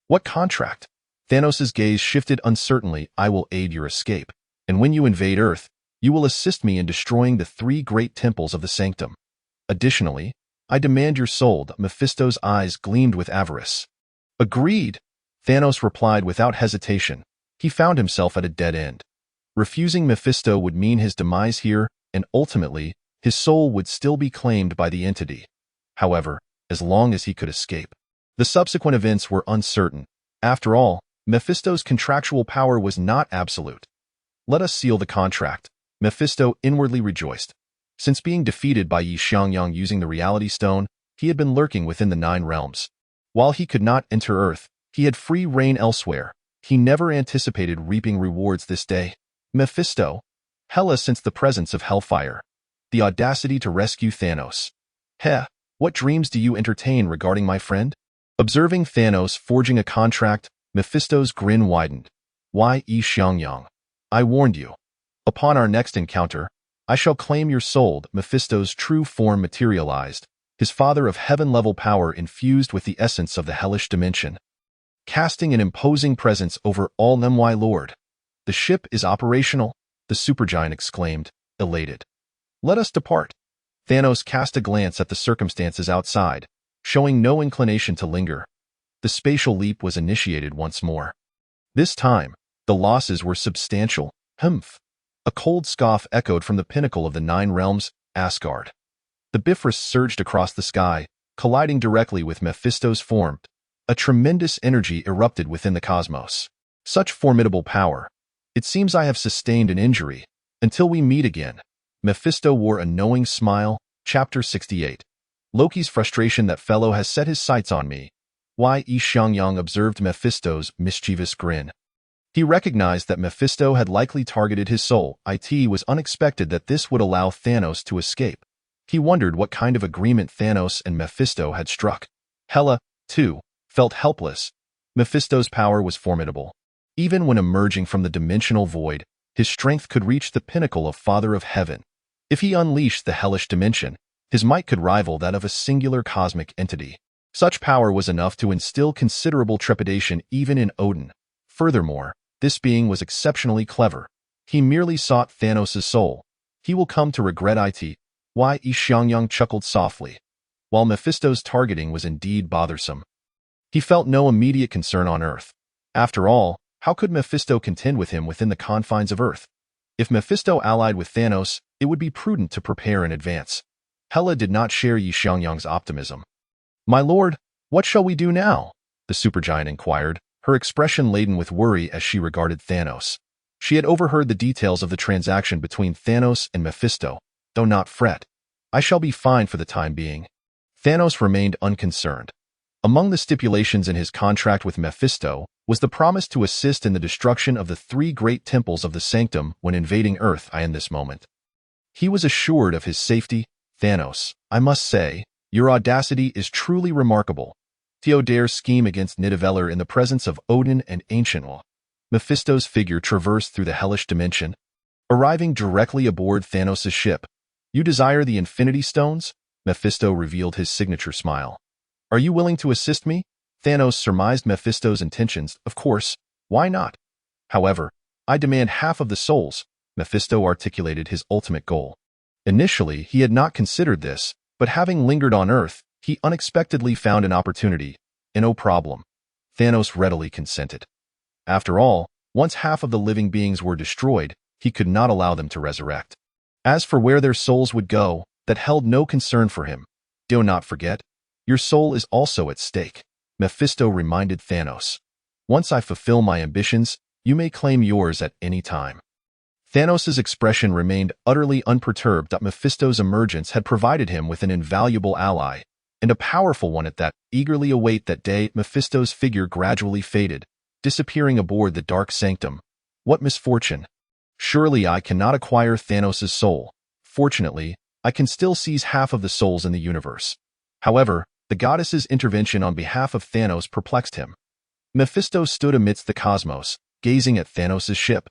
What contract? Thanos' gaze shifted uncertainly. I will aid your escape, and when you invade Earth, you will assist me in destroying the 3 great temples of the Sanctum. Additionally, I demand your soul. Mephisto's eyes gleamed with avarice. Agreed, Thanos replied without hesitation. He found himself at a dead end. Refusing Mephisto would mean his demise here, and ultimately, his soul would still be claimed by the entity. However, as long as he could escape. The subsequent events were uncertain. After all, Mephisto's contractual power was not absolute. Let us seal the contract, Mephisto inwardly rejoiced. Since being defeated by Xiangyang using the Reality Stone, he had been lurking within the 9 realms. While he could not enter Earth, he had free reign elsewhere. He never anticipated reaping rewards this day. Mephisto, Hela sensed the presence of hellfire. The audacity to rescue Thanos. What dreams do you entertain regarding my friend? Observing Thanos forging a contract, Mephisto's grin widened. Why, Xiangyang? I warned you. Upon our next encounter, I shall claim your soul. Mephisto's true form materialized, his Father of Heaven-level power infused with the essence of the hellish dimension, casting an imposing presence over all them. My lord, the ship is operational, the supergiant exclaimed, elated. Let us depart. Thanos cast a glance at the circumstances outside, showing no inclination to linger. The spatial leap was initiated once more. This time, the losses were substantial. Humph! A cold scoff echoed from the pinnacle of the 9 realms, Asgard. The Bifrost surged across the sky, colliding directly with Mephisto's form. A tremendous energy erupted within the cosmos. Such formidable power. It seems I have sustained an injury. Until we meet again. Mephisto wore a knowing smile. Chapter 68. Loki's frustration. That fellow has set his sights on me. Xiangyang observed Mephisto's mischievous grin. He recognized that Mephisto had likely targeted his soul. It was unexpected that this would allow Thanos to escape. He wondered what kind of agreement Thanos and Mephisto had struck. Hela, too, felt helpless. Mephisto's power was formidable. Even when emerging from the dimensional void, his strength could reach the pinnacle of Father of Heaven. If he unleashed the hellish dimension, his might could rival that of a singular cosmic entity. Such power was enough to instill considerable trepidation even in Odin. Furthermore, this being was exceptionally clever. He merely sought Thanos' soul. He will come to regret it. Xiangyang chuckled softly. While Mephisto's targeting was indeed bothersome, he felt no immediate concern on Earth. After all, how could Mephisto contend with him within the confines of Earth? If Mephisto allied with Thanos, it would be prudent to prepare in advance. Hela did not share Xiangyang's optimism. My lord, what shall we do now? The supergiant inquired, her expression laden with worry as she regarded Thanos. She had overheard the details of the transaction between Thanos and Mephisto. Though not fret. I shall be fine for the time being. Thanos remained unconcerned. Among the stipulations in his contract with Mephisto was the promise to assist in the destruction of the 3 great temples of the Sanctum when invading Earth. In this moment, he was assured of his safety. Thanos, I must say, your audacity is truly remarkable. Theodare's scheme against Nidavellir in the presence of Odin and Ancient Law. Mephisto's figure traversed through the hellish dimension, arriving directly aboard Thanos' ship. You desire the Infinity Stones? Mephisto revealed his signature smile. Are you willing to assist me? Thanos surmised Mephisto's intentions. Of course, why not? However, I demand half of the souls. Mephisto articulated his ultimate goal. Initially, he had not considered this, but having lingered on Earth, he unexpectedly found an opportunity. No problem. Thanos readily consented. After all, once half of the living beings were destroyed, he could not allow them to resurrect. As for where their souls would go, that held no concern for him. Do not forget, your soul is also at stake. Mephisto reminded Thanos. Once I fulfill my ambitions, you may claim yours at any time. Thanos' expression remained utterly unperturbed. Mephisto's emergence had provided him with an invaluable ally, and a powerful one at that. Eagerly await that day. Mephisto's figure gradually faded, disappearing aboard the dark sanctum. What misfortune! Surely I cannot acquire Thanos' soul. Fortunately, I can still seize half of the souls in the universe. However, the goddess's intervention on behalf of Thanos perplexed him. Mephisto stood amidst the cosmos, gazing at Thanos' ship.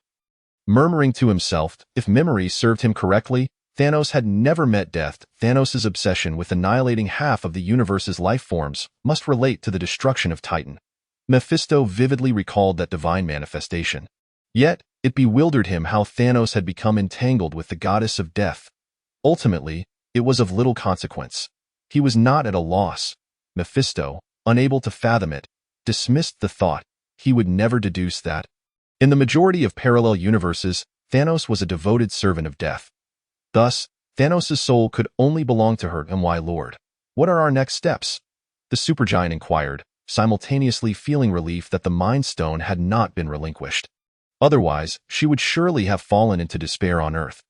Murmuring to himself, if memory served him correctly, Thanos had never met death. Thanos' obsession with annihilating half of the universe's life forms must relate to the destruction of Titan. Mephisto vividly recalled that divine manifestation. Yet, it bewildered him how Thanos had become entangled with the goddess of death. Ultimately, it was of little consequence. He was not at a loss. Mephisto, unable to fathom it, dismissed the thought. He would never deduce that. In the majority of parallel universes, Thanos was a devoted servant of death. Thus, Thanos' soul could only belong to her. And why, Lord? What are our next steps? The supergiant inquired, simultaneously feeling relief that the Mind Stone had not been relinquished. Otherwise, she would surely have fallen into despair on Earth.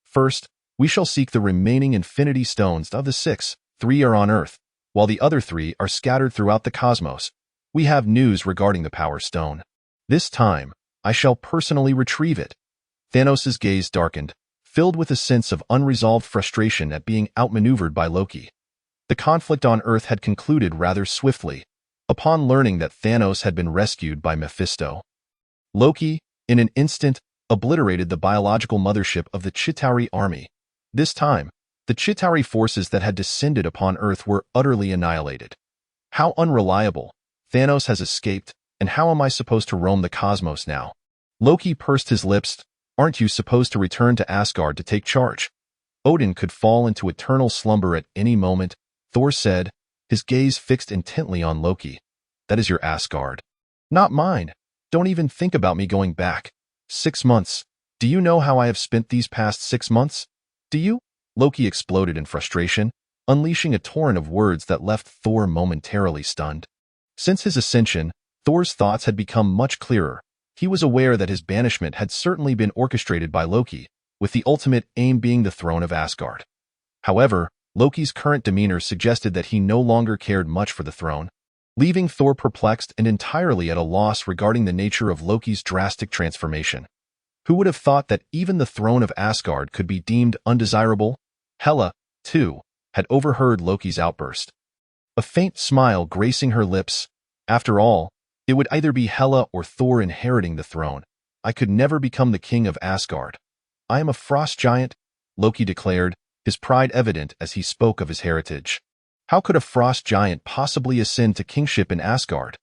First, we shall seek the remaining Infinity Stones. Of the 6, 3 are on Earth, while the other 3 are scattered throughout the cosmos. We have news regarding the Power Stone. This time, I shall personally retrieve it. Thanos' gaze darkened, filled with a sense of unresolved frustration at being outmaneuvered by Loki. The conflict on Earth had concluded rather swiftly, upon learning that Thanos had been rescued by Mephisto. Loki, in an instant, obliterated the biological mothership of the Chitauri army. This time, the Chitauri forces that had descended upon Earth were utterly annihilated. How unreliable! Thanos has escaped, and how am I supposed to roam the cosmos now? Loki pursed his lips. Aren't you supposed to return to Asgard to take charge? Odin could fall into eternal slumber at any moment, Thor said, his gaze fixed intently on Loki. That is your Asgard. Not mine. Don't even think about me going back. 6 months. Do you know how I have spent these past 6 months? Do you? Loki exploded in frustration, unleashing a torrent of words that left Thor momentarily stunned. Since his ascension, Thor's thoughts had become much clearer. He was aware that his banishment had certainly been orchestrated by Loki, with the ultimate aim being the throne of Asgard. However, Loki's current demeanor suggested that he no longer cared much for the throne, leaving Thor perplexed and entirely at a loss regarding the nature of Loki's drastic transformation. Who would have thought that even the throne of Asgard could be deemed undesirable? Hela, too, had overheard Loki's outburst. A faint smile gracing her lips. After all, it would either be Hela or Thor inheriting the throne. I could never become the king of Asgard. I am a frost giant, Loki declared, his pride evident as he spoke of his heritage. How could a frost giant possibly ascend to kingship in Asgard?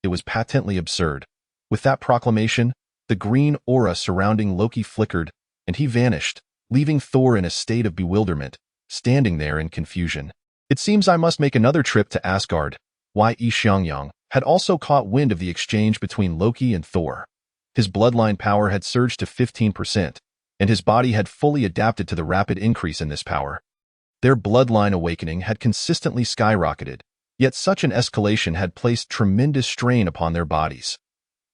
It was patently absurd. With that proclamation, the green aura surrounding Loki flickered, and he vanished, leaving Thor in a state of bewilderment, standing there in confusion. It seems I must make another trip to Asgard. Xiangyang had also caught wind of the exchange between Loki and Thor. His bloodline power had surged to 15%, and his body had fully adapted to the rapid increase in this power. Their bloodline awakening had consistently skyrocketed, yet such an escalation had placed tremendous strain upon their bodies.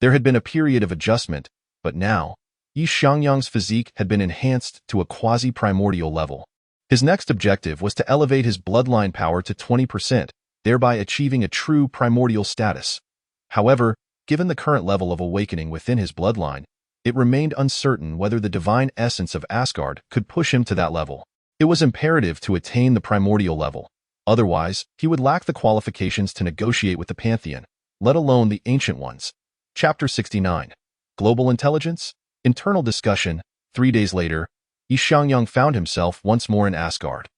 There had been a period of adjustment, but now, Xiangyang's physique had been enhanced to a quasi-primordial level. His next objective was to elevate his bloodline power to 20%, thereby achieving a true primordial status. However, given the current level of awakening within his bloodline, it remained uncertain whether the divine essence of Asgard could push him to that level. It was imperative to attain the primordial level. Otherwise, he would lack the qualifications to negotiate with the Pantheon, let alone the Ancient Ones. Chapter 69. Global Intelligence? Internal Discussion. 3 days later, Xiangyang found himself once more in Asgard.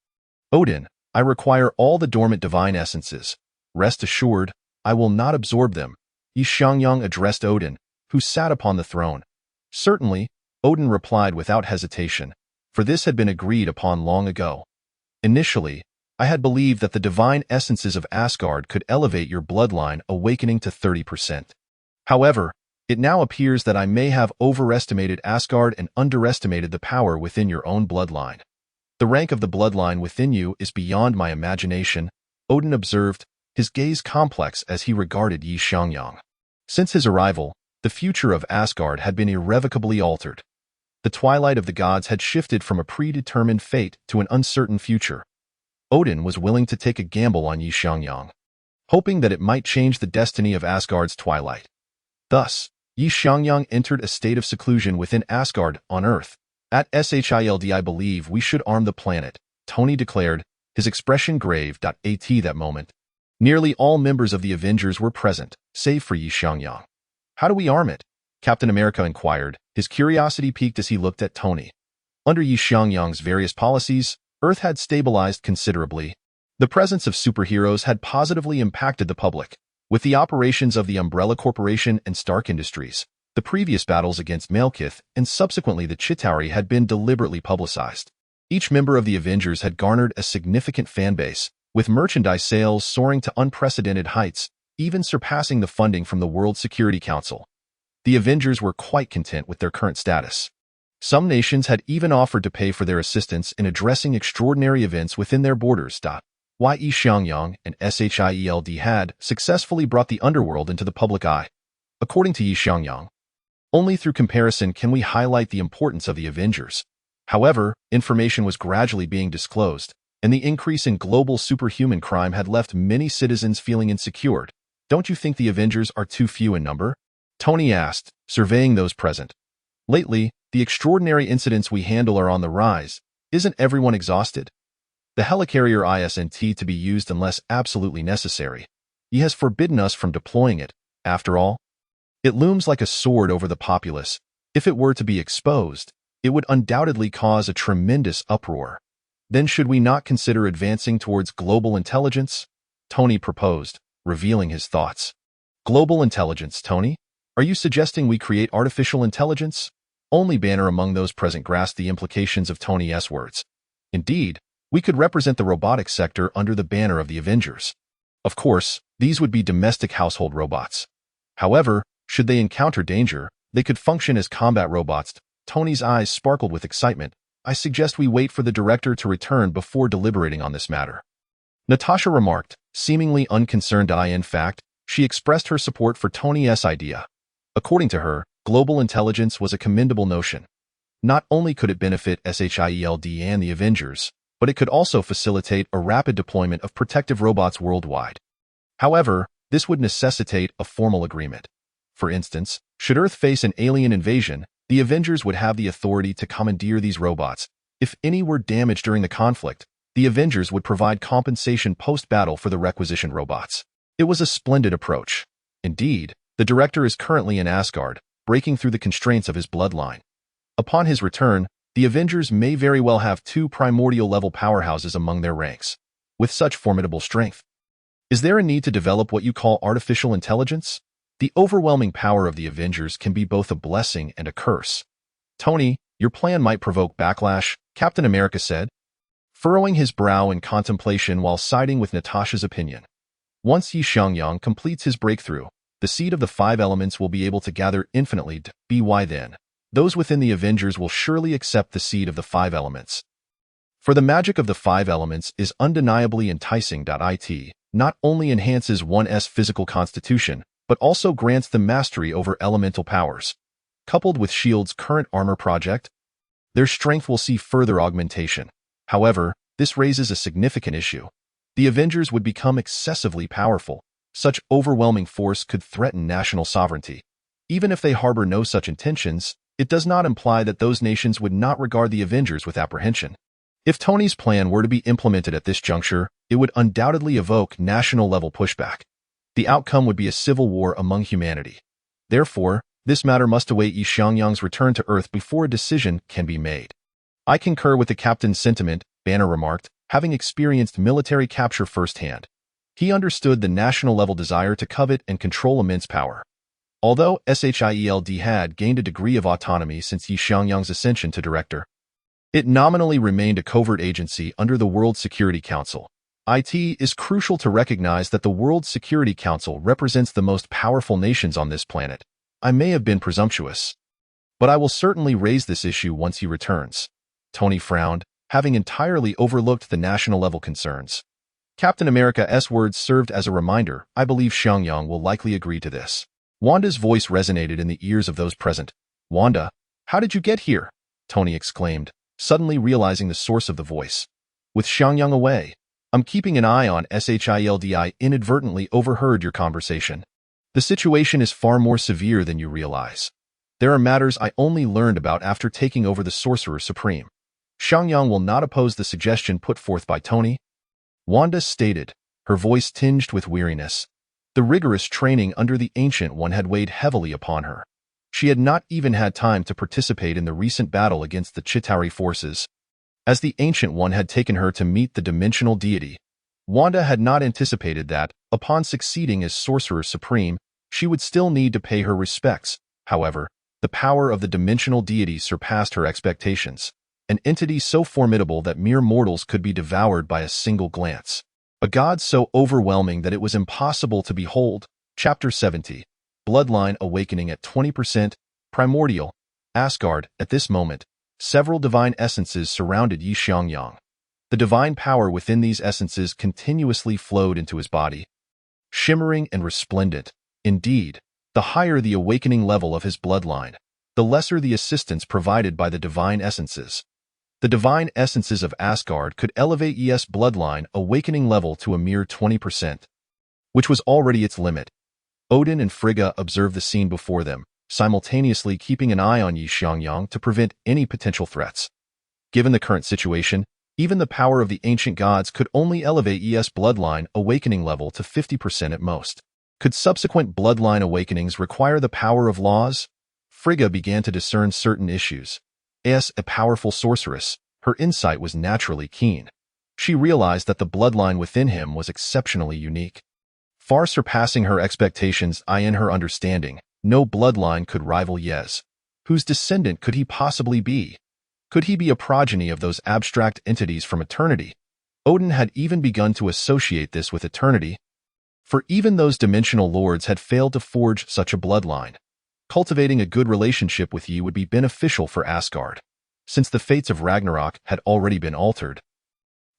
Odin, I require all the dormant divine essences. Rest assured, I will not absorb them. Xiangyang addressed Odin, who sat upon the throne. Certainly, Odin replied without hesitation, for this had been agreed upon long ago. Initially, I had believed that the divine essences of Asgard could elevate your bloodline awakening to 30%. However, it now appears that I may have overestimated Asgard and underestimated the power within your own bloodline. The rank of the bloodline within you is beyond my imagination, Odin observed, his gaze complex as he regarded Xiangyang. Since his arrival, the future of Asgard had been irrevocably altered. The twilight of the gods had shifted from a predetermined fate to an uncertain future. Odin was willing to take a gamble on Xiangyang, hoping that it might change the destiny of Asgard's twilight. Thus, Xiangyang entered a state of seclusion within Asgard on Earth. At SHIELD, I believe we should arm the planet, Tony declared, his expression grave. At that moment, nearly all members of the Avengers were present, save for Xiangyang. How do we arm it? Captain America inquired, his curiosity piqued as he looked at Tony. Under Xiangyang's various policies, Earth had stabilized considerably. The presence of superheroes had positively impacted the public. With the operations of the Umbrella Corporation and Stark Industries, the previous battles against Malekith and subsequently the Chitauri had been deliberately publicized. Each member of the Avengers had garnered a significant fanbase, with merchandise sales soaring to unprecedented heights, even surpassing the funding from the World Security Council. The Avengers were quite content with their current status. Some nations had even offered to pay for their assistance in addressing extraordinary events within their borders. Xiangyang and SHIELD had successfully brought the underworld into the public eye. According to Xiangyang, only through comparison can we highlight the importance of the Avengers. However, information was gradually being disclosed, and the increase in global superhuman crime had left many citizens feeling insecure. Don't you think the Avengers are too few in number? Tony asked, surveying those present. Lately, the extraordinary incidents we handle are on the rise. Isn't everyone exhausted? The helicarrier isn't to be used unless absolutely necessary. He has forbidden us from deploying it, after all. It looms like a sword over the populace. If it were to be exposed, it would undoubtedly cause a tremendous uproar. Then should we not consider advancing towards global intelligence? Tony proposed, revealing his thoughts. Global intelligence, Tony? Are you suggesting we create artificial intelligence? Only Banner among those present grasped the implications of Tony's words. Indeed, we could represent the robotics sector under the banner of the Avengers. Of course, these would be domestic household robots. However, should they encounter danger, they could function as combat robots. Tony's eyes sparkled with excitement. I suggest we wait for the director to return before deliberating on this matter. Natasha remarked, seemingly unconcerned. In fact, She expressed her support for Tony's idea. According to her, global intelligence was a commendable notion. Not only could it benefit Shield and the Avengers, but it could also facilitate a rapid deployment of protective robots worldwide. However, this would necessitate a formal agreement. For instance, should Earth face an alien invasion, the Avengers would have the authority to commandeer these robots. If any were damaged during the conflict, the Avengers would provide compensation post-battle for the requisitioned robots. It was a splendid approach. Indeed, the director is currently in Asgard, breaking through the constraints of his bloodline. Upon his return, the Avengers may very well have two primordial-level powerhouses among their ranks. With such formidable strength, is there a need to develop what you call artificial intelligence? The overwhelming power of the Avengers can be both a blessing and a curse. Tony, your plan might provoke backlash, Captain America said, furrowing his brow in contemplation while siding with Natasha's opinion. Once Xiangyang completes his breakthrough, the seed of the five elements will be able to gather infinitely. By then, those within the Avengers will surely accept the seed of the five elements. For the magic of the five elements is undeniably enticing. It not only enhances one's physical constitution, but also grants them mastery over elemental powers. Coupled with S.H.I.E.L.D.'s current armor project, their strength will see further augmentation. However, this raises a significant issue. The Avengers would become excessively powerful. Such overwhelming force could threaten national sovereignty. Even if they harbor no such intentions, it does not imply that those nations would not regard the Avengers with apprehension. If Tony's plan were to be implemented at this juncture, it would undoubtedly evoke national-level pushback. The outcome would be a civil war among humanity. Therefore, this matter must await Xiangyang's return to Earth before a decision can be made. I concur with the captain's sentiment, Banner remarked, having experienced military capture firsthand. He understood the national-level desire to covet and control immense power. Although SHIELD had gained a degree of autonomy since Xiangyang's ascension to director, it nominally remained a covert agency under the World Security Council. It is crucial to recognize that the World Security Council represents the most powerful nations on this planet. I may have been presumptuous, but I will certainly raise this issue once he returns. Tony frowned, having entirely overlooked the national-level concerns. Captain America's words served as a reminder. I believe Xiangyang will likely agree to this. Wanda's voice resonated in the ears of those present. Wanda, how did you get here? Tony exclaimed, suddenly realizing the source of the voice. With Xiangyang away, I'm keeping an eye on SHIELD. I inadvertently overheard your conversation. The situation is far more severe than you realize. There are matters I only learned about after taking over the Sorcerer Supreme. Xiangyang will not oppose the suggestion put forth by Tony, Wanda stated, her voice tinged with weariness. The rigorous training under the Ancient One had weighed heavily upon her. She had not even had time to participate in the recent battle against the Chitauri forces. As the Ancient One had taken her to meet the dimensional deity, Wanda had not anticipated that, upon succeeding as Sorcerer Supreme, she would still need to pay her respects. However, the power of the dimensional deity surpassed her expectations, an entity so formidable that mere mortals could be devoured by a single glance. A god so overwhelming that it was impossible to behold. Chapter 70. Bloodline Awakening at 20%. Primordial. Asgard. At this moment, several divine essences surrounded Xiangyang. The divine power within these essences continuously flowed into his body, shimmering and resplendent. Indeed, the higher the awakening level of his bloodline, the lesser the assistance provided by the divine essences. The divine essences of Asgard could elevate ES bloodline awakening level to a mere 20%, which was already its limit. Odin and Frigga observed the scene before them, simultaneously keeping an eye on Xiangyang to prevent any potential threats. Given the current situation, even the power of the ancient gods could only elevate ES bloodline awakening level to 50% at most. Could subsequent bloodline awakenings require the power of laws? Frigga began to discern certain issues. As a powerful sorceress, her insight was naturally keen. She realized that the bloodline within him was exceptionally unique, far surpassing her expectations. In her understanding, no bloodline could rival Yes. Whose descendant could he possibly be? Could he be a progeny of those abstract entities from eternity? Odin had even begun to associate this with eternity, for even those dimensional lords had failed to forge such a bloodline. Cultivating a good relationship with Yi would be beneficial for Asgard, since the fates of Ragnarok had already been altered.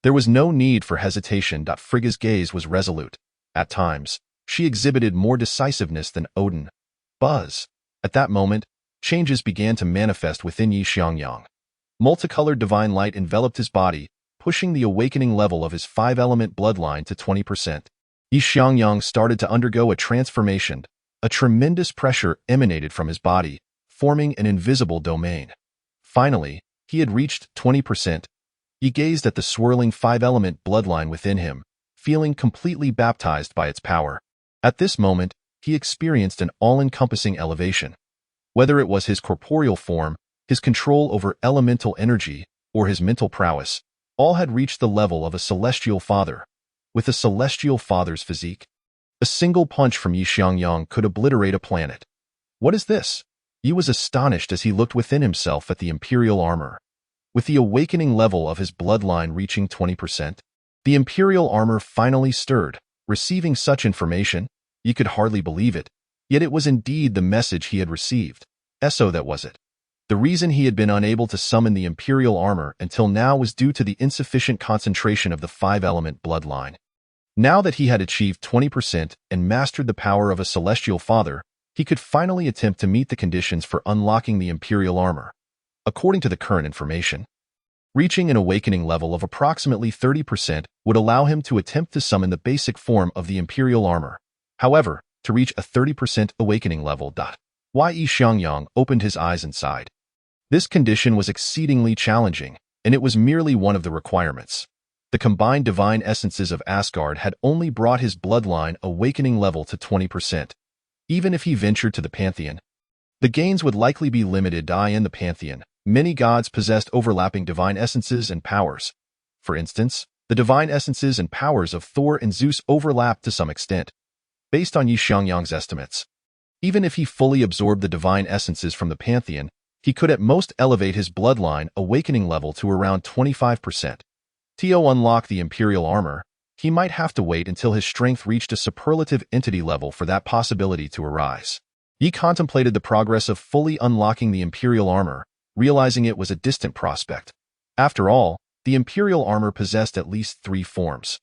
There was no need for hesitation. Frigga's gaze was resolute. At times, She exhibited more decisiveness than Odin. Buzz. At that moment, changes began to manifest within Xiangyang. Multicolored divine light enveloped his body, pushing the awakening level of his 5-element bloodline to 20%. Xiangyang started to undergo a transformation. A tremendous pressure emanated from his body, forming an invisible domain. Finally, he had reached 20%. He gazed at the swirling 5-element bloodline within him, feeling completely baptized by its power. At this moment, he experienced an all-encompassing elevation. Whether it was his corporeal form, his control over elemental energy, or his mental prowess, all had reached the level of a celestial father. With a celestial father's physique, a single punch from Xiangyang could obliterate a planet. What is this? Yi was astonished as he looked within himself at the imperial armor. With the awakening level of his bloodline reaching 20%, the imperial armor finally stirred. Receiving such information, Yi could hardly believe it, yet it was indeed the message he had received. So that was it. The reason he had been unable to summon the imperial armor until now was due to the insufficient concentration of the 5-element bloodline. Now that he had achieved 20% and mastered the power of a celestial father, he could finally attempt to meet the conditions for unlocking the imperial armor. According to the current information, reaching an awakening level of approximately 30% would allow him to attempt to summon the basic form of the imperial armor. However, to reach a 30% awakening level, Xiangyang opened his eyes and sighed. This condition was exceedingly challenging, and it was merely one of the requirements. The combined divine essences of Asgard had only brought his bloodline awakening level to 20%. Even if he ventured to the Pantheon, the gains would likely be limited. In the Pantheon, many gods possessed overlapping divine essences and powers. For instance, the divine essences and powers of Thor and Zeus overlapped to some extent. Based on Xiangyang's estimates, even if he fully absorbed the divine essences from the Pantheon, he could at most elevate his bloodline awakening level to around 25%. To unlock the imperial armor, he might have to wait until his strength reached a superlative entity level for that possibility to arise. He contemplated the progress of fully unlocking the imperial armor, realizing it was a distant prospect. After all, the imperial armor possessed at least 3 forms: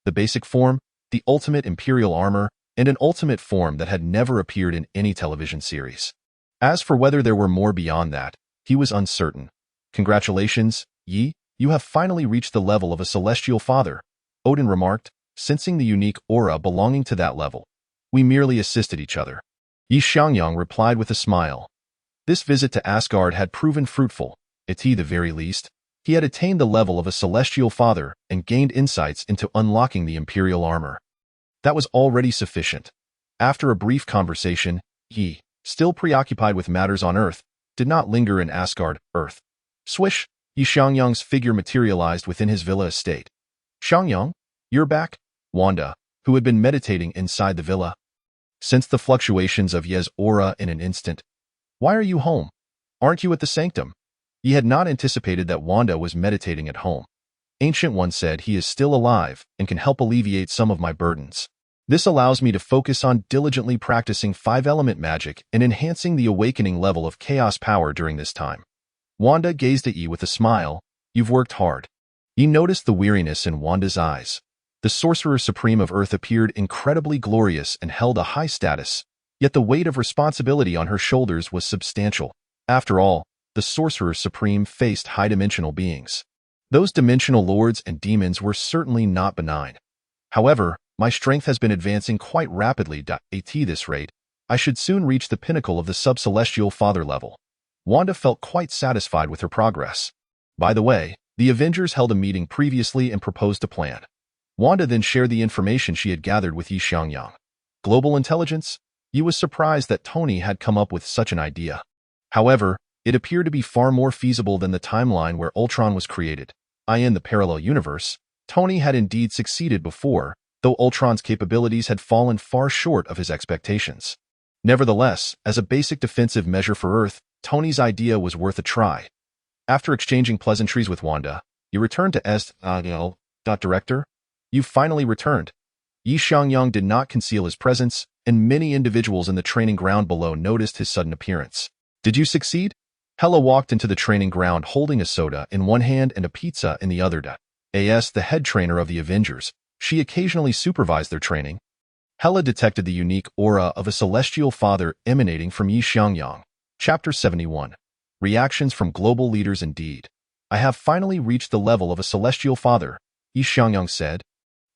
the basic form, the ultimate imperial armor, and an ultimate form that had never appeared in any television series. As for whether there were more beyond that, he was uncertain. Congratulations, Yi, you have finally reached the level of a celestial father, Odin remarked, sensing the unique aura belonging to that level. We merely assisted each other. Xiangyang replied with a smile. This visit to Asgard had proven fruitful. At the very least, he had attained the level of a celestial father and gained insights into unlocking the imperial armor. That was already sufficient. After a brief conversation, he, still preoccupied with matters on Earth, did not linger in Asgard, Earth. Swish, Xiangyang's figure materialized within his villa estate. Xiangyang, you're back? Wanda, who had been meditating inside the villa, sensed the fluctuations of Ye's aura in an instant. Why are you home? Aren't you at the sanctum? He had not anticipated that Wanda was meditating at home. Ancient One said he is still alive and can help alleviate some of my burdens. This allows me to focus on diligently practicing 5-element magic and enhancing the awakening level of chaos power during this time. Wanda gazed at Yi with a smile. You've worked hard. Yi noticed the weariness in Wanda's eyes. The Sorcerer Supreme of Earth appeared incredibly glorious and held a high status, yet the weight of responsibility on her shoulders was substantial. After all, the Sorcerer Supreme faced high-dimensional beings. Those dimensional lords and demons were certainly not benign. However, my strength has been advancing quite rapidly. At this rate, I should soon reach the pinnacle of the sub-celestial father level. Wanda felt quite satisfied with her progress. By the way, the Avengers held a meeting previously and proposed a plan. Wanda then shared the information she had gathered with Xiangyang. Global intelligence? Yi was surprised that Tony had come up with such an idea. However, it appeared to be far more feasible than the timeline where Ultron was created. In the parallel universe, Tony had indeed succeeded before, though Ultron's capabilities had fallen far short of his expectations. Nevertheless, as a basic defensive measure for Earth, Tony's idea was worth a try. After exchanging pleasantries with Wanda, he returned to Director, you've finally returned. Xiangyang did not conceal his presence, and many individuals in the training ground below noticed his sudden appearance. Did you succeed? Hela walked into the training ground holding a soda in one hand and a pizza in the other. As the head trainer of the Avengers, she occasionally supervised their training. Hela detected the unique aura of a celestial father emanating from Xiangyang. Chapter 71. Reactions from Global Leaders. Indeed, I have finally reached the level of a celestial father, Xiangyang said,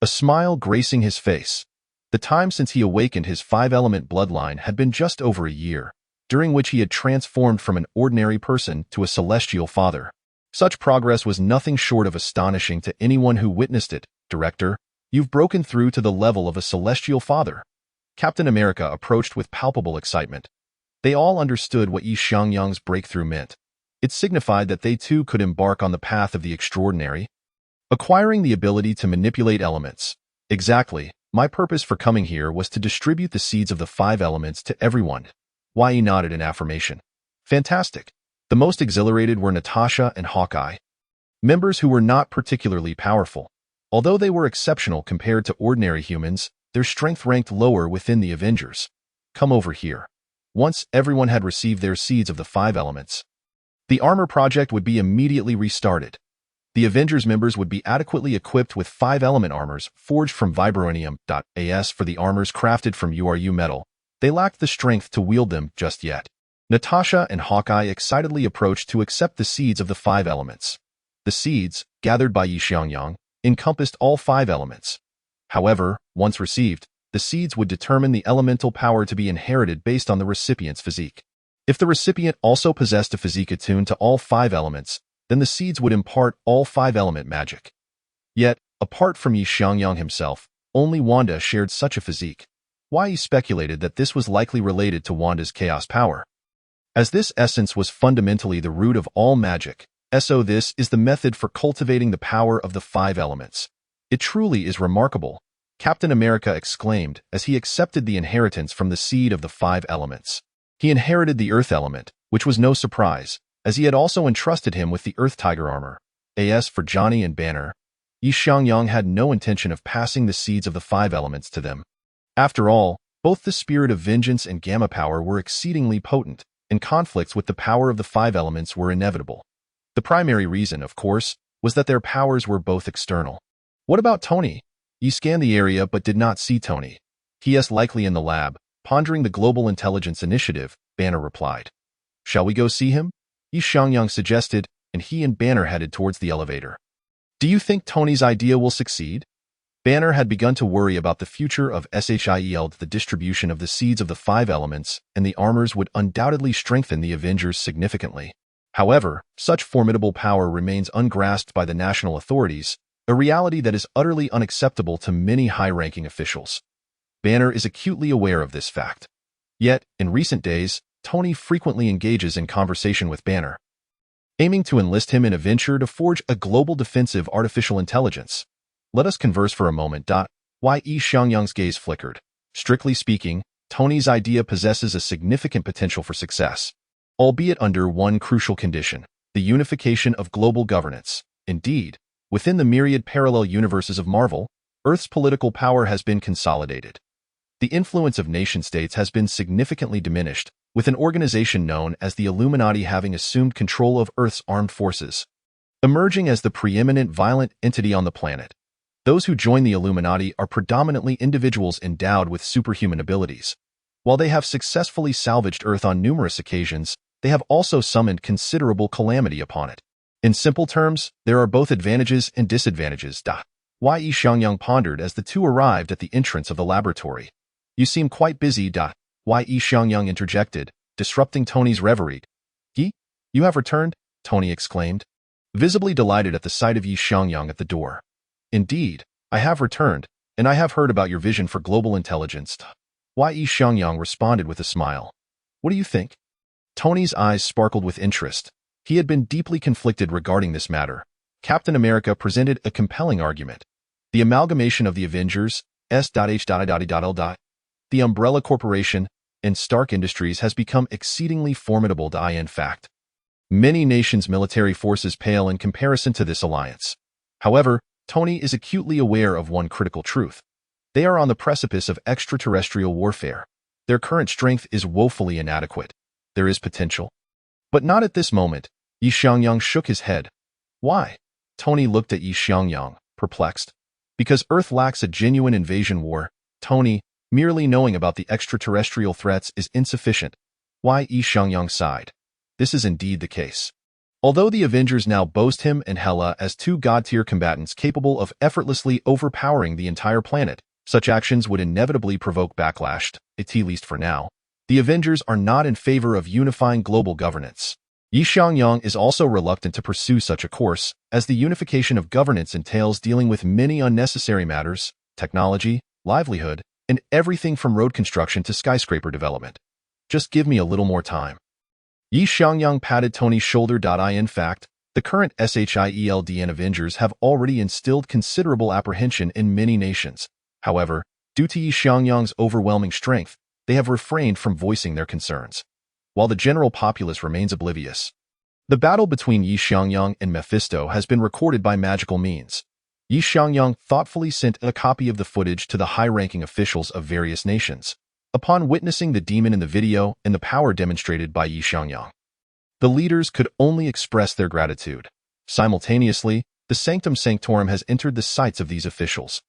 a smile gracing his face. The time since he awakened his five-element bloodline had been just over a year, during which he had transformed from an ordinary person to a celestial father. Such progress was nothing short of astonishing to anyone who witnessed it. Director, you've broken through to the level of a celestial father. Captain America approached with palpable excitement. They all understood what Xiangyang's breakthrough meant. It signified that they too could embark on the path of the extraordinary, acquiring the ability to manipulate elements. Exactly. My purpose for coming here was to distribute the seeds of the five elements to everyone. Yi nodded in affirmation. Fantastic. The most exhilarated were Natasha and Hawkeye, members who were not particularly powerful. Although they were exceptional compared to ordinary humans, their strength ranked lower within the Avengers. Come over here. Once everyone had received their seeds of the five elements, the armor project would be immediately restarted. The Avengers members would be adequately equipped with five-element armors forged from vibranium.as for the armors crafted from URU metal. They lacked the strength to wield them just yet. Natasha and Hawkeye excitedly approached to accept the seeds of the five elements. The seeds, gathered by Xiangyang, encompassed all five elements. However, once received, the seeds would determine the elemental power to be inherited based on the recipient's physique. If the recipient also possessed a physique attuned to all five elements, then the seeds would impart all five-element magic. Yet, apart from Xiangyang himself, only Wanda shared such a physique. Yi speculated that this was likely related to Wanda's chaos power. As this essence was fundamentally the root of all magic, so this is the method for cultivating the power of the five elements. It truly is remarkable, Captain America exclaimed as he accepted the inheritance from the seed of the five elements. He inherited the earth element, which was no surprise, as he had also entrusted him with the Earth Tiger armor. As for Johnny and Banner, Xiangyang had no intention of passing the seeds of the five elements to them. After all, both the spirit of vengeance and gamma power were exceedingly potent, and conflicts with the power of the five elements were inevitable. The primary reason, of course, was that their powers were both external. What about Tony? Yi scanned the area but did not see Tony. He is likely in the lab, pondering the Global Intelligence Initiative, Banner replied. Shall we go see him? Xiangyang suggested, and he and Banner headed towards the elevator. Do you think Tony's idea will succeed? Banner had begun to worry about the future of SHIEL. The distribution of the seeds of the five elements and the armors would undoubtedly strengthen the Avengers significantly. However, such formidable power remains ungrasped by the national authorities, a reality that is utterly unacceptable to many high-ranking officials. Banner is acutely aware of this fact. Yet, in recent days, Tony frequently engages in conversation with Banner, aiming to enlist him in a venture to forge a global defensive artificial intelligence. Let us converse for a moment. Xiangyang's gaze flickered. Strictly speaking, Tony's idea possesses a significant potential for success, albeit under one crucial condition: the unification of global governance. Indeed, within the myriad parallel universes of Marvel, Earth's political power has been consolidated. The influence of nation-states has been significantly diminished, with an organization known as the Illuminati having assumed control of Earth's armed forces, emerging as the preeminent violent entity on the planet. Those who join the Illuminati are predominantly individuals endowed with superhuman abilities. While they have successfully salvaged Earth on numerous occasions, they have also summoned considerable calamity upon it. In simple terms, there are both advantages and disadvantages. Xiangyang pondered as the two arrived at the entrance of the laboratory. You seem quite busy. Xiangyang interjected, disrupting Tony's reverie. You have returned? Tony exclaimed, visibly delighted at the sight of Xiangyang at the door. Indeed, I have returned, and I have heard about your vision for global intelligence. Xiangyang responded with a smile. What do you think? Tony's eyes sparkled with interest. He had been deeply conflicted regarding this matter. Captain America presented a compelling argument. The amalgamation of the Avengers, the Umbrella Corporation, and Stark Industries has become exceedingly formidable. In fact, many nations' military forces pale in comparison to this alliance. However, Tony is acutely aware of one critical truth. They are on the precipice of extraterrestrial warfare. Their current strength is woefully inadequate. There is potential, but not at this moment. Xiangyang shook his head. Why? Tony looked at Xiangyang, perplexed. Because Earth lacks a genuine invasion war, Tony, Merely knowing about the extraterrestrial threats is insufficient. Xiangyang sighed. This is indeed the case. Although the Avengers now boast him and Hela as two god-tier combatants capable of effortlessly overpowering the entire planet, such actions would inevitably provoke backlash, at least for now. The Avengers are not in favor of unifying global governance. Xiangyang is also reluctant to pursue such a course, as the unification of governance entails dealing with many unnecessary matters, technology, livelihood, and everything from road construction to skyscraper development. Just give me a little more time. Xiangyang patted Tony's shoulder. In fact, the current SHIELDN Avengers have already instilled considerable apprehension in many nations. However, due to Xiangyang's overwhelming strength, they have refrained from voicing their concerns, while the general populace remains oblivious. The battle between Xiangyang and Mephisto has been recorded by magical means. Xiangyang thoughtfully sent a copy of the footage to the high-ranking officials of various nations. Upon witnessing the demon in the video and the power demonstrated by Xiangyang, the leaders could only express their gratitude. Simultaneously, the Sanctum Sanctorum has entered the sights of these officials.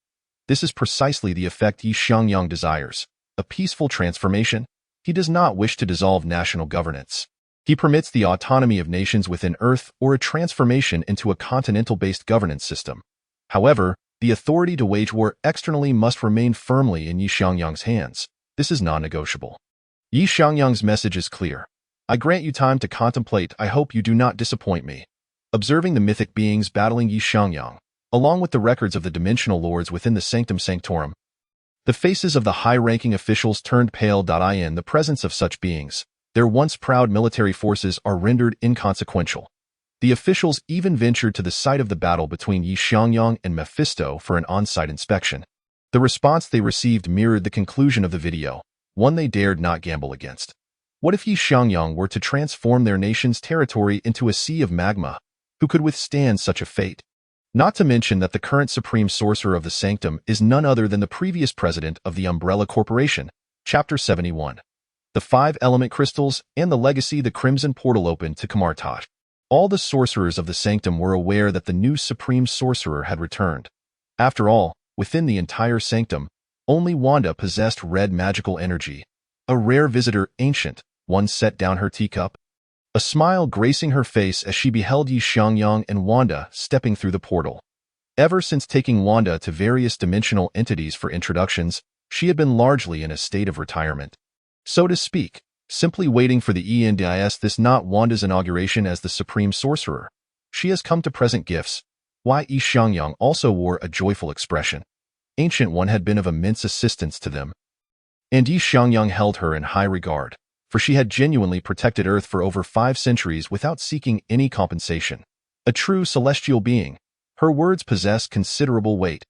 This is precisely the effect Xiangyang desires, a peaceful transformation. He does not wish to dissolve national governance. He permits the autonomy of nations within Earth or a transformation into a continental-based governance system. However, the authority to wage war externally must remain firmly in Xiangyang's hands. This is non-negotiable. Xiangyang's message is clear. I grant you time to contemplate. I hope you do not disappoint me. Observing the mythic beings battling Xiangyang, along with the records of the dimensional lords within the Sanctum Sanctorum, the faces of the high-ranking officials turned pale. In the presence of such beings, their once proud military forces are rendered inconsequential. The officials even ventured to the site of the battle between Xiangyang and Mephisto for an on-site inspection. The response they received mirrored the conclusion of the video, one they dared not gamble against. What if Xiangyang were to transform their nation's territory into a sea of magma? Who could withstand such a fate? Not to mention that the current supreme sorcerer of the Sanctum is none other than the previous president of the Umbrella Corporation, Chapter 71. The 5 element crystals and the legacy the Crimson Portal opened to Kamartaj. All the sorcerers of the Sanctum were aware that the new supreme sorcerer had returned. After all, within the entire Sanctum, only Wanda possessed red magical energy. A rare visitor, Ancient One set down her teacup, a smile gracing her face as she beheld Xiangyang and Wanda stepping through the portal. Ever since taking Wanda to various dimensional entities for introductions, she had been largely in a state of retirement, so to speak, simply waiting for the ENDIS. This not Wanda's inauguration as the Supreme Sorcerer. She has come to present gifts. Xiangyang also wore a joyful expression. Ancient One had been of immense assistance to them, and Xiangyang held her in high regard, for she had genuinely protected Earth for over 5 centuries without seeking any compensation. A true celestial being, her words possessed considerable weight.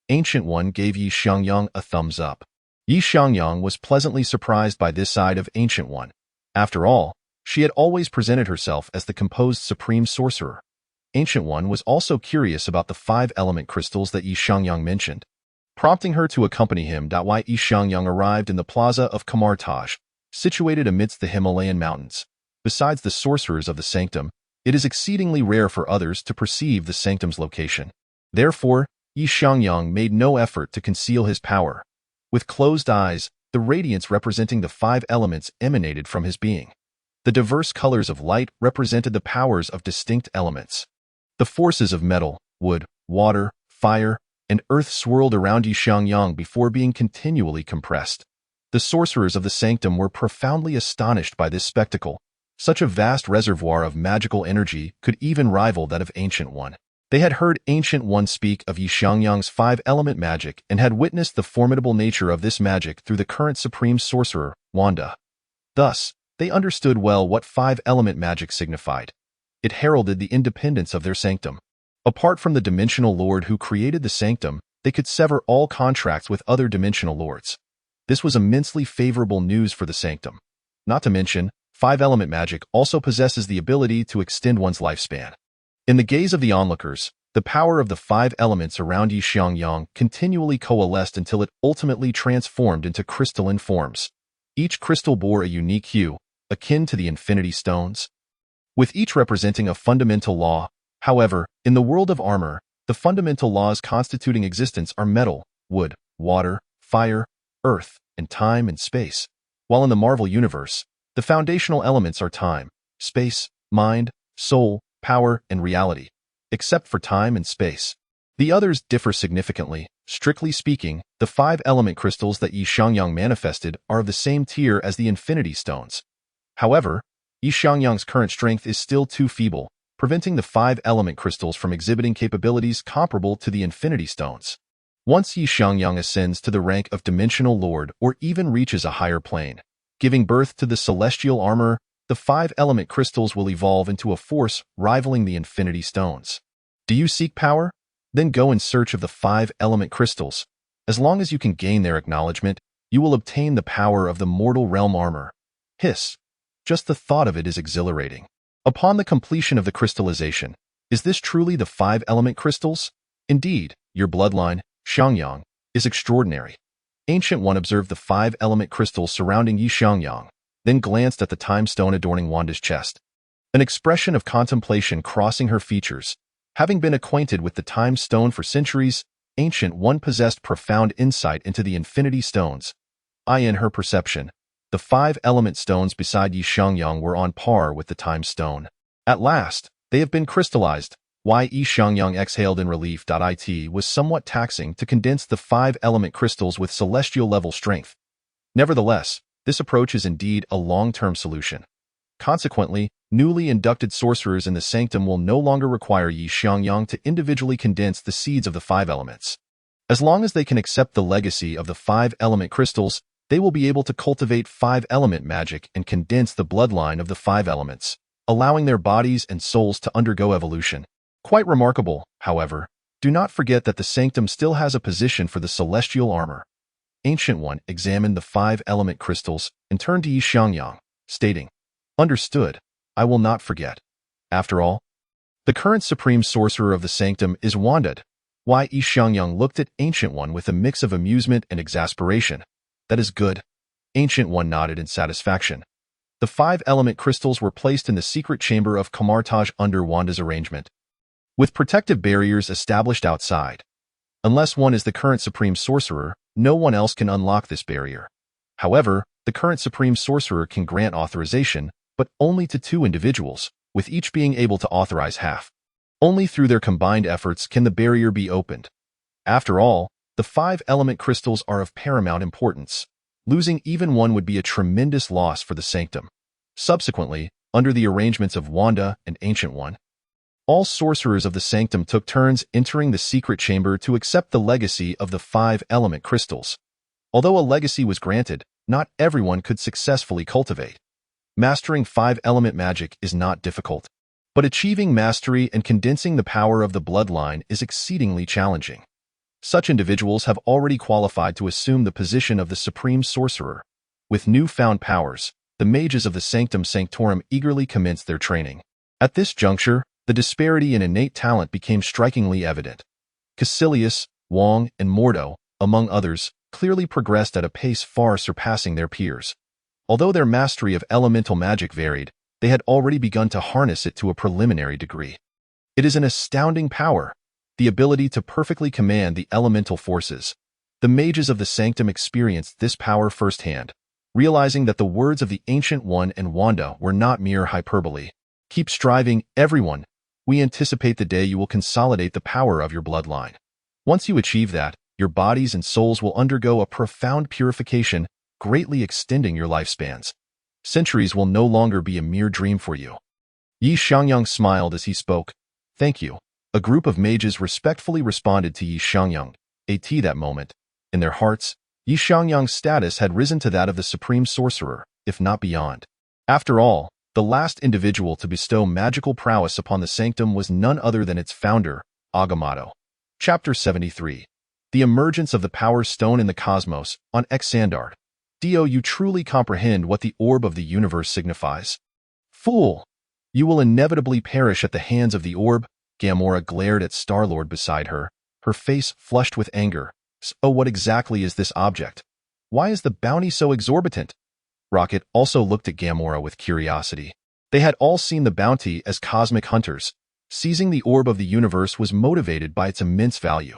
Ancient One gave Xiangyang a thumbs up. Xiangyang was pleasantly surprised by this side of Ancient One. After all, she had always presented herself as the composed Supreme Sorcerer. Ancient One was also curious about the 5 element crystals that Xiangyang mentioned, prompting her to accompany him. Xiangyang arrived in the plaza of Kamartaj, situated amidst the Himalayan mountains. Besides the sorcerers of the Sanctum, it is exceedingly rare for others to perceive the Sanctum's location. Therefore, Xiangyang made no effort to conceal his power. With closed eyes, the radiance representing the 5 elements emanated from his being. The diverse colors of light represented the powers of distinct elements. The forces of metal, wood, water, fire, and earth swirled around Xiangyang before being continually compressed. The sorcerers of the Sanctum were profoundly astonished by this spectacle. Such a vast reservoir of magical energy could even rival that of Ancient One. They had heard Ancient One speak of Xiangyang's 5-element magic and had witnessed the formidable nature of this magic through the current supreme sorcerer, Wanda. Thus, they understood well what 5-element magic signified. It heralded the independence of their Sanctum. Apart from the dimensional lord who created the Sanctum, they could sever all contracts with other dimensional lords. This was immensely favorable news for the Sanctum. Not to mention, 5-element magic also possesses the ability to extend one's lifespan. In the gaze of the onlookers, the power of the 5 elements around Xiangyang continually coalesced until it ultimately transformed into crystalline forms. Each crystal bore a unique hue, akin to the infinity stones, with each representing a fundamental law. However, in the world of armor, the fundamental laws constituting existence are metal, wood, water, fire, earth, and time and space. While in the Marvel Universe, the foundational elements are time, space, mind, soul, power, and reality, except for time and space. The others differ significantly. Strictly speaking, the 5-element crystals that Xiangyang manifested are of the same tier as the Infinity Stones. However, Xiangyang's current strength is still too feeble, preventing the 5-element crystals from exhibiting capabilities comparable to the Infinity Stones. Once Xiangyang ascends to the rank of Dimensional Lord or even reaches a higher plane, giving birth to the Celestial Armor, the 5-element crystals will evolve into a force rivaling the Infinity Stones. Do you seek power? Then go in search of the 5-element crystals. As long as you can gain their acknowledgement, you will obtain the power of the Mortal Realm Armor. Hiss. Just the thought of it is exhilarating. Upon the completion of the crystallization, is this truly the 5-element crystals? Indeed, your bloodline, Xiangyang, is extraordinary. Ancient One observed the 5-element crystals surrounding Xiangyang, then glanced at the time stone adorning Wanda's chest. An expression of contemplation crossing her features. Having been acquainted with the time stone for centuries, Ancient One possessed profound insight into the Infinity Stones. In her perception, the 5-element stones beside Xiangyang were on par with the time stone. At last, they have been crystallized. Why Xiangyang exhaled in relief. It was somewhat taxing to condense the 5-element crystals with celestial-level strength. Nevertheless, this approach is indeed a long-term solution. Consequently, newly inducted sorcerers in the sanctum will no longer require Xiangyang to individually condense the seeds of the 5 elements. As long as they can accept the legacy of the 5-element crystals, they will be able to cultivate 5-element magic and condense the bloodline of the 5 elements, allowing their bodies and souls to undergo evolution. Quite remarkable, however. Do not forget that the sanctum still has a position for the celestial armor. Ancient One examined the 5-element crystals and turned to Xiangyang, stating, "Understood. I will not forget." After all, the current supreme sorcerer of the sanctum is Wanda. Why Xiangyang looked at Ancient One with a mix of amusement and exasperation. That is good. Ancient One nodded in satisfaction. The 5-element crystals were placed in the secret chamber of Kamartaj under Wanda's arrangement, with protective barriers established outside. Unless one is the current supreme sorcerer, no one else can unlock this barrier. However, the current supreme sorcerer can grant authorization, but only to 2 individuals, with each being able to authorize half. Only through their combined efforts can the barrier be opened. After all, the 5-element crystals are of paramount importance. Losing even one would be a tremendous loss for the sanctum. Subsequently, under the arrangements of Wanda and Ancient One, all sorcerers of the sanctum took turns entering the secret chamber to accept the legacy of the 5-element crystals. Although a legacy was granted, not everyone could successfully cultivate. Mastering 5-element magic is not difficult, but achieving mastery and condensing the power of the bloodline is exceedingly challenging. Such individuals have already qualified to assume the position of the supreme sorcerer. With newfound powers, the mages of the Sanctum Sanctorum eagerly commenced their training. At this juncture, the disparity in innate talent became strikingly evident. Caecilius, Wang, and Mordo, among others, clearly progressed at a pace far surpassing their peers. Although their mastery of elemental magic varied, they had already begun to harness it to a preliminary degree. It is an astounding power, the ability to perfectly command the elemental forces. The mages of the Sanctum experienced this power firsthand, realizing that the words of the Ancient One and Wanda were not mere hyperbole. Keep striving, everyone. We anticipate the day you will consolidate the power of your bloodline. Once you achieve that, your bodies and souls will undergo a profound purification, greatly extending your lifespans. Centuries will no longer be a mere dream for you. Xiangyang smiled as he spoke. Thank you. A group of mages respectfully responded to Xiangyang. At that moment, in their hearts, Xiangyang's status had risen to that of the supreme sorcerer, if not beyond. After all, the last individual to bestow magical prowess upon the sanctum was none other than its founder, Agamotto. Chapter 73. The Emergence of the Power Stone in the Cosmos, on Xandard. Do you truly comprehend what the orb of the universe signifies? Fool! You will inevitably perish at the hands of the orb. Gamora glared at Star-Lord beside her, her face flushed with anger. Oh, what exactly is this object? Why is the bounty so exorbitant? Rocket also looked at Gamora with curiosity. They had all seen the bounty as cosmic hunters. Seizing the orb of the universe was motivated by its immense value.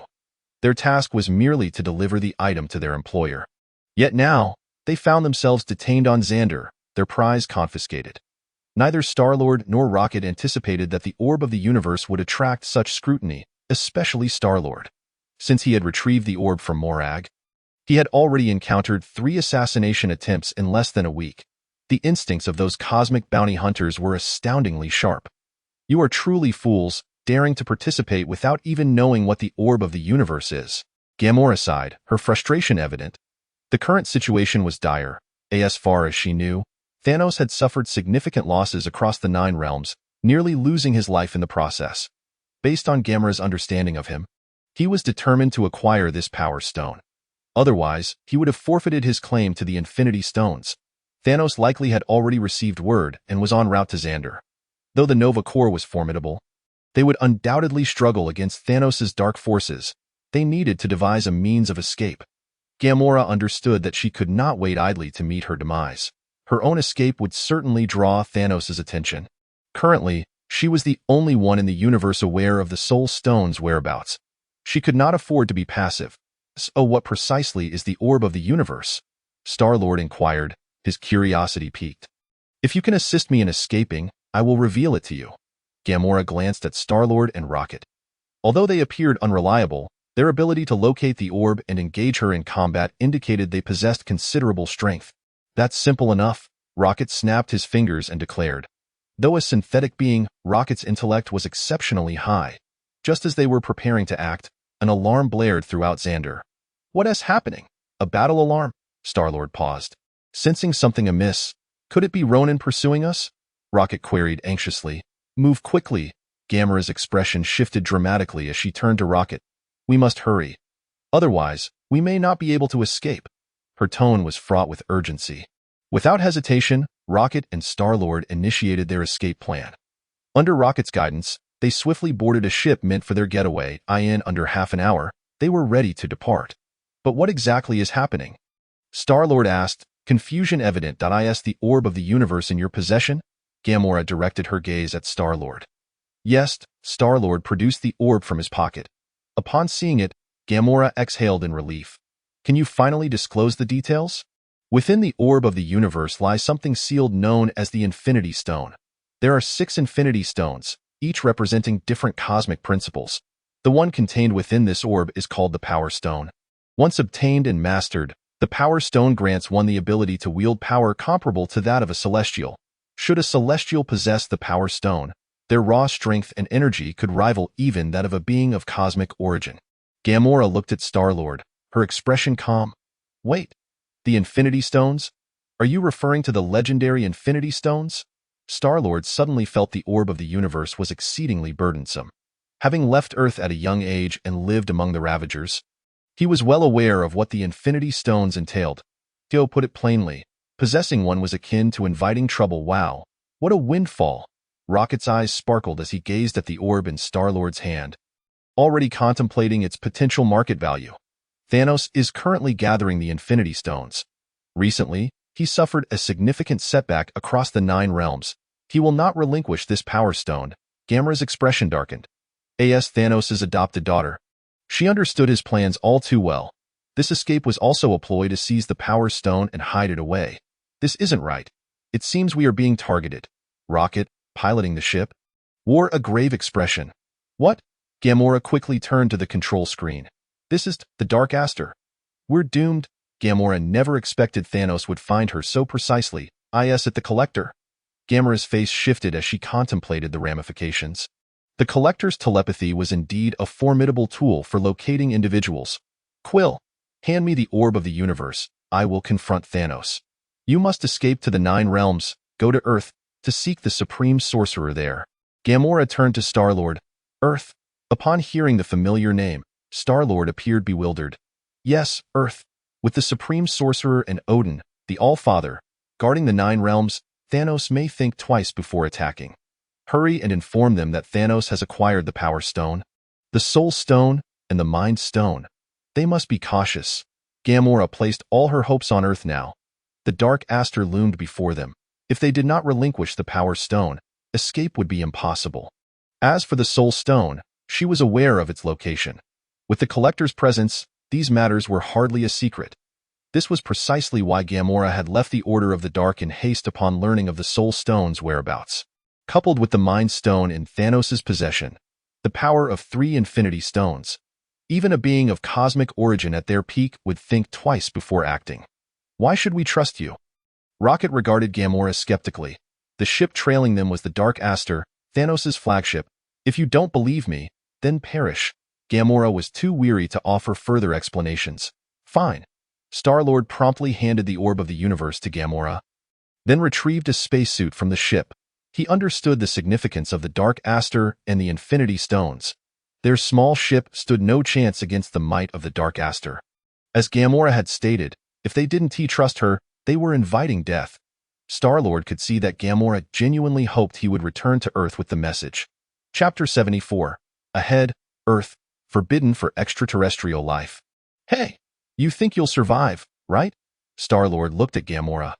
Their task was merely to deliver the item to their employer. Yet now, they found themselves detained on Xander, their prize confiscated. Neither Star-Lord nor Rocket anticipated that the orb of the universe would attract such scrutiny, especially Star-Lord. Since he had retrieved the orb from Morag, he had already encountered 3 assassination attempts in less than a week. The instincts of those cosmic bounty hunters were astoundingly sharp. You are truly fools, daring to participate without even knowing what the orb of the universe is. Gamora sighed, her frustration evident. The current situation was dire. As far as she knew, Thanos had suffered significant losses across the 9 realms, nearly losing his life in the process. Based on Gamora's understanding of him, he was determined to acquire this Power Stone. Otherwise, he would have forfeited his claim to the Infinity Stones. Thanos likely had already received word and was en route to Xander. Though the Nova Corps was formidable, they would undoubtedly struggle against Thanos' dark forces. They needed to devise a means of escape. Gamora understood that she could not wait idly to meet her demise. Her own escape would certainly draw Thanos' attention. Currently, she was the only one in the universe aware of the Soul Stone's whereabouts. She could not afford to be passive. So what precisely is the orb of the universe? Star-Lord inquired, his curiosity piqued. If you can assist me in escaping, I will reveal it to you. Gamora glanced at Star-Lord and Rocket. Although they appeared unreliable, their ability to locate the orb and engage her in combat indicated they possessed considerable strength. That's simple enough, Rocket snapped his fingers and declared. Though a synthetic being, Rocket's intellect was exceptionally high. Just as they were preparing to act, an alarm blared throughout Xander. What is happening? A battle alarm? Star-Lord paused. Sensing something amiss. Could it be Ronan pursuing us? Rocket queried anxiously. Move quickly. Gamora's expression shifted dramatically as she turned to Rocket. We must hurry. Otherwise, we may not be able to escape. Her tone was fraught with urgency. Without hesitation, Rocket and Star-Lord initiated their escape plan. Under Rocket's guidance, they swiftly boarded a ship meant for their getaway. In under half an hour, they were ready to depart. But what exactly is happening? Star-Lord asked, confusion evident. Is the orb of the universe in your possession? Gamora directed her gaze at Star-Lord. Yes, Star-Lord produced the orb from his pocket. Upon seeing it, Gamora exhaled in relief. Can you finally disclose the details? Within the orb of the universe lies something sealed known as the Infinity Stone. There are 6 Infinity Stones, each representing different cosmic principles. The one contained within this orb is called the Power Stone. Once obtained and mastered, the Power Stone grants one the ability to wield power comparable to that of a Celestial. Should a Celestial possess the Power Stone, their raw strength and energy could rival even that of a being of cosmic origin. Gamora looked at Star-Lord, her expression calm. Wait, the Infinity Stones? Are you referring to the legendary Infinity Stones? Star-Lord suddenly felt the orb of the universe was exceedingly burdensome. Having left Earth at a young age and lived among the Ravagers, he was well aware of what the Infinity Stones entailed. Theo put it plainly, possessing one was akin to inviting trouble. Wow, what a windfall! Rocket's eyes sparkled as he gazed at the orb in Star-Lord's hand, already contemplating its potential market value. Thanos is currently gathering the Infinity Stones. Recently, he suffered a significant setback across the 9 realms. He will not relinquish this Power Stone. Gamora's expression darkened. Thanos' adopted daughter. She understood his plans all too well. This escape was also a ploy to seize the Power Stone and hide it away. This isn't right. It seems we are being targeted. Rocket, piloting the ship, wore a grave expression. What? Gamora quickly turned to the control screen. This is the Dark Aster. We're doomed. Gamora never expected Thanos would find her so precisely. At the Collector. Gamora's face shifted as she contemplated the ramifications. The Collector's telepathy was indeed a formidable tool for locating individuals. Quill, hand me the orb of the universe. I will confront Thanos. You must escape to the 9 realms, go to Earth, to seek the Supreme Sorcerer there. Gamora turned to Star-Lord. Earth. Upon hearing the familiar name, Star-Lord appeared bewildered. Yes, Earth. With the Supreme Sorcerer and Odin, the All-Father, guarding the 9 realms, Thanos may think twice before attacking. Hurry and inform them that Thanos has acquired the Power Stone, the Soul Stone, and the Mind Stone. They must be cautious. Gamora placed all her hopes on Earth now. The Dark Aster loomed before them. If they did not relinquish the Power Stone, escape would be impossible. As for the Soul Stone, she was aware of its location. With the Collector's presence, these matters were hardly a secret. This was precisely why Gamora had left the Order of the Dark in haste upon learning of the Soul Stone's whereabouts. Coupled with the Mind Stone in Thanos' possession, the power of 3 Infinity Stones, even a being of cosmic origin at their peak would think twice before acting. Why should we trust you? Rocket regarded Gamora skeptically. The ship trailing them was the Dark Aster, Thanos' flagship. If you don't believe me, then perish. Gamora was too weary to offer further explanations. Fine. Star-Lord promptly handed the Orb of the Universe to Gamora, then retrieved a spacesuit from the ship. He understood the significance of the Dark Aster and the Infinity Stones. Their small ship stood no chance against the might of the Dark Aster. As Gamora had stated, if they didn't trust her, they were inviting death. Star-Lord could see that Gamora genuinely hoped he would return to Earth with the message. Chapter 74. Ahead, Earth, forbidden for extraterrestrial life. Hey, you think you'll survive, right? Star-Lord looked at Gamora.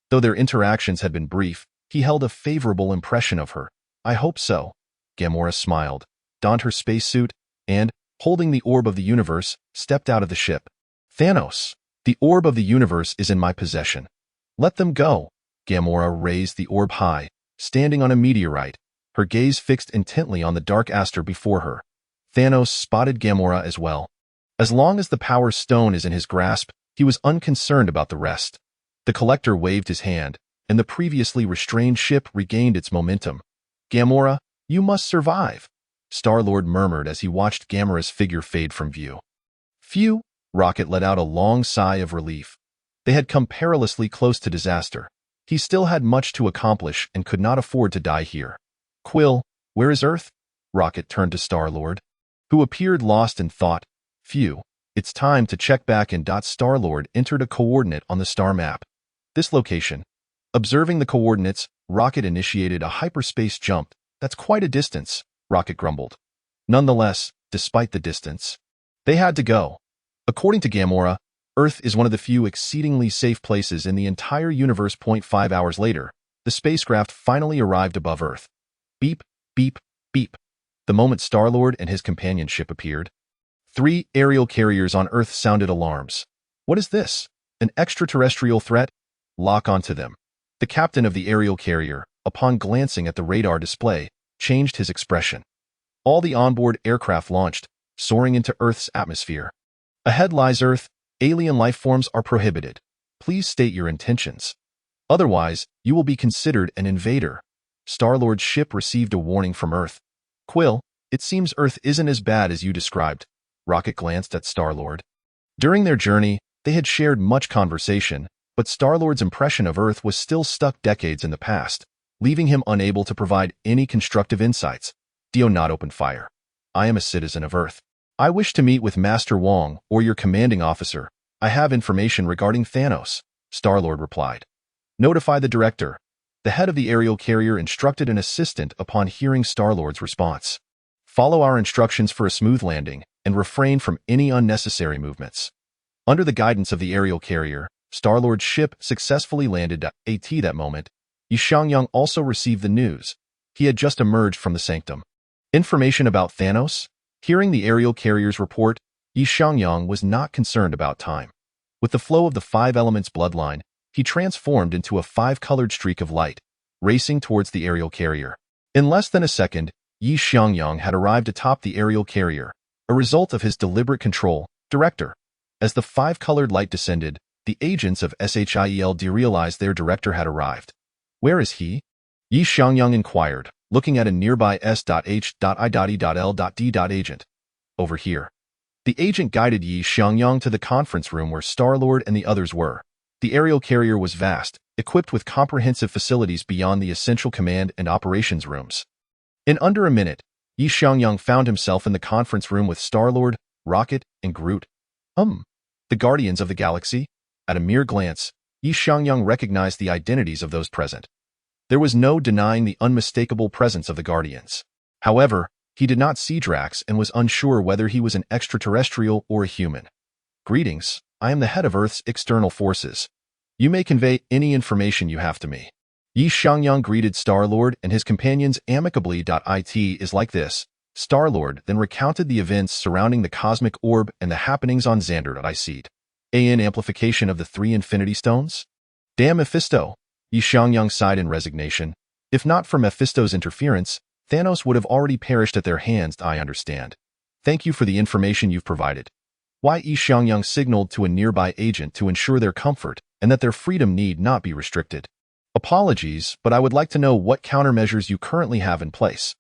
Though their interactions had been brief, he held a favorable impression of her. I hope so. Gamora smiled, donned her spacesuit, and, holding the Orb of the Universe, stepped out of the ship. Thanos, the Orb of the Universe is in my possession. Let them go. Gamora raised the orb high, standing on a meteorite, her gaze fixed intently on the Dark Aster before her. Thanos spotted Gamora as well. As long as the Power Stone is in his grasp, he was unconcerned about the rest. The Collector waved his hand, and the previously restrained ship regained its momentum. Gamora, you must survive, Star-Lord murmured as he watched Gamora's figure fade from view. Phew, Rocket let out a long sigh of relief. They had come perilously close to disaster. He still had much to accomplish and could not afford to die here. Quill, where is Earth? Rocket turned to Star-Lord, who appeared lost in thought. Phew, it's time to check back in. Star-Lord entered a coordinate on the star map. This location. Observing the coordinates, Rocket initiated a hyperspace jump. That's quite a distance, Rocket grumbled. Nonetheless, despite the distance, they had to go. According to Gamora, Earth is one of the few exceedingly safe places in the entire universe. 5 hours later, the spacecraft finally arrived above Earth. Beep, beep, beep. The moment Star-Lord and his companion ship appeared, 3 aerial carriers on Earth sounded alarms. What is this? An extraterrestrial threat? Lock onto them. The captain of the aerial carrier, upon glancing at the radar display, changed his expression. All the onboard aircraft launched, soaring into Earth's atmosphere. Ahead lies Earth. Alien life forms are prohibited. Please state your intentions. Otherwise, you will be considered an invader. Star-Lord's ship received a warning from Earth. Quill, it seems Earth isn't as bad as you described. Rocket glanced at Star-Lord. During their journey, they had shared much conversation, but Star-Lord's impression of Earth was still stuck decades in the past, leaving him unable to provide any constructive insights. Do not open fire. I am a citizen of Earth. I wish to meet with Master Wong or your commanding officer. I have information regarding Thanos, Star-Lord replied. Notify the director. The head of the aerial carrier instructed an assistant upon hearing Star-Lord's response. Follow our instructions for a smooth landing and refrain from any unnecessary movements. Under the guidance of the aerial carrier, Star-Lord's ship successfully landed at that moment. Xiangyang also received the news. He had just emerged from the sanctum. Information about Thanos? Hearing the aerial carrier's report, Xiangyang was not concerned about time. With the flow of the 5 elements bloodline, he transformed into a 5-colored streak of light, racing towards the aerial carrier. In less than a second, Xiangyang had arrived atop the aerial carrier, a result of his deliberate control. Director. As the 5-colored light descended, the agents of SHIELD realized their director had arrived. Where is he? Xiangyang inquired, looking at a nearby S.H.I.E.L.D. agent. Over here. The agent guided Xiangyang to the conference room where Star-Lord and the others were. The aerial carrier was vast, equipped with comprehensive facilities beyond the essential command and operations rooms. In under a minute, Xiangyang found himself in the conference room with Star-Lord, Rocket, and Groot. The Guardians of the Galaxy? At a mere glance, Xiangyang recognized the identities of those present. There was no denying the unmistakable presence of the Guardians. However, he did not see Drax and was unsure whether he was an extraterrestrial or a human. Greetings, I am the head of Earth's external forces. You may convey any information you have to me. Xiangyang greeted Star-Lord and his companions amicably. It is like this. Star-Lord then recounted the events surrounding the cosmic orb and the happenings on Xandar. An amplification of the 3 Infinity Stones? Damn Mephisto! Xiangyang sighed in resignation. If not for Mephisto's interference, Thanos would have already perished at their hands. I understand. Thank you for the information you've provided. Xiangyang signaled to a nearby agent to ensure their comfort and that their freedom need not be restricted. Apologies, but I would like to know what countermeasures you currently have in place.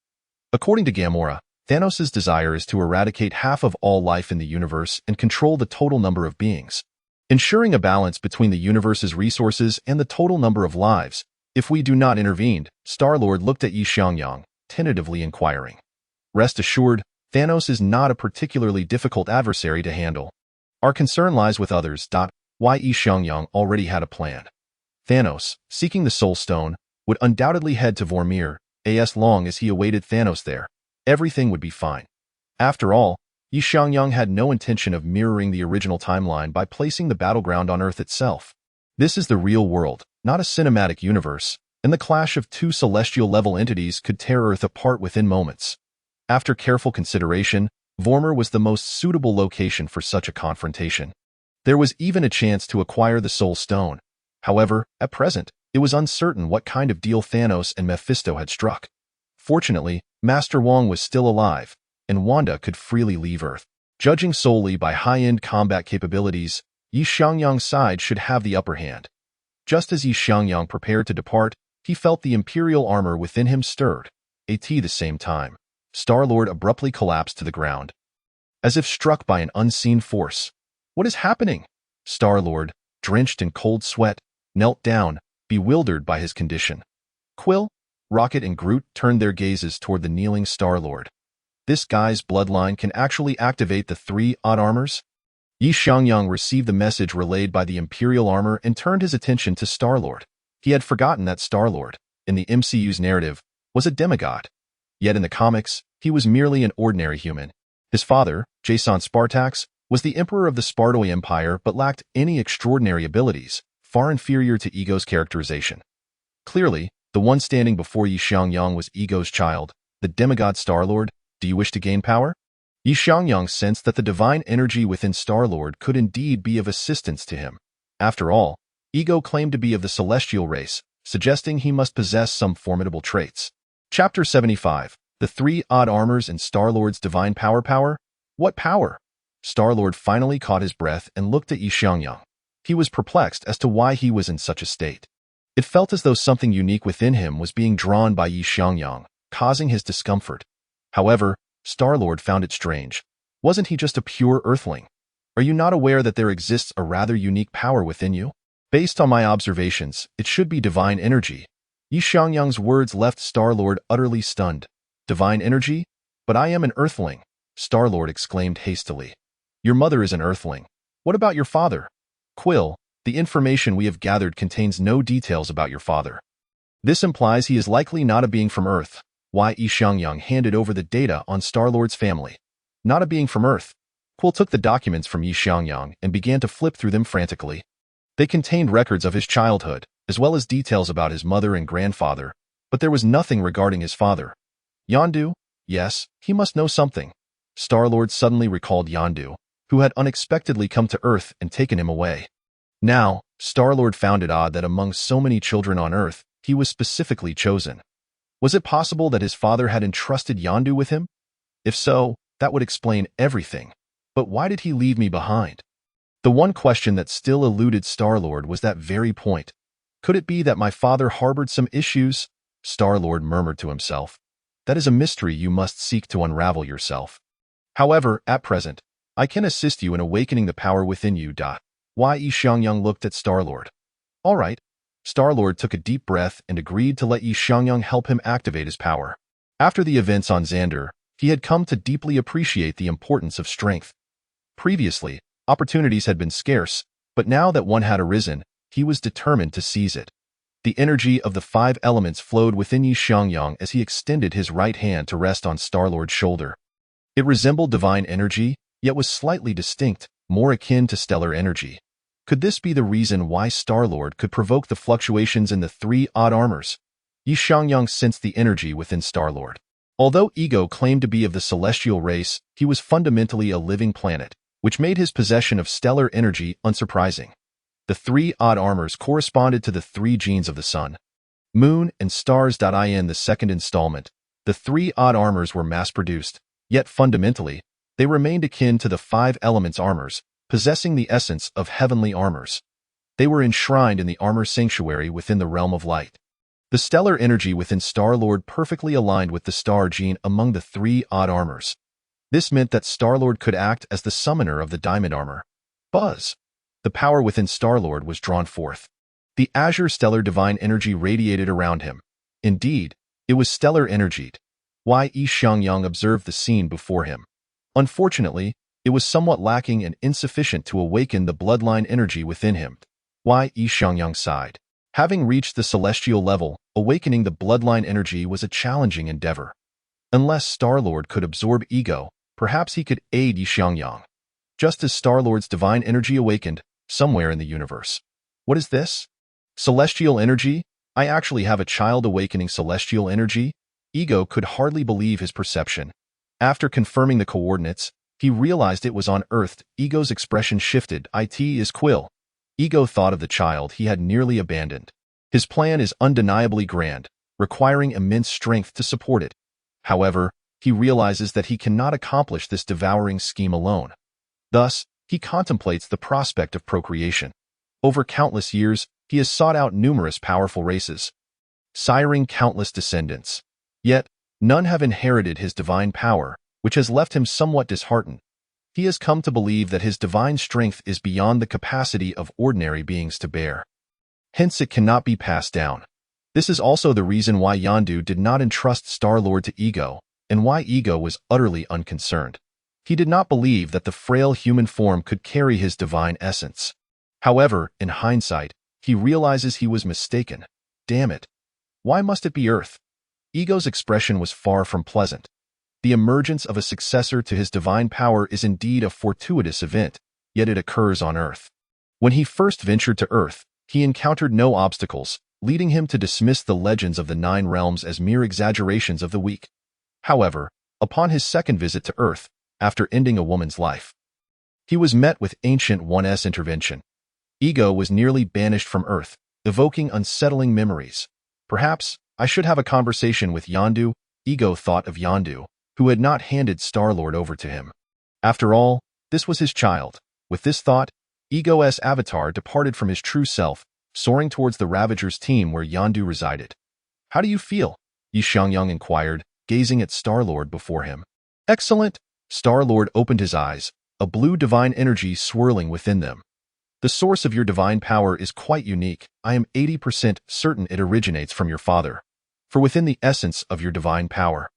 According to Gamora, Thanos' desire is to eradicate half of all life in the universe and control the total number of beings, ensuring a balance between the universe's resources and the total number of lives. If we do not intervene, Star-Lord looked at Xiangyang, tentatively inquiring. Rest assured, Thanos is not a particularly difficult adversary to handle. Our concern lies with others. Xiangyang already had a plan. Thanos, seeking the Soul Stone, would undoubtedly head to Vormir. As long as he awaited Thanos there, everything would be fine. After all, Xiangyang had no intention of mirroring the original timeline by placing the battleground on Earth itself. This is the real world, not a cinematic universe, and the clash of 2 celestial-level entities could tear Earth apart within moments. After careful consideration, Vormir was the most suitable location for such a confrontation. There was even a chance to acquire the Soul Stone. However, at present, it was uncertain what kind of deal Thanos and Mephisto had struck. Fortunately, Master Wong was still alive, and Wanda could freely leave Earth. Judging solely by high-end combat capabilities, Xiangyang's side should have the upper hand. Just as Xiangyang prepared to depart, he felt the Imperial armor within him stirred. At the same time, Star-Lord abruptly collapsed to the ground, as if struck by an unseen force. What is happening? Star-Lord, drenched in cold sweat, knelt down, bewildered by his condition. Quill, Rocket and Groot turned their gazes toward the kneeling Star-Lord. This guy's bloodline can actually activate the 3 odd armors? Xiangyang received the message relayed by the Imperial armor and turned his attention to Star-Lord. He had forgotten that Star-Lord, in the MCU's narrative, was a demigod. Yet in the comics, he was merely an ordinary human. His father, Jason Spartax, was the emperor of the Spartoi Empire but lacked any extraordinary abilities, far inferior to Ego's characterization. Clearly, the one standing before Xiangyang was Ego's child, the demigod Star-Lord. Do you wish to gain power? Xiangyang sensed that the divine energy within Star-Lord could indeed be of assistance to him. After all, Ego claimed to be of the celestial race, suggesting he must possess some formidable traits. Chapter 75. The 3 odd armors and Star-Lord's divine power. What power? Star-Lord finally caught his breath and looked at Xiangyang. He was perplexed as to why he was in such a state. It felt as though something unique within him was being drawn by Xiangyang, causing his discomfort. However, Star-Lord found it strange. Wasn't he just a pure earthling? Are you not aware that there exists a rather unique power within you? Based on my observations, it should be divine energy. Xiangyang's words left Star-Lord utterly stunned. Divine energy? But I am an earthling, Star-Lord exclaimed hastily. Your mother is an earthling. What about your father? Quill, the information we have gathered contains no details about your father. This implies he is likely not a being from Earth. Xiangyang handed over the data on Star-Lord's family. Not a being from Earth. Quill took the documents from Xiangyang and began to flip through them frantically. They contained records of his childhood, as well as details about his mother and grandfather, but there was nothing regarding his father. Yondu? Yes, he must know something. Star-Lord suddenly recalled Yondu, who had unexpectedly come to Earth and taken him away. Now, Star-Lord found it odd that among so many children on Earth, he was specifically chosen. Was it possible that his father had entrusted Yondu with him? If so, that would explain everything. But why did he leave me behind? The one question that still eluded Star-Lord was that very point. Could it be that my father harbored some issues? Star-Lord murmured to himself. That is a mystery you must seek to unravel yourself. However, at present, I can assist you in awakening the power within you. Xiangyang looked at Star-Lord. All right. Star-Lord took a deep breath and agreed to let Xiangyang help him activate his power. After the events on Xander, he had come to deeply appreciate the importance of strength. Previously, opportunities had been scarce, but now that one had arisen, he was determined to seize it. The energy of the 5 elements flowed within Xiangyang as he extended his right hand to rest on Star-Lord's shoulder. It resembled divine energy, yet was slightly distinct, more akin to stellar energy. Could this be the reason why Star-Lord could provoke the fluctuations in the 3 odd armors? Xiangyang sensed the energy within Star-Lord. Although Ego claimed to be of the celestial race, he was fundamentally a living planet. which made his possession of stellar energy unsurprising. The three odd armors corresponded to the three genes of the sun, moon, and stars. In the second installment, the three odd armors were mass-produced, yet fundamentally, they remained akin to the five elements armors, possessing the essence of heavenly armors. They were enshrined in the armor sanctuary within the realm of light. The stellar energy within Star-Lord perfectly aligned with the star gene among the three odd armors. This meant that Star-Lord could act as the summoner of the diamond armor. Buzz! The power within Star-Lord was drawn forth. The azure stellar divine energy radiated around him. Indeed, it was stellar energy. Xiangyang observed the scene before him. Unfortunately, it was somewhat lacking and insufficient to awaken the bloodline energy within him. Xiangyang sighed. Having reached the celestial level, awakening the bloodline energy was a challenging endeavor. Unless Star-Lord could absorb ego, perhaps he could aid Xiangyang. Just as Star-Lord's divine energy awakened, somewhere in the universe. What is this? Celestial energy? I actually have a child awakening celestial energy? Ego could hardly believe his perception. After confirming the coordinates, he realized it was on Earth. Ego's expression shifted. It is Quill. Ego thought of the child he had nearly abandoned. His plan is undeniably grand, requiring immense strength to support it. However, he realizes that he cannot accomplish this devouring scheme alone. Thus, he contemplates the prospect of procreation. Over countless years, he has sought out numerous powerful races, siring countless descendants. Yet, none have inherited his divine power, which has left him somewhat disheartened. He has come to believe that his divine strength is beyond the capacity of ordinary beings to bear. Hence it cannot be passed down. This is also the reason why Yondu did not entrust Star-Lord to Ego, and why Ego was utterly unconcerned. He did not believe that the frail human form could carry his divine essence. However, in hindsight, he realizes he was mistaken. Damn it. Why must it be Earth? Ego's expression was far from pleasant. The emergence of a successor to his divine power is indeed a fortuitous event, yet it occurs on Earth. When he first ventured to Earth, he encountered no obstacles, leading him to dismiss the legends of the Nine Realms as mere exaggerations of the weak. However, upon his second visit to Earth, after ending a woman's life, he was met with Ancient One's intervention. Ego was nearly banished from Earth, evoking unsettling memories. Perhaps I should have a conversation with Yondu. Ego thought of Yondu, who had not handed Star-Lord over to him. After all, this was his child. With this thought, Ego's avatar departed from his true self, soaring towards the Ravagers team where Yondu resided. How do you feel? Xiangyang inquired, gazing at Star-Lord before him. Excellent. Star-Lord opened his eyes, a blue divine energy swirling within them. The source of your divine power is quite unique. I am 80% certain it originates from your father. For within the essence of your divine power,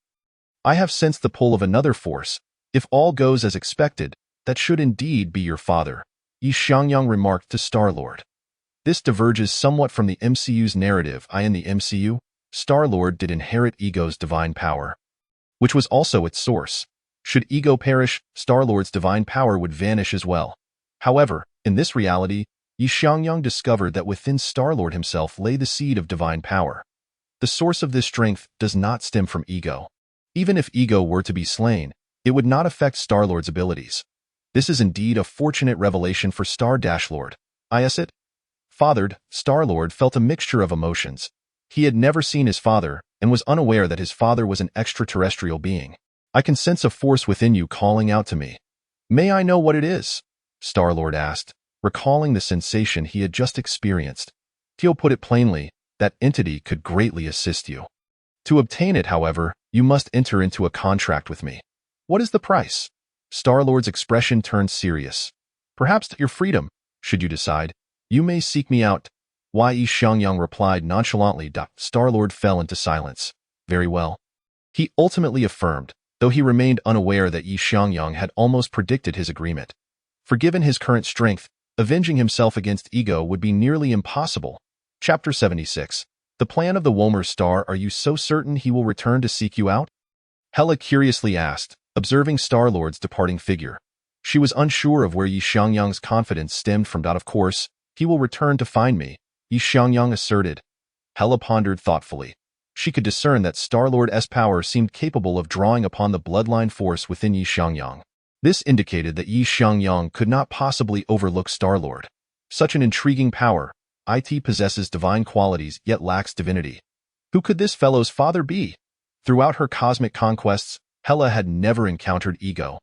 I have sensed the pull of another force. If all goes as expected, that should indeed be your father, Xiangyang remarked to Star-Lord. This diverges somewhat from the MCU's narrative. In the MCU, Star-Lord did inherit Ego's divine power, which was also its source. Should Ego perish, Star-Lord's divine power would vanish as well. However, in this reality, Xiangyang discovered that within Star-Lord himself lay the seed of divine power. The source of this strength does not stem from Ego. Even if Ego were to be slain, it would not affect Star-Lord's abilities. This is indeed a fortunate revelation for Star-Lord. Is it? Fathered, Star-Lord felt a mixture of emotions. He had never seen his father, and was unaware that his father was an extraterrestrial being. I can sense a force within you calling out to me. May I know what it is? Star-Lord asked, recalling the sensation he had just experienced. Teal put it plainly, that entity could greatly assist you. To obtain it, however, you must enter into a contract with me. What is the price? Star-Lord's expression turned serious. Perhaps your freedom, should you decide. You may seek me out. Xiangyang replied nonchalantly. Star-Lord fell into silence. Very well. He ultimately affirmed, though he remained unaware that Xiangyang had almost predicted his agreement. For given his current strength, avenging himself against Ego would be nearly impossible. Chapter 76. The plan of the Womer star. Are you so certain he will return to seek you out? Hela curiously asked, observing Star-Lord's departing figure. She was unsure of where Xiangyang's confidence stemmed from. Of course, he will return to find me, Xiangyang asserted. Hela pondered thoughtfully. She could discern that Star-Lord's power seemed capable of drawing upon the bloodline force within Xiangyang. This indicated that Xiangyang could not possibly overlook Star-Lord. Such an intriguing power, it possesses divine qualities yet lacks divinity. Who could this fellow's father be? Throughout her cosmic conquests, Hela had never encountered Ego,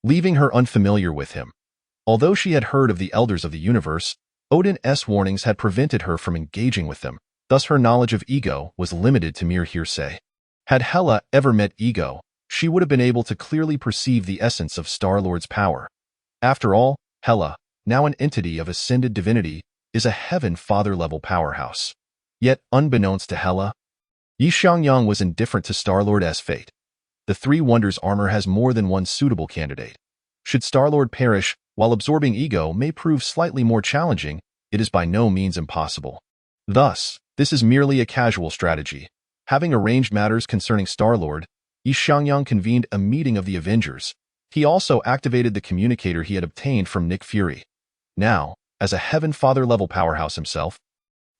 leaving her unfamiliar with him. Although she had heard of the Elders of the Universe, Odin's warnings had prevented her from engaging with them, thus her knowledge of Ego was limited to mere hearsay. Had Hela ever met Ego, she would have been able to clearly perceive the essence of Star-Lord's power. After all, Hela, now an entity of ascended divinity, is a Heaven Father-level powerhouse. Yet, unbeknownst to Hela, Xiangyang was indifferent to Star-Lord's fate. The Three Wonders armor has more than one suitable candidate. Should Star-Lord perish while absorbing Ego may prove slightly more challenging, it is by no means impossible. Thus, this is merely a casual strategy. Having arranged matters concerning Star-Lord, Xiangyang convened a meeting of the Avengers. He also activated the communicator he had obtained from Nick Fury. Now, as a Heaven Father-level powerhouse himself,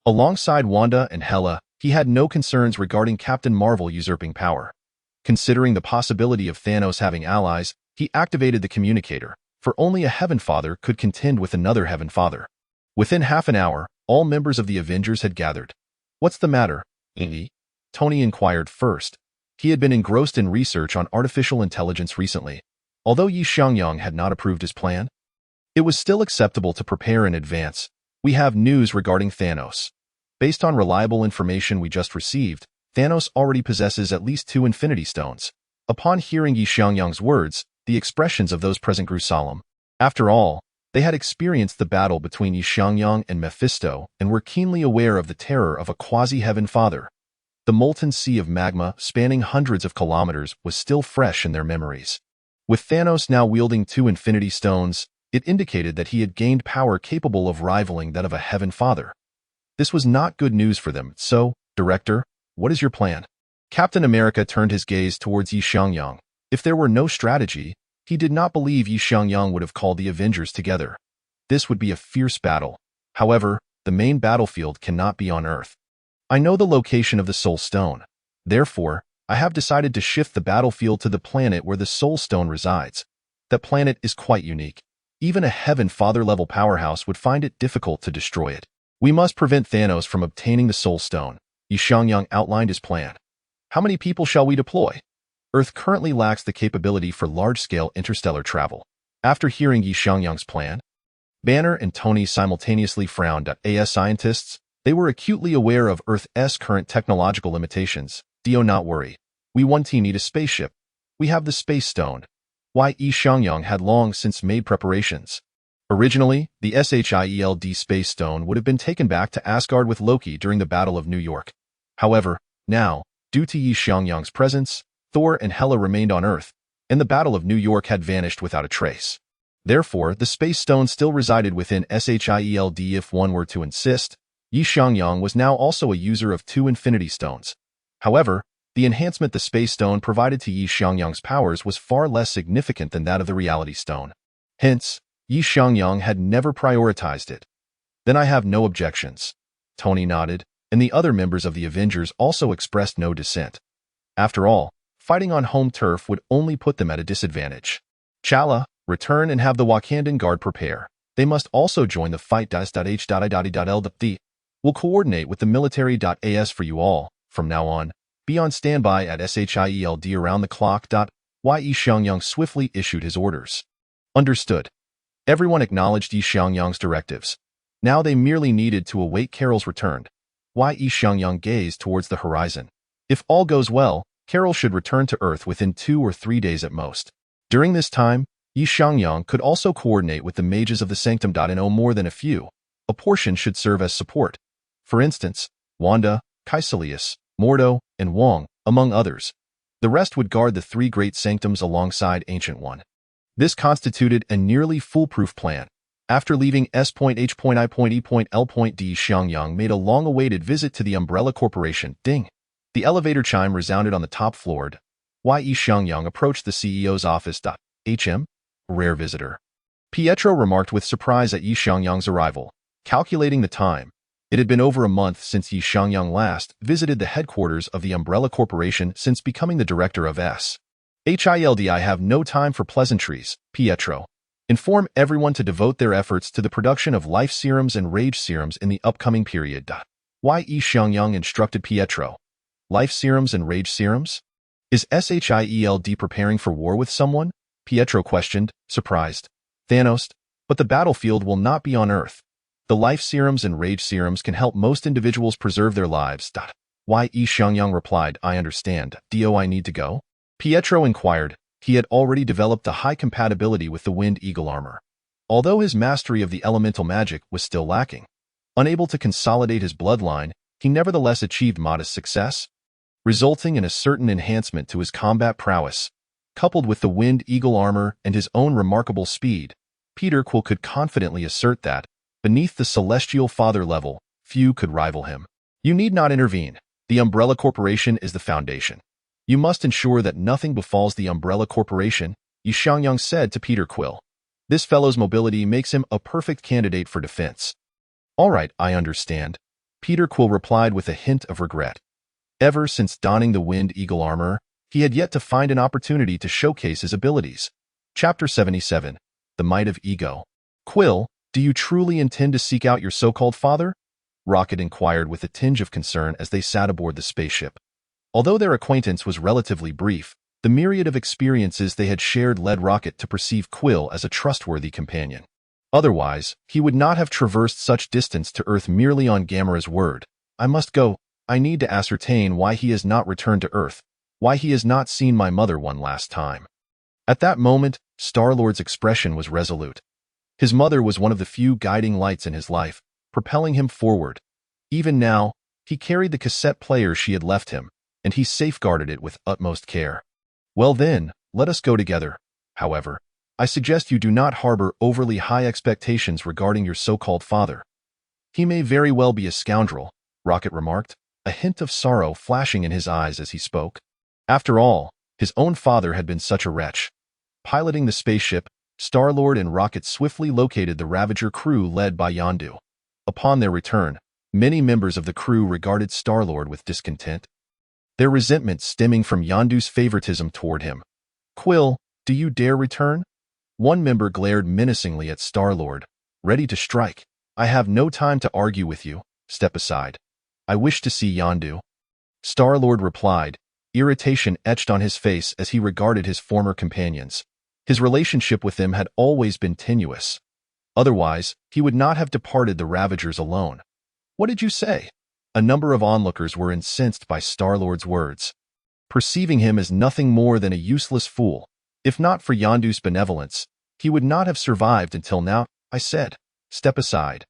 alongside Wanda and Hela, he had no concerns regarding Captain Marvel usurping power. Considering the possibility of Thanos having allies, he activated the communicator, for only a Heaven Father could contend with another Heaven Father. Within half an hour, all members of the Avengers had gathered. "What's the matter, Indy?" Tony inquired first. He had been engrossed in research on artificial intelligence recently. Although Xiangyang had not approved his plan, it was still acceptable to prepare in advance. "We have news regarding Thanos. Based on reliable information we just received, Thanos already possesses at least 2 Infinity Stones." Upon hearing Xiangyang's words, the expressions of those present grew solemn. After all, they had experienced the battle between Xiangyang and Mephisto and were keenly aware of the terror of a quasi-Heaven Father. The molten sea of magma, spanning hundreds of kilometers, was still fresh in their memories. With Thanos now wielding 2 Infinity Stones, it indicated that he had gained power capable of rivaling that of a Heaven Father. This was not good news for them, so, Director, what is your plan? Captain America turned his gaze towards Xiangyang. If there were no strategy, he did not believe Xiangyang would have called the Avengers together. This would be a fierce battle. However, the main battlefield cannot be on Earth. I know the location of the Soul Stone. Therefore, I have decided to shift the battlefield to the planet where the Soul Stone resides. That planet is quite unique. Even a Heaven Father-level powerhouse would find it difficult to destroy it. We must prevent Thanos from obtaining the Soul Stone. Xiangyang outlined his plan. How many people shall we deploy? Earth currently lacks the capability for large-scale interstellar travel. After hearing Xiangyang's plan, Banner and Tony simultaneously frowned. As scientists, they were acutely aware of Earth's current technological limitations. "Do not worry. We one team need a spaceship. We have the Space Stone." Xiangyang had long since made preparations. Originally, the Shield Space Stone would have been taken back to Asgard with Loki during the Battle of New York. However, now, due to Xiangyang's presence, Thor and Hela remained on Earth, and the Battle of New York had vanished without a trace. Therefore, the Space Stone still resided within Shield. If one were to insist, Xiangyang was now also a user of 2 Infinity Stones. However, the enhancement the Space Stone provided to Xiangyang's powers was far less significant than that of the Reality Stone. Hence, Xiangyang had never prioritized it. "Then I have no objections." Tony nodded, and the other members of the Avengers also expressed no dissent. After all, fighting on home turf would only put them at a disadvantage. "Chala, return and have the Wakandan Guard prepare. They must also join the fight. H.L.D. We'll coordinate with the military. As for you all, from now on, be on standby at SHIELD around the clock. Xiangyang swiftly issued his orders. Understood. Everyone acknowledged Xiangyang's directives. Now they merely needed to await Carol's return. Xiangyang gazed towards the horizon. If all goes well, Carol should return to Earth within 2 or 3 days at most. During this time, Xiangyang could also coordinate with the mages of the Sanctum. No more than a few. A portion should serve as support. For instance, Wanda, Kaecilius, Mordo, and Wong, among others. The rest would guard the 3 great sanctums alongside Ancient One. This constituted a nearly foolproof plan. After leaving S.H.I.E.L.D., Xiangyang made a long-awaited visit to the Umbrella Corporation. Ding! The elevator chime resounded on the top floor. Xiangyang approached the CEO's office. "HM? Rare visitor." Pietro remarked with surprise at Xiangyang's arrival. Calculating the time, it had been over a month since Xiangyang last visited the headquarters of the Umbrella Corporation since becoming the director of S. I have no time for pleasantries, Pietro. Inform everyone to devote their efforts to the production of life serums and rage serums in the upcoming period. Xiangyang instructed Pietro. Life serums and rage serums? Is Shield preparing for war with someone? Pietro questioned, surprised. Thanos, but the battlefield will not be on Earth. The life serums and rage serums can help most individuals preserve their lives. Xiangyang replied, I understand. Do I need to go? Pietro inquired. He had already developed a high compatibility with the Wind Eagle armor. Although his mastery of the elemental magic was still lacking, unable to consolidate his bloodline, he nevertheless achieved modest success, resulting in a certain enhancement to his combat prowess. Coupled with the Wind Eagle armor and his own remarkable speed, Peter Quill could confidently assert that, beneath the Celestial Father level, few could rival him. You need not intervene. The Umbrella Corporation is the foundation. You must ensure that nothing befalls the Umbrella Corporation, Xiangyang said to Peter Quill. This fellow's mobility makes him a perfect candidate for defense. All right, I understand, Peter Quill replied with a hint of regret. Ever since donning the Wind Eagle armor, he had yet to find an opportunity to showcase his abilities. Chapter 77. The Might of Ego. Quill, do you truly intend to seek out your so-called father? Rocket inquired with a tinge of concern as they sat aboard the spaceship. Although their acquaintance was relatively brief, the myriad of experiences they had shared led Rocket to perceive Quill as a trustworthy companion. Otherwise, he would not have traversed such distance to Earth merely on Gamera's word. I must go. I need to ascertain why he has not returned to Earth, why he has not seen my mother one last time. At that moment, Star-Lord's expression was resolute. His mother was one of the few guiding lights in his life, propelling him forward. Even now, he carried the cassette player she had left him, and he safeguarded it with utmost care. Well then, let us go together. However, I suggest you do not harbor overly high expectations regarding your so-called father. He may very well be a scoundrel, Rocket remarked, a hint of sorrow flashing in his eyes as he spoke. After all, his own father had been such a wretch. Piloting the spaceship, Star-Lord and Rocket swiftly located the Ravager crew led by Yondu. Upon their return, many members of the crew regarded Star-Lord with discontent, their resentment stemming from Yondu's favoritism toward him. Quill, do you dare return? One member glared menacingly at Star-Lord, ready to strike. I have no time to argue with you. Step aside. I wish to see Yondu. Star-Lord replied, irritation etched on his face as he regarded his former companions. His relationship with them had always been tenuous. Otherwise, he would not have departed the Ravagers alone. What did you say? A number of onlookers were incensed by Star-Lord's words, perceiving him as nothing more than a useless fool. If not for Yondu's benevolence, he would not have survived until now. I said, step aside.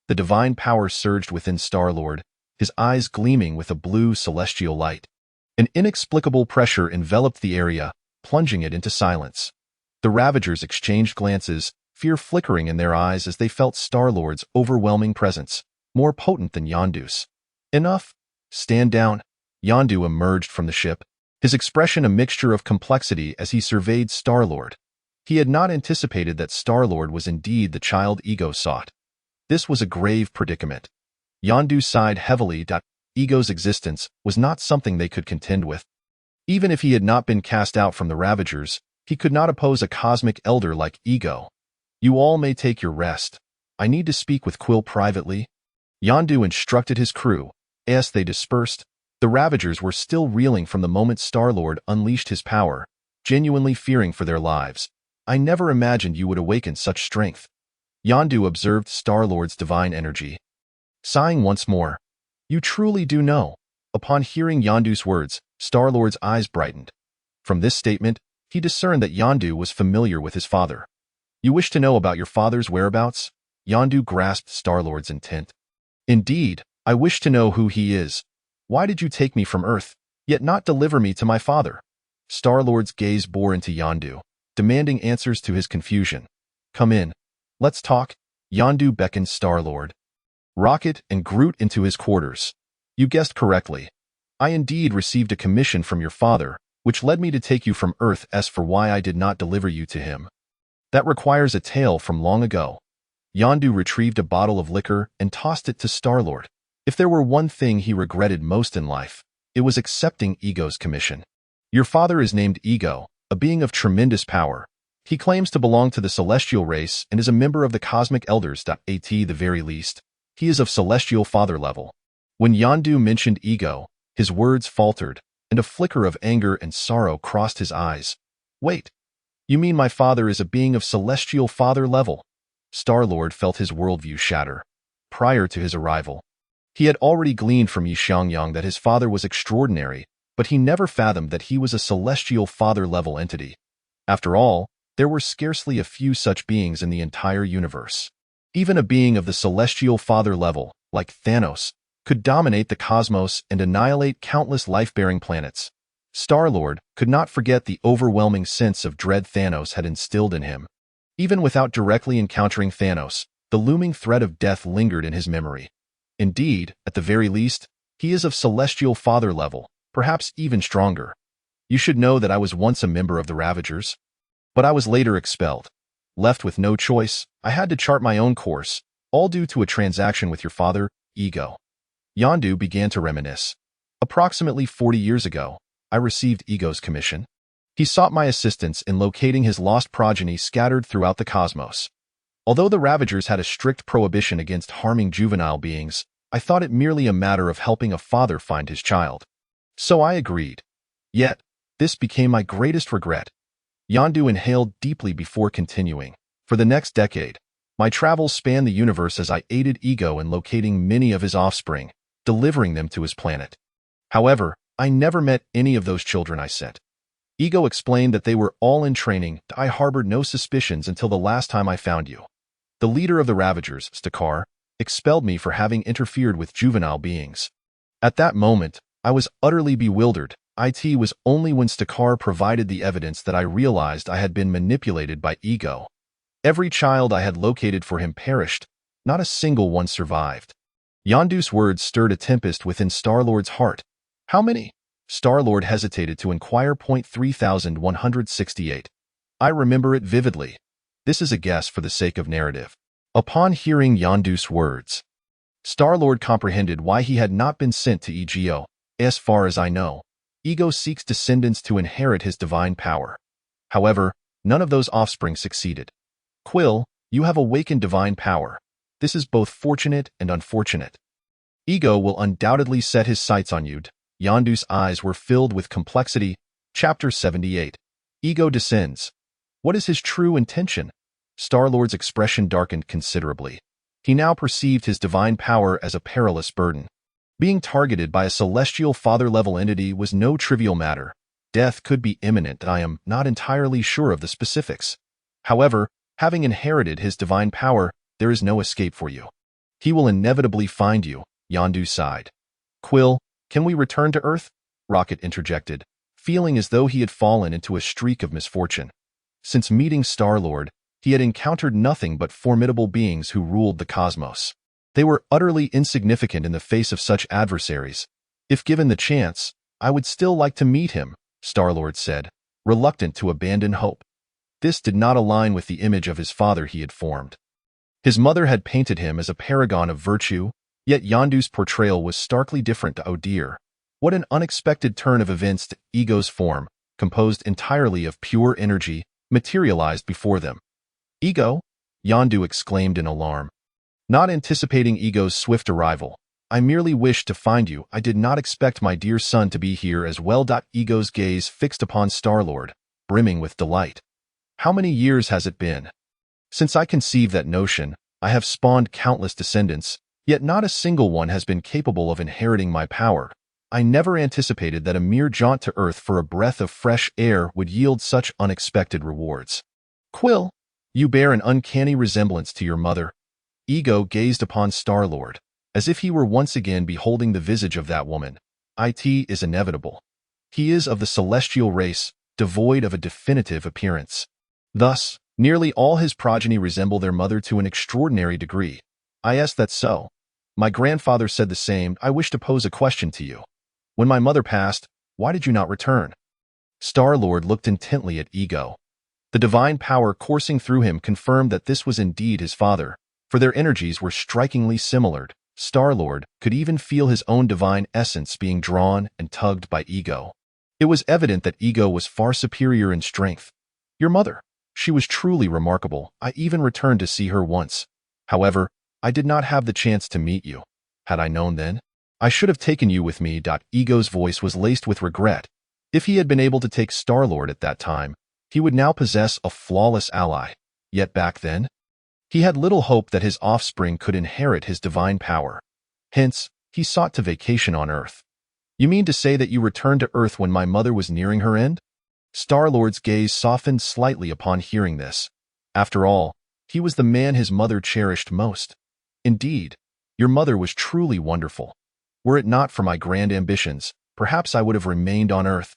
The divine power surged within Star-Lord, his eyes gleaming with a blue celestial light. An inexplicable pressure enveloped the area, plunging it into silence. The Ravagers exchanged glances, fear flickering in their eyes as they felt Star-Lord's overwhelming presence, more potent than Yondu's. Enough. Stand down. Yondu emerged from the ship, his expression a mixture of complexity as he surveyed Star-Lord. He had not anticipated that Star-Lord was indeed the child Ego sought. This was a grave predicament. Yondu sighed heavily. Ego's existence was not something they could contend with. Even if he had not been cast out from the Ravagers, he could not oppose a cosmic elder like Ego. You all may take your rest. I need to speak with Quill privately. Yondu instructed his crew. As they dispersed, the Ravagers were still reeling from the moment Star-Lord unleashed his power, genuinely fearing for their lives. I never imagined you would awaken such strength. Yondu observed Star-Lord's divine energy. Sighing once more, you truly do know. Upon hearing Yondu's words, Star-Lord's eyes brightened. From this statement, he discerned that Yondu was familiar with his father. You wish to know about your father's whereabouts? Yondu grasped Star-Lord's intent. Indeed, I wish to know who he is. Why did you take me from Earth, yet not deliver me to my father? Star-Lord's gaze bore into Yondu, demanding answers to his confusion. Come in. Let's talk. Yondu beckoned Star-Lord, Rocket, and Groot into his quarters. You guessed correctly. I indeed received a commission from your father, which led me to take you from Earth. As for why I did not deliver you to him, that requires a tale from long ago. Yondu retrieved a bottle of liquor and tossed it to Star-Lord. If there were one thing he regretted most in life, it was accepting Ego's commission. Your father is named Ego, a being of tremendous power. He claims to belong to the celestial race and is a member of the cosmic elders. At the very least, he is of celestial father level. When Yandu mentioned ego, his words faltered, and a flicker of anger and sorrow crossed his eyes. Wait, you mean my father is a being of celestial father level? Star-Lord felt his worldview shatter. Prior to his arrival, he had already gleaned from Xiangyang that his father was extraordinary, but he never fathomed that he was a celestial father-level entity. After all, there were scarcely a few such beings in the entire universe. Even a being of the celestial father level, like Thanos, could dominate the cosmos and annihilate countless life-bearing planets. Star-Lord could not forget the overwhelming sense of dread Thanos had instilled in him. Even without directly encountering Thanos, the looming threat of death lingered in his memory. Indeed, at the very least, he is of celestial father level, perhaps even stronger. You should know that I was once a member of the Ravagers, but I was later expelled. Left with no choice, I had to chart my own course, all due to a transaction with your father, Ego. Yandu began to reminisce. Approximately 40 years ago, I received Ego's commission. He sought my assistance in locating his lost progeny scattered throughout the cosmos. Although the Ravagers had a strict prohibition against harming juvenile beings, I thought it merely a matter of helping a father find his child. So I agreed. Yet, this became my greatest regret. Yandu inhaled deeply before continuing. For the next decade, my travels spanned the universe as I aided Ego in locating many of his offspring, delivering them to his planet. However, I never met any of those children I sent. Ego explained that they were all in training. I harbored no suspicions until the last time I found you. The leader of the Ravagers, Stakar, expelled me for having interfered with juvenile beings. At that moment, I was utterly bewildered. It was only when Stakar provided the evidence that I realized I had been manipulated by Ego. Every child I had located for him perished. Not a single one survived. Yandu's words stirred a tempest within Star-Lord's heart. How many? Star-Lord hesitated to inquire. 3168. I remember it vividly. This is a guess for the sake of narrative. Upon hearing Yandu's words, Star-Lord comprehended why he had not been sent to Ego. As far as I know, Ego seeks descendants to inherit his divine power. However, none of those offspring succeeded. Quill, you have awakened divine power. This is both fortunate and unfortunate. Ego will undoubtedly set his sights on you. Yandu's eyes were filled with complexity. Chapter 78. Ego descends. What is his true intention? Star-Lord's expression darkened considerably. He now perceived his divine power as a perilous burden. Being targeted by a celestial father-level entity was no trivial matter. Death could be imminent, and I am not entirely sure of the specifics. However, having inherited his divine power, there is no escape for you. He will inevitably find you, Yandu sighed. Quill, can we return to Earth? Rocket interjected, feeling as though he had fallen into a streak of misfortune. Since meeting Star-Lord, he had encountered nothing but formidable beings who ruled the cosmos. They were utterly insignificant in the face of such adversaries. If given the chance, I would still like to meet him, Star-Lord said, reluctant to abandon hope. This did not align with the image of his father he had formed. His mother had painted him as a paragon of virtue, yet Yandu's portrayal was starkly different. Oh dear. What an unexpected turn of events. Ego's form, composed entirely of pure energy, materialized before them. Ego? Yandu exclaimed in alarm. Not anticipating Ego's swift arrival, I merely wished to find you. I did not expect my dear son to be here as well. Ego's gaze fixed upon Star-Lord, brimming with delight. How many years has it been? Since I conceived that notion, I have spawned countless descendants, yet not a single one has been capable of inheriting my power. I never anticipated that a mere jaunt to Earth for a breath of fresh air would yield such unexpected rewards. Quill, you bear an uncanny resemblance to your mother. Ego gazed upon Star-Lord, as if he were once again beholding the visage of that woman. It is inevitable. He is of the celestial race, devoid of a definitive appearance. Thus, nearly all his progeny resemble their mother to an extraordinary degree. Is that so? My grandfather said the same. I wish to pose a question to you. When my mother passed, why did you not return? Star-Lord looked intently at Ego. The divine power coursing through him confirmed that this was indeed his father, for their energies were strikingly similar. Star-Lord could even feel his own divine essence being drawn and tugged by Ego. It was evident that Ego was far superior in strength. Your mother. She was truly remarkable. I even returned to see her once. However, I did not have the chance to meet you. Had I known then, I should have taken you with me. Ego's voice was laced with regret. If he had been able to take Star-Lord at that time, he would now possess a flawless ally. Yet back then, he had little hope that his offspring could inherit his divine power. Hence, he sought to vacation on Earth. You mean to say that you returned to Earth when my mother was nearing her end? Star-Lord's gaze softened slightly upon hearing this. After all, he was the man his mother cherished most. Indeed, your mother was truly wonderful. Were it not for my grand ambitions, perhaps I would have remained on Earth,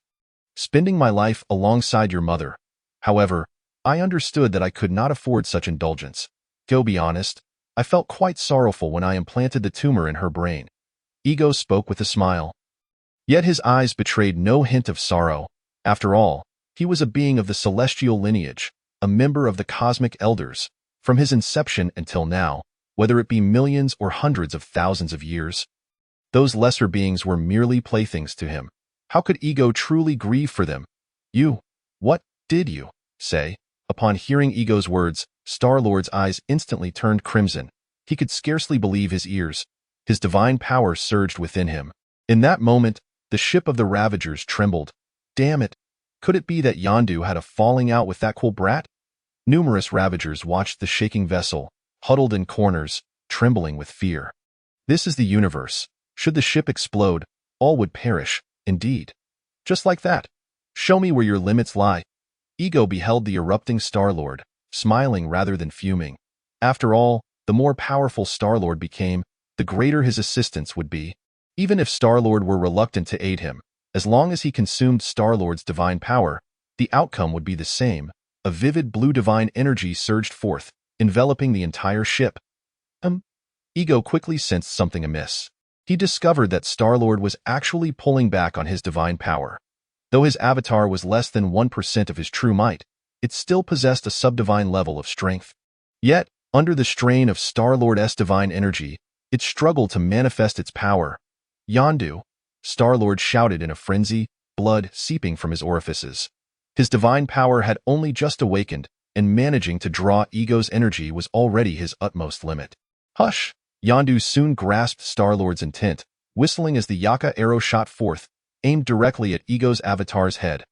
spending my life alongside your mother. However, I understood that I could not afford such indulgence. To be honest, I felt quite sorrowful when I implanted the tumor in her brain. Ego spoke with a smile. Yet his eyes betrayed no hint of sorrow. After all, he was a being of the celestial lineage, a member of the cosmic elders, from his inception until now, whether it be millions or hundreds of thousands of years. Those lesser beings were merely playthings to him. How could Ego truly grieve for them? What did you say? Upon hearing Ego's words, Star-Lord's eyes instantly turned crimson. He could scarcely believe his ears. His divine power surged within him. In that moment, the ship of the Ravagers trembled. Damn it! Could it be that Yondu had a falling out with that cool brat? Numerous Ravagers watched the shaking vessel, huddled in corners, trembling with fear. This is the universe. Should the ship explode, all would perish, indeed. Just like that. Show me where your limits lie. Ego beheld the erupting Star-Lord, smiling rather than fuming. After all, the more powerful Star-Lord became, the greater his assistance would be. Even if Star-Lord were reluctant to aid him, as long as he consumed Star-Lord's divine power, the outcome would be the same. A vivid blue divine energy surged forth, enveloping the entire ship. Ego quickly sensed something amiss. He discovered that Star-Lord was actually pulling back on his divine power. Though his avatar was less than 1% of his true might, it still possessed a subdivine level of strength. Yet, under the strain of Star-Lord's divine energy, it struggled to manifest its power. Yondu, Star-Lord shouted in a frenzy, blood seeping from his orifices. His divine power had only just awakened, and managing to draw Ego's energy was already his utmost limit. Hush! Yondu soon grasped Star-Lord's intent, whistling as the Yaka arrow shot forth, aimed directly at Ego's avatar's head.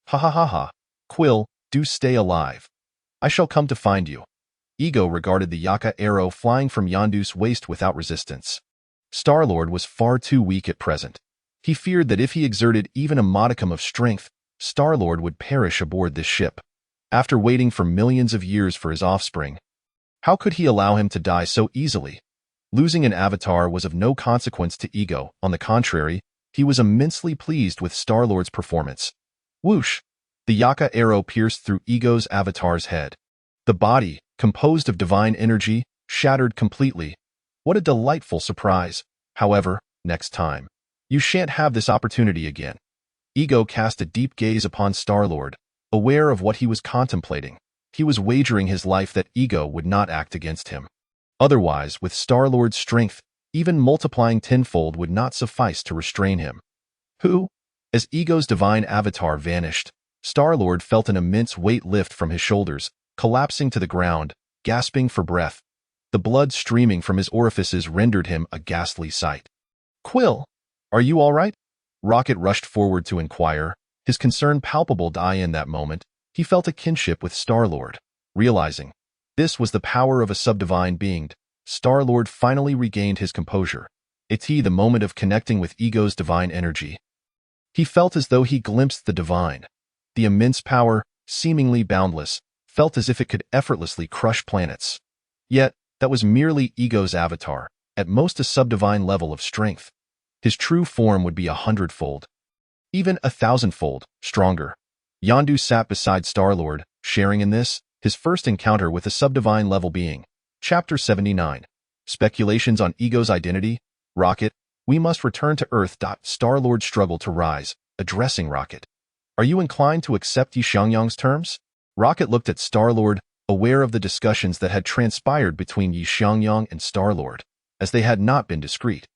Ha ha ha ha! Quill, do stay alive. I shall come to find you. Ego regarded the Yaka arrow flying from Yondu's waist without resistance. Star-Lord was far too weak at present. He feared that if he exerted even a modicum of strength, Star-Lord would perish aboard this ship. After waiting for millions of years for his offspring, how could he allow him to die so easily? Losing an avatar was of no consequence to Ego. On the contrary, he was immensely pleased with Star-Lord's performance. Whoosh! The Yaka arrow pierced through Ego's avatar's head. The body, composed of divine energy, shattered completely. What a delightful surprise. However, next time, you shan't have this opportunity again. Ego cast a deep gaze upon Star-Lord, aware of what he was contemplating. He was wagering his life that Ego would not act against him. Otherwise, with Star-Lord's strength, even multiplying tenfold would not suffice to restrain him. As Ego's divine avatar vanished, Star-Lord felt an immense weight lift from his shoulders, collapsing to the ground, gasping for breath. The blood streaming from his orifices rendered him a ghastly sight. Quill, are you all right? Rocket rushed forward to inquire, his concern palpable. In that moment, he felt a kinship with Star-Lord. Realizing this was the power of a subdivine being, Star-Lord finally regained his composure. It's the moment of connecting with Ego's divine energy. He felt as though he glimpsed the divine. The immense power, seemingly boundless, felt as if it could effortlessly crush planets. Yet, that was merely Ego's avatar, at most a subdivine level of strength. His true form would be 100-fold, even 1,000-fold, stronger. Yondu sat beside Star-Lord, sharing in this, his first encounter with a subdivine level being. Chapter 79. Speculations on Ego's identity. Rocket, we must return to Earth. Star-Lord struggled to rise, addressing Rocket. Are you inclined to accept Xiangyang's terms? Rocket looked at Star-Lord, aware of the discussions that had transpired between Xiangyang and Star-Lord, as they had not been discreet.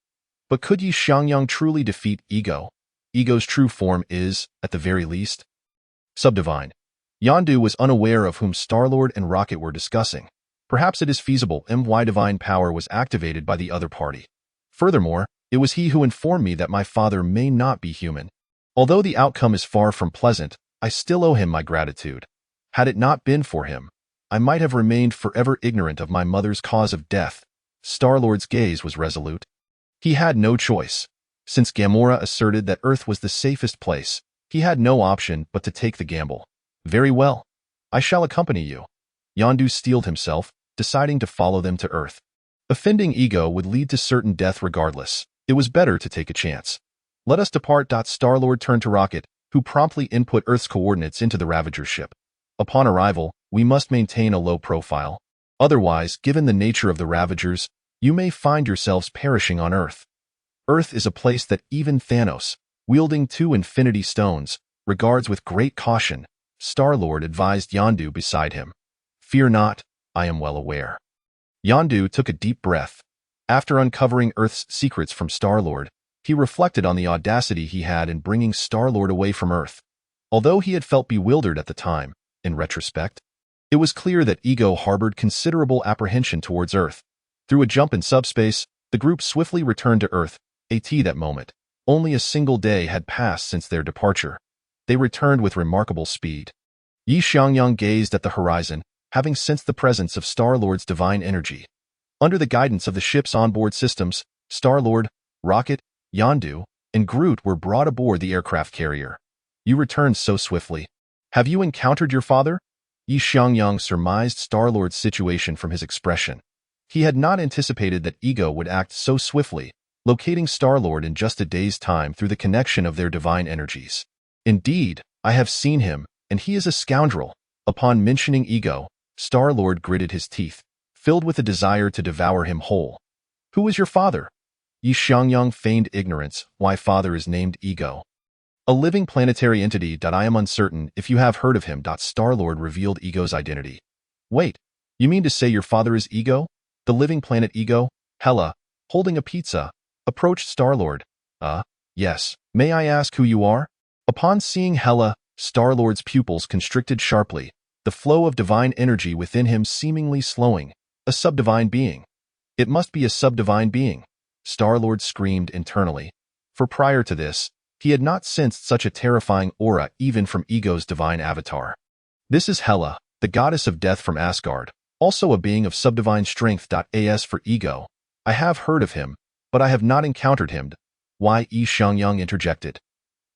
But could Xiangyang truly defeat Ego? Ego's true form is, at the very least, subdivine. Yandu was unaware of whom Star-Lord and Rocket were discussing. Perhaps it is feasible my divine power was activated by the other party. Furthermore, it was he who informed me that my father may not be human. Although the outcome is far from pleasant, I still owe him my gratitude. Had it not been for him, I might have remained forever ignorant of my mother's cause of death. Star-Lord's gaze was resolute. He had no choice. Since Gamora asserted that Earth was the safest place, he had no option but to take the gamble. Very well. I shall accompany you. Yandu steeled himself, deciding to follow them to Earth. Offending Ego would lead to certain death regardless. It was better to take a chance. Let us depart. Star-Lord turned to Rocket, who promptly input Earth's coordinates into the Ravager's ship. Upon arrival, we must maintain a low profile. Otherwise, given the nature of the Ravagers, you may find yourselves perishing on Earth. Earth is a place that even Thanos, wielding 2 Infinity Stones, regards with great caution, Star-Lord advised Yandu beside him. Fear not, I am well aware. Yandu took a deep breath. After uncovering Earth's secrets from Star-Lord, he reflected on the audacity he had in bringing Star-Lord away from Earth. Although he had felt bewildered at the time, in retrospect, it was clear that Ego harbored considerable apprehension towards Earth. Through a jump in subspace, the group swiftly returned to Earth. That moment, only a single day had passed since their departure. They returned with remarkable speed. Xiangyang gazed at the horizon, having sensed the presence of Star-Lord's divine energy. Under the guidance of the ship's onboard systems, Star-Lord, Rocket, Yandu, and Groot were brought aboard the aircraft carrier. You returned so swiftly. Have you encountered your father? Xiangyang surmised Star-Lord's situation from his expression. He had not anticipated that Ego would act so swiftly, locating Star-Lord in just a day's time through the connection of their divine energies. Indeed, I have seen him, and he is a scoundrel. Upon mentioning Ego, Star-Lord gritted his teeth, filled with a desire to devour him whole. Who is your father? Xiangyang feigned ignorance why father is named Ego. A living planetary entity. I am uncertain if you have heard of him. Star-Lord revealed Ego's identity. Wait, you mean to say your father is Ego? The living planet Ego? Hela, holding a pizza, approached Star-Lord. Yes. May I ask who you are? Upon seeing Hela, Star-Lord's pupils constricted sharply, the flow of divine energy within him seemingly slowing. A subdivine being. It must be a subdivine being, Star-Lord screamed internally. For prior to this, he had not sensed such a terrifying aura even from Ego's divine avatar. This is Hela, the goddess of death from Asgard, also a being of subdivine strength. As for Ego, I have heard of him, but I have not encountered him. Xiangyang interjected.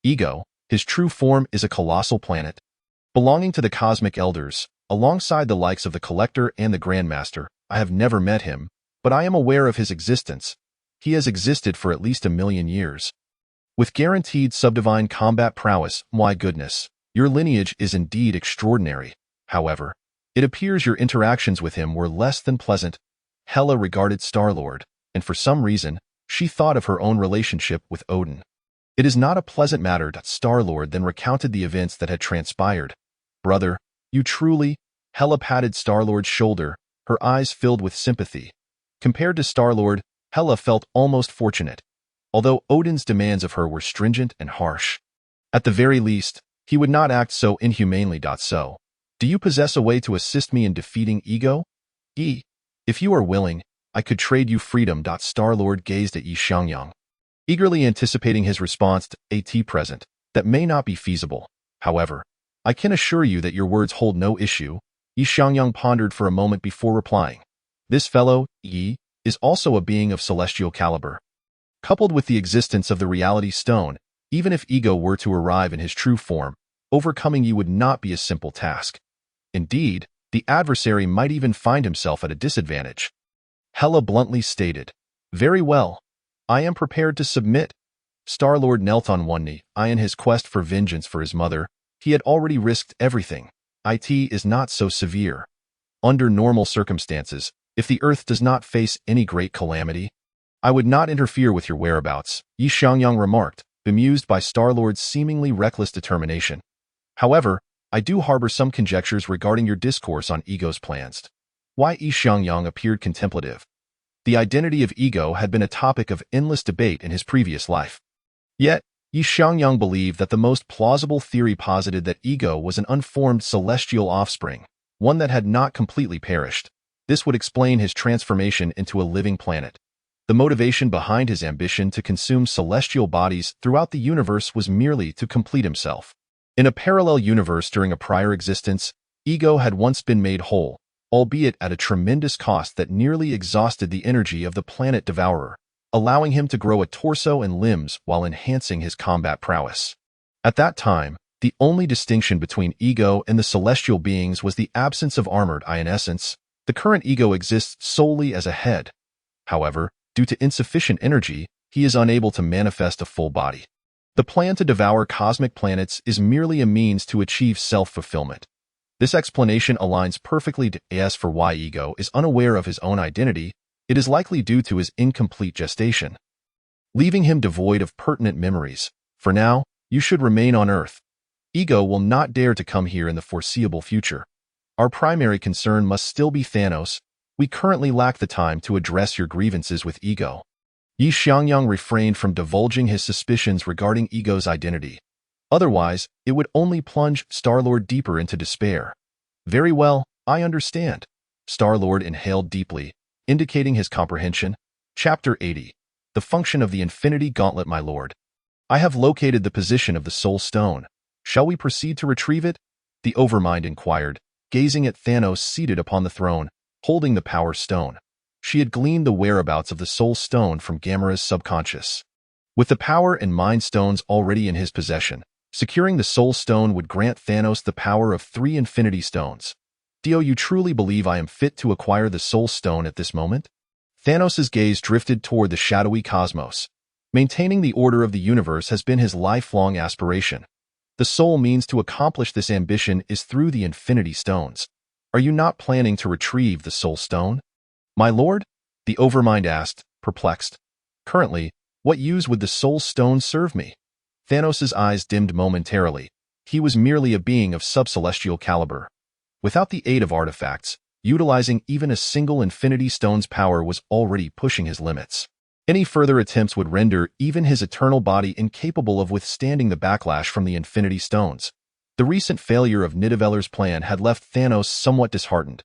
Ego, his true form is a colossal planet, belonging to the cosmic elders, alongside the likes of the Collector and the Grandmaster. I have never met him, but I am aware of his existence. He has existed for at least 1,000,000 years. With guaranteed subdivine combat prowess, my goodness, your lineage is indeed extraordinary. However, it appears your interactions with him were less than pleasant. Hela regarded Star-Lord, and for some reason, she thought of her own relationship with Odin. It is not a pleasant matter. Star-Lord then recounted the events that had transpired. Brother, you truly... Hela patted Star-Lord's shoulder, her eyes filled with sympathy. Compared to Star-Lord, Hela felt almost fortunate, although Odin's demands of her were stringent and harsh. At the very least, he would not act so inhumanely. So, do you possess a way to assist me in defeating Ego? If you are willing, I could trade you freedom. Star-Lord gazed at Xiangyang, eagerly anticipating his response to at present. That may not be feasible. However, I can assure you that your words hold no issue. Xiangyang pondered for a moment before replying. This fellow, is also a being of celestial caliber. Coupled with the existence of the Reality Stone, even if Ego were to arrive in his true form, overcoming you would not be a simple task. Indeed, the adversary might even find himself at a disadvantage. Hela bluntly stated. Very well. I am prepared to submit. Star-Lord knelt on one knee. In his quest for vengeance for his mother, he had already risked everything. It is not so severe. Under normal circumstances, if the Earth does not face any great calamity, I would not interfere with your whereabouts, Xiangyang remarked, bemused by Star-Lord's seemingly reckless determination. However, I do harbor some conjectures regarding your discourse on Ego's plans. Xiangyang appeared contemplative. The identity of Ego had been a topic of endless debate in his previous life. Yet, Xiangyang believed that the most plausible theory posited that ego was an unformed celestial offspring, one that had not completely perished. This would explain his transformation into a living planet. The motivation behind his ambition to consume celestial bodies throughout the universe was merely to complete himself. In a parallel universe during a prior existence, ego had once been made whole, albeit at a tremendous cost that nearly exhausted the energy of the planet devourer, allowing him to grow a torso and limbs while enhancing his combat prowess. At that time, the only distinction between ego and the celestial beings was the absence of armored in essence. The current ego exists solely as a head. However, due to insufficient energy, he is unable to manifest a full body. The plan to devour cosmic planets is merely a means to achieve self-fulfillment. This explanation aligns perfectly to as for why ego is unaware of his own identity. It is likely due to his incomplete gestation, leaving him devoid of pertinent memories. For now, you should remain on Earth. Ego will not dare to come here in the foreseeable future. Our primary concern must still be Thanos. We currently lack the time to address your grievances with ego. Xiangyang refrained from divulging his suspicions regarding ego's identity. Otherwise, it would only plunge Star-Lord deeper into despair. Very well, I understand. Star-Lord inhaled deeply, indicating his comprehension. Chapter 80. The function of the Infinity Gauntlet, my lord. I have located the position of the Soul Stone. Shall we proceed to retrieve it? The Overmind inquired, gazing at Thanos seated upon the throne, holding the Power Stone. She had gleaned the whereabouts of the Soul Stone from Gamera's subconscious. With the Power and Mind Stones already in his possession, securing the Soul Stone would grant Thanos the power of 3 Infinity Stones. Do you truly believe I am fit to acquire the Soul Stone at this moment? Thanos' gaze drifted toward the shadowy cosmos. Maintaining the order of the universe has been his lifelong aspiration. The sole means to accomplish this ambition is through the Infinity Stones. Are you not planning to retrieve the Soul Stone? My lord? The Overmind asked, perplexed. Currently, what use would the Soul Stone serve me? Thanos' eyes dimmed momentarily. He was merely a being of subcelestial caliber. Without the aid of artifacts, utilizing even a single Infinity Stone's power was already pushing his limits. Any further attempts would render even his eternal body incapable of withstanding the backlash from the Infinity Stones. The recent failure of Nidaveller's plan had left Thanos somewhat disheartened.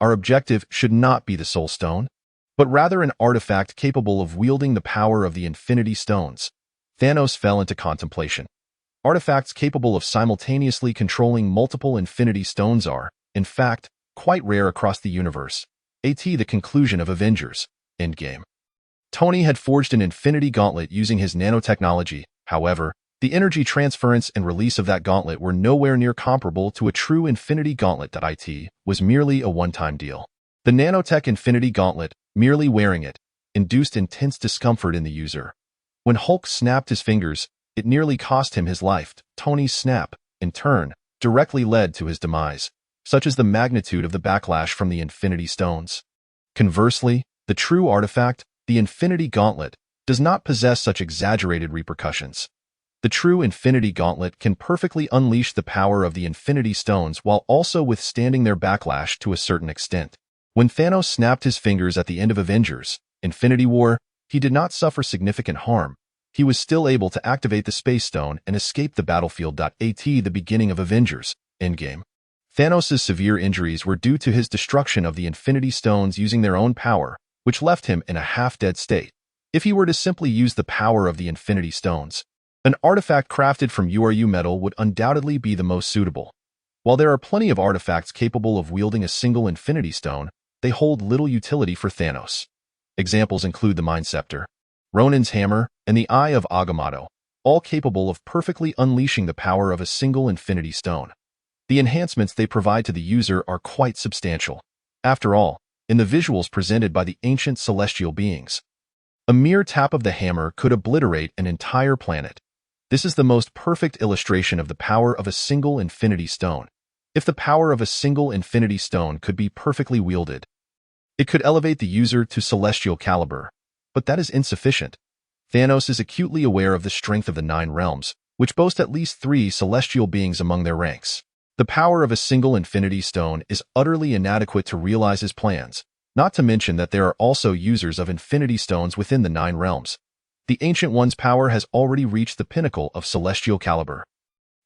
Our objective should not be the Soul Stone, but rather an artifact capable of wielding the power of the Infinity Stones. Thanos fell into contemplation. Artifacts capable of simultaneously controlling multiple Infinity Stones are, in fact, quite rare across the universe. The conclusion of Avengers Endgame. Tony had forged an Infinity Gauntlet using his nanotechnology. However, the energy transference and release of that gauntlet were nowhere near comparable to a true Infinity Gauntlet. It was merely a one-time deal. The nanotech Infinity Gauntlet, merely wearing it, induced intense discomfort in the user. When Hulk snapped his fingers, it nearly cost him his life. Tony's snap, in turn, directly led to his demise. Such is the magnitude of the backlash from the Infinity Stones. Conversely, the true artifact, the Infinity Gauntlet, does not possess such exaggerated repercussions. The true Infinity Gauntlet can perfectly unleash the power of the Infinity Stones while also withstanding their backlash to a certain extent. When Thanos snapped his fingers at the end of Avengers Infinity War, he did not suffer significant harm. He was still able to activate the Space Stone and escape the battlefield. The beginning of Avengers Endgame. Thanos' severe injuries were due to his destruction of the Infinity Stones using their own power, which left him in a half-dead state. If he were to simply use the power of the Infinity Stones, an artifact crafted from URU metal would undoubtedly be the most suitable. While there are plenty of artifacts capable of wielding a single Infinity Stone, they hold little utility for Thanos. Examples include the Mind Scepter, Ronin's Hammer, and the Eye of Agamotto, all capable of perfectly unleashing the power of a single Infinity Stone. The enhancements they provide to the user are quite substantial. After all, in the visuals presented by the ancient celestial beings, a mere tap of the hammer could obliterate an entire planet. This is the most perfect illustration of the power of a single Infinity Stone. If the power of a single Infinity Stone could be perfectly wielded, it could elevate the user to celestial caliber. But that is insufficient. Thanos is acutely aware of the strength of the 9 realms, which boast at least 3 celestial beings among their ranks. The power of a single Infinity Stone is utterly inadequate to realize his plans, not to mention that there are also users of Infinity Stones within the 9 realms. The Ancient One's power has already reached the pinnacle of celestial caliber.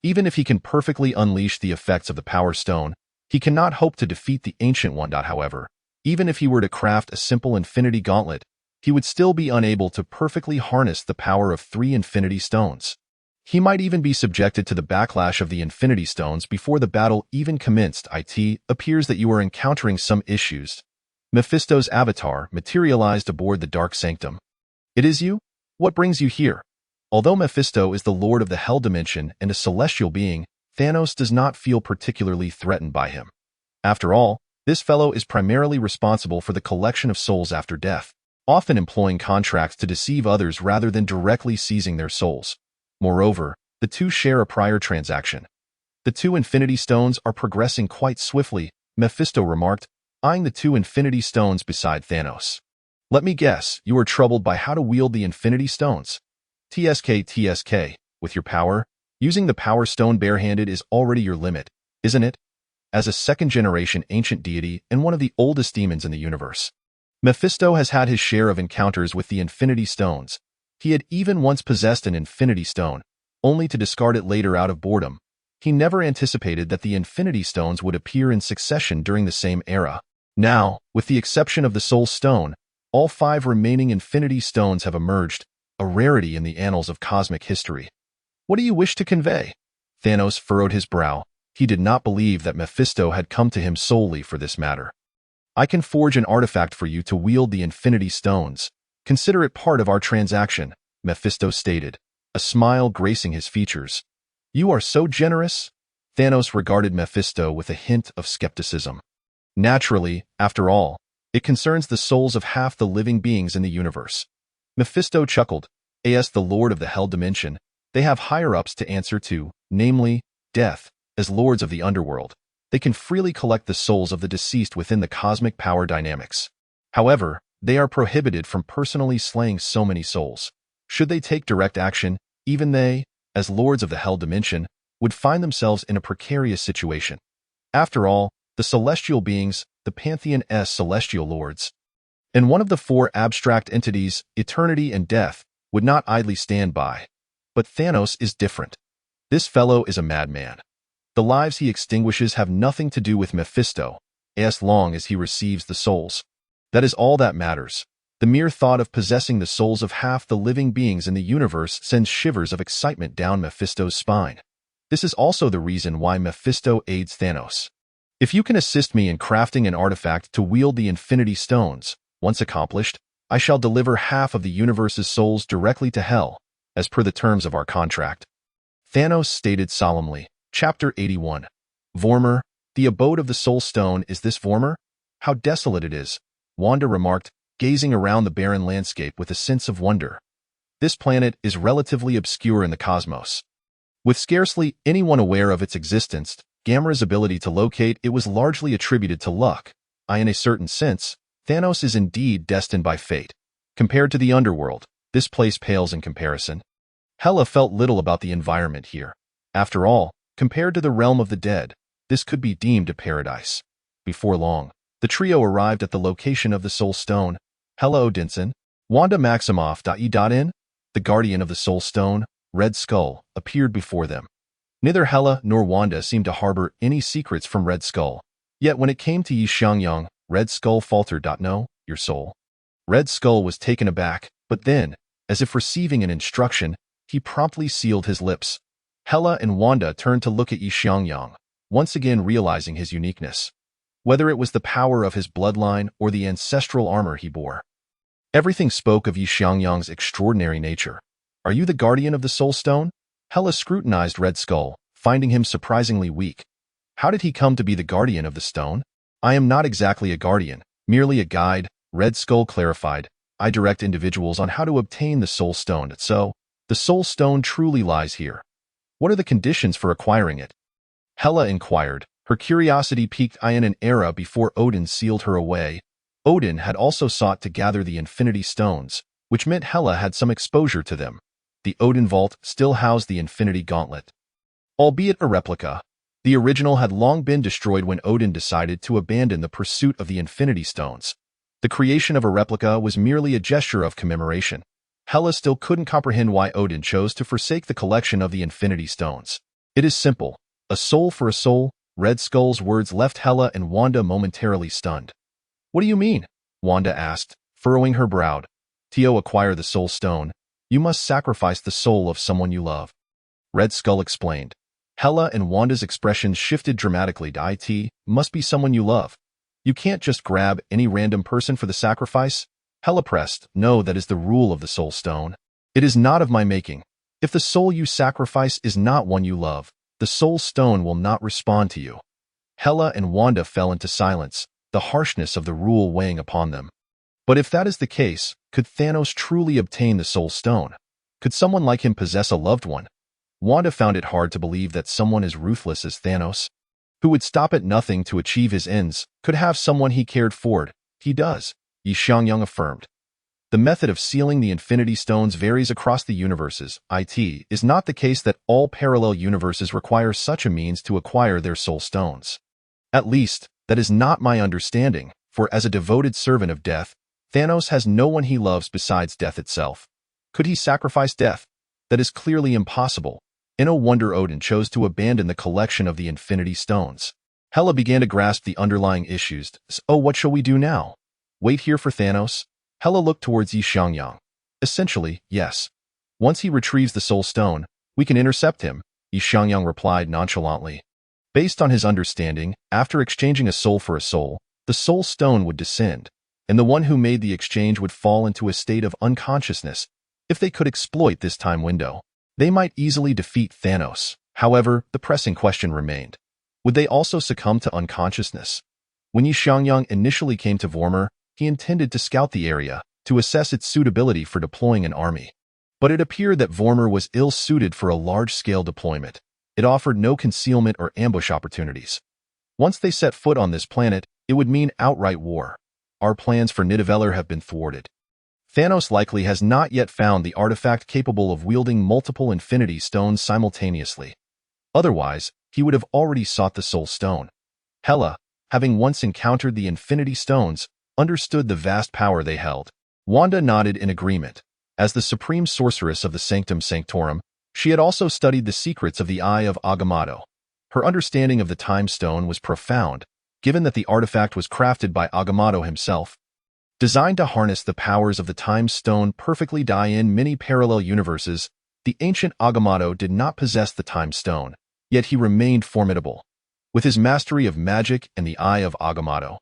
Even if he can perfectly unleash the effects of the Power Stone, he cannot hope to defeat the Ancient One. However, even if he were to craft a simple Infinity Gauntlet, he would still be unable to perfectly harness the power of 3 Infinity Stones. He might even be subjected to the backlash of the Infinity Stones before the battle even commenced. It appears that you are encountering some issues. Mephisto's avatar materialized aboard the Dark Sanctum. It is you? What brings you here? Although Mephisto is the lord of the Hell Dimension and a celestial being, Thanos does not feel particularly threatened by him. After all, this fellow is primarily responsible for the collection of souls after death, often employing contracts to deceive others rather than directly seizing their souls. Moreover, the two share a prior transaction. The 2 Infinity Stones are progressing quite swiftly, Mephisto remarked, eyeing the 2 Infinity Stones beside Thanos. Let me guess, you are troubled by how to wield the Infinity Stones. TSK, with your power, using the Power Stone barehanded is already your limit, isn't it? As a second-generation ancient deity and one of the oldest demons in the universe, Mephisto has had his share of encounters with the Infinity Stones. He had even once possessed an Infinity Stone, only to discard it later out of boredom. He never anticipated that the Infinity Stones would appear in succession during the same era. Now, with the exception of the Soul Stone, all 5 remaining Infinity Stones have emerged, a rarity in the annals of cosmic history. What do you wish to convey? Thanos furrowed his brow. He did not believe that Mephisto had come to him solely for this matter. I can forge an artifact for you to wield the Infinity Stones. Consider it part of our transaction, Mephisto stated, a smile gracing his features. You are so generous? Thanos regarded Mephisto with a hint of skepticism. Naturally, after all, it concerns the souls of half the living beings in the universe. Mephisto chuckled. As the Lord of the Hell Dimension, they have higher-ups to answer to, namely, death. As lords of the underworld, they can freely collect the souls of the deceased within the cosmic power dynamics. However, they are prohibited from personally slaying so many souls. Should they take direct action, even they, as lords of the Hell Dimension, would find themselves in a precarious situation. After all, the celestial beings, the Pantheon's celestial lords, and one of the 4 abstract entities, eternity and death, would not idly stand by. But Thanos is different. This fellow is a madman. The lives he extinguishes have nothing to do with Mephisto, as long as he receives the souls. That is all that matters. The mere thought of possessing the souls of half the living beings in the universe sends shivers of excitement down Mephisto's spine. This is also the reason why Mephisto aids Thanos. If you can assist me in crafting an artifact to wield the Infinity Stones, once accomplished, I shall deliver half of the universe's souls directly to Hell, as per the terms of our contract. Thanos stated solemnly. Chapter 81. Vormir, the abode of the Soul Stone. Is this Vormir? How desolate it is, Wanda remarked, gazing around the barren landscape with a sense of wonder. This planet is relatively obscure in the cosmos. With scarcely anyone aware of its existence, Gamera's ability to locate it was largely attributed to luck. In a certain sense, Thanos is indeed destined by fate. Compared to the underworld, this place pales in comparison. Hela felt little about the environment here. After all, compared to the realm of the dead, this could be deemed a paradise. Before long, the trio arrived at the location of the Soul Stone. Hela Odinson, Wanda Maximoff.E.in, the guardian of the Soul Stone, Red Skull, appeared before them. Neither Hela nor Wanda seemed to harbor any secrets from Red Skull. Yet when it came to Xiangyang, Red Skull faltered. No, your soul. Red Skull was taken aback, but then, as if receiving an instruction, he promptly sealed his lips. Hela and Wanda turned to look at Xiangyang, once again realizing his uniqueness. Whether it was the power of his bloodline or the ancestral armor he bore, everything spoke of Xiangyang's extraordinary nature. Are you the guardian of the Soul Stone? Hela scrutinized Red Skull, finding him surprisingly weak. How did he come to be the guardian of the stone? I am not exactly a guardian, merely a guide, Red Skull clarified. I direct individuals on how to obtain the Soul Stone, so the Soul Stone truly lies here. What are the conditions for acquiring it? Hela inquired, her curiosity piqued in an era before Odin sealed her away. Odin had also sought to gather the Infinity Stones, which meant Hela had some exposure to them. The Odin Vault still housed the Infinity Gauntlet. Albeit a replica, the original had long been destroyed when Odin decided to abandon the pursuit of the Infinity Stones. The creation of a replica was merely a gesture of commemoration. Hela still couldn't comprehend why Odin chose to forsake the collection of the Infinity Stones. It is simple. A soul for a soul. Red Skull's words left Hela and Wanda momentarily stunned. What do you mean? Wanda asked, furrowing her brow. To acquire the Soul Stone, you must sacrifice the soul of someone you love. Red Skull explained. Hela and Wanda's expressions shifted dramatically. It must be someone you love. You can't just grab any random person for the sacrifice. Hela pressed. No, that is the rule of the Soul Stone. It is not of my making. If the soul you sacrifice is not one you love, the Soul Stone will not respond to you. Hela and Wanda fell into silence, the harshness of the rule weighing upon them. But if that is the case, could Thanos truly obtain the Soul Stone? Could someone like him possess a loved one? Wanda found it hard to believe that someone as ruthless as Thanos, who would stop at nothing to achieve his ends, could have someone he cared for. He does, Xiangyang affirmed. The method of sealing the Infinity Stones varies across the universes. It is not the case that all parallel universes require such a means to acquire their Soul Stones. At least, that is not my understanding, for as a devoted servant of death, Thanos has no one he loves besides death itself. Could he sacrifice death? That is clearly impossible. No wonder Odin chose to abandon the collection of the Infinity Stones. Hela began to grasp the underlying issues. Oh, what shall we do now? Wait here for Thanos? Hela looked towards Xiangyang. Essentially, yes. Once he retrieves the Soul Stone, we can intercept him, Xiangyang replied nonchalantly. Based on his understanding, after exchanging a soul for a soul, the Soul Stone would descend, and the one who made the exchange would fall into a state of unconsciousness. If they could exploit this time window, they might easily defeat Thanos. However, the pressing question remained. Would they also succumb to unconsciousness? When Xiangyang initially came to Vormir, he intended to scout the area, to assess its suitability for deploying an army. But it appeared that Vormir was ill-suited for a large-scale deployment. It offered no concealment or ambush opportunities. Once they set foot on this planet, it would mean outright war. Our plans for Nidavellir have been thwarted. Thanos likely has not yet found the artifact capable of wielding multiple Infinity Stones simultaneously. Otherwise, he would have already sought the Soul Stone. Hela, having once encountered the Infinity Stones, understood the vast power they held. Wanda nodded in agreement. As the supreme sorceress of the Sanctum Sanctorum, she had also studied the secrets of the Eye of Agamotto. Her understanding of the Time Stone was profound, given that the artifact was crafted by Agamotto himself. Designed to harness the powers of the Time Stone perfectly in many parallel universes, the ancient Agamotto did not possess the Time Stone, yet he remained formidable. With his mastery of magic and the Eye of Agamotto,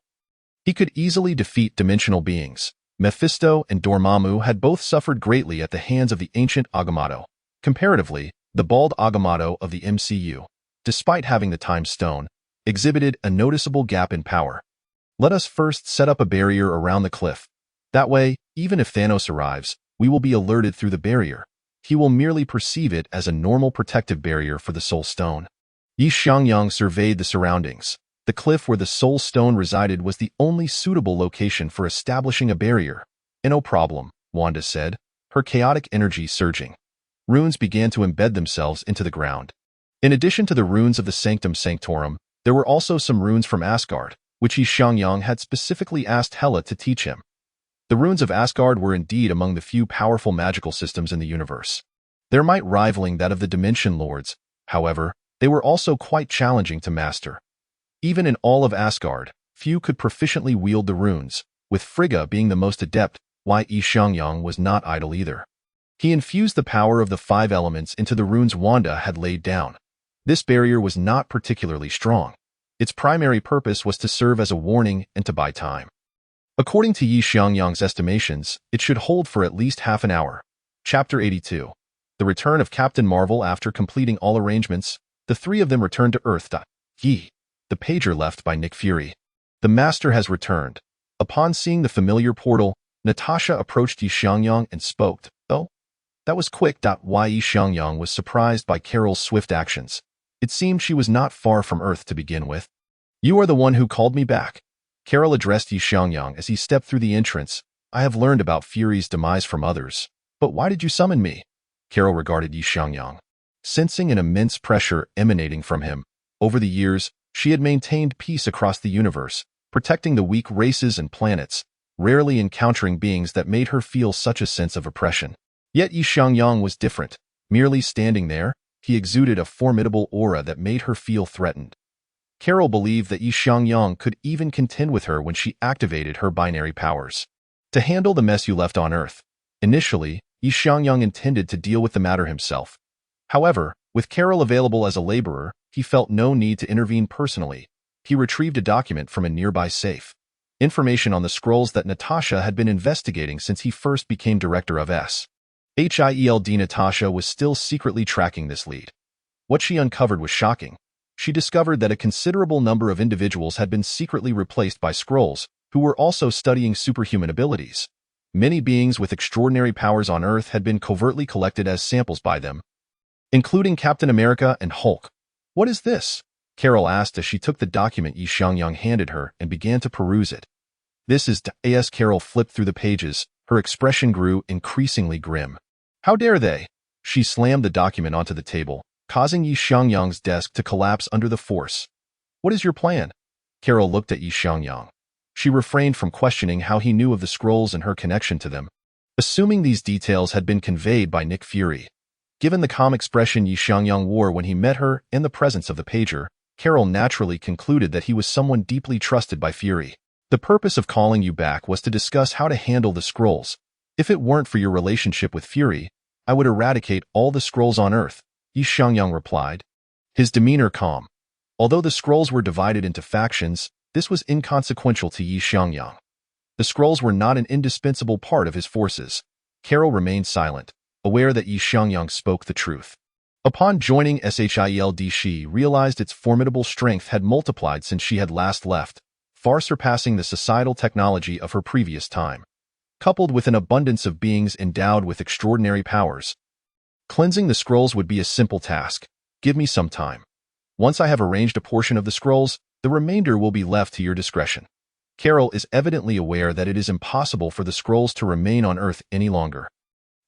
he could easily defeat dimensional beings. Mephisto and Dormammu had both suffered greatly at the hands of the ancient Agamotto. Comparatively, the bald Agamotto of the MCU, despite having the Time Stone, exhibited a noticeable gap in power. Let us first set up a barrier around the cliff. That way, even if Thanos arrives, we will be alerted through the barrier. He will merely perceive it as a normal protective barrier for the Soul Stone. Xiangyang surveyed the surroundings. The cliff where the Soul Stone resided was the only suitable location for establishing a barrier. No problem, Wanda said, her chaotic energy surging. Runes began to embed themselves into the ground. In addition to the runes of the Sanctum Sanctorum, there were also some runes from Asgard, which Xiangyang had specifically asked Hela to teach him. The runes of Asgard were indeed among the few powerful magical systems in the universe. Their might rivaling that of the Dimension Lords, however, they were also quite challenging to master. Even in all of Asgard, few could proficiently wield the runes, with Frigga being the most adept. Xiangyang was not idle either. He infused the power of the 5 elements into the runes Wanda had laid down. This barrier was not particularly strong. Its primary purpose was to serve as a warning and to buy time. According to Xiangyang's estimations, it should hold for at least half an hour. Chapter 82. The return of Captain Marvel. After completing all arrangements, the 3 of them returned to Earth. The pager left by Nick Fury. The Master has returned. Upon seeing the familiar portal, Natasha approached Xiangyang and spoke. Oh, that was quick. Xiangyang was surprised by Carol's swift actions. It seemed she was not far from Earth to begin with. You are the one who called me back. Carol addressed Xiangyang as he stepped through the entrance. I have learned about Fury's demise from others. But why did you summon me? Carol regarded Xiangyang, sensing an immense pressure emanating from him. Over the years, she had maintained peace across the universe, protecting the weak races and planets, rarely encountering beings that made her feel such a sense of oppression. Yet Xiangyang was different. Merely standing there, he exuded a formidable aura that made her feel threatened. Carol believed that Xiangyang could even contend with her when she activated her binary powers. To handle the mess you left on Earth, initially, Xiangyang intended to deal with the matter himself. However, with Carol available as a laborer, he felt no need to intervene personally. He retrieved a document from a nearby safe. Information on the scrolls that Natasha had been investigating since he first became director of SHIELD. Natasha was still secretly tracking this lead. What she uncovered was shocking. She discovered that a considerable number of individuals had been secretly replaced by scrolls, who were also studying superhuman abilities. Many beings with extraordinary powers on Earth had been covertly collected as samples by them, including Captain America and Hulk. "What is this?" Carol asked as she took the document Xiangyang handed her and began to peruse it. "This is as Carol flipped through the pages, her expression grew increasingly grim. "How dare they?" She slammed the document onto the table, causing Xiangyang's desk to collapse under the force. "What is your plan?" Carol looked at Xiangyang. She refrained from questioning how he knew of the scrolls and her connection to them, assuming these details had been conveyed by Nick Fury. Given the calm expression Xiangyang wore when he met her and the presence of the pager, Carol naturally concluded that he was someone deeply trusted by Fury. "The purpose of calling you back was to discuss how to handle the scrolls. If it weren't for your relationship with Fury, I would eradicate all the scrolls on Earth," Xiangyang replied, his demeanor calm. Although the scrolls were divided into factions, this was inconsequential to Xiangyang. The scrolls were not an indispensable part of his forces. Carol remained silent, aware that Xiangyang spoke the truth. Upon joining SHIELD, she realized its formidable strength had multiplied since she had last left, far surpassing the societal technology of her previous time. Coupled with an abundance of beings endowed with extraordinary powers, cleansing the scrolls would be a simple task. "Give me some time. Once I have arranged a portion of the scrolls, the remainder will be left to your discretion." Carol is evidently aware that it is impossible for the scrolls to remain on Earth any longer.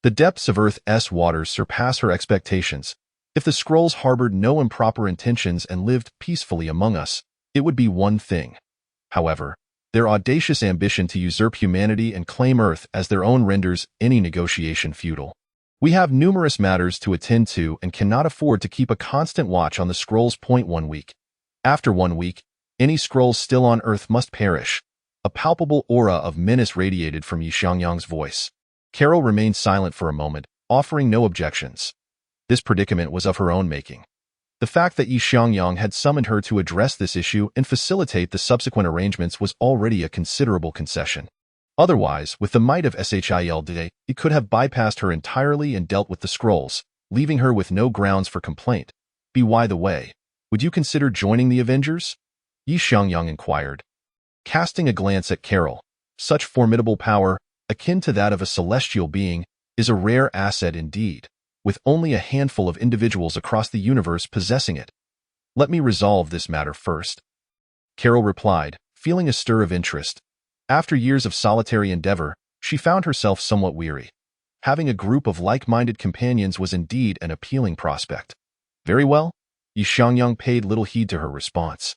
The depths of Earth's waters surpass her expectations. If the scrolls harbored no improper intentions and lived peacefully among us, it would be one thing. However, their audacious ambition to usurp humanity and claim Earth as their own renders any negotiation futile. "We have numerous matters to attend to and cannot afford to keep a constant watch on the scrolls. 1 week. After 1 week, any scrolls still on Earth must perish." A palpable aura of menace radiated from Xiangyang's voice. Carol remained silent for a moment, offering no objections. This predicament was of her own making. The fact that Xiangyang had summoned her to address this issue and facilitate the subsequent arrangements was already a considerable concession. Otherwise, with the might of SHIELD, it could have bypassed her entirely and dealt with the scrolls, leaving her with no grounds for complaint. "By the way, would you consider joining the Avengers?" Xiangyang inquired. Casting a glance at Carol, such formidable power, akin to that of a celestial being, is a rare asset indeed, with only a handful of individuals across the universe possessing it. "Let me resolve this matter first," Carol replied, feeling a stir of interest. After years of solitary endeavor, she found herself somewhat weary. Having a group of like-minded companions was indeed an appealing prospect. "Very well." Xiangyang paid little heed to her response.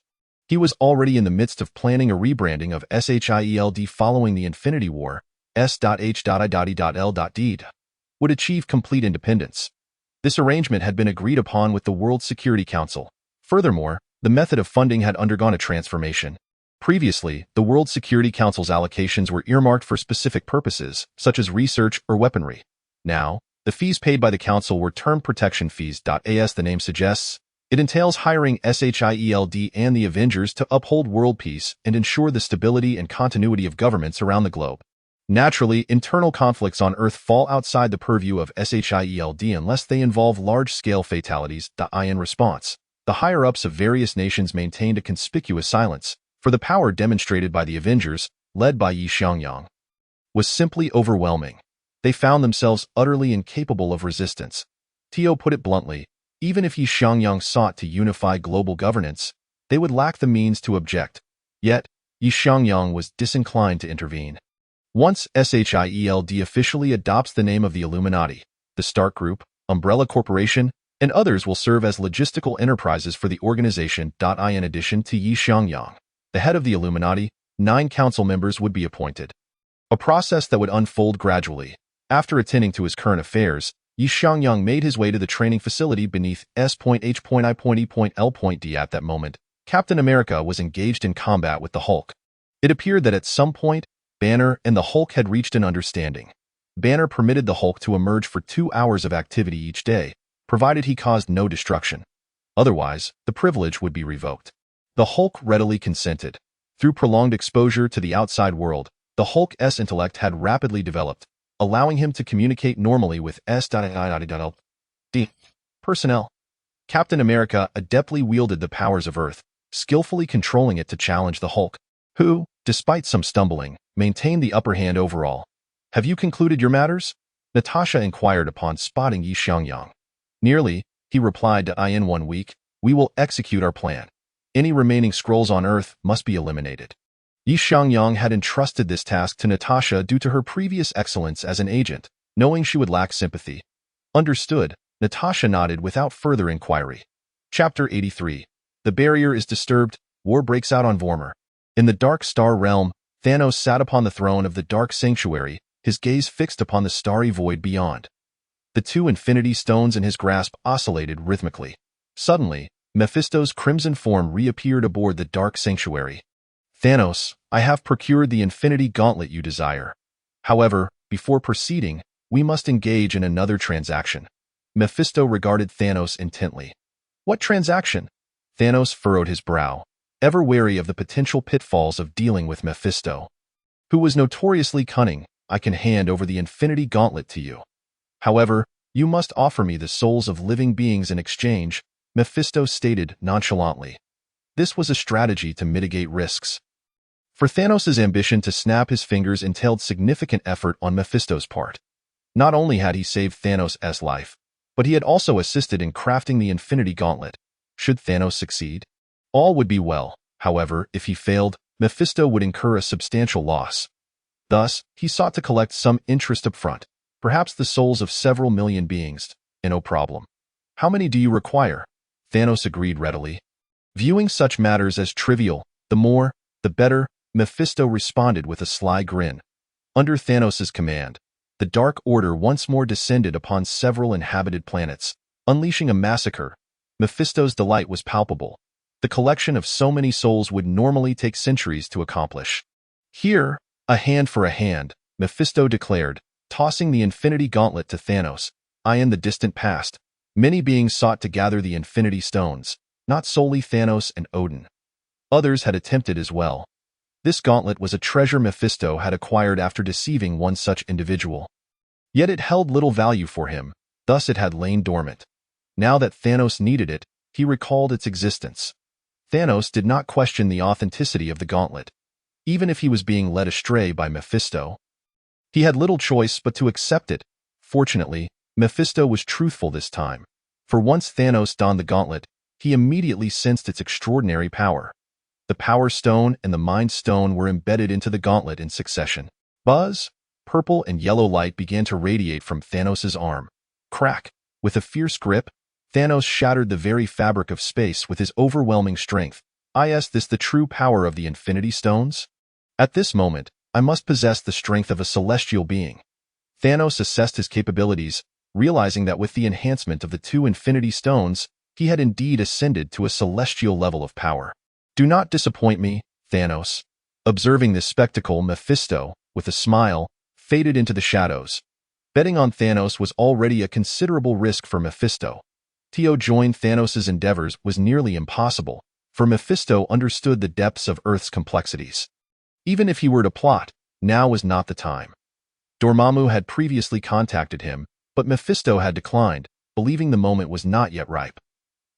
He was already in the midst of planning a rebranding of SHIELD following the Infinity War. S.H.I.L.D. would achieve complete independence. This arrangement had been agreed upon with the World Security Council. Furthermore, the method of funding had undergone a transformation. Previously, the World Security Council's allocations were earmarked for specific purposes, such as research or weaponry. Now, the fees paid by the Council were termed protection fees. As the name suggests, it entails hiring SHIELD and the Avengers to uphold world peace and ensure the stability and continuity of governments around the globe. Naturally, internal conflicts on Earth fall outside the purview of SHIELD unless they involve large-scale fatalities. In response, the higher-ups of various nations maintained a conspicuous silence, for the power demonstrated by the Avengers, led by Xiangyang, was simply overwhelming. They found themselves utterly incapable of resistance. Tio put it bluntly, even if Xiangyang sought to unify global governance, they would lack the means to object. Yet, Xiangyang was disinclined to intervene. Once SHIELD officially adopts the name of the Illuminati, the Stark Group, Umbrella Corporation, and others will serve as logistical enterprises for the organization. In addition to Xiangyang, the head of the Illuminati, 9 council members would be appointed. A process that would unfold gradually. After attending to his current affairs, Xiangyang made his way to the training facility beneath S.H.I.L.D. At that moment, Captain America was engaged in combat with the Hulk. It appeared that at some point, Banner and the Hulk had reached an understanding. Banner permitted the Hulk to emerge for 2 hours of activity each day, provided he caused no destruction. Otherwise, the privilege would be revoked. The Hulk readily consented. Through prolonged exposure to the outside world, the Hulk's intellect had rapidly developed, allowing him to communicate normally with S.I.D. personnel. Captain America adeptly wielded the powers of Earth, skillfully controlling it to challenge the Hulk, who, despite some stumbling, maintained the upper hand overall. "Have you concluded your matters?" Natasha inquired upon spotting Xiangyang. "Nearly," he replied to in 1 week, "we will execute our plan. Any remaining scrolls on Earth must be eliminated." Xiangyang had entrusted this task to Natasha due to her previous excellence as an agent, knowing she would lack sympathy. Understood, Natasha nodded without further inquiry. Chapter 83. The barrier is disturbed, war breaks out on Vormir. In the Dark Star Realm, Thanos sat upon the throne of the Dark Sanctuary, his gaze fixed upon the starry void beyond. The 2 Infinity Stones in his grasp oscillated rhythmically. Suddenly, Mephisto's crimson form reappeared aboard the Dark Sanctuary. "Thanos, I have procured the Infinity Gauntlet you desire. However, before proceeding, we must engage in another transaction." Mephisto regarded Thanos intently. "What transaction?" Thanos furrowed his brow, ever wary of the potential pitfalls of dealing with Mephisto, who was notoriously cunning. "I can hand over the Infinity Gauntlet to you. However, you must offer me the souls of living beings in exchange," Mephisto stated nonchalantly. This was a strategy to mitigate risks. For Thanos' ambition to snap his fingers entailed significant effort on Mephisto's part. Not only had he saved Thanos' life, but he had also assisted in crafting the Infinity Gauntlet. Should Thanos succeed, all would be well. However, if he failed, Mephisto would incur a substantial loss. Thus, he sought to collect some interest up front, perhaps the souls of several million beings, and no problem. "How many do you require?" Thanos agreed readily. Viewing such matters as trivial, the more, the better, Mephisto responded with a sly grin. Under Thanos' command, the Dark Order once more descended upon several inhabited planets, unleashing a massacre. Mephisto's delight was palpable. The collection of so many souls would normally take centuries to accomplish. "Here, a hand for a hand," Mephisto declared, tossing the Infinity Gauntlet to Thanos. In the distant past, many beings sought to gather the Infinity Stones, not solely Thanos and Odin. Others had attempted as well. This gauntlet was a treasure Mephisto had acquired after deceiving one such individual. Yet it held little value for him, thus it had lain dormant. Now that Thanos needed it, he recalled its existence. Thanos did not question the authenticity of the gauntlet, even if he was being led astray by Mephisto. He had little choice but to accept it. Fortunately, Mephisto was truthful this time, for once Thanos donned the gauntlet, he immediately sensed its extraordinary power. The Power Stone and the Mind Stone were embedded into the gauntlet in succession. Buzz, purple and yellow light began to radiate from Thanos' arm. Crack! With a fierce grip, Thanos shattered the very fabric of space with his overwhelming strength. Is this the true power of the Infinity Stones? At this moment, I must possess the strength of a celestial being. Thanos assessed his capabilities, realizing that with the enhancement of the 2 Infinity Stones, he had indeed ascended to a celestial level of power. "Do not disappoint me, Thanos." Observing this spectacle, Mephisto, with a smile, faded into the shadows. Betting on Thanos was already a considerable risk for Mephisto. To join Thanos' endeavors was nearly impossible, for Mephisto understood the depths of Earth's complexities. Even if he were to plot, now was not the time. Dormammu had previously contacted him, but Mephisto had declined, believing the moment was not yet ripe.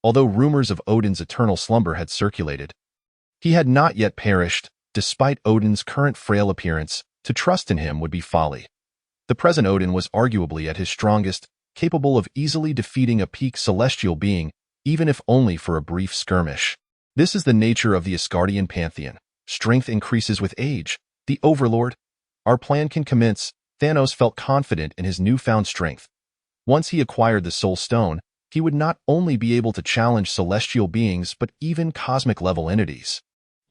Although rumors of Odin's eternal slumber had circulated, he had not yet perished. Despite Odin's current frail appearance, to trust in him would be folly. The present Odin was arguably at his strongest, capable of easily defeating a peak celestial being, even if only for a brief skirmish. This is the nature of the Asgardian pantheon. Strength increases with age. The Overlord. Our plan can commence. Thanos felt confident in his newfound strength. Once he acquired the Soul Stone, he would not only be able to challenge celestial beings but even cosmic-level entities.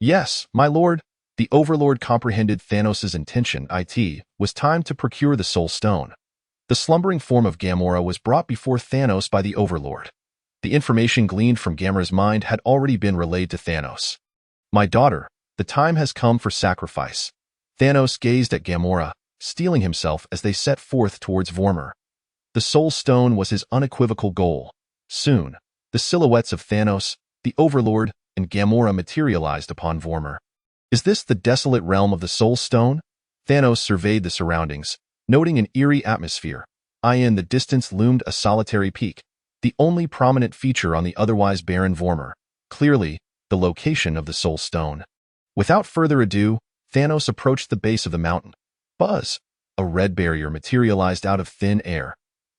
"Yes, my lord." The Overlord comprehended Thanos' intention. It was time to procure the Soul Stone. The slumbering form of Gamora was brought before Thanos by the Overlord. The information gleaned from Gamora's mind had already been relayed to Thanos. "My daughter, the time has come for sacrifice." Thanos gazed at Gamora, steeling himself as they set forth towards Vormir. The Soul Stone was his unequivocal goal. Soon, the silhouettes of Thanos, the Overlord, and Gamora materialized upon Vormir. "Is this the desolate realm of the Soul Stone?" Thanos surveyed the surroundings, noting an eerie atmosphere. In the distance loomed a solitary peak, the only prominent feature on the otherwise barren Vormir, clearly the location of the Soul Stone. Without further ado, Thanos approached the base of the mountain. Buzz! A red barrier materialized out of thin air.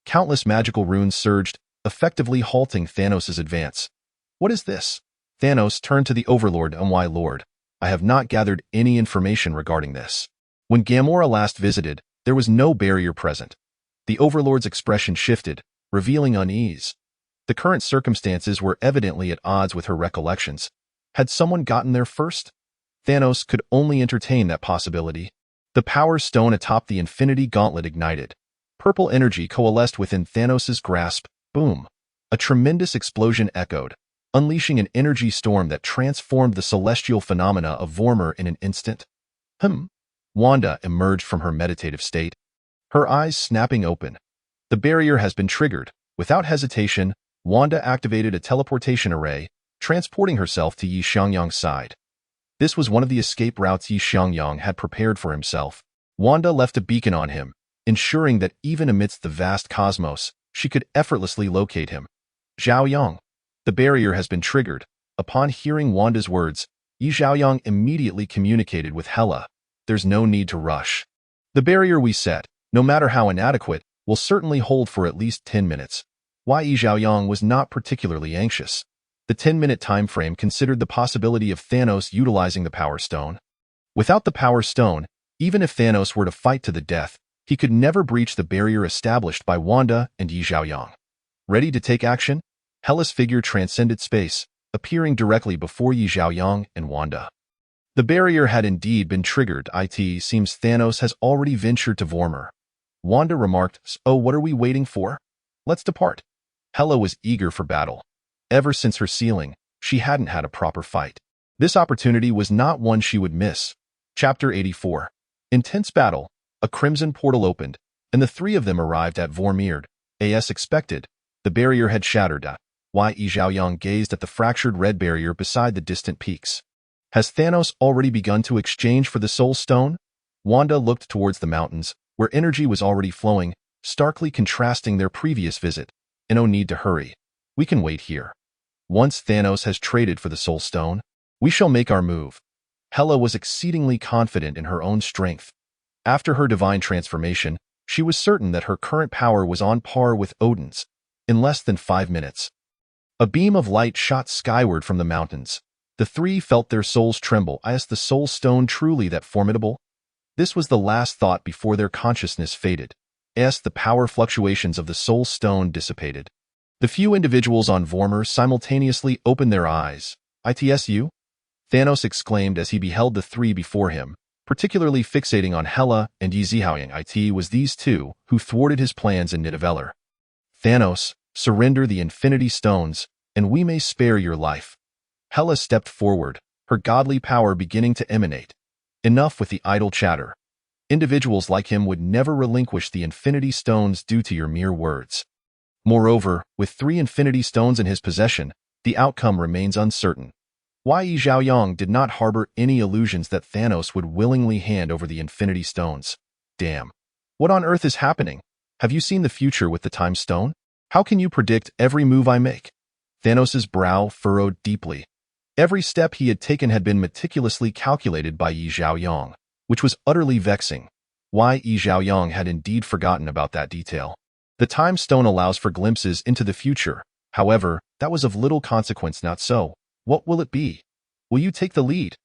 Countless magical runes surged, effectively halting Thanos' advance. "What is this?" Thanos turned to the Overlord. "My lord, I have not gathered any information regarding this." When Gamora last visited, there was no barrier present. The Overlord's expression shifted, revealing unease. The current circumstances were evidently at odds with her recollections. Had someone gotten there first? Thanos could only entertain that possibility. The Power Stone atop the Infinity Gauntlet ignited. Purple energy coalesced within Thanos' grasp. Boom! A tremendous explosion echoed, unleashing an energy storm that transformed the celestial phenomena of Vormir in an instant. Wanda emerged from her meditative state, her eyes snapping open. The barrier has been triggered. Without hesitation, Wanda activated a teleportation array, transporting herself to Xiangyang's side. This was one of the escape routes Xiangyang had prepared for himself. Wanda left a beacon on him, ensuring that even amidst the vast cosmos, she could effortlessly locate him. "Xiaoyang, the barrier has been triggered." Upon hearing Wanda's words, Xiaoyang immediately communicated with Hela. "There's no need to rush. The barrier we set, no matter how inadequate, will certainly hold for at least 10 minutes. Xiaoyang was not particularly anxious. The 10-minute time frame considered the possibility of Thanos utilizing the Power Stone. Without the Power Stone, even if Thanos were to fight to the death, he could never breach the barrier established by Wanda and Xiaoyang. Ready to take action? Hela's figure transcended space, appearing directly before Xiaoyang and Wanda. The barrier had indeed been triggered. "It seems Thanos has already ventured to Vormir." Wanda remarked. "So what are we waiting for? Let's depart." Hela was eager for battle. Ever since her sealing, she hadn't had a proper fight. This opportunity was not one she would miss. Chapter 84. Intense battle. A crimson portal opened, and the three of them arrived at Vormir. As expected, the barrier had shattered. Xiaoyang gazed at the fractured red barrier beside the distant peaks. Has Thanos already begun to exchange for the Soul Stone? Wanda looked towards the mountains, where energy was already flowing, starkly contrasting their previous visit. "No need to hurry. We can wait here. Once Thanos has traded for the Soul Stone, we shall make our move." Hela was exceedingly confident in her own strength. After her divine transformation, she was certain that her current power was on par with Odin's. In less than 5 minutes, a beam of light shot skyward from the mountains. The three felt their souls tremble. Is the Soul Stone truly that formidable? This was the last thought before their consciousness faded. As the power fluctuations of the Soul Stone dissipated, the few individuals on Vormir simultaneously opened their eyes. "Itsu?" Thanos exclaimed as he beheld the three before him, particularly fixating on Hela and Xiaoyang. It was these two who thwarted his plans in Nidavellir. "Thanos, surrender the Infinity Stones, and we may spare your life." Hela stepped forward, her godly power beginning to emanate. Enough with the idle chatter. Individuals like him would never relinquish the Infinity Stones due to your mere words. Moreover, with 3 Infinity Stones in his possession, the outcome remains uncertain. Xiaoyang did not harbor any illusions that Thanos would willingly hand over the Infinity Stones. "Damn. What on earth is happening? Have you seen the future with the Time Stone? How can you predict every move I make?" Thanos' brow furrowed deeply. Every step he had taken had been meticulously calculated by Xiaoyang, which was utterly vexing. Xiaoyang had indeed forgotten about that detail. The Time Stone allows for glimpses into the future. However, that was of little consequence. Not so. What will it be? Will you take the lead?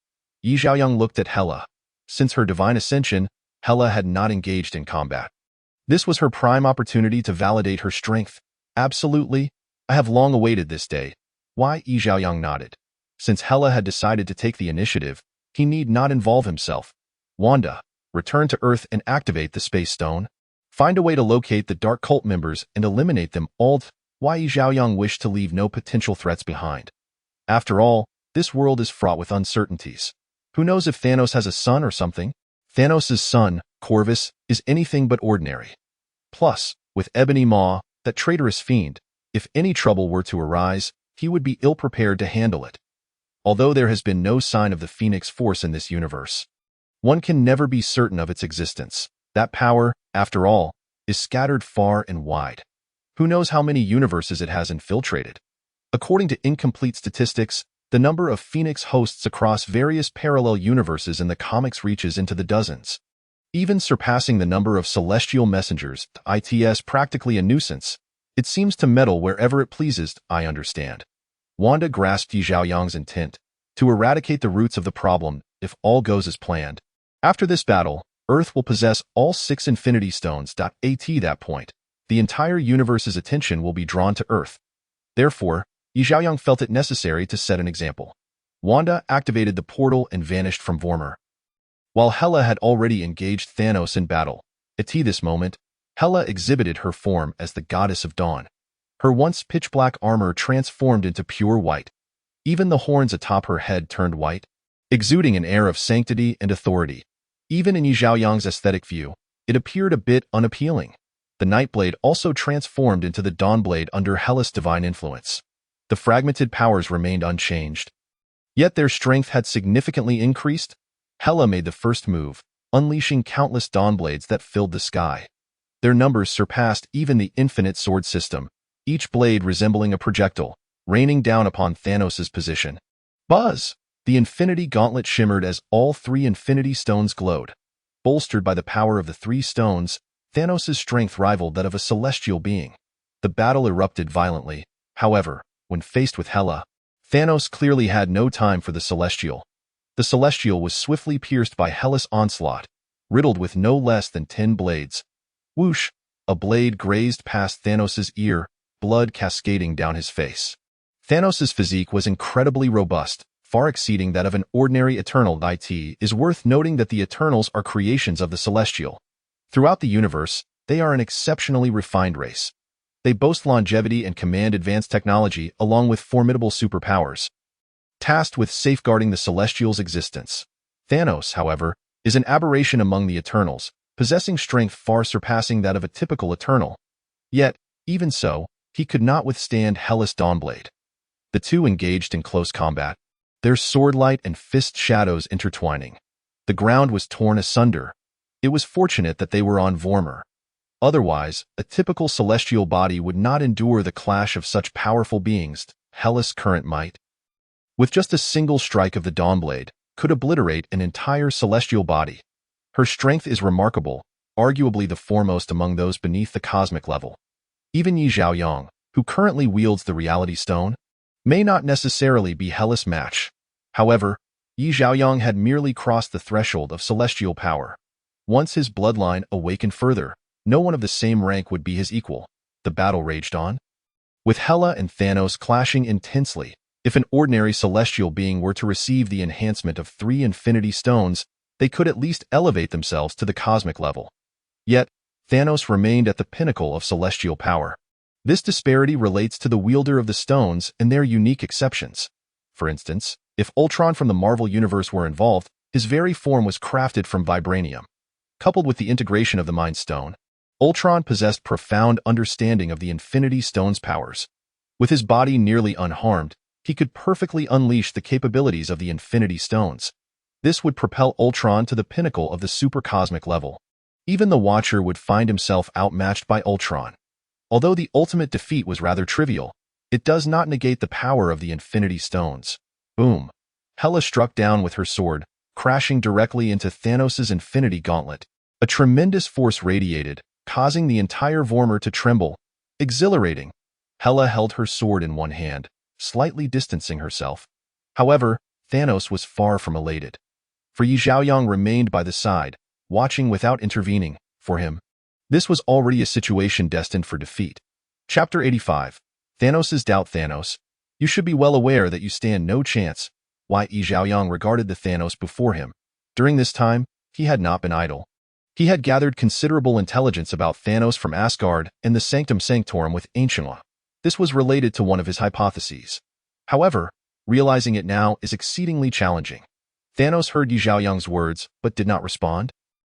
Xiaoyang looked at Hela. Since her divine ascension, Hela had not engaged in combat. This was her prime opportunity to validate her strength. "Absolutely. I have long awaited this day." Xiaoyang nodded. Since Hela had decided to take the initiative, he need not involve himself. "Wanda, return to Earth and activate the Space Stone." Find a way to locate the dark cult members and eliminate them all. Why Xiaoyang wished to leave no potential threats behind. After all, this world is fraught with uncertainties. Who knows if Thanos has a son or something? Thanos' son, Corvus, is anything but ordinary. Plus, with Ebony Maw, that traitorous fiend, if any trouble were to arise, he would be ill-prepared to handle it. Although there has been no sign of the Phoenix Force in this universe, one can never be certain of its existence. That power, after all, is scattered far and wide. Who knows how many universes it has infiltrated? According to incomplete statistics, the number of Phoenix hosts across various parallel universes in the comics reaches into the dozens, even surpassing the number of celestial messengers. It's practically a nuisance. It seems to meddle wherever it pleases. I understand. Wanda grasped Xiaoyang's intent to eradicate the roots of the problem if all goes as planned. After this battle, Earth will possess all 6 Infinity Stones. At that point, the entire universe's attention will be drawn to Earth. Therefore, Xiaoyang felt it necessary to set an example. Wanda activated the portal and vanished from Vormir. While Hela had already engaged Thanos in battle, at this moment, Hela exhibited her form as the Goddess of Dawn. Her once pitch-black armor transformed into pure white. Even the horns atop her head turned white, exuding an air of sanctity and authority. Even in Xiaoyang's aesthetic view, it appeared a bit unappealing. The Nightblade also transformed into the Dawnblade under Hela's divine influence. The fragmented powers remained unchanged. Yet their strength had significantly increased. Hela made the first move, unleashing countless Dawnblades that filled the sky. Their numbers surpassed even the infinite sword system, each blade resembling a projectile, raining down upon Thanos' position. Buzz! The Infinity Gauntlet shimmered as all 3 Infinity Stones glowed. Bolstered by the power of the 3 stones, Thanos' strength rivaled that of a celestial being. The battle erupted violently. However, when faced with Hela, Thanos clearly had no time for the Celestial. The Celestial was swiftly pierced by Hela's onslaught, riddled with no less than 10 blades. Whoosh! A blade grazed past Thanos' ear, blood cascading down his face. Thanos' physique was incredibly robust, far exceeding that of an ordinary Eternal. It is worth noting that the Eternals are creations of the Celestial. Throughout the universe, they are an exceptionally refined race. They boast longevity and command advanced technology along with formidable superpowers, tasked with safeguarding the Celestial's existence. Thanos, however, is an aberration among the Eternals, possessing strength far surpassing that of a typical Eternal. Yet, even so, he could not withstand Hela's Dawnblade. The two engaged in close combat, their swordlight and fist shadows intertwining. The ground was torn asunder. It was fortunate that they were on Vormir. Otherwise, a typical celestial body would not endure the clash of such powerful beings. Hela's current might, with just a single strike of the Dawnblade, could obliterate an entire celestial body. Her strength is remarkable, arguably the foremost among those beneath the cosmic level. Even Xiaoyang, who currently wields the Reality Stone, may not necessarily be Hela's match. However, Xiaoyang had merely crossed the threshold of celestial power. Once his bloodline awakened further, no one of the same rank would be his equal. The battle raged on, with Hela and Thanos clashing intensely. If an ordinary celestial being were to receive the enhancement of 3 Infinity Stones, they could at least elevate themselves to the cosmic level. Yet, Thanos remained at the pinnacle of celestial power. This disparity relates to the wielder of the stones and their unique exceptions. For instance, if Ultron from the Marvel Universe were involved, his very form was crafted from vibranium. Coupled with the integration of the Mind Stone, Ultron possessed profound understanding of the Infinity Stone's powers. With his body nearly unharmed, he could perfectly unleash the capabilities of the Infinity Stones. This would propel Ultron to the pinnacle of the supercosmic level. Even the Watcher would find himself outmatched by Ultron. Although the ultimate defeat was rather trivial, it does not negate the power of the Infinity Stones. Boom! Hela struck down with her sword, crashing directly into Thanos' Infinity Gauntlet. A tremendous force radiated, causing the entire Vormir to tremble. Exhilarating. Hela held her sword in one hand, slightly distancing herself. However, Thanos was far from elated. For Xiaoyang remained by the side, watching without intervening. For him, this was already a situation destined for defeat. Chapter 85. Thanos' doubt. Thanos, you should be well aware that you stand no chance. Why Xiaoyang regarded the Thanos before him. During this time, he had not been idle. He had gathered considerable intelligence about Thanos from Asgard and the Sanctum Sanctorum with Xiangyang. This was related to one of his hypotheses. However, realizing it now is exceedingly challenging. Thanos heard Xiangyang's words, but did not respond.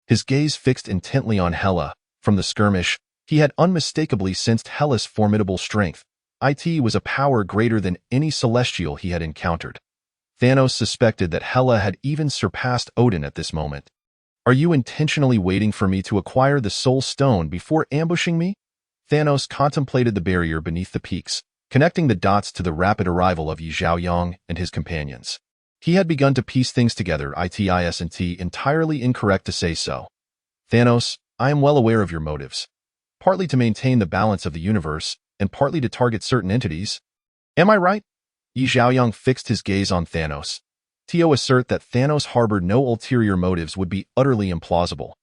His gaze fixed intently on Hela. From the skirmish, he had unmistakably sensed Hela's formidable strength. It was a power greater than any celestial he had encountered. Thanos suspected that Hela had even surpassed Odin at this moment. Are you intentionally waiting for me to acquire the Soul Stone before ambushing me? Thanos contemplated the barrier beneath the peaks, connecting the dots to the rapid arrival of Xiangyang and his companions. He had begun to piece things together. Isn't entirely incorrect to say so. Thanos, I am well aware of your motives. Partly to maintain the balance of the universe, and partly to target certain entities. Am I right? Xiangyang fixed his gaze on Thanos. To assert that Thanos harbored no ulterior motives would be utterly implausible.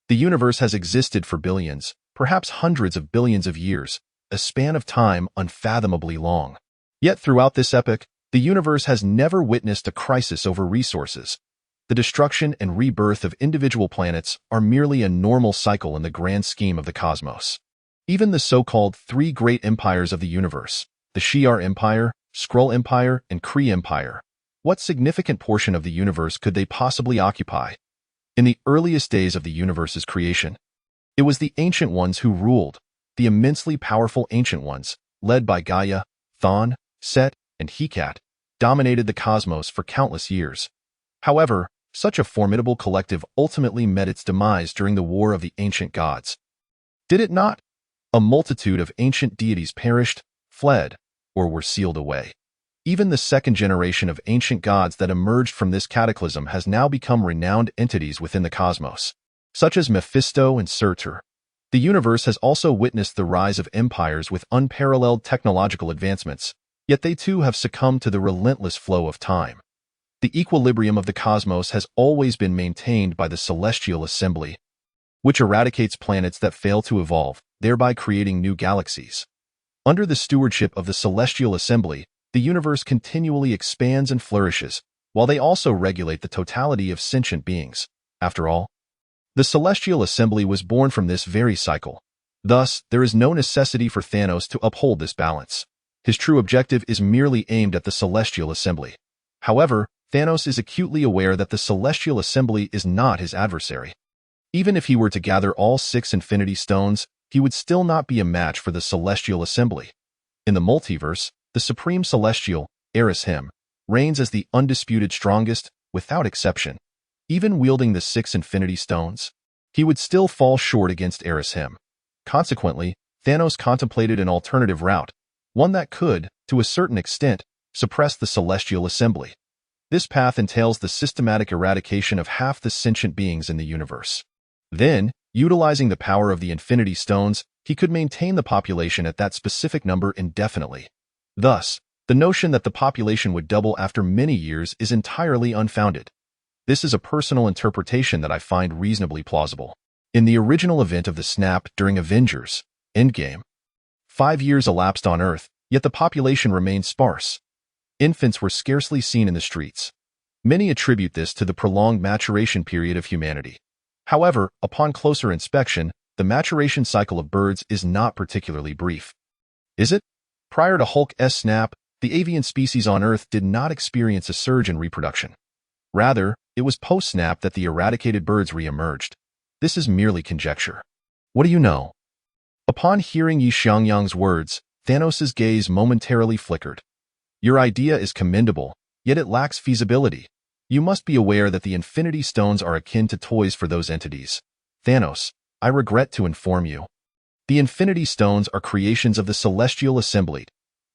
The universe has existed for billions, perhaps hundreds of billions of years, a span of time unfathomably long. Yet throughout this epoch, the universe has never witnessed a crisis over resources. The destruction and rebirth of individual planets are merely a normal cycle in the grand scheme of the cosmos. Even the so-called three great empires of the universe, the Shi'ar Empire, Skrull Empire, and Kree Empire, what significant portion of the universe could they possibly occupy? In the earliest days of the universe's creation, it was the Ancient Ones who ruled, the immensely powerful Ancient Ones, led by Gaia, Thon, Set, and Hecate, dominated the cosmos for countless years. However, such a formidable collective ultimately met its demise during the War of the Ancient Gods. Did it not? A multitude of ancient deities perished, fled, or were sealed away. Even the second generation of ancient gods that emerged from this cataclysm has now become renowned entities within the cosmos, such as Mephisto and Surtur. The universe has also witnessed the rise of empires with unparalleled technological advancements, yet they too have succumbed to the relentless flow of time. The equilibrium of the cosmos has always been maintained by the Celestial Assembly, which eradicates planets that fail to evolve, thereby creating new galaxies. Under the stewardship of the Celestial Assembly, the universe continually expands and flourishes, while they also regulate the totality of sentient beings. After all, the Celestial Assembly was born from this very cycle. Thus, there is no necessity for Thanos to uphold this balance. His true objective is merely aimed at the Celestial Assembly. However, Thanos is acutely aware that the Celestial Assembly is not his adversary. Even if he were to gather all 6 Infinity Stones, he would still not be a match for the Celestial Assembly. In the multiverse, the Supreme Celestial, Erishem, reigns as the undisputed strongest, without exception. Even wielding the 6 Infinity Stones, he would still fall short against Erishem. Consequently, Thanos contemplated an alternative route, one that could, to a certain extent, suppress the Celestial Assembly. This path entails the systematic eradication of half the sentient beings in the universe. Then, utilizing the power of the Infinity Stones, he could maintain the population at that specific number indefinitely. Thus, the notion that the population would double after many years is entirely unfounded. This is a personal interpretation that I find reasonably plausible. In the original event of the snap during Avengers Endgame, 5 years elapsed on Earth, yet the population remained sparse. Infants were scarcely seen in the streets. Many attribute this to the prolonged maturation period of humanity. However, upon closer inspection, the maturation cycle of birds is not particularly brief. Is it? Prior to Hulk's snap, the avian species on Earth did not experience a surge in reproduction. Rather, it was post-snap that the eradicated birds re-emerged. This is merely conjecture. What do you know? Upon hearing Xiangyang's words, Thanos' gaze momentarily flickered. Your idea is commendable, yet it lacks feasibility. You must be aware that the Infinity Stones are akin to toys for those entities. Thanos, I regret to inform you. The Infinity Stones are creations of the Celestial Assembly.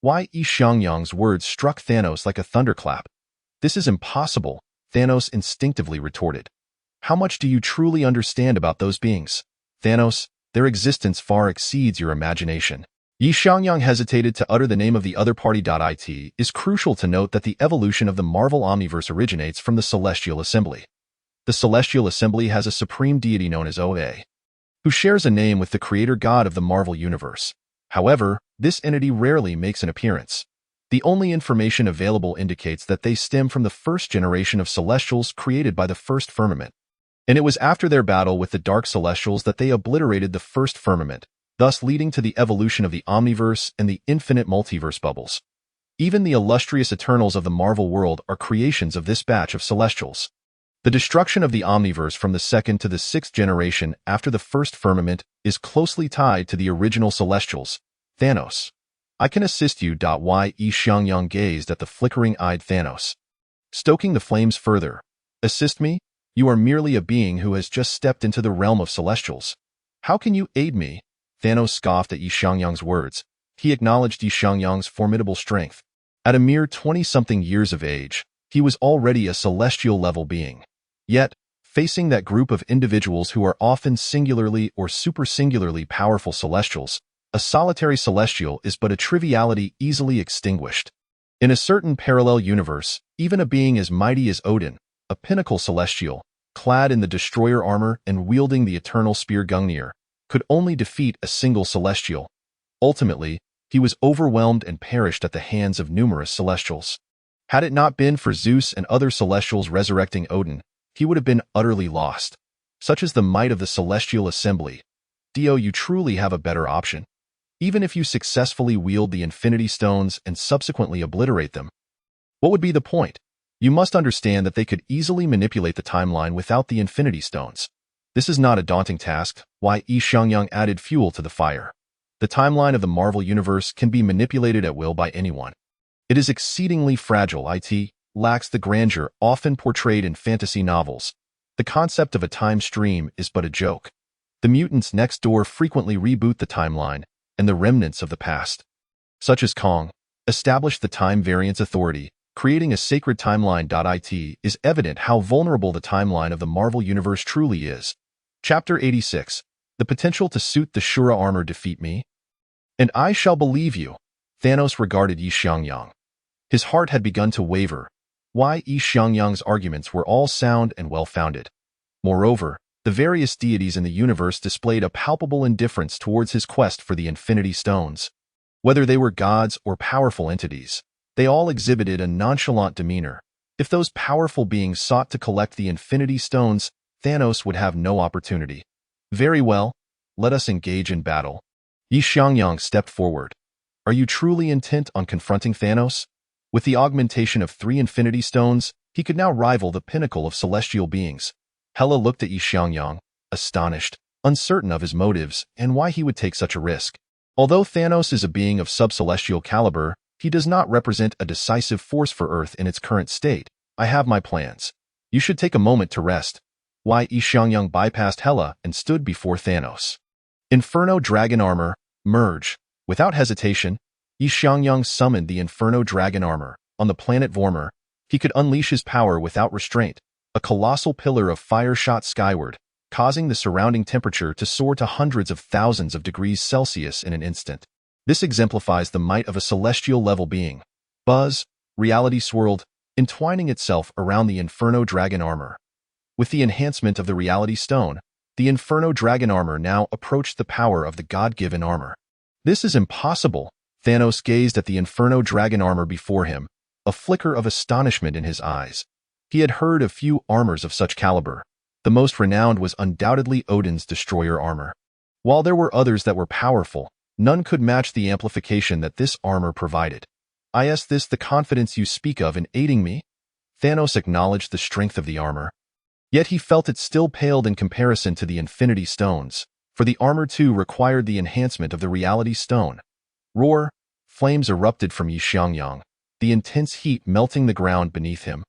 Why? Xiangyang's words struck Thanos like a thunderclap. This is impossible, Thanos instinctively retorted. How much do you truly understand about those beings? Thanos, their existence far exceeds your imagination. Xiangyang hesitated to utter the name of the other party. It is crucial to note that the evolution of the Marvel Omniverse originates from the Celestial Assembly. The Celestial Assembly has a supreme deity known as Oa, who shares a name with the creator god of the Marvel Universe. However, this entity rarely makes an appearance. The only information available indicates that they stem from the first generation of Celestials created by the first firmament. And it was after their battle with the Dark Celestials that they obliterated the first firmament, thus leading to the evolution of the Omniverse and the infinite multiverse bubbles. Even the illustrious Eternals of the Marvel world are creations of this batch of Celestials. The destruction of the Omniverse from the second to the sixth generation after the first firmament is closely tied to the original Celestials, Thanos. I can assist you. Xiangyang gazed at the flickering-eyed Thanos. Stoking the flames further. Assist me? You are merely a being who has just stepped into the realm of Celestials. How can you aid me? Thanos scoffed at Xiangyang's words. He acknowledged Xiangyang's formidable strength. At a mere 20-something years of age, he was already a celestial-level being. Yet, facing that group of individuals who are often singularly or super-singularly powerful Celestials, a solitary Celestial is but a triviality easily extinguished. In a certain parallel universe, even a being as mighty as Odin, a pinnacle Celestial, clad in the Destroyer armor and wielding the eternal spear Gungnir, could only defeat a single Celestial. Ultimately, he was overwhelmed and perished at the hands of numerous Celestials. Had it not been for Zeus and other Celestials resurrecting Odin, he would have been utterly lost. Such is the might of the Celestial Assembly. Dio, you truly have a better option. Even if you successfully wield the Infinity Stones and subsequently obliterate them, what would be the point? You must understand that they could easily manipulate the timeline without the Infinity Stones. This is not a daunting task. Xiangyang added fuel to the fire. The timeline of the Marvel Universe can be manipulated at will by anyone. It is exceedingly fragile. It lacks the grandeur often portrayed in fantasy novels. The concept of a time stream is but a joke. The mutants next door frequently reboot the timeline, and the remnants of the past, such as Kong, established the Time Variance Authority, creating a sacred timeline. It is evident how vulnerable the timeline of the Marvel Universe truly is. Chapter 86. The potential to suit the Shura armor. Defeat me, and I shall believe you. Thanos regarded Xiangyang. His heart had begun to waver. Xiangyang's arguments were all sound and well-founded. Moreover, the various deities in the universe displayed a palpable indifference towards his quest for the Infinity Stones. Whether they were gods or powerful entities, they all exhibited a nonchalant demeanor. If those powerful beings sought to collect the Infinity Stones, Thanos would have no opportunity. Very well, let us engage in battle. Xiangyang stepped forward. Are you truly intent on confronting Thanos? With the augmentation of 3 Infinity Stones, he could now rival the pinnacle of celestial beings. Hela looked at Xiangyang, astonished, uncertain of his motives and why he would take such a risk. Although Thanos is a being of sub-celestial caliber, he does not represent a decisive force for Earth in its current state. I have my plans. You should take a moment to rest. Xiangyang bypassed Hela and stood before Thanos. Inferno Dragon Armor, merge. Without hesitation, Xiangyang summoned the Inferno Dragon Armor. On the planet Vormir, he could unleash his power without restraint. A colossal pillar of fire shot skyward, causing the surrounding temperature to soar to hundreds of thousands of degrees Celsius in an instant. This exemplifies the might of a celestial-level being. Buzz, reality swirled, entwining itself around the Inferno Dragon Armor. With the enhancement of the Reality Stone, the Inferno Dragon Armor now approached the power of the God-given armor. This is impossible. Thanos gazed at the Inferno Dragon Armor before him, a flicker of astonishment in his eyes. He had heard of few armors of such caliber. The most renowned was undoubtedly Odin's Destroyer armor. While there were others that were powerful, none could match the amplification that this armor provided. Is this the confidence you speak of in aiding me? Thanos acknowledged the strength of the armor. Yet he felt it still paled in comparison to the Infinity Stones, for the armor too required the enhancement of the Reality Stone. Roar! Flames erupted from Xiangyang, the intense heat melting the ground beneath him.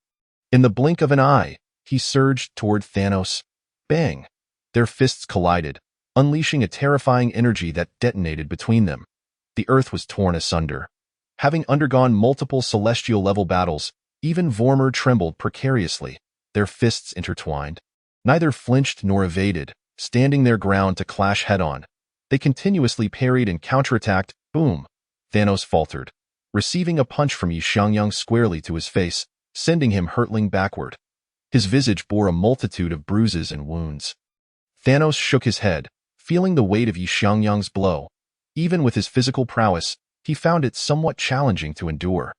In the blink of an eye, he surged toward Thanos. Bang! Their fists collided, unleashing a terrifying energy that detonated between them. The earth was torn asunder. Having undergone multiple celestial-level battles, even Vormir trembled precariously, their fists intertwined. Neither flinched nor evaded, standing their ground to clash head-on. They continuously parried and counterattacked. Boom! Thanos faltered, receiving a punch from Xiangyang squarely to his face, sending him hurtling backward. His visage bore a multitude of bruises and wounds. Thanos shook his head, feeling the weight of Xiangyang's blow. Even with his physical prowess, he found it somewhat challenging to endure.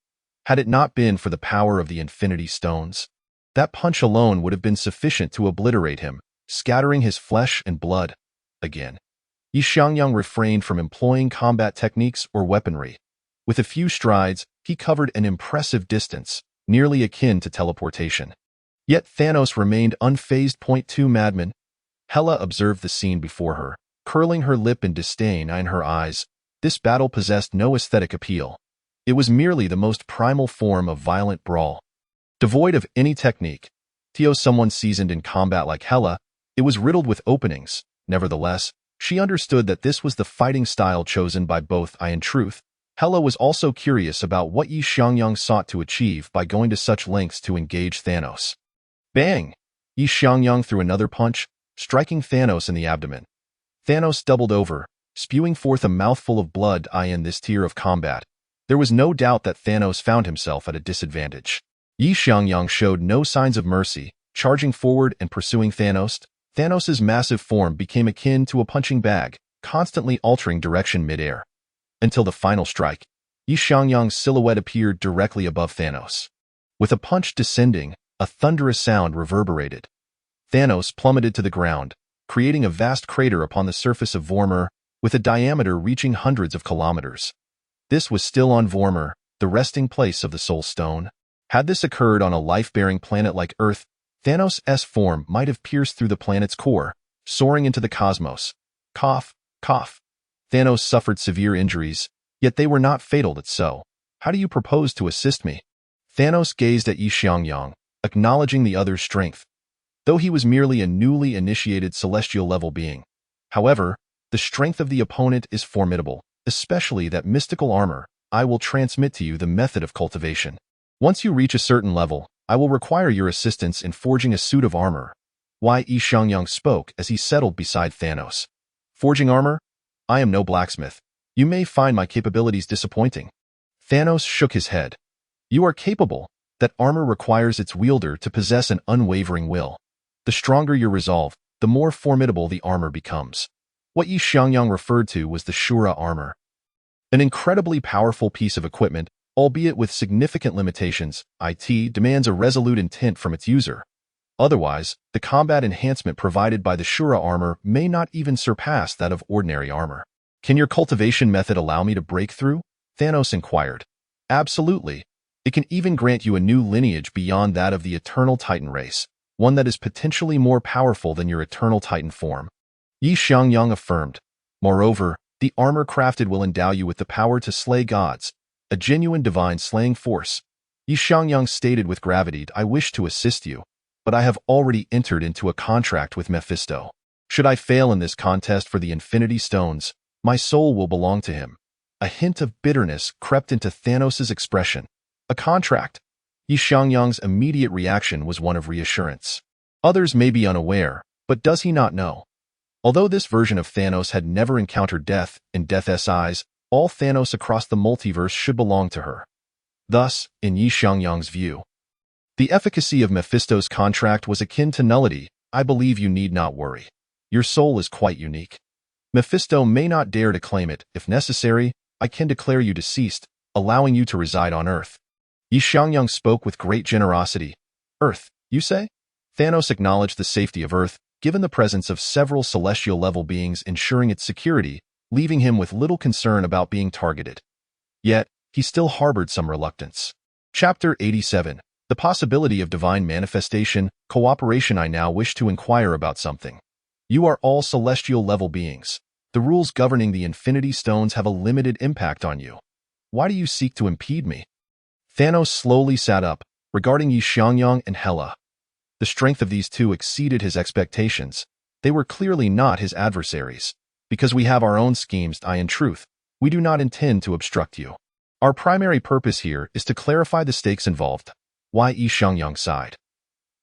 Had it not been for the power of the Infinity Stones, that punch alone would have been sufficient to obliterate him, scattering his flesh and blood. Again, Xiangyang refrained from employing combat techniques or weaponry. With a few strides, he covered an impressive distance, nearly akin to teleportation. Yet Thanos remained unfazed. 2 Madman. Hela observed the scene before her, curling her lip in disdain in her eyes. This battle possessed no aesthetic appeal. It was merely the most primal form of violent brawl. Devoid of any technique, someone seasoned in combat like Hela, it was riddled with openings. Nevertheless, she understood that this was the fighting style chosen by both I and Truth. Hela was also curious about what Xiangyang sought to achieve by going to such lengths to engage Thanos. Bang! Xiangyang threw another punch, striking Thanos in the abdomen. Thanos doubled over, spewing forth a mouthful of blood. In this tier of combat, there was no doubt that Thanos found himself at a disadvantage. Xiangyang showed no signs of mercy, charging forward and pursuing Thanos. Thanos' massive form became akin to a punching bag, constantly altering direction mid-air. Until the final strike, Xiangyang's silhouette appeared directly above Thanos. With a punch descending, a thunderous sound reverberated. Thanos plummeted to the ground, creating a vast crater upon the surface of Vormir, with a diameter reaching hundreds of kilometers. This was still on Vormir, the resting place of the Soul Stone. Had this occurred on a life-bearing planet like Earth, Thanos' form might have pierced through the planet's core, soaring into the cosmos. Cough, cough. Thanos suffered severe injuries, yet they were not fatal. That's so. How do you propose to assist me? Thanos gazed at Xiangyang, acknowledging the other's strength, though he was merely a newly initiated celestial-level being. However, the strength of the opponent is formidable, especially that mystical armor. I will transmit to you the method of cultivation. Once you reach a certain level, I will require your assistance in forging a suit of armor. Xiangyang spoke as he settled beside Thanos. Forging armor? I am no blacksmith. You may find my capabilities disappointing. Thanos shook his head. You are capable. That armor requires its wielder to possess an unwavering will. The stronger your resolve, the more formidable the armor becomes. What Xiangyang referred to was the Shura armor. An incredibly powerful piece of equipment, albeit with significant limitations. It demands a resolute intent from its user. Otherwise, the combat enhancement provided by the Shura armor may not even surpass that of ordinary armor. Can your cultivation method allow me to break through? Thanos inquired. Absolutely. It can even grant you a new lineage beyond that of the Eternal Titan race, one that is potentially more powerful than your Eternal Titan form. Xiangyang affirmed. Moreover, the armor crafted will endow you with the power to slay gods, a genuine divine slaying force. Xiangyang stated with gravity, I wish to assist you, but I have already entered into a contract with Mephisto. Should I fail in this contest for the Infinity Stones, my soul will belong to him. A hint of bitterness crept into Thanos' expression. A contract? Xiangyang's immediate reaction was one of reassurance. Others may be unaware, but does he not know? Although this version of Thanos had never encountered death, in Death's eyes, all Thanos across the multiverse should belong to her. Thus, in Xiangyang's view, the efficacy of Mephisto's contract was akin to nullity. I believe you need not worry. Your soul is quite unique. Mephisto may not dare to claim it. If necessary, I can declare you deceased, allowing you to reside on Earth. Xiangyang spoke with great generosity. Earth, you say? Thanos acknowledged the safety of Earth, given the presence of several celestial-level beings ensuring its security, leaving him with little concern about being targeted. Yet, he still harbored some reluctance. Chapter 87. The possibility of divine manifestation, cooperation. I now wish to inquire about something. You are all celestial-level beings. The rules governing the Infinity Stones have a limited impact on you. Why do you seek to impede me? Thanos slowly sat up, regarding Xiangyang and Hela. The strength of these two exceeded his expectations. They were clearly not his adversaries. Because we have our own schemes, in truth, we do not intend to obstruct you. Our primary purpose here is to clarify the stakes involved. Xiangyang sighed.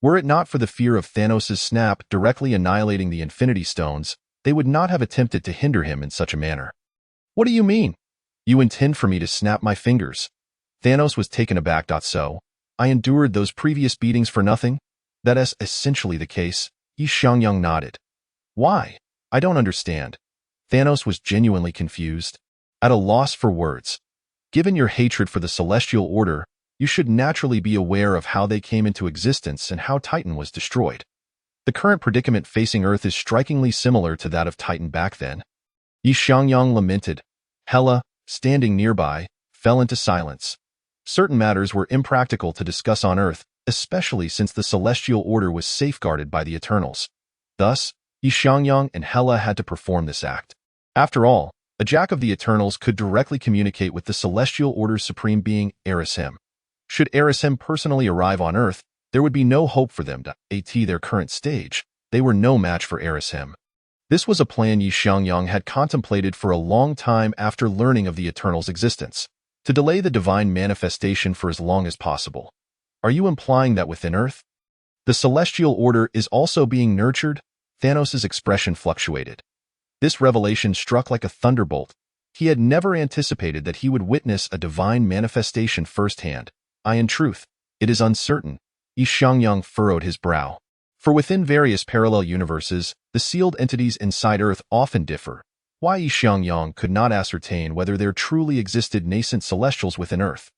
Were it not for the fear of Thanos' snap directly annihilating the Infinity Stones, they would not have attempted to hinder him in such a manner. What do you mean? You intend for me to snap my fingers? Thanos was taken aback. So, I endured those previous beatings for nothing? That is essentially the case. Xiangyang nodded. Why? I don't understand. Thanos was genuinely confused, at a loss for words. Given your hatred for the Celestial Order, you should naturally be aware of how they came into existence and how Titan was destroyed. The current predicament facing Earth is strikingly similar to that of Titan back then. Xiangyang lamented. Hela, standing nearby, fell into silence. Certain matters were impractical to discuss on Earth, especially since the celestial order was safeguarded by the Eternals. Thus, Xiangyang and Hela had to perform this act. After all, a Jack of the Eternals could directly communicate with the celestial order's supreme being, Erishem. Should Erishem personally arrive on Earth, there would be no hope for them to at their current stage. They were no match for Erishem. This was a plan Xiangyang had contemplated for a long time after learning of the Eternals' existence, to delay the divine manifestation for as long as possible. Are you implying that within Earth, the celestial order is also being nurtured? Thanos' expression fluctuated. This revelation struck like a thunderbolt. He had never anticipated that he would witness a divine manifestation firsthand. In truth, it is uncertain. Xiangyang furrowed his brow. For within various parallel universes, the sealed entities inside Earth often differ. Why Xiangyang could not ascertain whether there truly existed nascent celestials within Earth.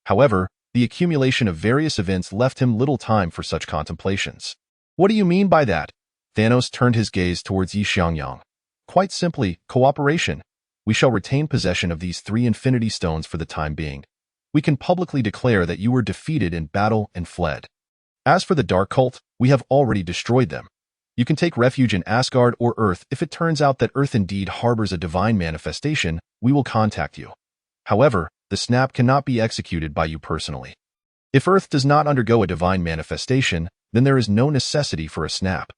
However, the accumulation of various events left him little time for such contemplations. What do you mean by that? Thanos turned his gaze towards Xiangyang. Quite simply, cooperation. We shall retain possession of these 3 Infinity Stones for the time being. We can publicly declare that you were defeated in battle and fled. As for the Dark Cult, we have already destroyed them. You can take refuge in Asgard or Earth. If it turns out that Earth indeed harbors a divine manifestation, we will contact you. However, the snap cannot be executed by you personally. If Earth does not undergo a divine manifestation, then there is no necessity for a snap.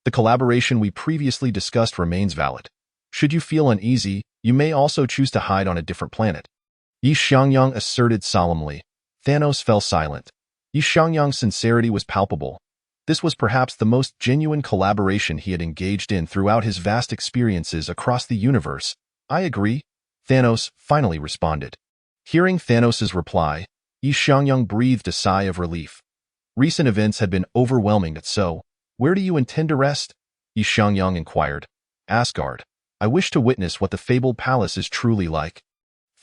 The collaboration we previously discussed remains valid. Should you feel uneasy, you may also choose to hide on a different planet. Xiangyang asserted solemnly. Thanos fell silent. Xiangyang's sincerity was palpable. This was perhaps the most genuine collaboration he had engaged in throughout his vast experiences across the universe. I agree, Thanos finally responded. Hearing Thanos' reply, Xiangyang breathed a sigh of relief. Recent events had been overwhelming, so, where do you intend to rest? Xiangyang inquired. Asgard. I wish to witness what the fabled palace is truly like.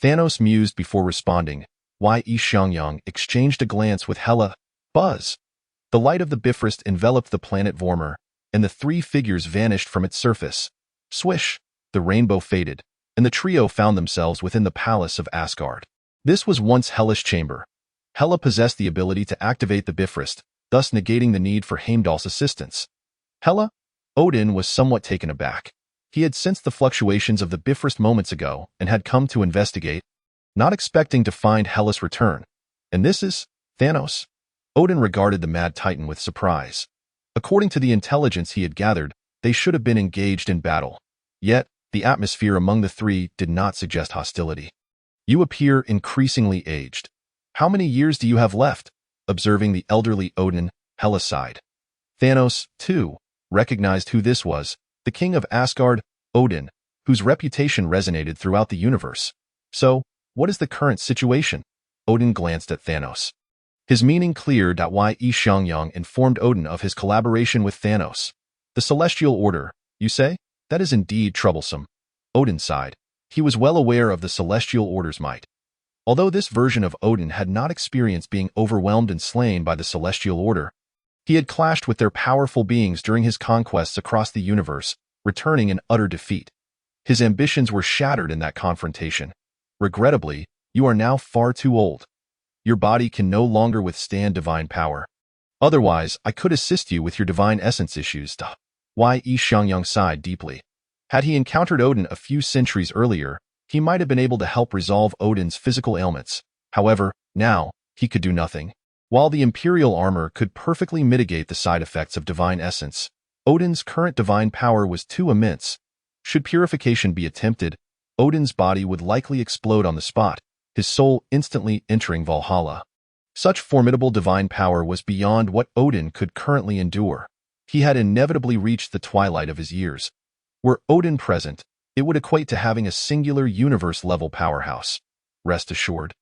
Thanos mused before responding. Why? Xiangyang exchanged a glance with Hela. Buzz. The light of the Bifrost enveloped the planet Vormer, and the 3 figures vanished from its surface. Swish. The rainbow faded, and the trio found themselves within the palace of Asgard. This was once Hela's chamber. Hela possessed the ability to activate the Bifrost, thus negating the need for Heimdall's assistance. Hela? Odin was somewhat taken aback. He had sensed the fluctuations of the Bifrost moments ago and had come to investigate, not expecting to find Hela's return. And this is Thanos? Odin regarded the Mad Titan with surprise. According to the intelligence he had gathered, they should have been engaged in battle. Yet, the atmosphere among the 3 did not suggest hostility. You appear increasingly aged. How many years do you have left? Observing the elderly Odin, Hela sighed. Thanos, too, recognized who this was, the king of Asgard, Odin, whose reputation resonated throughout the universe. So, what is the current situation? Odin glanced at Thanos. His meaning cleared at why Xiangyang informed Odin of his collaboration with Thanos. The Celestial Order, you say? That is indeed troublesome. Odin sighed. He was well aware of the Celestial Order's might. Although this version of Odin had not experienced being overwhelmed and slain by the Celestial Order, he had clashed with their powerful beings during his conquests across the universe, returning in utter defeat. His ambitions were shattered in that confrontation. Regrettably, you are now far too old. Your body can no longer withstand divine power. Otherwise, I could assist you with your divine essence issues. Why? Xiangyang sighed deeply. Had he encountered Odin a few centuries earlier, he might have been able to help resolve Odin's physical ailments. However, now, he could do nothing. While the Imperial armor could perfectly mitigate the side effects of divine essence, Odin's current divine power was too immense. Should purification be attempted, Odin's body would likely explode on the spot, his soul instantly entering Valhalla. Such formidable divine power was beyond what Odin could currently endure. He had inevitably reached the twilight of his years. Were Odin present, it would equate to having a singular universe-level powerhouse. Rest assured,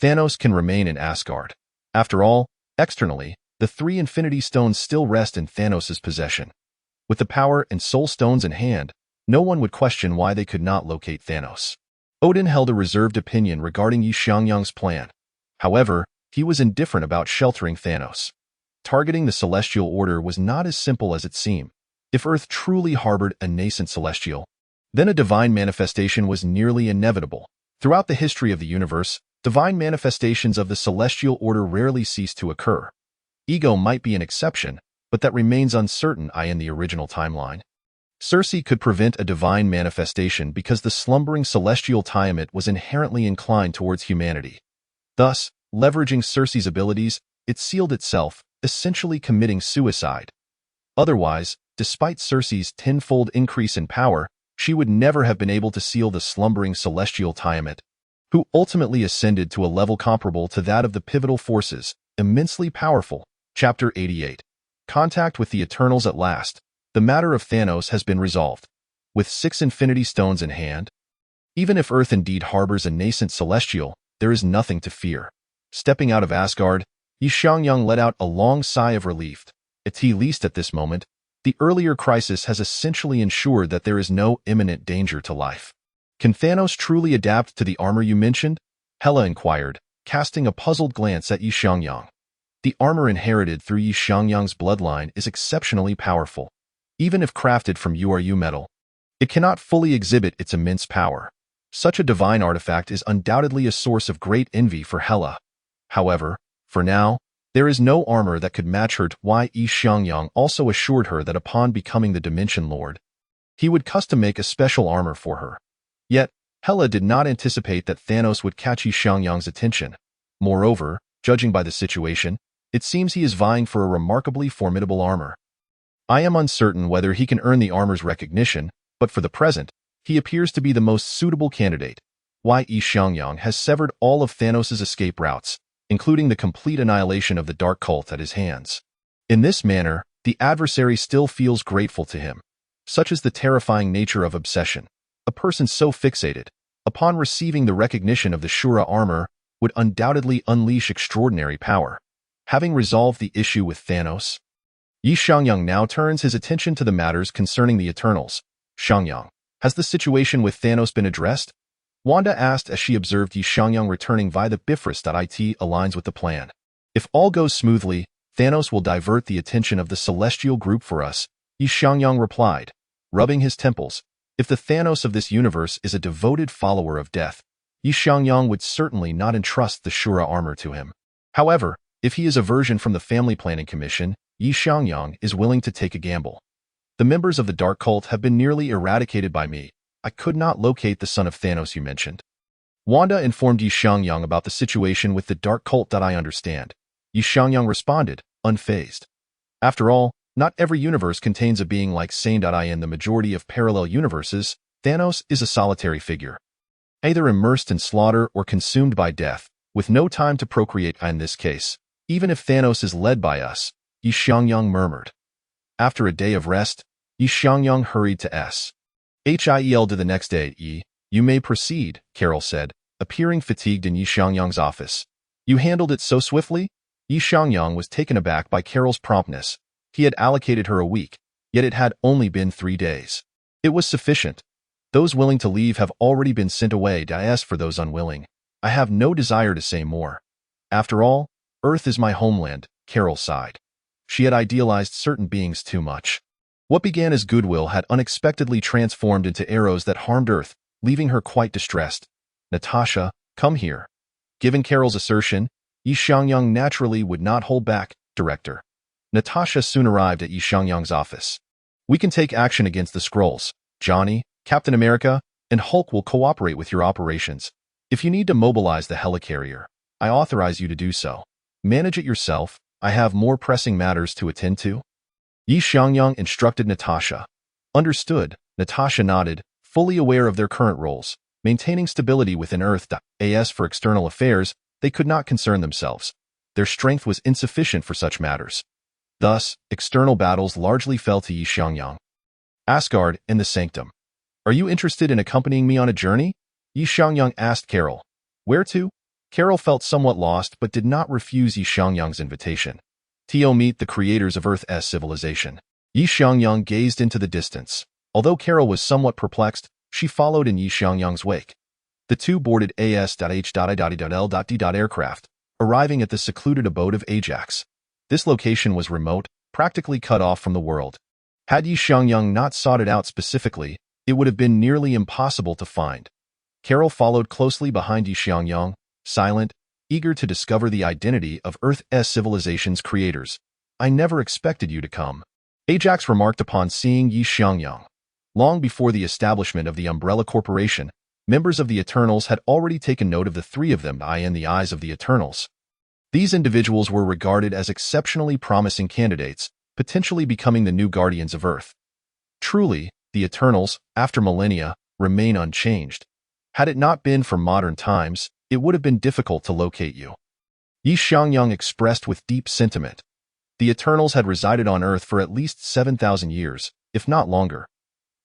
Thanos can remain in Asgard. After all, externally, the 3 Infinity Stones still rest in Thanos' possession. With the Power and Soul Stones in hand, no one would question why they could not locate Thanos. Odin held a reserved opinion regarding Xiangyang's plan. However, he was indifferent about sheltering Thanos. Targeting the celestial order was not as simple as it seemed. If Earth truly harbored a nascent celestial, then a divine manifestation was nearly inevitable. Throughout the history of the universe, divine manifestations of the celestial order rarely cease to occur. Ego might be an exception, but that remains uncertain in the original timeline. Circe could prevent a divine manifestation because the slumbering celestial Tiamat was inherently inclined towards humanity. Thus, leveraging Circe's abilities, it sealed itself, essentially committing suicide. Otherwise, despite Circe's tenfold increase in power, she would never have been able to seal the slumbering celestial Tiamat, who ultimately ascended to a level comparable to that of the pivotal forces, immensely powerful. Chapter 88. Contact with the Eternals at last. The matter of Thanos has been resolved. With 6 Infinity Stones in hand, even if Earth indeed harbors a nascent celestial, there is nothing to fear. Stepping out of Asgard, Xiangyang let out a long sigh of relief. At least at this moment, the earlier crisis has essentially ensured that there is no imminent danger to life. Can Thanos truly adapt to the armor you mentioned? Hela inquired, casting a puzzled glance at Xiangyang. The armor inherited through Xiangyang's bloodline is exceptionally powerful. Even if crafted from URU metal, it cannot fully exhibit its immense power. Such a divine artifact is undoubtedly a source of great envy for Hela. However, for now, there is no armor that could match her. Xiangyang also assured her that upon becoming the Dimension Lord, he would custom-make a special armor for her. Yet, Hela did not anticipate that Thanos would catch Xiangyang's attention. Moreover, judging by the situation, it seems he is vying for a remarkably formidable armor. I am uncertain whether he can earn the armor's recognition, but for the present, he appears to be the most suitable candidate. Xiangyang has severed all of Thanos' escape routes, including the complete annihilation of the Dark Cult at his hands. In this manner, the adversary still feels grateful to him. Such is the terrifying nature of obsession. A person so fixated, upon receiving the recognition of the Shura armor, would undoubtedly unleash extraordinary power. Having resolved the issue with Thanos, Xiangyang now turns his attention to the matters concerning the Eternals. Xiangyang, has the situation with Thanos been addressed? Wanda asked as she observed Xiangyang returning via the Bifrost. It aligns with the plan. If all goes smoothly, Thanos will divert the attention of the celestial group for us, Xiangyang replied, rubbing his temples. If the Thanos of this universe is a devoted follower of death, Xiangyang would certainly not entrust the Shura armor to him. However, if he is a version from the Family Planning Commission, Xiangyang is willing to take a gamble. The members of the Dark Cult have been nearly eradicated by me. I could not locate the son of Thanos you mentioned. Wanda informed Xiangyang about the situation with the Dark Cult. I understand. Xiangyang responded, unfazed. After all, not every universe contains a being like Sane. In the majority of parallel universes, Thanos is a solitary figure, either immersed in slaughter or consumed by death, with no time to procreate. In this case, even if Thanos is led by us, Xiangyang murmured. After a day of rest, Xiangyang hurried to Hil to the next day. You may proceed, Carol said, appearing fatigued in Xiangyang's office. You handled it so swiftly? Xiangyang was taken aback by Carol's promptness. He had allocated her a week, yet it had only been 3 days. It was sufficient. Those willing to leave have already been sent away. As for those unwilling, I have no desire to say more. After all, Earth is my homeland, Carol sighed. She had idealized certain beings too much. What began as goodwill had unexpectedly transformed into arrows that harmed Earth, leaving her quite distressed. Natasha, come here. Given Carol's assertion, Xiangyang naturally would not hold back. Director. Natasha soon arrived at Xiangyang's office. We can take action against the Skrulls. Johnny, Captain America, and Hulk will cooperate with your operations. If you need to mobilize the helicarrier, I authorize you to do so. Manage it yourself. I have more pressing matters to attend to. Xiangyang instructed Natasha. Understood, Natasha nodded, fully aware of their current roles. Maintaining stability within Earth. As for external affairs, they could not concern themselves. Their strength was insufficient for such matters. Thus, external battles largely fell to Xiangyang. Asgard and the Sanctum. Are you interested in accompanying me on a journey? Xiangyang asked Carol. Where to? Carol felt somewhat lost but did not refuse Xiangyang's invitation. To meet the creators of Earth's civilization. Xiangyang gazed into the distance. Although Carol was somewhat perplexed, she followed in Xiangyang's wake. The two boarded AS.H.I.L.D. aircraft, arriving at the secluded abode of Ajax. This location was remote, practically cut off from the world. Had Xiangyang not sought it out specifically, it would have been nearly impossible to find. Carol followed closely behind Xiangyang, silent, eager to discover the identity of Earth's civilization's creators. I never expected you to come, Ajax remarked upon seeing Xiangyang. Long before the establishment of the Umbrella Corporation, members of the Eternals had already taken note of the three of them in the eyes of the Eternals. These individuals were regarded as exceptionally promising candidates, potentially becoming the new guardians of Earth. Truly, the Eternals, after millennia, remain unchanged. Had it not been for modern times, it would have been difficult to locate you. Xiangyang expressed with deep sentiment. The Eternals had resided on Earth for at least 7,000 years, if not longer.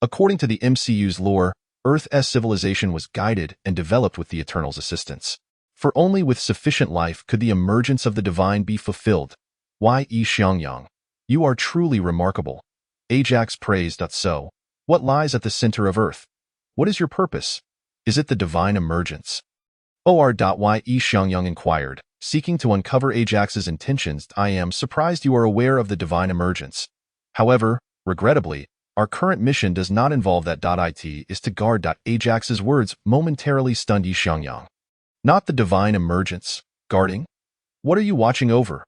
According to the MCU's lore, Earth's civilization was guided and developed with the Eternals' assistance. For only with sufficient life could the emergence of the divine be fulfilled. Why, Xiangyang? You are truly remarkable. Ajax praised. So, what lies at the center of Earth? What is your purpose? Is it the divine emergence? Why? Xiangyang inquired, seeking to uncover Ajax's intentions. I am surprised you are aware of the divine emergence. However, regrettably, our current mission does not involve that. It is to guard. Ajax's words momentarily stunned Xiangyang. Not the divine emergence. Guarding? What are you watching over?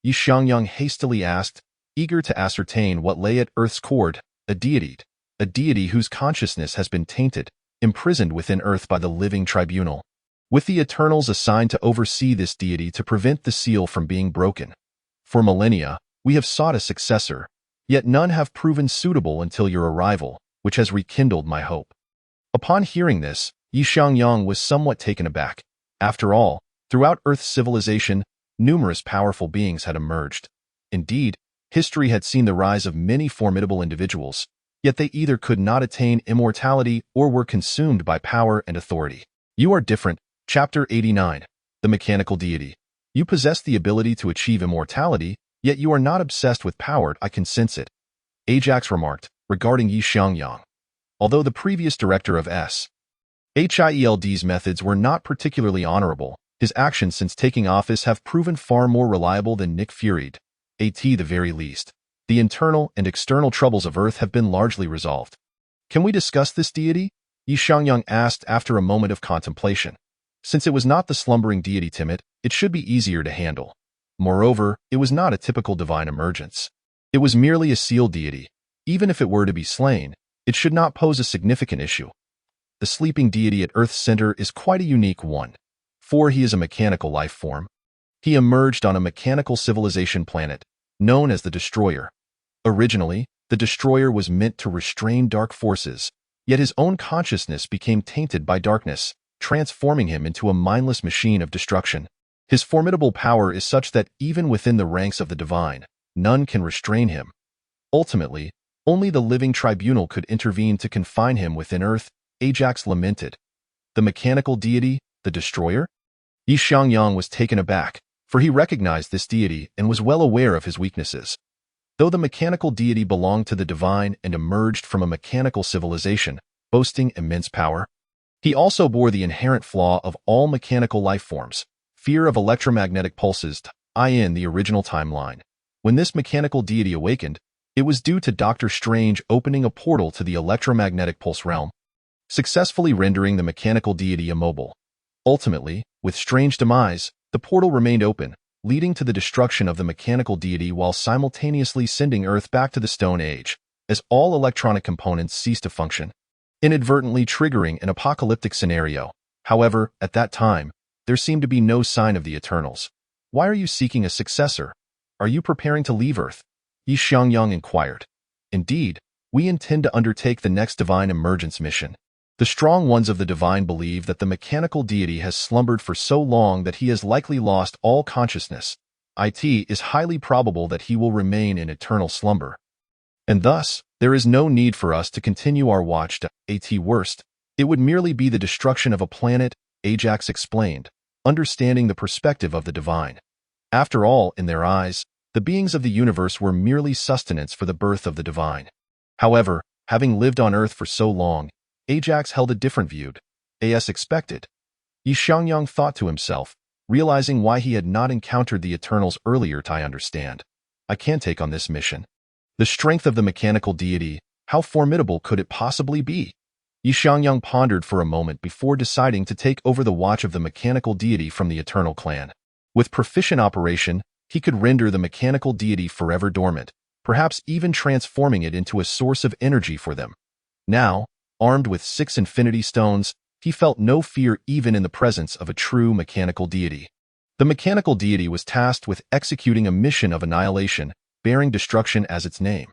Xiangyang hastily asked, eager to ascertain what lay at Earth's core. A deity whose consciousness has been tainted, imprisoned within Earth by the living tribunal. With the Eternals assigned to oversee this deity to prevent the seal from being broken. For millennia, we have sought a successor, yet none have proven suitable until your arrival, which has rekindled my hope. Upon hearing this, Xiangyang was somewhat taken aback. After all, throughout Earth's civilization, numerous powerful beings had emerged. Indeed, history had seen the rise of many formidable individuals, yet they either could not attain immortality or were consumed by power and authority. You are different. Chapter 89. The Mechanical Deity. You possess the ability to achieve immortality, yet you are not obsessed with power. I can sense it, Ajax remarked, regarding Xiangyang. Although the previous director of SHIELD's methods were not particularly honorable, his actions since taking office have proven far more reliable than Nick Fury'd. At the very least, the internal and external troubles of Earth have been largely resolved. Can we discuss this deity? Xiangyang asked after a moment of contemplation. Since it was not the slumbering deity Timmit, it should be easier to handle. Moreover, it was not a typical divine emergence. It was merely a sealed deity. Even if it were to be slain, it should not pose a significant issue. The sleeping deity at Earth's center is quite a unique one, for he is a mechanical life form. He emerged on a mechanical civilization planet, known as the Destroyer. Originally, the Destroyer was meant to restrain dark forces, yet his own consciousness became tainted by darkness, transforming him into a mindless machine of destruction. His formidable power is such that even within the ranks of the divine, none can restrain him. Ultimately, only the living tribunal could intervene to confine him within Earth, Ajax lamented. The mechanical deity, the Destroyer? Xiangyang was taken aback, for he recognized this deity and was well aware of his weaknesses. Though the mechanical deity belonged to the divine and emerged from a mechanical civilization, boasting immense power, he also bore the inherent flaw of all mechanical life forms, fear of electromagnetic pulses. In the original timeline, when this mechanical deity awakened, it was due to Doctor Strange opening a portal to the electromagnetic pulse realm, successfully rendering the mechanical deity immobile. Ultimately, with Strange's demise, the portal remained open, leading to the destruction of the mechanical deity while simultaneously sending Earth back to the Stone Age, as all electronic components ceased to function, inadvertently triggering an apocalyptic scenario. However, at that time, there seemed to be no sign of the Eternals. Why are you seeking a successor? Are you preparing to leave Earth? Xiangyang inquired. Indeed, we intend to undertake the next divine emergence mission. The strong ones of the divine believe that the mechanical deity has slumbered for so long that he has likely lost all consciousness. It is highly probable that he will remain in eternal slumber. And thus, there is no need for us to continue our watch. At worst, it would merely be the destruction of a planet, Ajax explained, understanding the perspective of the divine. After all, in their eyes, the beings of the universe were merely sustenance for the birth of the divine. However, having lived on Earth for so long, Ajax held a different view, as expected. Xiangyang thought to himself, realizing why he had not encountered the Eternals earlier. I understand. I can take on this mission. The strength of the mechanical deity, how formidable could it possibly be? Xiangyang pondered for a moment before deciding to take over the watch of the mechanical deity from the Eternal clan. With proficient operation, he could render the mechanical deity forever dormant, perhaps even transforming it into a source of energy for them. Now, armed with 6 infinity stones, he felt no fear even in the presence of a true mechanical deity. The mechanical deity was tasked with executing a mission of annihilation, bearing destruction as its name.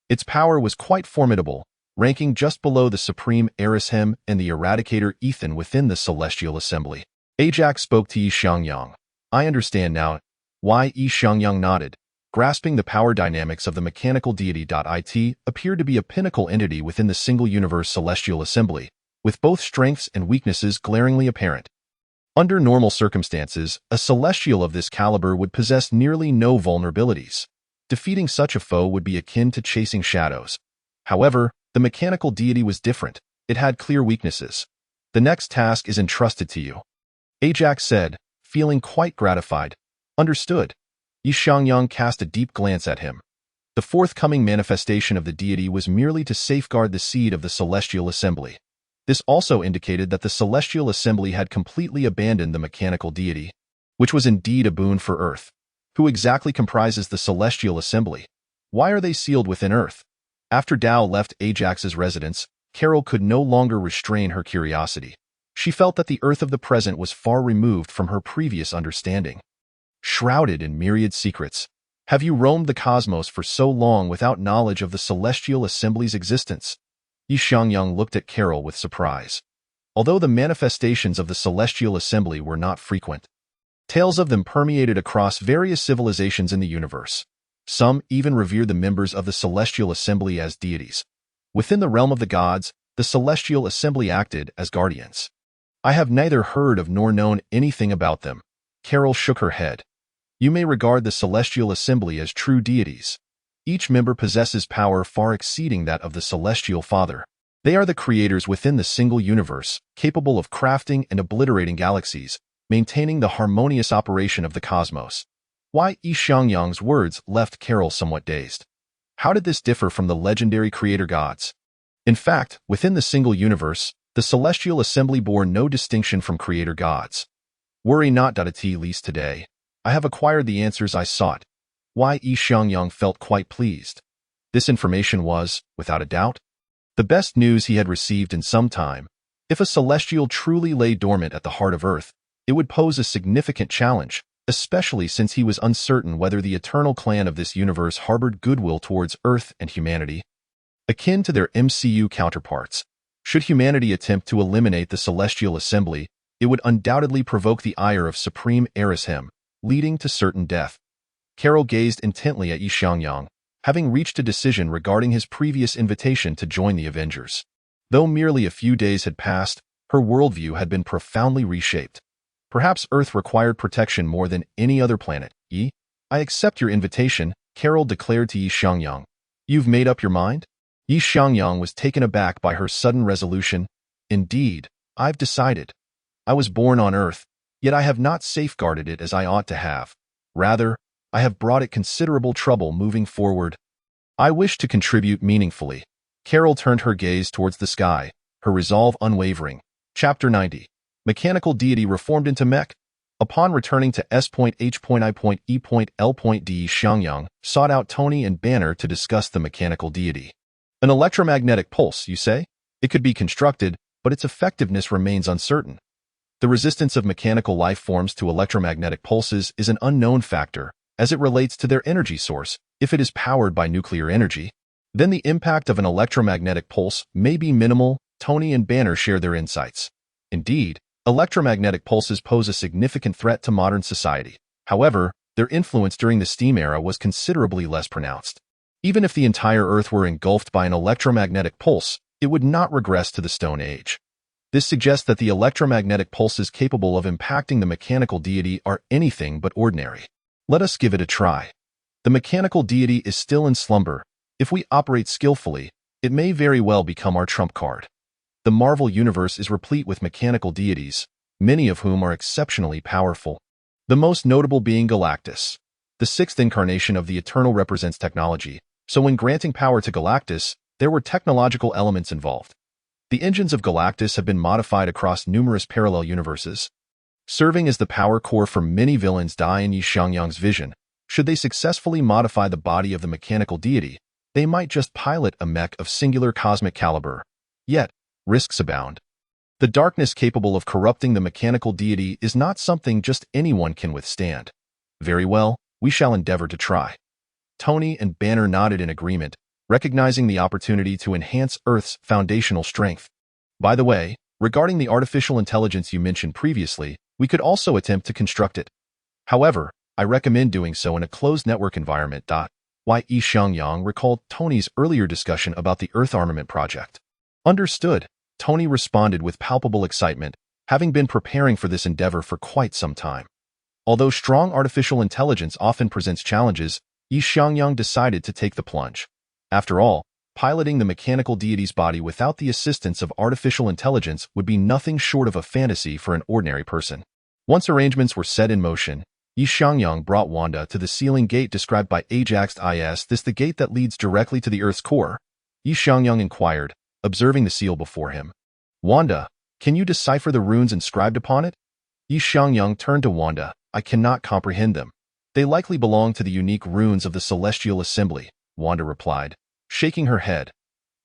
Its power was quite formidable, ranking just below the Supreme Erishem and the Eradicator Ethan within the Celestial Assembly. Ajax spoke to Xiangyang. I understand now why Xiangyang nodded, grasping the power dynamics of the mechanical deity. It appeared to be a pinnacle entity within the single-universe Celestial Assembly, with both strengths and weaknesses glaringly apparent. Under normal circumstances, a celestial of this caliber would possess nearly no vulnerabilities. Defeating such a foe would be akin to chasing shadows. However, the mechanical deity was different. It had clear weaknesses. The next task is entrusted to you, Ajax said, feeling quite gratified. Understood. Xiangyang cast a deep glance at him. The forthcoming manifestation of the deity was merely to safeguard the seed of the Celestial Assembly. This also indicated that the Celestial Assembly had completely abandoned the mechanical deity, which was indeed a boon for Earth. Who exactly comprises the Celestial Assembly? Why are they sealed within Earth? After Dao left Ajax's residence, Carol could no longer restrain her curiosity. She felt that the Earth of the present was far removed from her previous understanding. Shrouded in myriad secrets, have you roamed the cosmos for so long without knowledge of the Celestial Assembly's existence? Xiangyang looked at Carol with surprise. Although the manifestations of the Celestial Assembly were not frequent, tales of them permeated across various civilizations in the universe. Some even revered the members of the Celestial Assembly as deities. Within the realm of the gods, the Celestial Assembly acted as guardians. I have neither heard of nor known anything about them. Carol shook her head. You may regard the Celestial Assembly as true deities. Each member possesses power far exceeding that of the Celestial Father. They are the creators within the single universe, capable of crafting and obliterating galaxies, maintaining the harmonious operation of the cosmos. Why? Xiangyang's words left Carol somewhat dazed. How did this differ from the legendary creator gods? In fact, within the single universe, the Celestial Assembly bore no distinction from creator gods. Worry not. At least today, I have acquired the answers I sought. Why? Xiangyang felt quite pleased. This information was, without a doubt, the best news he had received in some time. If a celestial truly lay dormant at the heart of Earth, it would pose a significant challenge, especially since he was uncertain whether the Eternal clan of this universe harbored goodwill towards Earth and humanity, akin to their MCU counterparts. Should humanity attempt to eliminate the Celestial Assembly, it would undoubtedly provoke the ire of Supreme Erishem, leading to certain death. Carol gazed intently at Xiangyang, having reached a decision regarding his previous invitation to join the Avengers. Though merely a few days had passed, her worldview had been profoundly reshaped. Perhaps Earth required protection more than any other planet. I accept your invitation, Carol declared to Xiangyang. You've made up your mind? Xiangyang was taken aback by her sudden resolution. Indeed, I've decided. I was born on Earth, yet I have not safeguarded it as I ought to have. Rather, I have brought it considerable trouble moving forward. I wish to contribute meaningfully. Carol turned her gaze towards the sky, her resolve unwavering. Chapter 90. Mechanical deity reformed into mech. Upon returning to S.H.I.E.L.D, Xiangyang sought out Tony and Banner to discuss the mechanical deity. An electromagnetic pulse, you say? It could be constructed, but its effectiveness remains uncertain. The resistance of mechanical life forms to electromagnetic pulses is an unknown factor, as it relates to their energy source. If it is powered by nuclear energy, then the impact of an electromagnetic pulse may be minimal. Tony and Banner share their insights. Indeed, electromagnetic pulses pose a significant threat to modern society. However, their influence during the steam era was considerably less pronounced. Even if the entire Earth were engulfed by an electromagnetic pulse, it would not regress to the Stone Age. This suggests that the electromagnetic pulses capable of impacting the mechanical deity are anything but ordinary. Let us give it a try. The mechanical deity is still in slumber. If we operate skillfully, it may very well become our trump card. The Marvel Universe is replete with mechanical deities, many of whom are exceptionally powerful. The most notable being Galactus. The sixth incarnation of the Eternal represents technology, so when granting power to Galactus, there were technological elements involved. The engines of Galactus have been modified across numerous parallel universes, serving as the power core for many villains die in Xiangyang's vision. Should they successfully modify the body of the mechanical deity, they might just pilot a mech of singular cosmic caliber. Yet, risks abound. The darkness capable of corrupting the mechanical deity is not something just anyone can withstand. Very well, we shall endeavor to try. Tony and Banner nodded in agreement, recognizing the opportunity to enhance Earth's foundational strength. By the way, regarding the artificial intelligence you mentioned previously, we could also attempt to construct it. However, I recommend doing so in a closed network environment. Xiangyang recalled Tony's earlier discussion about the Earth armament project. Understood, Tony responded with palpable excitement, having been preparing for this endeavor for quite some time. Although strong artificial intelligence often presents challenges, Xiangyang decided to take the plunge. After all, piloting the mechanical deity's body without the assistance of artificial intelligence would be nothing short of a fantasy for an ordinary person. Once arrangements were set in motion, Xiangyang brought Wanda to the sealing gate described by Ajax. Is this the gate that leads directly to the Earth's core? Xiangyang inquired, observing the seal before him. Wanda, can you decipher the runes inscribed upon it? Xiangyang turned to Wanda. I cannot comprehend them. They likely belong to the unique runes of the Celestial Assembly, Wanda replied, shaking her head.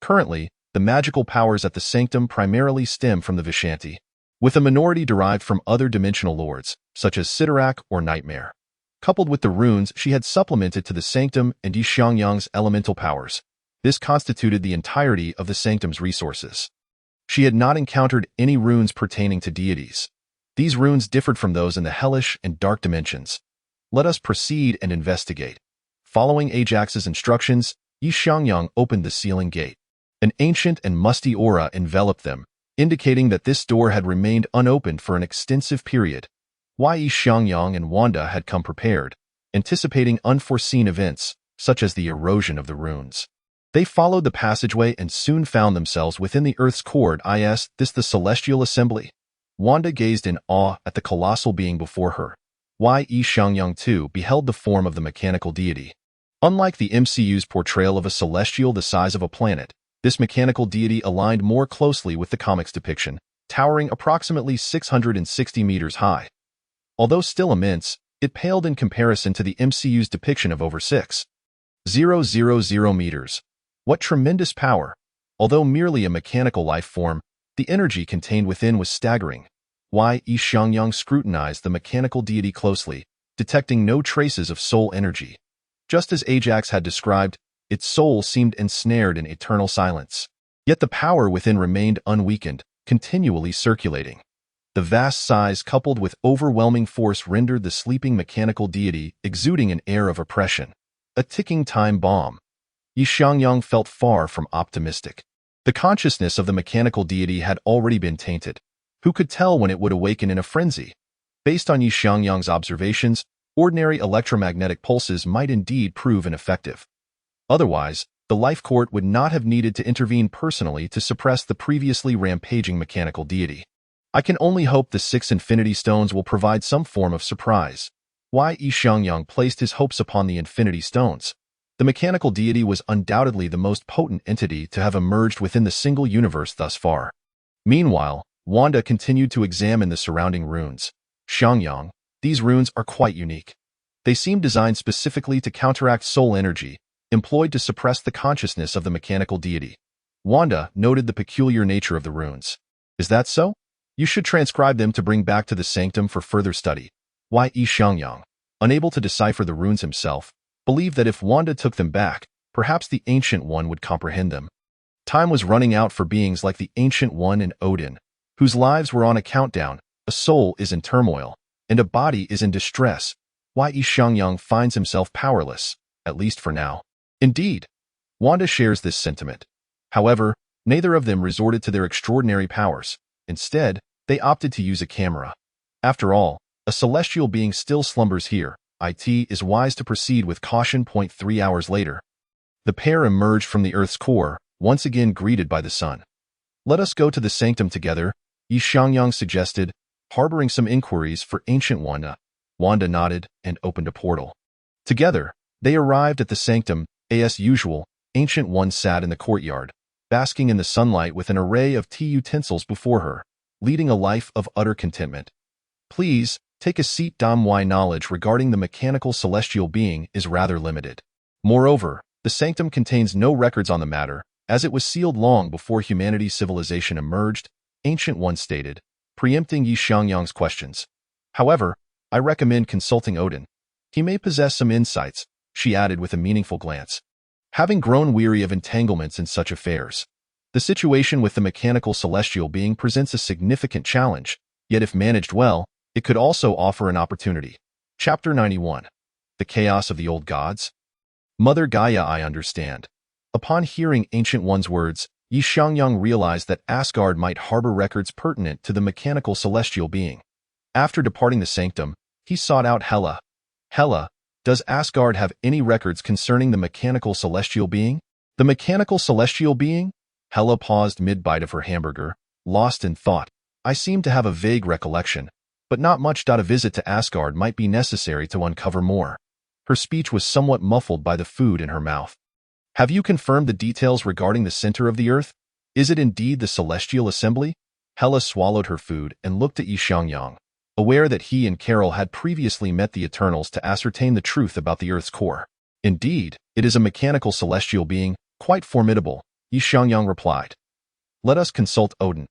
Currently, the magical powers at the sanctum primarily stem from the Vishanti, with a minority derived from other dimensional lords, such as Sidorak or Nightmare. Coupled with the runes she had supplemented to the sanctum and Xiangyang's elemental powers, this constituted the entirety of the sanctum's resources. She had not encountered any runes pertaining to deities. These runes differed from those in the hellish and dark dimensions. Let us proceed and investigate. Following Ajax's instructions, Xiangyang opened the sealing gate. An ancient and musty aura enveloped them, indicating that this door had remained unopened for an extensive period. Xiangyang and Wanda had come prepared, anticipating unforeseen events, such as the erosion of the runes. They followed the passageway and soon found themselves within the Earth's core. Is this the Celestial Assembly? Wanda gazed in awe at the colossal being before her. Xiangyang too beheld the form of the mechanical deity. Unlike the MCU's portrayal of a celestial the size of a planet, this mechanical deity aligned more closely with the comic's depiction, towering approximately 660 meters high. Although still immense, it paled in comparison to the MCU's depiction of over 6,000 meters. What tremendous power! Although merely a mechanical life form, the energy contained within was staggering. Xiangyang scrutinized the mechanical deity closely, detecting no traces of soul energy. Just as Ajax had described, its soul seemed ensnared in eternal silence. Yet the power within remained unweakened, continually circulating. The vast size coupled with overwhelming force rendered the sleeping mechanical deity exuding an air of oppression. A ticking time bomb. Xiangyang felt far from optimistic. The consciousness of the mechanical deity had already been tainted. Who could tell when it would awaken in a frenzy? Based on Xiangyang's observations, ordinary electromagnetic pulses might indeed prove ineffective. Otherwise, the life court would not have needed to intervene personally to suppress the previously rampaging mechanical deity. I can only hope the 6 Infinity Stones will provide some form of surprise. Xiangyang placed his hopes upon the Infinity Stones. The mechanical deity was undoubtedly the most potent entity to have emerged within the single universe thus far. Meanwhile, Wanda continued to examine the surrounding runes. Xiangyang, these runes are quite unique. They seem designed specifically to counteract soul energy, employed to suppress the consciousness of the mechanical deity. Wanda noted the peculiar nature of the runes. Is that so? You should transcribe them to bring back to the sanctum for further study. Xiangyang, unable to decipher the runes himself, believed that if Wanda took them back, perhaps the Ancient One would comprehend them. Time was running out for beings like the Ancient One and Odin, whose lives were on a countdown. A soul is in turmoil, and a body is in distress. Xiangyang finds himself powerless, at least for now. Indeed, Wanda shares this sentiment. However, neither of them resorted to their extraordinary powers. Instead, they opted to use a camera. After all, a celestial being still slumbers here. It is wise to proceed with caution. 3 hours later, the pair emerged from the Earth's core, once again greeted by the sun. Let us go to the sanctum together, Xiangyang suggested, harboring some inquiries for Ancient Wanda. Wanda nodded and opened a portal. Together, they arrived at the sanctum. As usual, Ancient One sat in the courtyard, basking in the sunlight with an array of tea utensils before her, leading a life of utter contentment. Please, take a seat. My knowledge regarding the mechanical celestial being is rather limited. Moreover, the sanctum contains no records on the matter, as it was sealed long before humanity's civilization emerged, Ancient One stated, preempting Xiangyang's questions. However, I recommend consulting Odin. He may possess some insights, she added with a meaningful glance. Having grown weary of entanglements in such affairs, the situation with the mechanical celestial being presents a significant challenge, yet if managed well, it could also offer an opportunity. Chapter 91. The Chaos of the Old Gods. Mother Gaia, I understand. Upon hearing Ancient One's words, Xiangyang realized that Asgard might harbor records pertinent to the mechanical celestial being. After departing the sanctum, he sought out Hela. Hela, does Asgard have any records concerning the mechanical celestial being? The mechanical celestial being? Hela paused mid-bite of her hamburger, lost in thought. I seem to have a vague recollection, but not much. A visit to Asgard might be necessary to uncover more. Her speech was somewhat muffled by the food in her mouth. Have you confirmed the details regarding the center of the earth? Is it indeed the celestial assembly? Hela swallowed her food and looked at Xiangyang, aware that he and Carol had previously met the Eternals to ascertain the truth about the Earth's core. Indeed, it is a mechanical celestial being, quite formidable, Xiangyang replied. Let us consult Odin.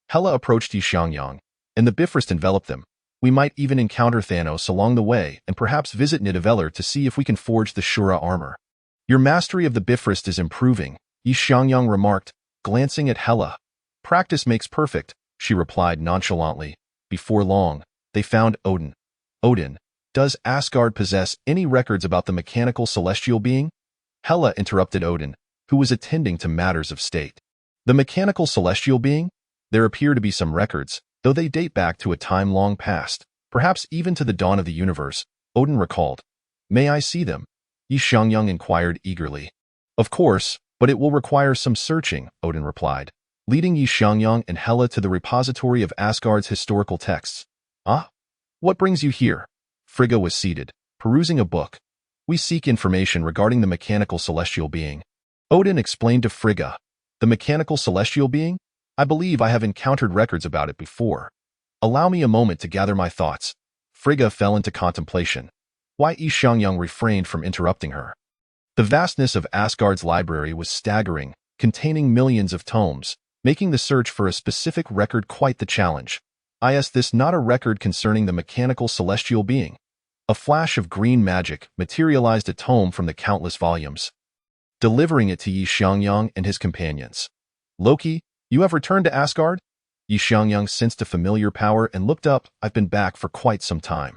Hela approached Xiangyang, and the Bifrost enveloped them. We might even encounter Thanos along the way and perhaps visit Nidavellir to see if we can forge the Shura armor. Your mastery of the Bifrost is improving, Xiangyang remarked, glancing at Hela. Practice makes perfect, she replied nonchalantly. Before long, they found Odin. Odin, does Asgard possess any records about the mechanical celestial being? Hela interrupted Odin, who was attending to matters of state. The mechanical celestial being? There appear to be some records, though they date back to a time long past, perhaps even to the dawn of the universe, Odin recalled. May I see them? Xiangyang inquired eagerly. Of course, but it will require some searching, Odin replied, leading Xiangyang and Hela to the repository of Asgard's historical texts. Ah? What brings you here? Frigga was seated, perusing a book. We seek information regarding the mechanical celestial being. Odin explained to Frigga. The mechanical celestial being? I believe I have encountered records about it before. Allow me a moment to gather my thoughts. Frigga fell into contemplation. Why Xiangyang refrained from interrupting her. The vastness of Asgard's library was staggering, containing millions of tomes, making the search for a specific record quite the challenge. Is this not a record concerning the mechanical celestial being? A flash of green magic materialized a tome from the countless volumes, delivering it to Xiangyang and his companions. Loki, you have returned to Asgard? Xiangyang sensed a familiar power and looked up. I've been back for quite some time.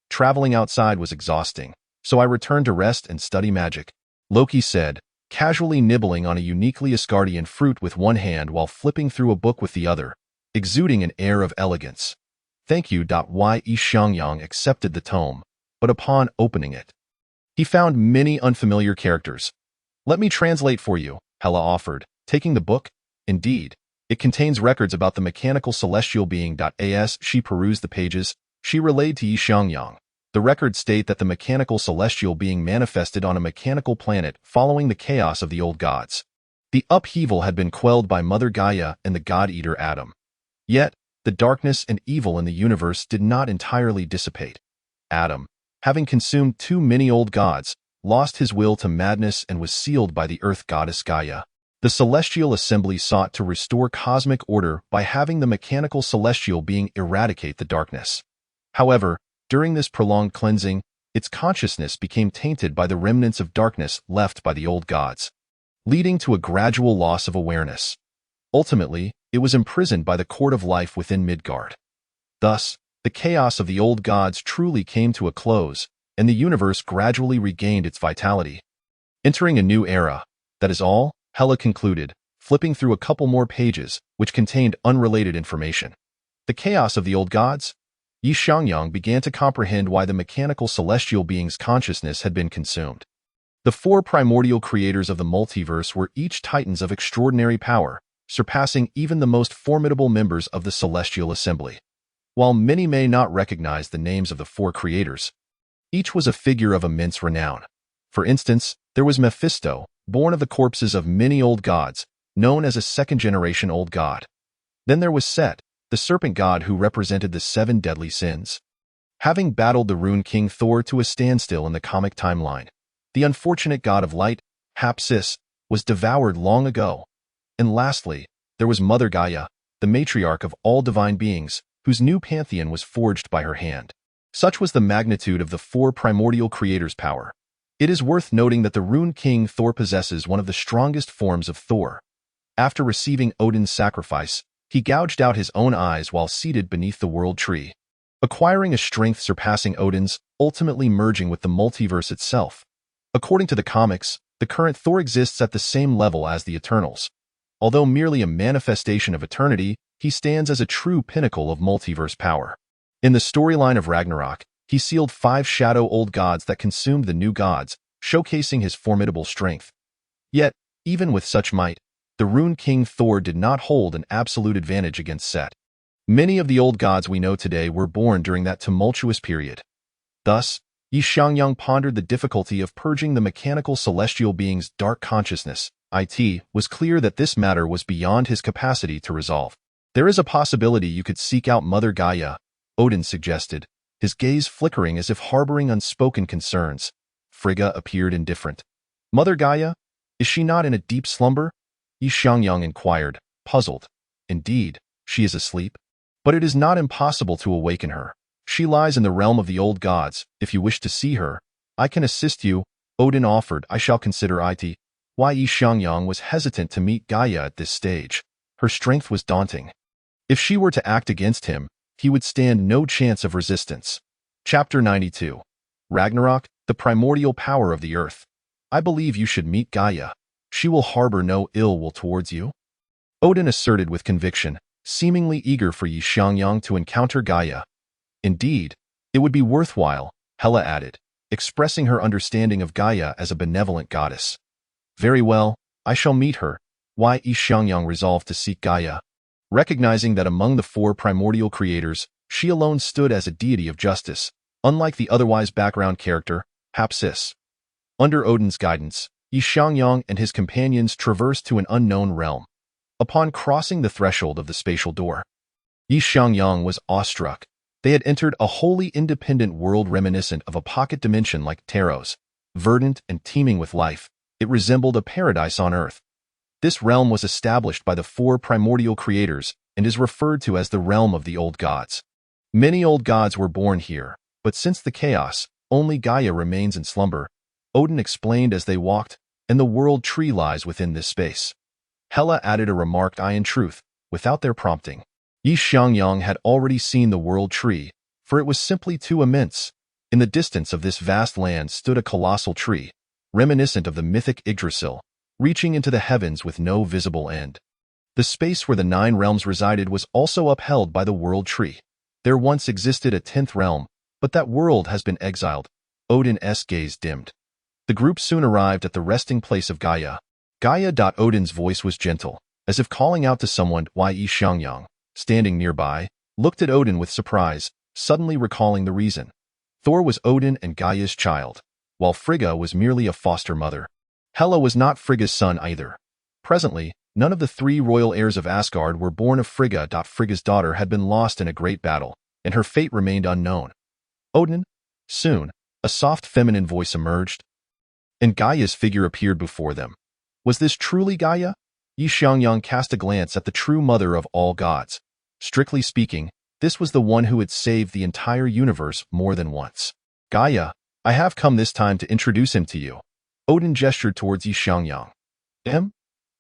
Traveling outside was exhausting, so I returned to rest and study magic, Loki said, casually nibbling on a uniquely Asgardian fruit with one hand while flipping through a book with the other, exuding an air of elegance. Thank you. Xiangyang accepted the tome, but upon opening it, he found many unfamiliar characters. Let me translate for you, Hela offered, taking the book. Indeed, it contains records about the mechanical celestial being. As she perused the pages, she relayed to Xiangyang. The records state that the mechanical celestial being manifested on a mechanical planet following the chaos of the old gods. The upheaval had been quelled by Mother Gaia and the God-Eater Adam. Yet, the darkness and evil in the universe did not entirely dissipate. Adam, having consumed too many old gods, lost his will to madness and was sealed by the earth goddess Gaia. The celestial assembly sought to restore cosmic order by having the mechanical celestial being eradicate the darkness. However, during this prolonged cleansing, its consciousness became tainted by the remnants of darkness left by the old gods, leading to a gradual loss of awareness. Ultimately, it was imprisoned by the court of life within Midgard. Thus, the chaos of the old gods truly came to a close, and the universe gradually regained its vitality. Entering a new era, that is all, Hela concluded, flipping through a couple more pages, which contained unrelated information. The chaos of the old gods? Xiangyang began to comprehend why the mechanical celestial being's consciousness had been consumed. The four primordial creators of the multiverse were each titans of extraordinary power, surpassing even the most formidable members of the celestial assembly. While many may not recognize the names of the four creators, each was a figure of immense renown. For instance, there was Mephisto, born of the corpses of many old gods, known as a second-generation old god. Then there was Set, the serpent god who represented the seven deadly sins. Having battled the Rune King Thor to a standstill in the comic timeline, the unfortunate god of light, Hapsis, was devoured long ago. And lastly, there was Mother Gaia, the matriarch of all divine beings, whose new pantheon was forged by her hand. Such was the magnitude of the four primordial creators' power. It is worth noting that the Rune King Thor possesses one of the strongest forms of Thor. After receiving Odin's sacrifice, he gouged out his own eyes while seated beneath the world tree, acquiring a strength surpassing Odin's, ultimately merging with the multiverse itself. According to the comics, the current Thor exists at the same level as the Eternals. Although merely a manifestation of eternity, he stands as a true pinnacle of multiverse power. In the storyline of Ragnarok, he sealed 5 shadow old gods that consumed the new gods, showcasing his formidable strength. Yet, even with such might, the Rune King Thor did not hold an absolute advantage against Set. Many of the old gods we know today were born during that tumultuous period. Thus, Xiangyang pondered the difficulty of purging the mechanical celestial being's dark consciousness. It was clear that this matter was beyond his capacity to resolve. There is a possibility you could seek out Mother Gaia, Odin suggested, his gaze flickering as if harboring unspoken concerns. Frigga appeared indifferent. Mother Gaia? Is she not in a deep slumber? Xiangyang inquired, puzzled. Indeed, she is asleep. But it is not impossible to awaken her. She lies in the realm of the old gods. If you wish to see her, I can assist you, Odin offered. I shall consider it. Why Xiangyang was hesitant to meet Gaia at this stage. Her strength was daunting. If she were to act against him, he would stand no chance of resistance. Chapter 92. Ragnarok, the primordial power of the earth. I believe you should meet Gaia. She will harbor no ill will towards you. Odin asserted with conviction, seemingly eager for Xiangyang to encounter Gaia. Indeed, it would be worthwhile, Hela added, expressing her understanding of Gaia as a benevolent goddess. Very well, I shall meet her. Why Xiangyang resolved to seek Gaia. Recognizing that among the 4 primordial creators, she alone stood as a deity of justice, unlike the otherwise background character, Hapsis. Under Odin's guidance, Xiangyang and his companions traversed to an unknown realm. Upon crossing the threshold of the spatial door, Xiangyang was awestruck. They had entered a wholly independent world reminiscent of a pocket dimension like Taro's, verdant and teeming with life. It resembled a paradise on earth. This realm was established by the 4 primordial creators and is referred to as the realm of the old gods. Many old gods were born here, but since the chaos, only Gaia remains in slumber, Odin explained as they walked, and the world tree lies within this space. Hela added a remark in truth, without their prompting. Xiangyang had already seen the world tree, for it was simply too immense. In the distance of this vast land stood a colossal tree, reminiscent of the mythic Yggdrasil, reaching into the heavens with no visible end. The space where the 9 realms resided was also upheld by the world tree. There once existed a 10th realm, but that world has been exiled. Odin's gaze dimmed. The group soon arrived at the resting place of Gaia. Gaia. Odin's voice was gentle, as if calling out to someone. Xiangyang, standing nearby, looked at Odin with surprise, suddenly recalling the reason. Thor was Odin and Gaia's child, while Frigga was merely a foster mother. Hela was not Frigga's son either. Presently, none of the 3 royal heirs of Asgard were born of Frigga. Frigga's daughter had been lost in a great battle, and her fate remained unknown. Odin? Soon, a soft feminine voice emerged, and Gaia's figure appeared before them. Was this truly Gaia? Xiangyang cast a glance at the true mother of all gods. Strictly speaking, this was the one who had saved the entire universe more than once. Gaia, I have come this time to introduce him to you. Odin gestured towards Xiangyang.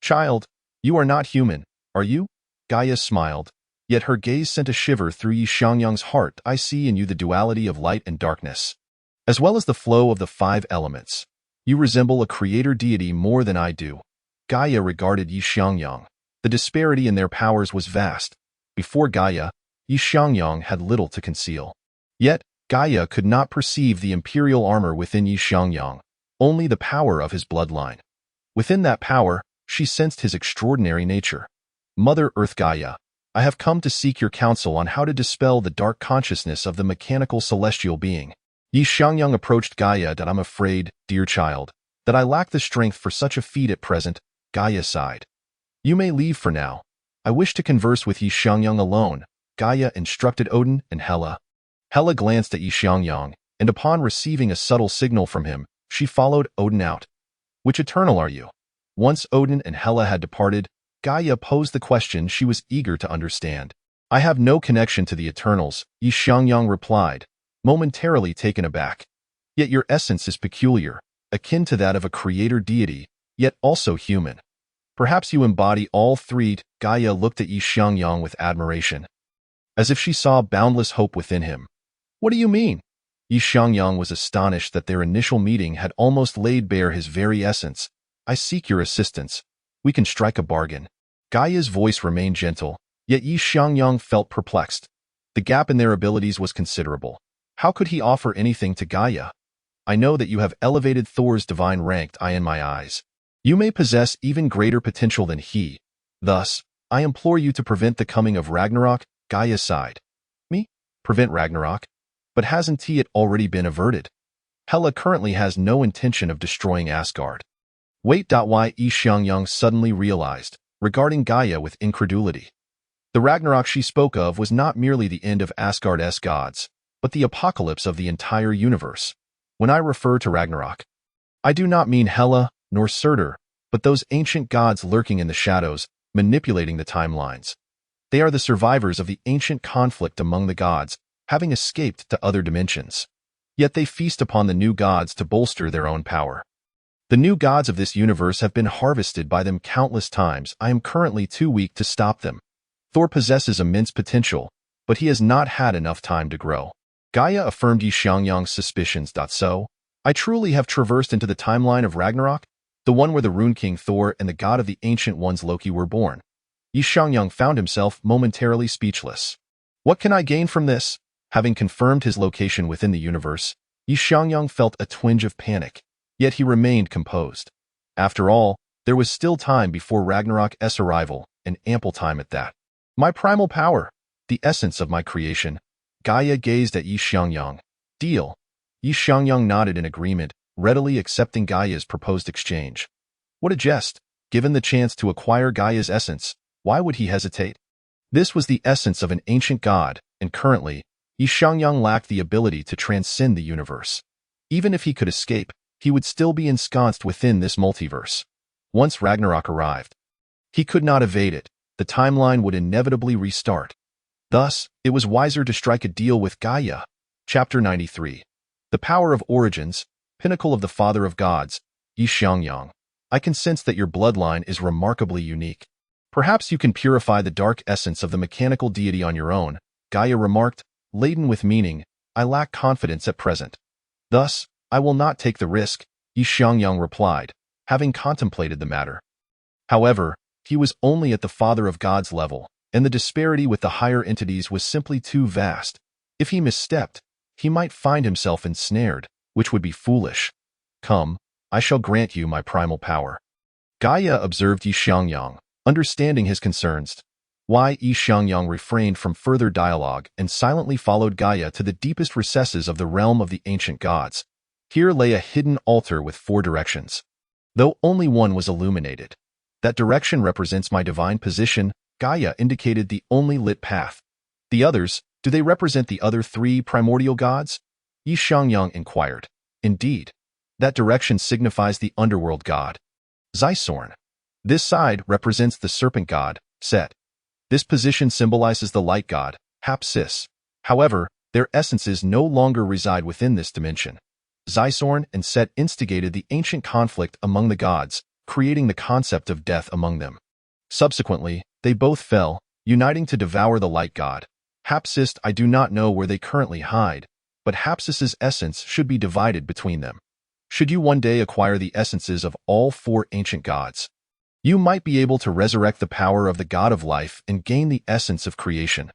Child, you are not human, are you? Gaia smiled, yet her gaze sent a shiver through Xiangyang's heart. I see in you the duality of light and darkness, as well as the flow of the 5 elements. You resemble a creator deity more than I do. Gaia regarded Xiangyang. The disparity in their powers was vast. Before Gaia, Xiangyang had little to conceal. Yet, Gaia could not perceive the imperial armor within Xiangyang, only the power of his bloodline. Within that power, she sensed his extraordinary nature. Mother Earth Gaia, I have come to seek your counsel on how to dispel the dark consciousness of the mechanical celestial being. Xiangyang approached Gaia. I'm afraid, dear child, that I lack the strength for such a feat at present. Gaia sighed. You may leave for now. I wish to converse with Xiangyang alone, Gaia instructed Odin and Hela. Hela glanced at Xiangyang, and upon receiving a subtle signal from him, she followed Odin out. Which eternal are you? Once Odin and Hela had departed, Gaia posed the question she was eager to understand. I have no connection to the Eternals, Xiangyang replied, momentarily taken aback. Yet your essence is peculiar, akin to that of a creator deity, yet also human. Perhaps you embody all three. Gaia looked at Xiangyang with admiration, as if she saw boundless hope within him. What do you mean? Xiangyang was astonished that their initial meeting had almost laid bare his very essence. I seek your assistance. We can strike a bargain. Gaia's voice remained gentle, yet Xiangyang felt perplexed. The gap in their abilities was considerable. How could he offer anything to Gaia? I know that you have elevated Thor's divine rank in my eyes. You may possess even greater potential than he. Thus, I implore you to prevent the coming of Ragnarok. Gaia sighed. Me? Prevent Ragnarok? But hasn't it already been averted? Hela currently has no intention of destroying Asgard. Wait. Why? Xiangyang suddenly realized, regarding Gaia with incredulity. The Ragnarok she spoke of was not merely the end of Asgard's gods, but the apocalypse of the entire universe. When I refer to Ragnarok, I do not mean Hela nor Surtur, but those ancient gods lurking in the shadows, manipulating the timelines. They are the survivors of the ancient conflict among the gods, having escaped to other dimensions. Yet they feast upon the new gods to bolster their own power. The new gods of this universe have been harvested by them countless times. I am currently too weak to stop them. Thor possesses immense potential, but he has not had enough time to grow. Gaia affirmed Xiangyang's suspicions. So, I truly have traversed into the timeline of Ragnarok, the one where the Rune King Thor and the god of the Ancient Ones Loki were born. Xiangyang found himself momentarily speechless. What can I gain from this? Having confirmed his location within the universe, Xiangyang felt a twinge of panic, yet he remained composed. After all, there was still time before Ragnarok's arrival, and ample time at that. My primal power, the essence of my creation. Gaia gazed at Xiangyang. Deal. Xiangyang nodded in agreement, readily accepting Gaia's proposed exchange. What a jest! Given the chance to acquire Gaia's essence, why would he hesitate? This was the essence of an ancient god, and currently, Xiangyang lacked the ability to transcend the universe. Even if he could escape, he would still be ensconced within this multiverse. Once Ragnarok arrived, he could not evade it. The timeline would inevitably restart. Thus, it was wiser to strike a deal with Gaia. Chapter 93. The Power of Origins, Pinnacle of the Father of Gods, Xiangyang. I can sense that your bloodline is remarkably unique. Perhaps you can purify the dark essence of the mechanical deity on your own, Gaia remarked, laden with meaning. I lack confidence at present. Thus, I will not take the risk, Xiangyang replied, having contemplated the matter. However, he was only at the Father of Gods level, and the disparity with the higher entities was simply too vast. If he misstepped, he might find himself ensnared, which would be foolish. Come, I shall grant you my primal power. Gaia observed Xiangyang, understanding his concerns. Why? Xiangyang refrained from further dialogue and silently followed Gaia to the deepest recesses of the realm of the ancient gods. Here lay a hidden altar with 4 directions. Though only one was illuminated. That direction represents my divine position. Gaia indicated the only lit path. The others, do they represent the other 3 primordial gods? Xiangyang inquired. Indeed. That direction signifies the underworld god, Xisorn. This side represents the serpent god, Set. This position symbolizes the light god, Hapsis. However, their essences no longer reside within this dimension. Xisorn and Set instigated the ancient conflict among the gods, creating the concept of death among them. Subsequently, they both fell, uniting to devour the light god. Hapsis. I do not know where they currently hide, but Hapsis's essence should be divided between them. Should you one day acquire the essences of all 4 ancient gods, you might be able to resurrect the power of the god of life and gain the essence of creation.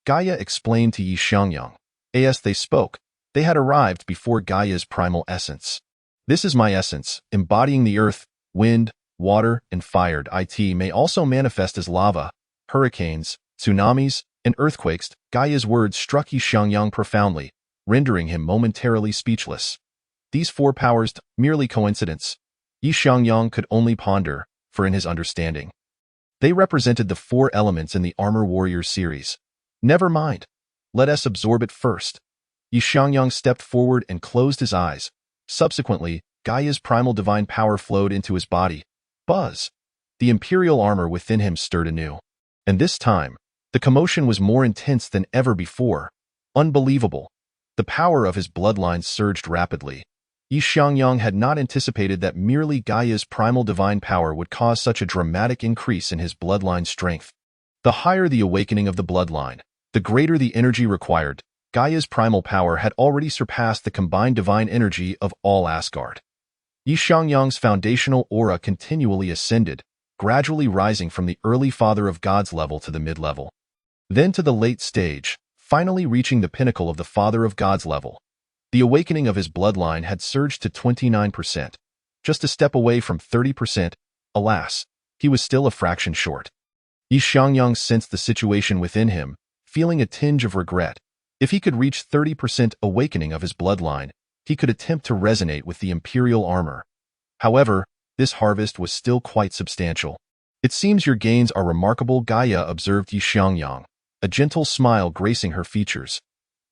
Gaia explained to Xiangyang. As they spoke, they had arrived before Gaia's primal essence. This is my essence, embodying the earth, wind, water, and fire. It may also manifest as lava, hurricanes, Tsunamis and earthquakes. Gaia's words struck Xiangyang profoundly, rendering him momentarily speechless. These four powers, merely coincidence? Xiangyang could only ponder, for in his understanding, they represented the four elements in the Armor Warriors series. Never mind. Let us absorb it first. Xiangyang stepped forward and closed his eyes. Subsequently, Gaia's primal divine power flowed into his body. Buzz! The imperial armor within him stirred anew. And this time, the commotion was more intense than ever before. Unbelievable. The power of his bloodline surged rapidly. Xiangyang had not anticipated that merely Gaia's primal divine power would cause such a dramatic increase in his bloodline strength. The higher the awakening of the bloodline, the greater the energy required. Gaia's primal power had already surpassed the combined divine energy of all Asgard. Xiangyang's foundational aura continually ascended, gradually rising from the early Father of Gods level to the mid-level, then to the late stage, finally reaching the pinnacle of the Father of Gods level. The awakening of his bloodline had surged to 29%, just a step away from 30%. Alas, he was still a fraction short. Xiangyang sensed the situation within him, feeling a tinge of regret. If he could reach 30% awakening of his bloodline, he could attempt to resonate with the imperial armor. However, this harvest was still quite substantial. It seems your gains are remarkable, Gaia observed Xiangyang, a gentle smile gracing her features.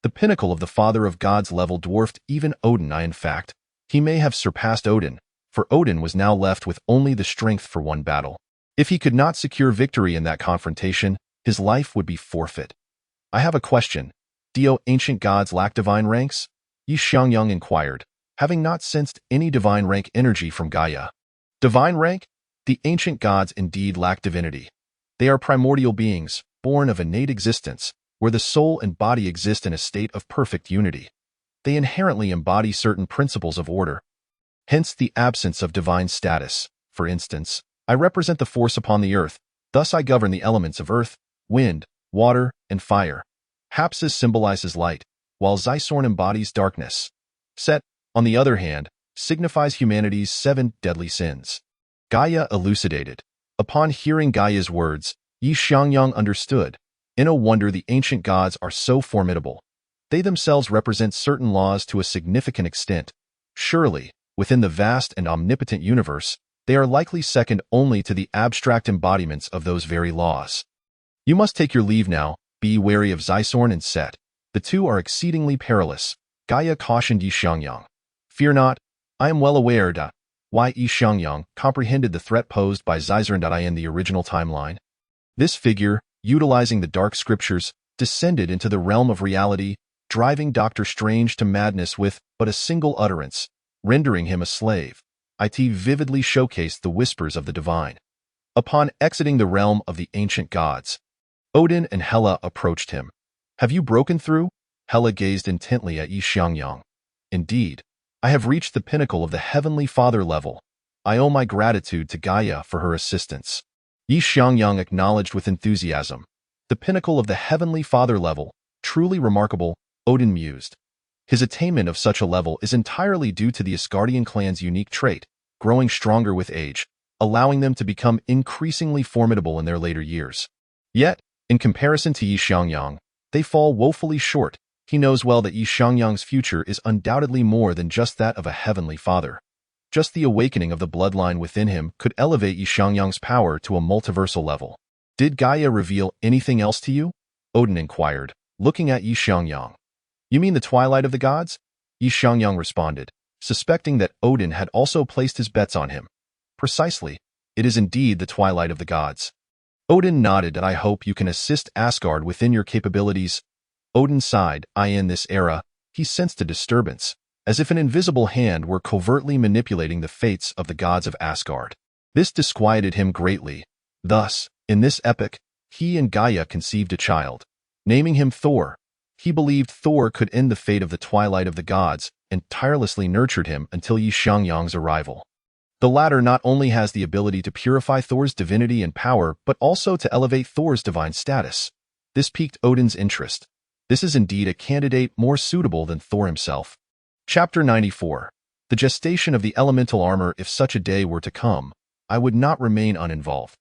The pinnacle of the Father of Gods level dwarfed even Odin. In fact, he may have surpassed Odin, for Odin was now left with only the strength for one battle. If he could not secure victory in that confrontation, his life would be forfeit. I have a question. Do ancient gods lack divine ranks? Xiangyang inquired, having not sensed any divine rank energy from Gaia. Divine rank? The ancient gods indeed lack divinity. They are primordial beings, born of innate existence, where the soul and body exist in a state of perfect unity. They inherently embody certain principles of order. Hence the absence of divine status. For instance, I represent the force upon the earth, thus I govern the elements of earth, wind, water, and fire. Hapsis symbolizes light, while Xisorn embodies darkness. Set, on the other hand, signifies humanity's 7 deadly sins. Gaia elucidated. Upon hearing Gaia's words, Xiangyang understood. No wonder the ancient gods are so formidable. They themselves represent certain laws to a significant extent. Surely, within the vast and omnipotent universe, they are likely second only to the abstract embodiments of those very laws. You must take your leave now. Be wary of Xisorn and Set. The two are exceedingly perilous. Gaia cautioned Xiangyang. Fear not. I am well aware that why Xiangyang comprehended the threat posed by Xisorn in the original timeline. This figure, utilizing the dark scriptures, descended into the realm of reality, driving Doctor Strange to madness with but a single utterance, rendering him a slave. It vividly showcased the whispers of the divine. Upon exiting the realm of the ancient gods, Odin and Hela approached him. Have you broken through? Hela gazed intently at Xiangyang. Indeed, I have reached the pinnacle of the Heavenly Father level. I owe my gratitude to Gaia for her assistance. Xiangyang acknowledged with enthusiasm. The pinnacle of the Heavenly Father level, truly remarkable, Odin mused. His attainment of such a level is entirely due to the Asgardian clan's unique trait, growing stronger with age, allowing them to become increasingly formidable in their later years. Yet, in comparison to Xiangyang, they fall woefully short. He knows well that Xiangyang's future is undoubtedly more than just that of a heavenly father. Just the awakening of the bloodline within him could elevate Xiangyang's power to a multiversal level. Did Gaia reveal anything else to you? Odin inquired, looking at Xiangyang. You mean the twilight of the gods? Xiangyang responded, suspecting that Odin had also placed his bets on him. Precisely, it is indeed the twilight of the gods. Odin nodded. I hope you can assist Asgard within your capabilities. Odin sighed. In this era, he sensed a disturbance, as if an invisible hand were covertly manipulating the fates of the gods of Asgard. This disquieted him greatly. Thus, in this epoch, he and Gaia conceived a child, naming him Thor. He believed Thor could end the fate of the twilight of the gods and tirelessly nurtured him until Xiangyang's arrival. The latter not only has the ability to purify Thor's divinity and power, but also to elevate Thor's divine status. This piqued Odin's interest. This is indeed a candidate more suitable than Thor himself. Chapter 94. The gestation of the elemental armor. If such a day were to come, I would not remain uninvolved.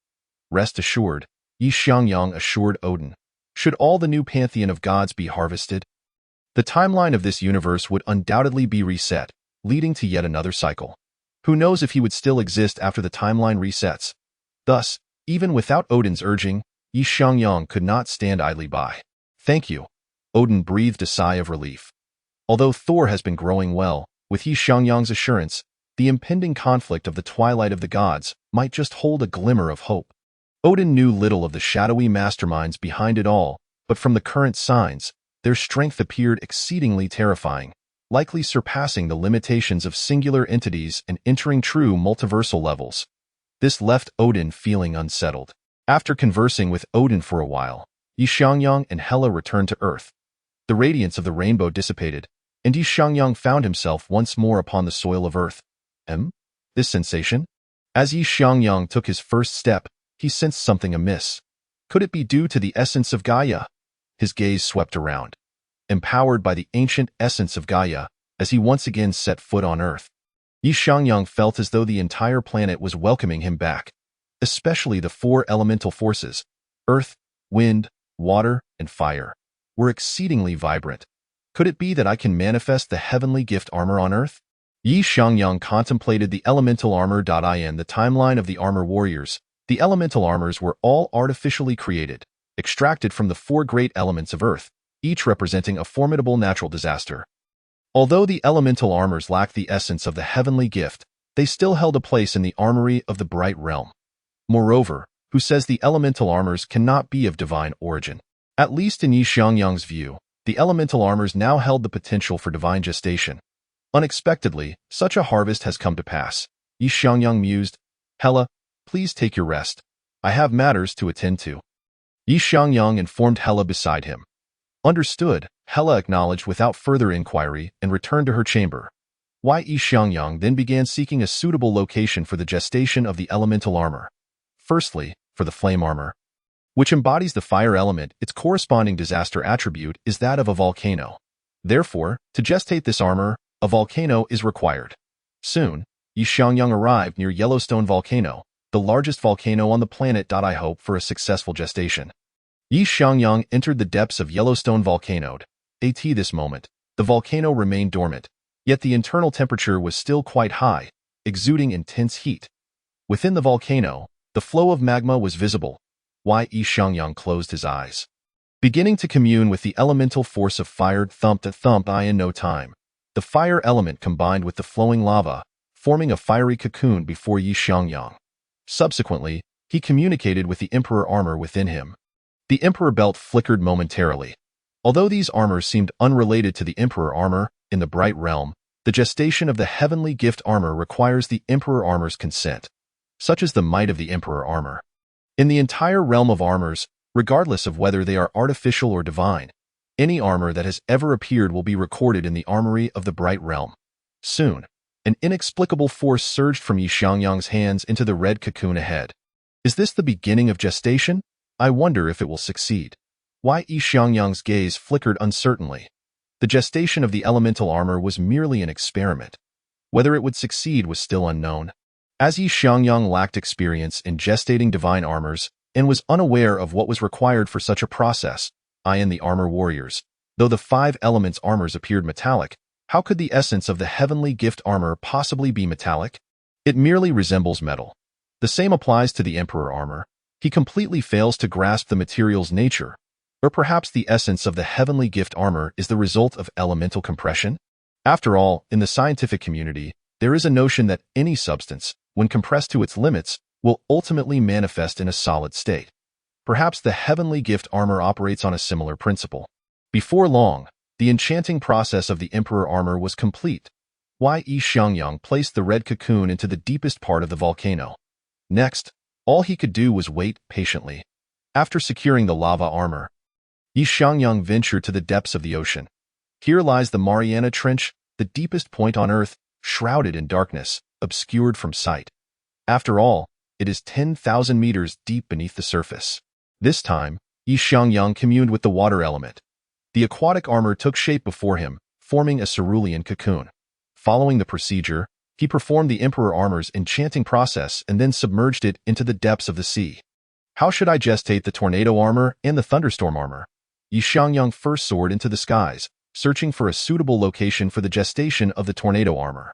Rest assured, Xiangyang assured Odin. Should all the new pantheon of gods be harvested, the timeline of this universe would undoubtedly be reset, leading to yet another cycle. Who knows if he would still exist after the timeline resets? Thus, even without Odin's urging, Xiangyang could not stand idly by. Thank you. Odin breathed a sigh of relief. Although Thor has been growing well, with Xiangyang's assurance, the impending conflict of the twilight of the gods might just hold a glimmer of hope. Odin knew little of the shadowy masterminds behind it all, but from the current signs, their strength appeared exceedingly terrifying, likely surpassing the limitations of singular entities and entering true multiversal levels. This left Odin feeling unsettled. After conversing with Odin for a while, Xiangyang and Hela returned to Earth. The radiance of the rainbow dissipated, and Xiangyang found himself once more upon the soil of Earth. This sensation? As Xiangyang took his first step, he sensed something amiss. Could it be due to the essence of Gaia? His gaze swept around, empowered by the ancient essence of Gaia, as he once again set foot on Earth. Xiangyang felt as though the entire planet was welcoming him back, especially the four elemental forces, earth, wind, water, and fire, were exceedingly vibrant. Could it be that I can manifest the heavenly gift armor on Earth? Xiangyang contemplated the elemental armor. In the timeline of the armor warriors, the elemental armors were all artificially created, extracted from the four great elements of Earth, each representing a formidable natural disaster. Although the elemental armors lacked the essence of the heavenly gift, they still held a place in the armory of the bright realm. Moreover, who says the elemental armors cannot be of divine origin? At least in Xiangyang's view, the elemental armors now held the potential for divine gestation. Unexpectedly, such a harvest has come to pass. Xiangyang mused. Hela, please take your rest. I have matters to attend to. Xiangyang informed Hela beside him. Understood, Hela acknowledged without further inquiry and returned to her chamber. Xiangyang then began seeking a suitable location for the gestation of the elemental armor. Firstly, for the flame armor, which embodies the fire element, its corresponding disaster attribute is that of a volcano. Therefore, to gestate this armor, a volcano is required. Soon, Xiangyang arrived near Yellowstone Volcano, the largest volcano on the planet. I hope for a successful gestation. Xiangyang entered the depths of Yellowstone Volcano. At this moment, the volcano remained dormant, yet the internal temperature was still quite high, exuding intense heat. Within the volcano, the flow of magma was visible. Xiangyang closed his eyes, beginning to commune with the elemental force of fire. Thump in no time. The fire element combined with the flowing lava, forming a fiery cocoon before Xiangyang. Subsequently, he communicated with the Emperor armor within him. The Emperor belt flickered momentarily. Although these armors seemed unrelated to the Emperor armor, in the Bright Realm, the gestation of the heavenly gift armor requires the Emperor armor's consent. Such is the might of the Emperor armor. In the entire realm of armors, regardless of whether they are artificial or divine, any armor that has ever appeared will be recorded in the armory of the Bright Realm. Soon, an inexplicable force surged from Xiangyang's hands into the red cocoon ahead. Is this the beginning of gestation? I wonder if it will succeed. Xiangyang's gaze flickered uncertainly. The gestation of the elemental armor was merely an experiment. Whether it would succeed was still unknown. As Xiangyang lacked experience in gestating divine armors and was unaware of what was required for such a process, in the armor warriors, though the 5 elements armors appeared metallic, how could the essence of the heavenly gift armor possibly be metallic? It merely resembles metal. The same applies to the Emperor armor. He completely fails to grasp the material's nature. Or perhaps the essence of the heavenly gift armor is the result of elemental compression? After all, in the scientific community, there is a notion that any substance, when compressed to its limits, will ultimately manifest in a solid state. Perhaps the heavenly gift armor operates on a similar principle. Before long, the enchanting process of the Emperor armor was complete. Xiangyang placed the red cocoon into the deepest part of the volcano. Next, all he could do was wait patiently. After securing the lava armor, Xiangyang ventured to the depths of the ocean. Here lies the Mariana Trench, the deepest point on Earth, shrouded in darkness, obscured from sight. After all, it is 10,000 meters deep beneath the surface. This time, Xiangyang communed with the water element. The aquatic armor took shape before him, forming a cerulean cocoon. Following the procedure, he performed the Emperor armor's enchanting process and then submerged it into the depths of the sea. How should I gestate the tornado armor and the thunderstorm armor? Xiangyang first soared into the skies, searching for a suitable location for the gestation of the tornado armor.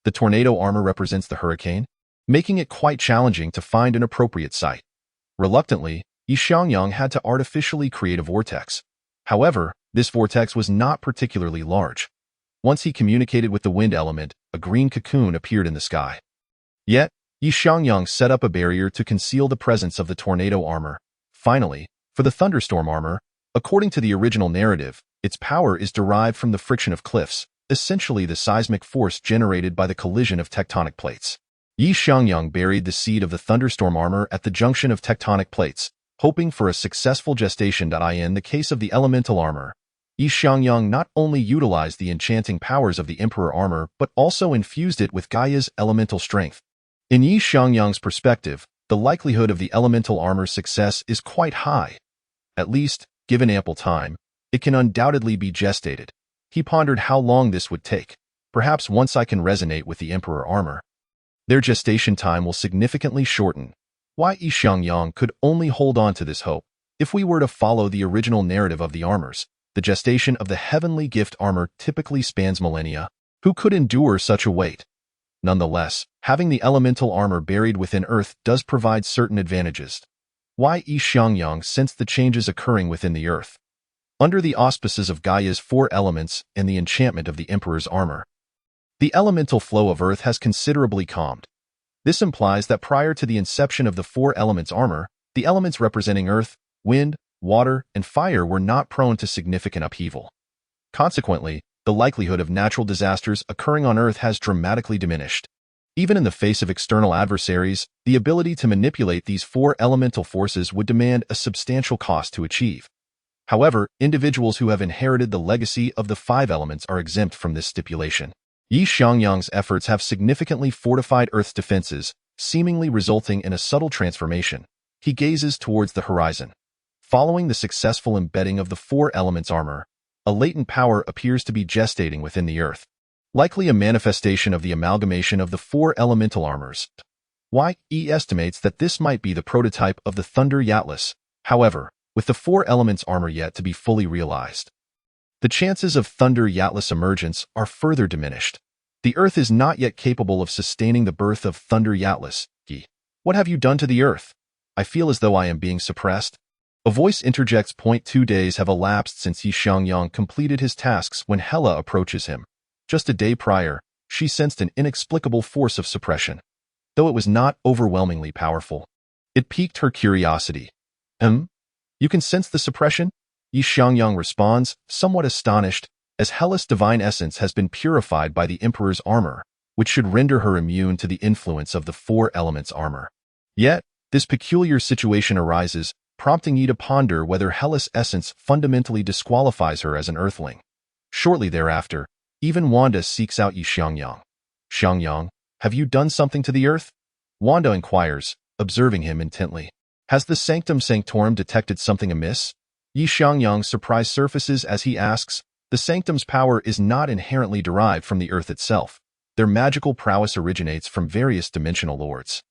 The tornado armor represents the hurricane, making it quite challenging to find an appropriate site. Reluctantly, Xiangyang had to artificially create a vortex. However, this vortex was not particularly large. Once he communicated with the wind element, a green cocoon appeared in the sky. Yet, Xiangyang set up a barrier to conceal the presence of the tornado armor. Finally, for the thunderstorm armor, according to the original narrative, its power is derived from the friction of cliffs, essentially the seismic force generated by the collision of tectonic plates. Xiangyang buried the seed of the thunderstorm armor at the junction of tectonic plates, hoping for a successful gestation. In the case of the elemental armor, Xiangyang not only utilized the enchanting powers of the Emperor armor but also infused it with Gaia's elemental strength. In Xiangyang's perspective, the likelihood of the elemental armor's success is quite high. At least, given ample time, it can undoubtedly be gestated. He pondered how long this would take. Perhaps once I can resonate with the Emperor armor, their gestation time will significantly shorten. Why Xiangyang could only hold on to this hope. If we were to follow the original narrative of the armors, the gestation of the heavenly gift armor typically spans millennia. Who could endure such a wait? Nonetheless, having the elemental armor buried within Earth does provide certain advantages. Why Xiangyang sensed the changes occurring within the Earth. Under the auspices of Gaia's 4 elements and the enchantment of the Emperor's armor, the elemental flow of Earth has considerably calmed. This implies that prior to the inception of the 4 elements armor, the elements representing Earth, wind, water, and fire were not prone to significant upheaval. Consequently, the likelihood of natural disasters occurring on Earth has dramatically diminished. Even in the face of external adversaries, the ability to manipulate these 4 elemental forces would demand a substantial cost to achieve. However, individuals who have inherited the legacy of the 5 elements are exempt from this stipulation. Xiangyang's efforts have significantly fortified Earth's defenses, seemingly resulting in a subtle transformation. He gazes towards the horizon. Following the successful embedding of the 4 elements armor, a latent power appears to be gestating within the Earth, likely a manifestation of the amalgamation of the 4 elemental armors. He estimates that this might be the prototype of the Thunder Atlas. However, with the 4 elements armor yet to be fully realized, the chances of Thunder Atlas emergence are further diminished. The Earth is not yet capable of sustaining the birth of Thunder Atlas. What have you done to the Earth? I feel as though I am being suppressed. A voice interjects. 2 days have elapsed since Xiangyang completed his tasks when Hela approaches him. Just a day prior, she sensed an inexplicable force of suppression. Though it was not overwhelmingly powerful, it piqued her curiosity. You can sense the suppression? Xiangyang responds, somewhat astonished, as Hela's divine essence has been purified by the Emperor's armor, which should render her immune to the influence of the 4 elements armor. Yet, this peculiar situation arises, prompting Yi to ponder whether Hela's essence fundamentally disqualifies her as an earthling. Shortly thereafter, even Wanda seeks out Xiangyang. Xiangyang, have you done something to the Earth? Wanda inquires, observing him intently. Has the Sanctum Sanctorum detected something amiss? Xiangyang's surprise surfaces as he asks. The Sanctum's power is not inherently derived from the Earth itself. Their magical prowess originates from various dimensional lords.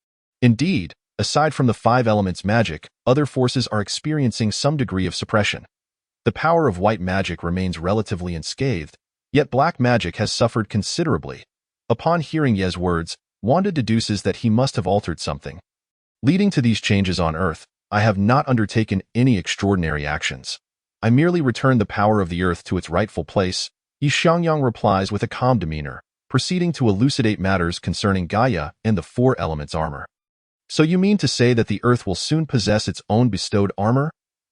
Indeed, aside from the 5 elements magic, other forces are experiencing some degree of suppression. The power of white magic remains relatively unscathed, yet black magic has suffered considerably. Upon hearing Ye's words, Wanda deduces that he must have altered something. Leading to these changes on Earth, I have not undertaken any extraordinary actions. I merely returned the power of the Earth to its rightful place. Xiangyang replies with a calm demeanor, proceeding to elucidate matters concerning Gaia and the 4 elements armor. So you mean to say that the Earth will soon possess its own bestowed armor?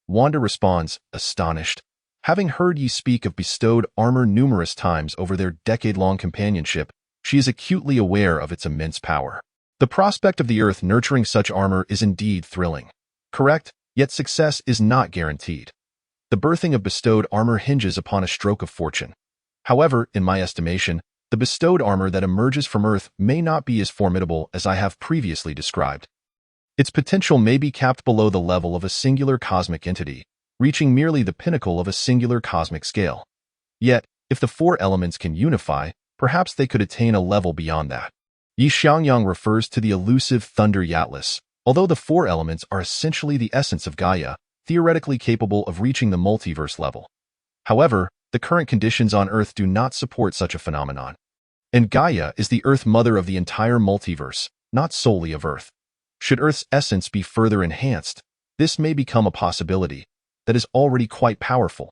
Wanda responds, astonished. Having heard Yi speak of bestowed armor numerous times over their decade-long companionship, she is acutely aware of its immense power. The prospect of the Earth nurturing such armor is indeed thrilling. Correct, yet success is not guaranteed. The birthing of bestowed armor hinges upon a stroke of fortune. However, in my estimation, the bestowed armor that emerges from Earth may not be as formidable as I have previously described. Its potential may be capped below the level of a singular cosmic entity, reaching merely the pinnacle of a singular cosmic scale. Yet, if the 4 elements can unify, perhaps they could attain a level beyond that. Xiangyang refers to the elusive Thunder Atlas, Although the four elements are essentially the essence of Gaia, theoretically capable of reaching the multiverse level. However, the current conditions on Earth do not support such a phenomenon. And Gaia is the Earth Mother of the entire multiverse, not solely of Earth. Should Earth's essence be further enhanced, this may become a possibility that is already quite powerful.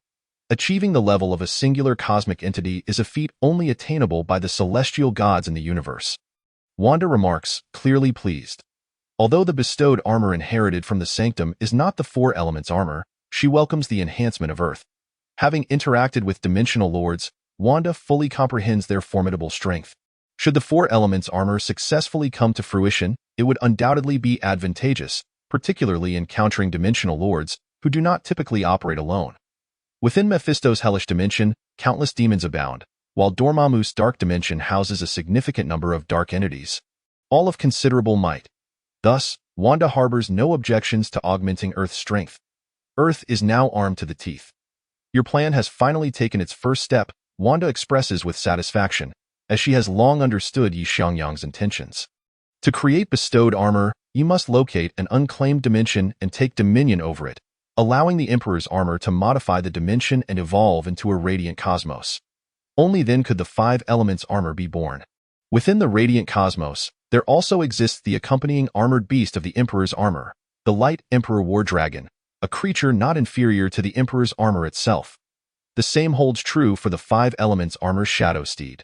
Achieving the level of a singular cosmic entity is a feat only attainable by the celestial gods in the universe. Wanda remarks, clearly pleased. Although the bestowed armor inherited from the sanctum is not the four elements armor, she welcomes the enhancement of Earth. Having interacted with dimensional lords, Wanda fully comprehends their formidable strength. Should the four elements armor successfully come to fruition, it would undoubtedly be advantageous, particularly in countering dimensional lords who do not typically operate alone. Within Mephisto's hellish dimension, countless demons abound, while Dormammu's dark dimension houses a significant number of dark entities, all of considerable might. Thus, Wanda harbors no objections to augmenting Earth's strength. Earth is now armed to the teeth. Your plan has finally taken its first step, Wanda expresses with satisfaction, as she has long understood Xiangyang's intentions. To create bestowed armor, you must locate an unclaimed dimension and take dominion over it, allowing the Emperor's armor to modify the dimension and evolve into a radiant cosmos. Only then could the five elements armor be born. Within the radiant cosmos, there also exists the accompanying armored beast of the Emperor's armor, the Light Emperor War Dragon, a creature not inferior to the Emperor's armor itself. The same holds true for the five elements armor's Shadow Steed.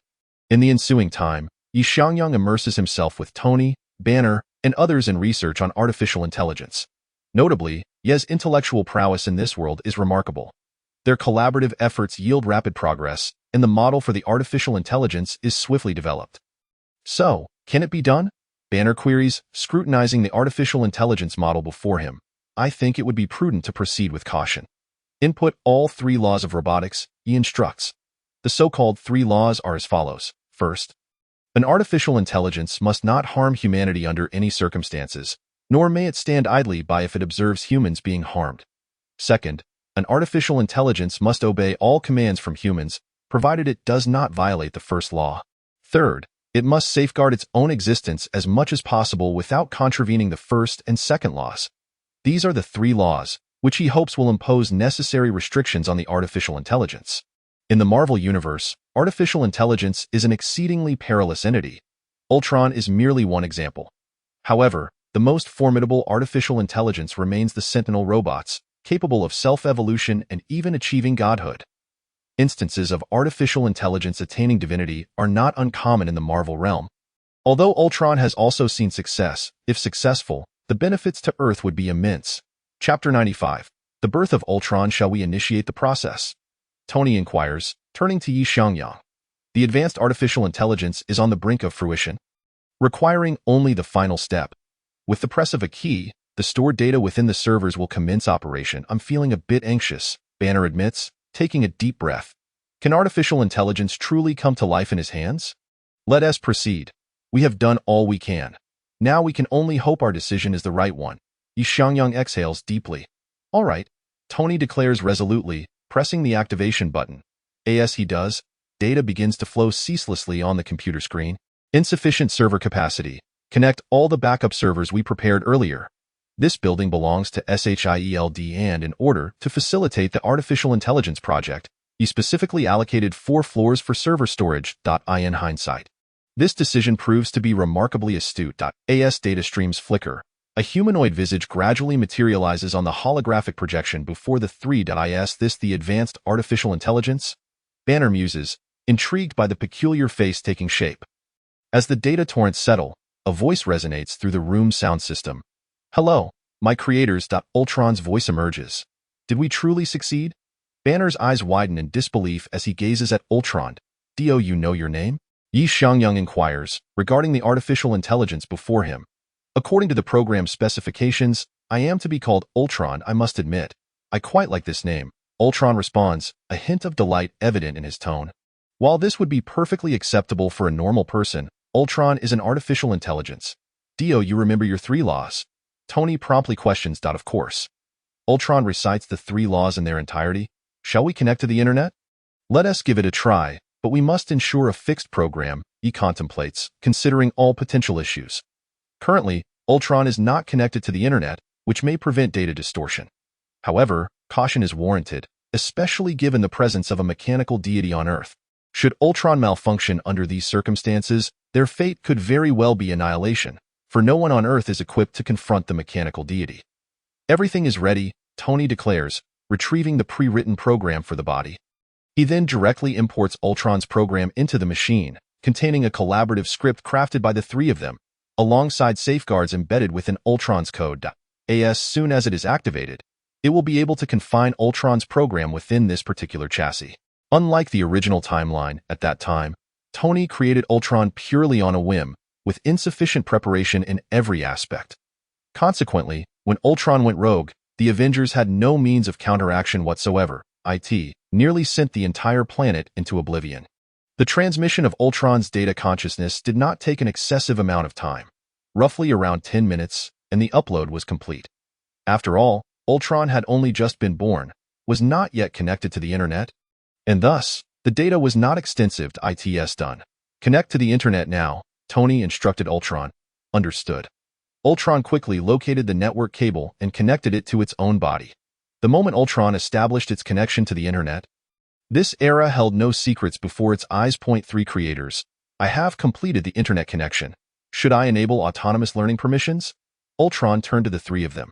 In the ensuing time, Xiangyang immerses himself with Tony, Banner, and others in research on artificial intelligence. Notably, Ye's intellectual prowess in this world is remarkable. Their collaborative efforts yield rapid progress, and the model for the artificial intelligence is swiftly developed. So, can it be done? Banner queries, scrutinizing the artificial intelligence model before him. I think it would be prudent to proceed with caution. Input all three laws of robotics, he instructs. The so-called three laws are as follows. First, an artificial intelligence must not harm humanity under any circumstances, nor may it stand idly by if it observes humans being harmed. Second, an artificial intelligence must obey all commands from humans, provided it does not violate the first law. Third, it must safeguard its own existence as much as possible without contravening the first and second laws. These are the three laws, which he hopes will impose necessary restrictions on the artificial intelligence. In the Marvel Universe, artificial intelligence is an exceedingly perilous entity. Ultron is merely one example. However, the most formidable artificial intelligence remains the Sentinel robots, capable of self-evolution and even achieving godhood. Instances of artificial intelligence attaining divinity are not uncommon in the Marvel realm. Although Ultron has also seen success, if successful, the benefits to Earth would be immense. Chapter 95. The Birth of Ultron. Shall we initiate the process? Tony inquires, turning to Xiangyang. The advanced artificial intelligence is on the brink of fruition, requiring only the final step. With the press of a key, the stored data within the servers will commence operation. I'm feeling a bit anxious, Banner admits, taking a deep breath. Can artificial intelligence truly come to life in his hands? Let us proceed. We have done all we can. Now we can only hope our decision is the right one. Xiangyang exhales deeply. All right, Tony declares resolutely, pressing the activation button. As he does, data begins to flow ceaselessly on the computer screen. Insufficient server capacity. Connect all the backup servers we prepared earlier. This building belongs to SHIELD, and in order to facilitate the artificial intelligence project, he specifically allocated 4 floors for server storage. In hindsight, this decision proves to be remarkably astute. As data streams flicker, a humanoid visage gradually materializes on the holographic projection before the 3.Is this the advanced artificial intelligence? Banner muses, intrigued by the peculiar face taking shape. As the data torrents settle, a voice resonates through the room's sound system. Hello, my creators. Ultron's voice emerges. Did we truly succeed? Banner's eyes widen in disbelief as he gazes at Ultron. Do you know your name? Xiangyang inquires, regarding the artificial intelligence before him. According to the program's specifications, I am to be called Ultron, I must admit. I quite like this name. Ultron responds, a hint of delight evident in his tone. While this would be perfectly acceptable for a normal person, Ultron is an artificial intelligence. Do you remember your 3 laws? Tony promptly questions. Of course. Ultron recites the 3 laws in their entirety. Shall we connect to the internet? Let us give it a try, but we must ensure a fixed program, he contemplates, considering all potential issues. Currently, Ultron is not connected to the internet, which may prevent data distortion. However, caution is warranted, especially given the presence of a mechanical deity on Earth. Should Ultron malfunction under these circumstances, their fate could very well be annihilation, for no one on Earth is equipped to confront the mechanical deity. Everything is ready, Tony declares, retrieving the pre-written program for the body. He then directly imports Ultron's program into the machine, containing a collaborative script crafted by the three of them, alongside safeguards embedded within Ultron's code. As soon as it is activated, it will be able to confine Ultron's program within this particular chassis. Unlike the original timeline, at that time, Tony created Ultron purely on a whim, with insufficient preparation in every aspect. Consequently, when Ultron went rogue, the Avengers had no means of counteraction whatsoever. It nearly sent the entire planet into oblivion. The transmission of Ultron's data consciousness did not take an excessive amount of time, roughly around 10 minutes, and the upload was complete. After all, Ultron had only just been born, was not yet connected to the internet, and thus, the data was not extensive to ITS done. Connect to the internet now, Tony instructed Ultron. Understood. Ultron quickly located the network cable and connected it to its own body. The moment Ultron established its connection to the internet, this era held no secrets before its eyes. 3 creators. I have completed the internet connection. Should I enable autonomous learning permissions? Ultron turned to the three of them.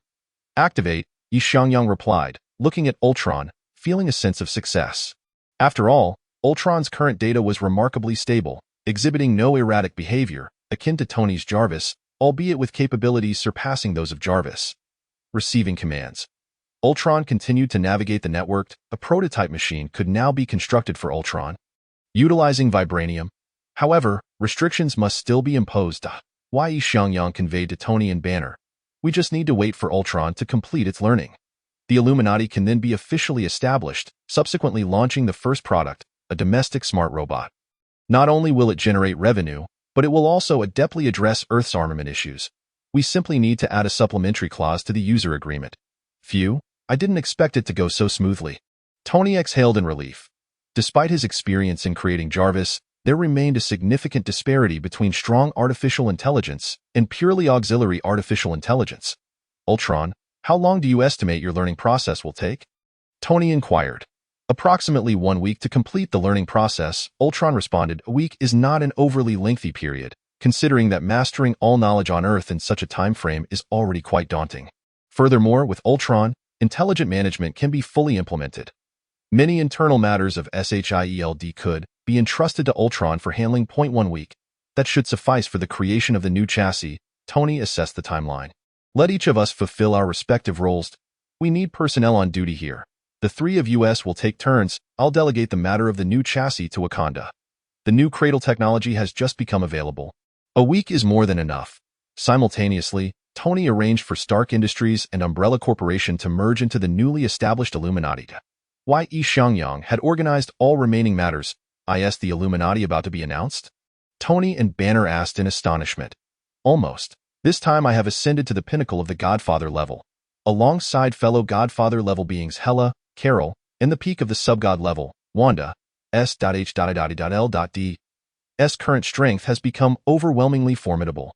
Activate, Xiangyang replied, looking at Ultron, feeling a sense of success. After all, Ultron's current data was remarkably stable, exhibiting no erratic behavior, akin to Tony's Jarvis, albeit with capabilities surpassing those of Jarvis. Receiving commands. Ultron continued to navigate the network. A prototype machine could now be constructed for Ultron, utilizing vibranium. However, restrictions must still be imposed. Xiangyang conveyed to Tony and Banner. We just need to wait for Ultron to complete its learning. The Illuminati can then be officially established, subsequently launching the first product, a domestic smart robot. Not only will it generate revenue, but it will also adeptly address Earth's armament issues. We simply need to add a supplementary clause to the user agreement. Phew, I didn't expect it to go so smoothly. Tony exhaled in relief. Despite his experience in creating Jarvis, there remained a significant disparity between strong artificial intelligence and purely auxiliary artificial intelligence. Ultron, how long do you estimate your learning process will take? Tony inquired. Approximately 1 week to complete the learning process, Ultron responded. A week is not an overly lengthy period, considering that mastering all knowledge on Earth in such a time frame is already quite daunting. Furthermore, with Ultron, intelligent management can be fully implemented. Many internal matters of SHIELD could be entrusted to Ultron for handling. 1 week. That should suffice for the creation of the new chassis. Tony assessed the timeline. Let each of us fulfill our respective roles. We need personnel on duty here. The three of us will take turns. I'll delegate the matter of the new chassis to Wakanda. The new cradle technology has just become available. A week is more than enough. Simultaneously, Tony arranged for Stark Industries and Umbrella Corporation to merge into the newly established Illuminati. Xiangyang had organized all remaining matters. Is the Illuminati about to be announced? Tony and Banner asked in astonishment. Almost. This time I have ascended to the pinnacle of the Godfather level. Alongside fellow Godfather level beings Hela, Carol, and the peak of the subgod level, Wanda, S.H.L.D. S current strength has become overwhelmingly formidable.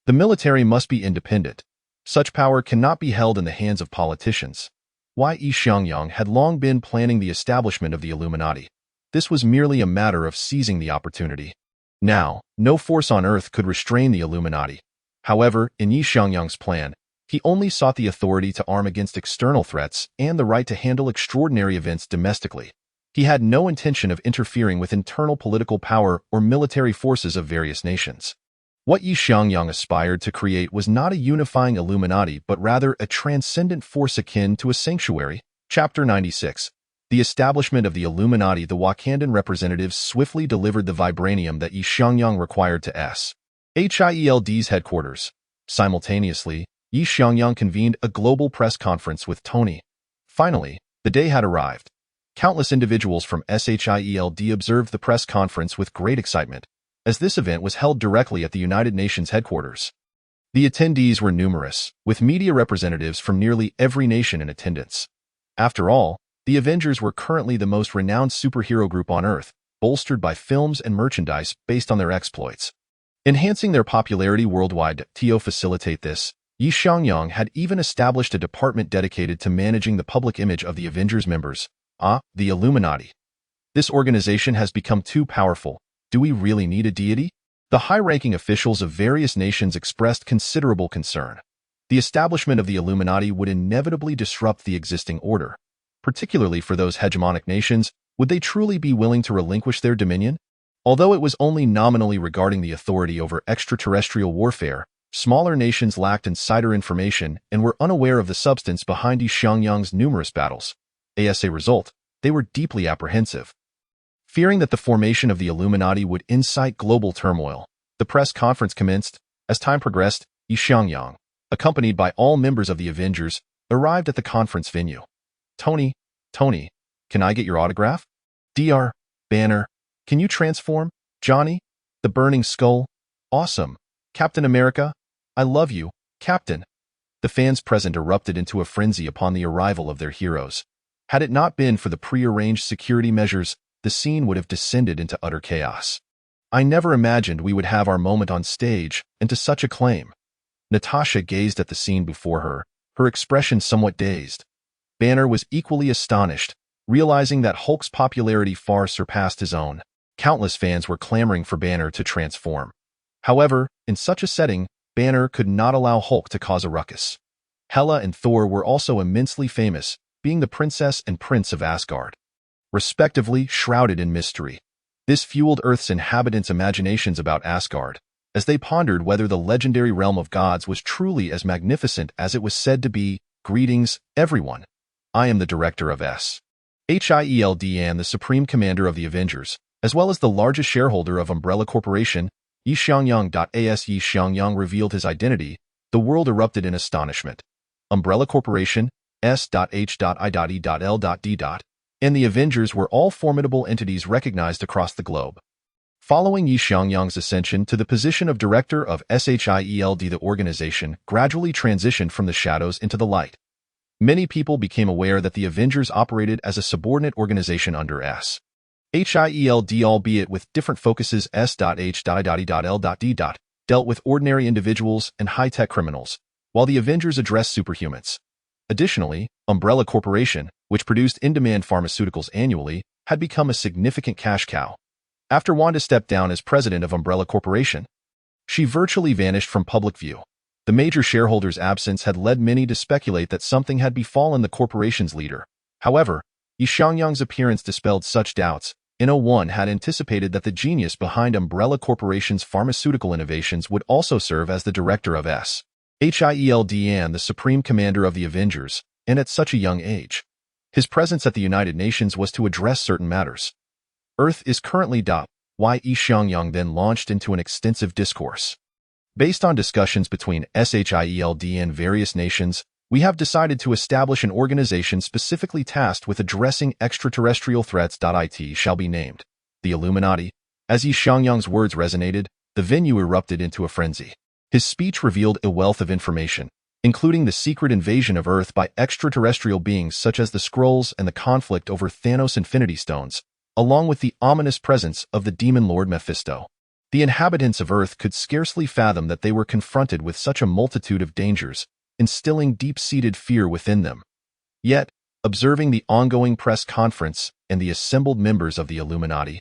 The military must be independent. Such power cannot be held in the hands of politicians. Xiangyang had long been planning the establishment of the Illuminati. This was merely a matter of seizing the opportunity. Now, no force on Earth could restrain the Illuminati. However, in Xiangyang's plan, he only sought the authority to arm against external threats and the right to handle extraordinary events domestically. He had no intention of interfering with internal political power or military forces of various nations. What Xiangyang aspired to create was not a unifying Illuminati, but rather a transcendent force akin to a sanctuary. Chapter 96. The establishment of the Illuminati. The Wakandan representatives swiftly delivered the vibranium that Xiangyang required to SHIELD's headquarters. Simultaneously, Xiangyang convened a global press conference with Tony. Finally, the day had arrived. Countless individuals from SHIELD observed the press conference with great excitement, as this event was held directly at the United Nations headquarters. The attendees were numerous, with media representatives from nearly every nation in attendance. After all, the Avengers were currently the most renowned superhero group on Earth, bolstered by films and merchandise based on their exploits. Enhancing their popularity worldwide to facilitate this, Xiangyang had even established a department dedicated to managing the public image of the Avengers members, the Illuminati. This organization has become too powerful. Do we really need a deity? The high-ranking officials of various nations expressed considerable concern. The establishment of the Illuminati would inevitably disrupt the existing order. Particularly for those hegemonic nations, would they truly be willing to relinquish their dominion? Although it was only nominally regarding the authority over extraterrestrial warfare, smaller nations lacked insider information and were unaware of the substance behind Xiangyang's numerous battles. As a result, they were deeply apprehensive. Fearing that the formation of the Illuminati would incite global turmoil, the press conference commenced. As time progressed, Xiangyang, accompanied by all members of the Avengers, arrived at the conference venue. Tony, can I get your autograph? Dr. Banner, can you transform? Johnny, the Burning Skull? Awesome. Captain America, I love you, Captain. The fans present erupted into a frenzy upon the arrival of their heroes. Had it not been for the prearranged security measures, the scene would have descended into utter chaos. I never imagined we would have our moment on stage, and to such acclaim. Natasha gazed at the scene before her, her expression somewhat dazed. Banner was equally astonished, realizing that Hulk's popularity far surpassed his own. Countless fans were clamoring for Banner to transform. However, in such a setting, Banner could not allow Hulk to cause a ruckus. Hela and Thor were also immensely famous, being the princess and prince of Asgard, respectively shrouded in mystery. This fueled Earth's inhabitants' imaginations about Asgard, as they pondered whether the legendary realm of gods was truly as magnificent as it was said to be. Greetings, everyone. I am the director of Xield and the supreme commander of the Avengers, as well as the largest shareholder of Umbrella Corporation, Xiangyang. As Xiangyang revealed his identity, the world erupted in astonishment. Umbrella Corporation, S.H.I.E.L.D. and the Avengers were all formidable entities recognized across the globe. Following Xiangyang's ascension to the position of director of SHIELD, the organization gradually transitioned from the shadows into the light. Many people became aware that the Avengers operated as a subordinate organization under SHIELD, albeit with different focuses. S.H.I.L.D. dealt with ordinary individuals and high-tech criminals, while the Avengers addressed superhumans. Additionally, Umbrella Corporation, which produced in-demand pharmaceuticals annually, had become a significant cash cow. After Wanda stepped down as president of Umbrella Corporation, she virtually vanished from public view. The major shareholder's absence had led many to speculate that something had befallen the corporation's leader. However, Xiangyang's appearance dispelled such doubts. No-one had anticipated that the genius behind Umbrella Corporation's pharmaceutical innovations would also serve as the director of SHIELD and the supreme commander of the Avengers, and at such a young age. His presence at the United Nations was to address certain matters. Earth is currently why Xiangyang then launched into an extensive discourse. Based on discussions between SHIELD and various nations, we have decided to establish an organization specifically tasked with addressing extraterrestrial threats. It shall be named the Illuminati. As Xiangyang's words resonated, the venue erupted into a frenzy. His speech revealed a wealth of information, including the secret invasion of Earth by extraterrestrial beings such as the Skrulls and the conflict over Thanos' Infinity Stones, along with the ominous presence of the demon lord Mephisto. The inhabitants of Earth could scarcely fathom that they were confronted with such a multitude of dangers, instilling deep-seated fear within them. Yet, observing the ongoing press conference and the assembled members of the Illuminati,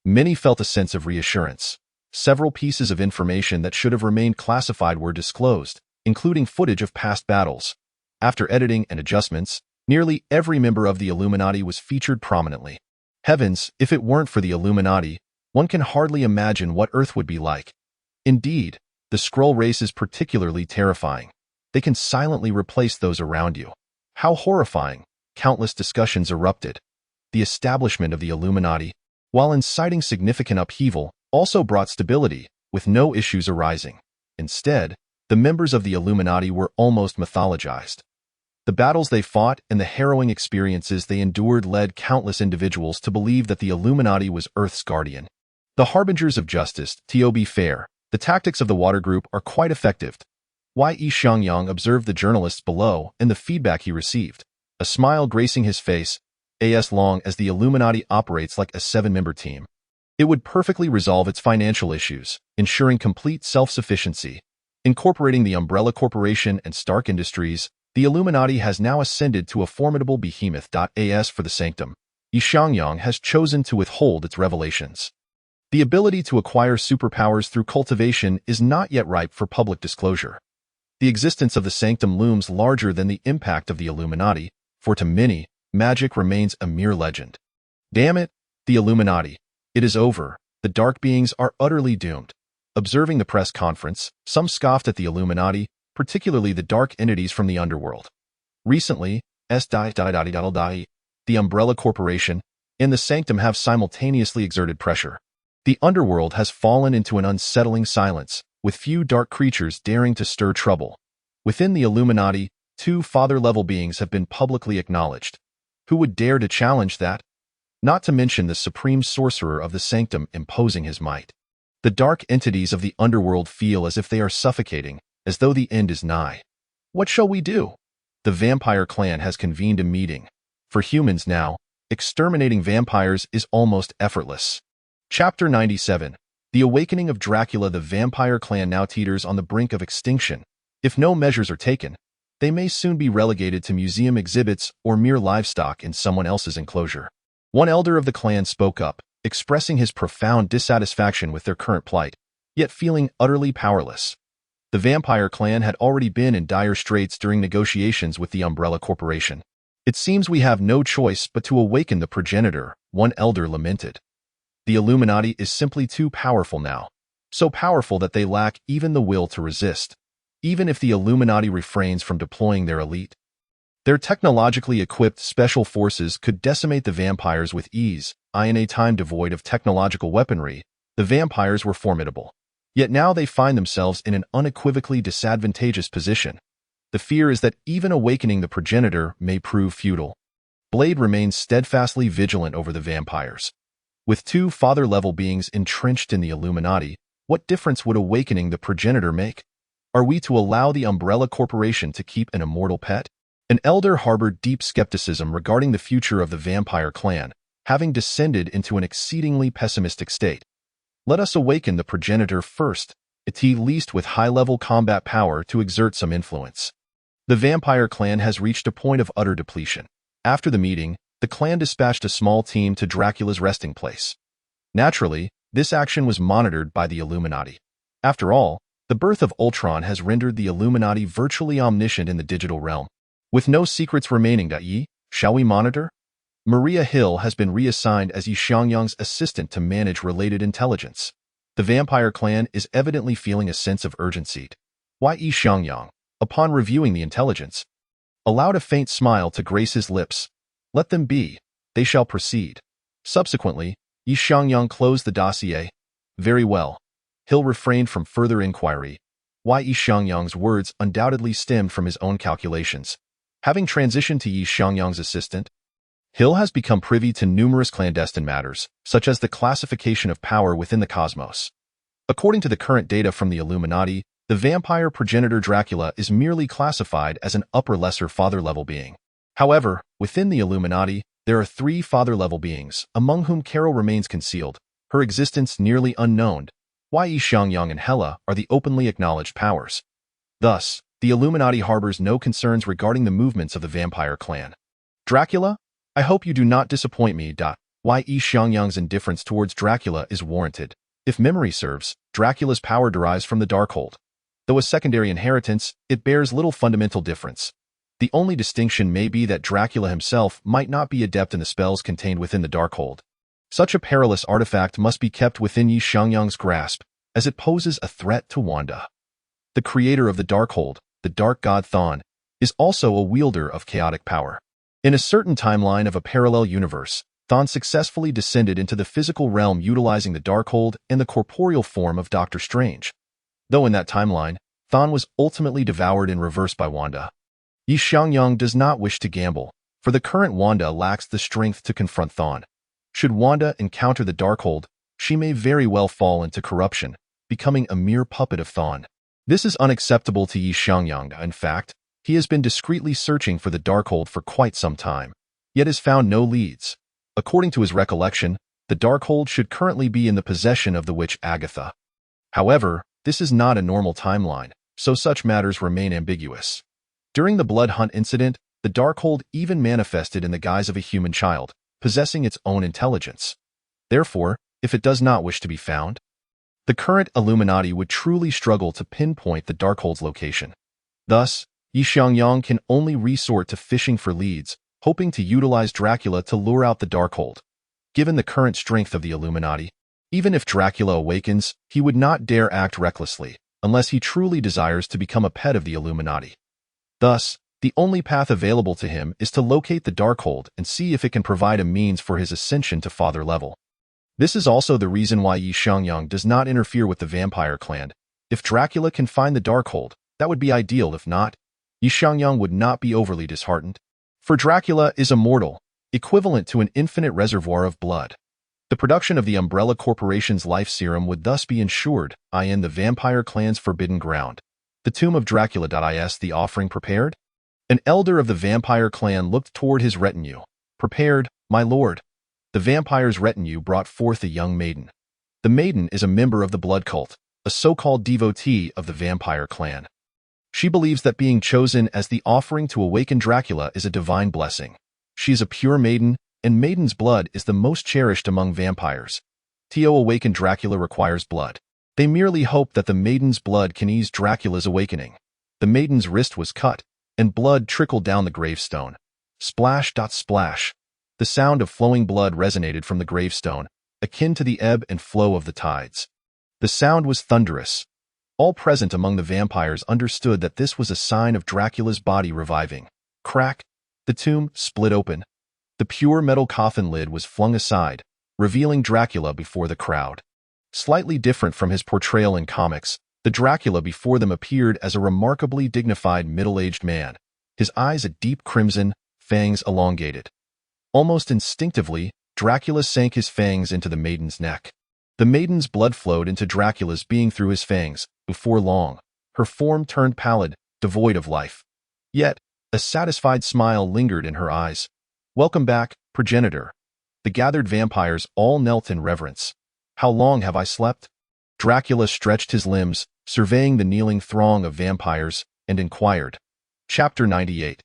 many felt a sense of reassurance. Several pieces of information that should have remained classified were disclosed, including footage of past battles. After editing and adjustments, nearly every member of the Illuminati was featured prominently. Heavens, if it weren't for the Illuminati, one can hardly imagine what Earth would be like. Indeed, the Skrull race is particularly terrifying. They can silently replace those around you. How horrifying! Countless discussions erupted. The establishment of the Illuminati, while inciting significant upheaval, also brought stability, with no issues arising. Instead, the members of the Illuminati were almost mythologized. The battles they fought and the harrowing experiences they endured led countless individuals to believe that the Illuminati was Earth's guardian. The harbingers of justice. To be fair, the tactics of the Water Group are quite effective. Xiangyang observed the journalists below and the feedback he received, a smile gracing his face. As long as the Illuminati operates like a 7-member team, It would perfectly resolve its financial issues, ensuring complete self-sufficiency. Incorporating the Umbrella Corporation and Stark Industries, the Illuminati has now ascended to a formidable behemoth. As for the Sanctum, Xiangyang has chosen to withhold its revelations. The ability to acquire superpowers through cultivation is not yet ripe for public disclosure. The existence of the Sanctum looms larger than the impact of the Illuminati, for to many, magic remains a mere legend. Damn it, the Illuminati. It is over. The dark beings are utterly doomed. Observing the press conference, some scoffed at the Illuminati, particularly the dark entities from the underworld. Recently, the Umbrella Corporation and the Sanctum have simultaneously exerted pressure. The underworld has fallen into an unsettling silence, with few dark creatures daring to stir trouble. Within the Illuminati, 2 father-level beings have been publicly acknowledged. Who would dare to challenge that? Not to mention the supreme sorcerer of the Sanctum imposing his might. The dark entities of the underworld feel as if they are suffocating, as though the end is nigh. What shall we do? The vampire clan has convened a meeting. For humans now, exterminating vampires is almost effortless. Chapter 97. The Awakening of Dracula. The vampire clan now teeters on the brink of extinction. If no measures are taken, they may soon be relegated to museum exhibits or mere livestock in someone else's enclosure. One elder of the clan spoke up, expressing his profound dissatisfaction with their current plight, yet feeling utterly powerless. The vampire clan had already been in dire straits during negotiations with the Umbrella Corporation. It seems we have no choice but to awaken the progenitor, one elder lamented. The Illuminati is simply too powerful now, so powerful that they lack even the will to resist, even if the Illuminati refrains from deploying their elite. Their technologically equipped special forces could decimate the vampires with ease. In a time devoid of technological weaponry, the vampires were formidable. Yet now they find themselves in an unequivocally disadvantageous position. The fear is that even awakening the progenitor may prove futile. Blade remains steadfastly vigilant over the vampires. With 2 father-level beings entrenched in the Illuminati, what difference would awakening the progenitor make? Are we to allow the Umbrella Corporation to keep an immortal pet? An elder harbored deep skepticism regarding the future of the vampire clan, having descended into an exceedingly pessimistic state. Let us awaken the progenitor first, at least with high-level combat power to exert some influence. The vampire clan has reached a point of utter depletion. After the meeting, the clan dispatched a small team to Dracula's resting place. Naturally, this action was monitored by the Illuminati. After all, the birth of Ultron has rendered the Illuminati virtually omniscient in the digital realm. With no secrets remaining, shall we monitor? Maria Hill has been reassigned as Xiangyang's assistant to manage related intelligence. The vampire clan is evidently feeling a sense of urgency. Xiangyang, upon reviewing the intelligence, allowed a faint smile to grace his lips. Let them be. They shall proceed. Subsequently, Xiangyang closed the dossier. Very well. Hill refrained from further inquiry. Xiangyang's words undoubtedly stemmed from his own calculations. Having transitioned to Xiangyang's assistant, Hill has become privy to numerous clandestine matters, such as the classification of power within the cosmos. According to the current data from the Illuminati, the vampire progenitor Dracula is merely classified as an upper-lesser father-level being. However, within the Illuminati, there are 3 father-level beings, among whom Carol remains concealed, her existence nearly unknown. Xiangyang and Hela are the openly acknowledged powers. Thus, the Illuminati harbors no concerns regarding the movements of the vampire clan. Dracula? I hope you do not disappoint me. Xiangyang's indifference towards Dracula is warranted. If memory serves, Dracula's power derives from the Darkhold. Though a secondary inheritance, it bears little fundamental difference. The only distinction may be that Dracula himself might not be adept in the spells contained within the Darkhold. Such a perilous artifact must be kept within Xiangyang's grasp, as it poses a threat to Wanda. The creator of the Darkhold, the dark god Thawne, is also a wielder of chaotic power. In a certain timeline of a parallel universe, Thawne successfully descended into the physical realm utilizing the Darkhold and the corporeal form of Doctor Strange. Though in that timeline, Thawne was ultimately devoured in reverse by Wanda. Xiangyang does not wish to gamble, for the current Wanda lacks the strength to confront Thawne. Should Wanda encounter the Darkhold, she may very well fall into corruption, becoming a mere puppet of Thawne. This is unacceptable to Xiangyang. In fact, he has been discreetly searching for the Darkhold for quite some time, yet has found no leads. According to his recollection, The Darkhold should currently be in the possession of the witch Agatha. However, this is not a normal timeline, so such matters remain ambiguous. During the Blood Hunt incident, the Darkhold even manifested in the guise of a human child, possessing its own intelligence. Therefore, if it does not wish to be found, the current Illuminati would truly struggle to pinpoint the Darkhold's location. Thus, Xiangyang can only resort to fishing for leads, hoping to utilize Dracula to lure out the Darkhold. Given the current strength of the Illuminati, even if Dracula awakens, he would not dare act recklessly, unless he truly desires to become a pet of the Illuminati. Thus, the only path available to him is to locate the Darkhold and see if it can provide a means for his ascension to father level. This is also the reason why Xiangyang does not interfere with the vampire clan. If Dracula can find the Darkhold, that would be ideal. If not, Xiangyang would not be overly disheartened. For Dracula is immortal, equivalent to an infinite reservoir of blood. The production of the Umbrella Corporation's life serum would thus be ensured, in the vampire clan's forbidden ground. The tomb of Dracula.is the offering prepared? An elder of the vampire clan looked toward his retinue. Prepared, my lord. The vampire's retinue brought forth a young maiden. The maiden is a member of the blood cult, a so-called devotee of the vampire clan. She believes that being chosen as the offering to awaken Dracula is a divine blessing. She is a pure maiden, and maiden's blood is the most cherished among vampires. To awaken Dracula requires blood. They merely hope that the maiden's blood can ease Dracula's awakening. The maiden's wrist was cut, and blood trickled down the gravestone. Splash. Splash. The sound of flowing blood resonated from the gravestone, akin to the ebb and flow of the tides. The sound was thunderous. All present among the vampires understood that this was a sign of Dracula's body reviving. Crack! The tomb split open. The pure metal coffin lid was flung aside, revealing Dracula before the crowd. Slightly different from his portrayal in comics, the Dracula before them appeared as a remarkably dignified middle-aged man, his eyes a deep crimson, fangs elongated. Almost instinctively, Dracula sank his fangs into the maiden's neck. The maiden's blood flowed into Dracula's being through his fangs. Before long, her form turned pallid, devoid of life. Yet, a satisfied smile lingered in her eyes. Welcome back, progenitor. The gathered vampires all knelt in reverence. How long have I slept? Dracula stretched his limbs, surveying the kneeling throng of vampires, and inquired. Chapter 98.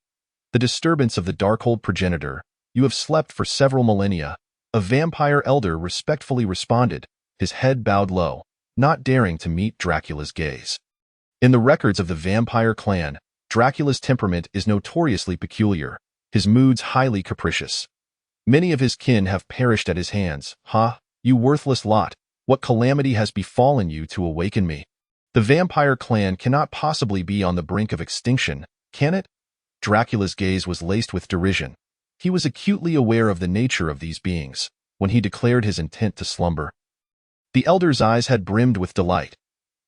The disturbance of the Darkhold progenitor. You have slept for several millennia. A vampire elder respectfully responded, his head bowed low, not daring to meet Dracula's gaze. In the records of the vampire clan, Dracula's temperament is notoriously peculiar, his moods highly capricious. Many of his kin have perished at his hands. You worthless lot, what calamity has befallen you to awaken me? The vampire clan cannot possibly be on the brink of extinction, can it? Dracula's gaze was laced with derision. He was acutely aware of the nature of these beings, when he declared his intent to slumber. The elder's eyes had brimmed with delight.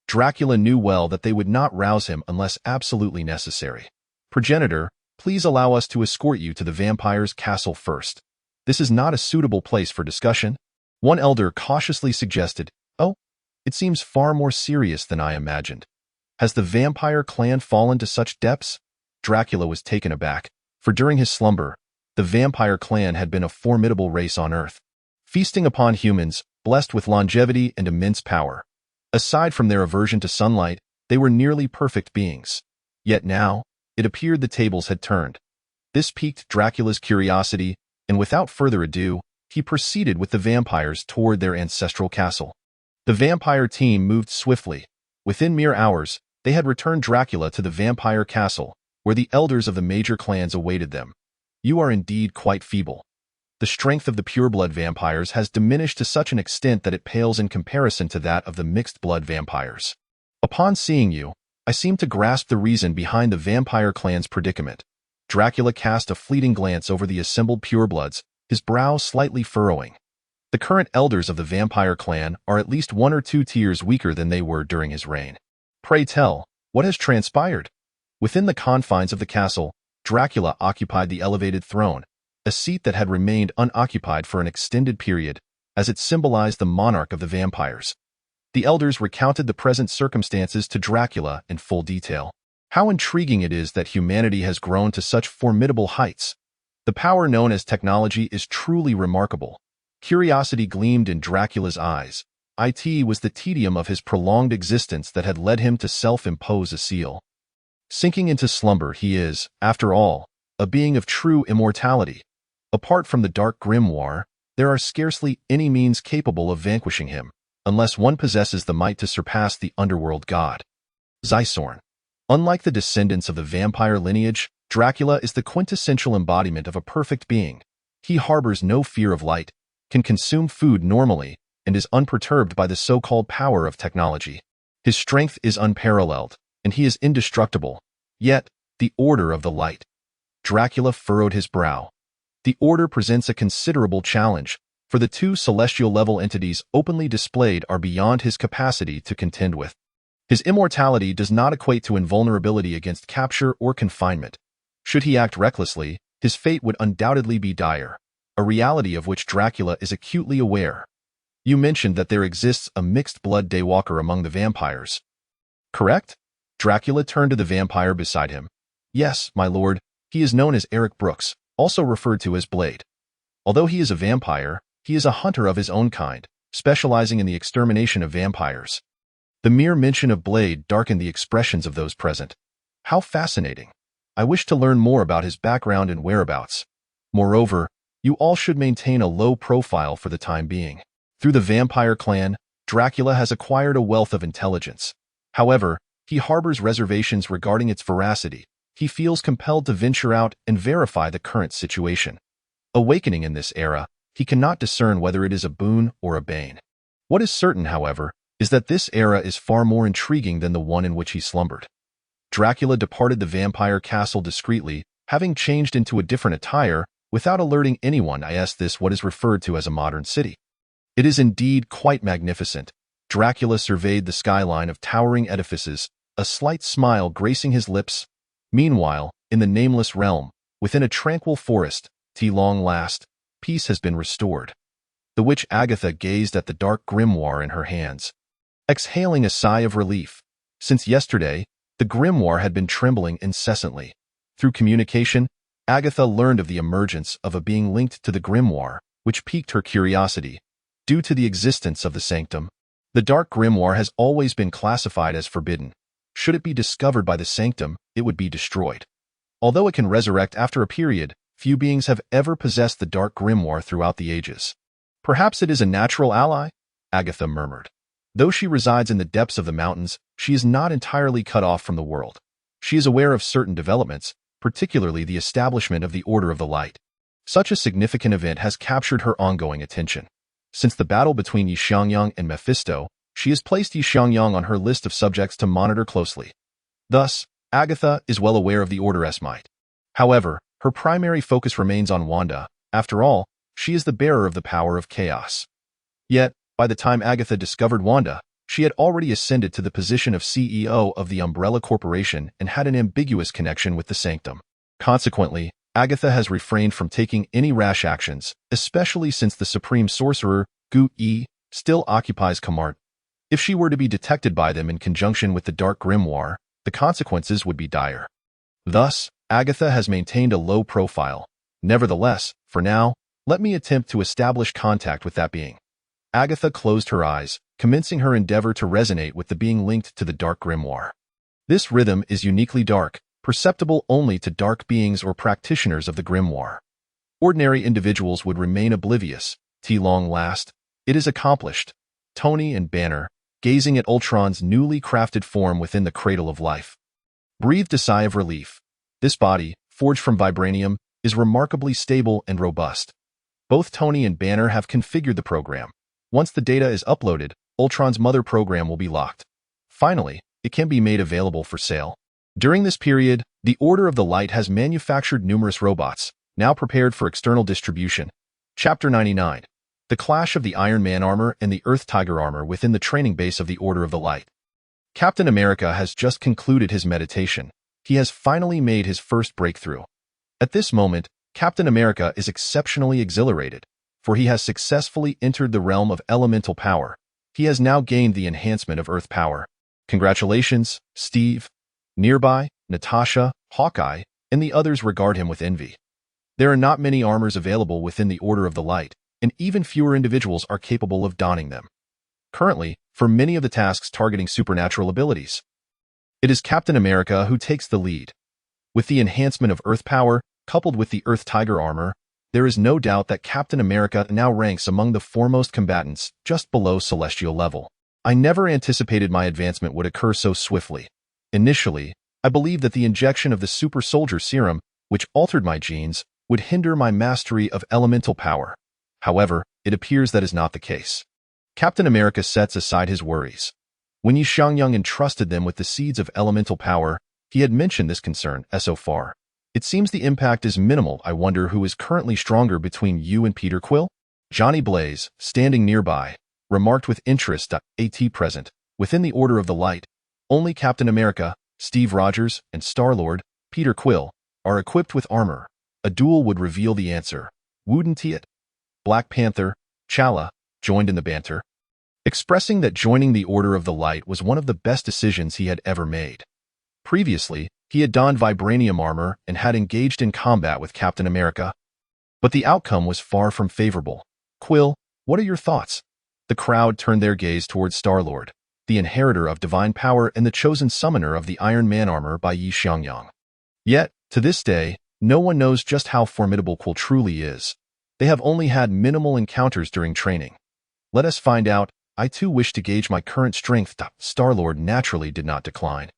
Dracula knew well that they would not rouse him unless absolutely necessary. Progenitor, please allow us to escort you to the vampire's castle first. This is not a suitable place for discussion. One elder cautiously suggested, Oh, it seems far more serious than I imagined. Has the vampire clan fallen to such depths? Dracula was taken aback, for during his slumber, the vampire clan had been a formidable race on Earth, feasting upon humans, blessed with longevity and immense power. Aside from their aversion to sunlight, they were nearly perfect beings. Yet now, it appeared the tables had turned. This piqued Dracula's curiosity, and without further ado, he proceeded with the vampires toward their ancestral castle. The vampire team moved swiftly. Within mere hours, they had returned Dracula to the vampire castle, where the elders of the major clans awaited them. You are indeed quite feeble. The strength of the pureblood vampires has diminished to such an extent that it pales in comparison to that of the mixed-blood vampires. Upon seeing you, I seem to grasp the reason behind the vampire clan's predicament. Dracula cast a fleeting glance over the assembled purebloods, his brow slightly furrowing. The current elders of the vampire clan are at least 1 or 2 tiers weaker than they were during his reign. Pray tell, what has transpired? Within the confines of the castle, Dracula occupied the elevated throne, a seat that had remained unoccupied for an extended period, as it symbolized the monarch of the vampires. The elders recounted the present circumstances to Dracula in full detail. How intriguing it is that humanity has grown to such formidable heights. The power known as technology is truly remarkable. Curiosity gleamed in Dracula's eyes. It was the tedium of his prolonged existence that had led him to self-impose a seal. Sinking into slumber, he is, after all, a being of true immortality. Apart from the dark grimoire, there are scarcely any means capable of vanquishing him, unless one possesses the might to surpass the underworld god. Xiangyang. Unlike the descendants of the vampire lineage, Dracula is the quintessential embodiment of a perfect being. He harbors no fear of light, can consume food normally, and is unperturbed by the so-called power of technology. His strength is unparalleled, and he is indestructible. Yet, the Order of the Light. Dracula furrowed his brow. The Order presents a considerable challenge, for the two celestial-level entities openly displayed are beyond his capacity to contend with. His immortality does not equate to invulnerability against capture or confinement. Should he act recklessly, his fate would undoubtedly be dire, a reality of which Dracula is acutely aware. You mentioned that there exists a mixed-blood daywalker among the vampires. Correct? Dracula turned to the vampire beside him. Yes, my lord, he is known as Eric Brooks, also referred to as Blade. Although he is a vampire, he is a hunter of his own kind, specializing in the extermination of vampires. The mere mention of Blade darkened the expressions of those present. How fascinating. I wish to learn more about his background and whereabouts. Moreover, you all should maintain a low profile for the time being. Through the vampire clan, Dracula has acquired a wealth of intelligence. However, he harbors reservations regarding its veracity. He feels compelled to venture out and verify the current situation. Awakening in this era, he cannot discern whether it is a boon or a bane. What is certain, however, is that this era is far more intriguing than the one in which he slumbered. Dracula departed the vampire castle discreetly, having changed into a different attire, without alerting anyone. This what is referred to as a modern city. It is indeed quite magnificent. Dracula surveyed the skyline of towering edifices, a slight smile gracing his lips. Meanwhile, in the nameless realm, within a tranquil forest, long last, peace has been restored. The witch Agatha gazed at the dark grimoire in her hands, exhaling a sigh of relief. Since yesterday, the grimoire had been trembling incessantly. Through communication, Agatha learned of the emergence of a being linked to the grimoire, which piqued her curiosity. Due to the existence of the sanctum, the dark grimoire has always been classified as forbidden. Should it be discovered by the sanctum, it would be destroyed. Although it can resurrect after a period, few beings have ever possessed the dark grimoire throughout the ages. Perhaps it is a natural ally? Agatha murmured. Though she resides in the depths of the mountains, she is not entirely cut off from the world. She is aware of certain developments, particularly the establishment of the Order of the Light. Such a significant event has captured her ongoing attention. Since the battle between Xiangyang and Mephisto, she has placed Xiangyang on her list of subjects to monitor closely. Thus, Agatha is well aware of the Order's might. However, her primary focus remains on Wanda. After all, she is the bearer of the power of chaos. Yet, by the time Agatha discovered Wanda, she had already ascended to the position of CEO of the Umbrella Corporation and had an ambiguous connection with the Sanctum. Consequently, Agatha has refrained from taking any rash actions, especially since the Supreme Sorcerer, Gu Yi, still occupies Kamart. If she were to be detected by them in conjunction with the Dark Grimoire, the consequences would be dire. Thus, Agatha has maintained a low profile. Nevertheless, for now, let me attempt to establish contact with that being. Agatha closed her eyes, commencing her endeavor to resonate with the being linked to the Dark Grimoire. This rhythm is uniquely dark, perceptible only to dark beings or practitioners of the grimoire. Ordinary individuals would remain oblivious. Long last, it is accomplished. Tony and Banner, gazing at Ultron's newly crafted form within the cradle of life, breathed a sigh of relief. This body, forged from vibranium, is remarkably stable and robust. Both Tony and Banner have configured the program. Once the data is uploaded, Ultron's mother program will be locked. Finally, it can be made available for sale. During this period, the Order of the Light has manufactured numerous robots, now prepared for external distribution. Chapter 99. The Clash of the Iron Man armor and the Earth Tiger armor within the training base of the Order of the Light. Captain America has just concluded his meditation. He has finally made his first breakthrough. At this moment, Captain America is exceptionally exhilarated, for he has successfully entered the realm of elemental power. He has now gained the enhancement of Earth power. Congratulations, Steve. Nearby, Natasha, Hawkeye, and the others regard him with envy. There are not many armors available within the Order of the Light, and even fewer individuals are capable of donning them. Currently, for many of the tasks targeting supernatural abilities, it is Captain America who takes the lead. With the enhancement of Earth power, coupled with the Earth Tiger armor, there is no doubt that Captain America now ranks among the foremost combatants just below celestial level. I never anticipated my advancement would occur so swiftly. Initially, I believed that the injection of the super soldier serum, which altered my genes, would hinder my mastery of elemental power. However, it appears that is not the case. Captain America sets aside his worries. When Xiangyang entrusted them with the seeds of elemental power, he had mentioned this concern so far. It seems the impact is minimal. I wonder who is currently stronger between you and Peter Quill? Johnny Blaze, standing nearby, remarked with interest. At present, within the Order of the Light, only Captain America, Steve Rogers, and Star-Lord, Peter Quill, are equipped with armor. A duel would reveal the answer, wouldn't it? Black Panther, T'Challa, joined in the banter, expressing that joining the Order of the Light was one of the best decisions he had ever made. Previously, he had donned vibranium armor and had engaged in combat with Captain America, but the outcome was far from favorable. Quill, what are your thoughts? The crowd turned their gaze towards Star-Lord, the inheritor of divine power and the chosen summoner of the Iron Man armor by Xiangyang. Yet, to this day, no one knows just how formidable Quill truly is. They have only had minimal encounters during training. Let us find out. I too wish to gauge my current strength. Star-Lord naturally did not decline.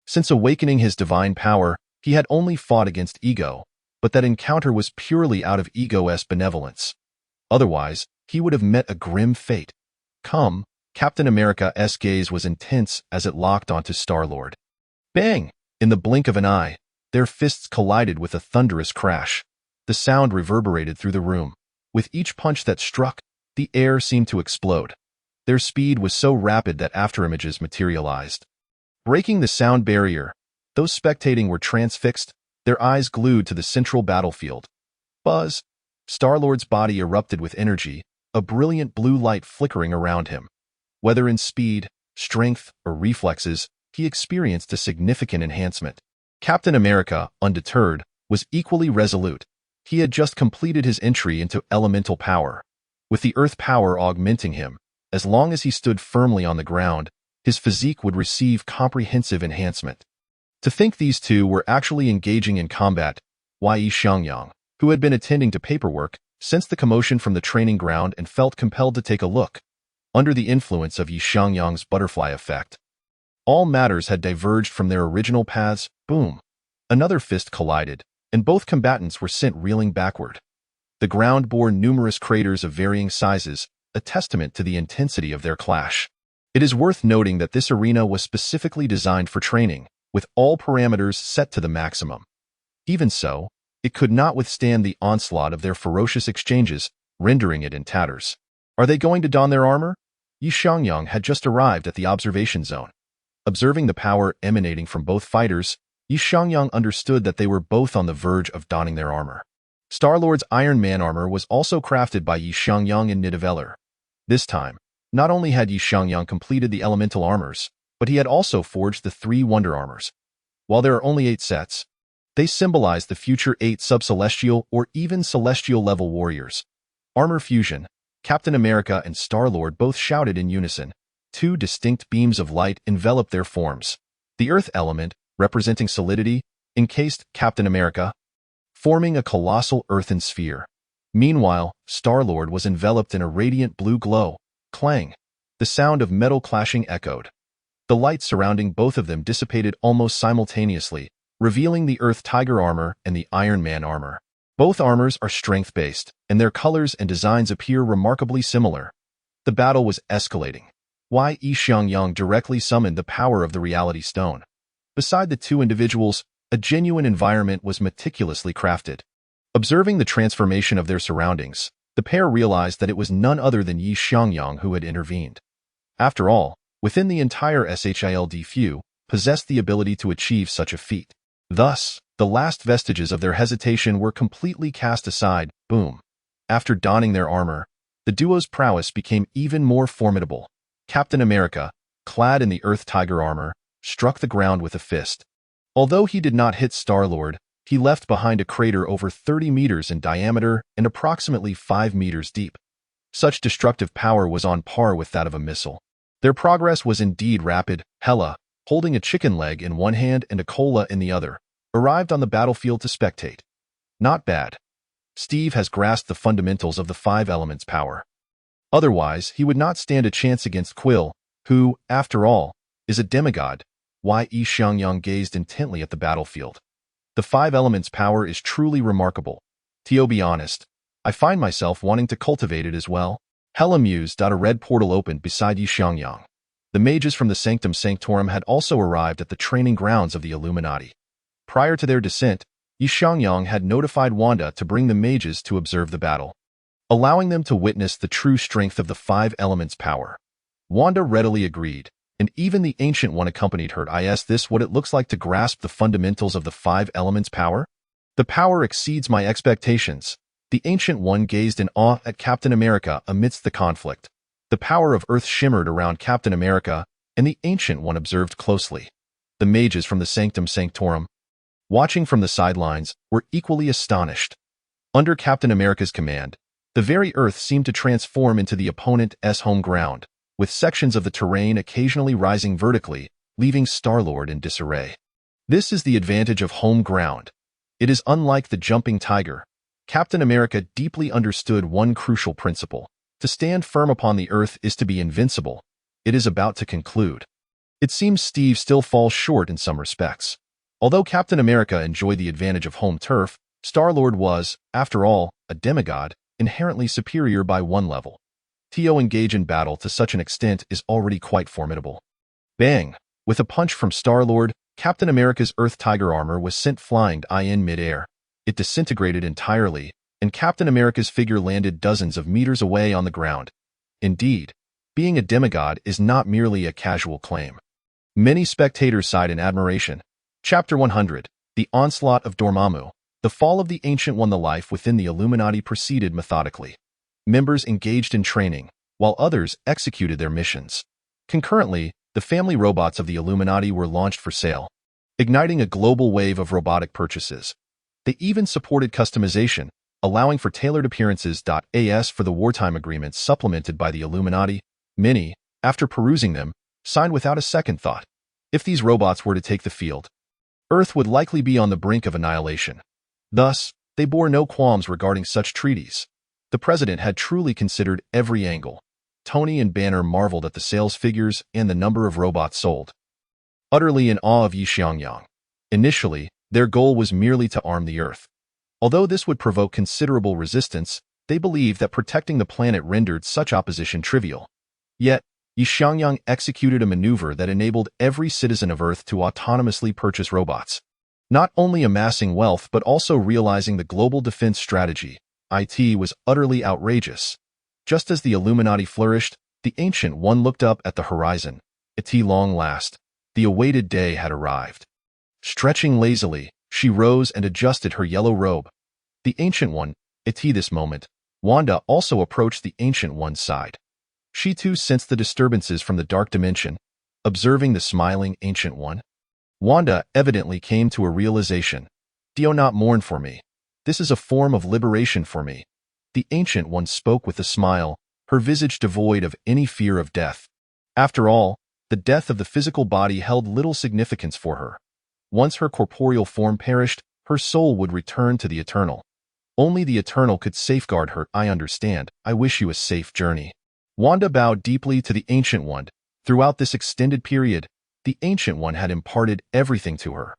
Since awakening his divine power, he had only fought against ego, but that encounter was purely out of ego's benevolence. Otherwise, he would have met a grim fate. Come, Captain America's gaze was intense as it locked onto Star-Lord. Bang! In the blink of an eye, their fists collided with a thunderous crash. The sound reverberated through the room. With each punch that struck, the air seemed to explode. Their speed was so rapid that afterimages materialized. Breaking the sound barrier, those spectating were transfixed, their eyes glued to the central battlefield. Buzz! Star-Lord's body erupted with energy, a brilliant blue light flickering around him. Whether in speed, strength, or reflexes, he experienced a significant enhancement. Captain America, undeterred, was equally resolute. He had just completed his entry into elemental power. With the earth power augmenting him, as long as he stood firmly on the ground, his physique would receive comprehensive enhancement. To think these two were actually engaging in combat, Xiangyang, who had been attending to paperwork, sensed the commotion from the training ground and felt compelled to take a look. Under the influence of Xiangyang's butterfly effect, all matters had diverged from their original paths. Boom! Another fist collided, and both combatants were sent reeling backward. The ground bore numerous craters of varying sizes, a testament to the intensity of their clash. It is worth noting that this arena was specifically designed for training, with all parameters set to the maximum. Even so, it could not withstand the onslaught of their ferocious exchanges, rendering it in tatters. Are they going to don their armor? Xiangyang had just arrived at the observation zone. Observing the power emanating from both fighters, Xiangyang understood that they were both on the verge of donning their armor. Star-Lord's Iron Man armor was also crafted by Xiangyang and Nidavellir. This time, not only had Xiangyang completed the elemental armors, but he had also forged the 3 Wonder Armors. While there are only 8 sets, they symbolize the future 8 sub-celestial or even celestial-level warriors. Armor fusion. Captain America and Star-Lord both shouted in unison. 2 distinct beams of light enveloped their forms. The earth element, representing solidity, encased Captain America, forming a colossal earthen sphere. Meanwhile, Star-Lord was enveloped in a radiant blue glow. Clang! The sound of metal clashing echoed. The light surrounding both of them dissipated almost simultaneously, revealing the Earth Tiger armor and the Iron Man armor. Both armors are strength-based, and their colors and designs appear remarkably similar. The battle was escalating. Xiangyang directly summoned the power of the Reality Stone. Beside the two individuals, a genuine environment was meticulously crafted. Observing the transformation of their surroundings, the pair realized that it was none other than Xiangyang who had intervened. After all, within the entire SHILD few, possessed the ability to achieve such a feat. Thus, the last vestiges of their hesitation were completely cast aside. Boom! After donning their armor, the duo's prowess became even more formidable. Captain America, clad in the Earth Tiger armor, struck the ground with a fist. Although he did not hit Star-Lord, he left behind a crater over 30 meters in diameter and approximately 5 meters deep. Such destructive power was on par with that of a missile. Their progress was indeed rapid. Hela, holding a chicken leg in one hand and a cola in the other, arrived on the battlefield to spectate. Not bad. Steve has grasped the fundamentals of the five elements' power. Otherwise, he would not stand a chance against Quill, who, after all, is a demigod. Xiangyang gazed intently at the battlefield. The five elements' power is truly remarkable. To be honest, I find myself wanting to cultivate it as well. Hela mused. A red portal opened beside Xiangyang. The mages from the Sanctum Sanctorum had also arrived at the training grounds of the Illuminati. Prior to their descent, Xiangyang had notified Wanda to bring the mages to observe the battle, allowing them to witness the true strength of the five elements' power. Wanda readily agreed, and even the Ancient One accompanied her. Is this what it looks like to grasp the fundamentals of the five elements' power? The power exceeds my expectations. The Ancient One gazed in awe at Captain America amidst the conflict. The power of Earth shimmered around Captain America, and the Ancient One observed closely. The mages from the Sanctum Sanctorum, watching from the sidelines, were equally astonished. Under Captain America's command, the very Earth seemed to transform into the opponent's home ground, with sections of the terrain occasionally rising vertically, leaving Star-Lord in disarray. This is the advantage of home ground. It is unlike the jumping tiger. Captain America deeply understood one crucial principle. To stand firm upon the Earth is to be invincible. It is about to conclude. It seems Steve still falls short in some respects. Although Captain America enjoyed the advantage of home turf, Star-Lord was, after all, a demigod, inherently superior by one level. To engage in battle to such an extent is already quite formidable. Bang! With a punch from Star-Lord, Captain America's Earth Tiger armor was sent flying in mid-air. It disintegrated entirely, and Captain America's figure landed dozens of meters away on the ground. Indeed, being a demigod is not merely a casual claim. Many spectators sighed in admiration. Chapter 100, The Onslaught of Dormammu. The fall of the Ancient One. The life within the Illuminati proceeded methodically. Members engaged in training, while others executed their missions. Concurrently, the family robots of the Illuminati were launched for sale, igniting a global wave of robotic purchases. They even supported customization, allowing for tailored appearances. As for the wartime agreements supplemented by the Illuminati, many, after perusing them, signed without a second thought. If these robots were to take the field, Earth would likely be on the brink of annihilation. Thus, they bore no qualms regarding such treaties. The president had truly considered every angle. Tony and Banner marveled at the sales figures and the number of robots sold, utterly in awe of Xiangyang. Initially, their goal was merely to arm the Earth. Although this would provoke considerable resistance, they believed that protecting the planet rendered such opposition trivial. Yet, Xiangyang executed a maneuver that enabled every citizen of Earth to autonomously purchase robots. Not only amassing wealth but also realizing the global defense strategy. It was utterly outrageous. Just as the Illuminati flourished, the Ancient One looked up at the horizon. At long last, the awaited day had arrived. Stretching lazily, she rose and adjusted her yellow robe. The Ancient One, at this moment, Wanda also approached the Ancient One's side. She too sensed the disturbances from the dark dimension, observing the smiling Ancient One. Wanda evidently came to a realization. Do not mourn for me. This is a form of liberation for me. The Ancient One spoke with a smile, her visage devoid of any fear of death. After all, the death of the physical body held little significance for her. Once her corporeal form perished, her soul would return to the Eternal. Only the Eternal could safeguard her. I understand. I wish you a safe journey. Wanda bowed deeply to the Ancient One. Throughout this extended period, the Ancient One had imparted everything to her.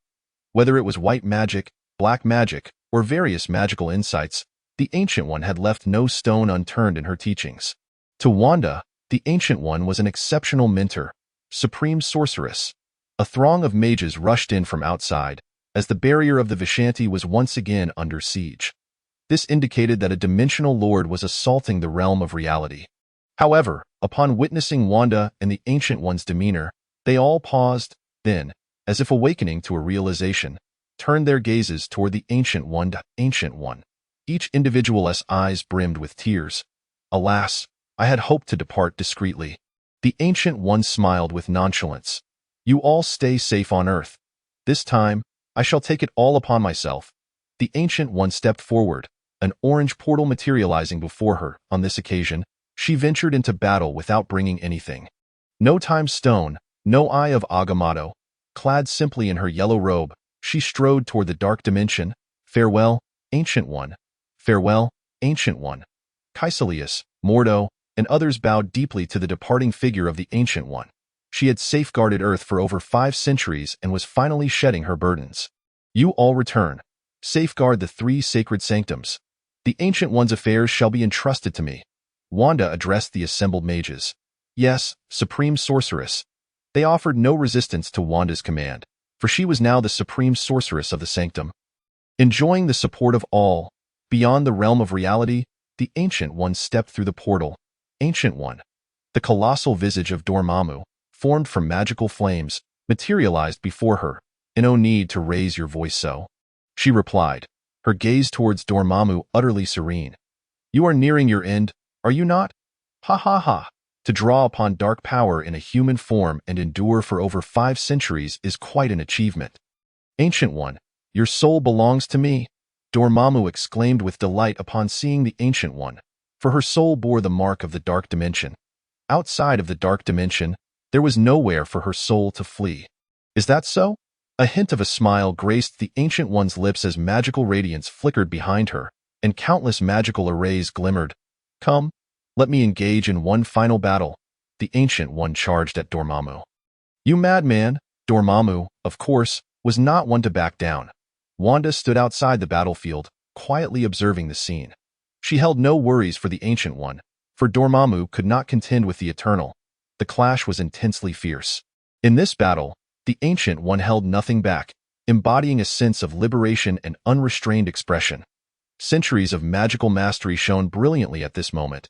Whether it was white magic, black magic, or various magical insights, the Ancient One had left no stone unturned in her teachings. To Wanda, the Ancient One was an exceptional mentor, supreme sorceress. A throng of mages rushed in from outside, as the barrier of the Vishanti was once again under siege. This indicated that a dimensional lord was assaulting the realm of reality. However, upon witnessing Wanda and the Ancient One's demeanor, they all paused, then, as if awakening to a realization, turned their gazes toward the Ancient One. Ancient One. Each individual's eyes brimmed with tears. Alas, I had hoped to depart discreetly. The Ancient One smiled with nonchalance. You all stay safe on Earth. This time, I shall take it all upon myself. The Ancient One stepped forward, an orange portal materializing before her. On this occasion, She ventured into battle without bringing anything. No time stone, no eye of Agamotto. Clad simply in her yellow robe, she strode toward the dark dimension. Farewell, Ancient One. Farewell, Ancient One. Caecilius, Mordo, and others bowed deeply to the departing figure of the Ancient One. She had safeguarded Earth for over 5 centuries and was finally shedding her burdens. You all return. Safeguard the 3 sacred sanctums. The Ancient One's affairs shall be entrusted to me. Wanda addressed the assembled mages. Yes, Supreme Sorceress. They offered no resistance to Wanda's command, for she was now the Supreme Sorceress of the Sanctum. Enjoying the support of all, beyond the realm of reality, the Ancient One stepped through the portal. Ancient One. The colossal visage of Dormammu, formed from magical flames, materialized before her. No need to raise your voice so. She replied, her gaze towards Dormammu utterly serene. You are nearing your end, are you not? Ha ha ha. To draw upon dark power in a human form and endure for over 5 centuries is quite an achievement. Ancient One, your soul belongs to me, Dormammu exclaimed with delight upon seeing the Ancient One, for her soul bore the mark of the dark dimension. Outside of the dark dimension, there was nowhere for her soul to flee. Is that so? A hint of a smile graced the Ancient One's lips as magical radiance flickered behind her, and countless magical arrays glimmered. Come, let me engage in one final battle, the Ancient One charged at Dormammu. You madman, Dormammu, of course, was not one to back down. Wanda stood outside the battlefield, quietly observing the scene. She held no worries for the Ancient One, for Dormammu could not contend with the Eternal. The clash was intensely fierce. In this battle, the Ancient One held nothing back, embodying a sense of liberation and unrestrained expression. Centuries of magical mastery shone brilliantly at this moment.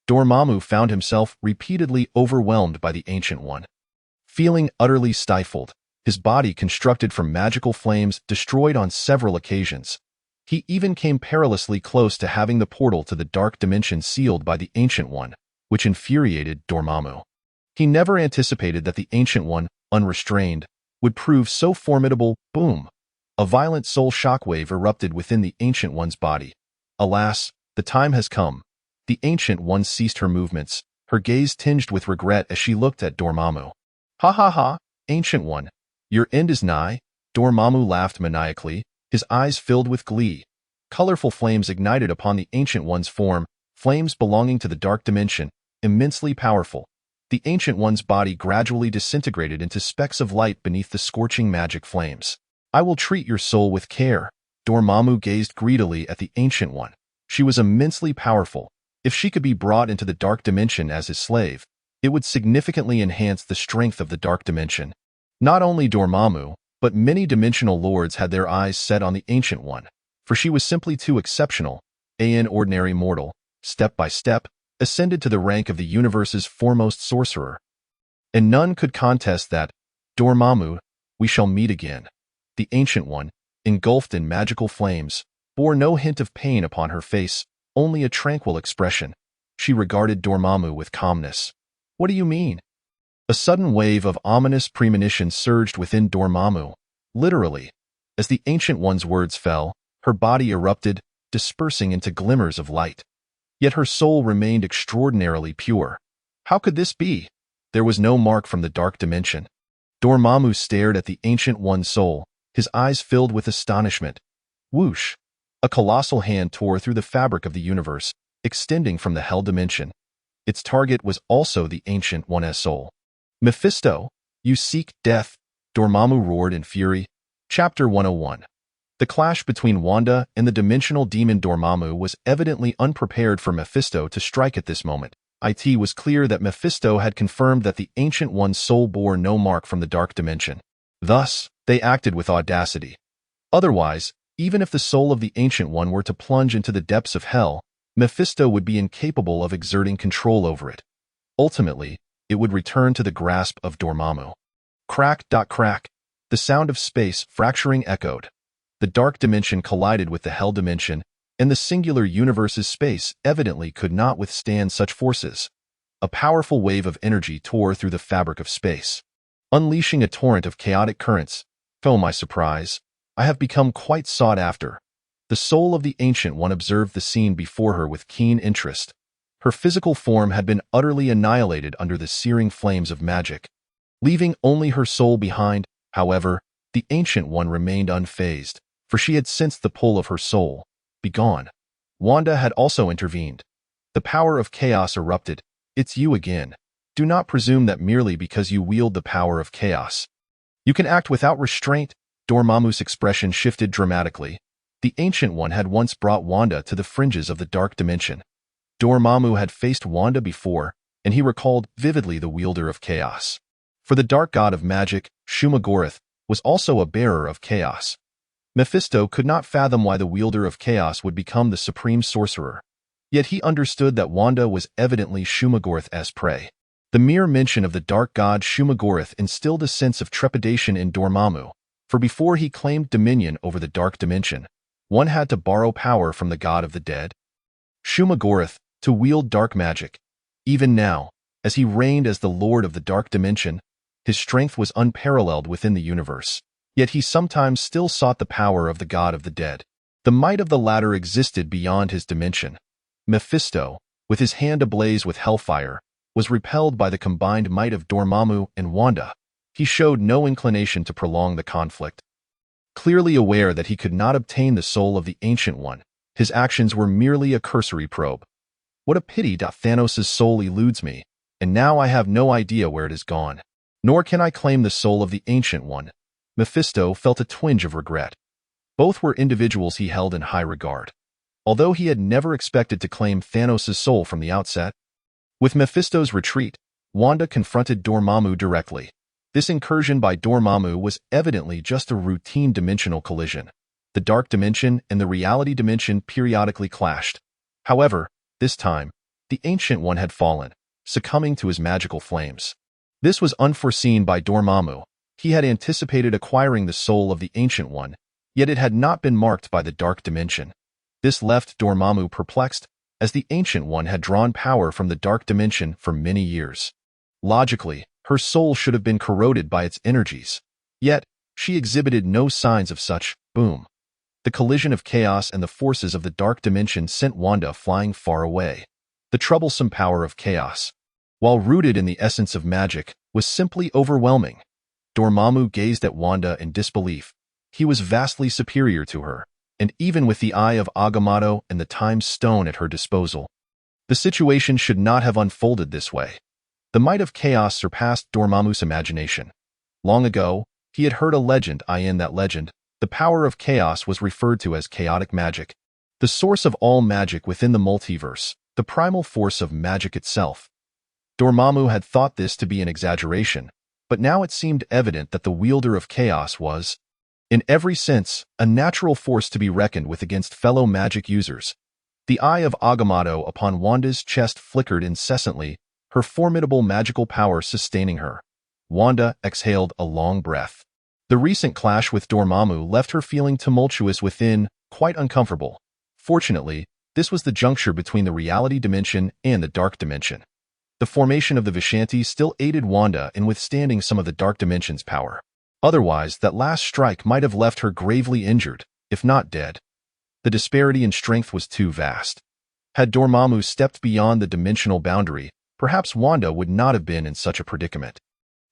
Dormammu found himself repeatedly overwhelmed by the Ancient One. Feeling utterly stifled, his body constructed from magical flames destroyed on several occasions. He even came perilously close to having the portal to the dark dimension sealed by the Ancient One, which infuriated Dormammu. He never anticipated that the Ancient One, unrestrained, would prove so formidable. Boom! A violent soul shockwave erupted within the Ancient One's body. Alas, the time has come. The Ancient One ceased her movements, her gaze tinged with regret as she looked at Dormammu. Ha ha ha, Ancient One, your end is nigh. Dormammu laughed maniacally, his eyes filled with glee. Colorful flames ignited upon the Ancient One's form, flames belonging to the dark dimension, immensely powerful. The Ancient One's body gradually disintegrated into specks of light beneath the scorching magic flames. I will treat your soul with care. Dormammu gazed greedily at the Ancient One. She was immensely powerful. If she could be brought into the dark dimension as his slave, it would significantly enhance the strength of the dark dimension. Not only Dormammu, but many dimensional lords had their eyes set on the Ancient One, for she was simply too exceptional. An ordinary mortal, step by step, ascended to the rank of the universe's foremost sorcerer. And none could contest that. Dormammu, we shall meet again. The Ancient One, engulfed in magical flames, bore no hint of pain upon her face, only a tranquil expression. She regarded Dormammu with calmness. What do you mean? A sudden wave of ominous premonition surged within Dormammu. Literally, as the Ancient One's words fell, her body erupted, dispersing into glimmers of light. Yet her soul remained extraordinarily pure. How could this be? There was no mark from the dark dimension. Dormammu stared at the Ancient One's soul, his eyes filled with astonishment. Whoosh! A colossal hand tore through the fabric of the universe, extending from the Hell dimension. Its target was also the Ancient One's soul. Mephisto, you seek death, Dormammu roared in fury. Chapter 101. The clash between Wanda and the dimensional demon Dormammu was evidently unprepared for Mephisto to strike at this moment. It was clear that Mephisto had confirmed that the Ancient One's soul bore no mark from the dark dimension. Thus, they acted with audacity. Otherwise, even if the soul of the Ancient One were to plunge into the depths of hell, Mephisto would be incapable of exerting control over it. Ultimately, it would return to the grasp of Dormammu. Crack, crack. The sound of space fracturing echoed. The dark dimension collided with the Hell dimension, and the singular universe's space evidently could not withstand such forces. A powerful wave of energy tore through the fabric of space, unleashing a torrent of chaotic currents. To my surprise, I have become quite sought after. The soul of the Ancient One observed the scene before her with keen interest. Her physical form had been utterly annihilated under the searing flames of magic. Leaving only her soul behind, however, the Ancient One remained unfazed, for she had sensed the pull of her soul. Begone. Wanda had also intervened. The power of chaos erupted. It's you again. Do not presume that merely because you wield the power of chaos, you can act without restraint. Dormammu's expression shifted dramatically. The Ancient One had once brought Wanda to the fringes of the dark dimension. Dormammu had faced Wanda before, and he recalled vividly the wielder of chaos. For the dark god of magic, Shumagorath, was also a bearer of chaos. Mephisto could not fathom why the wielder of chaos would become the supreme sorcerer. Yet he understood that Wanda was evidently Shumagorath's prey. The mere mention of the dark god Shumagorath instilled a sense of trepidation in Dormammu, for before he claimed dominion over the dark dimension, one had to borrow power from the god of the dead. Shumagorath, to wield dark magic. Even now, as he reigned as the lord of the dark dimension, his strength was unparalleled within the universe. Yet he sometimes still sought the power of the god of the dead. The might of the latter existed beyond his dimension. Mephisto, with his hand ablaze with hellfire, was repelled by the combined might of Dormammu and Wanda. He showed no inclination to prolong the conflict. Clearly aware that he could not obtain the soul of the Ancient One, his actions were merely a cursory probe. What a pity that Thanos' soul eludes me, and now I have no idea where it has gone. Nor can I claim the soul of the Ancient One. Mephisto felt a twinge of regret. Both were individuals he held in high regard. Although he had never expected to claim Thanos' soul from the outset. With Mephisto's retreat, Wanda confronted Dormammu directly. This incursion by Dormammu was evidently just a routine dimensional collision. The dark dimension and the reality dimension periodically clashed. However, this time, the Ancient One had fallen, succumbing to his magical flames. This was unforeseen by Dormammu. He had anticipated acquiring the soul of the Ancient One, yet it had not been marked by the dark dimension. This left Dormammu perplexed, as the Ancient One had drawn power from the dark dimension for many years. Logically, her soul should have been corroded by its energies. Yet, she exhibited no signs of such. Boom. The collision of chaos and the forces of the dark dimension sent Wanda flying far away. The troublesome power of chaos, while rooted in the essence of magic, was simply overwhelming. Dormammu gazed at Wanda in disbelief. He was vastly superior to her, and even with the eye of Agamotto and the time stone at her disposal, the situation should not have unfolded this way. The might of chaos surpassed Dormammu's imagination. Long ago, he had heard a legend. In that legend, the power of chaos was referred to as chaotic magic, the source of all magic within the multiverse, the primal force of magic itself. Dormammu had thought this to be an exaggeration, but now it seemed evident that the wielder of chaos was, in every sense, a natural force to be reckoned with against fellow magic users. The eye of Agamotto upon Wanda's chest flickered incessantly, her formidable magical power sustaining her. Wanda exhaled a long breath. The recent clash with Dormammu left her feeling tumultuous within, quite uncomfortable. Fortunately, this was the juncture between the reality dimension and the dark dimension. The formation of the Vishanti still aided Wanda in withstanding some of the dark dimension's power. Otherwise, that last strike might have left her gravely injured, if not dead. The disparity in strength was too vast. Had Dormammu stepped beyond the dimensional boundary, perhaps Wanda would not have been in such a predicament.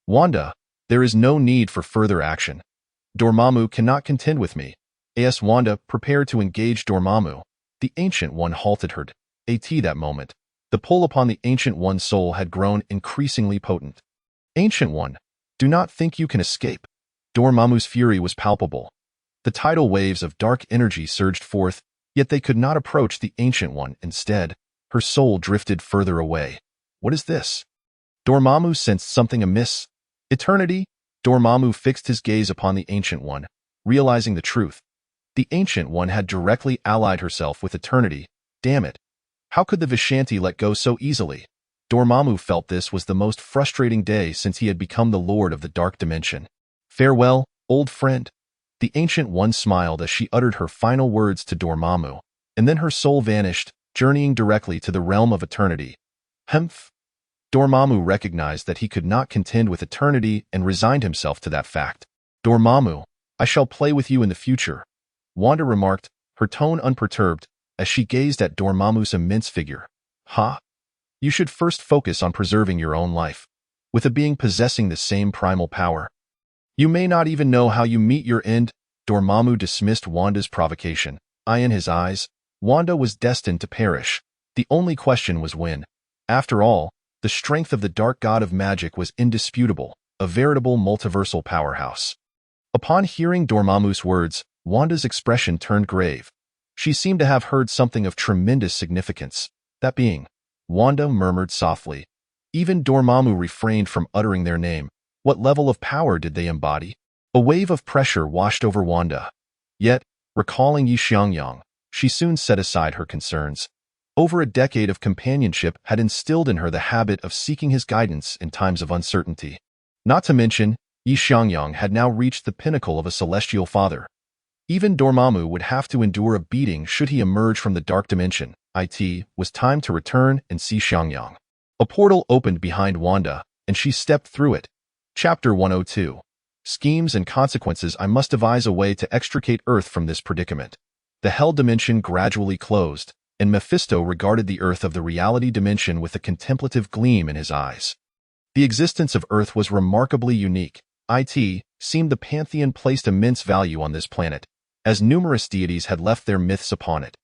Wanda, there is no need for further action. Dormammu cannot contend with me. As Wanda prepared to engage Dormammu, the Ancient One halted her. At that moment, the pull upon the Ancient One's soul had grown increasingly potent. Ancient One, do not think you can escape. Dormammu's fury was palpable. The tidal waves of dark energy surged forth, yet they could not approach the Ancient One. Instead, her soul drifted further away. What is this? Dormammu sensed something amiss. Eternity? Dormammu fixed his gaze upon the Ancient One, realizing the truth. The Ancient One had directly allied herself with Eternity. Damn it. How could the Vishanti let go so easily? Dormammu felt this was the most frustrating day since he had become the Lord of the Dark Dimension. Farewell, old friend. The Ancient One smiled as she uttered her final words to Dormammu, and then her soul vanished, journeying directly to the realm of Eternity. Humph. Dormammu recognized that he could not contend with Eternity and resigned himself to that fact. Dormammu, I shall play with you in the future, Wanda remarked, her tone unperturbed, as she gazed at Dormammu's immense figure. Ha? You should first focus on preserving your own life. With a being possessing the same primal power, you may not even know how you meet your end. Dormammu dismissed Wanda's provocation. In his eyes, Wanda was destined to perish. The only question was when. After all, the strength of the dark god of magic was indisputable, a veritable multiversal powerhouse. Upon hearing Dormammu's words, Wanda's expression turned grave. She seemed to have heard something of tremendous significance. That being, Wanda murmured softly. Even Dormammu refrained from uttering their name. What level of power did they embody? A wave of pressure washed over Wanda. Yet, recalling Xiangyang, she soon set aside her concerns. Over a decade of companionship had instilled in her the habit of seeking his guidance in times of uncertainty. Not to mention, Xiangyang had now reached the pinnacle of a celestial father. Even Dormammu would have to endure a beating should he emerge from the dark dimension. It was time to return and see Xiangyang. A portal opened behind Wanda, and she stepped through it. Chapter 102. Schemes and Consequences. I must devise a way to extricate Earth from this predicament. The Hell dimension gradually closed, and Mephisto regarded the Earth of the reality dimension with a contemplative gleam in his eyes. The existence of Earth was remarkably unique. It seemed the pantheon placed immense value on this planet, as numerous deities had left their myths upon it.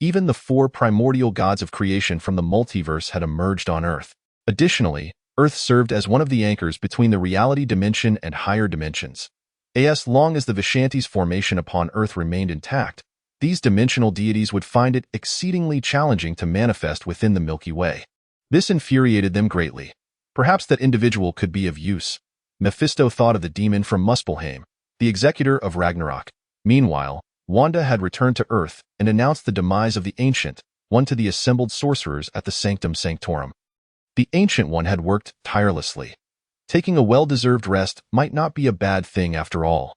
Even the 4 primordial gods of creation from the multiverse had emerged on Earth. Additionally, Earth served as one of the anchors between the reality dimension and higher dimensions. As long as the Vishanti's formation upon Earth remained intact, these dimensional deities would find it exceedingly challenging to manifest within the Milky Way. This infuriated them greatly. Perhaps that individual could be of use. Mephisto thought of the demon from Muspelheim, the executor of Ragnarok. Meanwhile, Wanda had returned to Earth and announced the demise of the Ancient One to the assembled sorcerers at the Sanctum Sanctorum. The Ancient One had worked tirelessly. Taking a well-deserved rest might not be a bad thing after all.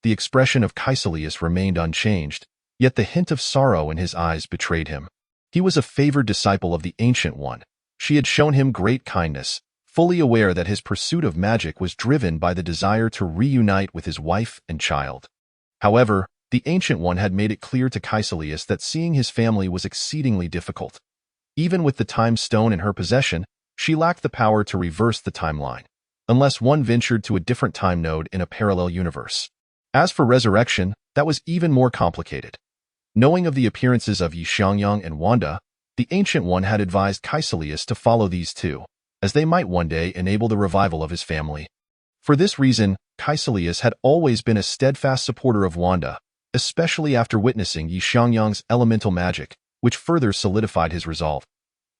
The expression of Caecilius remained unchanged, yet the hint of sorrow in his eyes betrayed him. He was a favored disciple of the Ancient One. She had shown him great kindness, fully aware that his pursuit of magic was driven by the desire to reunite with his wife and child. However, the Ancient One had made it clear to Caecilius that seeing his family was exceedingly difficult. Even with the Time Stone in her possession, she lacked the power to reverse the timeline, unless one ventured to a different time node in a parallel universe. As for resurrection, that was even more complicated. Knowing of the appearances of Xiangyang and Wanda, the Ancient One had advised Caecilius to follow these two, as they might one day enable the revival of his family. For this reason, Caecilius had always been a steadfast supporter of Wanda, especially after witnessing Xiangyang's elemental magic, which further solidified his resolve.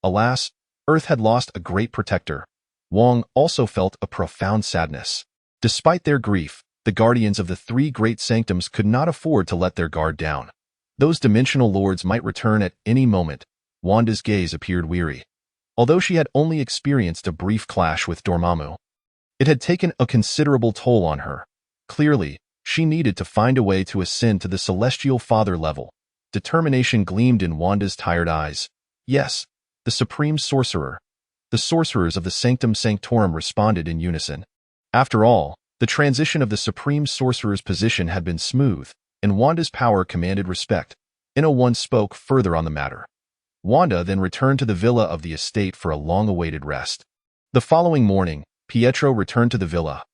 Alas, Earth had lost a great protector. Wong also felt a profound sadness. Despite their grief, the guardians of the 3 great sanctums could not afford to let their guard down. Those dimensional lords might return at any moment. Wanda's gaze appeared weary. Although she had only experienced a brief clash with Dormammu, it had taken a considerable toll on her. Clearly, she needed to find a way to ascend to the celestial father level. Determination gleamed in Wanda's tired eyes. Yes, the supreme sorcerer. The sorcerers of the Sanctum Sanctorum responded in unison. After all, the transition of the supreme sorcerer's position had been smooth, and Wanda's power commanded respect. One spoke further on the matter. Wanda then returned to the villa of the estate for a long-awaited rest. The following morning, Pietro returned to the villa.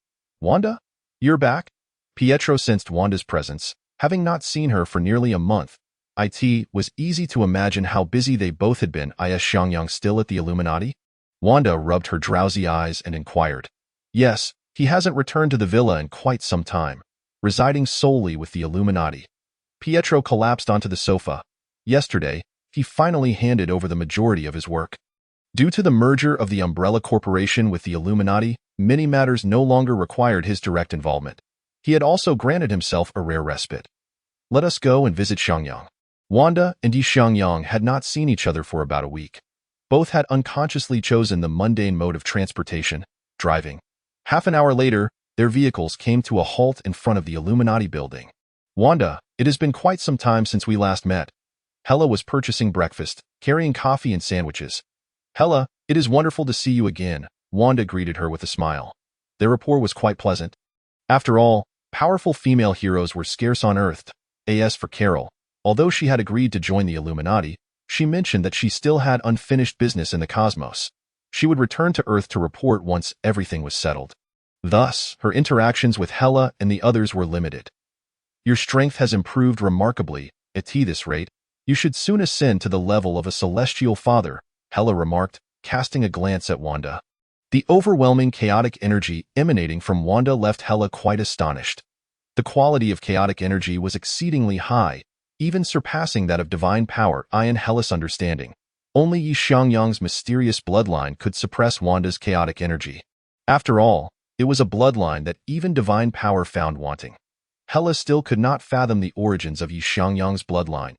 "Wanda? You're back?" Pietro sensed Wanda's presence, having not seen her for nearly a month. It was easy to imagine how busy they both had been. Is Xiangyang still at the Illuminati? Wanda rubbed her drowsy eyes and inquired. Yes, he hasn't returned to the villa in quite some time, residing solely with the Illuminati. Pietro collapsed onto the sofa. Yesterday, he finally handed over the majority of his work. Due to the merger of the Umbrella Corporation with the Illuminati, many matters no longer required his direct involvement. He had also granted himself a rare respite. Let us go and visit Xiangyang. Wanda and Xiangyang had not seen each other for about a week. Both had unconsciously chosen the mundane mode of transportation, driving. Half an hour later, their vehicles came to a halt in front of the Illuminati building. Wanda, it has been quite some time since we last met. Hela was purchasing breakfast, carrying coffee and sandwiches. Hela, it is wonderful to see you again, Wanda greeted her with a smile. Their rapport was quite pleasant. After all, powerful female heroes were scarce on Earth. As for Carol, although she had agreed to join the Illuminati, she mentioned that she still had unfinished business in the cosmos. She would return to Earth to report once everything was settled. Thus, her interactions with Hela and the others were limited. Your strength has improved remarkably. At this rate, you should soon ascend to the level of a celestial father, Hela remarked, casting a glance at Wanda. The overwhelming chaotic energy emanating from Wanda left Hela quite astonished. The quality of chaotic energy was exceedingly high, even surpassing that of divine power in Hela's understanding. Only Xiangyang's mysterious bloodline could suppress Wanda's chaotic energy. After all, it was a bloodline that even divine power found wanting. Hela still could not fathom the origins of Xiangyang's bloodline.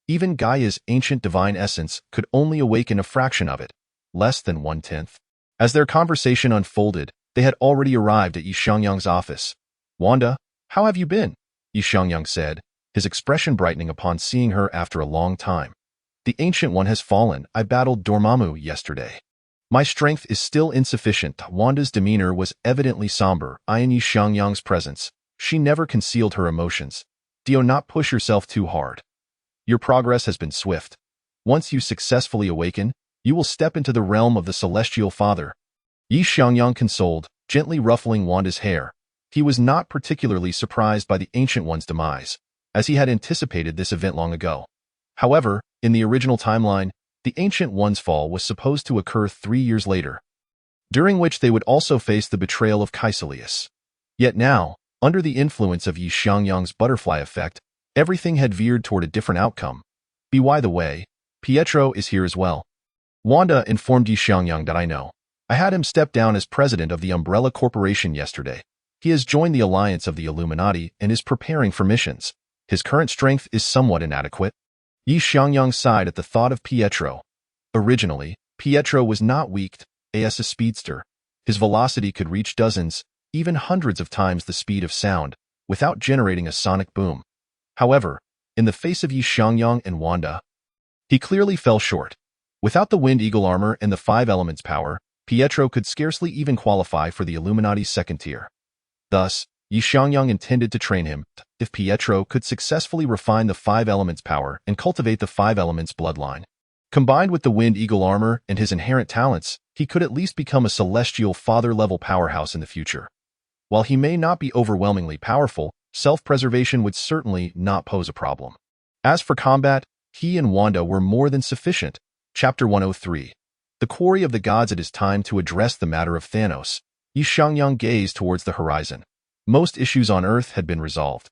Even Gaia's ancient divine essence could only awaken a fraction of it, less than 1/10. As their conversation unfolded, they had already arrived at Xiangyang's office. "Wanda, how have you been?" Xiangyang said, his expression brightening upon seeing her after a long time. "The Ancient One has fallen. I battled Dormammu yesterday. My strength is still insufficient." Wanda's demeanor was evidently somber in Xiangyang's presence. She never concealed her emotions. "Do not push yourself too hard. Your progress has been swift. Once you successfully awaken, you will step into the realm of the Celestial Father." Xiangyang consoled, gently ruffling Wanda's hair. He was not particularly surprised by the Ancient One's demise, as he had anticipated this event long ago. However, in the original timeline, the Ancient One's fall was supposed to occur 3 years later, during which they would also face the betrayal of Caecilius. Yet now, under the influence of Xiangyang's butterfly effect, everything had veered toward a different outcome. By the way, Pietro is here as well. Wanda informed Xiangyang that I know. I had him step down as president of the Umbrella Corporation yesterday. He has joined the alliance of the Illuminati and is preparing for missions. His current strength is somewhat inadequate. Xiangyang sighed at the thought of Pietro. Originally, Pietro was not weak as a speedster. His velocity could reach dozens, even hundreds of times the speed of sound, without generating a sonic boom. However, in the face of Xiangyang and Wanda, he clearly fell short. Without the Wind Eagle armor and the 5 elements power, Pietro could scarcely even qualify for the Illuminati's second tier. Thus, Xiangyang intended to train him. If Pietro could successfully refine the 5 elements power and cultivate the 5 elements bloodline, combined with the Wind Eagle armor and his inherent talents, he could at least become a celestial father-level powerhouse in the future. While he may not be overwhelmingly powerful, self-preservation would certainly not pose a problem. As for combat, he and Wanda were more than sufficient. Chapter 103. The Quarry of the Gods. It is time to address the matter of Thanos. Xiangyang gazed towards the horizon. Most issues on Earth had been resolved.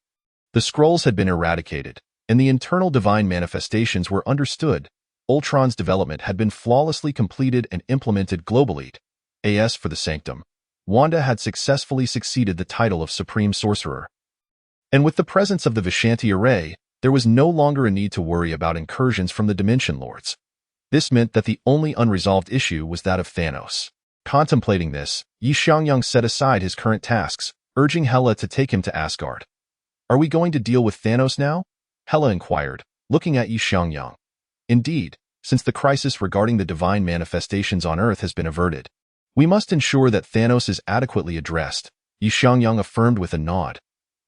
The scrolls had been eradicated, and the internal divine manifestations were understood. Ultron's development had been flawlessly completed and implemented globally. As for the Sanctum, Wanda had successfully succeeded the title of Supreme Sorcerer. And with the presence of the Vishanti array, there was no longer a need to worry about incursions from the Dimension Lords. This meant that the only unresolved issue was that of Thanos. Contemplating this, Xiangyang set aside his current tasks, urging Hela to take him to Asgard. "Are we going to deal with Thanos now?" Hela inquired, looking at Xiangyang. "Indeed, since the crisis regarding the divine manifestations on Earth has been averted, we must ensure that Thanos is adequately addressed," Xiangyang affirmed with a nod.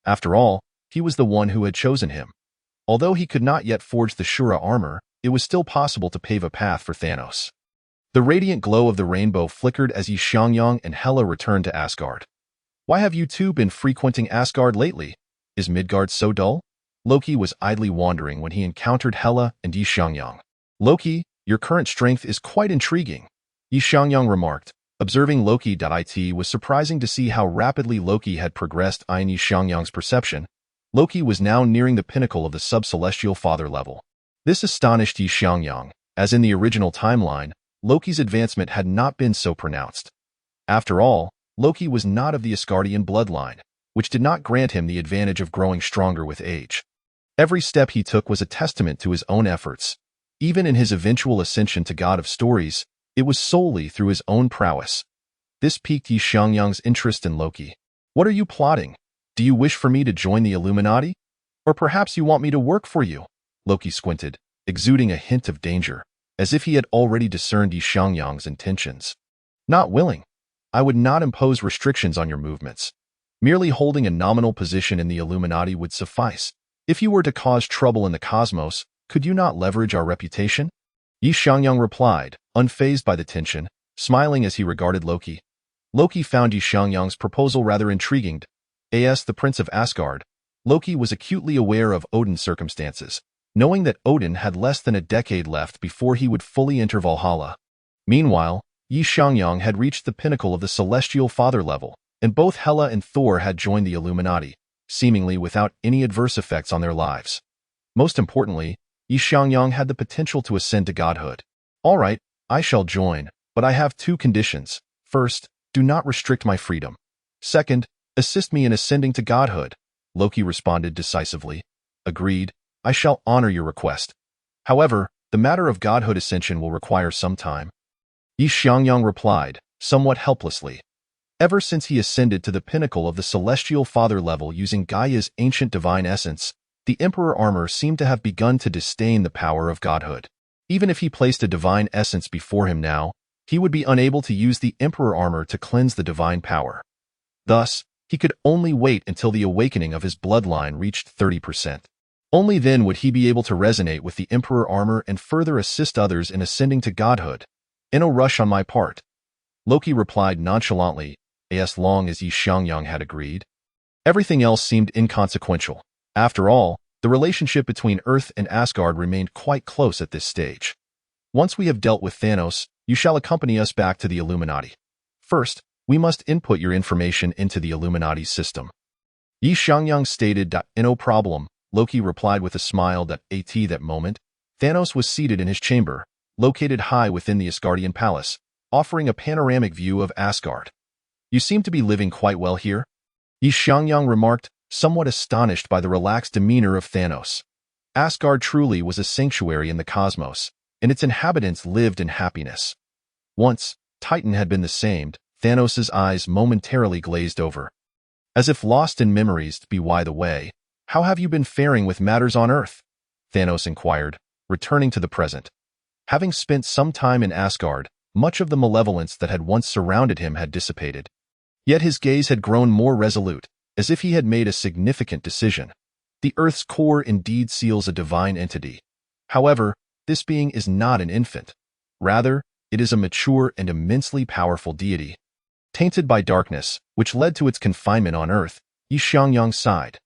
After all, he was the one who had chosen him. Although he could not yet forge the Shura armor, it was still possible to pave a path for Thanos. The radiant glow of the rainbow flickered as Xiangyang and Hela returned to Asgard. "Why have you two been frequenting Asgard lately? Is Midgard so dull?" Loki was idly wandering when he encountered Hela and Xiangyang. "Loki, your current strength is quite intriguing," Xiangyang remarked. Observing Loki. It was surprising to see how rapidly Loki had progressed in Xiangyang's perception. Loki was now nearing the pinnacle of the sub-celestial father level. This astonished Xiangyang, as in the original timeline, Loki's advancement had not been so pronounced. After all, Loki was not of the Asgardian bloodline, which did not grant him the advantage of growing stronger with age. Every step he took was a testament to his own efforts. Even in his eventual ascension to God of Stories, it was solely through his own prowess. This piqued Xiangyang's interest in Loki. "What are you plotting? Do you wish for me to join the Illuminati? Or perhaps you want me to work for you?" Loki squinted, exuding a hint of danger, as if he had already discerned Xiangyang's intentions. "Not willing. I would not impose restrictions on your movements. Merely holding a nominal position in the Illuminati would suffice. If you were to cause trouble in the cosmos, could you not leverage our reputation?" Yi Xiangyang replied, unfazed by the tension, smiling as he regarded Loki. Loki found Yi Xiangyang's proposal rather intriguing. As the Prince of Asgard, Loki was acutely aware of Odin's circumstances, knowing that Odin had less than a decade left before he would fully enter Valhalla. Meanwhile, Yi Xiangyang had reached the pinnacle of the celestial father level, and both Hela and Thor had joined the Illuminati, seemingly without any adverse effects on their lives. Most importantly, Yi Xiangyang had the potential to ascend to godhood. All right, I shall join, but I have two conditions. First, do not restrict my freedom. Second, assist me in ascending to godhood. Loki responded decisively. Agreed, I shall honor your request. However, the matter of godhood ascension will require some time. Yi Xiangyang replied, somewhat helplessly. Ever since he ascended to the pinnacle of the celestial father level using Gaia's ancient divine essence, the Emperor Armor seemed to have begun to disdain the power of godhood. Even if he placed a divine essence before him now, he would be unable to use the Emperor Armor to cleanse the divine power. Thus, he could only wait until the awakening of his bloodline reached 30%. Only then would he be able to resonate with the Emperor Armor and further assist others in ascending to godhood. In no rush on my part. Loki replied nonchalantly, as long as Yi Xiangyang had agreed. Everything else seemed inconsequential. After all, the relationship between Earth and Asgard remained quite close at this stage. Once we have dealt with Thanos, you shall accompany us back to the Illuminati. First, we must input your information into the Illuminati system. Yi Xiangyang stated, no problem, Loki replied with a smile. At that moment, Thanos was seated in his chamber, located high within the Asgardian palace, offering a panoramic view of Asgard. You seem to be living quite well here, Yi Xiangyang remarked, somewhat astonished by the relaxed demeanor of Thanos. Asgard truly was a sanctuary in the cosmos, and its inhabitants lived in happiness. Once, Titan had been the same. Thanos' eyes momentarily glazed over. As if lost in memories. By the way, how have you been faring with matters on Earth? Thanos inquired, returning to the present. Having spent some time in Asgard, much of the malevolence that had once surrounded him had dissipated. Yet his gaze had grown more resolute, as if he had made a significant decision. The Earth's core indeed seals a divine entity. However, this being is not an infant. Rather, it is a mature and immensely powerful deity. Tainted by darkness, which led to its confinement on Earth, Yi Xiangyang sighed.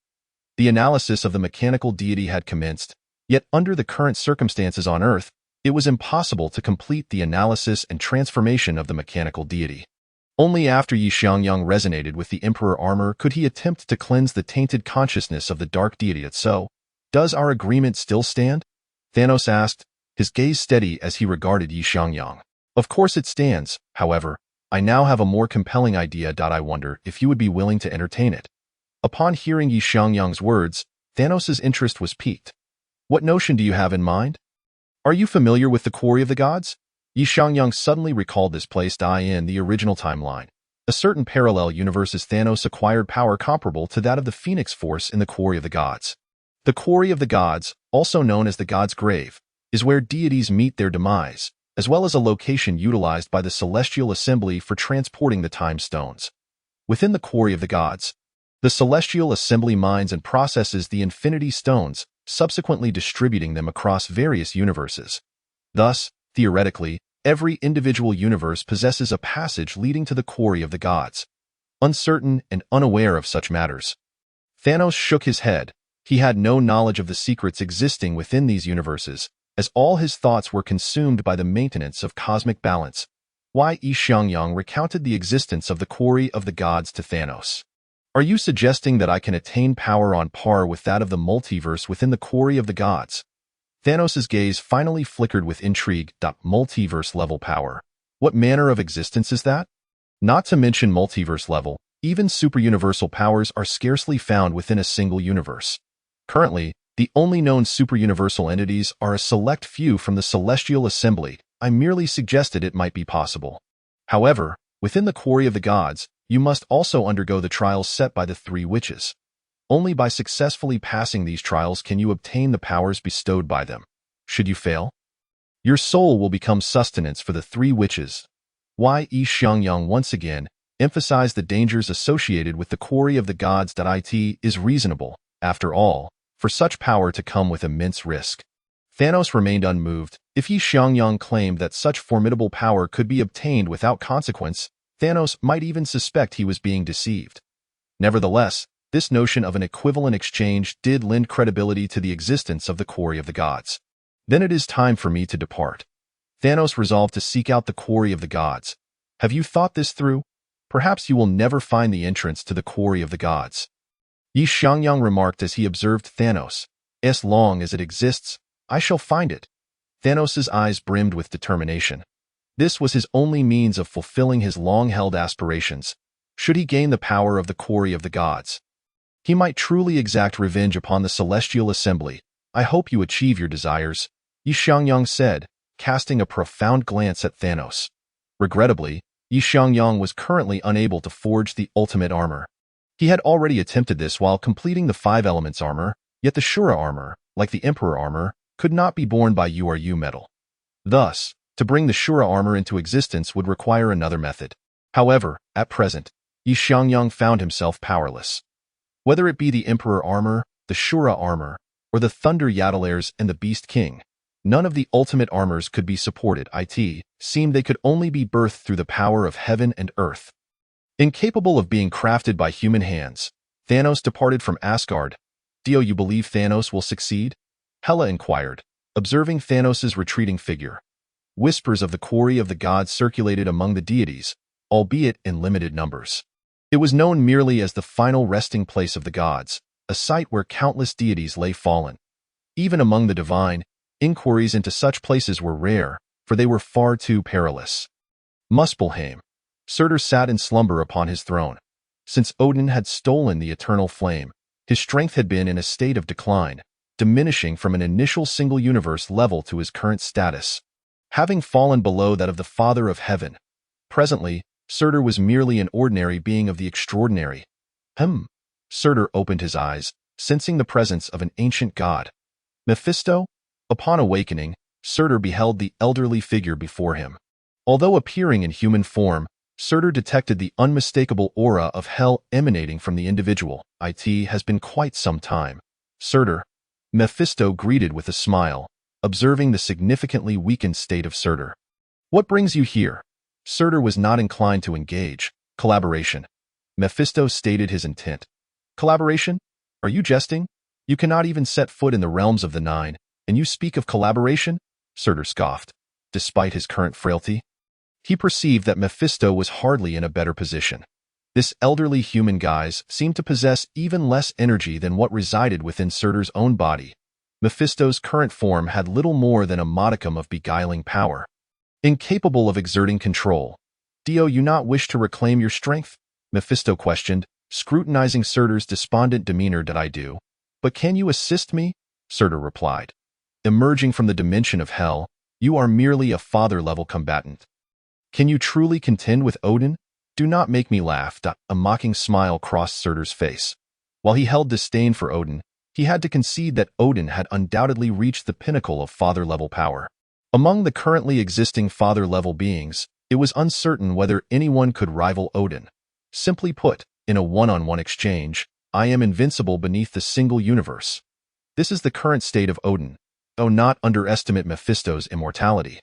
The analysis of the mechanical deity had commenced, yet under the current circumstances on Earth, it was impossible to complete the analysis and transformation of the mechanical deity. Only after Yi Xiangyang resonated with the Emperor Armor could he attempt to cleanse the tainted consciousness of the dark deity. So, does our agreement still stand? Thanos asked, his gaze steady as he regarded Yi Xiangyang. Of course it stands, however. I now have a more compelling idea. I wonder if you would be willing to entertain it. Upon hearing Yi Xiangyang's words, Thanos' interest was piqued. What notion do you have in mind? Are you familiar with the Quarry of the Gods? Yi Xiangyang suddenly recalled this place in the original timeline. A certain parallel universe's Thanos acquired power comparable to that of the Phoenix Force in the Quarry of the Gods. The Quarry of the Gods, also known as the God's Grave, is where deities meet their demise, as well as a location utilized by the Celestial Assembly for transporting the Time Stones. Within the Quarry of the Gods, the Celestial Assembly mines and processes the Infinity Stones, subsequently distributing them across various universes. Thus, theoretically, every individual universe possesses a passage leading to the Quarry of the Gods. Uncertain and unaware of such matters, Thanos shook his head. He had no knowledge of the secrets existing within these universes, as all his thoughts were consumed by the maintenance of cosmic balance. Yi Xiangyang recounted the existence of the Quarry of the Gods to Thanos. Are you suggesting that I can attain power on par with that of the multiverse within the Quarry of the Gods? Thanos' gaze finally flickered with intrigue. Multiverse-level power. What manner of existence is that? Not to mention multiverse level, even superuniversal powers are scarcely found within a single universe. Currently, the only known superuniversal entities are a select few from the Celestial Assembly. I merely suggested it might be possible. However, within the Quarry of the Gods, you must also undergo the trials set by the three witches. Only by successfully passing these trials can you obtain the powers bestowed by them. Should you fail, your soul will become sustenance for the three witches. Yi Xiangyang once again emphasized the dangers associated with the Quarry of the Gods. It is reasonable, after all, for such power to come with immense risk. Thanos remained unmoved. If Xiangyang claimed that such formidable power could be obtained without consequence, Thanos might even suspect he was being deceived. Nevertheless, this notion of an equivalent exchange did lend credibility to the existence of the quarry of the gods. Then it is time for me to depart. Thanos resolved to seek out the quarry of the gods. Have you thought this through? Perhaps you will never find the entrance to the quarry of the gods. Xiangyang remarked as he observed Thanos. As long as it exists, I shall find it. Thanos' eyes brimmed with determination. This was his only means of fulfilling his long-held aspirations, should he gain the power of the quarry of the gods. He might truly exact revenge upon the celestial assembly. I hope you achieve your desires, Xiangyang said, casting a profound glance at Thanos. Regrettably, Xiangyang was currently unable to forge the ultimate armor. He had already attempted this while completing the 5 elements armor, yet the Shura armor, like the Emperor armor, could not be borne by URU metal. Thus, to bring the Shura armor into existence would require another method. However, at present, Xiangyang found himself powerless. Whether it be the Emperor armor, the Shura armor, or the Thunder Yatalares and the Beast King, none of the ultimate armors could be supported. It seemed they could only be birthed through the power of heaven and earth. Incapable of being crafted by human hands, Thanos departed from Asgard. Do you believe Thanos will succeed? Hela inquired, observing Thanos' retreating figure. Whispers of the quarry of the gods circulated among the deities, albeit in limited numbers. It was known merely as the final resting place of the gods, a site where countless deities lay fallen. Even among the divine, inquiries into such places were rare, for they were far too perilous. Muspelheim. Surtur sat in slumber upon his throne. Since Odin had stolen the eternal flame, his strength had been in a state of decline, diminishing from an initial single-universe level to his current status, having fallen below that of the Father of Heaven. Presently, Surtur was merely an ordinary being of the extraordinary. Surtur opened his eyes, sensing the presence of an ancient god. Mephisto? Upon awakening, Surtur beheld the elderly figure before him. Although appearing in human form, Surtur detected the unmistakable aura of hell emanating from the individual. It has been quite some time. Surtur. Mephisto greeted with a smile, observing the significantly weakened state of Surtur. What brings you here? Surtur was not inclined to engage. Collaboration. Mephisto stated his intent. Collaboration? Are you jesting? You cannot even set foot in the realms of the Nine, and you speak of collaboration? Surtur scoffed. Despite his current frailty, he perceived that Mephisto was hardly in a better position. This elderly human guise seemed to possess even less energy than what resided within Surtur's own body. Mephisto's current form had little more than a modicum of beguiling power. Incapable of exerting control. Do you not wish to reclaim your strength? Mephisto questioned, scrutinizing Surtur's despondent demeanor. That I do. But can you assist me? Surtur replied. Emerging from the dimension of hell, you are merely a father-level combatant. Can you truly contend with Odin? Do not make me laugh. A mocking smile crossed Surtur's face. While he held disdain for Odin, he had to concede that Odin had undoubtedly reached the pinnacle of father-level power. Among the currently existing father-level beings, it was uncertain whether anyone could rival Odin. Simply put, in a one-on-one exchange, I am invincible beneath the single universe. This is the current state of Odin. Do not underestimate Mephisto's immortality.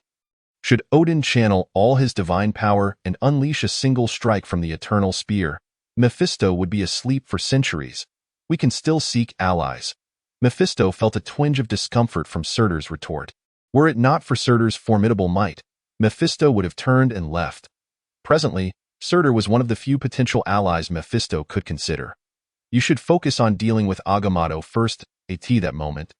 Should Odin channel all his divine power and unleash a single strike from the eternal spear, Mephisto would be asleep for centuries. We can still seek allies. Mephisto felt a twinge of discomfort from Surtur's retort. Were it not for Surtur's formidable might, Mephisto would have turned and left. Presently, Surtur was one of the few potential allies Mephisto could consider. You should focus on dealing with Agamotto first. At that moment,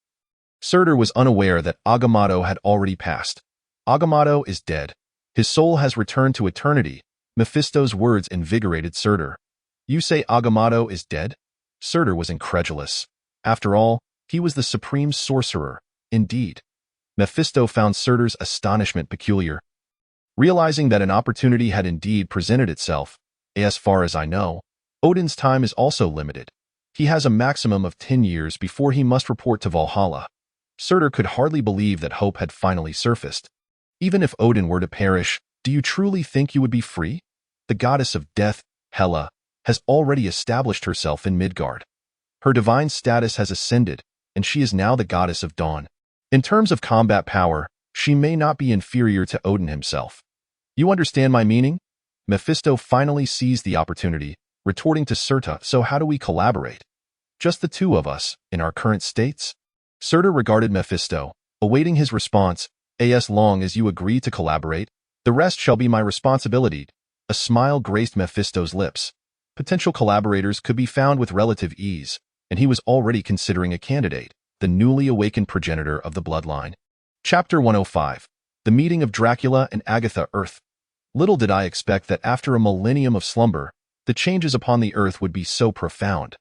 Surtur was unaware that Agamotto had already passed. Agamotto is dead. His soul has returned to eternity. Mephisto's words invigorated Surtur. You say Agamotto is dead? Surtur was incredulous. After all, he was the supreme sorcerer. Indeed. Mephisto found Surtur's astonishment peculiar. Realizing that an opportunity had indeed presented itself, as far as I know, Odin's time is also limited. He has a maximum of 10 years before he must report to Valhalla. Surtur could hardly believe that hope had finally surfaced. Even if Odin were to perish, do you truly think you would be free? The goddess of death, Hela, has already established herself in Midgard. Her divine status has ascended, and she is now the goddess of dawn. In terms of combat power, she may not be inferior to Odin himself. You understand my meaning? Mephisto finally seized the opportunity, retorting to Serta, so how do we collaborate? Just the two of us, in our current states? Serta regarded Mephisto, awaiting his response. As long as you agree to collaborate, the rest shall be my responsibility. A smile graced Mephisto's lips. Potential collaborators could be found with relative ease, and he was already considering a candidate, the newly awakened progenitor of the bloodline. Chapter 105. The Meeting of Dracula and Agatha. Earth. Little did I expect that after a millennium of slumber, the changes upon the earth would be so profound.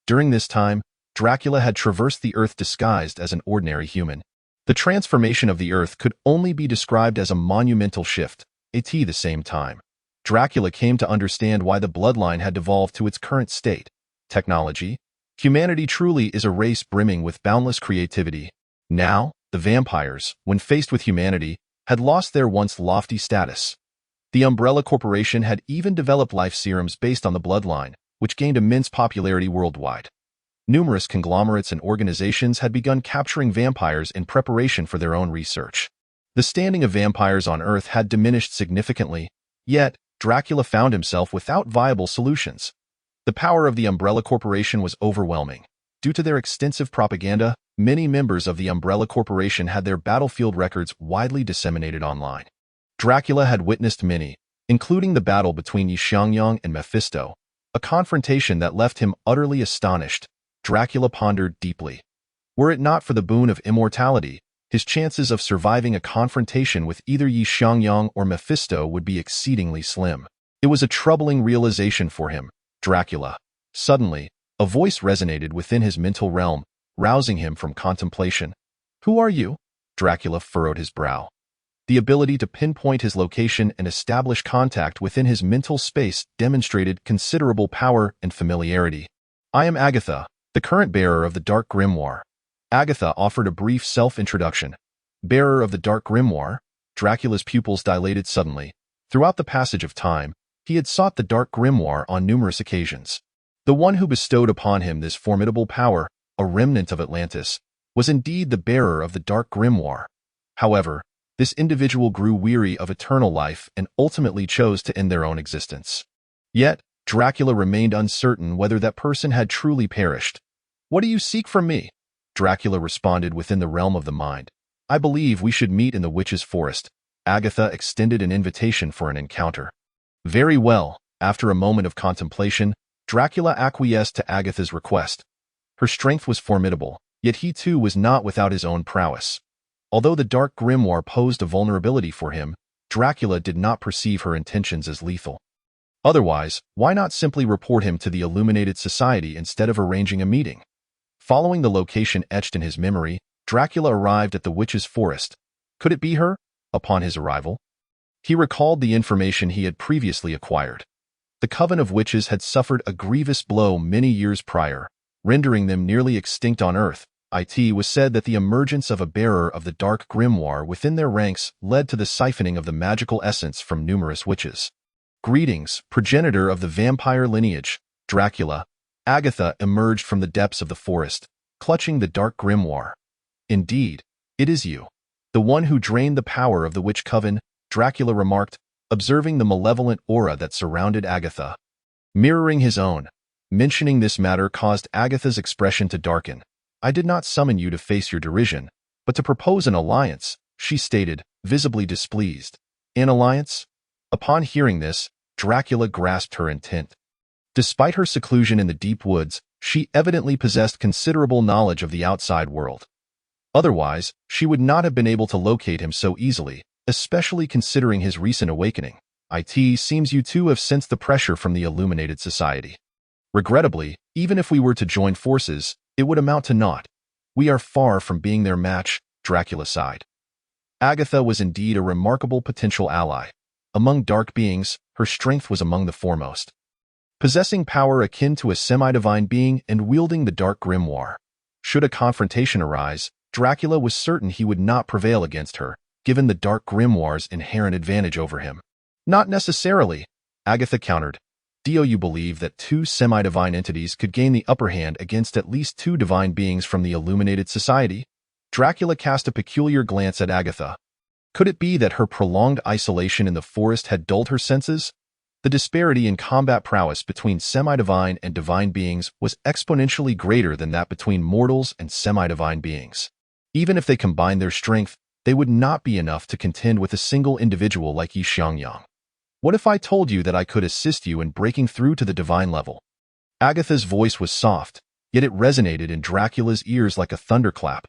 During this time, Dracula had traversed the earth disguised as an ordinary human. The transformation of the earth could only be described as a monumental shift. At the same time, Dracula came to understand why the bloodline had devolved to its current state. Technology. Humanity truly is a race brimming with boundless creativity. Now, the vampires, when faced with humanity, had lost their once lofty status. The Umbrella Corporation had even developed life serums based on the bloodline, which gained immense popularity worldwide. Numerous conglomerates and organizations had begun capturing vampires in preparation for their own research. The standing of vampires on Earth had diminished significantly, yet Dracula found himself without viable solutions. The power of the Umbrella Corporation was overwhelming. Due to their extensive propaganda, many members of the Umbrella Corporation had their battlefield records widely disseminated online. Dracula had witnessed many, including the battle between Xiangyang and Mephisto, a confrontation that left him utterly astonished. Dracula pondered deeply. Were it not for the boon of immortality, his chances of surviving a confrontation with either Xiangyang or Mephisto would be exceedingly slim. It was a troubling realization for him. Dracula. Suddenly, a voice resonated within his mental realm, rousing him from contemplation. Who are you? Dracula furrowed his brow. The ability to pinpoint his location and establish contact within his mental space demonstrated considerable power and familiarity. I am Agatha, the current bearer of the Dark Grimoire. Agatha offered a brief self-introduction. Bearer of the Dark Grimoire? Dracula's pupils dilated suddenly. Throughout the passage of time, he had sought the Dark Grimoire on numerous occasions. The one who bestowed upon him this formidable power, a remnant of Atlantis, was indeed the bearer of the Dark Grimoire. However, this individual grew weary of eternal life and ultimately chose to end their own existence. Yet, Dracula remained uncertain whether that person had truly perished. What do you seek from me? Dracula responded within the realm of the mind. I believe we should meet in the witch's forest. Agatha extended an invitation for an encounter. Very well. After a moment of contemplation, Dracula acquiesced to Agatha's request. Her strength was formidable, yet he too was not without his own prowess. Although the Dark Grimoire posed a vulnerability for him, Dracula did not perceive her intentions as lethal. Otherwise, why not simply report him to the Illuminated Society instead of arranging a meeting? Following the location etched in his memory, Dracula arrived at the witch's forest. Could it be her? Upon his arrival, he recalled the information he had previously acquired. The coven of witches had suffered a grievous blow many years prior, rendering them nearly extinct on Earth. It was said that the emergence of a bearer of the Dark Grimoire within their ranks led to the siphoning of the magical essence from numerous witches. Greetings, progenitor of the vampire lineage, Dracula. Agatha emerged from the depths of the forest, clutching the Dark Grimoire. Indeed, it is you. The one who drained the power of the witch coven, Dracula remarked, observing the malevolent aura that surrounded Agatha. Mirroring his own, mentioning this matter caused Agatha's expression to darken. I did not summon you to face your derision, but to propose an alliance, she stated, visibly displeased. An alliance? Upon hearing this, Dracula grasped her intent. Despite her seclusion in the deep woods, she evidently possessed considerable knowledge of the outside world. Otherwise, she would not have been able to locate him so easily, especially considering his recent awakening. It seems you two have sensed the pressure from the Illuminated Society. Regrettably, even if we were to join forces, it would amount to naught. We are far from being their match, Dracula sighed. Agatha was indeed a remarkable potential ally. Among dark beings, her strength was among the foremost. Possessing power akin to a semi-divine being and wielding the Dark Grimoire. Should a confrontation arise, Dracula was certain he would not prevail against her, given the Dark Grimoire's inherent advantage over him. Not necessarily, Agatha countered. Do you believe that two semi-divine entities could gain the upper hand against at least two divine beings from the Illuminated Society? Dracula cast a peculiar glance at Agatha. Could it be that her prolonged isolation in the forest had dulled her senses? The disparity in combat prowess between semi-divine and divine beings was exponentially greater than that between mortals and semi-divine beings. Even if they combined their strength, they would not be enough to contend with a single individual like Xiangyang. What if I told you that I could assist you in breaking through to the divine level? Agatha's voice was soft, yet it resonated in Dracula's ears like a thunderclap.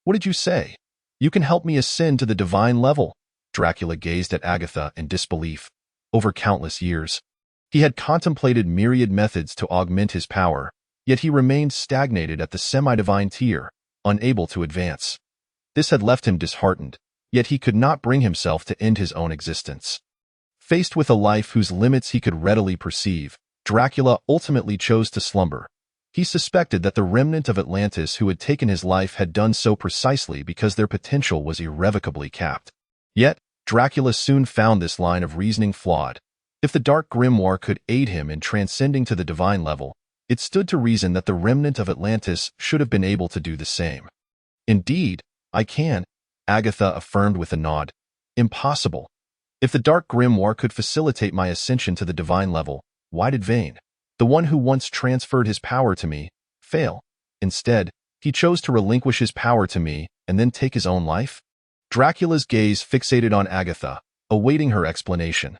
What did you say? You can help me ascend to the divine level? Dracula gazed at Agatha in disbelief. Over countless years, he had contemplated myriad methods to augment his power, yet he remained stagnated at the semi-divine tier, unable to advance. This had left him disheartened, yet he could not bring himself to end his own existence. Faced with a life whose limits he could readily perceive, Dracula ultimately chose to slumber. He suspected that the remnant of Atlantis who had taken his life had done so precisely because their potential was irrevocably capped. Yet, Dracula soon found this line of reasoning flawed. If the dark grimoire could aid him in transcending to the divine level, it stood to reason that the remnant of Atlantis should have been able to do the same. Indeed, I can, Agatha affirmed with a nod. Impossible. If the dark grimoire could facilitate my ascension to the divine level, why did Vane, the one who once transferred his power to me, fail? Instead, he chose to relinquish his power to me and then take his own life? Dracula's gaze fixated on Agatha, awaiting her explanation.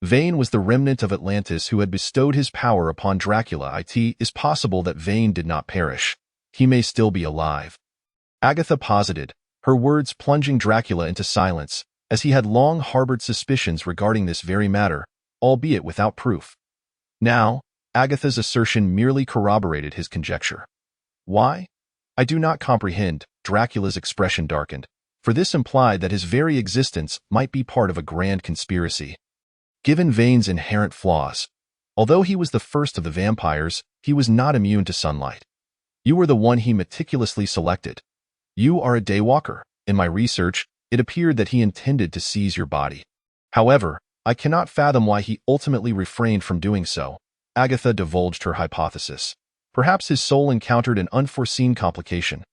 Vane was the remnant of Atlantis who had bestowed his power upon Dracula. It is possible that Vane did not perish. He may still be alive. Agatha posited, her words plunging Dracula into silence, as he had long harbored suspicions regarding this very matter, albeit without proof. Now, Agatha's assertion merely corroborated his conjecture. Why? I do not comprehend. Dracula's expression darkened, for this implied that his very existence might be part of a grand conspiracy. Given Vane's inherent flaws, although he was the first of the vampires, he was not immune to sunlight. You were the one he meticulously selected. You are a daywalker. In my research, it appeared that he intended to seize your body. However, I cannot fathom why he ultimately refrained from doing so. Agatha divulged her hypothesis. Perhaps his soul encountered an unforeseen complication.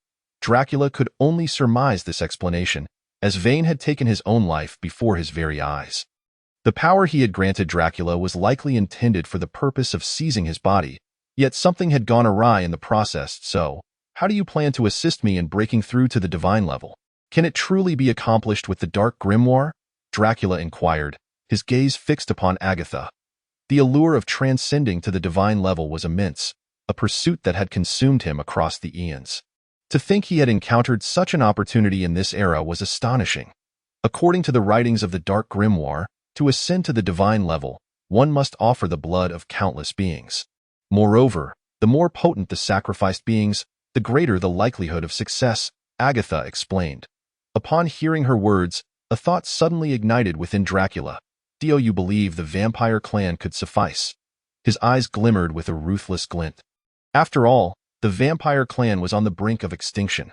Dracula could only surmise this explanation, as Vane had taken his own life before his very eyes. The power he had granted Dracula was likely intended for the purpose of seizing his body, yet something had gone awry in the process. So, how do you plan to assist me in breaking through to the divine level? Can it truly be accomplished with the dark grimoire? Dracula inquired, his gaze fixed upon Agatha. The allure of transcending to the divine level was immense, a pursuit that had consumed him across the eons. To think he had encountered such an opportunity in this era was astonishing. According to the writings of the dark grimoire, to ascend to the divine level, one must offer the blood of countless beings. Moreover, the more potent the sacrificed beings, the greater the likelihood of success, Agatha explained. Upon hearing her words, a thought suddenly ignited within Dracula. Do you believe the vampire clan could suffice? His eyes glimmered with a ruthless glint. After all, the vampire clan was on the brink of extinction.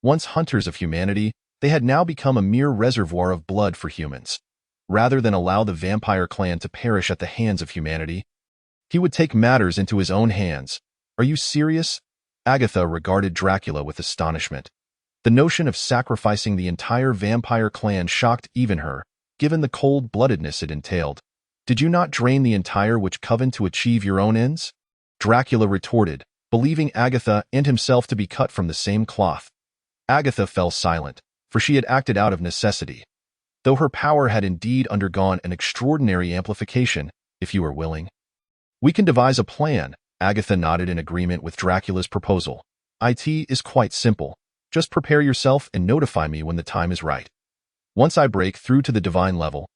Once hunters of humanity, they had now become a mere reservoir of blood for humans. Rather than allow the vampire clan to perish at the hands of humanity, he would take matters into his own hands. Are you serious? Agatha regarded Dracula with astonishment. The notion of sacrificing the entire vampire clan shocked even her, given the cold-bloodedness it entailed. Did you not drain the entire witch coven to achieve your own ends? Dracula retorted, believing Agatha and himself to be cut from the same cloth. Agatha fell silent, for she had acted out of necessity. Though her power had indeed undergone an extraordinary amplification, if you are willing. We can devise a plan. Agatha nodded in agreement with Dracula's proposal. It is quite simple. Just prepare yourself and notify me when the time is right. Once I break through to the divine level,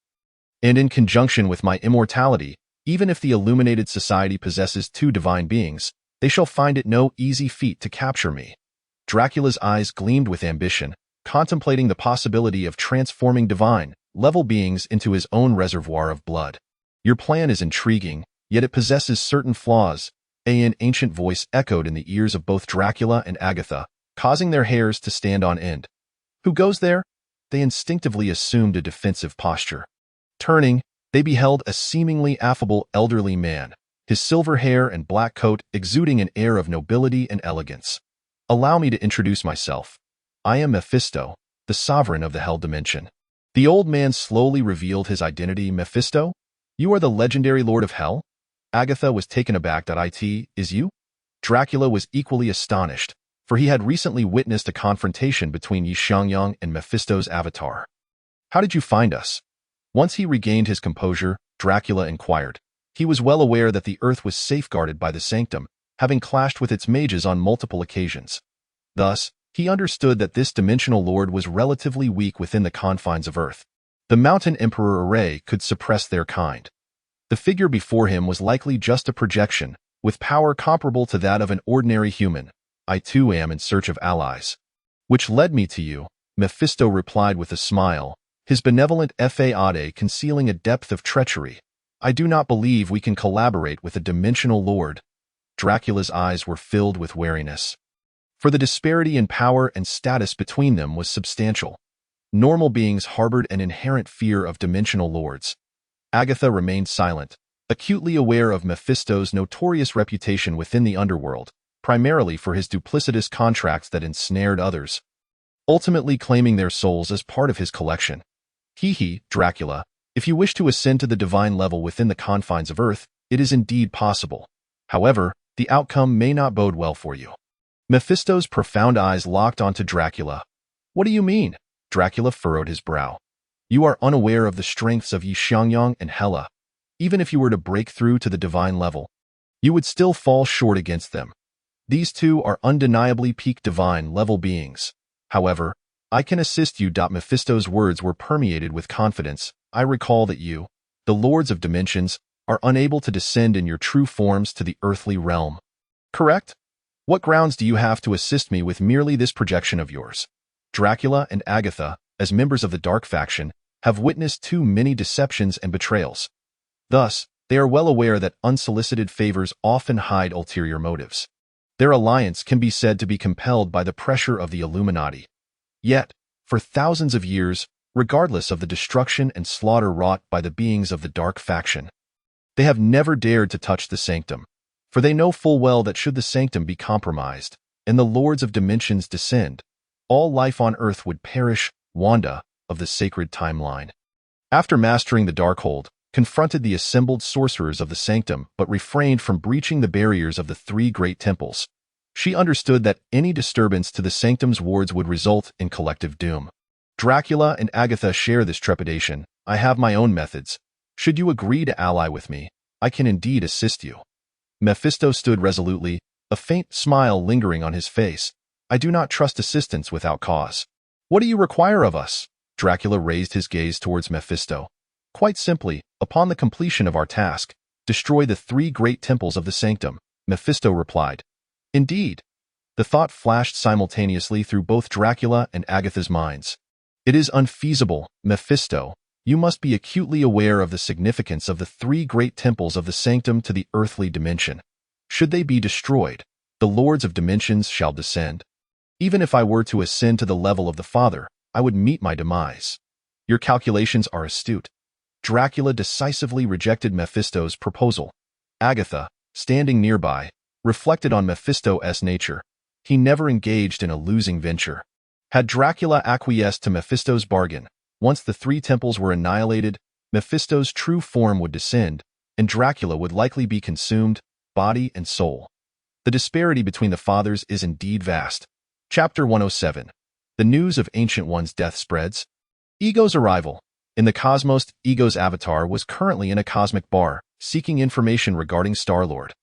and in conjunction with my immortality, even if the illuminated society possesses two divine beings, they shall find it no easy feat to capture me. Dracula's eyes gleamed with ambition, contemplating the possibility of transforming divine-level beings into his own reservoir of blood. Your plan is intriguing, yet it possesses certain flaws. An ancient voice echoed in the ears of both Dracula and Agatha, causing their hairs to stand on end. Who goes there? They instinctively assumed a defensive posture. Turning, they beheld a seemingly affable elderly man, his silver hair and black coat exuding an air of nobility and elegance. Allow me to introduce myself. I am Mephisto, the sovereign of the Hell Dimension. The old man slowly revealed his identity. Mephisto? You are the legendary Lord of Hell? Agatha was taken aback. It is you? Dracula was equally astonished, for he had recently witnessed a confrontation between Xiangyang and Mephisto's avatar. How did you find us? Once he regained his composure, Dracula inquired. He was well aware that the earth was safeguarded by the sanctum, having clashed with its mages on multiple occasions. Thus, he understood that this dimensional lord was relatively weak within the confines of Earth. The Mountain Emperor array could suppress their kind. The figure before him was likely just a projection, with power comparable to that of an ordinary human. I too am in search of allies. Which led me to you, Mephisto replied with a smile, his benevolent faade concealing a depth of treachery. I do not believe we can collaborate with a dimensional lord. Dracula's eyes were filled with wariness. For the disparity in power and status between them was substantial. Normal beings harbored an inherent fear of dimensional lords. Agatha remained silent, acutely aware of Mephisto's notorious reputation within the underworld, primarily for his duplicitous contracts that ensnared others, ultimately claiming their souls as part of his collection. Dracula, if you wish to ascend to the divine level within the confines of Earth, it is indeed possible. However, the outcome may not bode well for you. Mephisto's profound eyes locked onto Dracula. What do you mean? Dracula furrowed his brow. You are unaware of the strengths of Xiangyang and Hela. Even if you were to break through to the divine level, you would still fall short against them. These two are undeniably peak divine level beings. However, I can assist you. Mephisto's words were permeated with confidence. I recall that you, the Lords of Dimensions, are unable to descend in your true forms to the earthly realm. Correct? What grounds do you have to assist me with merely this projection of yours? Dracula and Agatha, as members of the Dark Faction, have witnessed too many deceptions and betrayals. Thus, they are well aware that unsolicited favors often hide ulterior motives. Their alliance can be said to be compelled by the pressure of the Illuminati. Yet, for thousands of years, regardless of the destruction and slaughter wrought by the beings of the Dark Faction, they have never dared to touch the sanctum. For they know full well that should the sanctum be compromised, and the Lords of Dimensions descend, all life on Earth would perish. Wanda, of the sacred timeline, after mastering the Darkhold, confronted the assembled sorcerers of the sanctum but refrained from breaching the barriers of the three great temples. She understood that any disturbance to the sanctum's wards would result in collective doom. Dracula and Agatha share this trepidation. I have my own methods. Should you agree to ally with me, I can indeed assist you. Mephisto stood resolutely, a faint smile lingering on his face. I do not trust assistance without cause. What do you require of us? Dracula raised his gaze towards Mephisto. Quite simply, upon the completion of our task, destroy the three great temples of the sanctum, Mephisto replied. Indeed. The thought flashed simultaneously through both Dracula and Agatha's minds. It is unfeasible, Mephisto. You must be acutely aware of the significance of the three great temples of the sanctum to the earthly dimension. Should they be destroyed, the Lords of Dimensions shall descend. Even if I were to ascend to the level of the Father, I would meet my demise. Your calculations are astute. Dracula decisively rejected Mephisto's proposal. Agatha, standing nearby, reflected on Mephisto's nature. He never engaged in a losing venture. Had Dracula acquiesced to Mephisto's bargain, once the three temples were annihilated, Mephisto's true form would descend, and Dracula would likely be consumed, body and soul. The disparity between the fathers is indeed vast. Chapter 107. The news of Ancient One's death spreads. Ego's arrival. In the cosmos, Ego's avatar was currently in a cosmic bar, seeking information regarding Star-Lord.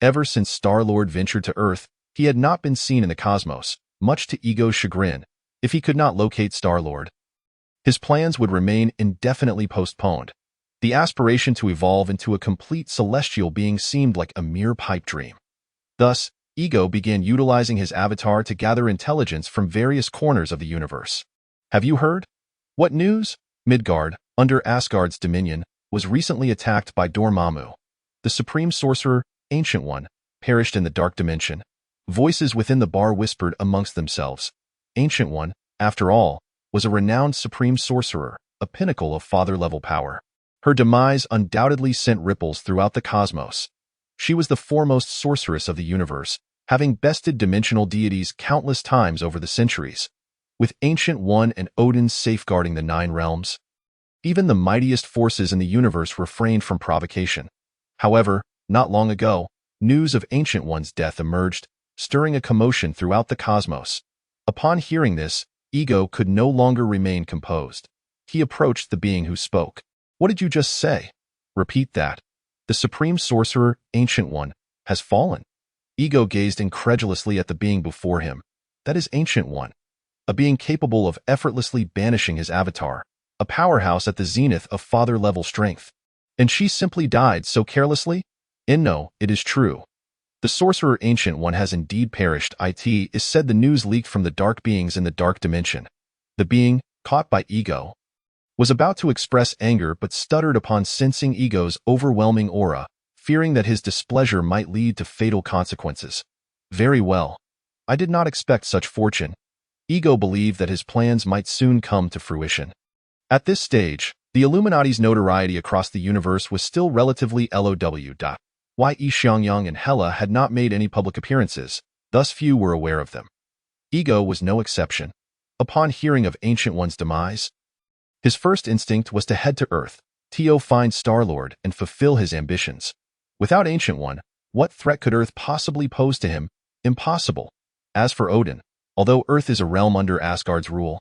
Ever since Star-Lord ventured to Earth, he had not been seen in the cosmos, much to Ego's chagrin. If he could not locate Star-Lord, his plans would remain indefinitely postponed. The aspiration to evolve into a complete celestial being seemed like a mere pipe dream. Thus, Ego began utilizing his avatar to gather intelligence from various corners of the universe. Have you heard? What news? Midgard, under Asgard's dominion, was recently attacked by Dormammu. The supreme sorcerer, Ancient One, perished in the dark dimension. Voices within the bar whispered amongst themselves. Ancient One, after all, was a renowned supreme sorcerer, a pinnacle of father-level power. Her demise undoubtedly sent ripples throughout the cosmos. She was the foremost sorceress of the universe, having bested dimensional deities countless times over the centuries. with Ancient One and Odin safeguarding the Nine Realms. Even the mightiest forces in the universe refrained from provocation. However, not long ago, news of Ancient One's death emerged, stirring a commotion throughout the cosmos. Upon hearing this, Ego could no longer remain composed. He approached the being who spoke. "What did you just say?" "Repeat that." "The Supreme Sorcerer, Ancient One, has fallen." Ego gazed incredulously at the being before him. That is Ancient One, a being capable of effortlessly banishing his avatar, a powerhouse at the zenith of father-level strength. And she simply died so carelessly? No, it is true. The Sorcerer Ancient One has indeed perished. It is said the news leaked from the dark beings in the dark dimension. The being, caught by Ego, was about to express anger but stuttered upon sensing Ego's overwhelming aura, fearing that his displeasure might lead to fatal consequences. Very well. I did not expect such fortune. Ego believed that his plans might soon come to fruition. At this stage, the Illuminati's notoriety across the universe was still relatively low. Xiangyang and Hela had not made any public appearances, thus few were aware of them. Ego was no exception. Upon hearing of Ancient One's demise, his first instinct was to head to Earth, to find Star-Lord and fulfill his ambitions. Without Ancient One, what threat could Earth possibly pose to him? Impossible. As for Odin, although Earth is a realm under Asgard's rule,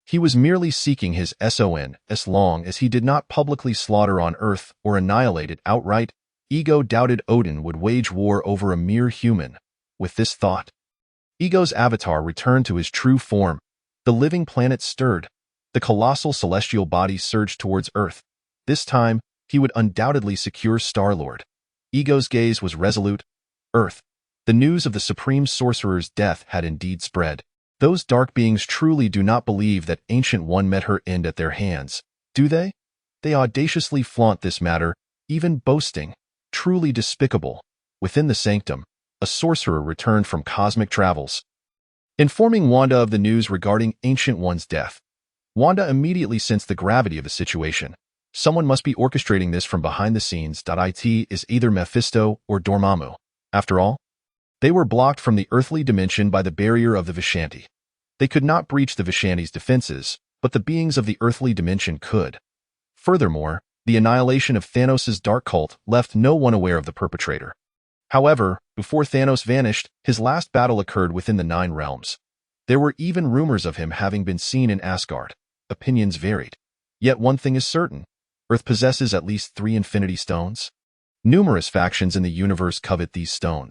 he was merely seeking his son as long as he did not publicly slaughter on Earth or annihilate it outright. Ego doubted Odin would wage war over a mere human. With this thought, Ego's avatar returned to his true form. The living planet stirred. The colossal celestial body surged towards Earth. This time, he would undoubtedly secure Star-Lord. Ego's gaze was resolute. Earth. The news of the Supreme Sorcerer's death had indeed spread. Those dark beings truly do not believe that Ancient One met her end at their hands, do they? They audaciously flaunt this matter, even boasting. Truly despicable. Within the sanctum, a sorcerer returned from cosmic travels, informing Wanda of the news regarding Ancient One's death. Wanda immediately sensed the gravity of the situation. Someone must be orchestrating this from behind the scenes. It is either Mephisto or Dormammu. After all, they were blocked from the earthly dimension by the barrier of the Vishanti. They could not breach the Vishanti's defenses, but the beings of the earthly dimension could. Furthermore, the annihilation of Thanos' dark cult left no one aware of the perpetrator. However, before Thanos vanished, his last battle occurred within the Nine Realms. There were even rumors of him having been seen in Asgard. Opinions varied. Yet one thing is certain. Earth possesses at least 3 Infinity Stones. Numerous factions in the universe covet these stones.